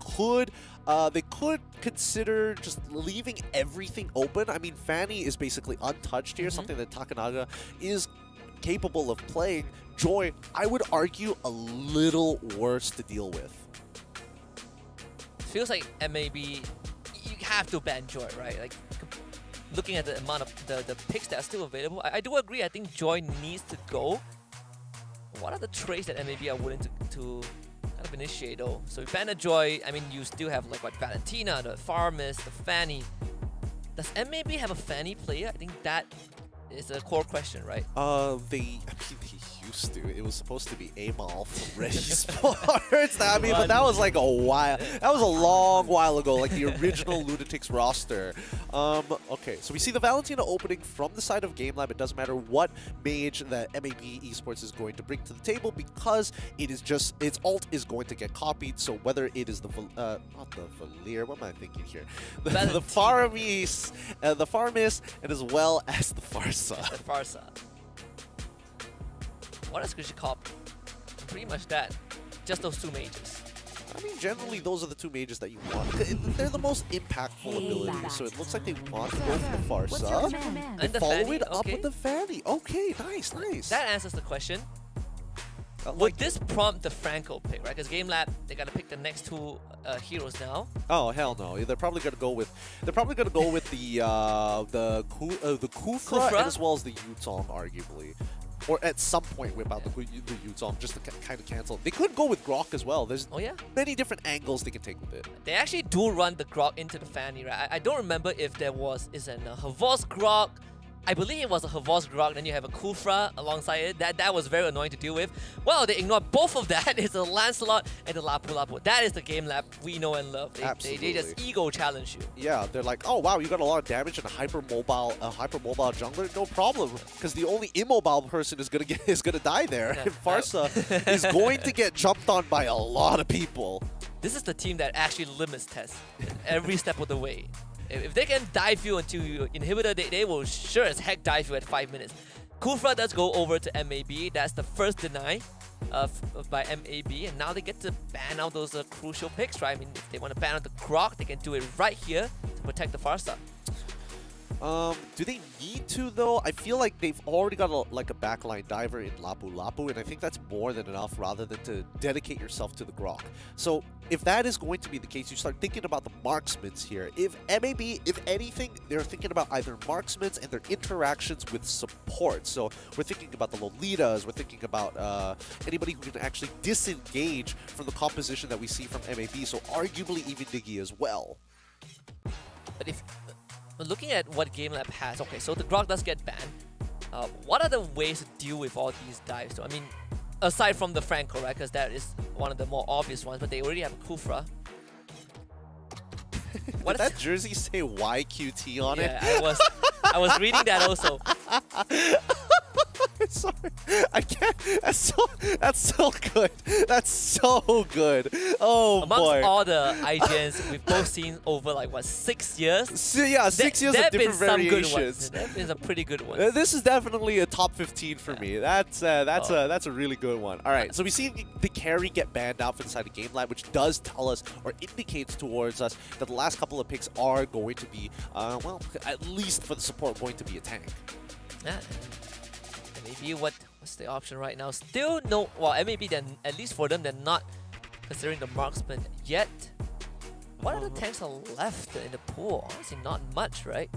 could consider just leaving everything open. I mean, Fanny is basically untouched here, something that Takanaga is capable of playing. Joy, I would argue, a little worse to deal with. Feels like MAB, you have to ban Joy, right? Like, looking at the amount of the picks that are still available, I do agree. I think Joy needs to go. What are the trades that MAB are willing to kind of initiate though? So if you ban a Joy, I mean, you still have like what, Valentina, the Farmist, the Fanny. Does MAB have a Fanny player? I think that is a core question, right? They used to. It was supposed to be Amal from Red Esports. I mean, but that was like a while. That was a long while ago, like the original Lunatics roster. Okay, so we see the Valentina opening from the side of Game Lab. It doesn't matter what mage that MAB Esports is going to bring to the table because it is just its ult is going to get copied. So whether it is the not the Valir, what am I thinking here? The Farmist, and as well as the Farsa. The Farsa. What else could you copy? Pretty much that. Just those two mages. I mean, generally, those are the two mages that you want. They're the most impactful abilities, so it looks like they want to go for the Farsa. And the follow Fanny, it up with the Fanny. Okay, nice, nice. That answers the question. Would this prompt the Franco pick, right? Because Game Lab, they gotta pick the next two heroes now. Oh hell no! They're probably gonna go with the Kufra and as well as the Yutong, arguably. Or at some point we're about the Yutong just to kind of cancel. They could go with Grok as well. There's many different angles they can take with it. They actually do run the Grok into the Fanny, right? I don't remember if there is a Havos Grok. I believe it was a Havos Grok, then you have a Kufra alongside it. That was very annoying to deal with. Well, they ignored both of that. It's a Lancelot and the Lapu Lapu. That is the Game Lab we know and love. They just ego challenge you. Yeah, they're like, oh wow, you got a lot of damage and a hyper mobile jungler. No problem, because the only immobile person is gonna die there. And Farsa is going to get jumped on by a lot of people. This is the team that actually limits Tess every step of the way. If they can dive you into your inhibitor, they will sure as heck dive you at 5 minutes. Kufra does go over to MAB. That's the first deny by MAB, and now they get to ban out those crucial picks, right? I mean, if they want to ban out the Grok, they can do it right here to protect the Farsa. Do they need to though? I feel like they've already got a backline diver in Lapu Lapu, and I think that's more than enough rather than to dedicate yourself to the Grok. So if that is going to be the case, you start thinking about the marksmans here. If anything, they're thinking about either marksmans and their interactions with support. So we're thinking about the Lolitas, we're thinking about anybody who can actually disengage from the composition that we see from MAB, so arguably even Diggy as well. But if looking at what Game Lab has, okay, so the Grok does get banned. What are the ways to deal with all these dives? So I mean, aside from the Franco, right? Because that is one of the more obvious ones, but they already have Kufra. Did that jersey say YQT on it? Yeah, I was reading that also. Sorry, I can't. That's so good. That's so good. Oh Amongst boy. all the IGNs we've both seen over like what, 6 years? So, yeah, 6 years of different variations. There have been some pretty good ones. This is definitely a top 15 for me. That's a really good one. All right, so we see the carry get banned out for the side of Game Lab, which does tell us or indicates towards us that the last couple of picks are going to be, well, at least for the support, going to be a tank. Yeah. Maybe what's the option right now? Still no. Well, maybe then at least for them, they're not considering the marksman yet. What other tanks are left in the pool? Honestly, not much, right?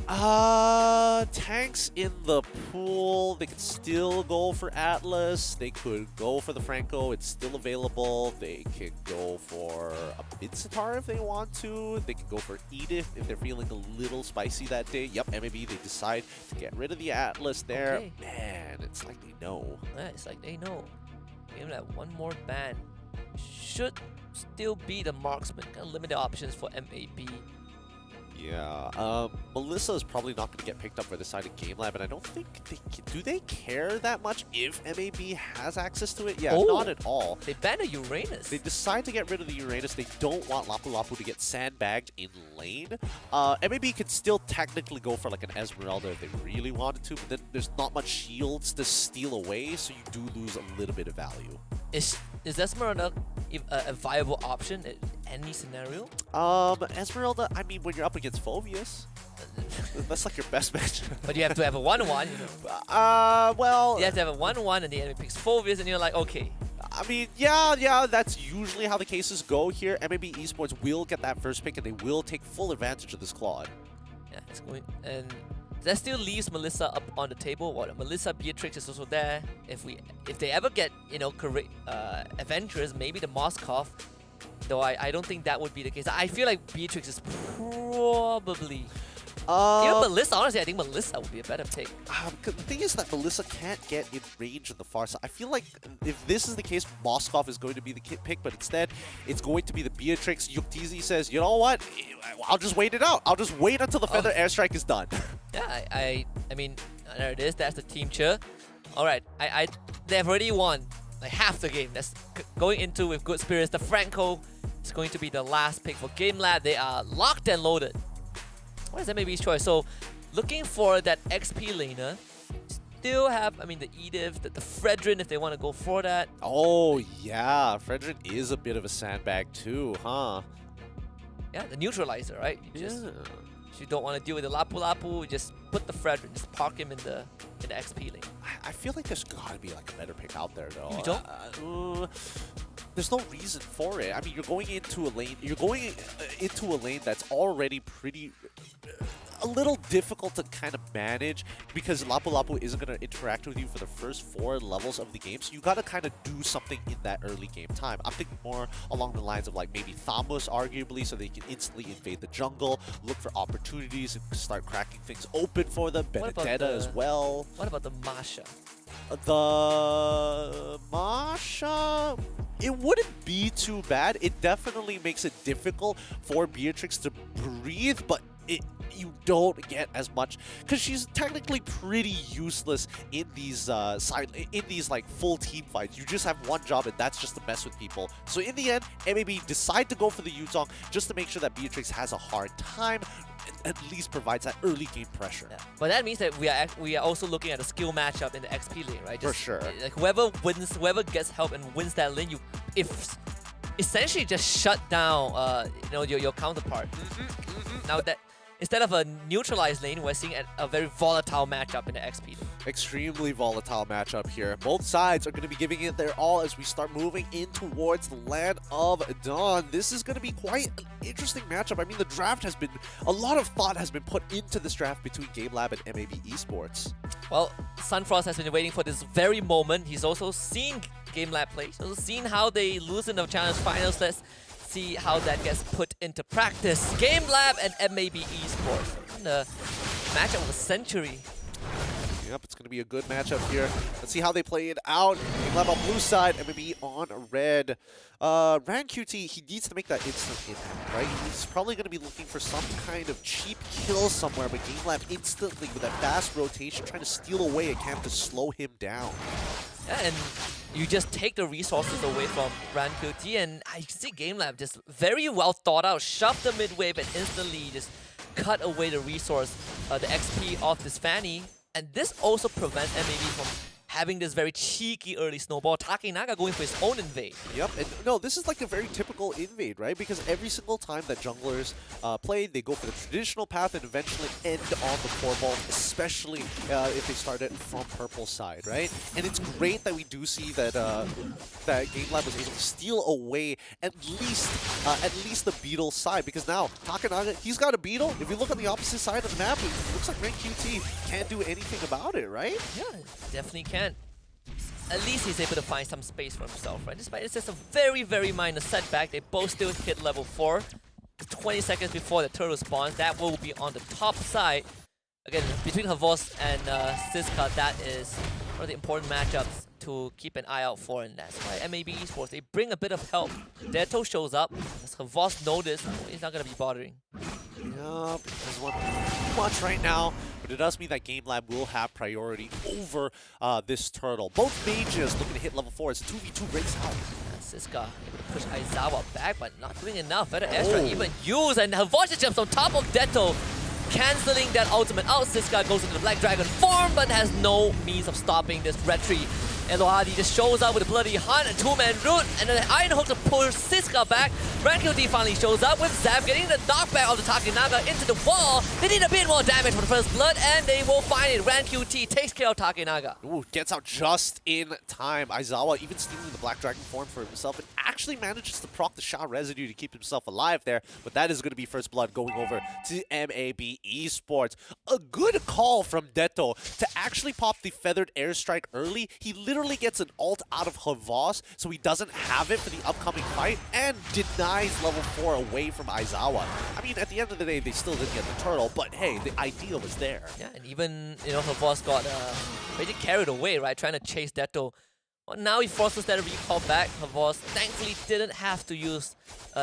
Tanks in the pool. They could still go for Atlas. They could go for the Franco. It's still available. They could go for a Midsitar if they want to. They could go for Edith if they're feeling a little spicy that day. Yep, MLBB, they decide to get rid of the Atlas there. Okay. Man, it's like they know. Yeah, it's like they know. Give that one more ban. Should still be the marksman. Kind of limited options for MAB. Yeah, Melissa is probably not going to get picked up by the side of Game Lab, and I don't think do they care that much if MAB has access to it? Yeah, not at all. They banned a Uranus. They decide to get rid of the Uranus. They don't want Lapu Lapu to get sandbagged in lane. MAB could still technically go for like an Esmeralda if they really wanted to, but then there's not much shields to steal away, so you do lose a little bit of value. Is Esmeralda a viable option in any scenario? Esmeralda, I mean, when you're up against Phoveus, that's like your best match. But you have to have a 1-1, you know. Well... You have to have a 1-1 and the enemy picks Phoveus and you're like, okay. I mean, yeah, that's usually how the cases go here. MLBB Esports will get that first pick and they will take full advantage of this Claude. Yeah, it's going... And that still leaves Melissa up on the table. What, Melissa, Beatrix is also there. If they ever get, you know, adventurers, maybe the Moskov. Though I don't think that would be the case. I feel like Beatrix is probably... Even Melissa, honestly, I think Melissa would be a better pick. The thing is that Melissa can't get in range on the far side. I feel like if this is the case, Moskov is going to be the pick, but instead, it's going to be the Beatrix. Yuktizi says, you know what? I'll just wait it out. I'll just wait until the Feather Airstrike is done. Yeah, I mean, there it is. That's the team cheer. All right, they've already won like half the game. That's going into with good spirits. The Franco is going to be the last pick for Game Lab. They are locked and loaded. What is MLB's choice? So, looking for that XP laner. Still have, I mean, the Edith, the Fredrin if they want to go for that. Oh, yeah. Fredrin is a bit of a sandbag too, huh? Yeah, the neutralizer, right? If you don't want to deal with the Lapu Lapu, just put the Fredrin, just park him in the XP lane. I feel like there's got to be like a better pick out there, though. You don't? There's no reason for it. I mean, you're going into a lane. You're going into a lane that's already pretty, a little difficult to kind of manage because Lapu Lapu isn't going to interact with you for the first 4 levels of the game. So you got to kind of do something in that early game time. I'm thinking more along the lines of like maybe Thamus, arguably, so they can instantly invade the jungle, look for opportunities, and start cracking things open for them. Benedetta as well. What about the Masha? The Masha, it wouldn't be too bad. It definitely makes it difficult for Beatrix to breathe, but you don't get as much because she's technically pretty useless in these like full team fights. You just have one job, and that's just to mess with people. So in the end, MLBB decide to go for the Yuzong just to make sure that Beatrix has a hard time. At least provides that early game pressure. Yeah. But that means that we are also looking at a skill matchup in the XP lane, right? For sure. Like whoever gets help and wins that lane, if essentially just shut down, your counterpart. Now that instead of a neutralized lane, we're seeing a very volatile matchup in the XP lane. Extremely volatile matchup here. Both sides are going to be giving it their all as we start moving in towards the land of Dawn. This is going to be quite an interesting matchup. I mean, the draft has been, a lot of thought has been put into this draft between Game Lab and MLBB Esports. Well, Sunfrost has been waiting for this very moment. He's also seen Game Lab play. He's also seen how they lose in the Challenge Finals. Let's see how that gets put into practice. Game Lab and MLBB Esports. In the matchup of the century. Yep, it's going to be a good matchup here. Let's see how they play it out. Game Lab on blue side, MLBB on red. Ran QT, he needs to make that instant impact, right? He's probably going to be looking for some kind of cheap kill somewhere, but Game Lab instantly, with that fast rotation, trying to steal away a camp to slow him down. Yeah, and you just take the resources away from Ran QT, and I see Game Lab just very well thought out, shove the mid wave and instantly just cut away the resource, the XP off this Fanny. And this also prevents MLBB from having this very cheeky early snowball. Takenaga going for his own invade. Yep, and no, this is like a very typical invade, right? Because every single time that junglers play, they go for the traditional path and eventually end on the core vault, especially if they start it from purple side, right? And it's great that we do see that that Game Lab was able to steal away at least the Beetle side, because now Takenaga, he's got a Beetle. If you look on the opposite side of the map, it looks like Ran QT can't do anything about it, right? Yeah, definitely can. At least he's able to find some space for himself, right? Despite it's just a very, very minor setback, they both still hit level 4. 20 seconds before the turtle spawns, that will be on the top side. Again, between Havos and Siska, that is one of the important matchups to keep an eye out for, and that's why MLBB Esports, they bring a bit of help. Deto shows up, as Havos noticed, he's not going to be bothering. Yup, there's one too much right now, but it does mean that Game Lab will have priority over this turtle. Both mages looking to hit level 4 as 2v2 breaks out. Siska able to push Aizawa back, but not doing enough. Better extra even use, and Havosh jumps on top of Detto, cancelling that ultimate out. Siska goes into the Black Dragon form, but has no means of stopping this retreat. Elohadi just shows up with a bloody hunt, a two-man root, and then the Iron Hook to push Siska back. RanQT finally shows up with Zap getting the knockback of the Takinaga into the wall. They need a bit more damage for the first blood, and they will find it. RanQT takes care of Takinaga. Ooh, gets out just in time. Aizawa even stealing the Black Dragon form for himself and actually manages to proc the Shao residue to keep himself alive there. But that is going to be first blood going over to MLBB Esports. A good call from Detto to actually pop the Feathered Airstrike early. He literally gets an ult out of Havas, so he doesn't have it for the upcoming fight, and denies level 4 away from Aizawa. I mean, at the end of the day, they still didn't get the turtle, but hey, the idea was there. Yeah, and even, you know, Havas got really carried away, right, trying to chase Detto. Well, now he forces that recall back. Havas thankfully didn't have to use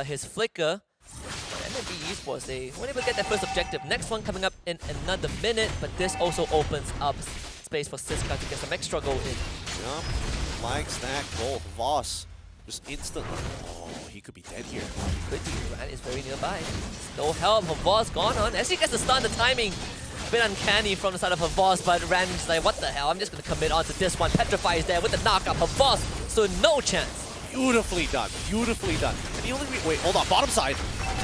his flicker. MLB Esports, they weren't able to get that first objective. Next one coming up in another minute, but this also opens up space for Siska to get some extra goal in. Yep, likes that goal. Voss just instantly. Oh, he could be dead here. He could be. Ran is very nearby. No help. Havas gone on. As he gets the stun, the timing a bit uncanny from the side of Havas, but Ran's like, what the hell? I'm just going to commit onto this one. Petrify is there with the knockup. Havas, so no chance. Beautifully done. Beautifully done. And the only wait, hold on. Bottom side.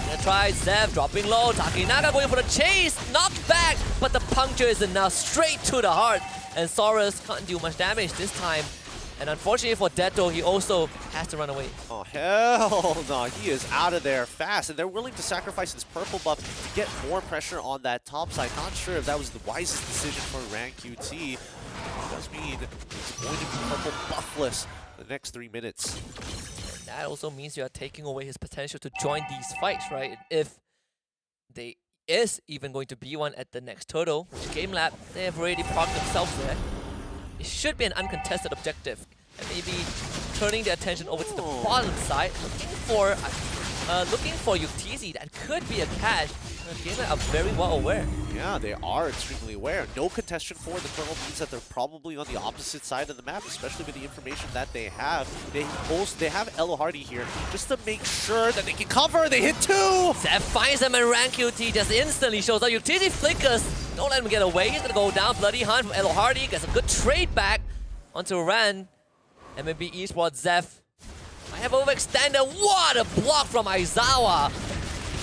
Gonna try Zev dropping low. Takinaga going for the chase. Knocked back, but the puncture is enough. Straight to the heart. And Saurus can't do much damage this time. And unfortunately for Detto, he also has to run away. Oh, hell no. He is out of there fast. And they're willing to sacrifice his purple buff to get more pressure on that top side. Not sure if that was the wisest decision for RanQT. It does mean it's going to be purple buffless the next 3 minutes. And that also means you are taking away his potential to join these fights, right? If they is even going to be one at the next turtle, which Game Lab, they have already propped themselves there. It should be an uncontested objective. And maybe turning their attention over to the bottom side, looking for Yuktisi. That could be a catch. Game Lab are very well aware. Yeah, they are extremely aware. No contestation for the turtle means that they're probably on the opposite side of the map, especially with the information that they have. They have Elohadi here just to make sure that they can cover. They hit 2! Zev finds them, and RanQT just instantly shows up. Yuktisi flickers. Don't let him get away. He's gonna go down. Bloody hunt from Elohadi. Gets a good trade back onto Ran. MLB Esports Zev. I have overextended. What a block from Aizawa.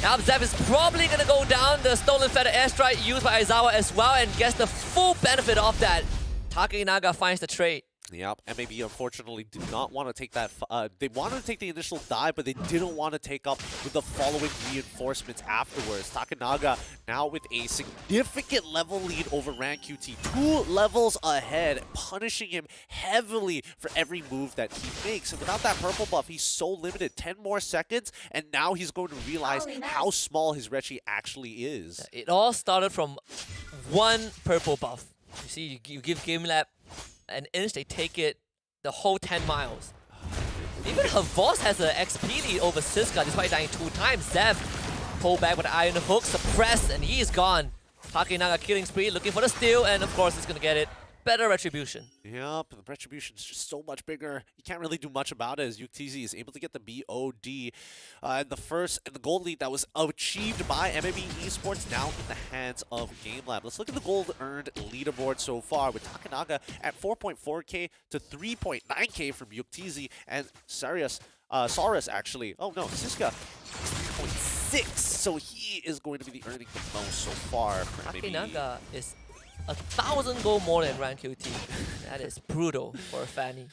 Now Zev is probably going to go down. The Stolen Feather Airstrike used by Aizawa as well and gets the full benefit of that. Takinaga finds the trade. Yep, MLB unfortunately did not want to take that. They wanted to take the initial dive, but they didn't want to take up with the following reinforcements afterwards. Takinaga now with a significant level lead over RanQT. 2 levels ahead, punishing him heavily for every move that he makes. And without that purple buff, he's so limited. 10 more seconds, and now he's going to realize how small his Rechi actually is. It all started from 1 purple buff. You see, you give Game Lab an inch, they take it the whole 10 miles. Even Havas has an XP lead over Siska despite dying 2 times. Zev pull back with the Iron Hook, suppressed, and he's gone. Takinaga killing spree, looking for the steal, and of course he's gonna get it. Better retribution. Yep, the retribution is just so much bigger. You can't really do much about it as Yuktisi is able to get the BOD. And the gold lead that was achieved by MLB Esports now in the hands of Game Lab. Let's look at the gold earned leaderboard so far with Takinaga at 4.4k to 3.9k from Yuktisi and Saurus actually. Oh no, Siska 3.6. So he is going to be the earning the most so far. Takinaga is 1,000 gold more than RanQT. That is brutal for a Fanny.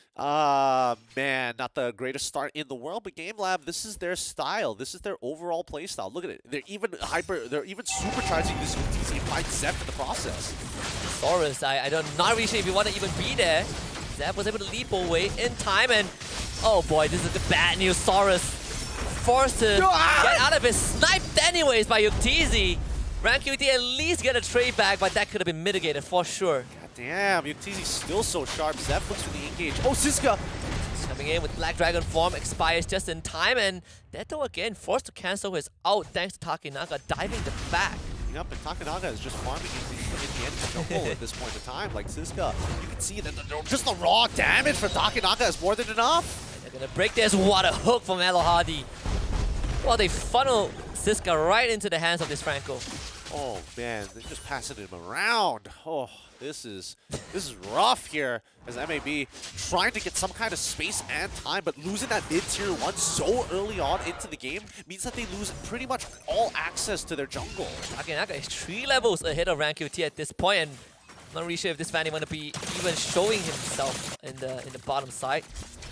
Man, not the greatest start in the world, but Game Lab, this is their style. This is their overall play style. Look at it. They're even supercharging this with and find Zev in the process. Saurus, I'm not really sure if you want to even be there. Zev was able to leap away in time, and oh boy, this is the bad news. Saurus forced to get out of it, sniped anyways by Yuktisi. RanQT at least get a trade back, but that could have been mitigated for sure. God damn, Yuktisi's still so sharp. Zev looks for the engage. Oh, Siska! Coming in with Black Dragon form, expires just in time, and Deto again forced to cancel his ult thanks to Takinaga diving the back. Yep, and Takinaga is just farming in the end jungle at this point in time. Like Siska, you can see that just the raw damage for Takinaga is more than enough. And they're gonna break this. What a hook from Elohardi. Well, they funnel Siska right into the hands of this Franco. Oh man, they're just passing him around. Oh, this is rough here as MAB trying to get some kind of space and time, but losing that mid-tier 1 so early on into the game means that they lose pretty much all access to their jungle. Takinaga is 3 levels ahead of Rank QT at this point, and I'm not really sure if this Fanny want to be even showing himself in the bottom side.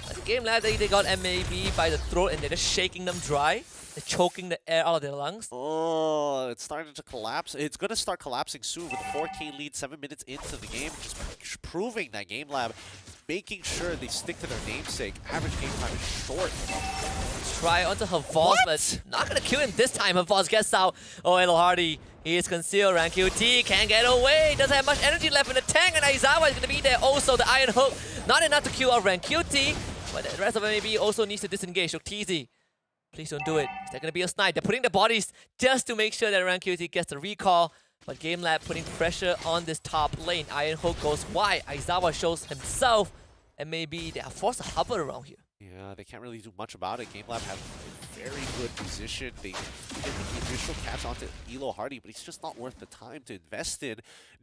But Game Lab, they got MAB by the throat and they're just shaking them dry. They're choking the air out of their lungs. Oh, it's starting to collapse. It's going to start collapsing soon with a 4K lead 7 minutes into the game. Just proving that Game Lab, making sure they stick to their namesake. Average game time is short. Try onto Havaz, but not going to kill him this time. Havaz gets out. Oh, Elohardi, he is concealed. Rank QT can't get away. Doesn't have much energy left in the tank, and Aizawa is going to be there also. The Iron Hook, not enough to kill out Rank QT, but the rest of MAB also needs to disengage. Shoktizi, please don't do it. Is there going to be a snipe? They're putting the bodies just to make sure that Rank QT gets the recall. But Game Lab putting pressure on this top lane. Iron Hook goes wide. Aizawa shows himself. And maybe they are forced to hover around here. Yeah, they can't really do much about it. Game Lab have a very good position. They get the initial catch onto Elohardi, but it's just not worth the time to invest in,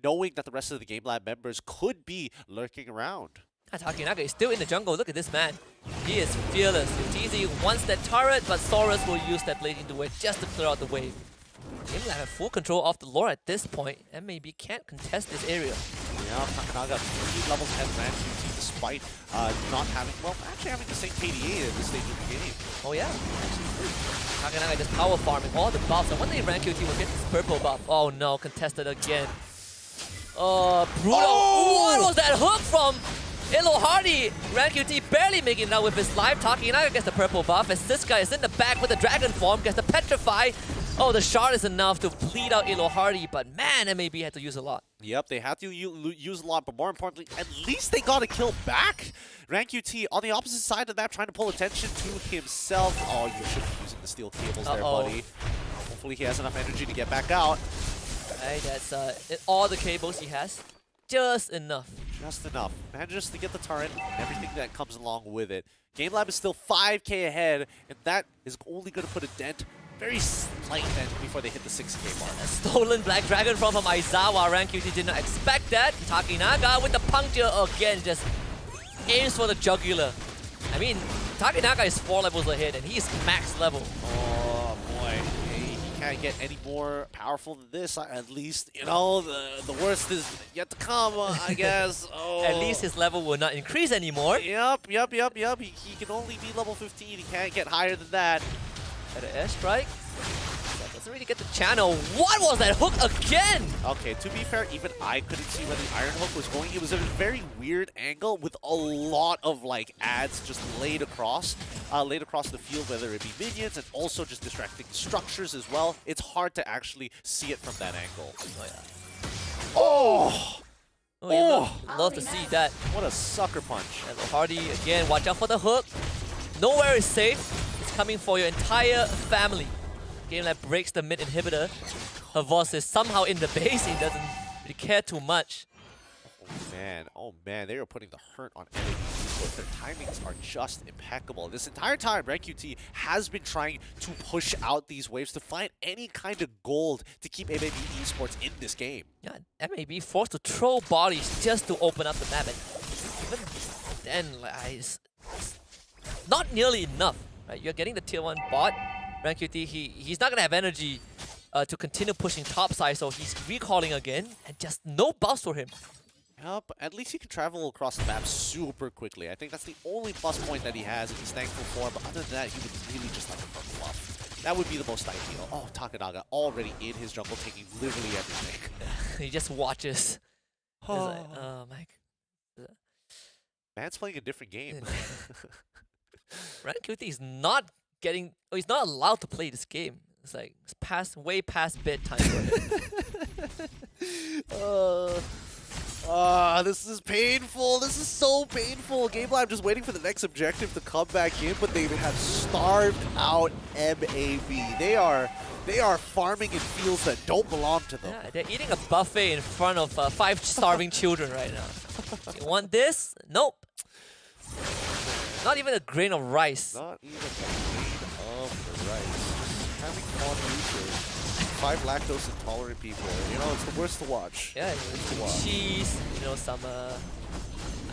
knowing that the rest of the Game Lab members could be lurking around. Takinaga is still in the jungle. Look at this man. He is fearless. Shoktizi wants that turret, but Saurus will use that blazing to wave just to clear out the wave. Game Lab have full control of the lore at this point, and maybe can't contest this area. Yeah, Takinaga 3 levels ahead of Rank QT despite not having, well, actually having the same KDA at this stage of the game. Oh yeah, actually. Takinaga just power farming all the buffs, and one day Rank QT will get this purple buff. Oh no, contested again. Oh, brutal. Oh! What was that hook from Elohardi? Rank QT barely making it out with his life. Takinaga gets the purple buff, as this guy is in the back with the dragon form, gets the petrify. Oh, the shard is enough to bleed out Elohardi, but man, MAB had to use a lot. Yep, they had to use a lot, but more importantly, at least they got a kill back. Rank QT on the opposite side of that, trying to pull attention to himself. Oh, you should be using the steel cables there, buddy. Hopefully he has enough energy to get back out. Hey, that's all the cables he has. Just enough. Just enough. Manages to get the turret and everything that comes along with it. Game Lab is still 5K ahead, and that is only going to put a dent, very slight dent, before they hit the 6K mark. A stolen Black Dragon from Aizawa. Rank QT did not expect that. Takinaga with the puncture again, just aims for the jugular. I mean, Takinaga is 4 levels ahead, and he's max level. Oh boy, he can't get any more powerful than this. At least, you know, the worst is yet to come, I guess. Oh. At least his level will not increase anymore. Yep. He can only be level 15. He can't get higher than that. At an airstrike, that doesn't really get the channel. What was that hook again? Okay, to be fair, even I couldn't see where the Iron Hook was going. It was a very weird angle with a lot of like ads just laid across the field, whether it be minions and also just distracting structures as well. It's hard to actually see it from that angle. Oh yeah. Oh! Love to see that. What a sucker punch. Elohardi again, watch out for the hook. Nowhere is safe. Coming for your entire family. Game Lab breaks the mid inhibitor. Havaz is somehow in the base. He doesn't really care too much. Oh man, they are putting the hurt on MLBB Esports. Their timings are just impeccable. This entire time, Rank QT has been trying to push out these waves to find any kind of gold to keep MLBB Esports in this game. Yeah, MLB forced to throw bodies just to open up the map, and even then, it's not nearly enough. Right, you're getting the tier 1 bot. Rank QT, he's not going to have energy to continue pushing topside, so he's recalling again, and just no buffs for him. Yeah, but at least he can travel across the map super quickly. I think that's the only plus point that he has, and he's thankful for, but other than that, he would really just like a purple buff. That would be the most ideal. Oh, Takinaga already in his jungle, taking literally everything. He just watches. Oh, like, oh my God. Man's playing a different game. Rank QT is not getting, he's not allowed to play this game. It's like, it's way past bedtime for him. This is painful. This is so painful. Game Lab just waiting for the next objective to come back in, but they have starved out MAB. They are farming in fields that don't belong to them. Yeah, they're eating a buffet in front of 5 starving children right now. You want this? Nope. Not even a grain of rice. Not even a grain of rice. Just having fun users. 5 lactose intolerant people. You know, it's the worst to watch. Yeah, cheese, you know, some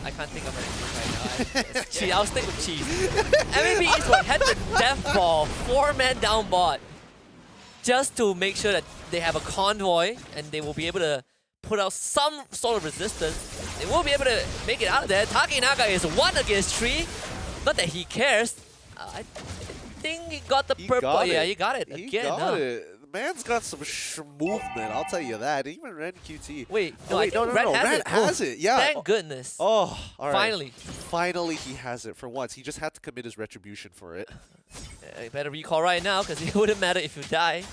I can't think of anything right now. Cheese. I'll stick with cheese. MLBB Esports had the death ball, 4-man down bot, just to make sure that they have a convoy and they will be able to put out some sort of resistance. They will be able to make it out of there. Takenaka is 1 against 3. Not that he cares. I think he got the purple. Yeah, he got it again. He got it. The man's got some movement, I'll tell you that. Even Ren QT. Wait, no, Ren has it. Yeah. Thank goodness. Oh, all right. Finally. Finally, he has it for once. He just had to commit his retribution for it. You better recall right now, because it wouldn't matter if you die.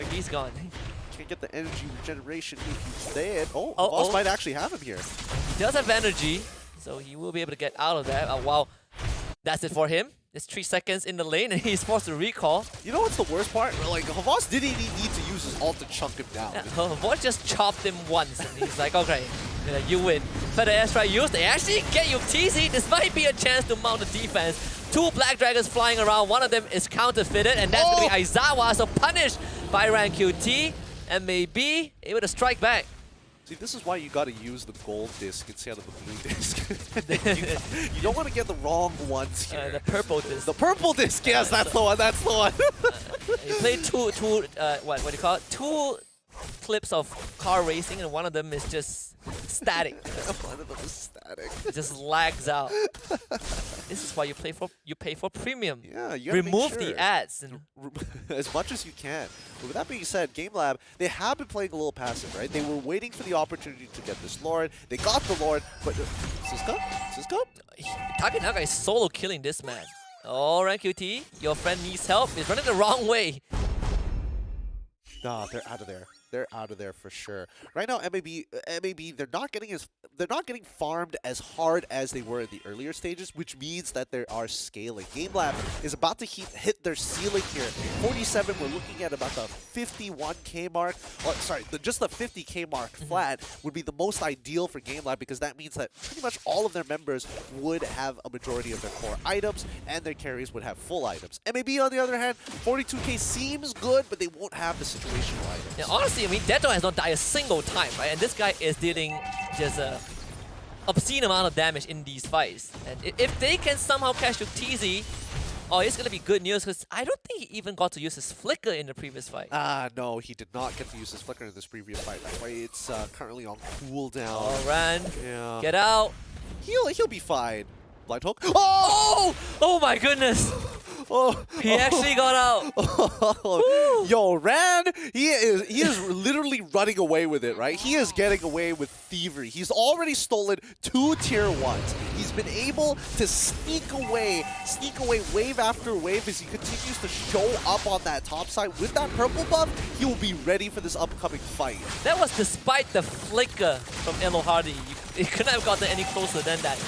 He's gone. Can't get the energy regeneration if he's dead. Oh, boss might actually have him here. He does have energy, so he will be able to get out of that. Wow. That's it for him. It's 3 seconds in the lane and he's forced to recall. You know what's the worst part? Like, Havas didn't even need to use his ult to chunk him down. Yeah, Havas just chopped him once and he's like, okay, you win. Feather airstrike used, they actually get you TZ. This might be a chance to mount the defense. 2 Black Dragons flying around, one of them is counterfeited, and that's going to be Aizawa, so punished by Rank QT, and maybe able to strike back. See, this is why you gotta use the gold disc instead of the blue disc. you don't want to get the wrong ones here. The purple disc. The purple disc, yes, that's the one, that's the one. You played what do you call it? 2 clips of car racing, and one of them is just static. One of them is static. It just lags out. This is why you pay for premium. Yeah, you gotta remove make sure. the ads and as much as you can. But with that being said, Game Lab, they have been playing a little passive, right? They were waiting for the opportunity to get this Lord. They got the Lord, but Cisco? Takenaka is solo killing this man. Oh, Rank QT, your friend needs help. He's running the wrong way. Nah, they're out of there. They're out of there for sure. Right now, MLBB, they're not getting farmed as hard as they were in the earlier stages, which means that they are scaling. Game Lab is about to hit their ceiling here. 47, we're looking at about the 51k mark. Or sorry, just the 50k mark flat would be the most ideal for Game Lab, because that means that pretty much all of their members would have a majority of their core items, and their carries would have full items. MLBB, on the other hand, 42k seems good, but they won't have the situational items. Yeah, honestly, I mean, Deto has not died a single time, right? And this guy is dealing just a obscene amount of damage in these fights. And if they can somehow catch you TZ, oh, it's gonna be good news, because I don't think he even got to use his flicker in the previous fight. No, he did not get to use his flicker in this previous fight. That's why it's currently on cooldown. Oh, Ran, yeah. Get out. He'll be fine. Blind hook. Oh! Oh my goodness! He actually got out. Yo, Ran, he is literally running away with it, right? He is getting away with thievery. He's already stolen 2 tier 1s. He's been able to sneak away wave after wave as he continues to show up on that top side. With that purple buff, he will be ready for this upcoming fight. That was despite the flicker from Elo Hardy. You couldn't have gotten any closer than that.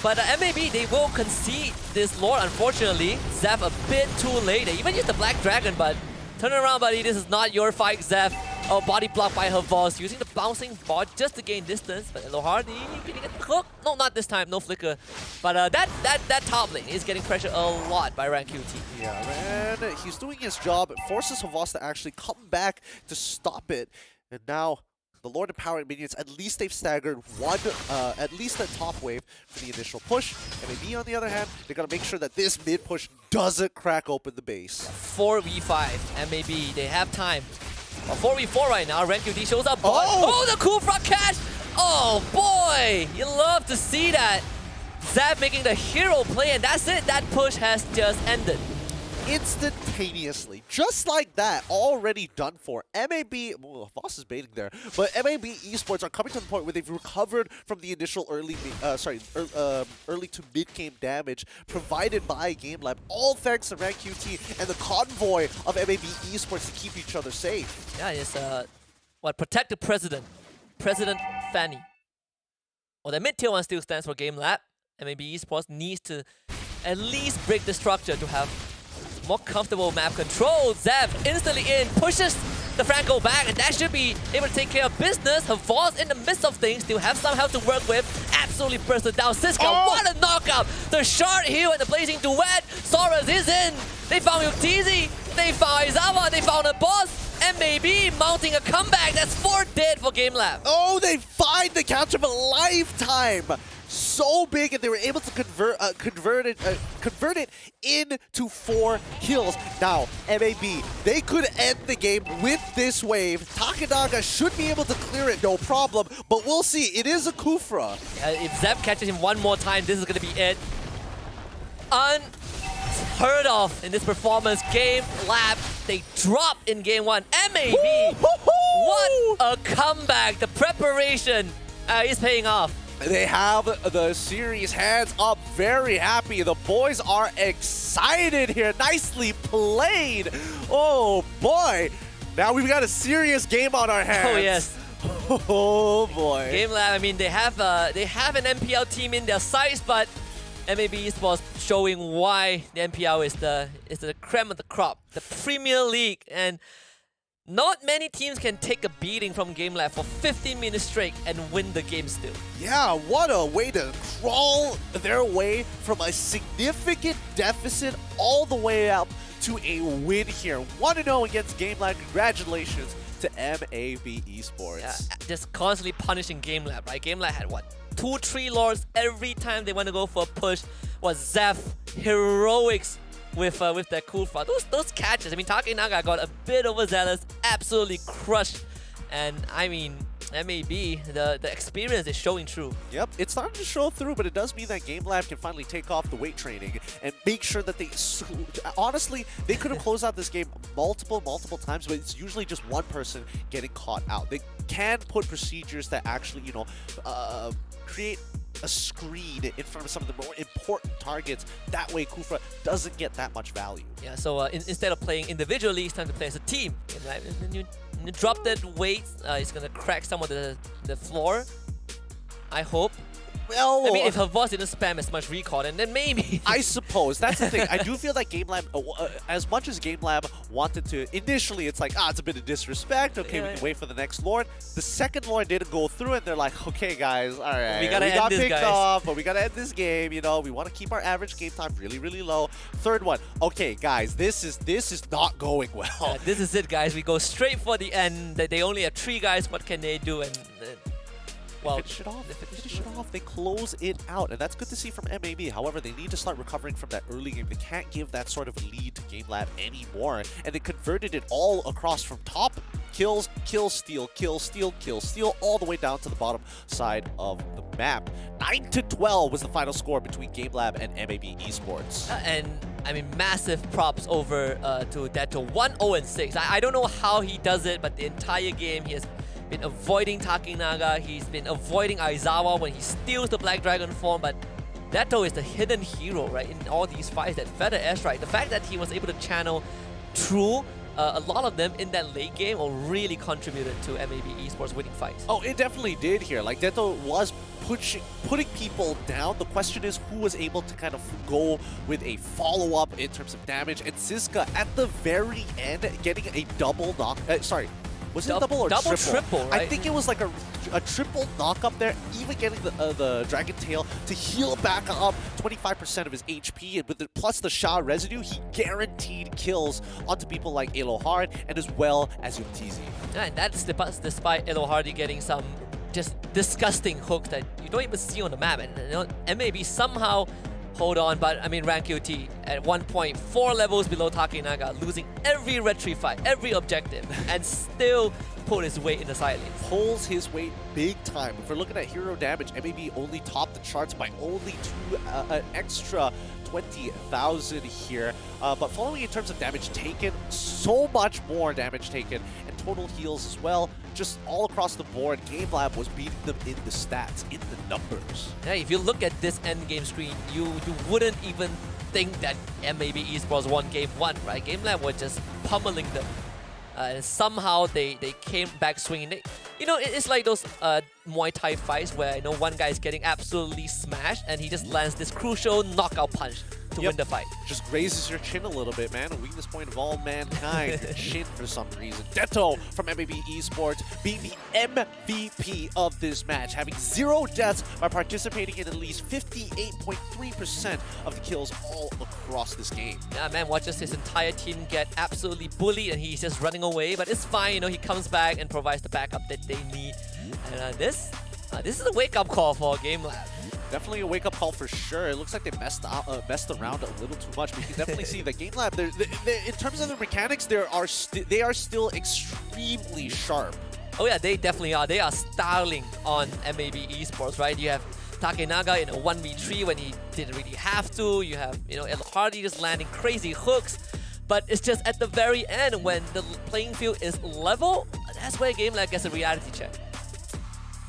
But MLBB, they will concede this Lord, unfortunately. Zeph a bit too late. They even used the Black Dragon, but turn around, buddy. This is not your fight, Zeph. Oh, body blocked by Havas, using the bouncing bot just to gain distance. But Elohardi, can he get the hook? No, not this time. No flicker. But that top lane is getting pressured a lot by Rank QT. Yeah, Ran, he's doing his job. It forces Havas to actually come back to stop it. And now, the Lord Empowering minions, at least they've staggered one, at least a top wave for the initial push. MLBB, on the other hand, they gotta make sure that this mid push doesn't crack open the base. 4v5, MLBB, they have time. 4v4 right now, Rank QT shows up. Oh, the cool front catch! Oh boy, you love to see that. Zab making the hero play, and that's it. That push has just ended. Instantaneously, just like that, already done for. MLBB, well, Voss is baiting there, but MLBB Esports are coming to the point where they've recovered from the initial early to mid-game damage provided by Game Lab, all thanks to Rank QT and the convoy of MLBB Esports to keep each other safe. Yeah, it's protect the president, President Fanny. Well, the mid-tier one still stands for Game Lab, and maybe Esports needs to at least break the structure to have more comfortable map control. Zev instantly in, pushes the Franco back, and that should be able to take care of business. Havos in the midst of things, still have some health to work with. Absolutely bursted down. Siska, what a knockout! The short heal and the blazing duet. Soros is in. They found Yuktizi. They found Aizawa. They found a boss. MLBB mounting a comeback. That's 4 dead for Game Lab. Oh, they find the catch of a lifetime. So big, and they were able to convert it into 4 kills. Now, MLBB, they could end the game with this wave. Takanaga should be able to clear it, no problem, but we'll see. It is a Kufra. If Zep catches him one more time, this is going to be it. Unheard of in this performance. Game Lab, they drop in game 1. MLBB, what a comeback. The preparation is paying off. They have the series hands up, very happy. The boys are excited here. Nicely played. Oh boy. Now we've got a serious game on our hands. Oh yes. Oh boy. Game Lab, I mean, they have an MPL team in their sights, but MLBB Esports showing why the MPL is the creme of the crop, the Premier League, and not many teams can take a beating from Game Lab for 15 minutes straight and win the game still. Yeah, what a way to crawl their way from a significant deficit all the way up to a win here. 1-0 against Game Lab. Congratulations to MLBB Esports. Yeah, just constantly punishing Game Lab, right? Game Lab had what? 2-3 lords every time they want to go for a push. Was Zeph heroics with that cool far. Those catches, I mean, Takanaga got a bit overzealous, absolutely crushed. And I mean, MLBB, the experience is showing through. Yep, it's starting to show through, but it does mean that Game Lab can finally take off the weight training and make sure that they... Honestly, they could have closed out this game multiple times, but it's usually just one person getting caught out. They can put procedures that actually, you know, create a screen in front of some of the more important targets. That way Kufra doesn't get that much value. Yeah, so instead of playing individually, it's time to play as a team. And you drop that weight, it's going to crack some of the floor, I hope. Well, I mean, if Havos didn't spam as much recall, then maybe. I suppose. That's the thing. I do feel like Game Lab, as much as Game Lab wanted to, initially it's like, it's a bit of disrespect. Okay, we can wait for the next Lord. The second Lord didn't go through, and they're like, okay, guys, all right. We got picked off, but we got to end this game. You know, we want to keep our average game time really, really low. Third one, okay, guys, this is not going well. This is it, guys. We go straight for the end. They only have 3 guys. What can they do? And well, they finish it off. They close it out, and that's good to see from MLBB. However, they need to start recovering from that early game. They can't give that sort of lead to Game Lab anymore, and they converted it all across from top kills, kill, steal, kill, steal, kill, steal, all the way down to the bottom side of the map. 9-12 was the final score between Game Lab and MLBB Esports. And I mean, massive props over to Detto. 1-0-6. I don't know how he does it, but the entire game he has been avoiding Takanaga, he's been avoiding Aizawa when he steals the Black Dragon form, but Detto is the hidden hero, right, in all these fights. That Feather Airstrike, the fact that he was able to channel through a lot of them in that late game really contributed to MLBB Esports winning fights. Oh, it definitely did here. Like, Detto was putting people down. The question is who was able to kind of go with a follow-up in terms of damage, and Siska at the very end getting a double knock, was it double or triple, right? I think it was like a triple knock up there, even getting the Dragon Tail to heal back up 25% of his HP, and with plus the Sha residue, he guaranteed kills onto people like Elohard and as well as Yuktizi. Yeah, and that's despite Elohard getting some just disgusting hooks that you don't even see on the map, and you know, MLBB somehow hold on, but I mean, rank UT at 1 point, 4 levels below Takanaga, losing every retreat fight, every objective, and still pull his weight in the side lanes. Pulls his weight big time. If we're looking at hero damage, MLBB only topped the charts by only an extra 20,000 here. But following in terms of damage taken, so much more damage taken, and total heals as well. Just all across the board, Game Lab was beating them in the stats, in the numbers. Yeah, if you look at this end game screen, you wouldn't even think that MLBB Esports won game 1, right? Game Lab was just pummeling them. and somehow they came back swinging. It's like those Muay Thai fights where one guy is getting absolutely smashed and he just lands this crucial knockout punch to win the fight. Just raises your chin a little bit, man. A weakness point of all mankind, your chin for some reason. Detto from MLBB Esports being the MVP of this match, having 0 deaths by participating in at least 58.3% of the kills all across this game. Yeah, man, watches his entire team get absolutely bullied and he's just running away, but it's fine, he comes back and provides the backup that they need. And this is a wake-up call for GameLab. Definitely a wake-up call for sure. It looks like they messed around a little too much. We can definitely see that GameLab, in terms of the mechanics, they are still extremely sharp. Oh yeah, they definitely are. They are styling on MLBB Esports, right? You have Takenaga in a 1v3 when he didn't really have to. You have, El Hardy just landing crazy hooks. But it's just at the very end when the playing field is level, that's where GameLab gets a reality check.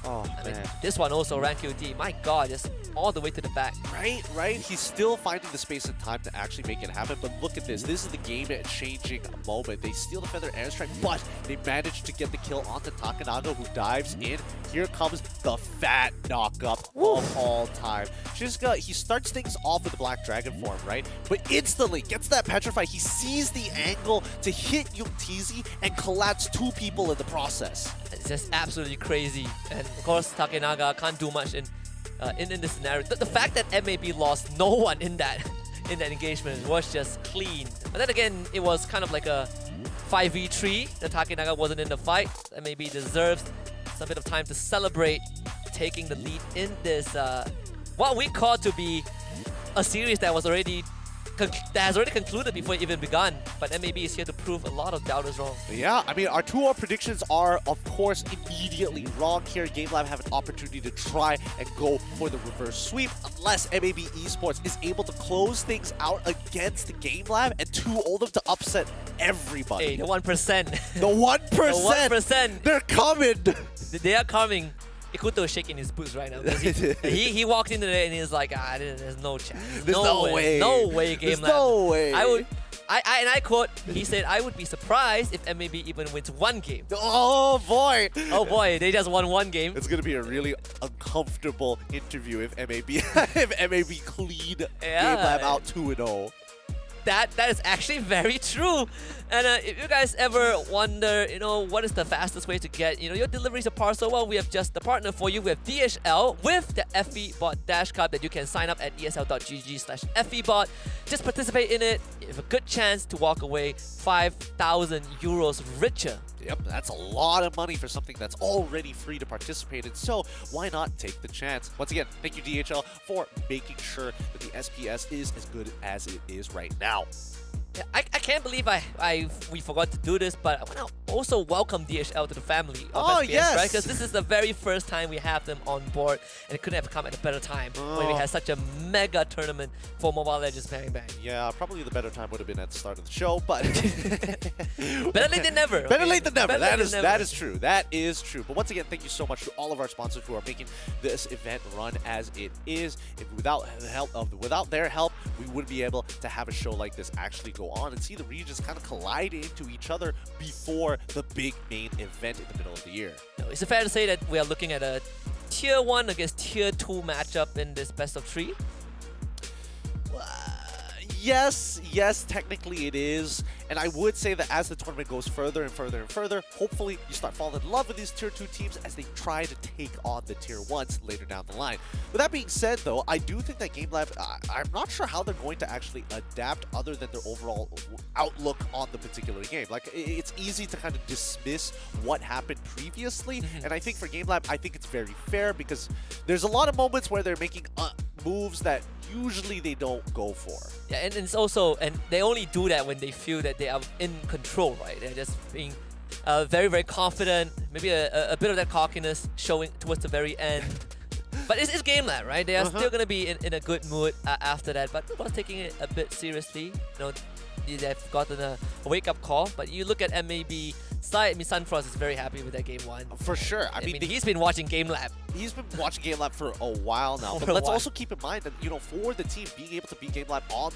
Oh, I mean, this one also rank QD. My God, just all the way to the back. Right. He's still finding the space and time to actually make it happen. But look at this. This is the game-changing moment. They steal the Feather Airstrike, but they manage to get the kill onto Takenaga, who dives in. Here comes the fat knock-up of all time. Shizuka, he starts things off with the Black Dragon form, right? But instantly gets that Petrify. He sees the angle to hit Yuktizi and collapse 2 people in the process. It's just absolutely crazy. And of course, Takenaga can't do much in this scenario. The fact that MLBB lost no one in that engagement was just clean. But then again, it was kind of like a 5v3. The Takenaga wasn't in the fight. MLBB deserves some bit of time to celebrate taking the lead in this what we call to be a series that was already concluded before it even begun, but MLBB is here to prove a lot of doubters wrong. Yeah, I mean, our 2-0 predictions are, of course, immediately wrong here. GameLab have an opportunity to try and go for the reverse sweep, unless MLBB Esports is able to close things out against GameLab and 2-0 them to upset everybody. Hey, the 1%. The 1%! The 1%! They're coming! They are coming. Ikuto is shaking his boots right now. He walked into there and he's like, there's no chance. There's no way. No way, GameLab. There's no way. And I quote, he said, I would be surprised if MLBB even wins 1 game. Oh boy! Oh boy, they just won 1 game. It's gonna be a really uncomfortable interview if MLBB clean GameLab out 2-0. That is actually very true. And if you guys ever wonder, what is the fastest way to get, your deliveries of parcel, well, we have just the partner for you. We have DHL with the FEBot Dash Card that you can sign up at esl.gg/FEBot. Just participate in it. You have a good chance to walk away 5,000 euros richer. Yep, that's a lot of money for something that's already free to participate in, so why not take the chance? Once again, thank you DHL for making sure that the SPS is as good as it is right now. Yeah, I can't believe we forgot to do this, but I want to also welcome DHL to the family of SPS, yes! right? Because this is the very first time we have them on board, and it couldn't have come at a better time when we had such a mega tournament for Mobile Legends Bang Bang. Yeah, probably the better time would have been at the start of the show, but better late than never. Better late than never. That is true. That is true. But once again, thank you so much to all of our sponsors who are making this event run as it is. Without their help, we wouldn't be able to have a show like this actually go on and see the regions kind of collide into each other before the big main event in the middle of the year. Is it fair to say that we are looking at a Tier 1 against Tier 2 matchup in this best of 3? Yes, technically it is. And I would say that as the tournament goes further and further and further, hopefully you start falling in love with these Tier 2 teams as they try to take on the Tier 1s later down the line. With that being said, though, I do think that GameLab, I'm not sure how they're going to actually adapt other than their overall outlook on the particular game. Like, it's easy to kind of dismiss what happened previously, and I think for GameLab, I think it's very fair because there's a lot of moments where they're making moves that usually they don't go for. Yeah, and it's also, and they only do that when they feel that they are in control, right? They're just being very, very confident, maybe a bit of that cockiness showing towards the very end. But it's GameLab, right? They are still going to be in a good mood after that, but was taking it a bit seriously. They've gotten a wake-up call, but you look at MLBB Sai, I mean, Sunfrost is very happy with that game one. For sure. I mean, he's been watching Game Lab. He's been watching Game Lab for a while now. But let's also keep in mind that, you know, for the team being able to beat Game Lab on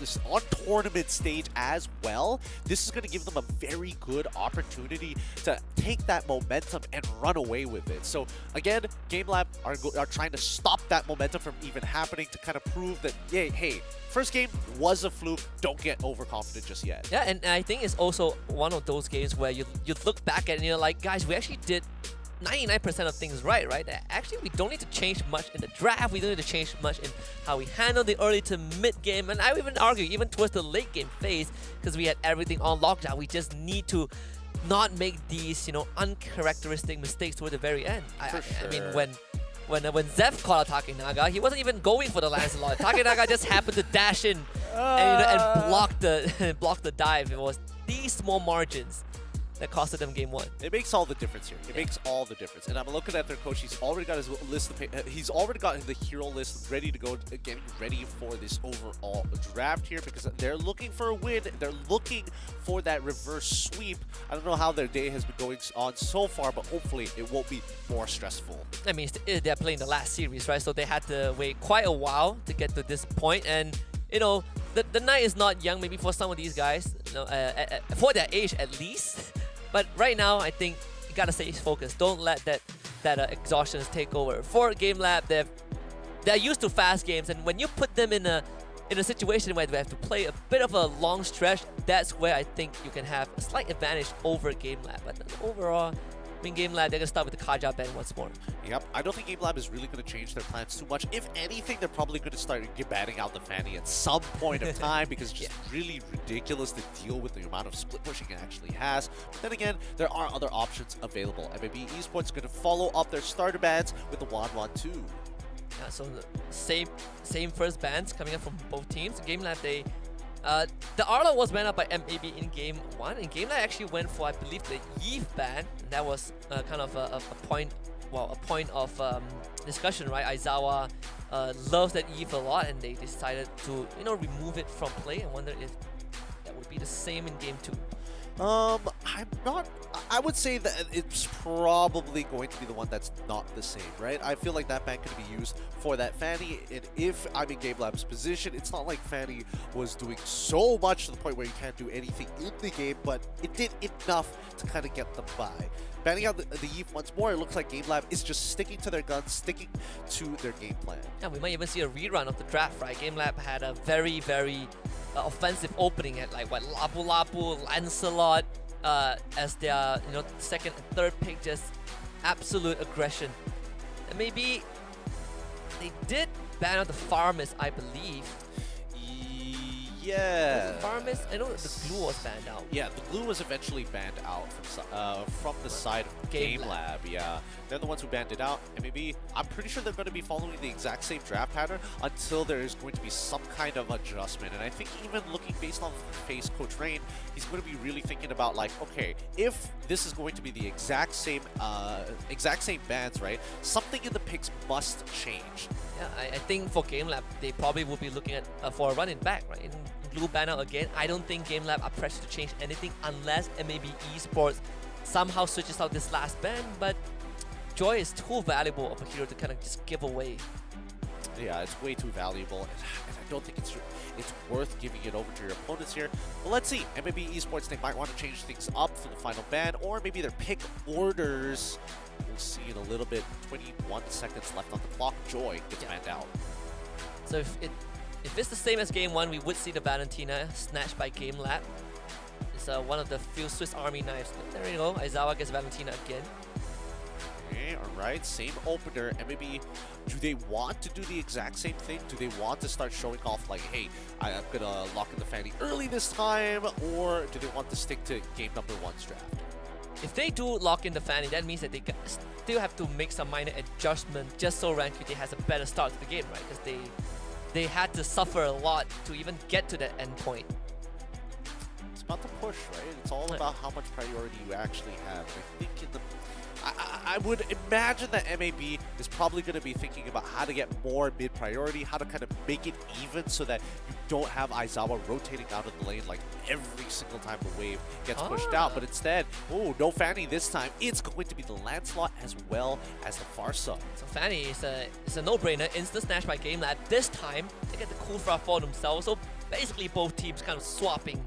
tournament stage as well, this is going to give them a very good opportunity to take that momentum and run away with it. So again, Game Lab are trying to stop that momentum from even happening, to kind of prove that, yeah, hey, first game was a fluke. Don't get overconfident just yet. Yeah, and I think it's also one of those games where you look back at it and you're like, guys, we actually did 99% of things right? Actually, we don't need to change much in the draft. We don't need to change much in how we handle the early to mid game. And I would even argue, even towards the late game phase, because we had everything on lockdown. We just need to not make these, you know, uncharacteristic mistakes toward the very end. I mean, when Zeph called out Takenaga, he wasn't even going for the Lancelot. Takenaga just happened to dash in and block the dive. It was these small margins that costed them game one. It makes all the difference here. It makes all the difference. And I'm looking at their coach. He's already got his list. He's already got the hero list ready to go, getting ready for this overall draft here, because they're looking for a win. They're looking for that reverse sweep. I don't know how their day has been going on so far, but hopefully it won't be more stressful. I mean, they're playing the last series, right? So they had to wait quite a while to get to this point. And, you know, the night is not young, maybe for some of these guys, you know, for their age at least. But right now, I think you gotta stay focused. Don't let that exhaustion take over. For Game Lab, they're used to fast games, and when you put them in a situation where they have to play a bit of a long stretch, that's where I think you can have a slight advantage over Game Lab. But overall, I mean, Game Lab, they're gonna start with the Kaja ban once more. Yep, I don't think Game Lab is really going to change their plans too much. If anything, they're probably going to start banning out the Fanny at some point of time, because it's just really ridiculous to deal with the amount of split pushing it actually has. But then again, there are other options available. MLBB Esports is going to follow up their starter bans with the Wan too. Yeah, so the same first bans coming up from both teams. Game Lab, the Arlo was banned out by MLBB in game one, and Game Lab actually went for, I believe, the Eve ban. And that was kind of a point of discussion, right? Aizawa loves that Eve a lot, and they decided to, you know, remove it from play. I wonder if that would be the same in game two. I would say that it's probably going to be the one that's not the same, right? I feel like that ban could be used for that Fanny, and if I'm in Game Lab's position, it's not like Fanny was doing so much to the point where you can't do anything in the game, but it did enough to kind of get them by. Banning out the Eve once more, it looks like Game Lab is just sticking to their guns, sticking to their game plan. Yeah, we might even see a rerun of the draft, right? Game Lab had a very, very offensive opening at like Lapu Lapu, Lancelot as their, you know, second and third pick, just absolute aggression. And maybe they did ban out the Farmist, I believe. Yeah. Farmist, I know the glue was banned out. Yeah, the glue was eventually banned out from the side of Game Lab. Yeah, they're the ones who banned it out. And maybe, I'm pretty sure they're going to be following the exact same draft pattern until there is going to be some kind of adjustment. And I think even looking based on face Coach Rain, he's going to be really thinking about, like, okay, if this is going to be the exact same bans, right? Something in the picks must change. Yeah, I think for Game Lab, they probably will be looking at for a running back, right? Glue ban out again. I don't think Game Lab are pressured to change anything unless MLBB Esports somehow switches out this last ban, but Joy is too valuable of a hero to kind of just give away. Yeah, it's way too valuable, and I don't think it's worth giving it over to your opponents here. But let's see. MLBB Esports, they might want to change things up for the final ban, or maybe their pick orders. We'll see in a little bit. 21 seconds left on the clock. Joy gets banned out. So if it's the same as game one, we would see the Valentina snatched by Game Lab. It's one of the few Swiss Army knives. There you go. Aizawa gets Valentina again. Okay, alright. Same opener. MLBB, do they want to do the exact same thing? Do they want to start showing off like, hey, I'm going to lock in the Fanny early this time? Or do they want to stick to game number one's draft? If they do lock in the Fanny, that means that they still have to make some minor adjustment just so Rankuti has a better start to the game, right? Because they had to suffer a lot to even get to that end point. It's about the push, right? It's all about how much priority you actually have. I think I would imagine that MLBB is probably going to be thinking about how to get more mid-priority, how to kind of make it even so that you don't have Aizawa rotating out of the lane like every single time the wave gets pushed out, but instead, oh, no Fanny this time. It's going to be the Lancelot as well as the Farsa. So Fanny is a no-brainer, instant snatch by GameLab. This time, they get the Kufra for themselves, so basically both teams kind of swapping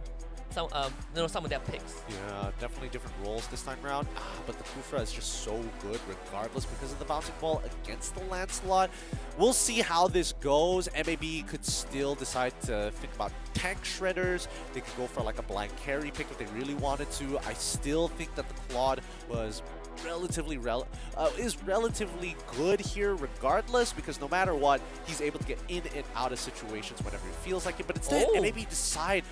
some of their picks. Yeah, definitely different roles this time around. But the Kufra is just so good regardless because of the bouncing ball against the Lancelot. We'll see how this goes. MAB could still decide to think about tank shredders. They could go for like a blind carry pick if they really wanted to. I still think that the Claude was relatively good here regardless, because no matter what, he's able to get in and out of situations whenever he feels like it. But instead, maybe decide,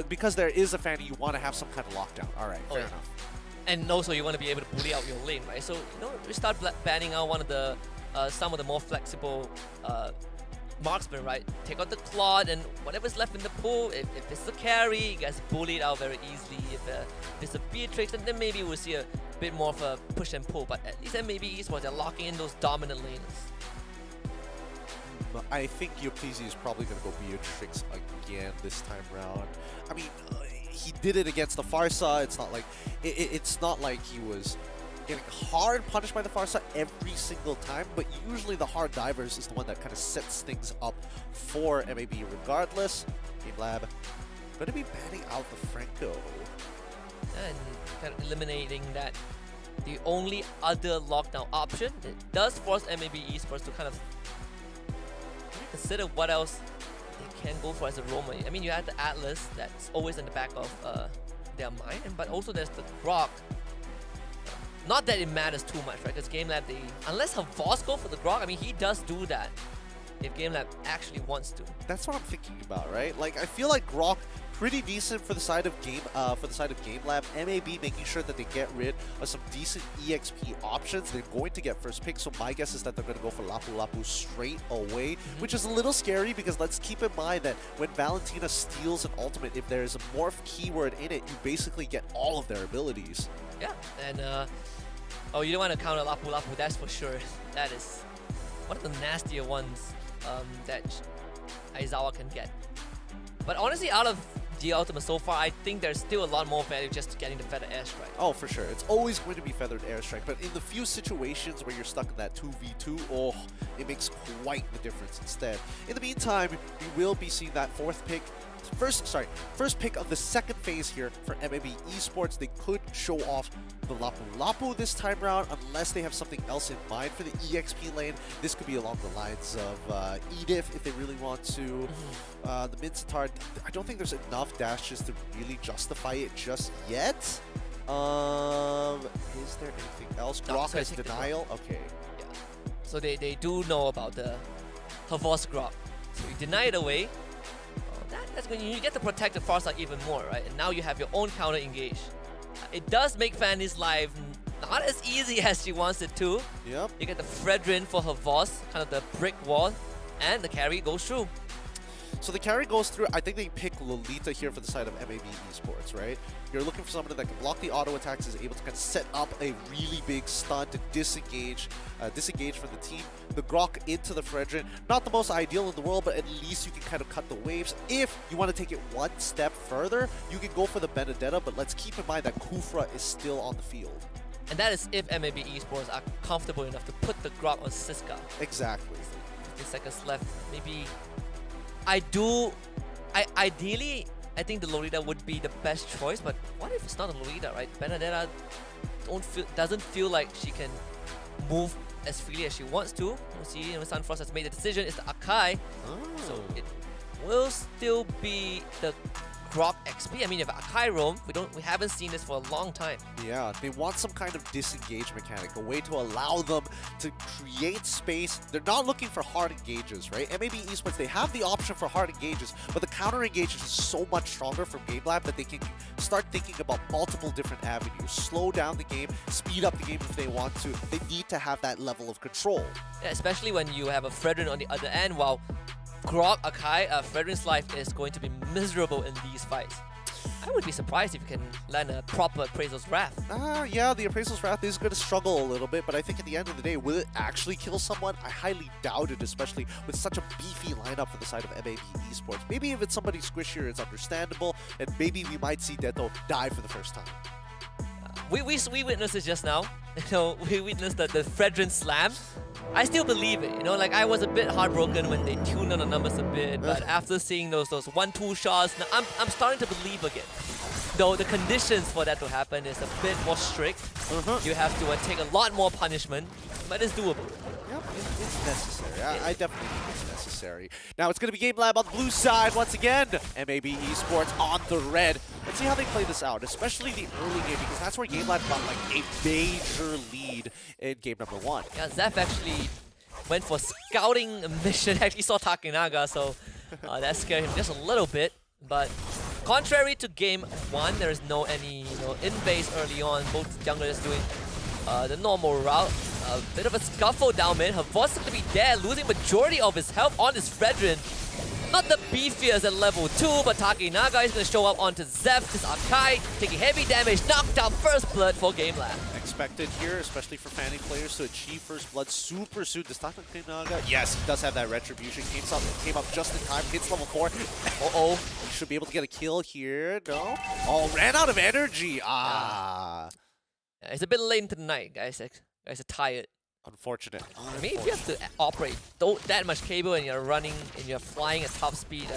because there is a Fanny, you want to have some kind of lockdown. All right, fair enough. And also, you want to be able to bully out your lane, right? So, we start banning out one of the some of the more flexible marksman, right? Take out the Claude, and whatever's left in the pool, if it's a carry, you guys bully it out very easily. If it's a Beatrix, then maybe we'll see a bit more of a push and pull, but at least MLBB Esports, they're locking in those dominant laners. I think Euplezy is probably going to go Beatrix again this time round. I mean, he did it against the Farsa. It's not like he was getting hard punished by the Farsa every single time, but usually the hard divers is the one that kind of sets things up for MAB regardless. GameLab going to be banning out the Franco. And kind of eliminating that. The only other lockdown option that does force MLBB Esports to kind of consider what else they can go for as a roamer. I mean, you had the Atlas that's always in the back of their mind, but also there's the Grok. Not that it matters too much, right? Because GameLab, unless Havos go for the Grok, I mean, he does do that if GameLab actually wants to. That's what I'm thinking about, right? Like, I feel like Grok pretty decent for the side of GameLab. MAB making sure that they get rid of some decent EXP options. They're going to get first pick, so my guess is that they're going to go for Lapu Lapu straight away, which is a little scary because let's keep in mind that when Valentina steals an ultimate, if there is a morph keyword in it, you basically get all of their abilities. Yeah, and you don't want to counter Lapu Lapu, that's for sure. That is one of the nastier ones that Aizawa can get. But honestly, out of the ultimate so far, I think there's still a lot more value just getting the Feather Airstrike. Oh, for sure. It's always going to be Feathered Airstrike, but in the few situations where you're stuck in that 2v2, it makes quite the difference instead. In the meantime, we will be seeing that first pick of the second phase here for MLBB Esports. They could show off the Lapu Lapu this time around, unless they have something else in mind for the EXP lane. This could be along the lines of Edith if they really want to. The Mincetar, I don't think there's enough dashes to really justify it just yet. Is there anything else? Grok has denial? Okay. Yeah. So they do know about the Havos Grok. So you deny it away. That's when you get to protect the Farsight even more, right? And now you have your own counter engage. It does make Fanny's life not as easy as she wants it to. Yep. You get the Fredrin for her Voss, kind of the brick wall, and the carry goes through. So the carry goes through. I think they pick Lolita here for the side of MLBB Esports, right? You're looking for someone that can block the auto attacks, is able to kind of set up a really big stun to disengage from the team. The Grok into the Fredrin, not the most ideal in the world, but at least you can kind of cut the waves. If you want to take it one step further, you can go for the Benedetta, but let's keep in mind that Kufra is still on the field. And that is if MLBB Esports are comfortable enough to put the Grok on Siska. Exactly. 15 seconds left. Maybe ideally, I think the Lolita would be the best choice, but what if it's not a Lolita, right? Benedetta doesn't feel like she can move as freely as she wants to. We'll see, Sunfrost has made the decision, it's the Akai. So it will still be the Grok XP. I mean, if Akai roam, we haven't seen this for a long time. Yeah, they want some kind of disengage mechanic, a way to allow them to create space. They're not looking for hard engages, right? MLBB Esports, they have the option for hard engages, but the counter engages is so much stronger from GameLab that they can start thinking about multiple different avenues. Slow down the game, speed up the game if they want to. They need to have that level of control. Yeah, especially when you have a Fredrin on the other end, while Grok Akai, Fredrin's life is going to be miserable in these fights. I would be surprised if you can land a proper Appraisal's Wrath. Yeah, the Appraisal's Wrath is going to struggle a little bit, but I think at the end of the day, will it actually kill someone? I highly doubt it, especially with such a beefy lineup for the side of MLBB Esports. Maybe if it's somebody squishier, it's understandable, and maybe we might see Deto die for the first time. We witnessed it just now. You know, we witnessed the Fredrin slam. I still believe it. You know, like I was a bit heartbroken when they tuned down the numbers a bit, but after seeing those 1-2 shots, now I'm starting to believe again. Though the conditions for that to happen is a bit more strict. You have to take a lot more punishment, but it's doable. Yep, it's necessary. I definitely think it's necessary. Now it's going to be Game Lab on the blue side once again. MLBB Esports on the red. Let's see how they play this out, especially the early game, because that's where Game Lab got like a major lead in game number 1. Yeah, Zeph actually went for scouting mission. Actually saw Takinaga, so that scared him just a little bit. But contrary to game 1, there is no any in-base early on. Both junglers doing the normal route. A bit of a scuffle down mid. Havos is going to be there, losing majority of his health on his Fredrin. Not the beefiest at level 2, but Takinaga is going to show up onto Zeph. This Arkai taking heavy damage, knocked out first blood for Game Lab. Expected here, especially for Fanning players, to achieve first blood super soon. Does Takinaga? Yes, he does have that retribution. Came up just in time, hits level 4. Uh-oh, he should be able to get a kill here. No? Oh, ran out of energy. Yeah, it's a bit late into the night, guys. Guys are tired. Unfortunate. I mean, if you have to operate that much cable and you're running and you're flying at top speed,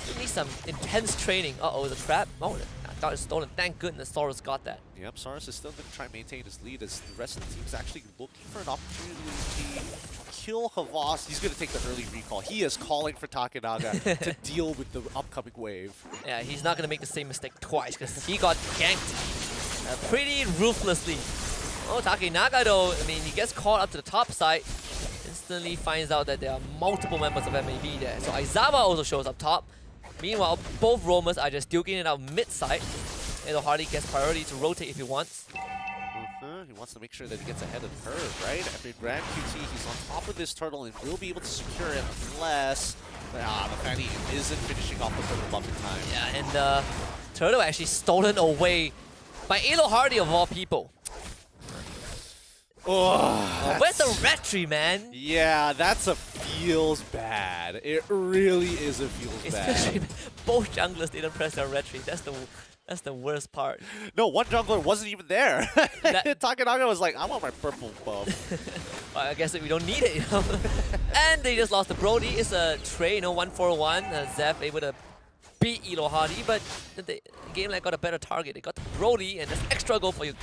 you need some intense training. Uh-oh, the trap. Oh, I thought it was stolen. Thank goodness Saurus got that. Yep, Saurus is still going to try and maintain his lead as the rest of the team is actually looking for an opportunity to kill Havas. He's going to take the early recall. He is calling for Takinaga to deal with the upcoming wave. Yeah, he's not going to make the same mistake twice because he got ganked pretty ruthlessly. Oh, Takinaga though, I mean, he gets called up to the top side, instantly finds out that there are multiple members of MLBB there. So Aizawa also shows up top. Meanwhile, both roamers are just duking it out mid-side. And Hardy gets priority to rotate if he wants. He wants to make sure that he gets ahead of the curve, right? After Grand QT, he's on top of this turtle and will be able to secure it unless the Fanny isn't finishing off the purple buff in time. Yeah, and the turtle actually stolen away by Elo Hardy of all people. Oh, where's the retry, man? Yeah, that's a feels bad. It really is a feels bad. Both junglers didn't press their retry. That's the worst part. No, one jungler wasn't even there. Takinaga was like, I want my purple buff. Well, I guess we don't need it, you know. And they just lost the Brody. It's a trade, 1-4-1. Zeph able to beat Elo Hardy, but the game like got a better target. They got the Brody, and there's extra goal for UTC.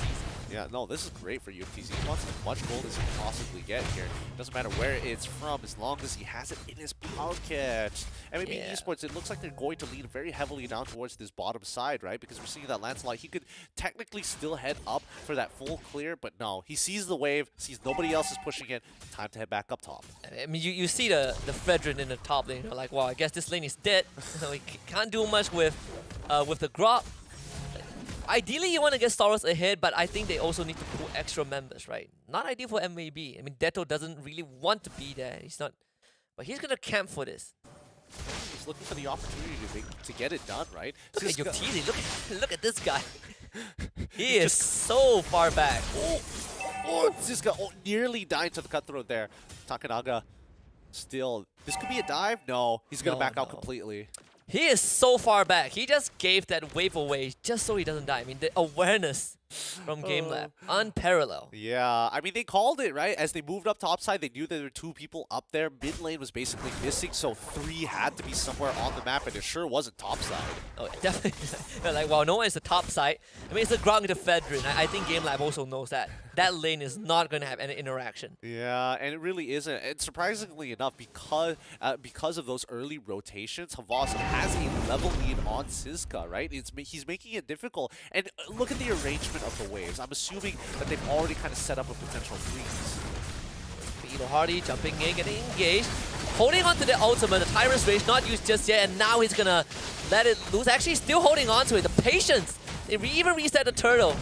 Yeah, no, this is great for UTC. He wants as much gold as he can possibly get here. Doesn't matter where it's from, as long as he has it in his pocket. MLBB Esports, it looks like they're going to lean very heavily down towards this bottom side, right? Because we're seeing that Lancelot, he could technically still head up for that full clear, but no. He sees the wave, sees nobody else is pushing it. Time to head back up top. I mean, you see the Fredrin in the top lane. You're like, wow, I guess this lane is dead. So he can't do much with the Grok. Ideally, you want to get Saurus ahead, but I think they also need to pull extra members, right? Not ideal for MLBB. I mean, Deto doesn't really want to be there. He's not, but he's gonna camp for this. He's looking for the opportunity to get it done, right? Look at Yuktizi. Look at this guy. He is so far back. Oh, Ziska nearly died to the cutthroat there. Takinaga still. This could be a dive? No, he's gonna back out completely. He is so far back. He just gave that wave away just so he doesn't die. I mean, the awareness from Game Lab, unparalleled. Yeah, I mean, they called it, right? As they moved up topside, they knew there were 2 people up there. Mid lane was basically missing, so 3 had to be somewhere on the map, and it sure wasn't topside. Oh, definitely. They're like, well, no one is the topside. I mean, it's a Grok to Fedrin. I think Game Lab also knows that. That lane is not going to have any interaction. Yeah, and it really isn't. And surprisingly enough, because of those early rotations, Havas has a level lead on Siska, right? He's making it difficult. And look at the arrangement of the waves. I'm assuming that they've already kind of set up a potential freeze. Elo Hardy jumping in, getting engaged. Holding on to the ultimate, the Tyrant's Rage not used just yet, and now he's gonna let it loose. Actually, still holding on to it. The patience. They even reset the turtle.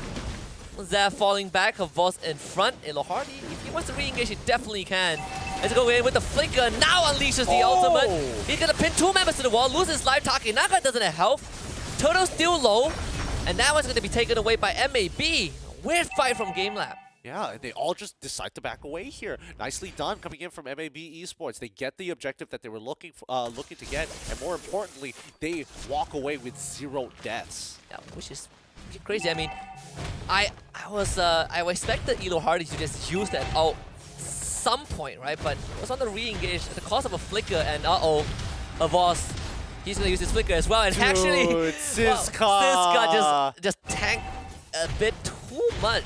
Zeph falling back, Havos in front. Elo Hardy, if he wants to re-engage, he definitely can. Let's go in with the flicker. Now unleashes the ultimate. He's gonna pin 2 members to the wall, loses life. Takinaga doesn't have health. Turtle's still low, and that one's going to be taken away by MAB. Weird fight from Game Lab. Yeah, and they all just decide to back away here. Nicely done coming in from MLBB Esports. They get the objective that they were looking to get, and more importantly, they walk away with 0 deaths. Yeah, which is crazy. I mean, I expected Elo Hardy to just use that ult some point, right? But it was on the re-engage at the cost of a flicker, and Avos, he's gonna use his flicker as well. And Dude, actually, Siska. Siska just tanked a bit too much.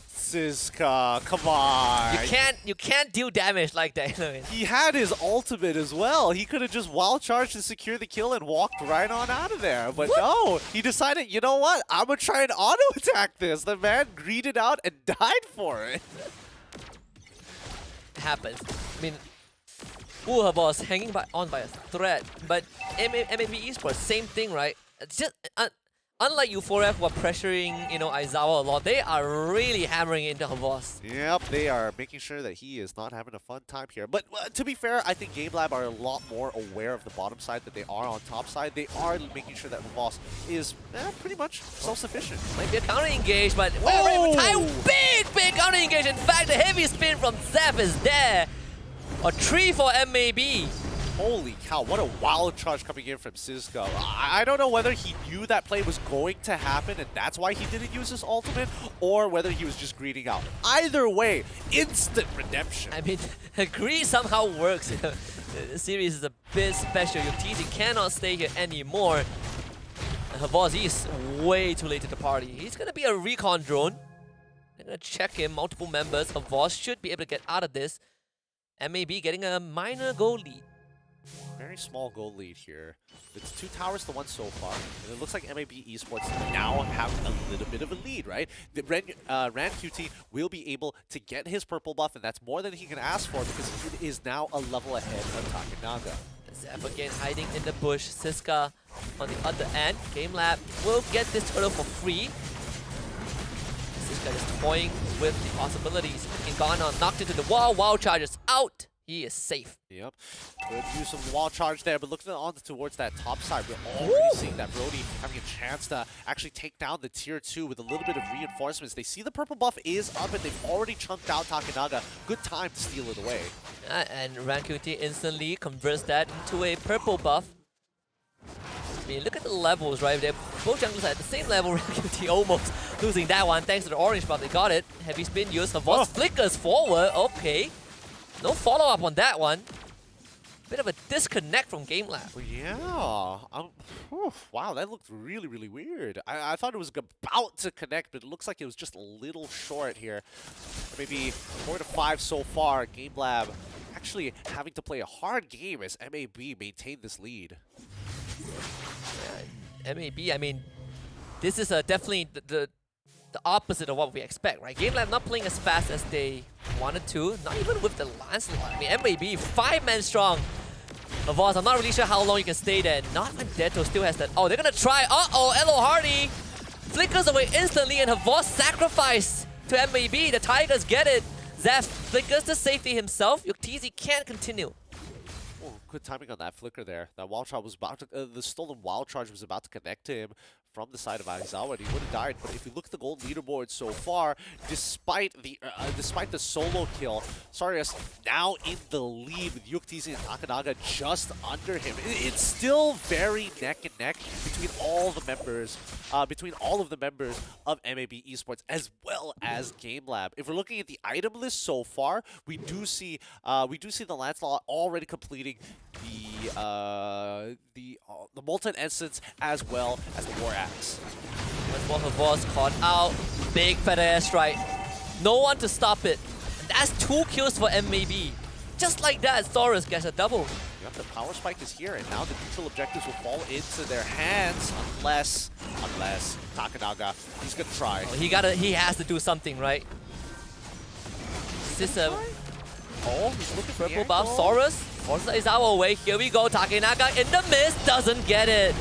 Siska, come on. You can't deal damage like that. He had his ultimate as well. He could have just wild charged to secure the kill and walked right on out of there. But no, he decided, you know what? I'm gonna try and auto attack this. The man greeted out and died for it. It happens. I mean, Avos hanging on by a thread, but MLBB Esports, same thing, right? It's just unlike Euphoria, who are pressuring, Aizawa a lot, they are really hammering into Avos. Yep, they are making sure that he is not having a fun time here. But to be fair, I think Game Lab are a lot more aware of the bottom side than they are on top side. They are making sure that Avos is pretty much self-sufficient. Might be a counter-engage, but big counter-engage. In fact, the heavy spin from Zeph is there. A 3 for MAB. Holy cow, what a wild charge coming in from Cisco. I don't know whether he knew that play was going to happen and that's why he didn't use his ultimate, or whether he was just greeting out. Either way, instant redemption. I mean, greed somehow works. The series is a bit special. Yuktisi cannot stay here anymore. Avos is way too late to the party. He's going to be a recon drone. They're going to check him, multiple members. Avos should be able to get out of this. MAB getting a minor goal lead. Very small goal lead here. It's 2 towers to 1 so far, and it looks like MLB Esports now have a little bit of a lead, right? The RanQT will be able to get his purple buff, and that's more than he can ask for because he is now a level ahead of Takanaga. Zeph again hiding in the bush. Siska on the other end. Game Lab will get this turtle for free. Siska is toying with the possibilities. Ingana knocked into the wall. Wild charges out. He is safe. Yep. Could use some wall charge there, but looking on towards that top side, we're already seeing that Brody having a chance to actually take down the tier 2 with a little bit of reinforcements. They see the purple buff is up and they've already chunked out Takanaga. Good time to steal it away. And RanQT instantly converts that into a purple buff. I mean, look at the levels, right? They're both junglers at the same level. RanQT almost losing that one thanks to the orange buff. They got it. Heavy spin used. Avos flickers forward. Okay. No follow-up on that one. Bit of a disconnect from Game Lab. Yeah. Wow, that looked really, really weird. I thought it was about to connect, but it looks like it was just a little short here. Maybe 4 to 5 so far. Game Lab actually having to play a hard game as MAB maintained this lead. Yeah, MAB, I mean, this is definitely the opposite of what we expect, right? Game Lab not playing as fast as they wanted to, not even with the Lancelot. I mean, MLBB, 5-man strong. Avos, I'm not really sure how long you can stay there. Not when Deto still has that. Oh, they're gonna try. Elo Hardy flickers away instantly, and Avos sacrifice to MLBB. The Tigers get it. Zeph flickers to safety himself. Yuktisi can't continue. Oh, good timing on that flicker there. That wild charge was about to, the stolen wild charge was about to connect to him from the side of Aizawa, and he would have died. But if you look at the gold leaderboard so far, despite the solo kill, Sarius now in the lead with Yuktisi and Takanaga just under him. It's still very neck and neck between all the members, of MLB Esports as well as Game Lab. If we're looking at the item list so far, we do see the Lancelot already completing the Molten Essence as well as the War Axe. When both of us caught out, big fat ass strike. No one to stop it. And that's 2 kills for MLB. Just like that, Saurus gets a double. Yep, the power spike is here, and now the neutral objectives will fall into their hands unless Takanaga, he's gonna try. Oh, he has to do something, right? Is this he's looking for purple buff. Saurus forces Aizawa away. Here we go. Takanaga in the mist doesn't get it.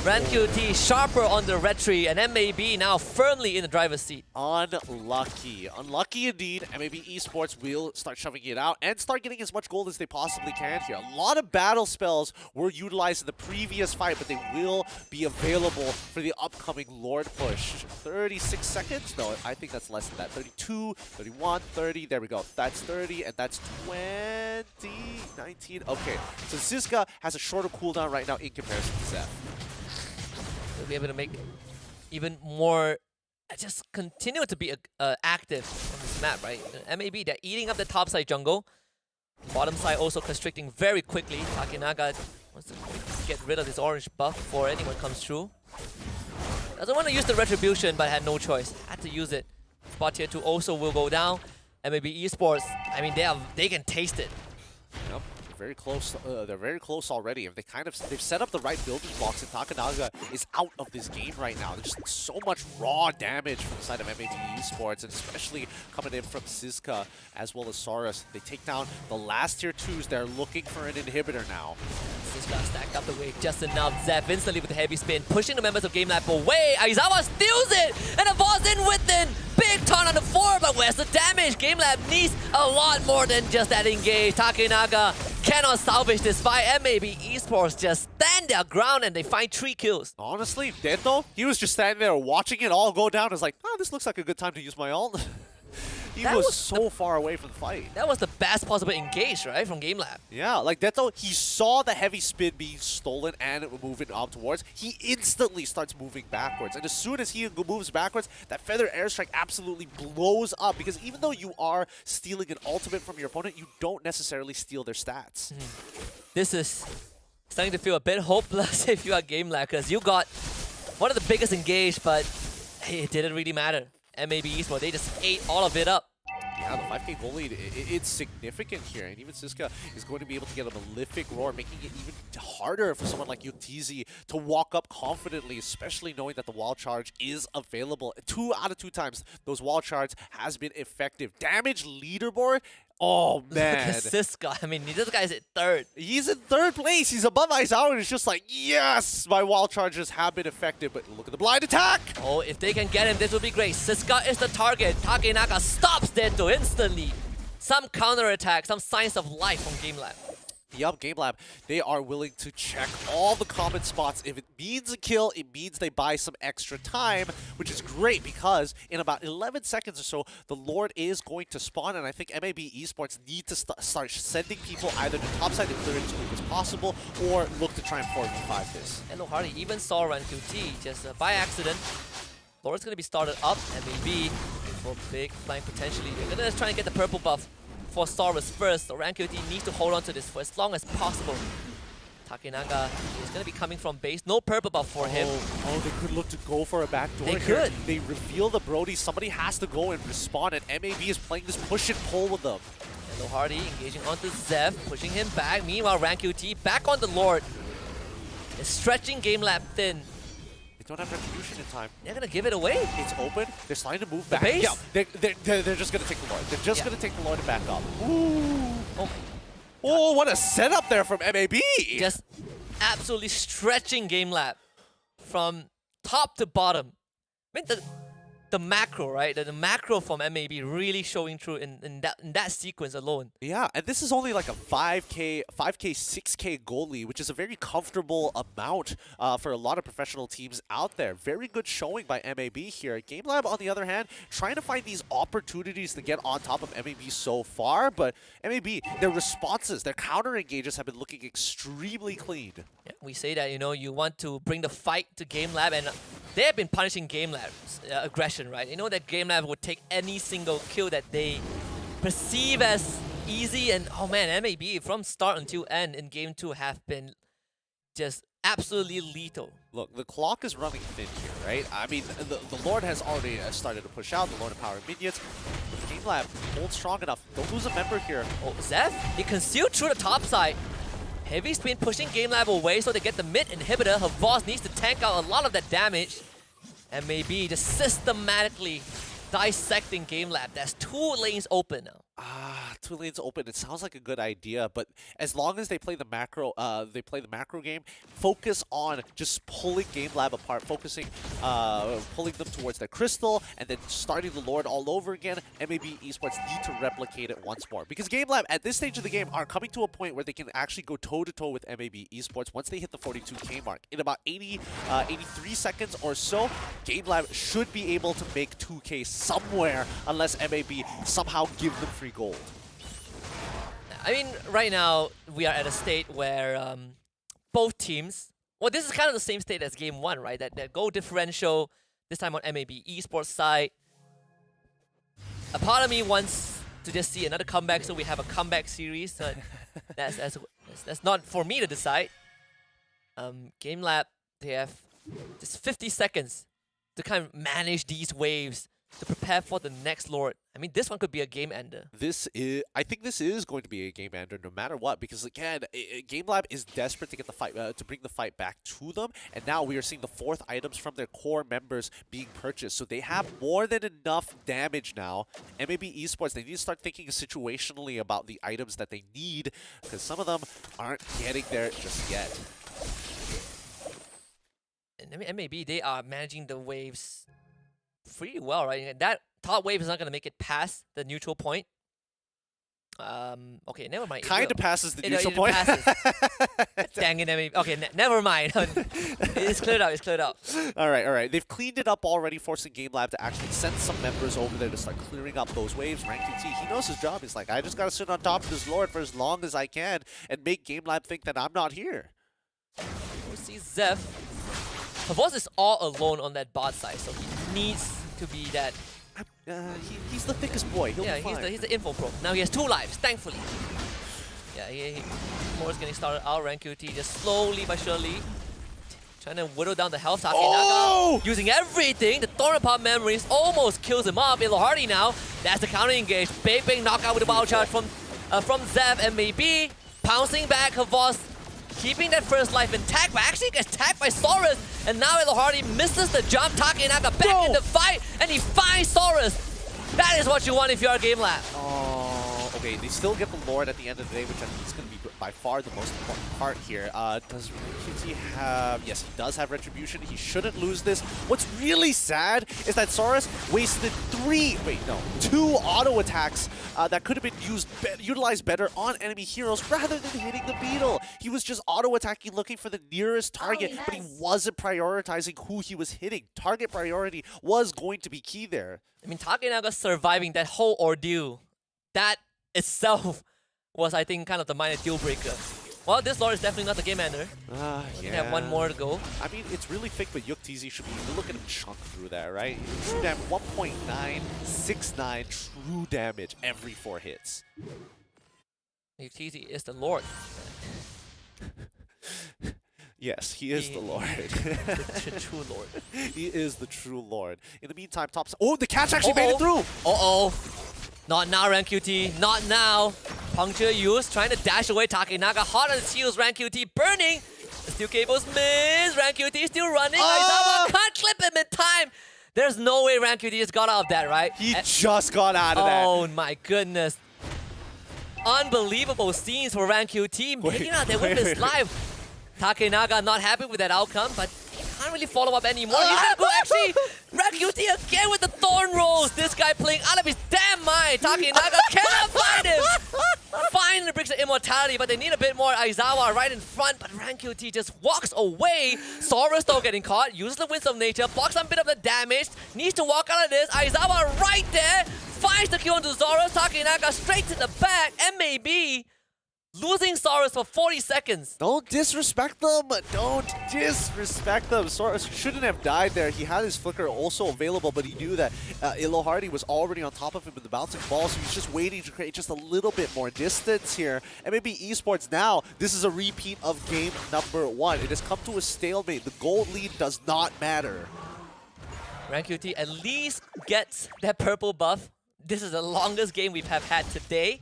RanQT sharper on the red tree, and MAB now firmly in the driver's seat. Unlucky. Unlucky indeed. MLBB Esports will start shoving it out and start getting as much gold as they possibly can here. A lot of battle spells were utilized in the previous fight, but they will be available for the upcoming Lord push. 36 seconds? No, I think that's less than that. 32, 31, 30. There we go. That's 30, and that's 20, 19. Okay, so Zizka has a shorter cooldown right now in comparison to Zeph. They'll be able to make even more, just continue to be active on this map, right? MLBB, they're eating up the top side jungle. Bottom side also constricting very quickly. Takinaga wants to get rid of this orange buff before anyone comes through. Doesn't want to use the retribution, but had no choice. Had to use it. Spot tier 2 also will go down. MLBB Esports, I mean, they can taste it. Yep. Very close. They're very close already. If they've set up the right building blocks, and Takanaga is out of this game right now. There's just so much raw damage from the side of MLBB Esports, and especially coming in from Zizka as well as Saurus. They take down the last tier 2s. They're looking for an inhibitor now. Zizka stacked up the wave just enough. Zeph instantly with the heavy spin, pushing the members of GameLab away. Aizawa steals it, and the ball's in within. Big turn on the floor, but where's the damage? GameLab needs a lot more than just that engage. Takinaga cannot salvage this fight. MLBB Esports just stand their ground and they find 3 kills. Honestly, Dento, he was just standing there watching it all go down. It's like, oh, this looks like a good time to use my ult. He was so far away from the fight. That was the best possible engage, right, from GameLab. Yeah, like Dento, he saw the heavy spin being stolen and moving up towards. He instantly starts moving backwards. And as soon as he moves backwards, that Feather Airstrike absolutely blows up. Because even though you are stealing an ultimate from your opponent, you don't necessarily steal their stats. This is starting to feel a bit hopeless if you are GameLab, because you got one of the biggest engage, but hey, it didn't really matter. MLBB Esports, they just ate all of it up. Yeah, the 5k goal lead, it's significant here. And even Zizka is going to be able to get a Malefic Roar, making it even harder for someone like Yuktizi to walk up confidently, especially knowing that the wall charge is available. 2 out of 2 times, those wall charges has been effective. Damage leaderboard, oh man. Look at Zizka. I mean, this guy's at 3rd. He's in 3rd place. He's above Aizawa, and it's just like, yes, my wall charges have been effective. But look at the blind attack. Oh, if they can get him, this would be great. Zizka is the target. Takinaga stops Dento instantly. Some counterattack, some signs of life from GameLab. Yup, GameLab, they are willing to check all the common spots. If it means a kill, it means they buy some extra time, which is great because in about 11 seconds or so, the Lord is going to spawn, and I think MLBB Esports need to start sending people either to topside to clear it as quick as possible, or look to try and 4v5 this. Hello Hardy even saw RanQT just by accident. Lord's going to be started up, MLBB for big flank potentially. They're going to try and get the purple buff for Saurus first, so RanQT needs to hold on to this for as long as possible. Takinaga is going to be coming from base. No purple buff for him. Oh, they could look to go for a backdoor They here. could. They reveal the Brody. Somebody has to go and respond, and MLBB is playing this push and pull with them. Hello Hardy engaging onto Zeph, pushing him back. Meanwhile, RanQT back on the Lord. Is stretching GameLab thin. They don't have retribution in time. They're going to give it away. It's open. They're starting to move The back. base? Yeah, they're just going to take the Lord. They're just going to take the Lord and back up. Ooh. Oh, Oh, what a setup there from MLBB. just absolutely stretching GameLab from top to bottom. I mean, the macro, right? The macro from MLBB really showing through in that sequence alone. Yeah, and this is only like a 5k, 6k goal lead, which is a very comfortable amount for a lot of professional teams out there. Very good showing by MLBB here. GameLab, on the other hand, trying to find these opportunities to get on top of MLBB so far, but MLBB, their responses, their counter engages have been looking extremely clean. Yeah, we say that, you know, you want to bring the fight to GameLab, and they have been punishing GameLab's aggression, right? You know that GameLab would take any single kill that they perceive as easy, and oh man, MLBB from start until end in Game 2 have been just absolutely lethal. Look, the clock is running thin here, right? I mean, the Lord has already started to push out, the Lord and Power minions. GameLab, hold strong enough. Don't lose a member here. Oh, Zeph, he concealed through the top side. Heavy spin pushing GameLab away so they get the mid inhibitor. Her boss needs to tank out a lot of that damage. MLBB just systematically dissecting GameLab. There's 2 lanes open now. Two lanes open. It sounds like a good idea, but as long as they play the macro, game, focus on just pulling Game Lab apart, pulling them towards their crystal, and then starting the Lord all over again. MLBB Esports need to replicate it once more because Game Lab at this stage of the game are coming to a point where they can actually go toe-to-toe with MLBB Esports once they hit the 42K mark. In about 83 seconds or so, Game Lab should be able to make 2K somewhere unless MLBB somehow give them free gold. I mean, right now, we are at a state where both teams... Well, this is kind of the same state as Game 1, right? That goal differential, this time on MLBB Esports side. A part of me wants to just see another comeback, so we have a comeback series. That's not for me to decide. Game Lab, they have just 50 seconds to kind of manage these waves, to prepare for the next Lord. I mean, this one could be a game ender. I think this is going to be a game ender no matter what, because again, Game Lab is desperate to get the fight, to bring the fight back to them, and now we are seeing the 4th items from their core members being purchased, so they have more than enough damage now. MLBB Esports, they need to start thinking situationally about the items that they need, because some of them aren't getting there just yet. And MLBB, they are managing the waves pretty well, right? That top wave is not going to make it past the neutral point. Okay, never mind. Kind of passes the neutral point. Dang it, MLBB. Okay, never mind. It's cleared out, it's cleared out. All right. They've cleaned it up already, forcing Game Lab to actually send some members over there to start clearing up those waves. RanQT, he knows his job. He's like, I just got to sit on top of this Lord for as long as I can and make Game Lab think that I'm not here. We see Zeph. Pavos is all alone on that bot side, so he needs to be that. He's the thickest boy. He'll be fine. He's the info pro. Now he has 2 lives, thankfully. Yeah, Moore's getting started out. RanQT just slowly but surely trying to whittle down the health. Takenaga using everything. The Thorn Apart Memories almost kills him off. Ilohardi now. That's the counter engage. Big knockout with the wild charge from Zev and MLBB. Pouncing back, Havos keeping that first life intact, but actually gets tagged by Saurus. And now Ilohardi misses the jump. Takenaga back in the fight, and he finds Saurus. That is what you want if you're a Game Lab. Oh, okay. They still get the Lord at the end of the day, which I think is going to be by far the most important part here. Does RanQT have... Yes, he does have Retribution. He shouldn't lose this. What's really sad is that Saurus wasted 2 auto attacks that could have been utilized better on enemy heroes rather than hitting the Beetle. He was just auto attacking, looking for the nearest target, but he wasn't prioritizing who he was hitting. Target priority was going to be key there. I mean, Takenaga surviving that whole ordeal, that itself was, I think, kind of the minor deal breaker. Well, this Lord is definitely not the game ender. We have 1 more to go. I mean, it's really thick, but Yuktizi should be... Look at him chunk through that, right? True damage, 1.969 true damage every 4 hits. Yuktizi is the Lord. Yes, he is the Lord. the true Lord. He is the true Lord. In the meantime, Oh, the catch actually made it through! Not now, RanQT. Not now. Puncture used, trying to dash away. Takenaga hot on his heels. RanQT burning. The steel cables miss. RanQT still running. Aizawa can't clip him in time. There's no way RanQT just got out of that, right? He just got out of that. Oh my goodness. Unbelievable scenes for RanQT. Making out there with his life. Takenaga not happy with that outcome, but can't really follow up anymore. He's gonna go actually. RanQT again with the Thorn Rolls. This guy playing out of his damn mind. Takenaga cannot find him. Finally brings the immortality, but they need a bit more. Aizawa right in front, but RanQT just walks away. Saurus though getting caught. Uses the Winds of Nature. Blocks some bit of the damage. Needs to walk out of this. Aizawa right there. Finds the kill onto Saurus. Takenaga straight to the back. MLBB losing Saurus for 40 seconds. Don't disrespect them. Don't disrespect them. Saurus shouldn't have died there. He had his flicker also available, but he knew that Ilohardi was already on top of him with the bouncing ball, so he's just waiting to create just a little bit more distance here. MLBB Esports now, this is a repeat of game number 1. It has come to a stalemate. The gold lead does not matter. RanQT at least gets that purple buff. This is the longest game we've had today.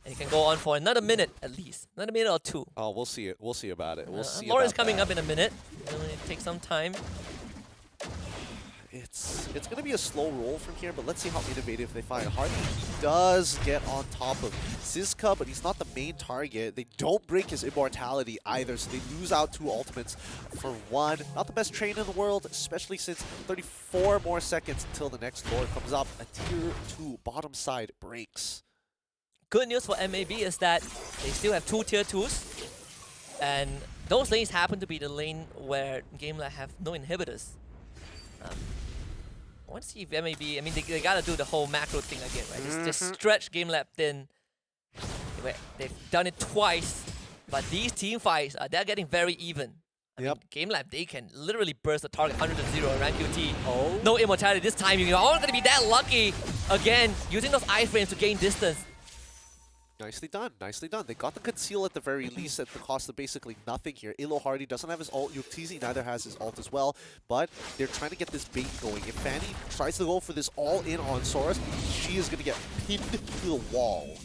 And it can go on for another minute at least. Another minute or 2. Oh, we'll see it. We'll see about it. We'll see. Lord is coming up in a minute. It'll take some time. it's going to be a slow roll from here, but let's see how innovative they find. Hardy does get on top of Ziska, but he's not the main target. They don't break his immortality either, so they lose out 2 ultimates for 1. Not the best trade in the world, especially since 34 more seconds until the next Lord comes up. A tier 2 bottom side breaks. Good news for MAB is that they still have 2 tier 2s, and those lanes happen to be the lane where GameLab have no inhibitors. I want to see if MAB, I mean, they gotta do the whole macro thing again, right? Just stretch GameLab thin. They've done it twice, but these team fights, they're getting very even. I mean, GameLab, they can literally burst the target 100-0 rank QT. No immortality this time. You're all gonna be that lucky. Again, using those iframes to gain distance. Nicely done, nicely done. They got the conceal at the very least at the cost of basically nothing here. Ilo Hardy doesn't have his ult, Yuktzi neither has his ult as well, but they're trying to get this bait going. If Fanny tries to go for this all-in on Soros, she is going to get pinned to the wall.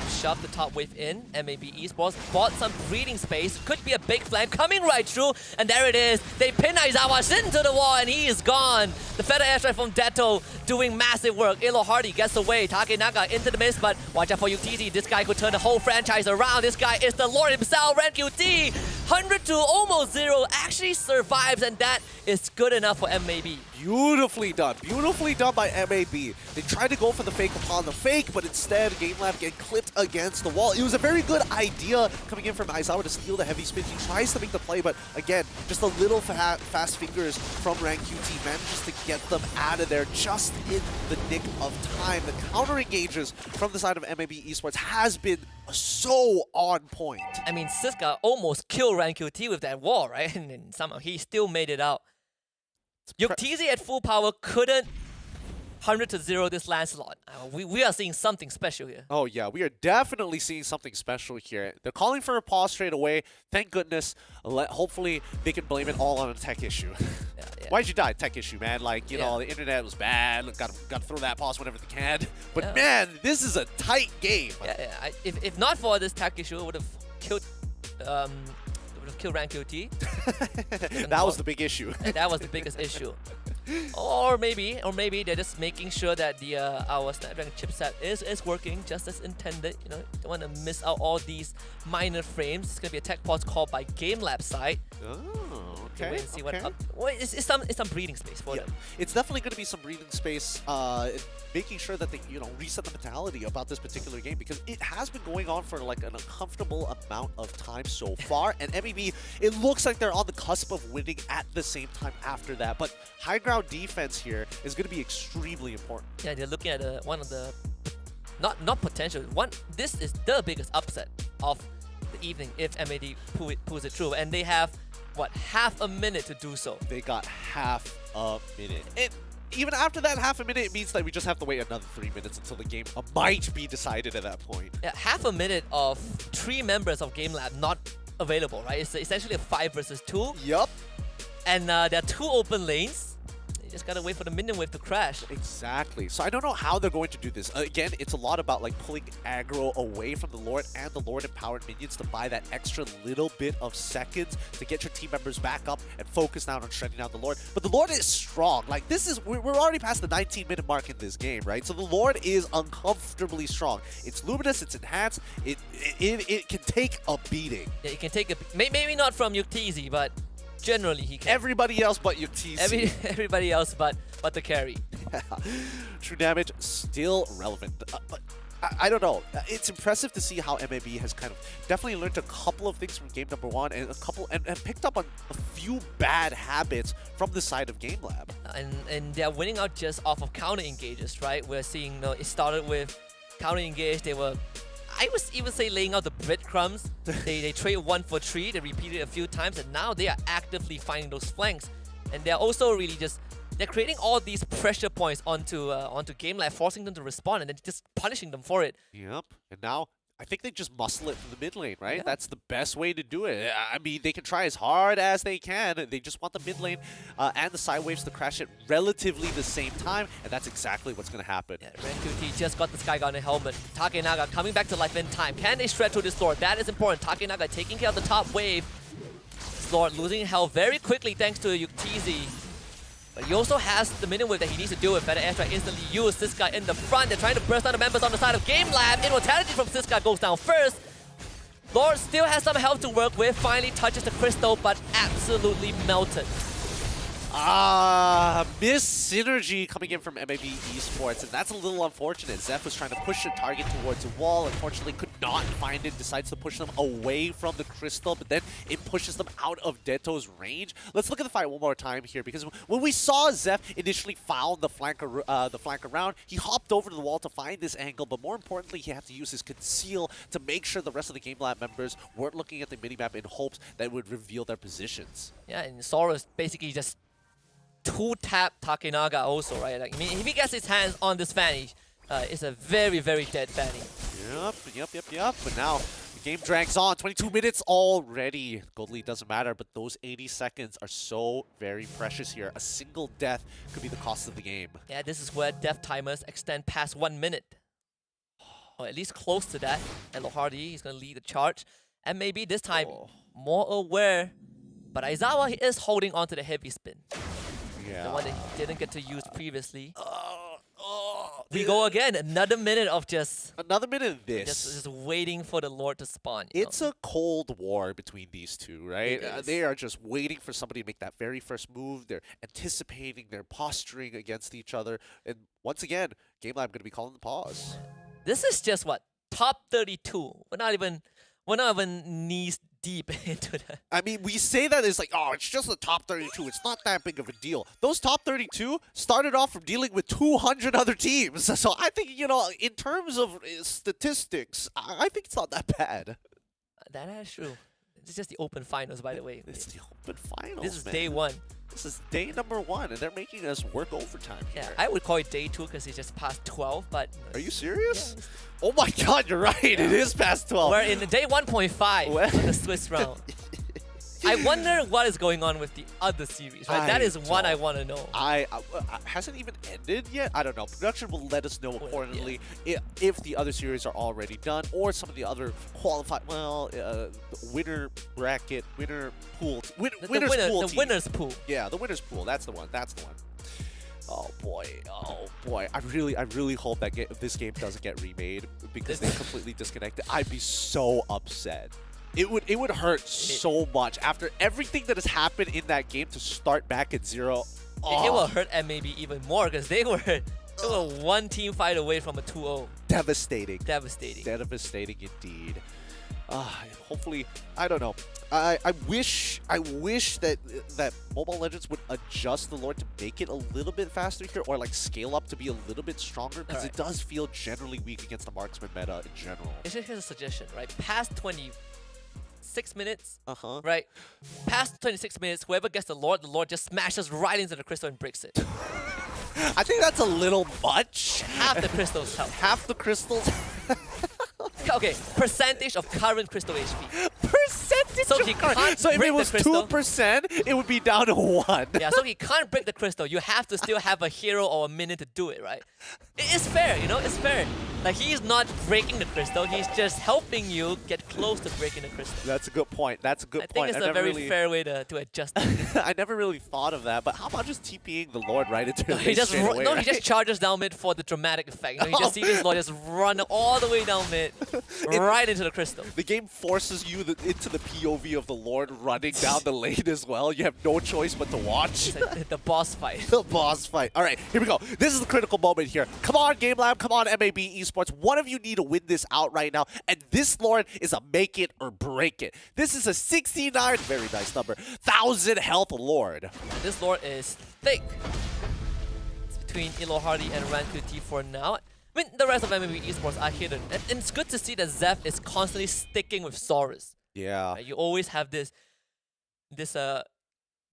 Shove the top wave in. MAB Esports bought some breathing space. Could be a big flank coming right through. And there it is. They pin Aizawa into the wall and he is gone. The feather airstrike from Detto doing massive work. Ilo Hardy gets away. Takenaga into the mist, but watch out for UTZ. This guy could turn the whole franchise around. This guy is the Lord himself. Rank QT 100 to almost 0 actually survives, and that is good enough for MAB. Beautifully done by MAB. They tried to go for the fake upon the fake, but instead GameLab get clipped against the wall. It was a very good idea coming in from Aizawa to steal the heavy spin. He tries to make the play, but again, just a little fast fingers from Rank QT manages to get them out of there just in the nick of time. The counter engages from the side of MAB Esports has been so on point. I mean, Siska almost killed Rank QT with that wall, right? And somehow he still made it out. Yuktzi at full power couldn't 100 to 0 this Lancelot. We are seeing something special here. Oh yeah, we are definitely seeing something special here. They're calling for a pause straight away. Thank goodness. Hopefully they can blame it all on a tech issue. Why'd you die? Tech issue, man. Like, you know, the internet was bad. Gotta throw that pause whenever they can. But man, this is a tight game. If not for this tech issue, it would have killed kill Rank QT. That was the big issue. That was the biggest issue. Or maybe they're just making sure that the our Snapdragon chipset is working just as intended. You know, don't want to miss out all these minor frames. It's gonna be a tech pause called by GameLab side. Oh, okay. Wait and see what up. Well, it's some breathing space for them. It's definitely going to be some breathing space. Making sure that they reset the mentality about this particular game, because it has been going on for like an uncomfortable amount of time so far. And MLBB, it looks like they're on the cusp of winning at the same time after that. But high ground defense here is going to be extremely important. Yeah, they're looking at one of the not potential one. This is the biggest upset of the evening if MAD pulls it through, and they have what, half a minute to do so. They got half a minute. Even after that half a minute, it means that we just have to wait another 3 minutes until the game might be decided at that point. Yeah, half a minute of 3 members of GameLab not available, right? It's essentially a 5 versus 2. Yup. And there are 2 open lanes. You just gotta wait for the minion wave to crash. Exactly. So I don't know how they're going to do this. Again, it's a lot about like pulling aggro away from the Lord and the Lord empowered minions to buy that extra little bit of seconds to get your team members back up and focus now on shutting down the Lord. But the Lord is strong. Like we're already past the 19-minute mark in this game, right? So the Lord is uncomfortably strong. It's luminous, it's enhanced, it can take a beating. Yeah, it can take a maybe not from Yuktzi, but generally he can. Everybody else but Yuktzi. Everybody else but the carry. True damage still relevant. But I don't know. It's impressive to see how MLBB has kind of definitely learned a couple of things from game number 1 and picked up on a few bad habits from the side of GameLab. And they're winning out just off of counter engages, right? We're seeing it started with counter engage. They were, I would even say, laying out the breadcrumbs. they trade 1 for 3. They repeated it a few times, and now they are actively finding those flanks. And they're also really they're creating all these pressure points onto GameLab, forcing them to respond, and then just punishing them for it. Yep. And now I think they just muscle it from the mid lane, right? Yeah. That's the best way to do it. I mean, they can try as hard as they can. They just want the mid lane and the side waves to crash at relatively the same time, and that's exactly what's going to happen. Yeah, Ren QT just got the Skygunner helmet. Takenaga coming back to life in time. Can they shred through this Lord? That is important. Takenaga taking care of the top wave. This Lord losing health very quickly thanks to Yuktzi. But he also has the minion whip that he needs to deal with. Better airstrike instantly used. Siska in the front. They're trying to burst down the members on the side of Game Lab. Immortality from Siska goes down first. Lord still has some health to work with. Finally touches the crystal, but absolutely melted. Missed synergy coming in from MLBB Esports, and that's a little unfortunate. Zeph was trying to push the target towards the wall, unfortunately could not find it, decides to push them away from the crystal, but then it pushes them out of Deto's range. Let's look at the fight one more time here, because when we saw Zeph initially found the flank around, he hopped over to the wall to find this angle, but more importantly, he had to use his conceal to make sure the rest of the Game Lab members weren't looking at the minimap in hopes that it would reveal their positions. Yeah, and Saurus basically just two-tap Takenaga also, right? Like, I mean, if he gets his hands on this Fanny, it's a very, very dead Fanny. Yep. But now the game drags on. 22 minutes already. Gold lead doesn't matter, but those 80 seconds are so very precious here. A single death could be the cost of the game. Yeah, this is where death timers extend past 1 minute. Or at least close to that. And Lohardy is going to lead the charge. And maybe this time, more aware. But Aizawa, he is holding on to the heavy spin. Yeah. The one that he didn't get to use previously. We go again. Another minute of just... Another minute of this. Just waiting for the Lord to spawn. It's a cold war between these two, right? It is. They are just waiting for somebody to make that very first move. They're anticipating, they're posturing against each other. And once again, Game Lab going to be calling the pause. This is just what? Top 32. We're not even knees deep into that. I mean, we say that it's like, oh, it's just the top 32. It's not that big of a deal. Those top 32 started off from dealing with 200 other teams. So I think, you know, in terms of statistics, I think it's not that bad. That's true. It's just the open finals, by the way. It's the open finals, This is man. day 1. This is day number 1, and they're making us work overtime here. Yeah, I would call it day 2 because it's just past 12, but... Are you serious? Yeah, oh my god, you're right. It is past 12. We're in the day 1.5 of the Swiss round. I wonder what is going on with the other series, right? That is one I want to know. Hasn't even ended yet? I don't know. Production will let us know accordingly if the other series are already done or some of the other qualified, winner bracket, winner pool, the winner's pool. Yeah, the winner's pool. That's the one. That's the one. Oh boy! I really hope that this game doesn't get remade because they completely disconnected. I'd be so upset. It would hurt so much after everything that has happened in that game to start back at 0. It will hurt and maybe even more because they were one team fight away from a 2-0. Devastating. Devastating Indeed. Hopefully, I don't know. I wish that Mobile Legends would adjust the Lord to make it a little bit faster here, or like scale up to be a little bit stronger, because it does feel generally weak against the marksman meta in general. Here's a suggestion, right? Past 26 minutes, right? Past 26 minutes, whoever gets the Lord just smashes right into the crystal and breaks it. I think that's a little much. Half the crystals help. Half the crystals. Okay, percentage of current crystal HP. Percentage so he can't so if it was 2%, it would be down to 1. Yeah, so he can't break the crystal. You have to still have a hero or a minion to do it, right? It's fair, you know, it's fair. Like, he's not breaking the crystal, he's just helping you get close to breaking the crystal. That's a good point. That's a good point. I think it's a very fair way to adjust it. I never really thought of that, but how about just TPing the Lord right into the he just he just charges down mid for the dramatic effect. You know, you just see this Lord just run all the way down mid, right into the crystal. The game forces you into the POV of the Lord running down the lane as well. You have no choice but to watch. The boss fight. The boss fight. All right, here we go. This is the critical moment here. Come on, Game Lab. Come on, MLBB Esports. One of you need to win this out right now, and this Lord is a make it or break it. This is a 69, very nice number, 1,000 health Lord. And this Lord is thick. It's between Ilohardy and Rankuti for now. I mean, the rest of MLBB Esports are hidden. And it's good to see that Zeph is constantly sticking with Saurus. Yeah. You always have this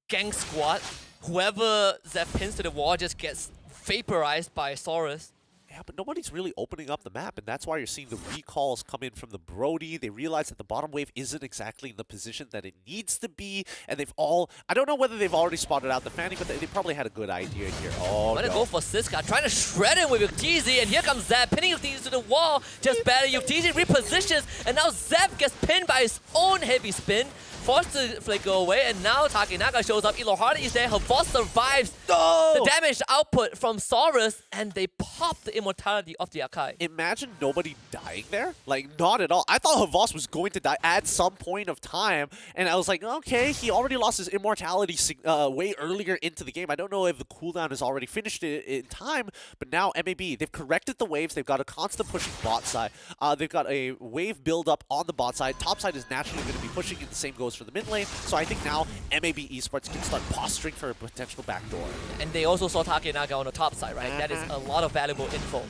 gang squad. Whoever Zeph pins to the wall just gets vaporized by Saurus. Yeah, but nobody's really opening up the map, and that's why you're seeing the recalls come in from the Brody. They realize that the bottom wave isn't exactly in the position that it needs to be, and they've all... I don't know whether they've already spotted out the Fanny, but they probably had a good idea here. Oh, I'm gonna go for Siska, trying to shred him with Yuktisi, and here comes Zep, pinning Yuktisi to the wall. Just barely, Yuktisi repositions, and now Zep gets pinned by his own heavy spin. forced to flicker away, and now Takenaga shows up. Ilohardi is there. Havos survives the damage output from Saurus, and they pop the immortality of the Akai. Imagine nobody dying there. Like, not at all. I thought Havos was going to die at some point of time, and I was like, okay, he already lost his immortality way earlier into the game. I don't know if the cooldown has already finished it in time, but now MAB, they've corrected the waves. They've got a constant pushing bot side. They've got a wave build up on the bot side. Top side is naturally going to be pushing, and the same goes for the mid lane. So I think now MAB Esports can start posturing for a potential backdoor. And they also saw Takenaga on the top side, right? That is a lot of valuable info.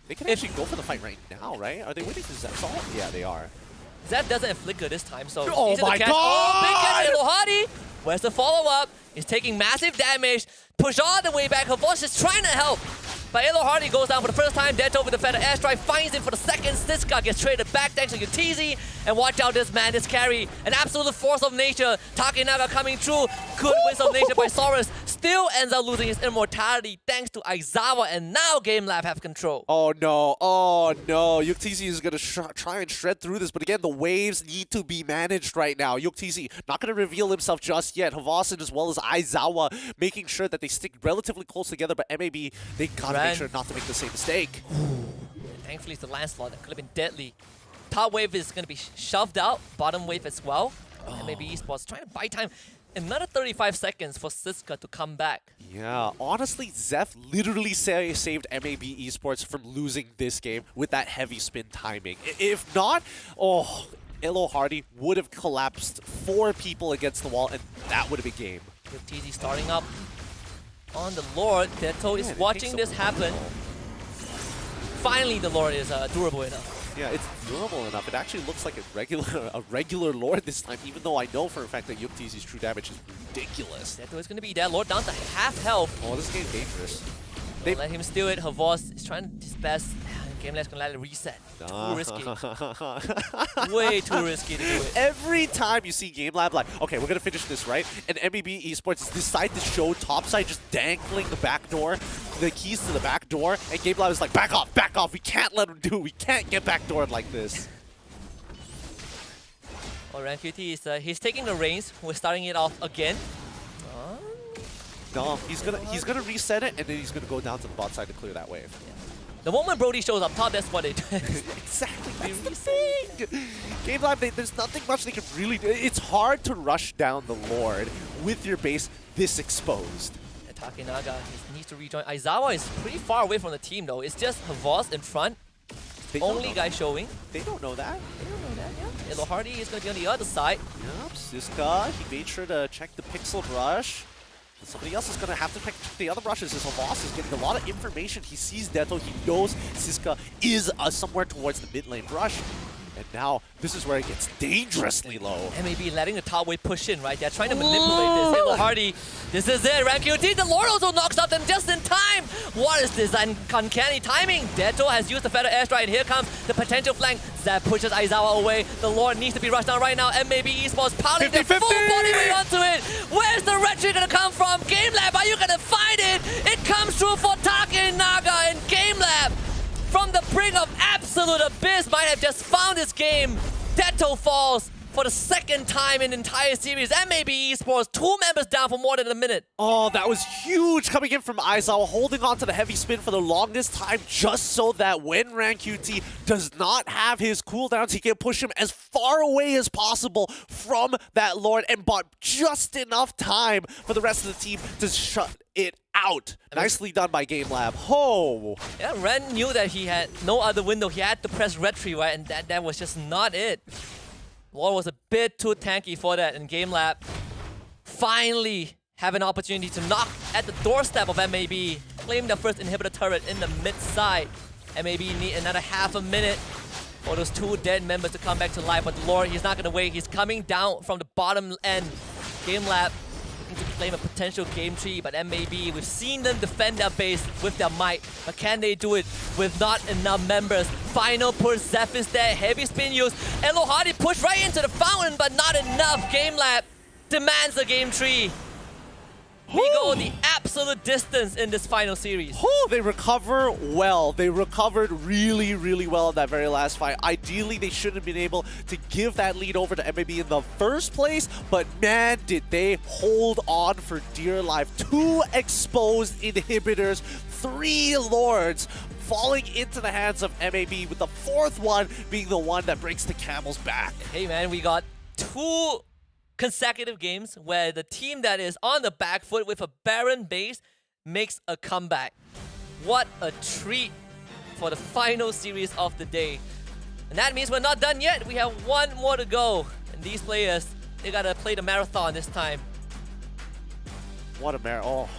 They can actually go for the fight right now, right? Are they waiting for Zep's ult? Yeah, they are. Zep doesn't have flicker this time, so oh my god! Oh, big catch, Ilohardi! Where's the follow-up? He's taking massive damage. Push all the way back. Havos is trying to help. But Ilohardi goes down for the first time. Deto with the feather airstrike finds him for the second. Siska gets traded back thanks to UTZ. And watch out this man, this carry. An absolute force of nature. Takenaga coming through. Good wisdom of nature by Saurus. Still ends up losing his immortality thanks to Aizawa. And now GameLab have control. Oh no, oh no. UTZ is going to try and shred through this. But again, the waves need to be managed right now. UTZ not going to reveal himself just yet. Havasan as well as Aizawa making sure that they stick relatively close together. But MAB, they got to make sure not to make the same mistake. Thankfully, it's the landslide. That could have been deadly. Top wave is going to be shoved out. Bottom wave as well. And maybe Esports trying to buy time. Another 35 seconds for Siska to come back. Yeah, honestly, Zeph literally saved MAB Esports from losing this game with that heavy spin timing. If not, Ilohardi would have collapsed 4 people against the wall, and that would have been game. With TZ starting up on the Lord. Deto is watching this happen. Finally, the Lord is durable enough. Yeah, it's durable enough. It actually looks like a regular Lord this time, even though I know for a fact that Yuktizi's true damage is ridiculous. Deto is going to be dead. Lord down to half health. Oh, this game's dangerous. They let him steal it. Havos is trying his best. GameLab's gonna let it reset. Too risky. Way too risky to do it. Every time you see GameLab like, okay, we're gonna finish this, right? And MLBB Esports decide to show topside just dangling the back door, the keys to the back door, and GameLab is like, back off, we can't let him do it. We can't get backdoored like this. Oh, RanQT is he's taking the reins. We're starting it off again. No, he's gonna reset it, and then he's gonna go down to the bot side to clear that wave. Yeah. The moment Brody shows up top, that's what they do. Exactly, that's the thing! GameLab, there's nothing much they can really do. It's hard to rush down the Lord with your base this exposed. And Takenaga needs to rejoin. Aizawa is pretty far away from the team though. It's just Havos in front. Only guy showing. They don't know that. They don't know that, yeah. Ilohardi is going to be on the other side. Yep, Siska, he made sure to check the pixel brush. Somebody else is going to have to check the other brushes. His Havos is getting a lot of information. He sees Deto. He knows Siska is somewhere towards the mid lane brush. And now, this is where it gets dangerously low. MLBB letting the top wave push in, right? They're trying to manipulate this. Ilohardi, this is it. RanQT, the Lord also knocks out them just in time. What is this uncanny timing? Deto has used the feather airstrike, and here comes the potential flank. Zap pushes Aizawa away. The Lord needs to be rushed down right now. MLBB Esports piling their full body weight onto it. Where's the retreat gonna come from? GameLab, are you gonna find it? It comes through for Takenaga, and GameLab, from the brink of absolute abyss, might have just found this game. Deto falls for the second time in the entire series. MLBB Esports, 2 members down for more than a minute. Oh, that was huge coming in from Aizawa, holding on to the heavy spin for the longest time, just so that when RanQT does not have his cooldowns, he can push him as far away as possible from that Lord and bought just enough time for the rest of the team to shut it out. Nicely done by GameLab. Oh! Yeah, Ren knew that he had no other window. He had to press retreat, right? And that was just not it. Lord was a bit too tanky for that, and GameLab finally have an opportunity to knock at the doorstep of MLBB, claim their first inhibitor turret in the mid side. MLBB need another half a minute for those 2 dead members to come back to life, but the Lord, he's not gonna wait. He's coming down from the bottom end. GameLab looking to claim a potential game tree, but MLBB, we've seen them defend their base with their might, but can they do it with not enough members? Final push, Zeph is there, heavy spin use. Ilohardi pushed right into the fountain, but not enough. GameLab demands a game tree. We go the absolute absolute distance in this final series. Oh, they recover well. They recovered really, really well in that very last fight. Ideally, they shouldn't have been able to give that lead over to MLBB in the first place, but man, did they hold on for dear life. 2 exposed inhibitors, 3 lords falling into the hands of MLBB, with the 4th one being the one that breaks the camel's back. Hey man, we got 2 consecutive games where the team that is on the back foot with a barren base makes a comeback. What a treat for the final series of the day. And that means we're not done yet. We have 1 more to go. And these players, they gotta play the marathon this time. What a marathon. Oh,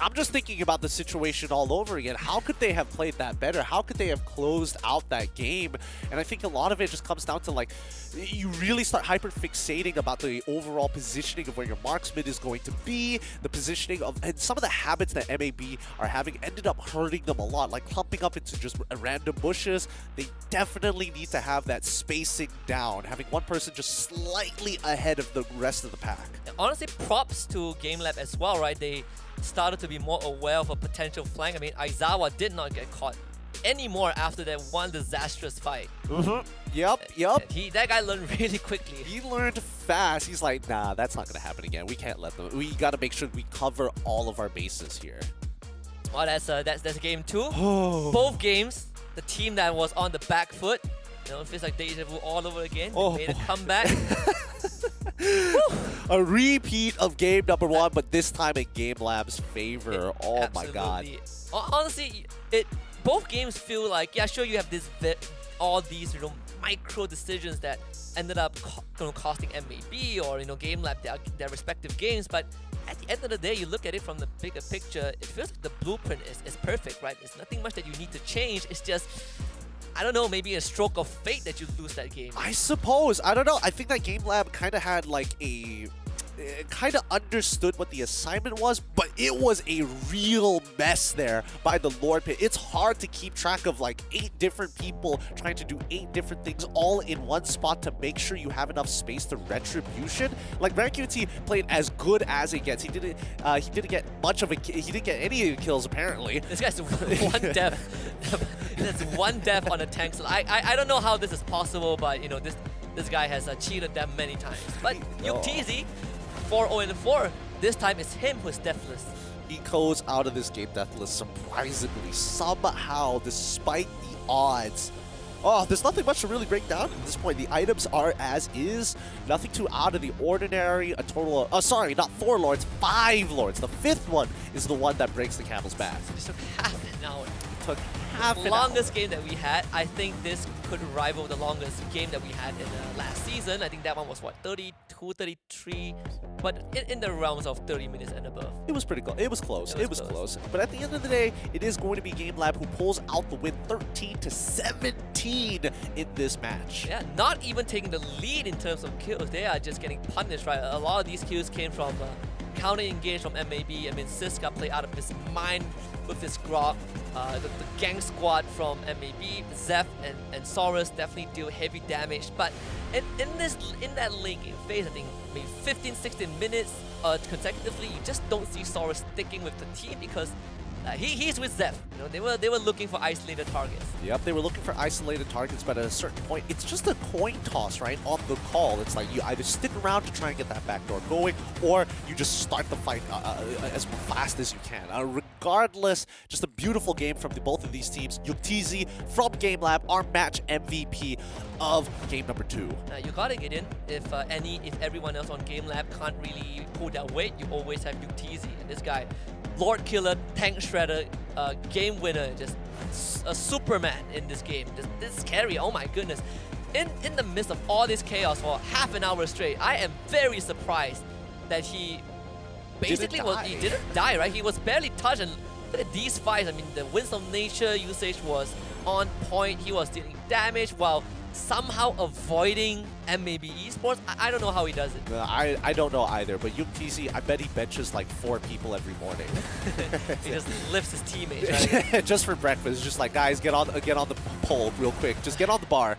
I'm just thinking about the situation all over again. How could they have played that better? How could they have closed out that game? And I think a lot of it just comes down to, like, you really start hyper-fixating about the overall positioning of where your marksman is going to be, the positioning of, and some of the habits that MLBB are having ended up hurting them a lot, like clumping up into just random bushes. They definitely need to have that spacing down, having one person just slightly ahead of the rest of the pack. Honestly, props to GameLab as well, right? They started to be more aware of a potential flank. I mean, Aizawa did not get caught anymore after that one disastrous fight. Yep. That guy learned really quickly. He learned fast. He's like, nah, that's not gonna happen again. We can't let them. We gotta make sure we cover all of our bases here. Well, that's game 2. Both games, the team that was on the back foot, you know, it feels like deja vu all over again. They made a comeback. A repeat of game number 1, but this time in GameLab's favor. Oh my god. Honestly, both games feel like, yeah, sure, you have all these, you know, micro decisions that ended up costing MLBB or, you know, GameLab their respective games, but at the end of the day, you look at it from the bigger picture, it feels like the blueprint is perfect, right? There's nothing much that you need to change. It's just, I don't know, maybe a stroke of fate that you lose that game. I suppose. I don't know. I think that GameLab kind of had like kind of understood what the assignment was, but it was a real mess there by the Lord Pit. It's hard to keep track of like 8 different people trying to do 8 different things all in one spot to make sure you have enough space to retribution. Like RanQT played as good as it gets. He didn't get much of he didn't get any kills apparently. This guy's 1 death. That's 1 death on a tank. So I don't know how this is possible, but you know, this guy has cheated them many times. But Yuktz, 4-0-4. This time it's him who's deathless. He goes out of this game deathless surprisingly, somehow, despite the odds. Oh, there's nothing much to really break down at this point. The items are as is. Nothing too out of the ordinary. A total of, sorry, not 4 lords, 5 lords. The 5th one is the one that breaks the camel's back. It took half an hour. It took half an hour. The longest game that we had. I think this could rival the longest game that we had in the last season. I think that one was, what, 32, 33? But in the realms of 30 minutes and above. It was pretty close. It was close. It was close. But at the end of the day, it is going to be GameLab who pulls out the win 13-17 in this match. Yeah, not even taking the lead in terms of kills. They are just getting punished, right? A lot of these kills came from counter-engage from MLBB. I mean, Siska played out of his mind with his grok. The gang squad from MLBB, Zeph and Saurus definitely deal heavy damage. But in that late game phase, I think maybe 15-16 minutes consecutively, you just don't see Saurus sticking with the team because he's with Zeph. You know, they were looking for isolated targets. Yep, they were looking for isolated targets, but at a certain point, it's just a coin toss, right? On the call, it's like you either stick around to try and get that backdoor going, or you just start the fight as fast as you can. Regardless, just a beautiful game from both of these teams. Yuktz from GameLab, our match MVP of game number 2. You gotta get in. If everyone else on GameLab can't really pull their weight, you always have Yuktz. And this guy, Lord Killer, Tank Shredder, game winner, just a Superman in this game. This is scary, oh my goodness. In the midst of all this chaos for half an hour straight, I am very surprised that he basically he didn't die, right? He was barely touched, and look at these fights. I mean, the Winds of Nature usage was on point. He was dealing damage while somehow avoiding MLBB Esports. I don't know how he does it. I don't know either, but Yuktz, I bet he benches like 4 people every morning. He just lifts his teammates, right? Just for breakfast. Just like, guys, get on the pole real quick. Just get on the bar.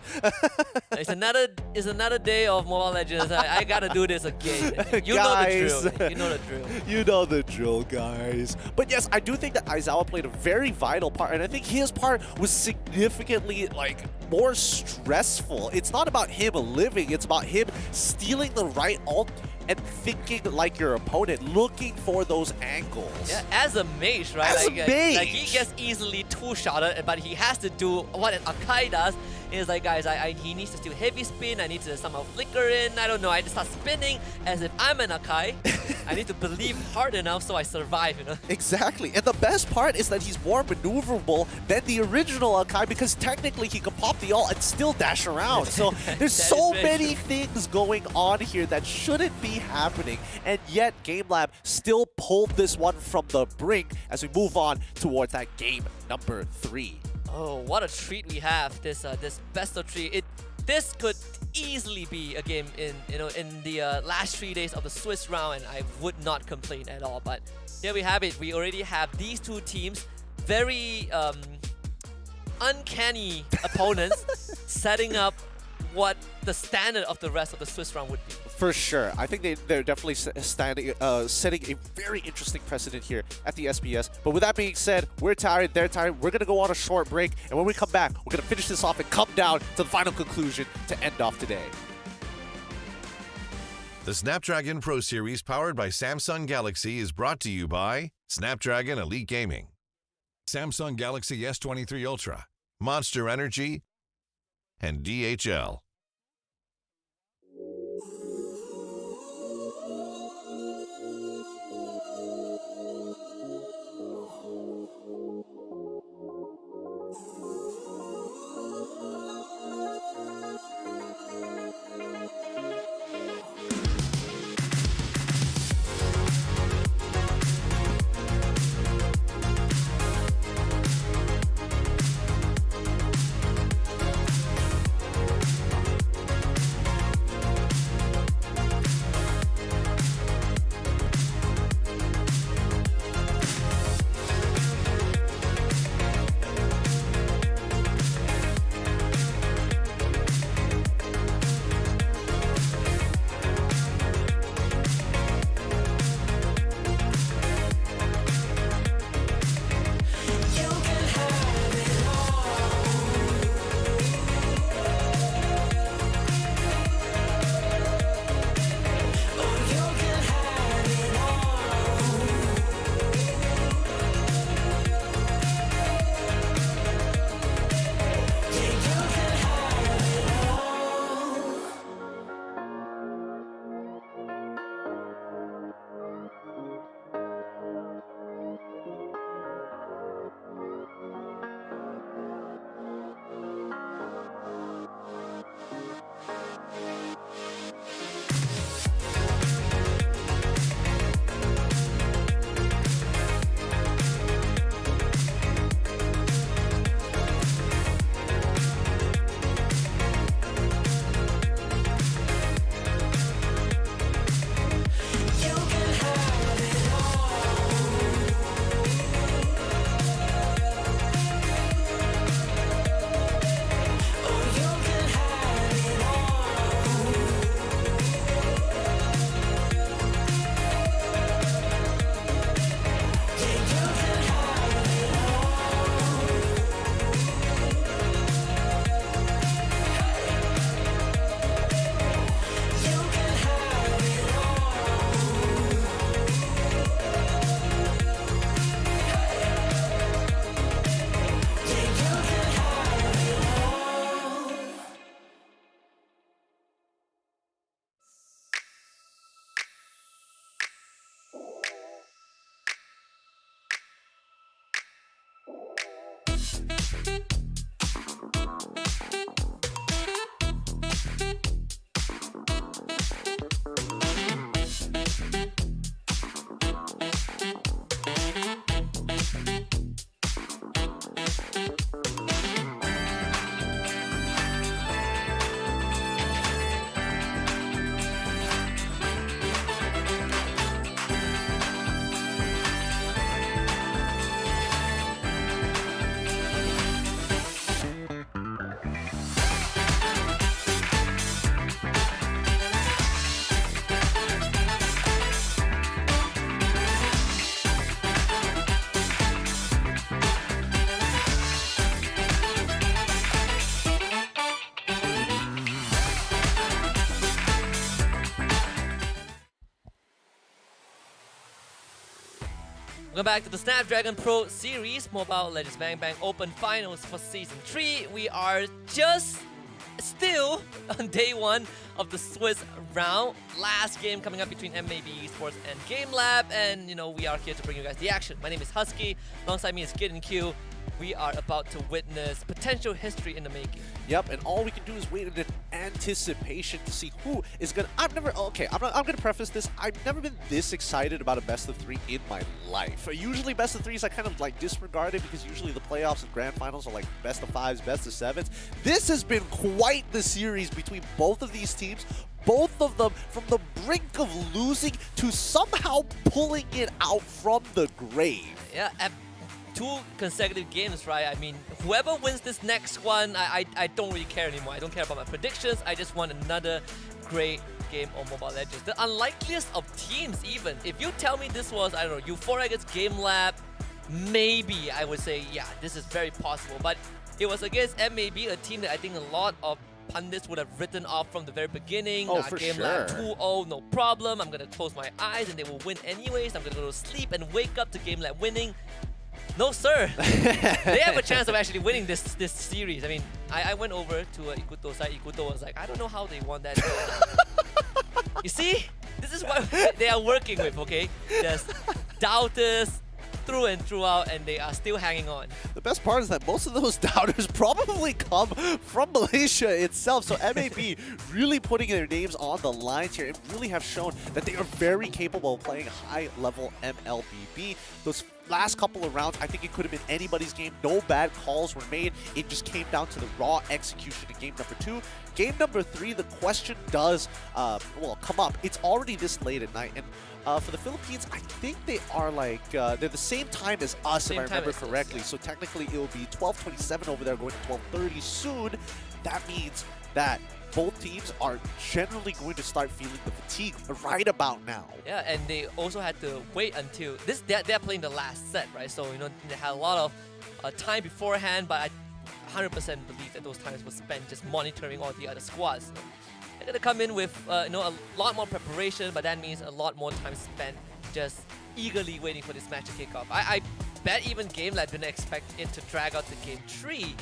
It's another day of Mobile Legends. I gotta do this again. You Guys. know the drill. You know the drill. You know the drill, guys. But yes, I do think that Aizawa played a very vital part, and I think his part was significantly more stressful. It's not about him living, it's about him stealing the right ult and thinking like your opponent, looking for those angles. Yeah, as a mage, right? As a mage. Like he gets easily two-shotted, but he has to do what an Akai does. It's like, guys, he needs to steal heavy spin, I need to somehow flicker in, I don't know, I just start spinning as if I'm an Akai. I need to believe hard enough so I survive, you know? Exactly, and the best part is that he's more maneuverable than the original Akai because technically he can pop the ult and still dash around. So there's so many things going on here that shouldn't be happening, and yet GameLab still pulled this one from the brink as we move on towards that game number 3. Oh, what a treat we have! This best of 3. This could easily be a game in the last 3 days of the Swiss round, and I would not complain at all. But here we have it. We already have these two teams, very uncanny opponents, setting up what the standard of the rest of the Swiss round would be. For sure. I think they're definitely setting a very interesting precedent here at the SBS. But with that being said, we're tired, they're tired. We're going to go on a short break. And when we come back, we're going to finish this off and come down to the final conclusion to end off today. The Snapdragon Pro Series powered by Samsung Galaxy is brought to you by Snapdragon Elite Gaming, Samsung Galaxy S23 Ultra, Monster Energy, and DHL. Welcome back to the Snapdragon Pro Series Mobile Legends Bang Bang Open Finals for Season 3. We are just still on day 1 of the Swiss round. Last game coming up between MLBB Esports and Game Lab, and we are here to bring you guys the action. My name is Husky. Alongside me is Kid and Q. We are about to witness potential history in the making. Yep, and all we can do is wait in anticipation to see who is gonna. I'm gonna preface this. I've never been this excited about a best of 3 in my life. Usually best of 3s I kind of like disregarded because usually the playoffs and grand finals are like best of 5s, best of 7s. This has been quite the series between both of these teams. Both of them from the brink of losing to somehow pulling it out from the grave. Yeah, 2 consecutive games, right? I mean, whoever wins this next one, I don't really care anymore. I don't care about my predictions. I just want another great game of Mobile Legends. The unlikeliest of teams even. If you tell me this was, I don't know, Euphoria against Game Lab, maybe I would say, yeah, this is very possible. But it was against MLBB, a team that I think a lot of pundits would have written off from the very beginning. For Game sure. Lab 2-0, no problem. I'm going to close my eyes and they will win anyways. I'm going to go to sleep and wake up to Game Lab winning. No, sir. They have a chance of actually winning this series. I mean, I went over to Ikuto's side. Ikuto was like, I don't know how they won that game. You see? This is what they are working with, okay? There's doubters through and throughout, and they are still hanging on. The best part is that most of those doubters probably come from Malaysia itself. So MLBB really putting their names on the lines here and really have shown that they are very capable of playing high-level MLBB. Those last couple of rounds, I think it could have been anybody's game. No bad calls were made. It just came down to the raw execution in game number 2. Game number 3, the question does come up. It's already this late at night, and for the Philippines, I think they are like, they're the same time as us, if I remember correctly. So technically, it will be 12:27 over there, going to 12:30 soon. That means that both teams are generally going to start feeling the fatigue right about now. Yeah, and they also had to wait until this. They're playing the last set, right? So they had a lot of time beforehand, but I 100% believe that those times were spent just monitoring all the other squads. They're gonna come in with a lot more preparation, but that means a lot more time spent just eagerly waiting for this match to kick off. I bet even Game Lab didn't expect it to drag out to game 3,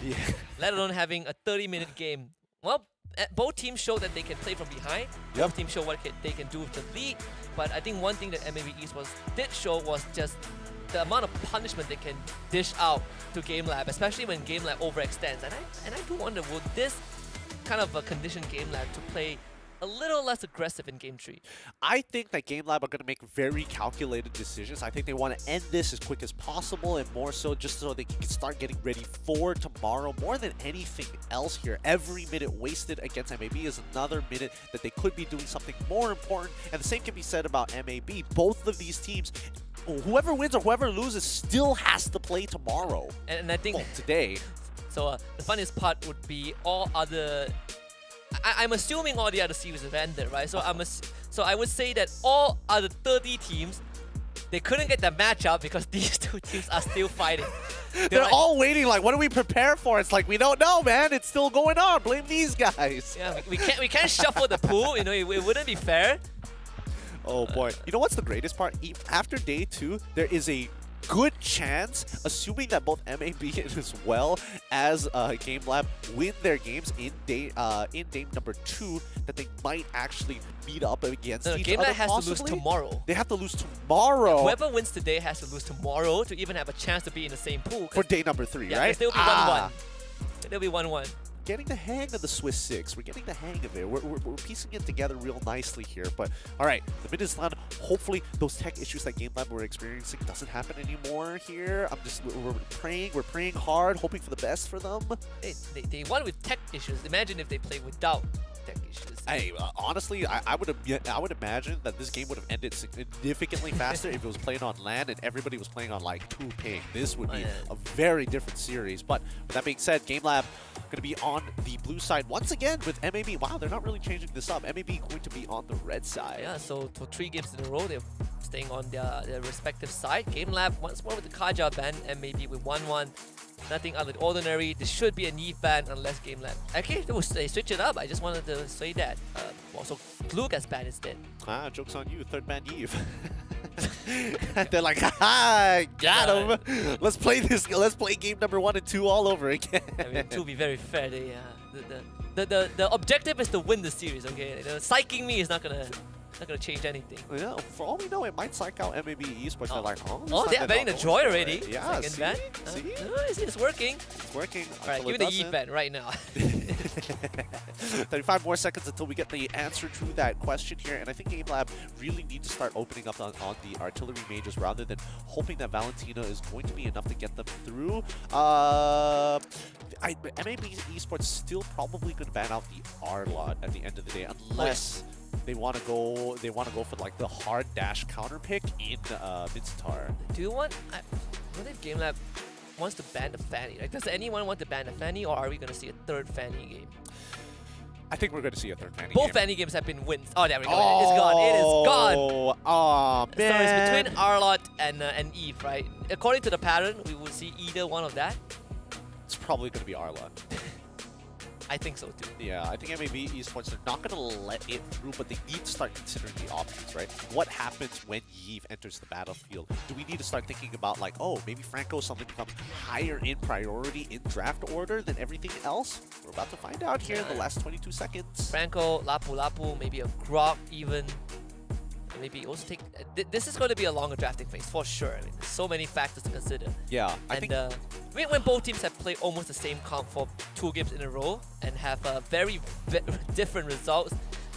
let alone having a 30-minute game. Well, both teams show that they can play from behind. Both teams show what they can do with the lead. But I think one thing that MLBB Esports did show was just the amount of punishment they can dish out to Game Lab, especially when Game Lab overextends. And I do wonder, will this kind of condition Game Lab to play a little less aggressive in game 3? I think that Game Lab are going to make very calculated decisions. I think they want to end this as quick as possible, and more so just so they can start getting ready for tomorrow. More than anything else here, every minute wasted against MLBB is another minute that they could be doing something more important, and the same can be said about MLBB. Both of these teams, whoever wins or whoever loses, still has to play tomorrow. And I think today. So the funniest part would be all other. I'm assuming all the other series have ended, right? So so I would say that all other 30 teams, they couldn't get the matchup because these 2 teams are still fighting. They're like, all waiting. Like, what do we prepare for? It's like, we don't know, man. It's still going on. Blame these guys. Yeah, we can't shuffle the pool. It wouldn't be fair. Oh boy. You know what's the greatest part? After day 2, there is a good chance, assuming that both MLBB as well as Game Lab win their games in game number 2, that they might actually meet up against each Game other. Lab has to lose tomorrow. They have to lose tomorrow. Yeah, whoever wins today has to lose tomorrow to even have a chance to be in the same pool. For day number 3, right? They'll be 1-1. They'll be 1-1. Getting the hang of the Swiss 6. We're getting the hang of it. We're piecing it together real nicely here. But all right, the minutes land. Hopefully, those tech issues that Game Lab were experiencing doesn't happen anymore here. We're praying hard, hoping for the best for them. They won with tech issues. Imagine if they play without tech issues. Hey, honestly, I would imagine that this game would have ended significantly faster if it was playing on LAN and everybody was playing on like 2 ping. This would be a very different series. But with that being said, Game Lab going to be on the blue side once again with MLBB. Wow, they're not really changing this up. MLBB going to be on the red side. Yeah, so for 3 games in a row, they're staying on their respective side. Game Lab once more with the Kaja ban, MLBB with 1-1. Nothing out of the ordinary. This should be a Neve ban unless Game Lab. Okay, they switch it up. I just wanted to say that. Also, Blue gets banned instead. Joke's on you. 3rd ban Neve. They're like, haha, got him. Let's play this. Let's play game number 1 and 2 all over again. I mean, to be very fair, the objective is to win the series. Okay, psyching me is not gonna change anything. Yeah, for all we know, it might psych out MLBB Esports. They're like, they're betting the joy already. Yeah, Second see? ban. See? It's working. It's working. Alright, give me the Yi ban right now. 35 more seconds until we get the answer to that question here, and I think Game Lab really need to start opening up on the artillery mages rather than hoping that Valentina is going to be enough to get them through. MLB Esports still probably going to ban out the R lot at the end of the day, unless they want to go for like the hard dash counter pick in Mid-Sitar. Do you want? What if Game Lab wants to ban the Fanny? Like, does anyone want to ban the Fanny, or are we going to see a third Fanny game? I think we're going to see a third Fanny Both game. Fanny games have been wins. Oh, there we go. It's gone. It is gone. Oh, man. So it's between Arlot and Eve, right? According to the pattern, we will see either one of that. It's probably going to be Arla. I think so too. Yeah, I think MLB Esports are not going to let it through, but they need to start considering the options, right? What happens when Yves enters the battlefield? Do we need to start thinking about like, oh, maybe Franco suddenly becomes higher in priority in draft order than everything else? We're about to find out here in the last 22 seconds. Franco, Lapu, maybe a Grok even. Maybe also take. This is going to be a longer drafting phase for sure. I mean, there's so many factors to consider. Yeah, I think when both teams have played almost the same comp for 2 games in a row and have very different results,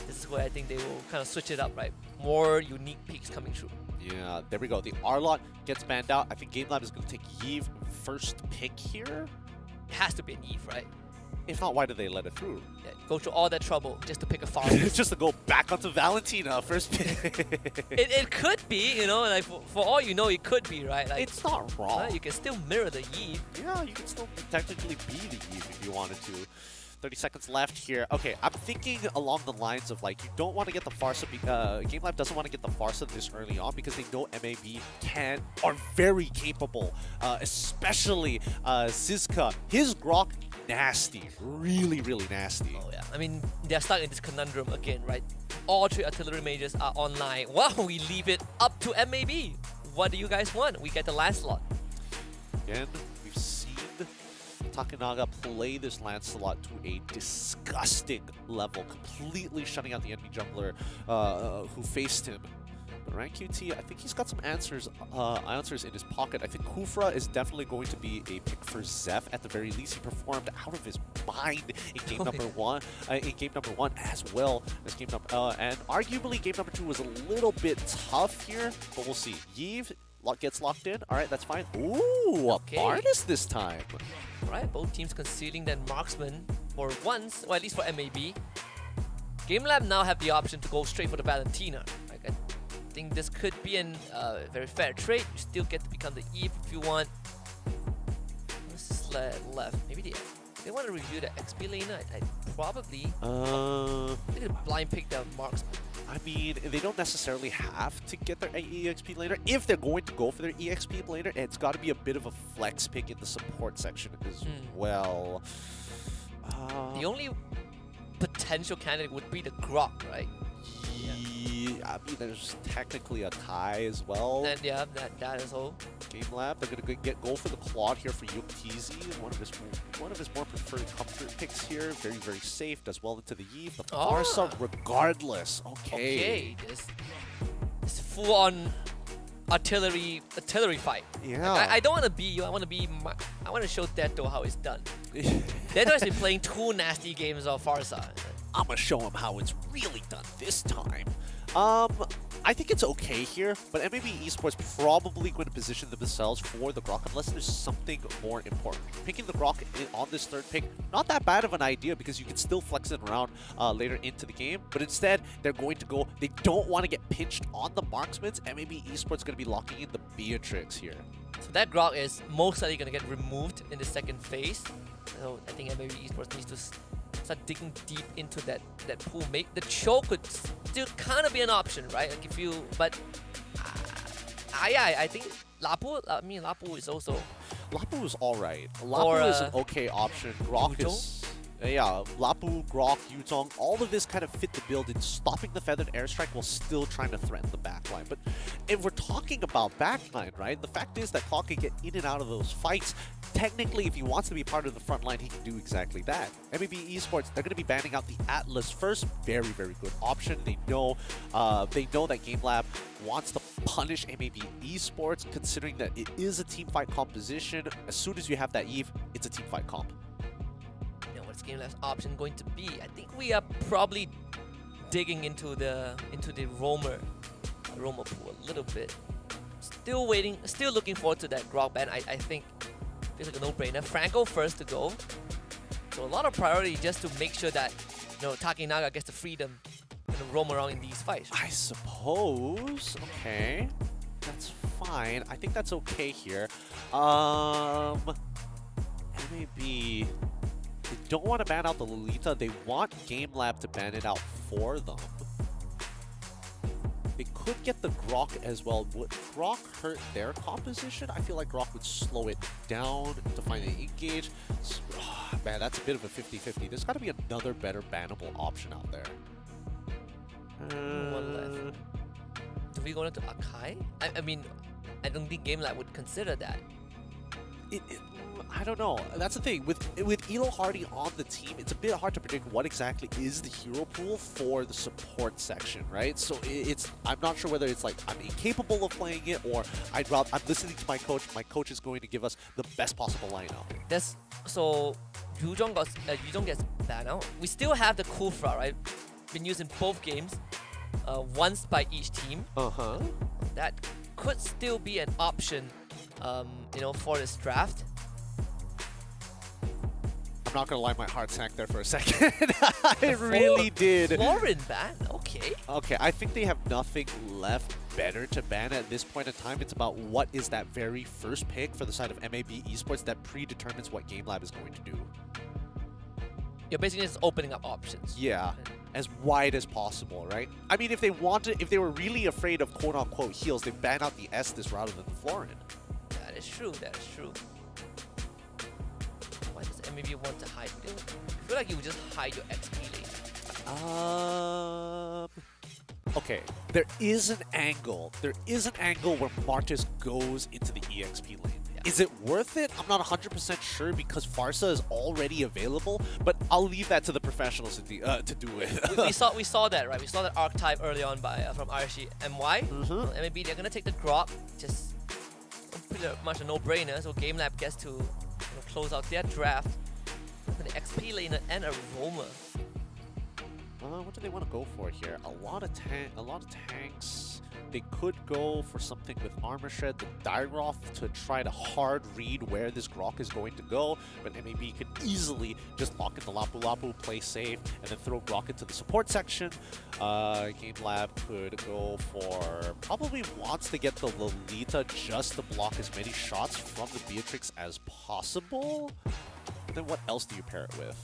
this is where I think they will kind of switch it up, right? More unique picks coming through. Yeah, there we go. The R-Lot gets banned out. I think Game Lab is going to take Yves first pick here. It has to be an Eve, right? If not, why did they let it through? Yeah, go through all that trouble just to pick a farm. Just to go back onto Valentina first pick. it could be, you know, like for all you know, it could be, right? Like, it's not wrong. You can still mirror the Eve. Yeah, you can still technically be the Eve if you wanted to. 30 seconds left here. Okay, I'm thinking along the lines of like, you don't want to get the Farsa, Game Lab doesn't want to get the Farsa this early on because they know MLB are very capable, especially Zizka. His Grok, nasty, really, really nasty. Oh yeah, I mean, they're stuck in this conundrum again, right? All 3 artillery majors are online. Well, we leave it up to MLB. What do you guys want? We get the Lancelot. Again, we've seen Takanaga play this Lancelot to a disgusting level, completely shutting out the enemy jungler who faced him. But Rank QT, I think he's got some answers in his pocket. I think Kufra is definitely going to be a pick for Zeph. At the very least, he performed out of his mind in game number one. As well as game number, and arguably game number 2 was a little bit tough here, but we'll see. Yves gets locked in. All right, that's fine. Ooh, okay. A Barnes this time. Right, both teams concealing that marksman for once, or at least for MLB. Game Lab now have the option to go straight for the Valentina. Like, I think this could be a very fair trade. You still get to become the Eve if you want. What's left? Maybe they want to review the XP laner. I probably they could blind pick the marksman. I mean, they don't necessarily have to get their EXP laner. If they're going to go for their EXP laner, it's got to be a bit of a flex pick in the support section as well. The only potential candidate would be the Grok, right? I mean, there's technically a Kai as well. And yeah, that as well. Game Lab, they're gonna go for the Claude here for Yuktizi, one of his more preferred comfort picks here. Very, very safe. Does well into the Eve. The Farsa, regardless. Okay. This full-on artillery fight. Yeah. Like, I don't want to be you. I want to show Deto how it's done. Deto has been playing 2 nasty games of Farsa. I'm gonna show him how it's really done this time. I think it's okay here, but MLB Esports probably going to position themselves for the Grok unless there's something more important. Picking the Grok on this 3rd pick, not that bad of an idea because you can still flex it around later into the game, but instead they're going to go, they don't want to get pinched on the marksmans. MLB Esports going to be locking in the Beatrix here. So that Grok is most likely going to get removed in the 2nd phase. So I think MLB Esports needs to start digging deep into that pool. The choke could still kind of be an option, right? Like if you, but I think Lapu is also. Lapu is all right. Lapu is an okay option. Grok is. Yeah, Lapu, Grok, Yutong, all of this kind of fit the build in stopping the feathered airstrike while still trying to threaten the backline. But if we're talking about backline, right, the fact is that Claw can get in and out of those fights. Technically, if he wants to be part of the front line, he can do exactly that. MLBB Esports, they're going to be banning out the Atlas first. Very, very good option. They know that GameLab wants to punish MLBB Esports, considering that it is a teamfight composition. As soon as you have that Eve, it's a teamfight comp. What's GameLab's option going to be? I think we are probably digging into the roamer pool a little bit. Still waiting, still looking forward to that Grok ban. I think feels like a no-brainer. Franco first to go. So a lot of priority just to make sure that Takinaga gets the freedom to roam around in these fights. I suppose. Okay. That's fine. I think that's okay here. Maybe they don't want to ban out the Lolita. They want GameLab to ban it out for them. They could get the Grok as well. Would Grok hurt their composition? I feel like Grok would slow it down to finally engage. Man, that's a bit of a 50-50. There's got to be another better bannable option out there. One left. Do we go into Akai? I mean, I don't think GameLab would consider that. I don't know. That's the thing. With Elo Hardy on the team, it's a bit hard to predict what exactly is the hero pool for the support section, right? So I'm not sure whether it's like I'm incapable of playing it or I'm listening to my coach. My coach is going to give us the best possible lineup. So Yuzhong gets banned out. We still have the Kufra, right? Been used in both games, once by each team. That could still be an option, for this draft. I'm not gonna lie, my heart sank there for a second. It really did. Florin ban, okay. Okay, I think they have nothing left better to ban at this point in time. It's about what is that very first pick for the side of MLBB Esports that predetermines what GameLab is going to do. You're basically just opening up options. Yeah, as wide as possible, right? I mean, if they were really afraid of quote-unquote heals, they ban out the Estes rather than the Florin. That is true, that is true. Why does MLBB want to hide? I feel like you would just hide your XP lane. Okay, there is an angle. There is an angle where Martis goes into the EXP lane. Yeah. Is it worth it? I'm not 100% sure because Farsa is already available, but I'll leave that to the professionals to do it. we saw that, right? We saw that archetype early on from RSG MY. MLBB, they're gonna take the Grok, just pretty much a no-brainer. So GameLab gets to close out their draft with an XP laner and a roamer. What do they want to go for here? A lot of tanks. They could go for something with Armor Shred, the Dyroth, to try to hard read where this Grok is going to go. But MLBB could easily just lock in the Lapu Lapu, play safe, and then throw Grok into the support section. GameLab could go for... probably wants to get the Lolita just to block as many shots from the Beatrix as possible. But then what else do you pair it with?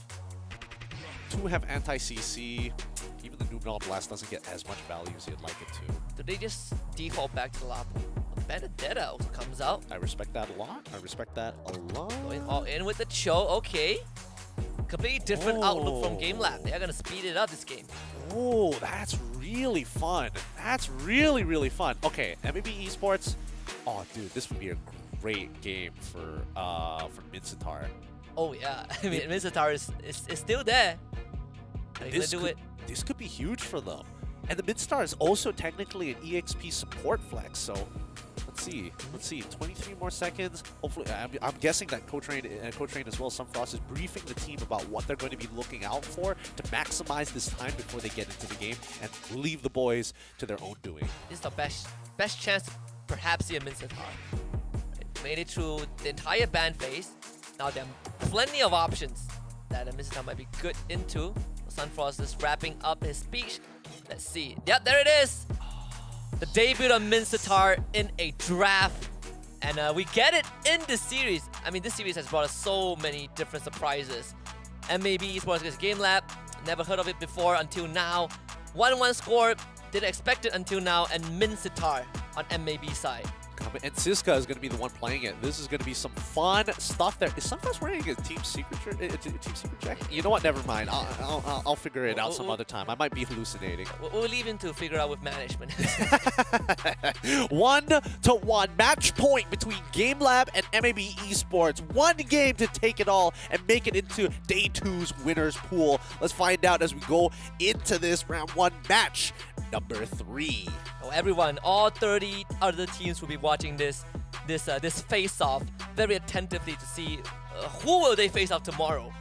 Two have anti-CC. Even the Noob Blast doesn't get as much value as you'd like it to. Do they just default back to the Lapu? Benedetta also comes out. I respect that a lot. Going all in with the Cho, okay. Completely different outlook from GameLab. They are going to speed it up this game. Oh, that's really fun. That's really, really fun. Okay, MLBB Esports. Oh, dude, this would be a great game for Mincetar. Oh yeah, I mean Mincetar is still there. This could be huge for them. And the Midstar is also technically an EXP support flex, so let's see. 23 more seconds. Hopefully, I'm guessing that Co-Train as well, Sunfrost, is briefing the team about what they're going to be looking out for to maximize this time before they get into the game and leave the boys to their own doing. This is the best chance to perhaps see a Mincetar. Made it through the entire ban phase. Now there are plenty of options that a Mincetar might be good into. Sunfrost is wrapping up his speech. Let's see. Yep, there it is. The debut of Mincetar in a draft. And we get it in this series. I mean, this series has brought us so many different surprises. MLBB Esports against GameLab. Never heard of it before until now. 1-1 score. Didn't expect it until now. And Mincetar on MLBB side. And Siska is going to be the one playing it. This is going to be some fun stuff there. Is Sunfast wearing a team secret jacket? You know what? Never mind. I'll figure it out some other time. I might be hallucinating. We'll leave him to figure out with management. 1-1 match point between GameLab and MLBB Esports. One game to take it all and make it into Day 2's winners pool. Let's find out as we go into this round 1 match number 3. Oh, everyone, all 30 other teams will be watching this face-off very attentively to see who will they face off tomorrow.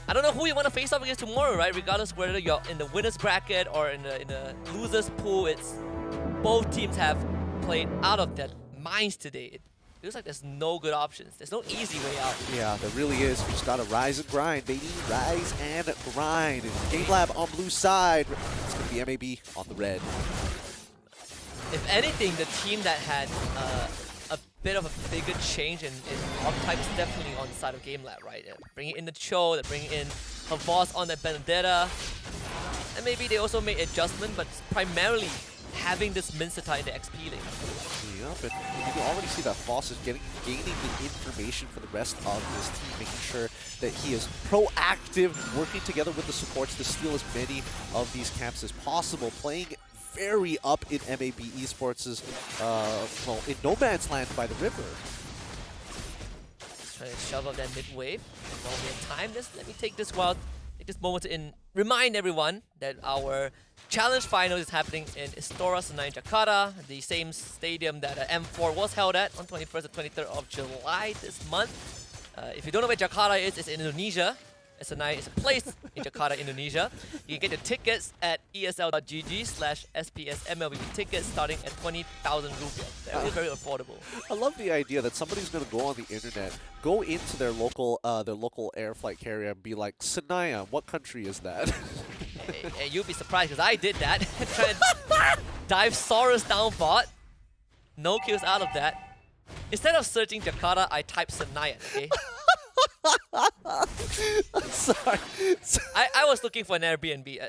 I don't know who you want to face off against tomorrow, right? Regardless whether you're in the winners bracket or in the losers pool, it's both teams have played out of their minds today. It feels like there's no good options. There's no easy way out. Yeah, there really is. We just gotta rise and grind, baby. Rise and grind. GameLab on blue side. It's gonna be MLBB on the red. If anything, the team that had a bit of a bigger change in archetype is definitely on the side of GameLab, right? They're bringing in the Cho, they're bringing in Havas on the Benedetta, and maybe they also made adjustment, but primarily having this Mincetar in the XP lane. Yep, and you can already see that Voss is gaining the information for the rest of his team, making sure that he is proactive, working together with the supports to steal as many of these camps as possible, playing very up in MLBB Esports' well, in no man's land by the river. Trying to shove up that mid wave. While we have time, let me take this moment to remind everyone that our challenge final is happening in Istora Senayan, Jakarta, the same stadium that M4 was held at on 21st and 23rd of July this month. If you don't know where Jakarta is, it's in Indonesia. It's a place in Jakarta, Indonesia. You can get your tickets at esl.gg/SPSMLBB tickets starting at 20,000 rupiah. Very, very affordable. I love the idea that somebody's going to go on the internet, go into their local air flight carrier and be like, Senayan, what country is that? Hey, you'll be surprised because I did that. Trying to dive Saurus down bot. No kills out of that. Instead of searching Jakarta, I typed Senayan, okay? Sorry. I was looking for an Airbnb.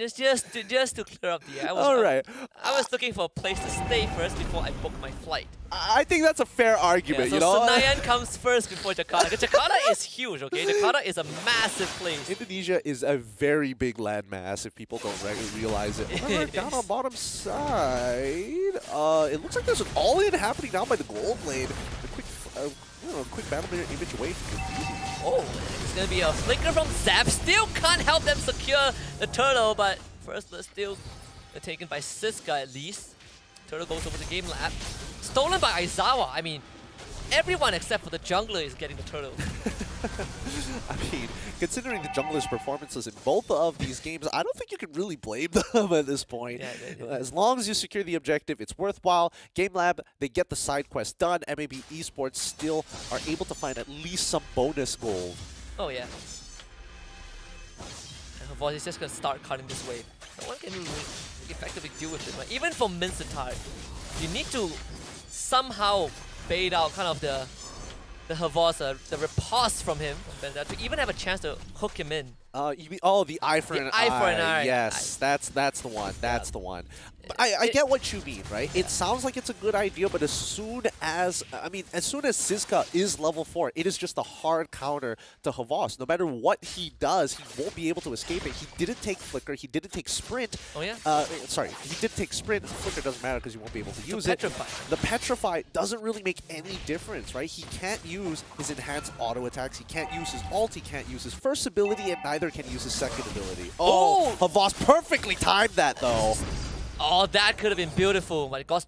Just to clear up the air. I was looking for a place to stay first before I booked my flight. I think that's a fair argument, so you know? Senayan comes first before Jakarta. Because Jakarta is huge, okay? Jakarta is a massive place. Indonesia is a very big landmass if people don't realize it. Remember, down on bottom side, it looks like there's an all-in happening down by the gold lane. A quick battle mirror image away from the Oh, it's gonna be a flicker from Zap. Still can't help them secure the turtle, but first let's still taken by Siska at least. Turtle goes over to GameLab. Stolen by Aizawa. I mean, everyone except for the jungler is getting the turtle. I mean, considering the jungler's performances in both of these games, I don't think you can really blame them at this point. Yeah. As long as you secure the objective, it's worthwhile. GameLab, they get the side quest done. MLBB Esports still are able to find at least some bonus gold. Oh, yeah. And her voice is just going to start cutting this wave. No one can really effectively deal with it. Right? Even for Mincetar, you need to somehow bait out kind of the Havas, the riposte from him, to even have a chance to hook him in. You mean, the eye for an eye. Yes, that's the one. That's the one. But I get what you mean, right? Yeah. It sounds like it's a good idea, but as soon as Siska is level 4, it is just a hard counter to Havas. No matter what he does, he won't be able to escape it. He didn't take Flicker. He didn't take Sprint. Oh, yeah? Sorry, he did take Sprint. Flicker doesn't matter because you won't be able to use it. Petrify. The Petrify doesn't really make any difference, right? He can't use his enhanced auto attacks. He can't use his ult. He can't use his first ability, and neither can use his second ability. Oh! Havas perfectly timed that, though. Oh, that could have been beautiful, but it got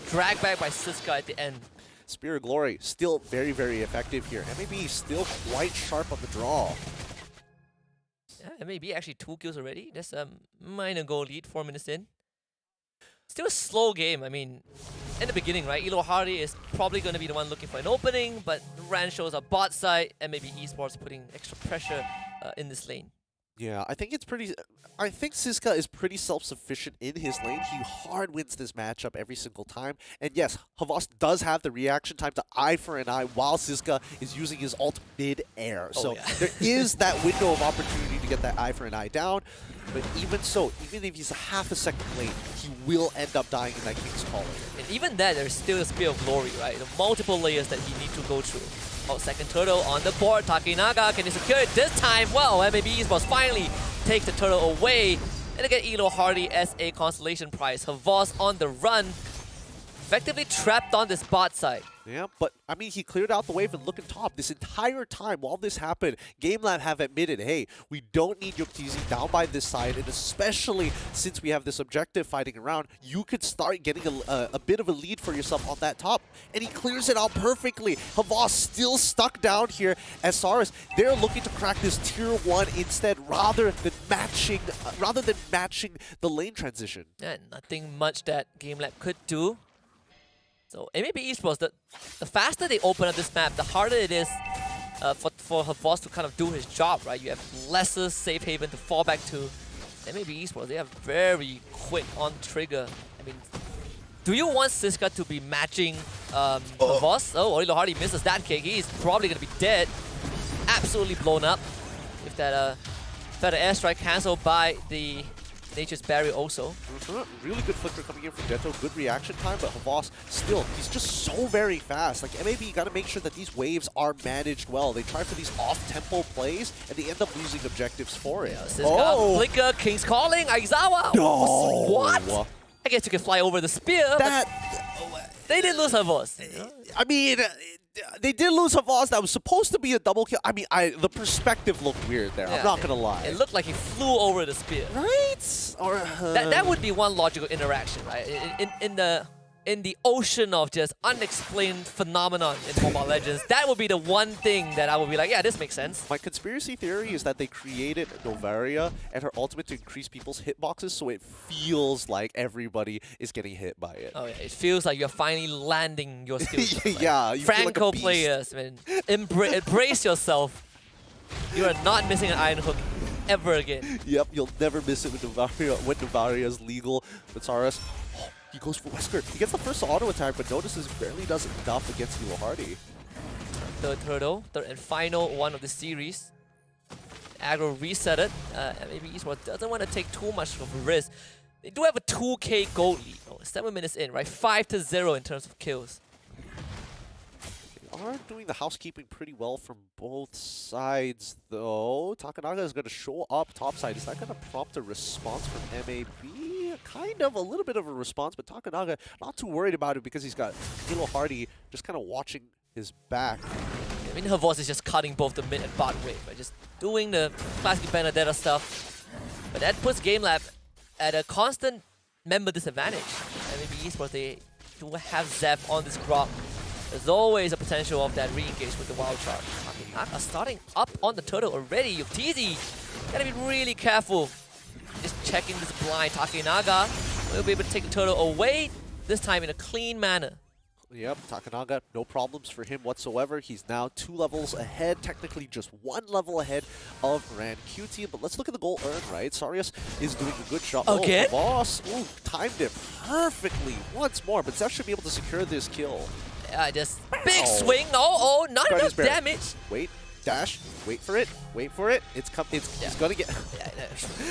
dragged back by Siska at the end. Spear of Glory, still very, very effective here. MLBB still quite sharp on the draw. Yeah, MLBB actually 2 kills already. That's a minor goal lead, 4 minutes in. Still a slow game. I mean, in the beginning, right? Elo Hardy is probably going to be the one looking for an opening, but Ran shows a bot side, and maybe Esports putting extra pressure in this lane. Yeah, I think Siska is pretty self-sufficient in his lane. He hard wins this matchup every single time. And yes, Havas does have the reaction time to eye for an eye while Siska is using his ult mid-air. So there is that window of opportunity to get that eye for an eye down. But even so, even if he's a half a second late, he will end up dying in that King's Calling. And even that, there's still a spear of glory, right? The multiple layers that he needs to go through. Oh, second turtle on the board. Takinaga, can he secure it this time? Well, MLBB Esports finally takes the turtle away. And again, Elo Hardy as a consolation prize. Havos on the run, effectively trapped on this bot side. Yeah, but I mean, he cleared out the wave and looking top. This entire time while this happened, GameLab have admitted, hey, we don't need Yuktizi down by this side, and especially since we have this objective fighting around, you could start getting a bit of a lead for yourself on that top. And he clears it out perfectly. Havas still stuck down here as Saris. They're looking to crack this tier 1 instead rather than matching the lane transition. Yeah, nothing much that GameLab could do. So MLBB Esports, the faster they open up this map, the harder it is for Havos to kind of do his job, right? You have lesser safe haven to fall back to. MLBB Esports, they are very quick on trigger. I mean, do you want Siska to be matching Havos? Oh, Orilo Hardy misses that kick. He's probably going to be dead. Absolutely blown up. If that airstrike cancelled by the Nature's Barrier also. Really good flicker coming in from Detto, good reaction time, but Havas still, he's just so very fast. Like, MLB, you gotta make sure that these waves are managed well. They try for these off-tempo plays, and they end up losing objectives for it. Siska, flicker, King's Calling, Aizawa! No! What? I guess you can fly over the spear, but they didn't lose Havos. I mean, they did lose Havas. That was supposed to be a double kill. I mean, the perspective looked weird there. Yeah, I'm not gonna lie. It looked like he flew over the spear. Right? Or that would be one logical interaction, right? In the ocean of just unexplained phenomenon in Mobile Legends, that would be the one thing that I would be like, yeah, this makes sense. My conspiracy theory is that they created Novaria and her ultimate to increase people's hitboxes, so it feels like everybody is getting hit by it. Oh yeah, it feels like you're finally landing your skills. Yeah, you feel like a Franco beast. players, man, embrace yourself. You are not missing an iron hook ever again. Yep, you'll never miss it with Novaria when Novaria is legal. But Saras, he goes for Wesker. He gets the first auto attack, but notices barely does enough against Elo Hardy. Third turtle, third and final one of the series. Aggro reset it. Maybe Esports doesn't want to take too much of a risk. They do have a 2k gold lead. Oh, 7 minutes in, right? 5-0 in terms of kills. They are doing the housekeeping pretty well from both sides, though. Takanaga is going to show up topside. Is that going to prompt a response from MLBB? Kind of a little bit of a response, but Takanaga not too worried about it because he's got Elo Hardy just kind of watching his back. I mean, Havos is just cutting both the mid and bot wave, right? Just doing the classic Benedetta stuff. But that puts GameLab at a constant member disadvantage. And maybe Esports, they do have Zep on this Grok. There's always a potential of that re-engage with the wild charge. Takanaga starting up on the turtle already. Yuktizi, gotta be really careful. Just checking this blind. Takanaga will be able to take the turtle away, this time in a clean manner. Yep, Takanaga, no problems for him whatsoever. He's now 2 levels ahead, technically just 1 level ahead of Ran QT. But let's look at the goal earned, right? Sarius is doing a good job. Again? Oh, boss, ooh, timed it perfectly once more, but Zeph should be able to secure this kill. Yeah, just big swing. Oh, not enough damage. Wait, dash, wait for it, He's gonna get.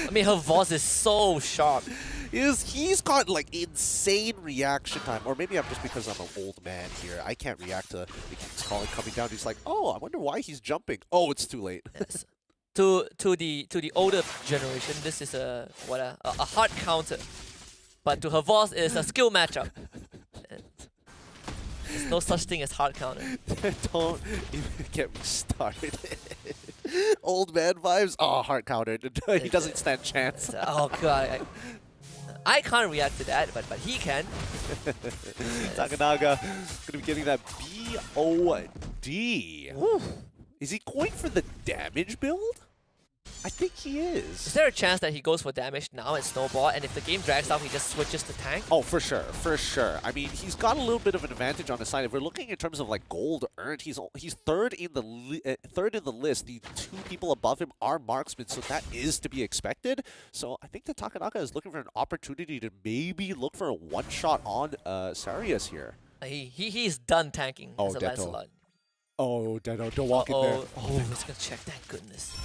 I mean, Havos is so sharp. He's got like insane reaction time, or maybe I'm just because I'm an old man here. I can't react to the King's Calling coming down. He's like, oh, I wonder why he's jumping. Oh, it's too late. Yes. To the older generation, this is a hard counter, but to Havos is a skill matchup. There's no such thing as hard counter. Don't even get me started. Old man vibes. Oh, hard counter. He doesn't stand chance. Oh god. I can't react to that, but he can. Takanaga gonna be getting that BOD. Ooh. Is he going for the damage build? I think he is. Is there a chance that he goes for damage now and snowball, and if the game drags out, he just switches to tank? Oh, for sure, for sure. I mean, he's got a little bit of an advantage on his side. If we're looking in terms of like gold earned, he's third in the list. The 2 people above him are marksmen, so that is to be expected. So I think that Takanaga is looking for an opportunity to maybe look for a one-shot on Sarius here. He's done tanking as a Lancelot. Oh, Detto, don't walk in there. Oh, let's go check. Thank goodness.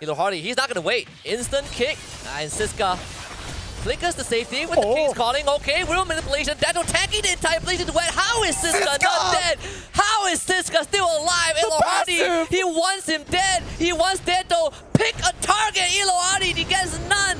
Ilohardi, he's not going to wait. Instant kick. And Siska flickers the safety with the King's calling. Okay, real manipulation. That'll tanking the entire blazing duet. How is Siska not dead? How is Siska still alive? Ilohardi, he wants him dead. He wants dead though. Pick a target, Ilohardi. He gets none.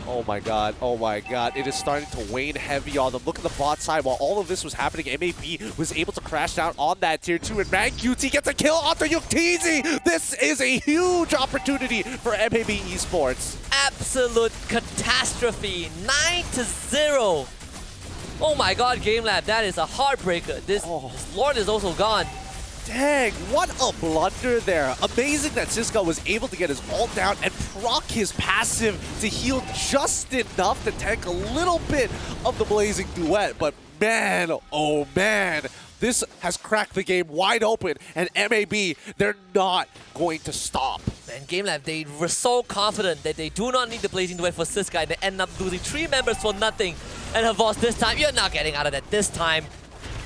Oh my god, oh my god. It is starting to wane heavy on them. Look at the bot side. While all of this was happening, MAB was able to crash down on that tier 2, and ManQT gets a kill onto Yuktizi. This is a huge opportunity for MLBB Esports. Absolute catastrophe. 9-0. Oh my god, GameLab, that is a heartbreaker. This Lord is also gone. Dang, what a blunder there. Amazing that Siska was able to get his ult down and proc his passive to heal just enough to tank a little bit of the blazing duet. But man, oh man, this has cracked the game wide open, and MAB, they're not going to stop. And GameLab, they were so confident that they do not need the blazing duet for Siska, and they end up losing 3 members for nothing. And Havos, this time, you're not getting out of that this time.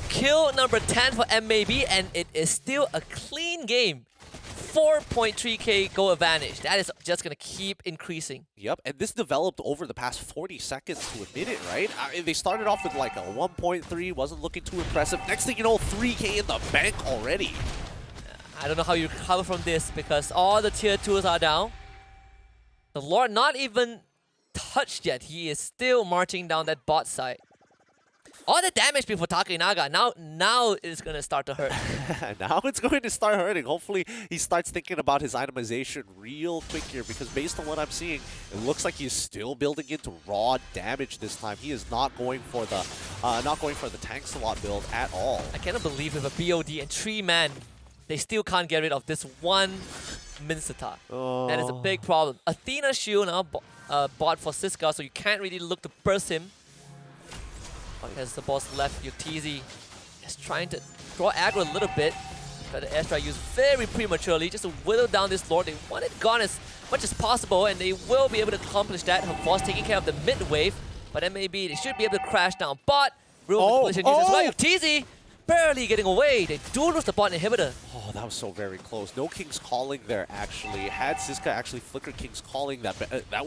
Kill number 10 for MLBB, and it is still a clean game. 4.3k goal advantage. That is just going to keep increasing. Yep, and this developed over the past 40 seconds to a minute, right? They started off with like a 1.3, wasn't looking too impressive. Next thing you know, 3k in the bank already. I don't know how you recover from this because all the tier 2s are down. The Lord not even touched yet. He is still marching down that bot side. All the damage before Takenaga, now it's going to start to hurt. Now it's going to start hurting. Hopefully he starts thinking about his itemization real quick here, because based on what I'm seeing, it looks like he's still building into raw damage this time. He is not going for the tank slot build at all. I cannot believe with a BOD and 3 man, they still can't get rid of this one Minsata. That is a big problem. Athena shield now bought for Siska, so you can't really look to burst him. As the boss left, Yuktizi is trying to draw aggro a little bit. But the airstrike used very prematurely just to whittle down this Lord. They want it gone as much as possible, and they will be able to accomplish that. Havos taking care of the mid wave, but MAB, they should be able to crash down. But real manipulation used as well. Yuktizi barely getting away. They do lose the bot inhibitor. Oh, that was so very close. No King's Calling there, actually. Had Siska actually flickered King's Calling, that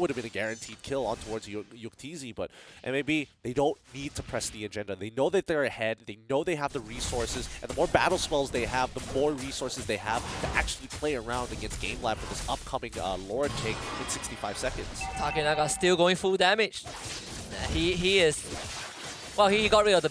would have been a guaranteed kill on towards Yuktizi. But MAB, they don't need to press the agenda. They know that they're ahead. They know they have the resources. And the more battle spells they have, the more resources they have to actually play around against GameLab for this upcoming Lord take in 65 seconds. Takenaga still going full damage. He is... Well, he got rid of the...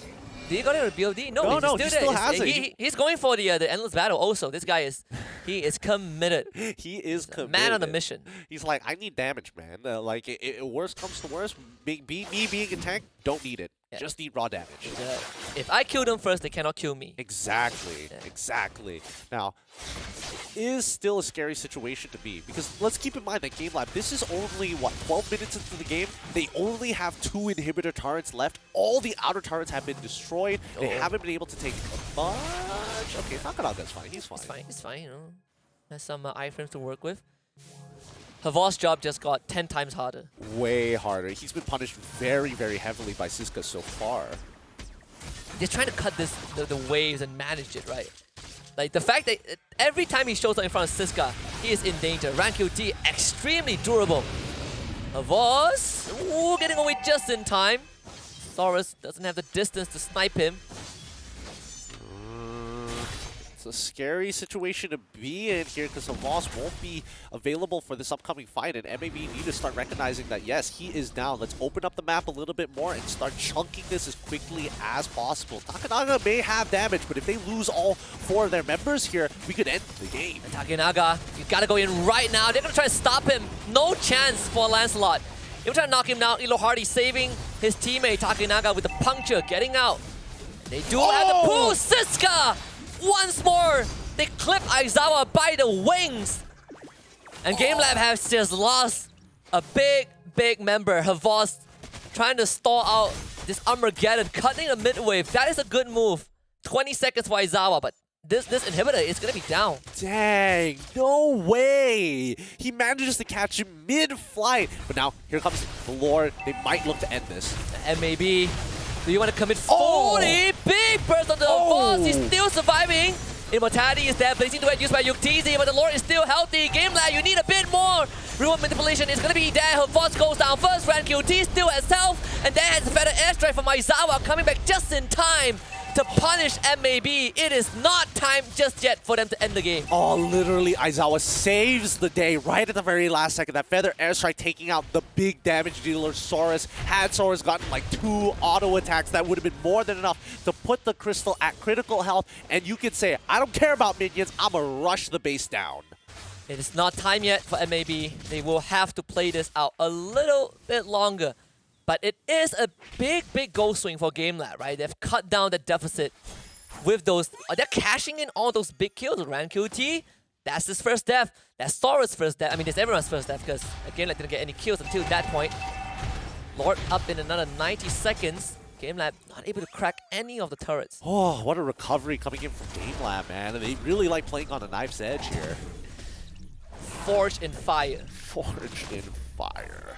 Did he got rid of the BOD? No, he still has it. He's going for the endless battle also. This guy is... He is committed. He is committed. Man on a mission. He's like, I need damage, man. Like, worst comes to worst, me being a tank, don't need it. Yeah. Just need raw damage. If I kill them first, they cannot kill me. Exactly. Yeah. Exactly. Now, is still a scary situation to be, because let's keep in mind that GameLab, this is only, what, 12 minutes into the game? They only have 2 inhibitor turrets left. All the outer turrets have been destroyed. They haven't been able to take much. Okay, Takenaga's fine. He's fine. He's fine, you know. Has some iframes to work with. Havos' job just got 10 times harder. Way harder. He's been punished very, very heavily by Siska so far. They're trying to cut the waves and manage it, right? Like, the fact that every time he shows up in front of Siska, he is in danger. Rank QT, extremely durable. Havos, getting away just in time. Saurus doesn't have the distance to snipe him. It's a scary situation to be in here, because Havos won't be available for this upcoming fight, and MLBB need to start recognizing that, yes, he is down. Let's open up the map a little bit more and start chunking this as quickly as possible. Takenaga may have damage, but if they lose all 4 of their members here, we could end the game. And Takenaga, you gotta go in right now. They're gonna try to stop him. No chance for Lancelot. They're trying to knock him down. Ilohardi saving his teammate Takenaga with the puncture, getting out. They do have the pull. Siska! Once more, they clip Aizawa by the wings. And GameLab has just lost a big member. Havos trying to stall out this Armageddon, cutting a mid-wave. That is a good move. 20 seconds for Aizawa, but this inhibitor is going to be down. Dang, no way. He manages to catch him mid-flight. But now, here comes the Lord. They might look to end this. And maybe... Do you want to commit 40? Big burst on the boss. He's still surviving. Immortality is there. Blazing Duet used by Yuktizi, but the Lord is still healthy. GameLab, you need a bit more reward manipulation is going to be there. Her force goes down first. RanQT still has health. And then has a better airstrike from Aizawa coming back just in time to punish MAB. It is not time just yet for them to end the game. Oh, literally, Aizawa saves the day right at the very last second. That feather airstrike taking out the big damage dealer, Saurus. Had Saurus gotten like 2 auto attacks, that would have been more than enough to put the crystal at critical health. And you can say, I don't care about minions, I'm gonna rush the base down. It is not time yet for MAB. They will have to play this out a little bit longer. But it is a big, big goal swing for GameLab, right? They've cut down the deficit with those. They're cashing in all those big kills. RanQT, that's his first death. That's Saurus' first death. I mean, it's everyone's first death because GameLab didn't get any kills until that point. Lord up in another 90 seconds. GameLab not able to crack any of the turrets. Oh, what a recovery coming in from GameLab, man. And they really like playing on a knife's edge here. Forged in fire. Forged in fire.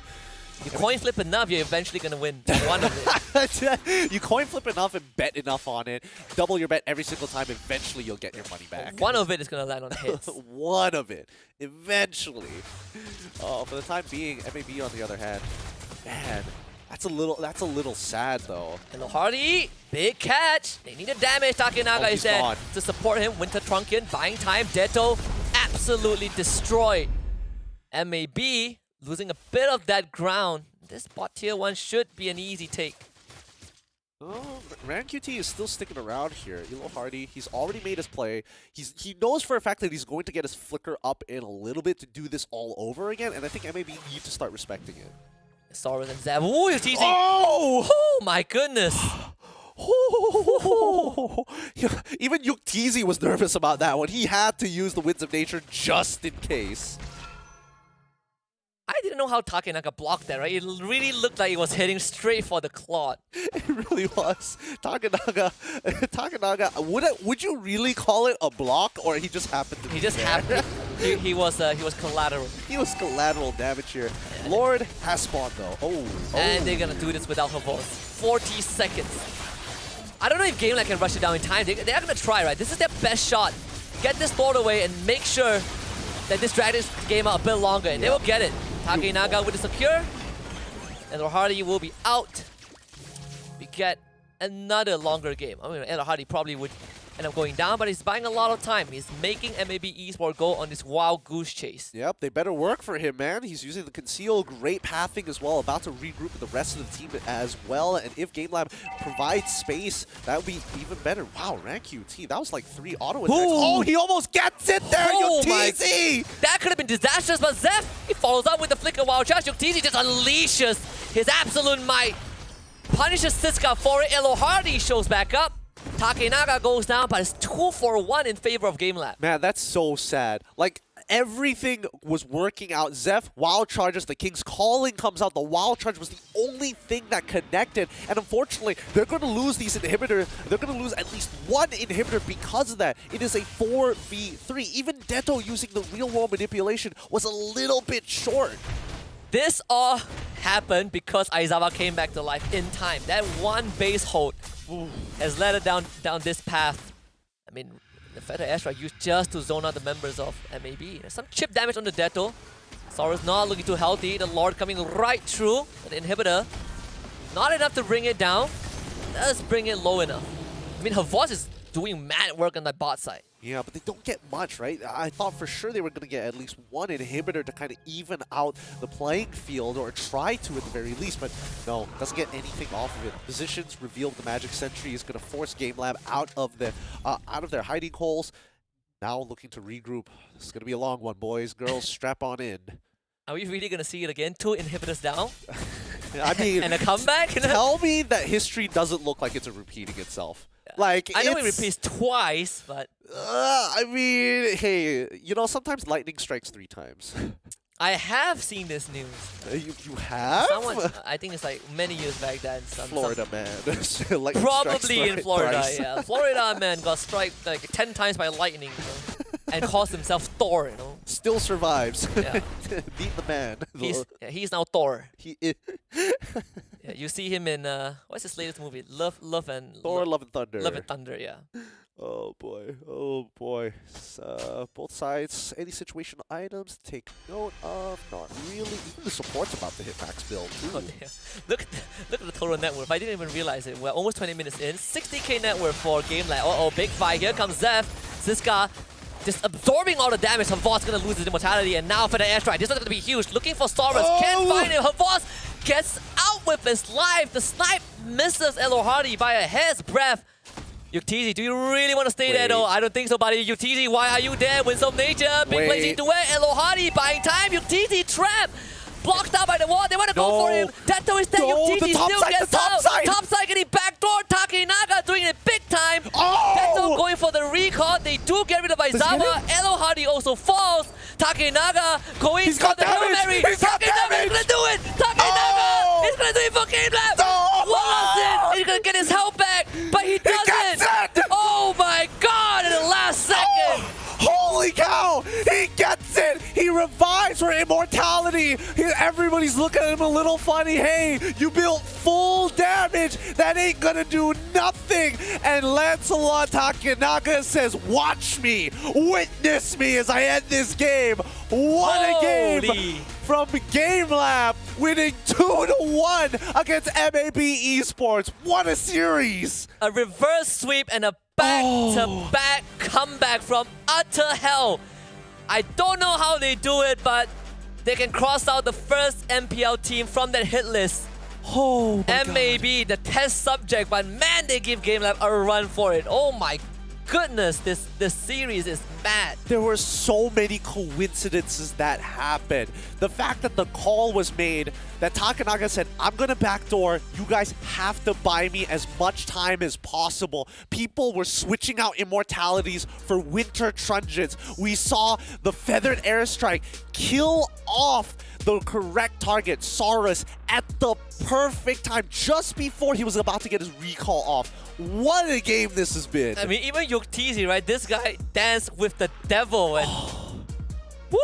You coin flip enough, you're eventually going to win one of it. You coin flip enough and bet enough on it. Double your bet every single time. Eventually, you'll get your money back. One of it is going to land on hits. One of it. Eventually. Oh, for the time being, MAB on the other hand. Man, that's a little sad, though. Hello, Hardy. Big catch. They need a damage. Takenaga is there to support him. Winter Trunkin buying time. Deto absolutely destroyed. MAB losing a bit of that ground. This bot tier 1 should be an easy take. Oh, RanQT is still sticking around here. Elo Hardy, he's already made his play. He knows for a fact that he's going to get his flicker up in a little bit to do this all over again, and I think MAB need to start respecting it. Saurus and Zab. Ooh, you're teasing. Oh! Oh my goodness. Even Yuktizi was nervous about that one. He had to use the Winds of Nature just in case. I didn't know how Takenaga blocked that, right? It really looked like it was heading straight for the Claude. It really was. Takenaga, would you really call it a block, or he just happened to be there? He was collateral. He was collateral damage here. Lord has spawned though. Oh. And they're gonna do this without her voice. 40 seconds. I don't know if GameLab can rush it down in time. They are gonna try, right? This is their best shot. Get this Lord away and make sure that this drags this game out a bit longer, and they will get it. Takenaga with the secure, and Hardy will be out. We get another longer game. I mean, Hardy probably would end up going down, but he's buying a lot of time. He's making MLBB Esports go on this wild goose chase. Yep, they better work for him, man. He's using the conceal, great pathing as well, about to regroup with the rest of the team as well. And if GameLab provides space, that would be even better. Wow, RanQT, that was like 3 auto attacks. Oh, he almost gets it there, Yuktizi! That could have been disastrous, but Zeph, he follows up with the flicker wild charge. Yuktizi just unleashes his absolute might. Punishes Siska for it. Elo Hardy shows back up. Takenaga goes down, but it's 2-for-1 in favor of GameLab. Man, that's so sad. Like, everything was working out. Zeph, wild charges, the King's Calling comes out. The wild charge was the only thing that connected. And unfortunately, they're going to lose these inhibitors. They're going to lose at least one inhibitor because of that. It is a 4v3. Even Deto using the real-world manipulation was a little bit short. This all happened because Aizawa came back to life in time. That one base hold has led it down this path. I mean, the Feather Airstrike used just to zone out the members of MAB. There's some chip damage on the Deto. Saurus not looking too healthy. The Lord coming right through the inhibitor. Not enough to bring it down. Does bring it low enough. I mean, her voice is doing mad work on that bot side. Yeah, but they don't get much, right? I thought for sure they were going to get at least one inhibitor to kind of even out the playing field, or try to at the very least, but no, doesn't get anything off of it. Positions revealed the Magic Sentry is going to force GameLab out of their hiding holes. Now looking to regroup. This is going to be a long one, boys. Girls, strap on in. Are we really going to see it again? 2 inhibitors down? I mean, and a comeback? Tell me that history doesn't look like it's repeating itself. Like, I know it repeats twice, but... I mean, hey, you know, sometimes lightning strikes 3 times. I have seen this news. You have? Someone, I think it's like many years back then. Florida man. Probably in Florida, yeah. Florida man got struck like 10 times by lightning, you know, and caused himself Thor, you know. Still survives. Yeah. Beat the man. He's now Thor. He is. Yeah, you see him in what's his latest movie? Love and Thor, Love and Thunder. Love and Thunder, yeah. Oh boy, oh boy. Both sides, any situation items to take note of? Not really. Even the support's about to hit max build too. Oh, damn. Look at the total net worth. I didn't even realize it. We're almost 20 minutes in. 60k net worth for GameLab. Uh-oh, big fight. Here comes Zeph. Ziska just absorbing all the damage. Havas gonna lose his immortality, and now for the airstrike. This is gonna be huge. Looking for Saurus. Can't find him. Havas gets out with his life. The snipe misses Elohardi by a hair's breadth. Yuktisi, do you really want to stay there though? I don't think so, buddy. Yuktisi, why are you there? Winds of Nature, big placing to where? Elohardi buying time. Yuktisi trap. Blocked out by the wall. They want to go for him. Teto is there. Yuktisi still gets out. Top side getting backdoor. Takenaga doing it big time. Teto going for the recall. They do get rid of Aizawa. Elohardi also falls. Takenaga going for the Hail Mary. Takenaga is going to do it. Takenaga is going to do it for GameLab. He's going to get his health back, but he doesn't. Oh my god, in the last second. Holy cow! He gets it! He revives for immortality! Everybody's looking at him a little funny. Hey, you built full damage! That ain't gonna do nothing! And Lancelot Takenaga says, watch me! Witness me as I end this game! What a game from GameLab, winning 2-1 against MLBB Esports. What a series! A reverse sweep and a back-to-back comeback from utter hell. I don't know how they do it, but they can cross out the first MPL team from that hit list. Oh my MLBB, the test subject, but man, they give GameLab a run for it. Oh my goodness, this series is mad. There were so many coincidences that happened. The fact that the call was made, that Takenaga said, I'm gonna backdoor, you guys have to buy me as much time as possible. People were switching out immortalities for winter truncheons. We saw the feathered airstrike kill off the correct target, Saurus, at the perfect time, just before he was about to get his recall off. What a game this has been. I mean, even Yuktisi, right? This guy danced with the devil and woo!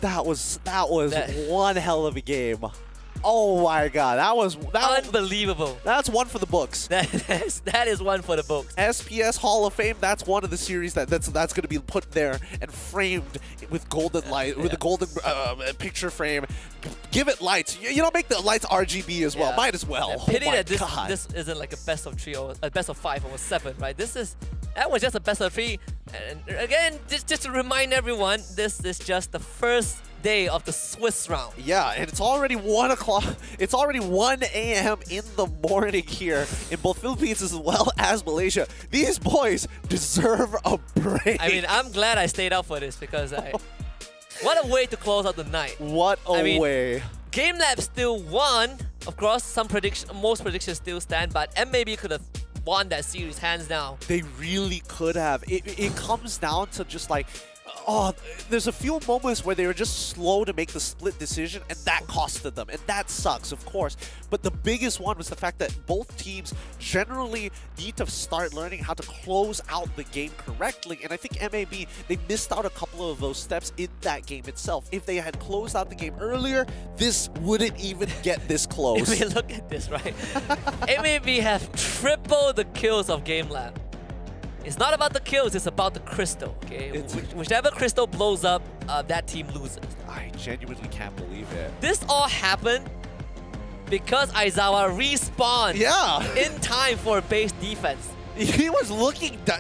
That was one hell of a game. Oh my god, that was unbelievable. That's one for the books. That is one for the books. SPS Hall of Fame. That's one of the series that's going to be put there and framed with golden light, with a golden picture frame. Give it lights. You don't make the lights RGB as well. Might as well. Pity that this isn't like a best of 3 or a best of 5 or 7, right? That was just a best of 3. And again, just to remind everyone, this is just the first day of the Swiss round. Yeah, and it's already 1 o'clock. It's already 1 a.m. in the morning here in both Philippines as well as Malaysia. These boys deserve a break. I mean, I'm glad I stayed out for this because what a way to close out the night. What a way. GameLab still won. Of course, most predictions still stand, but MLBB could have won that series hands down. They really could have. It comes down to just like, there's a few moments where they were just slow to make the split decision, and that costed them, and that sucks, of course. But the biggest one was the fact that both teams generally need to start learning how to close out the game correctly, and I think MLBB, they missed out a couple of those steps in that game itself. If they had closed out the game earlier, this wouldn't even get this close. I mean, look at this, right? MLBB have tripled the kills of GameLab. It's not about the kills, it's about the crystal, okay? Whichever crystal blows up, that team loses. I genuinely can't believe it. This all happened because Aizawa respawned in time for base defense. He was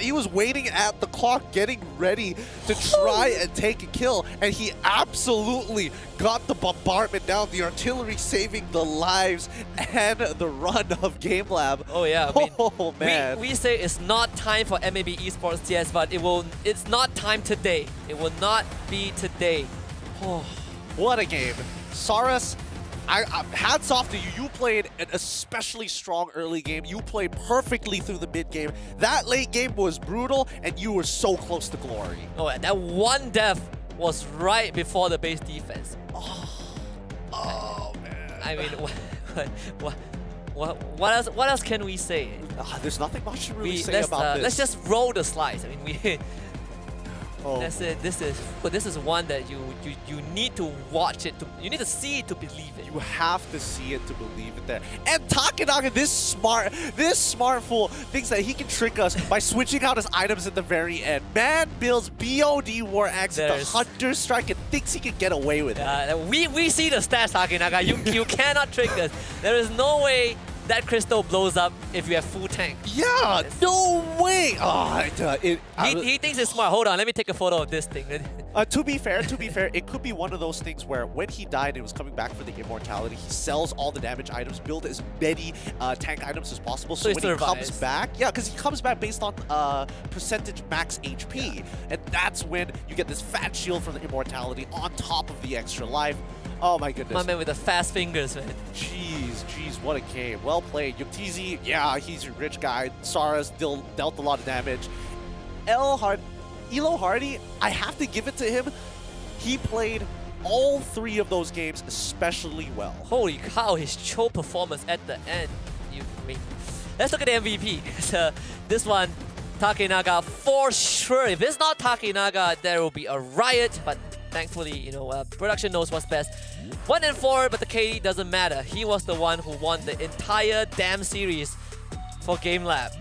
he was waiting at the clock, getting ready to try and take a kill, and he absolutely got the bombardment down, the artillery saving the lives and the run of GameLab. Oh yeah, I mean, man. We say it's not time for MLBB Esports, yes, but it's not time today. It will not be today. Oh, what a game. Saurus, hats off to you. You played an especially strong early game. You played perfectly through the mid game. That late game was brutal, and you were so close to glory. Oh, and that one death was right before the base defense. Oh man. I mean, what else can we say? There's nothing much to really say about this. Let's just roll the slides. I mean, That's it. This is one that you need to watch it. You need to see it to believe it. You have to see it to believe it there. And Takenaga, this smart fool, thinks that he can trick us by switching out his items at the very end. Man builds BOD War Axe with the Hunter Strike and thinks he can get away with it. We see the stats, Takenaga. You cannot trick us. There is no way that crystal blows up if you have full tank. Yeah, no way. He thinks it's smart. Hold on, let me take a photo of this thing. To be fair, it could be one of those things where when he died and was coming back for the immortality, he sells all the damage items, build as many tank items as possible. So when he comes back, because he comes back based on percentage max HP, and that's when you get this fat shield from the immortality on top of the extra life. Oh my goodness. My man with the fast fingers, man. Jeez, what a game. Well played. Yuktizi, yeah, he's a rich guy. Saras dealt a lot of damage. Elo Hardy, I have to give it to him. He played all 3 of those games especially well. Holy cow, his Cho performance at the end. Let's look at the MVP. This one, Takenaga for sure. If it's not Takenaga, there will be a riot, but thankfully, production knows what's best. 1 and 4, but the KD doesn't matter. He was the one who won the entire damn series for Game Lab.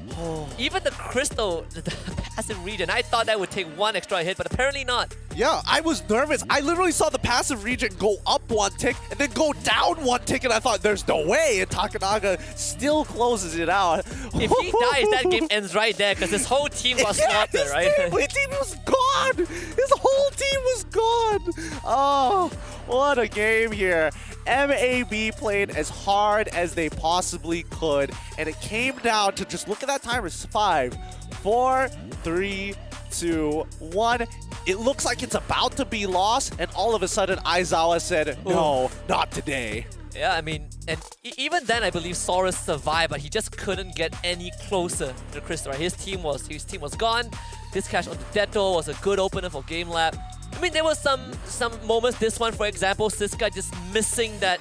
Even the crystal, the passive region, I thought that would take 1 extra hit, but apparently not. Yeah, I was nervous. I literally saw the passive region go up 1 tick and then go down 1 tick, and I thought, there's no way. And Takenaga still closes it out. If he dies, that game ends right there because his whole team was slaughtered, right? His team was gone. His whole team was gone. Oh, what a game here. MLBB played as hard as they possibly could, and it came down to just look at that timer. 5, 4, 3, 2, 1. It looks like it's about to be lost, and all of a sudden Aizawa said, no, not today. Yeah, I mean, and even then I believe Saurus survived, but he just couldn't get any closer to the crystal. Right? His team was gone. This catch on the Detto was a good opener for Game Lab. I mean, there was some moments. This one, for example, Siska just missing that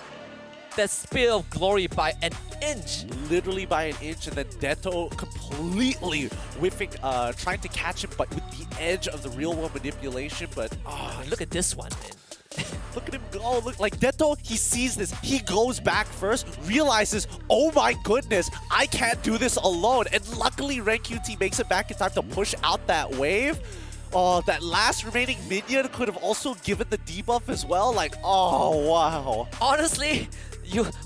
spear of glory by an inch. Literally by an inch, and then Detto completely whiffing, trying to catch him, but with the edge of the real-world manipulation. But look at this one, man. Look at him go. Look, like Detto, he sees this. He goes back first, realizes, oh my goodness, I can't do this alone. And luckily, RenQT makes it back in time to push out that wave. Oh, that last remaining minion could have also given the debuff as well. Like, oh, wow. Honestly,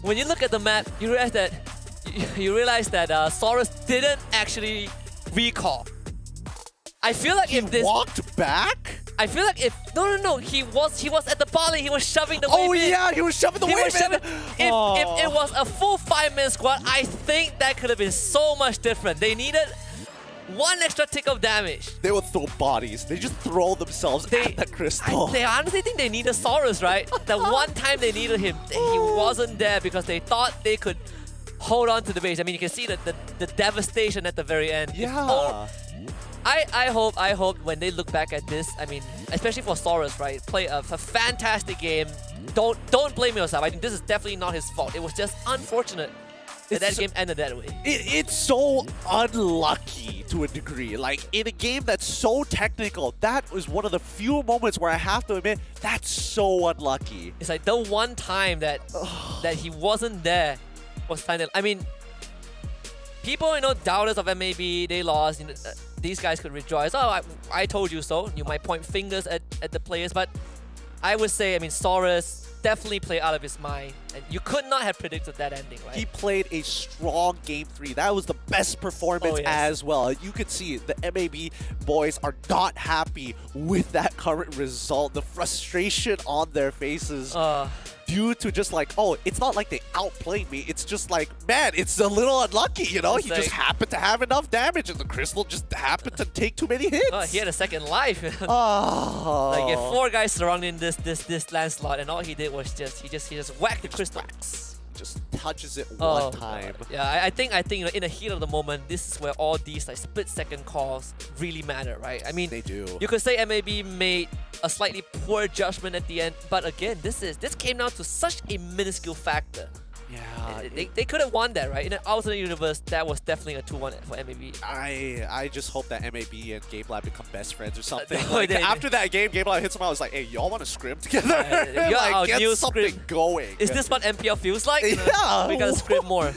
when you look at the map, you realize that Saurus didn't actually recall. I feel like if this walked back. I feel like if no, he was at the bottom. He was shoving the wave in. Oh yeah, he was shoving the wave in. If it was a full 5-man squad, I think that could have been so much different. They needed 1 extra tick of damage. They would throw bodies. They just throw themselves at the crystal. They honestly think they needed Saurus, right? The one time they needed him, he wasn't there because they thought they could hold on to the base. I mean, you can see the devastation at the very end. Yeah. I hope when they look back at this, I mean, especially for Saurus, right? Play a fantastic game. Don't blame yourself. I think this is definitely not his fault. It was just unfortunate that game ended that way. It's so unlucky to a degree. Like, in a game that's so technical, that was one of the few moments where I have to admit, that's so unlucky. It's like the one time that he wasn't there was kind of... I mean, people, doubters of MLBB, they lost. These guys could rejoice. Oh, I told you so. You might point fingers at the players, but I would say, I mean, Saurus definitely played out of his mind. And you could not have predicted that ending, right? He played a strong Game 3. That was the best performance as well. You could see the MLBB boys are not happy with that current result. The frustration on their faces due to just like, oh, it's not like they outplayed me. It's just like, man, it's a little unlucky, He just happened to have enough damage and the crystal just happened to take too many hits. He had a second life. Like, if 4 guys surrounding this landslide, and all he did was he just whacked the crystal. Just touches it one time. Yeah, I think in the heat of the moment, this is where all these like split-second calls really matter, right? I mean, they do. You could say MLBB made a slightly poor judgment at the end, but again, this came down to such a minuscule factor. Yeah, They could have won that, right? In an alternate universe, that was definitely a 2-1 for MLBB. I just hope that MLBB and Game Lab become best friends or something. No, Like, they- after that game, Game Lab hits him out. I was like, hey, y'all want to scrim together? Yeah, our Like, get new something scrim. going. Is this what MPL feels like? Yeah. We gotta script more.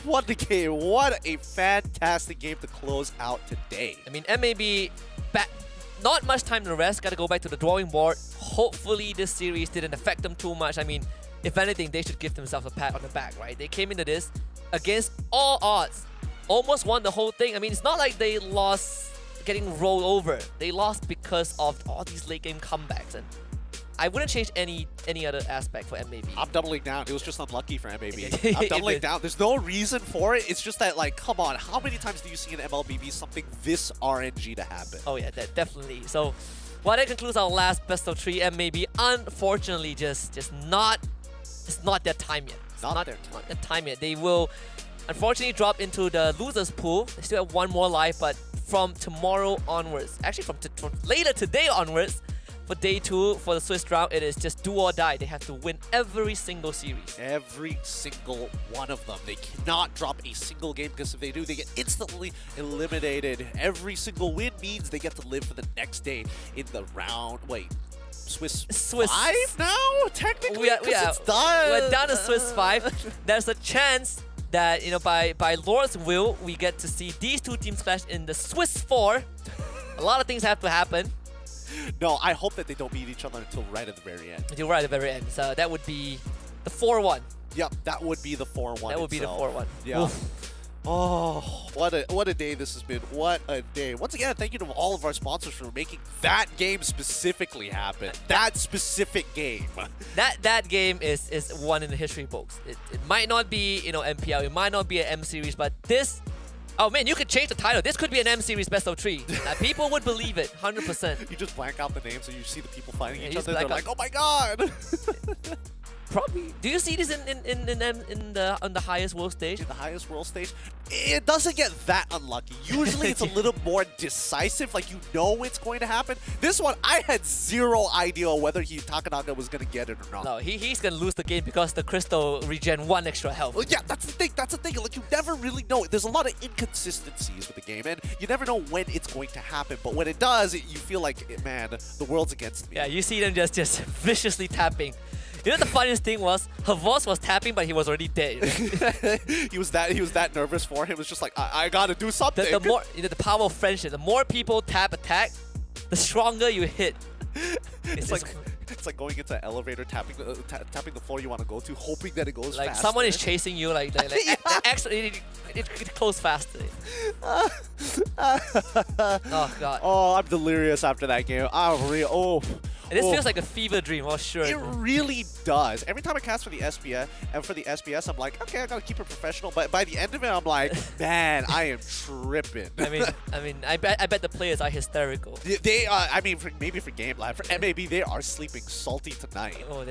What a game. What a fantastic game to close out today. I mean, MAB, not much time to rest. Gotta go back to the drawing board. Hopefully this series didn't affect them too much. I mean, if anything, they should give themselves a pat on the back, right? They came into this against all odds. Almost won the whole thing. I mean, it's not like they lost getting rolled over. They lost because of all these late game comebacks. And I wouldn't change any other aspect for MAB. I'm doubling down. It was just unlucky for MAB. It I'm doubling is. down. There's no reason for it. It's just that, like, come on. How many times do you see in MLBB something this RNG to happen? Oh yeah, definitely. So, well, that concludes our last best of 3. MAB, unfortunately, just not. It's not their time yet. It's Not not their their time yet. They will, unfortunately, drop into the losers pool. They still have one more life, but from tomorrow onwards, actually from later today onwards, for day 2 for the Swiss round, it is just do or die. They have to win every single series. Every single one of them. They cannot drop a single game, because if they do, they get instantly eliminated. Every single win means they get to live for the next day in the round. Wait, Swiss 5 now? Technically, We are, 'Cause it's done. We're down to Swiss 5. There's a chance that, you know, by Lord's will, we get to see these two teams clash in the Swiss 4. A lot of things have to happen. No, I hope that they don't meet each other until right at the very end. Until right at the very end. So that would be the 4-1. Yep, that would be the 4-1. That would be the 4-1. Yeah. Oof. Oh, what a day this has been. What a day. Once again, thank you to all of our sponsors for making that game specifically happen. That specific game. That game is one in the history books. It might not be, you know, MPL, it might not be an M series, but this, oh man, you could change the title. This could be an M series best of 3. People would believe it, 100%. You just blank out the names and you see the people fighting Yeah, each you just other. They're blank like, oh my god. Probably. Do you see this on the highest world stage? In the highest world stage, it doesn't get that unlucky. Usually it's a little more decisive, like you know it's going to happen. This one, I had zero idea whether Takanaga was going to get it or not. No, he's gonna lose the game because the crystal regen 1 extra health. Well, yeah, that's the thing. That's the thing. Like, you never really know. There's a lot of inconsistencies with the game, and you never know when it's going to happen. But when it does, you feel like, man, the world's against me. Yeah, you see them just viciously tapping. You know the funniest thing was, her boss was tapping, but he was already dead. he was that nervous for him. It was just like, I gotta do something. The more, you know, the power of friendship. The more people tap attack, the stronger you hit. It's like going into an elevator, tapping the floor you want to go to, hoping that it goes like faster. someone is chasing you, like Yeah. actually it close faster. Oh god. Oh, I'm delirious after that game. This feels like a fever dream, oh sure. It really does. Every time I cast for the SBS, I'm like, okay, I gotta keep it professional. But by the end of it, I'm like, man, I am tripping. I bet the players are hysterical. They, maybe for Game Lab, for MAB, they are sleeping salty tonight. Oh,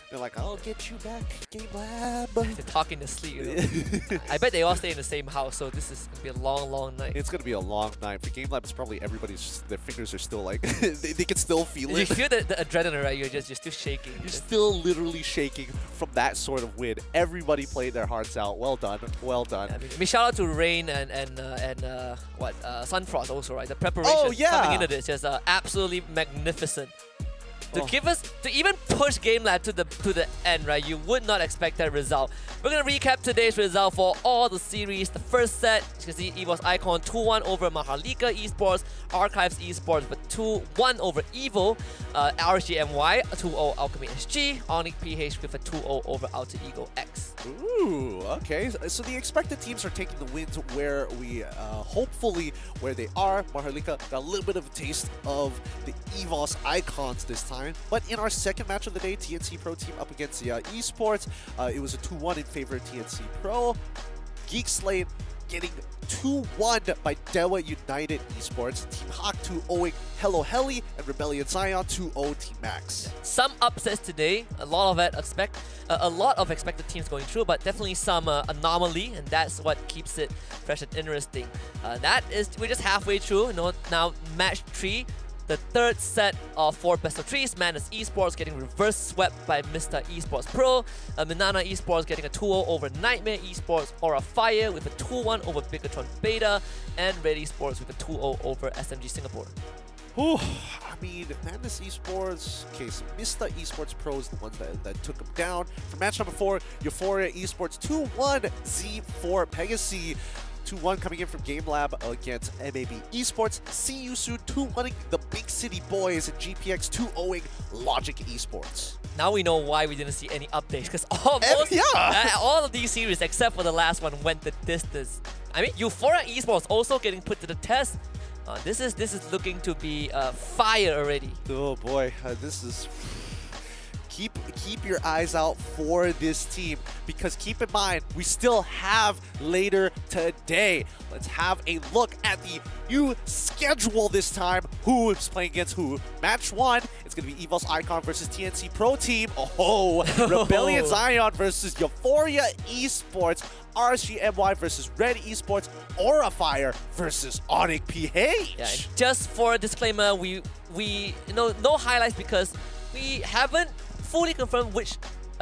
They're like, I'll get you back, Game Lab. They're talking to sleep. You know? I bet they all stay in the same house, so this is gonna be a long, long night. It's gonna be a long night. For Game Lab, it's probably their fingers are still like, they can still feel it. You feel the adrenaline, right? You're still shaking. You're still literally shaking from that sort of win. Everybody played their hearts out. Well done. Well done. I mean, shout out to Rain and Sunfrost also, right? The preparation coming into this is absolutely magnificent. To give us, to even push Game Lab to the end, right? You would not expect that result. We're gonna recap today's result for all the series. The first set, you can see EVO's Icon 2-1 over Maharlika Esports, Archives Esports, but 2-1 over Evo, RGMY 2-0 Alchemy SG, Onyx PH with a 2-0 over Alter Ego X. Ooh, okay. So the expected teams are taking the wins where we, hopefully, where they are. Maharlika got a little bit of a taste of the EVOS Icons this time. But in our second match of the day, TNC Pro team up against the Esports, it was a 2-1 in favor of TNC Pro. Geek Slate getting 2-1 by Dewa United Esports. Team Hawk 2-0ing Hello Heli, and Rebellion Zion 2-0 Team Max. Some upsets today. A lot of expected teams going through, but definitely some anomaly, and that's what keeps it fresh and interesting. We're just halfway through. You know, now match 3. the third set of 4 best of 3s. Madness Esports getting reverse swept by Mr. Esports Pro. Minana Esports getting a 2-0 over Nightmare Esports. Aura Fire with a 2-1 over Bigatron Beta. And Red Esports with a 2-0 over SMG Singapore. Whew, I mean, Madness Esports, okay, so Mr. Esports Pro is the one that took him down. For match number 4, Euphoria Esports 2-1 Z4 Pegasi. 2-1 coming in from Game Lab against MLBB Esports. See you soon 2-1ing the Big City Boys and GPX 2-0ing Logic Esports. Now we know why we didn't see any updates, because all of these series, except for the last one, went the distance. I mean, Euphoria Esports also getting put to the test. This is looking to be fire already. Oh boy, this is... Keep your eyes out for this team, because keep in mind, we still have later today. Let's have a look at the new schedule this time. Who is playing against who? Match 1, it's going to be EVOS Icon versus TNC Pro Team. Oh, Rebellion Zion versus Euphoria Esports. RSGMY versus Red Esports. Aura Fire versus Onyx PH. Yeah, and just for a disclaimer, we no highlights because we haven't fully confirmed which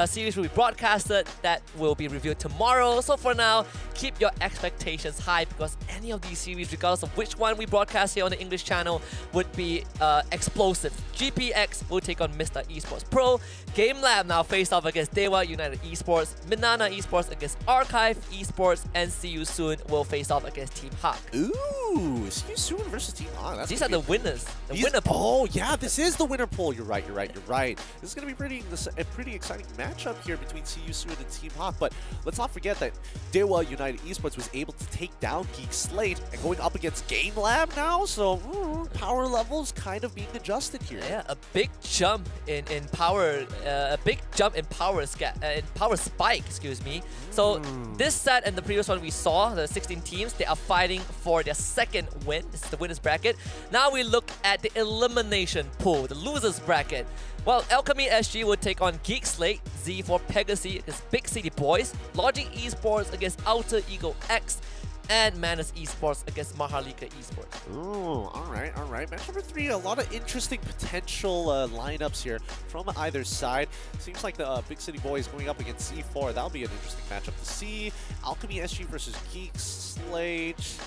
series will be broadcasted. That will be revealed tomorrow. So for now, keep your expectations high, because any of these series, regardless of which one we broadcast here on the English channel, would be explosive. GPX will take on Mr. Esports Pro. Game Lab now face off against Dewa United Esports. Minana Esports against Archive Esports. And See You Soon will face off against Team Hawk. Ooh, See You Soon versus Team Hawk. These are the winners. The winner pool. Oh yeah, this is the winner pool. You're right. This is going to be a pretty exciting matchup here between See You Soon and Team Hawk. But let's not forget that Dewa United Esports was able to take down Geek Slate and going up against Game Lab now. So power levels kind of being adjusted here. Yeah, a big jump in power, power spike, excuse me. So this set and the previous one we saw, the 16 teams, they are fighting for their second win. This is the winners bracket. Now we look at the elimination pool, the losers bracket. Well, Alchemy SG will take on Geek Slate, Z4 Pegasi against Big City Boys, Logic Esports against Outer Ego X, and Madness Esports against Maharlika Esports. Ooh, alright. Match number 3, a lot of interesting potential lineups here from either side. Seems like the Big City Boys going up against C4. That'll be an interesting matchup to see. Alchemy SG versus Geek Slate.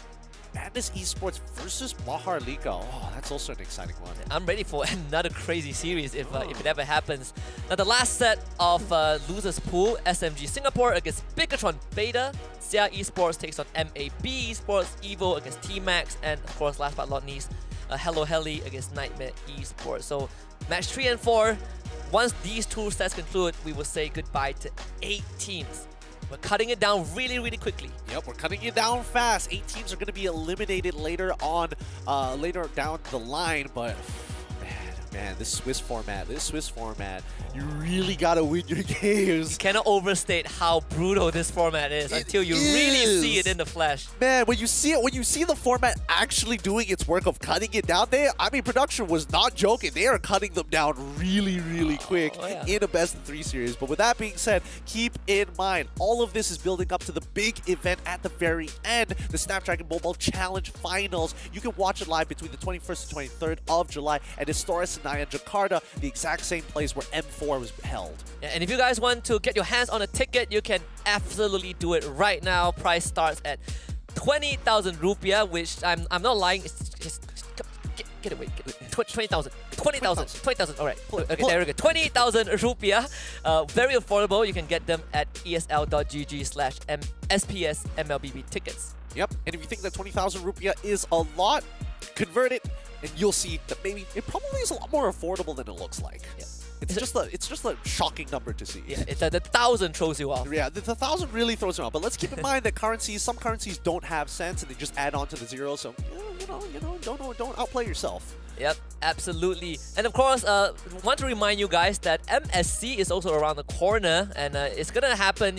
Madness Esports versus Maharlika. Oh, that's also an exciting one. I'm ready for another crazy series if it ever happens. Now, the last set of losers pool, SMG Singapore against Bigatron Beta. Sia Esports takes on MLBB Esports. Evo against T-Max. And, of course, last but not least, Heli against Nightmare Esports. So, match 3 and 4. Once these 2 sets conclude, we will say goodbye to 8 teams. We're cutting it down really quickly. Yep, we're cutting it down fast. 8 teams are going to be eliminated later down the line, but man, this Swiss format, you really gotta win your games. You cannot overstate how brutal this format is until you really see it in the flesh. Man, when you see the format actually doing its work of cutting it down, production was not joking. They are cutting them down really quick in a best of 3 series. But with that being said, keep in mind, all of this is building up to the big event at the very end, the Snapdragon Mobile Challenge Finals. You can watch it live between the 21st and 23rd of July at Esports Senayan, Jakarta, the exact same place where M4 was held. Yeah, and if you guys want to get your hands on a ticket, you can absolutely do it right now. Price starts at 20,000 rupiah, which I'm not lying. It's just get away. 20,000. 20,000. All right. Okay, there we go. 20,000 rupiah. Very affordable. You can get them at esl.gg/SPS MLBB tickets. Yep. And if you think that 20,000 rupiah is a lot, convert it, and you'll see that maybe it probably is a lot more affordable than it looks like. Yeah. It's just a shocking number to see. Yeah, the 1,000 throws you off. Yeah, the 1,000 really throws you off. But let's keep in mind that some currencies don't have cents and they just add on to the zero. So don't outplay yourself. Yep, absolutely. And of course, want to remind you guys that MSC is also around the corner, and it's gonna happen,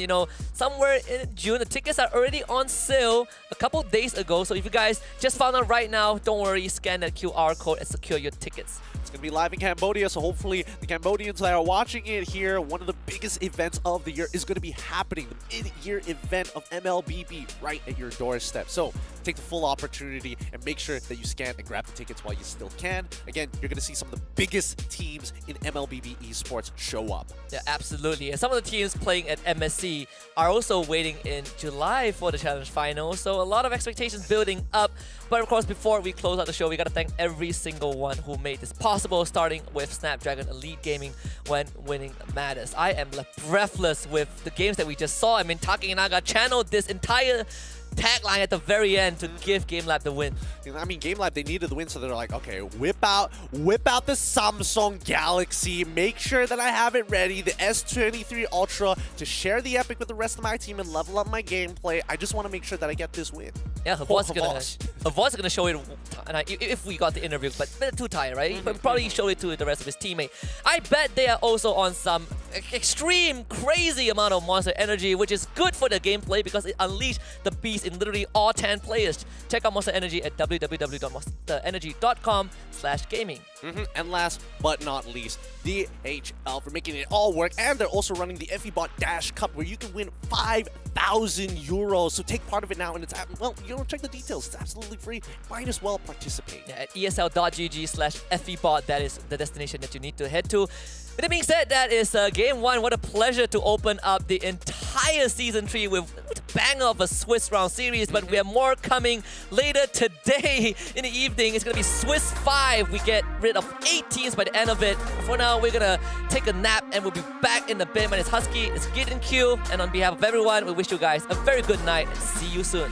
somewhere in June. The tickets are already on sale a couple days ago. So if you guys just found out right now, don't worry, scan that QR code and secure your tickets. It's going to be live in Cambodia, so hopefully the Cambodians that are watching it here, one of the biggest events of the year is going to be happening, the mid-year event of MLBB right at your doorstep. So take the full opportunity and make sure that you scan and grab the tickets while you still can. Again, you're going to see some of the biggest teams in MLBB Esports show up. Yeah, absolutely. And some of the teams playing at MSC are also waiting in July for the Challenge Final, so a lot of expectations building up. But of course, before we close out the show, we got to thank every single one who made this possible, starting with Snapdragon Elite Gaming when winning Masters. I am left breathless with the games that we just saw. I mean, Taki and Naga channeled this entire tagline at the very end to give GameLab the win. I mean, GameLab, they needed the win, so they're like, okay, whip out the Samsung Galaxy, make sure that I have it ready, the S23 Ultra, to share the epic with the rest of my team and level up my gameplay. I just want to make sure that I get this win. Yeah, her voice is gonna show it if we got the interview, but too tired, right? But probably show it to the rest of his teammate. I bet they are also on some extreme, crazy amount of monster energy, which is good for the gameplay because it unleashed the beast in literally all 10 players. Check out Monster Energy at www.monsterenergy.com/gaming. And last but not least, DHL for making it all work, and they're also running the FEBot Dash Cup where you can win 5,000 euros. So take part of it now, and it's well, you don't check the details. It's absolutely free. Might as well participate. Yeah, at esl.gg/FEBot, that is the destination that you need to head to. With that being said, that is Game 1. What a pleasure to open up the entire Season 3 with a banger of a Swiss round series, but we have more coming later today in the evening. It's going to be Swiss 5. We get rid of 8 teams by the end of it. For now, we're going to take a nap and we'll be back in a bit. My name is Husky, it's Gid and Q, and on behalf of everyone, we wish you guys a very good night and see you soon.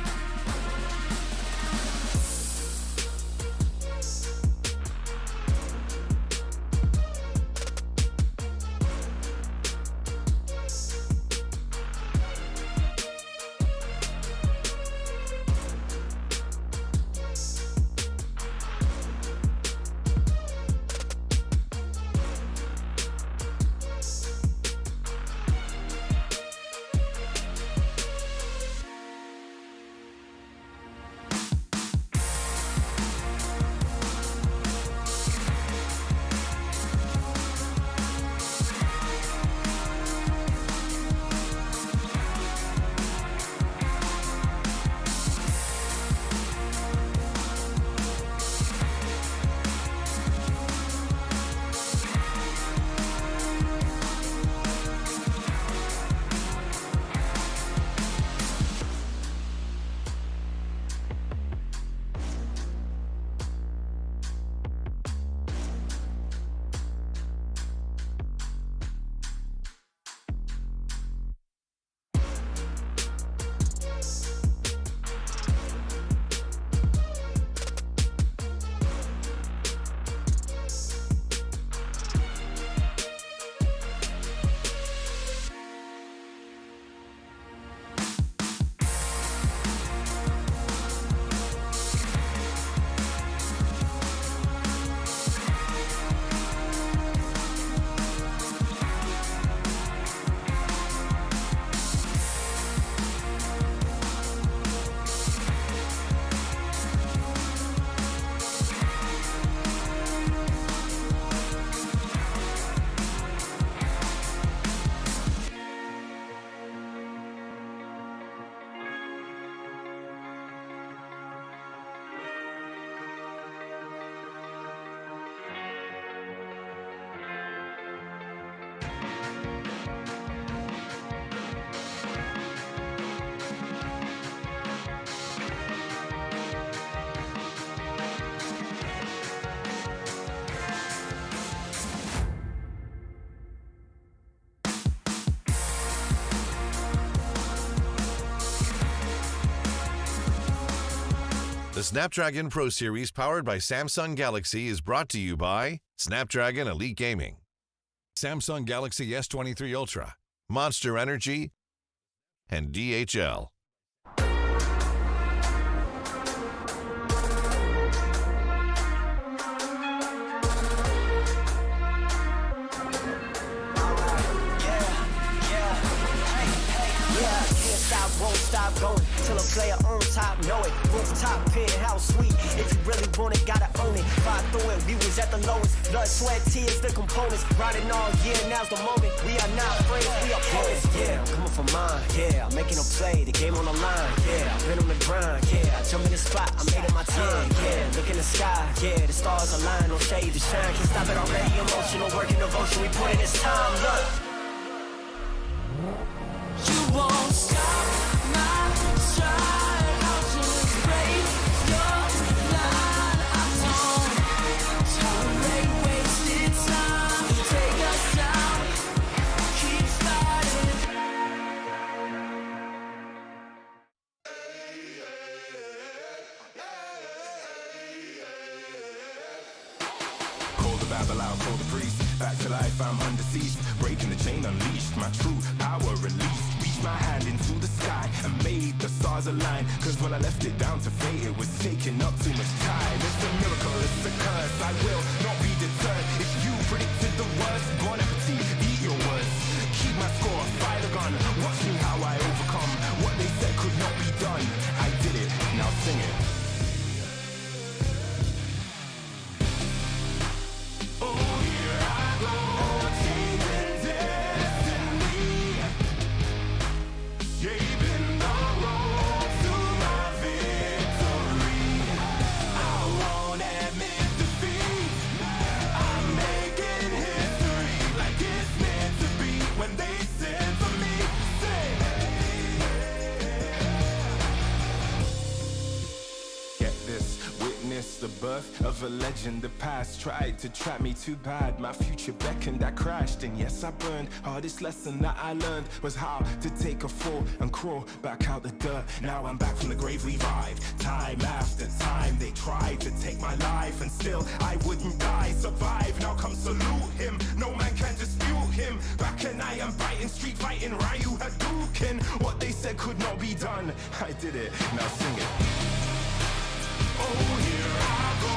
The Snapdragon Pro Series powered by Samsung Galaxy is brought to you by Snapdragon Elite Gaming, Samsung Galaxy S23 Ultra, Monster Energy, and DHL. won't stop going till a player on top know it. Rooftop penthouse suite, if you really want it, gotta own it. Fire through it, we was at the lowest. Blood, sweat, tears, the components. Riding all year, now's the moment. We are not friends, we are opponents. Yeah, I'm coming for mine. Yeah, I'm making a play, the game on the line. Yeah, I've been on the grind. Yeah, I jump in the spot, I made it my time. Yeah, look in the sky. Yeah, the stars align, no shade to shine. Can't stop it already. Emotional work and devotion, we put in this time. Look, You won't stop my stride. I'll just break your line. I won't tolerate wasted time. Take us down, keep fighting. Call the Babel out, call the priest. Back to life, I'm under siege. Breaking the chain, unleashed. My true power released. Reached my hand into the sky and made the stars align. Cause when I left it down to fate, it was taking up too much time. It's a miracle, it's a curse. I will not be deterred. If you predicted the worst, bon appetit, eat your words. Keep my score, fire the gun. Watch me how I overcome what they said could not be done. I did it, now sing it. The birth of a legend, the past tried to trap me too bad. My future beckoned, I crashed, and yes, I burned. Hardest lesson that I learned was how to take a fall and crawl back out the dirt. Now I'm back from the grave, revived. Time after time, they tried to take my life, and still I wouldn't die. Survive, now come salute him. No man can dispute him. Back and I am biting, street fighting, Ryu Hadouken. What they said could not be done, I did it. Now sing it. Oh, here I go,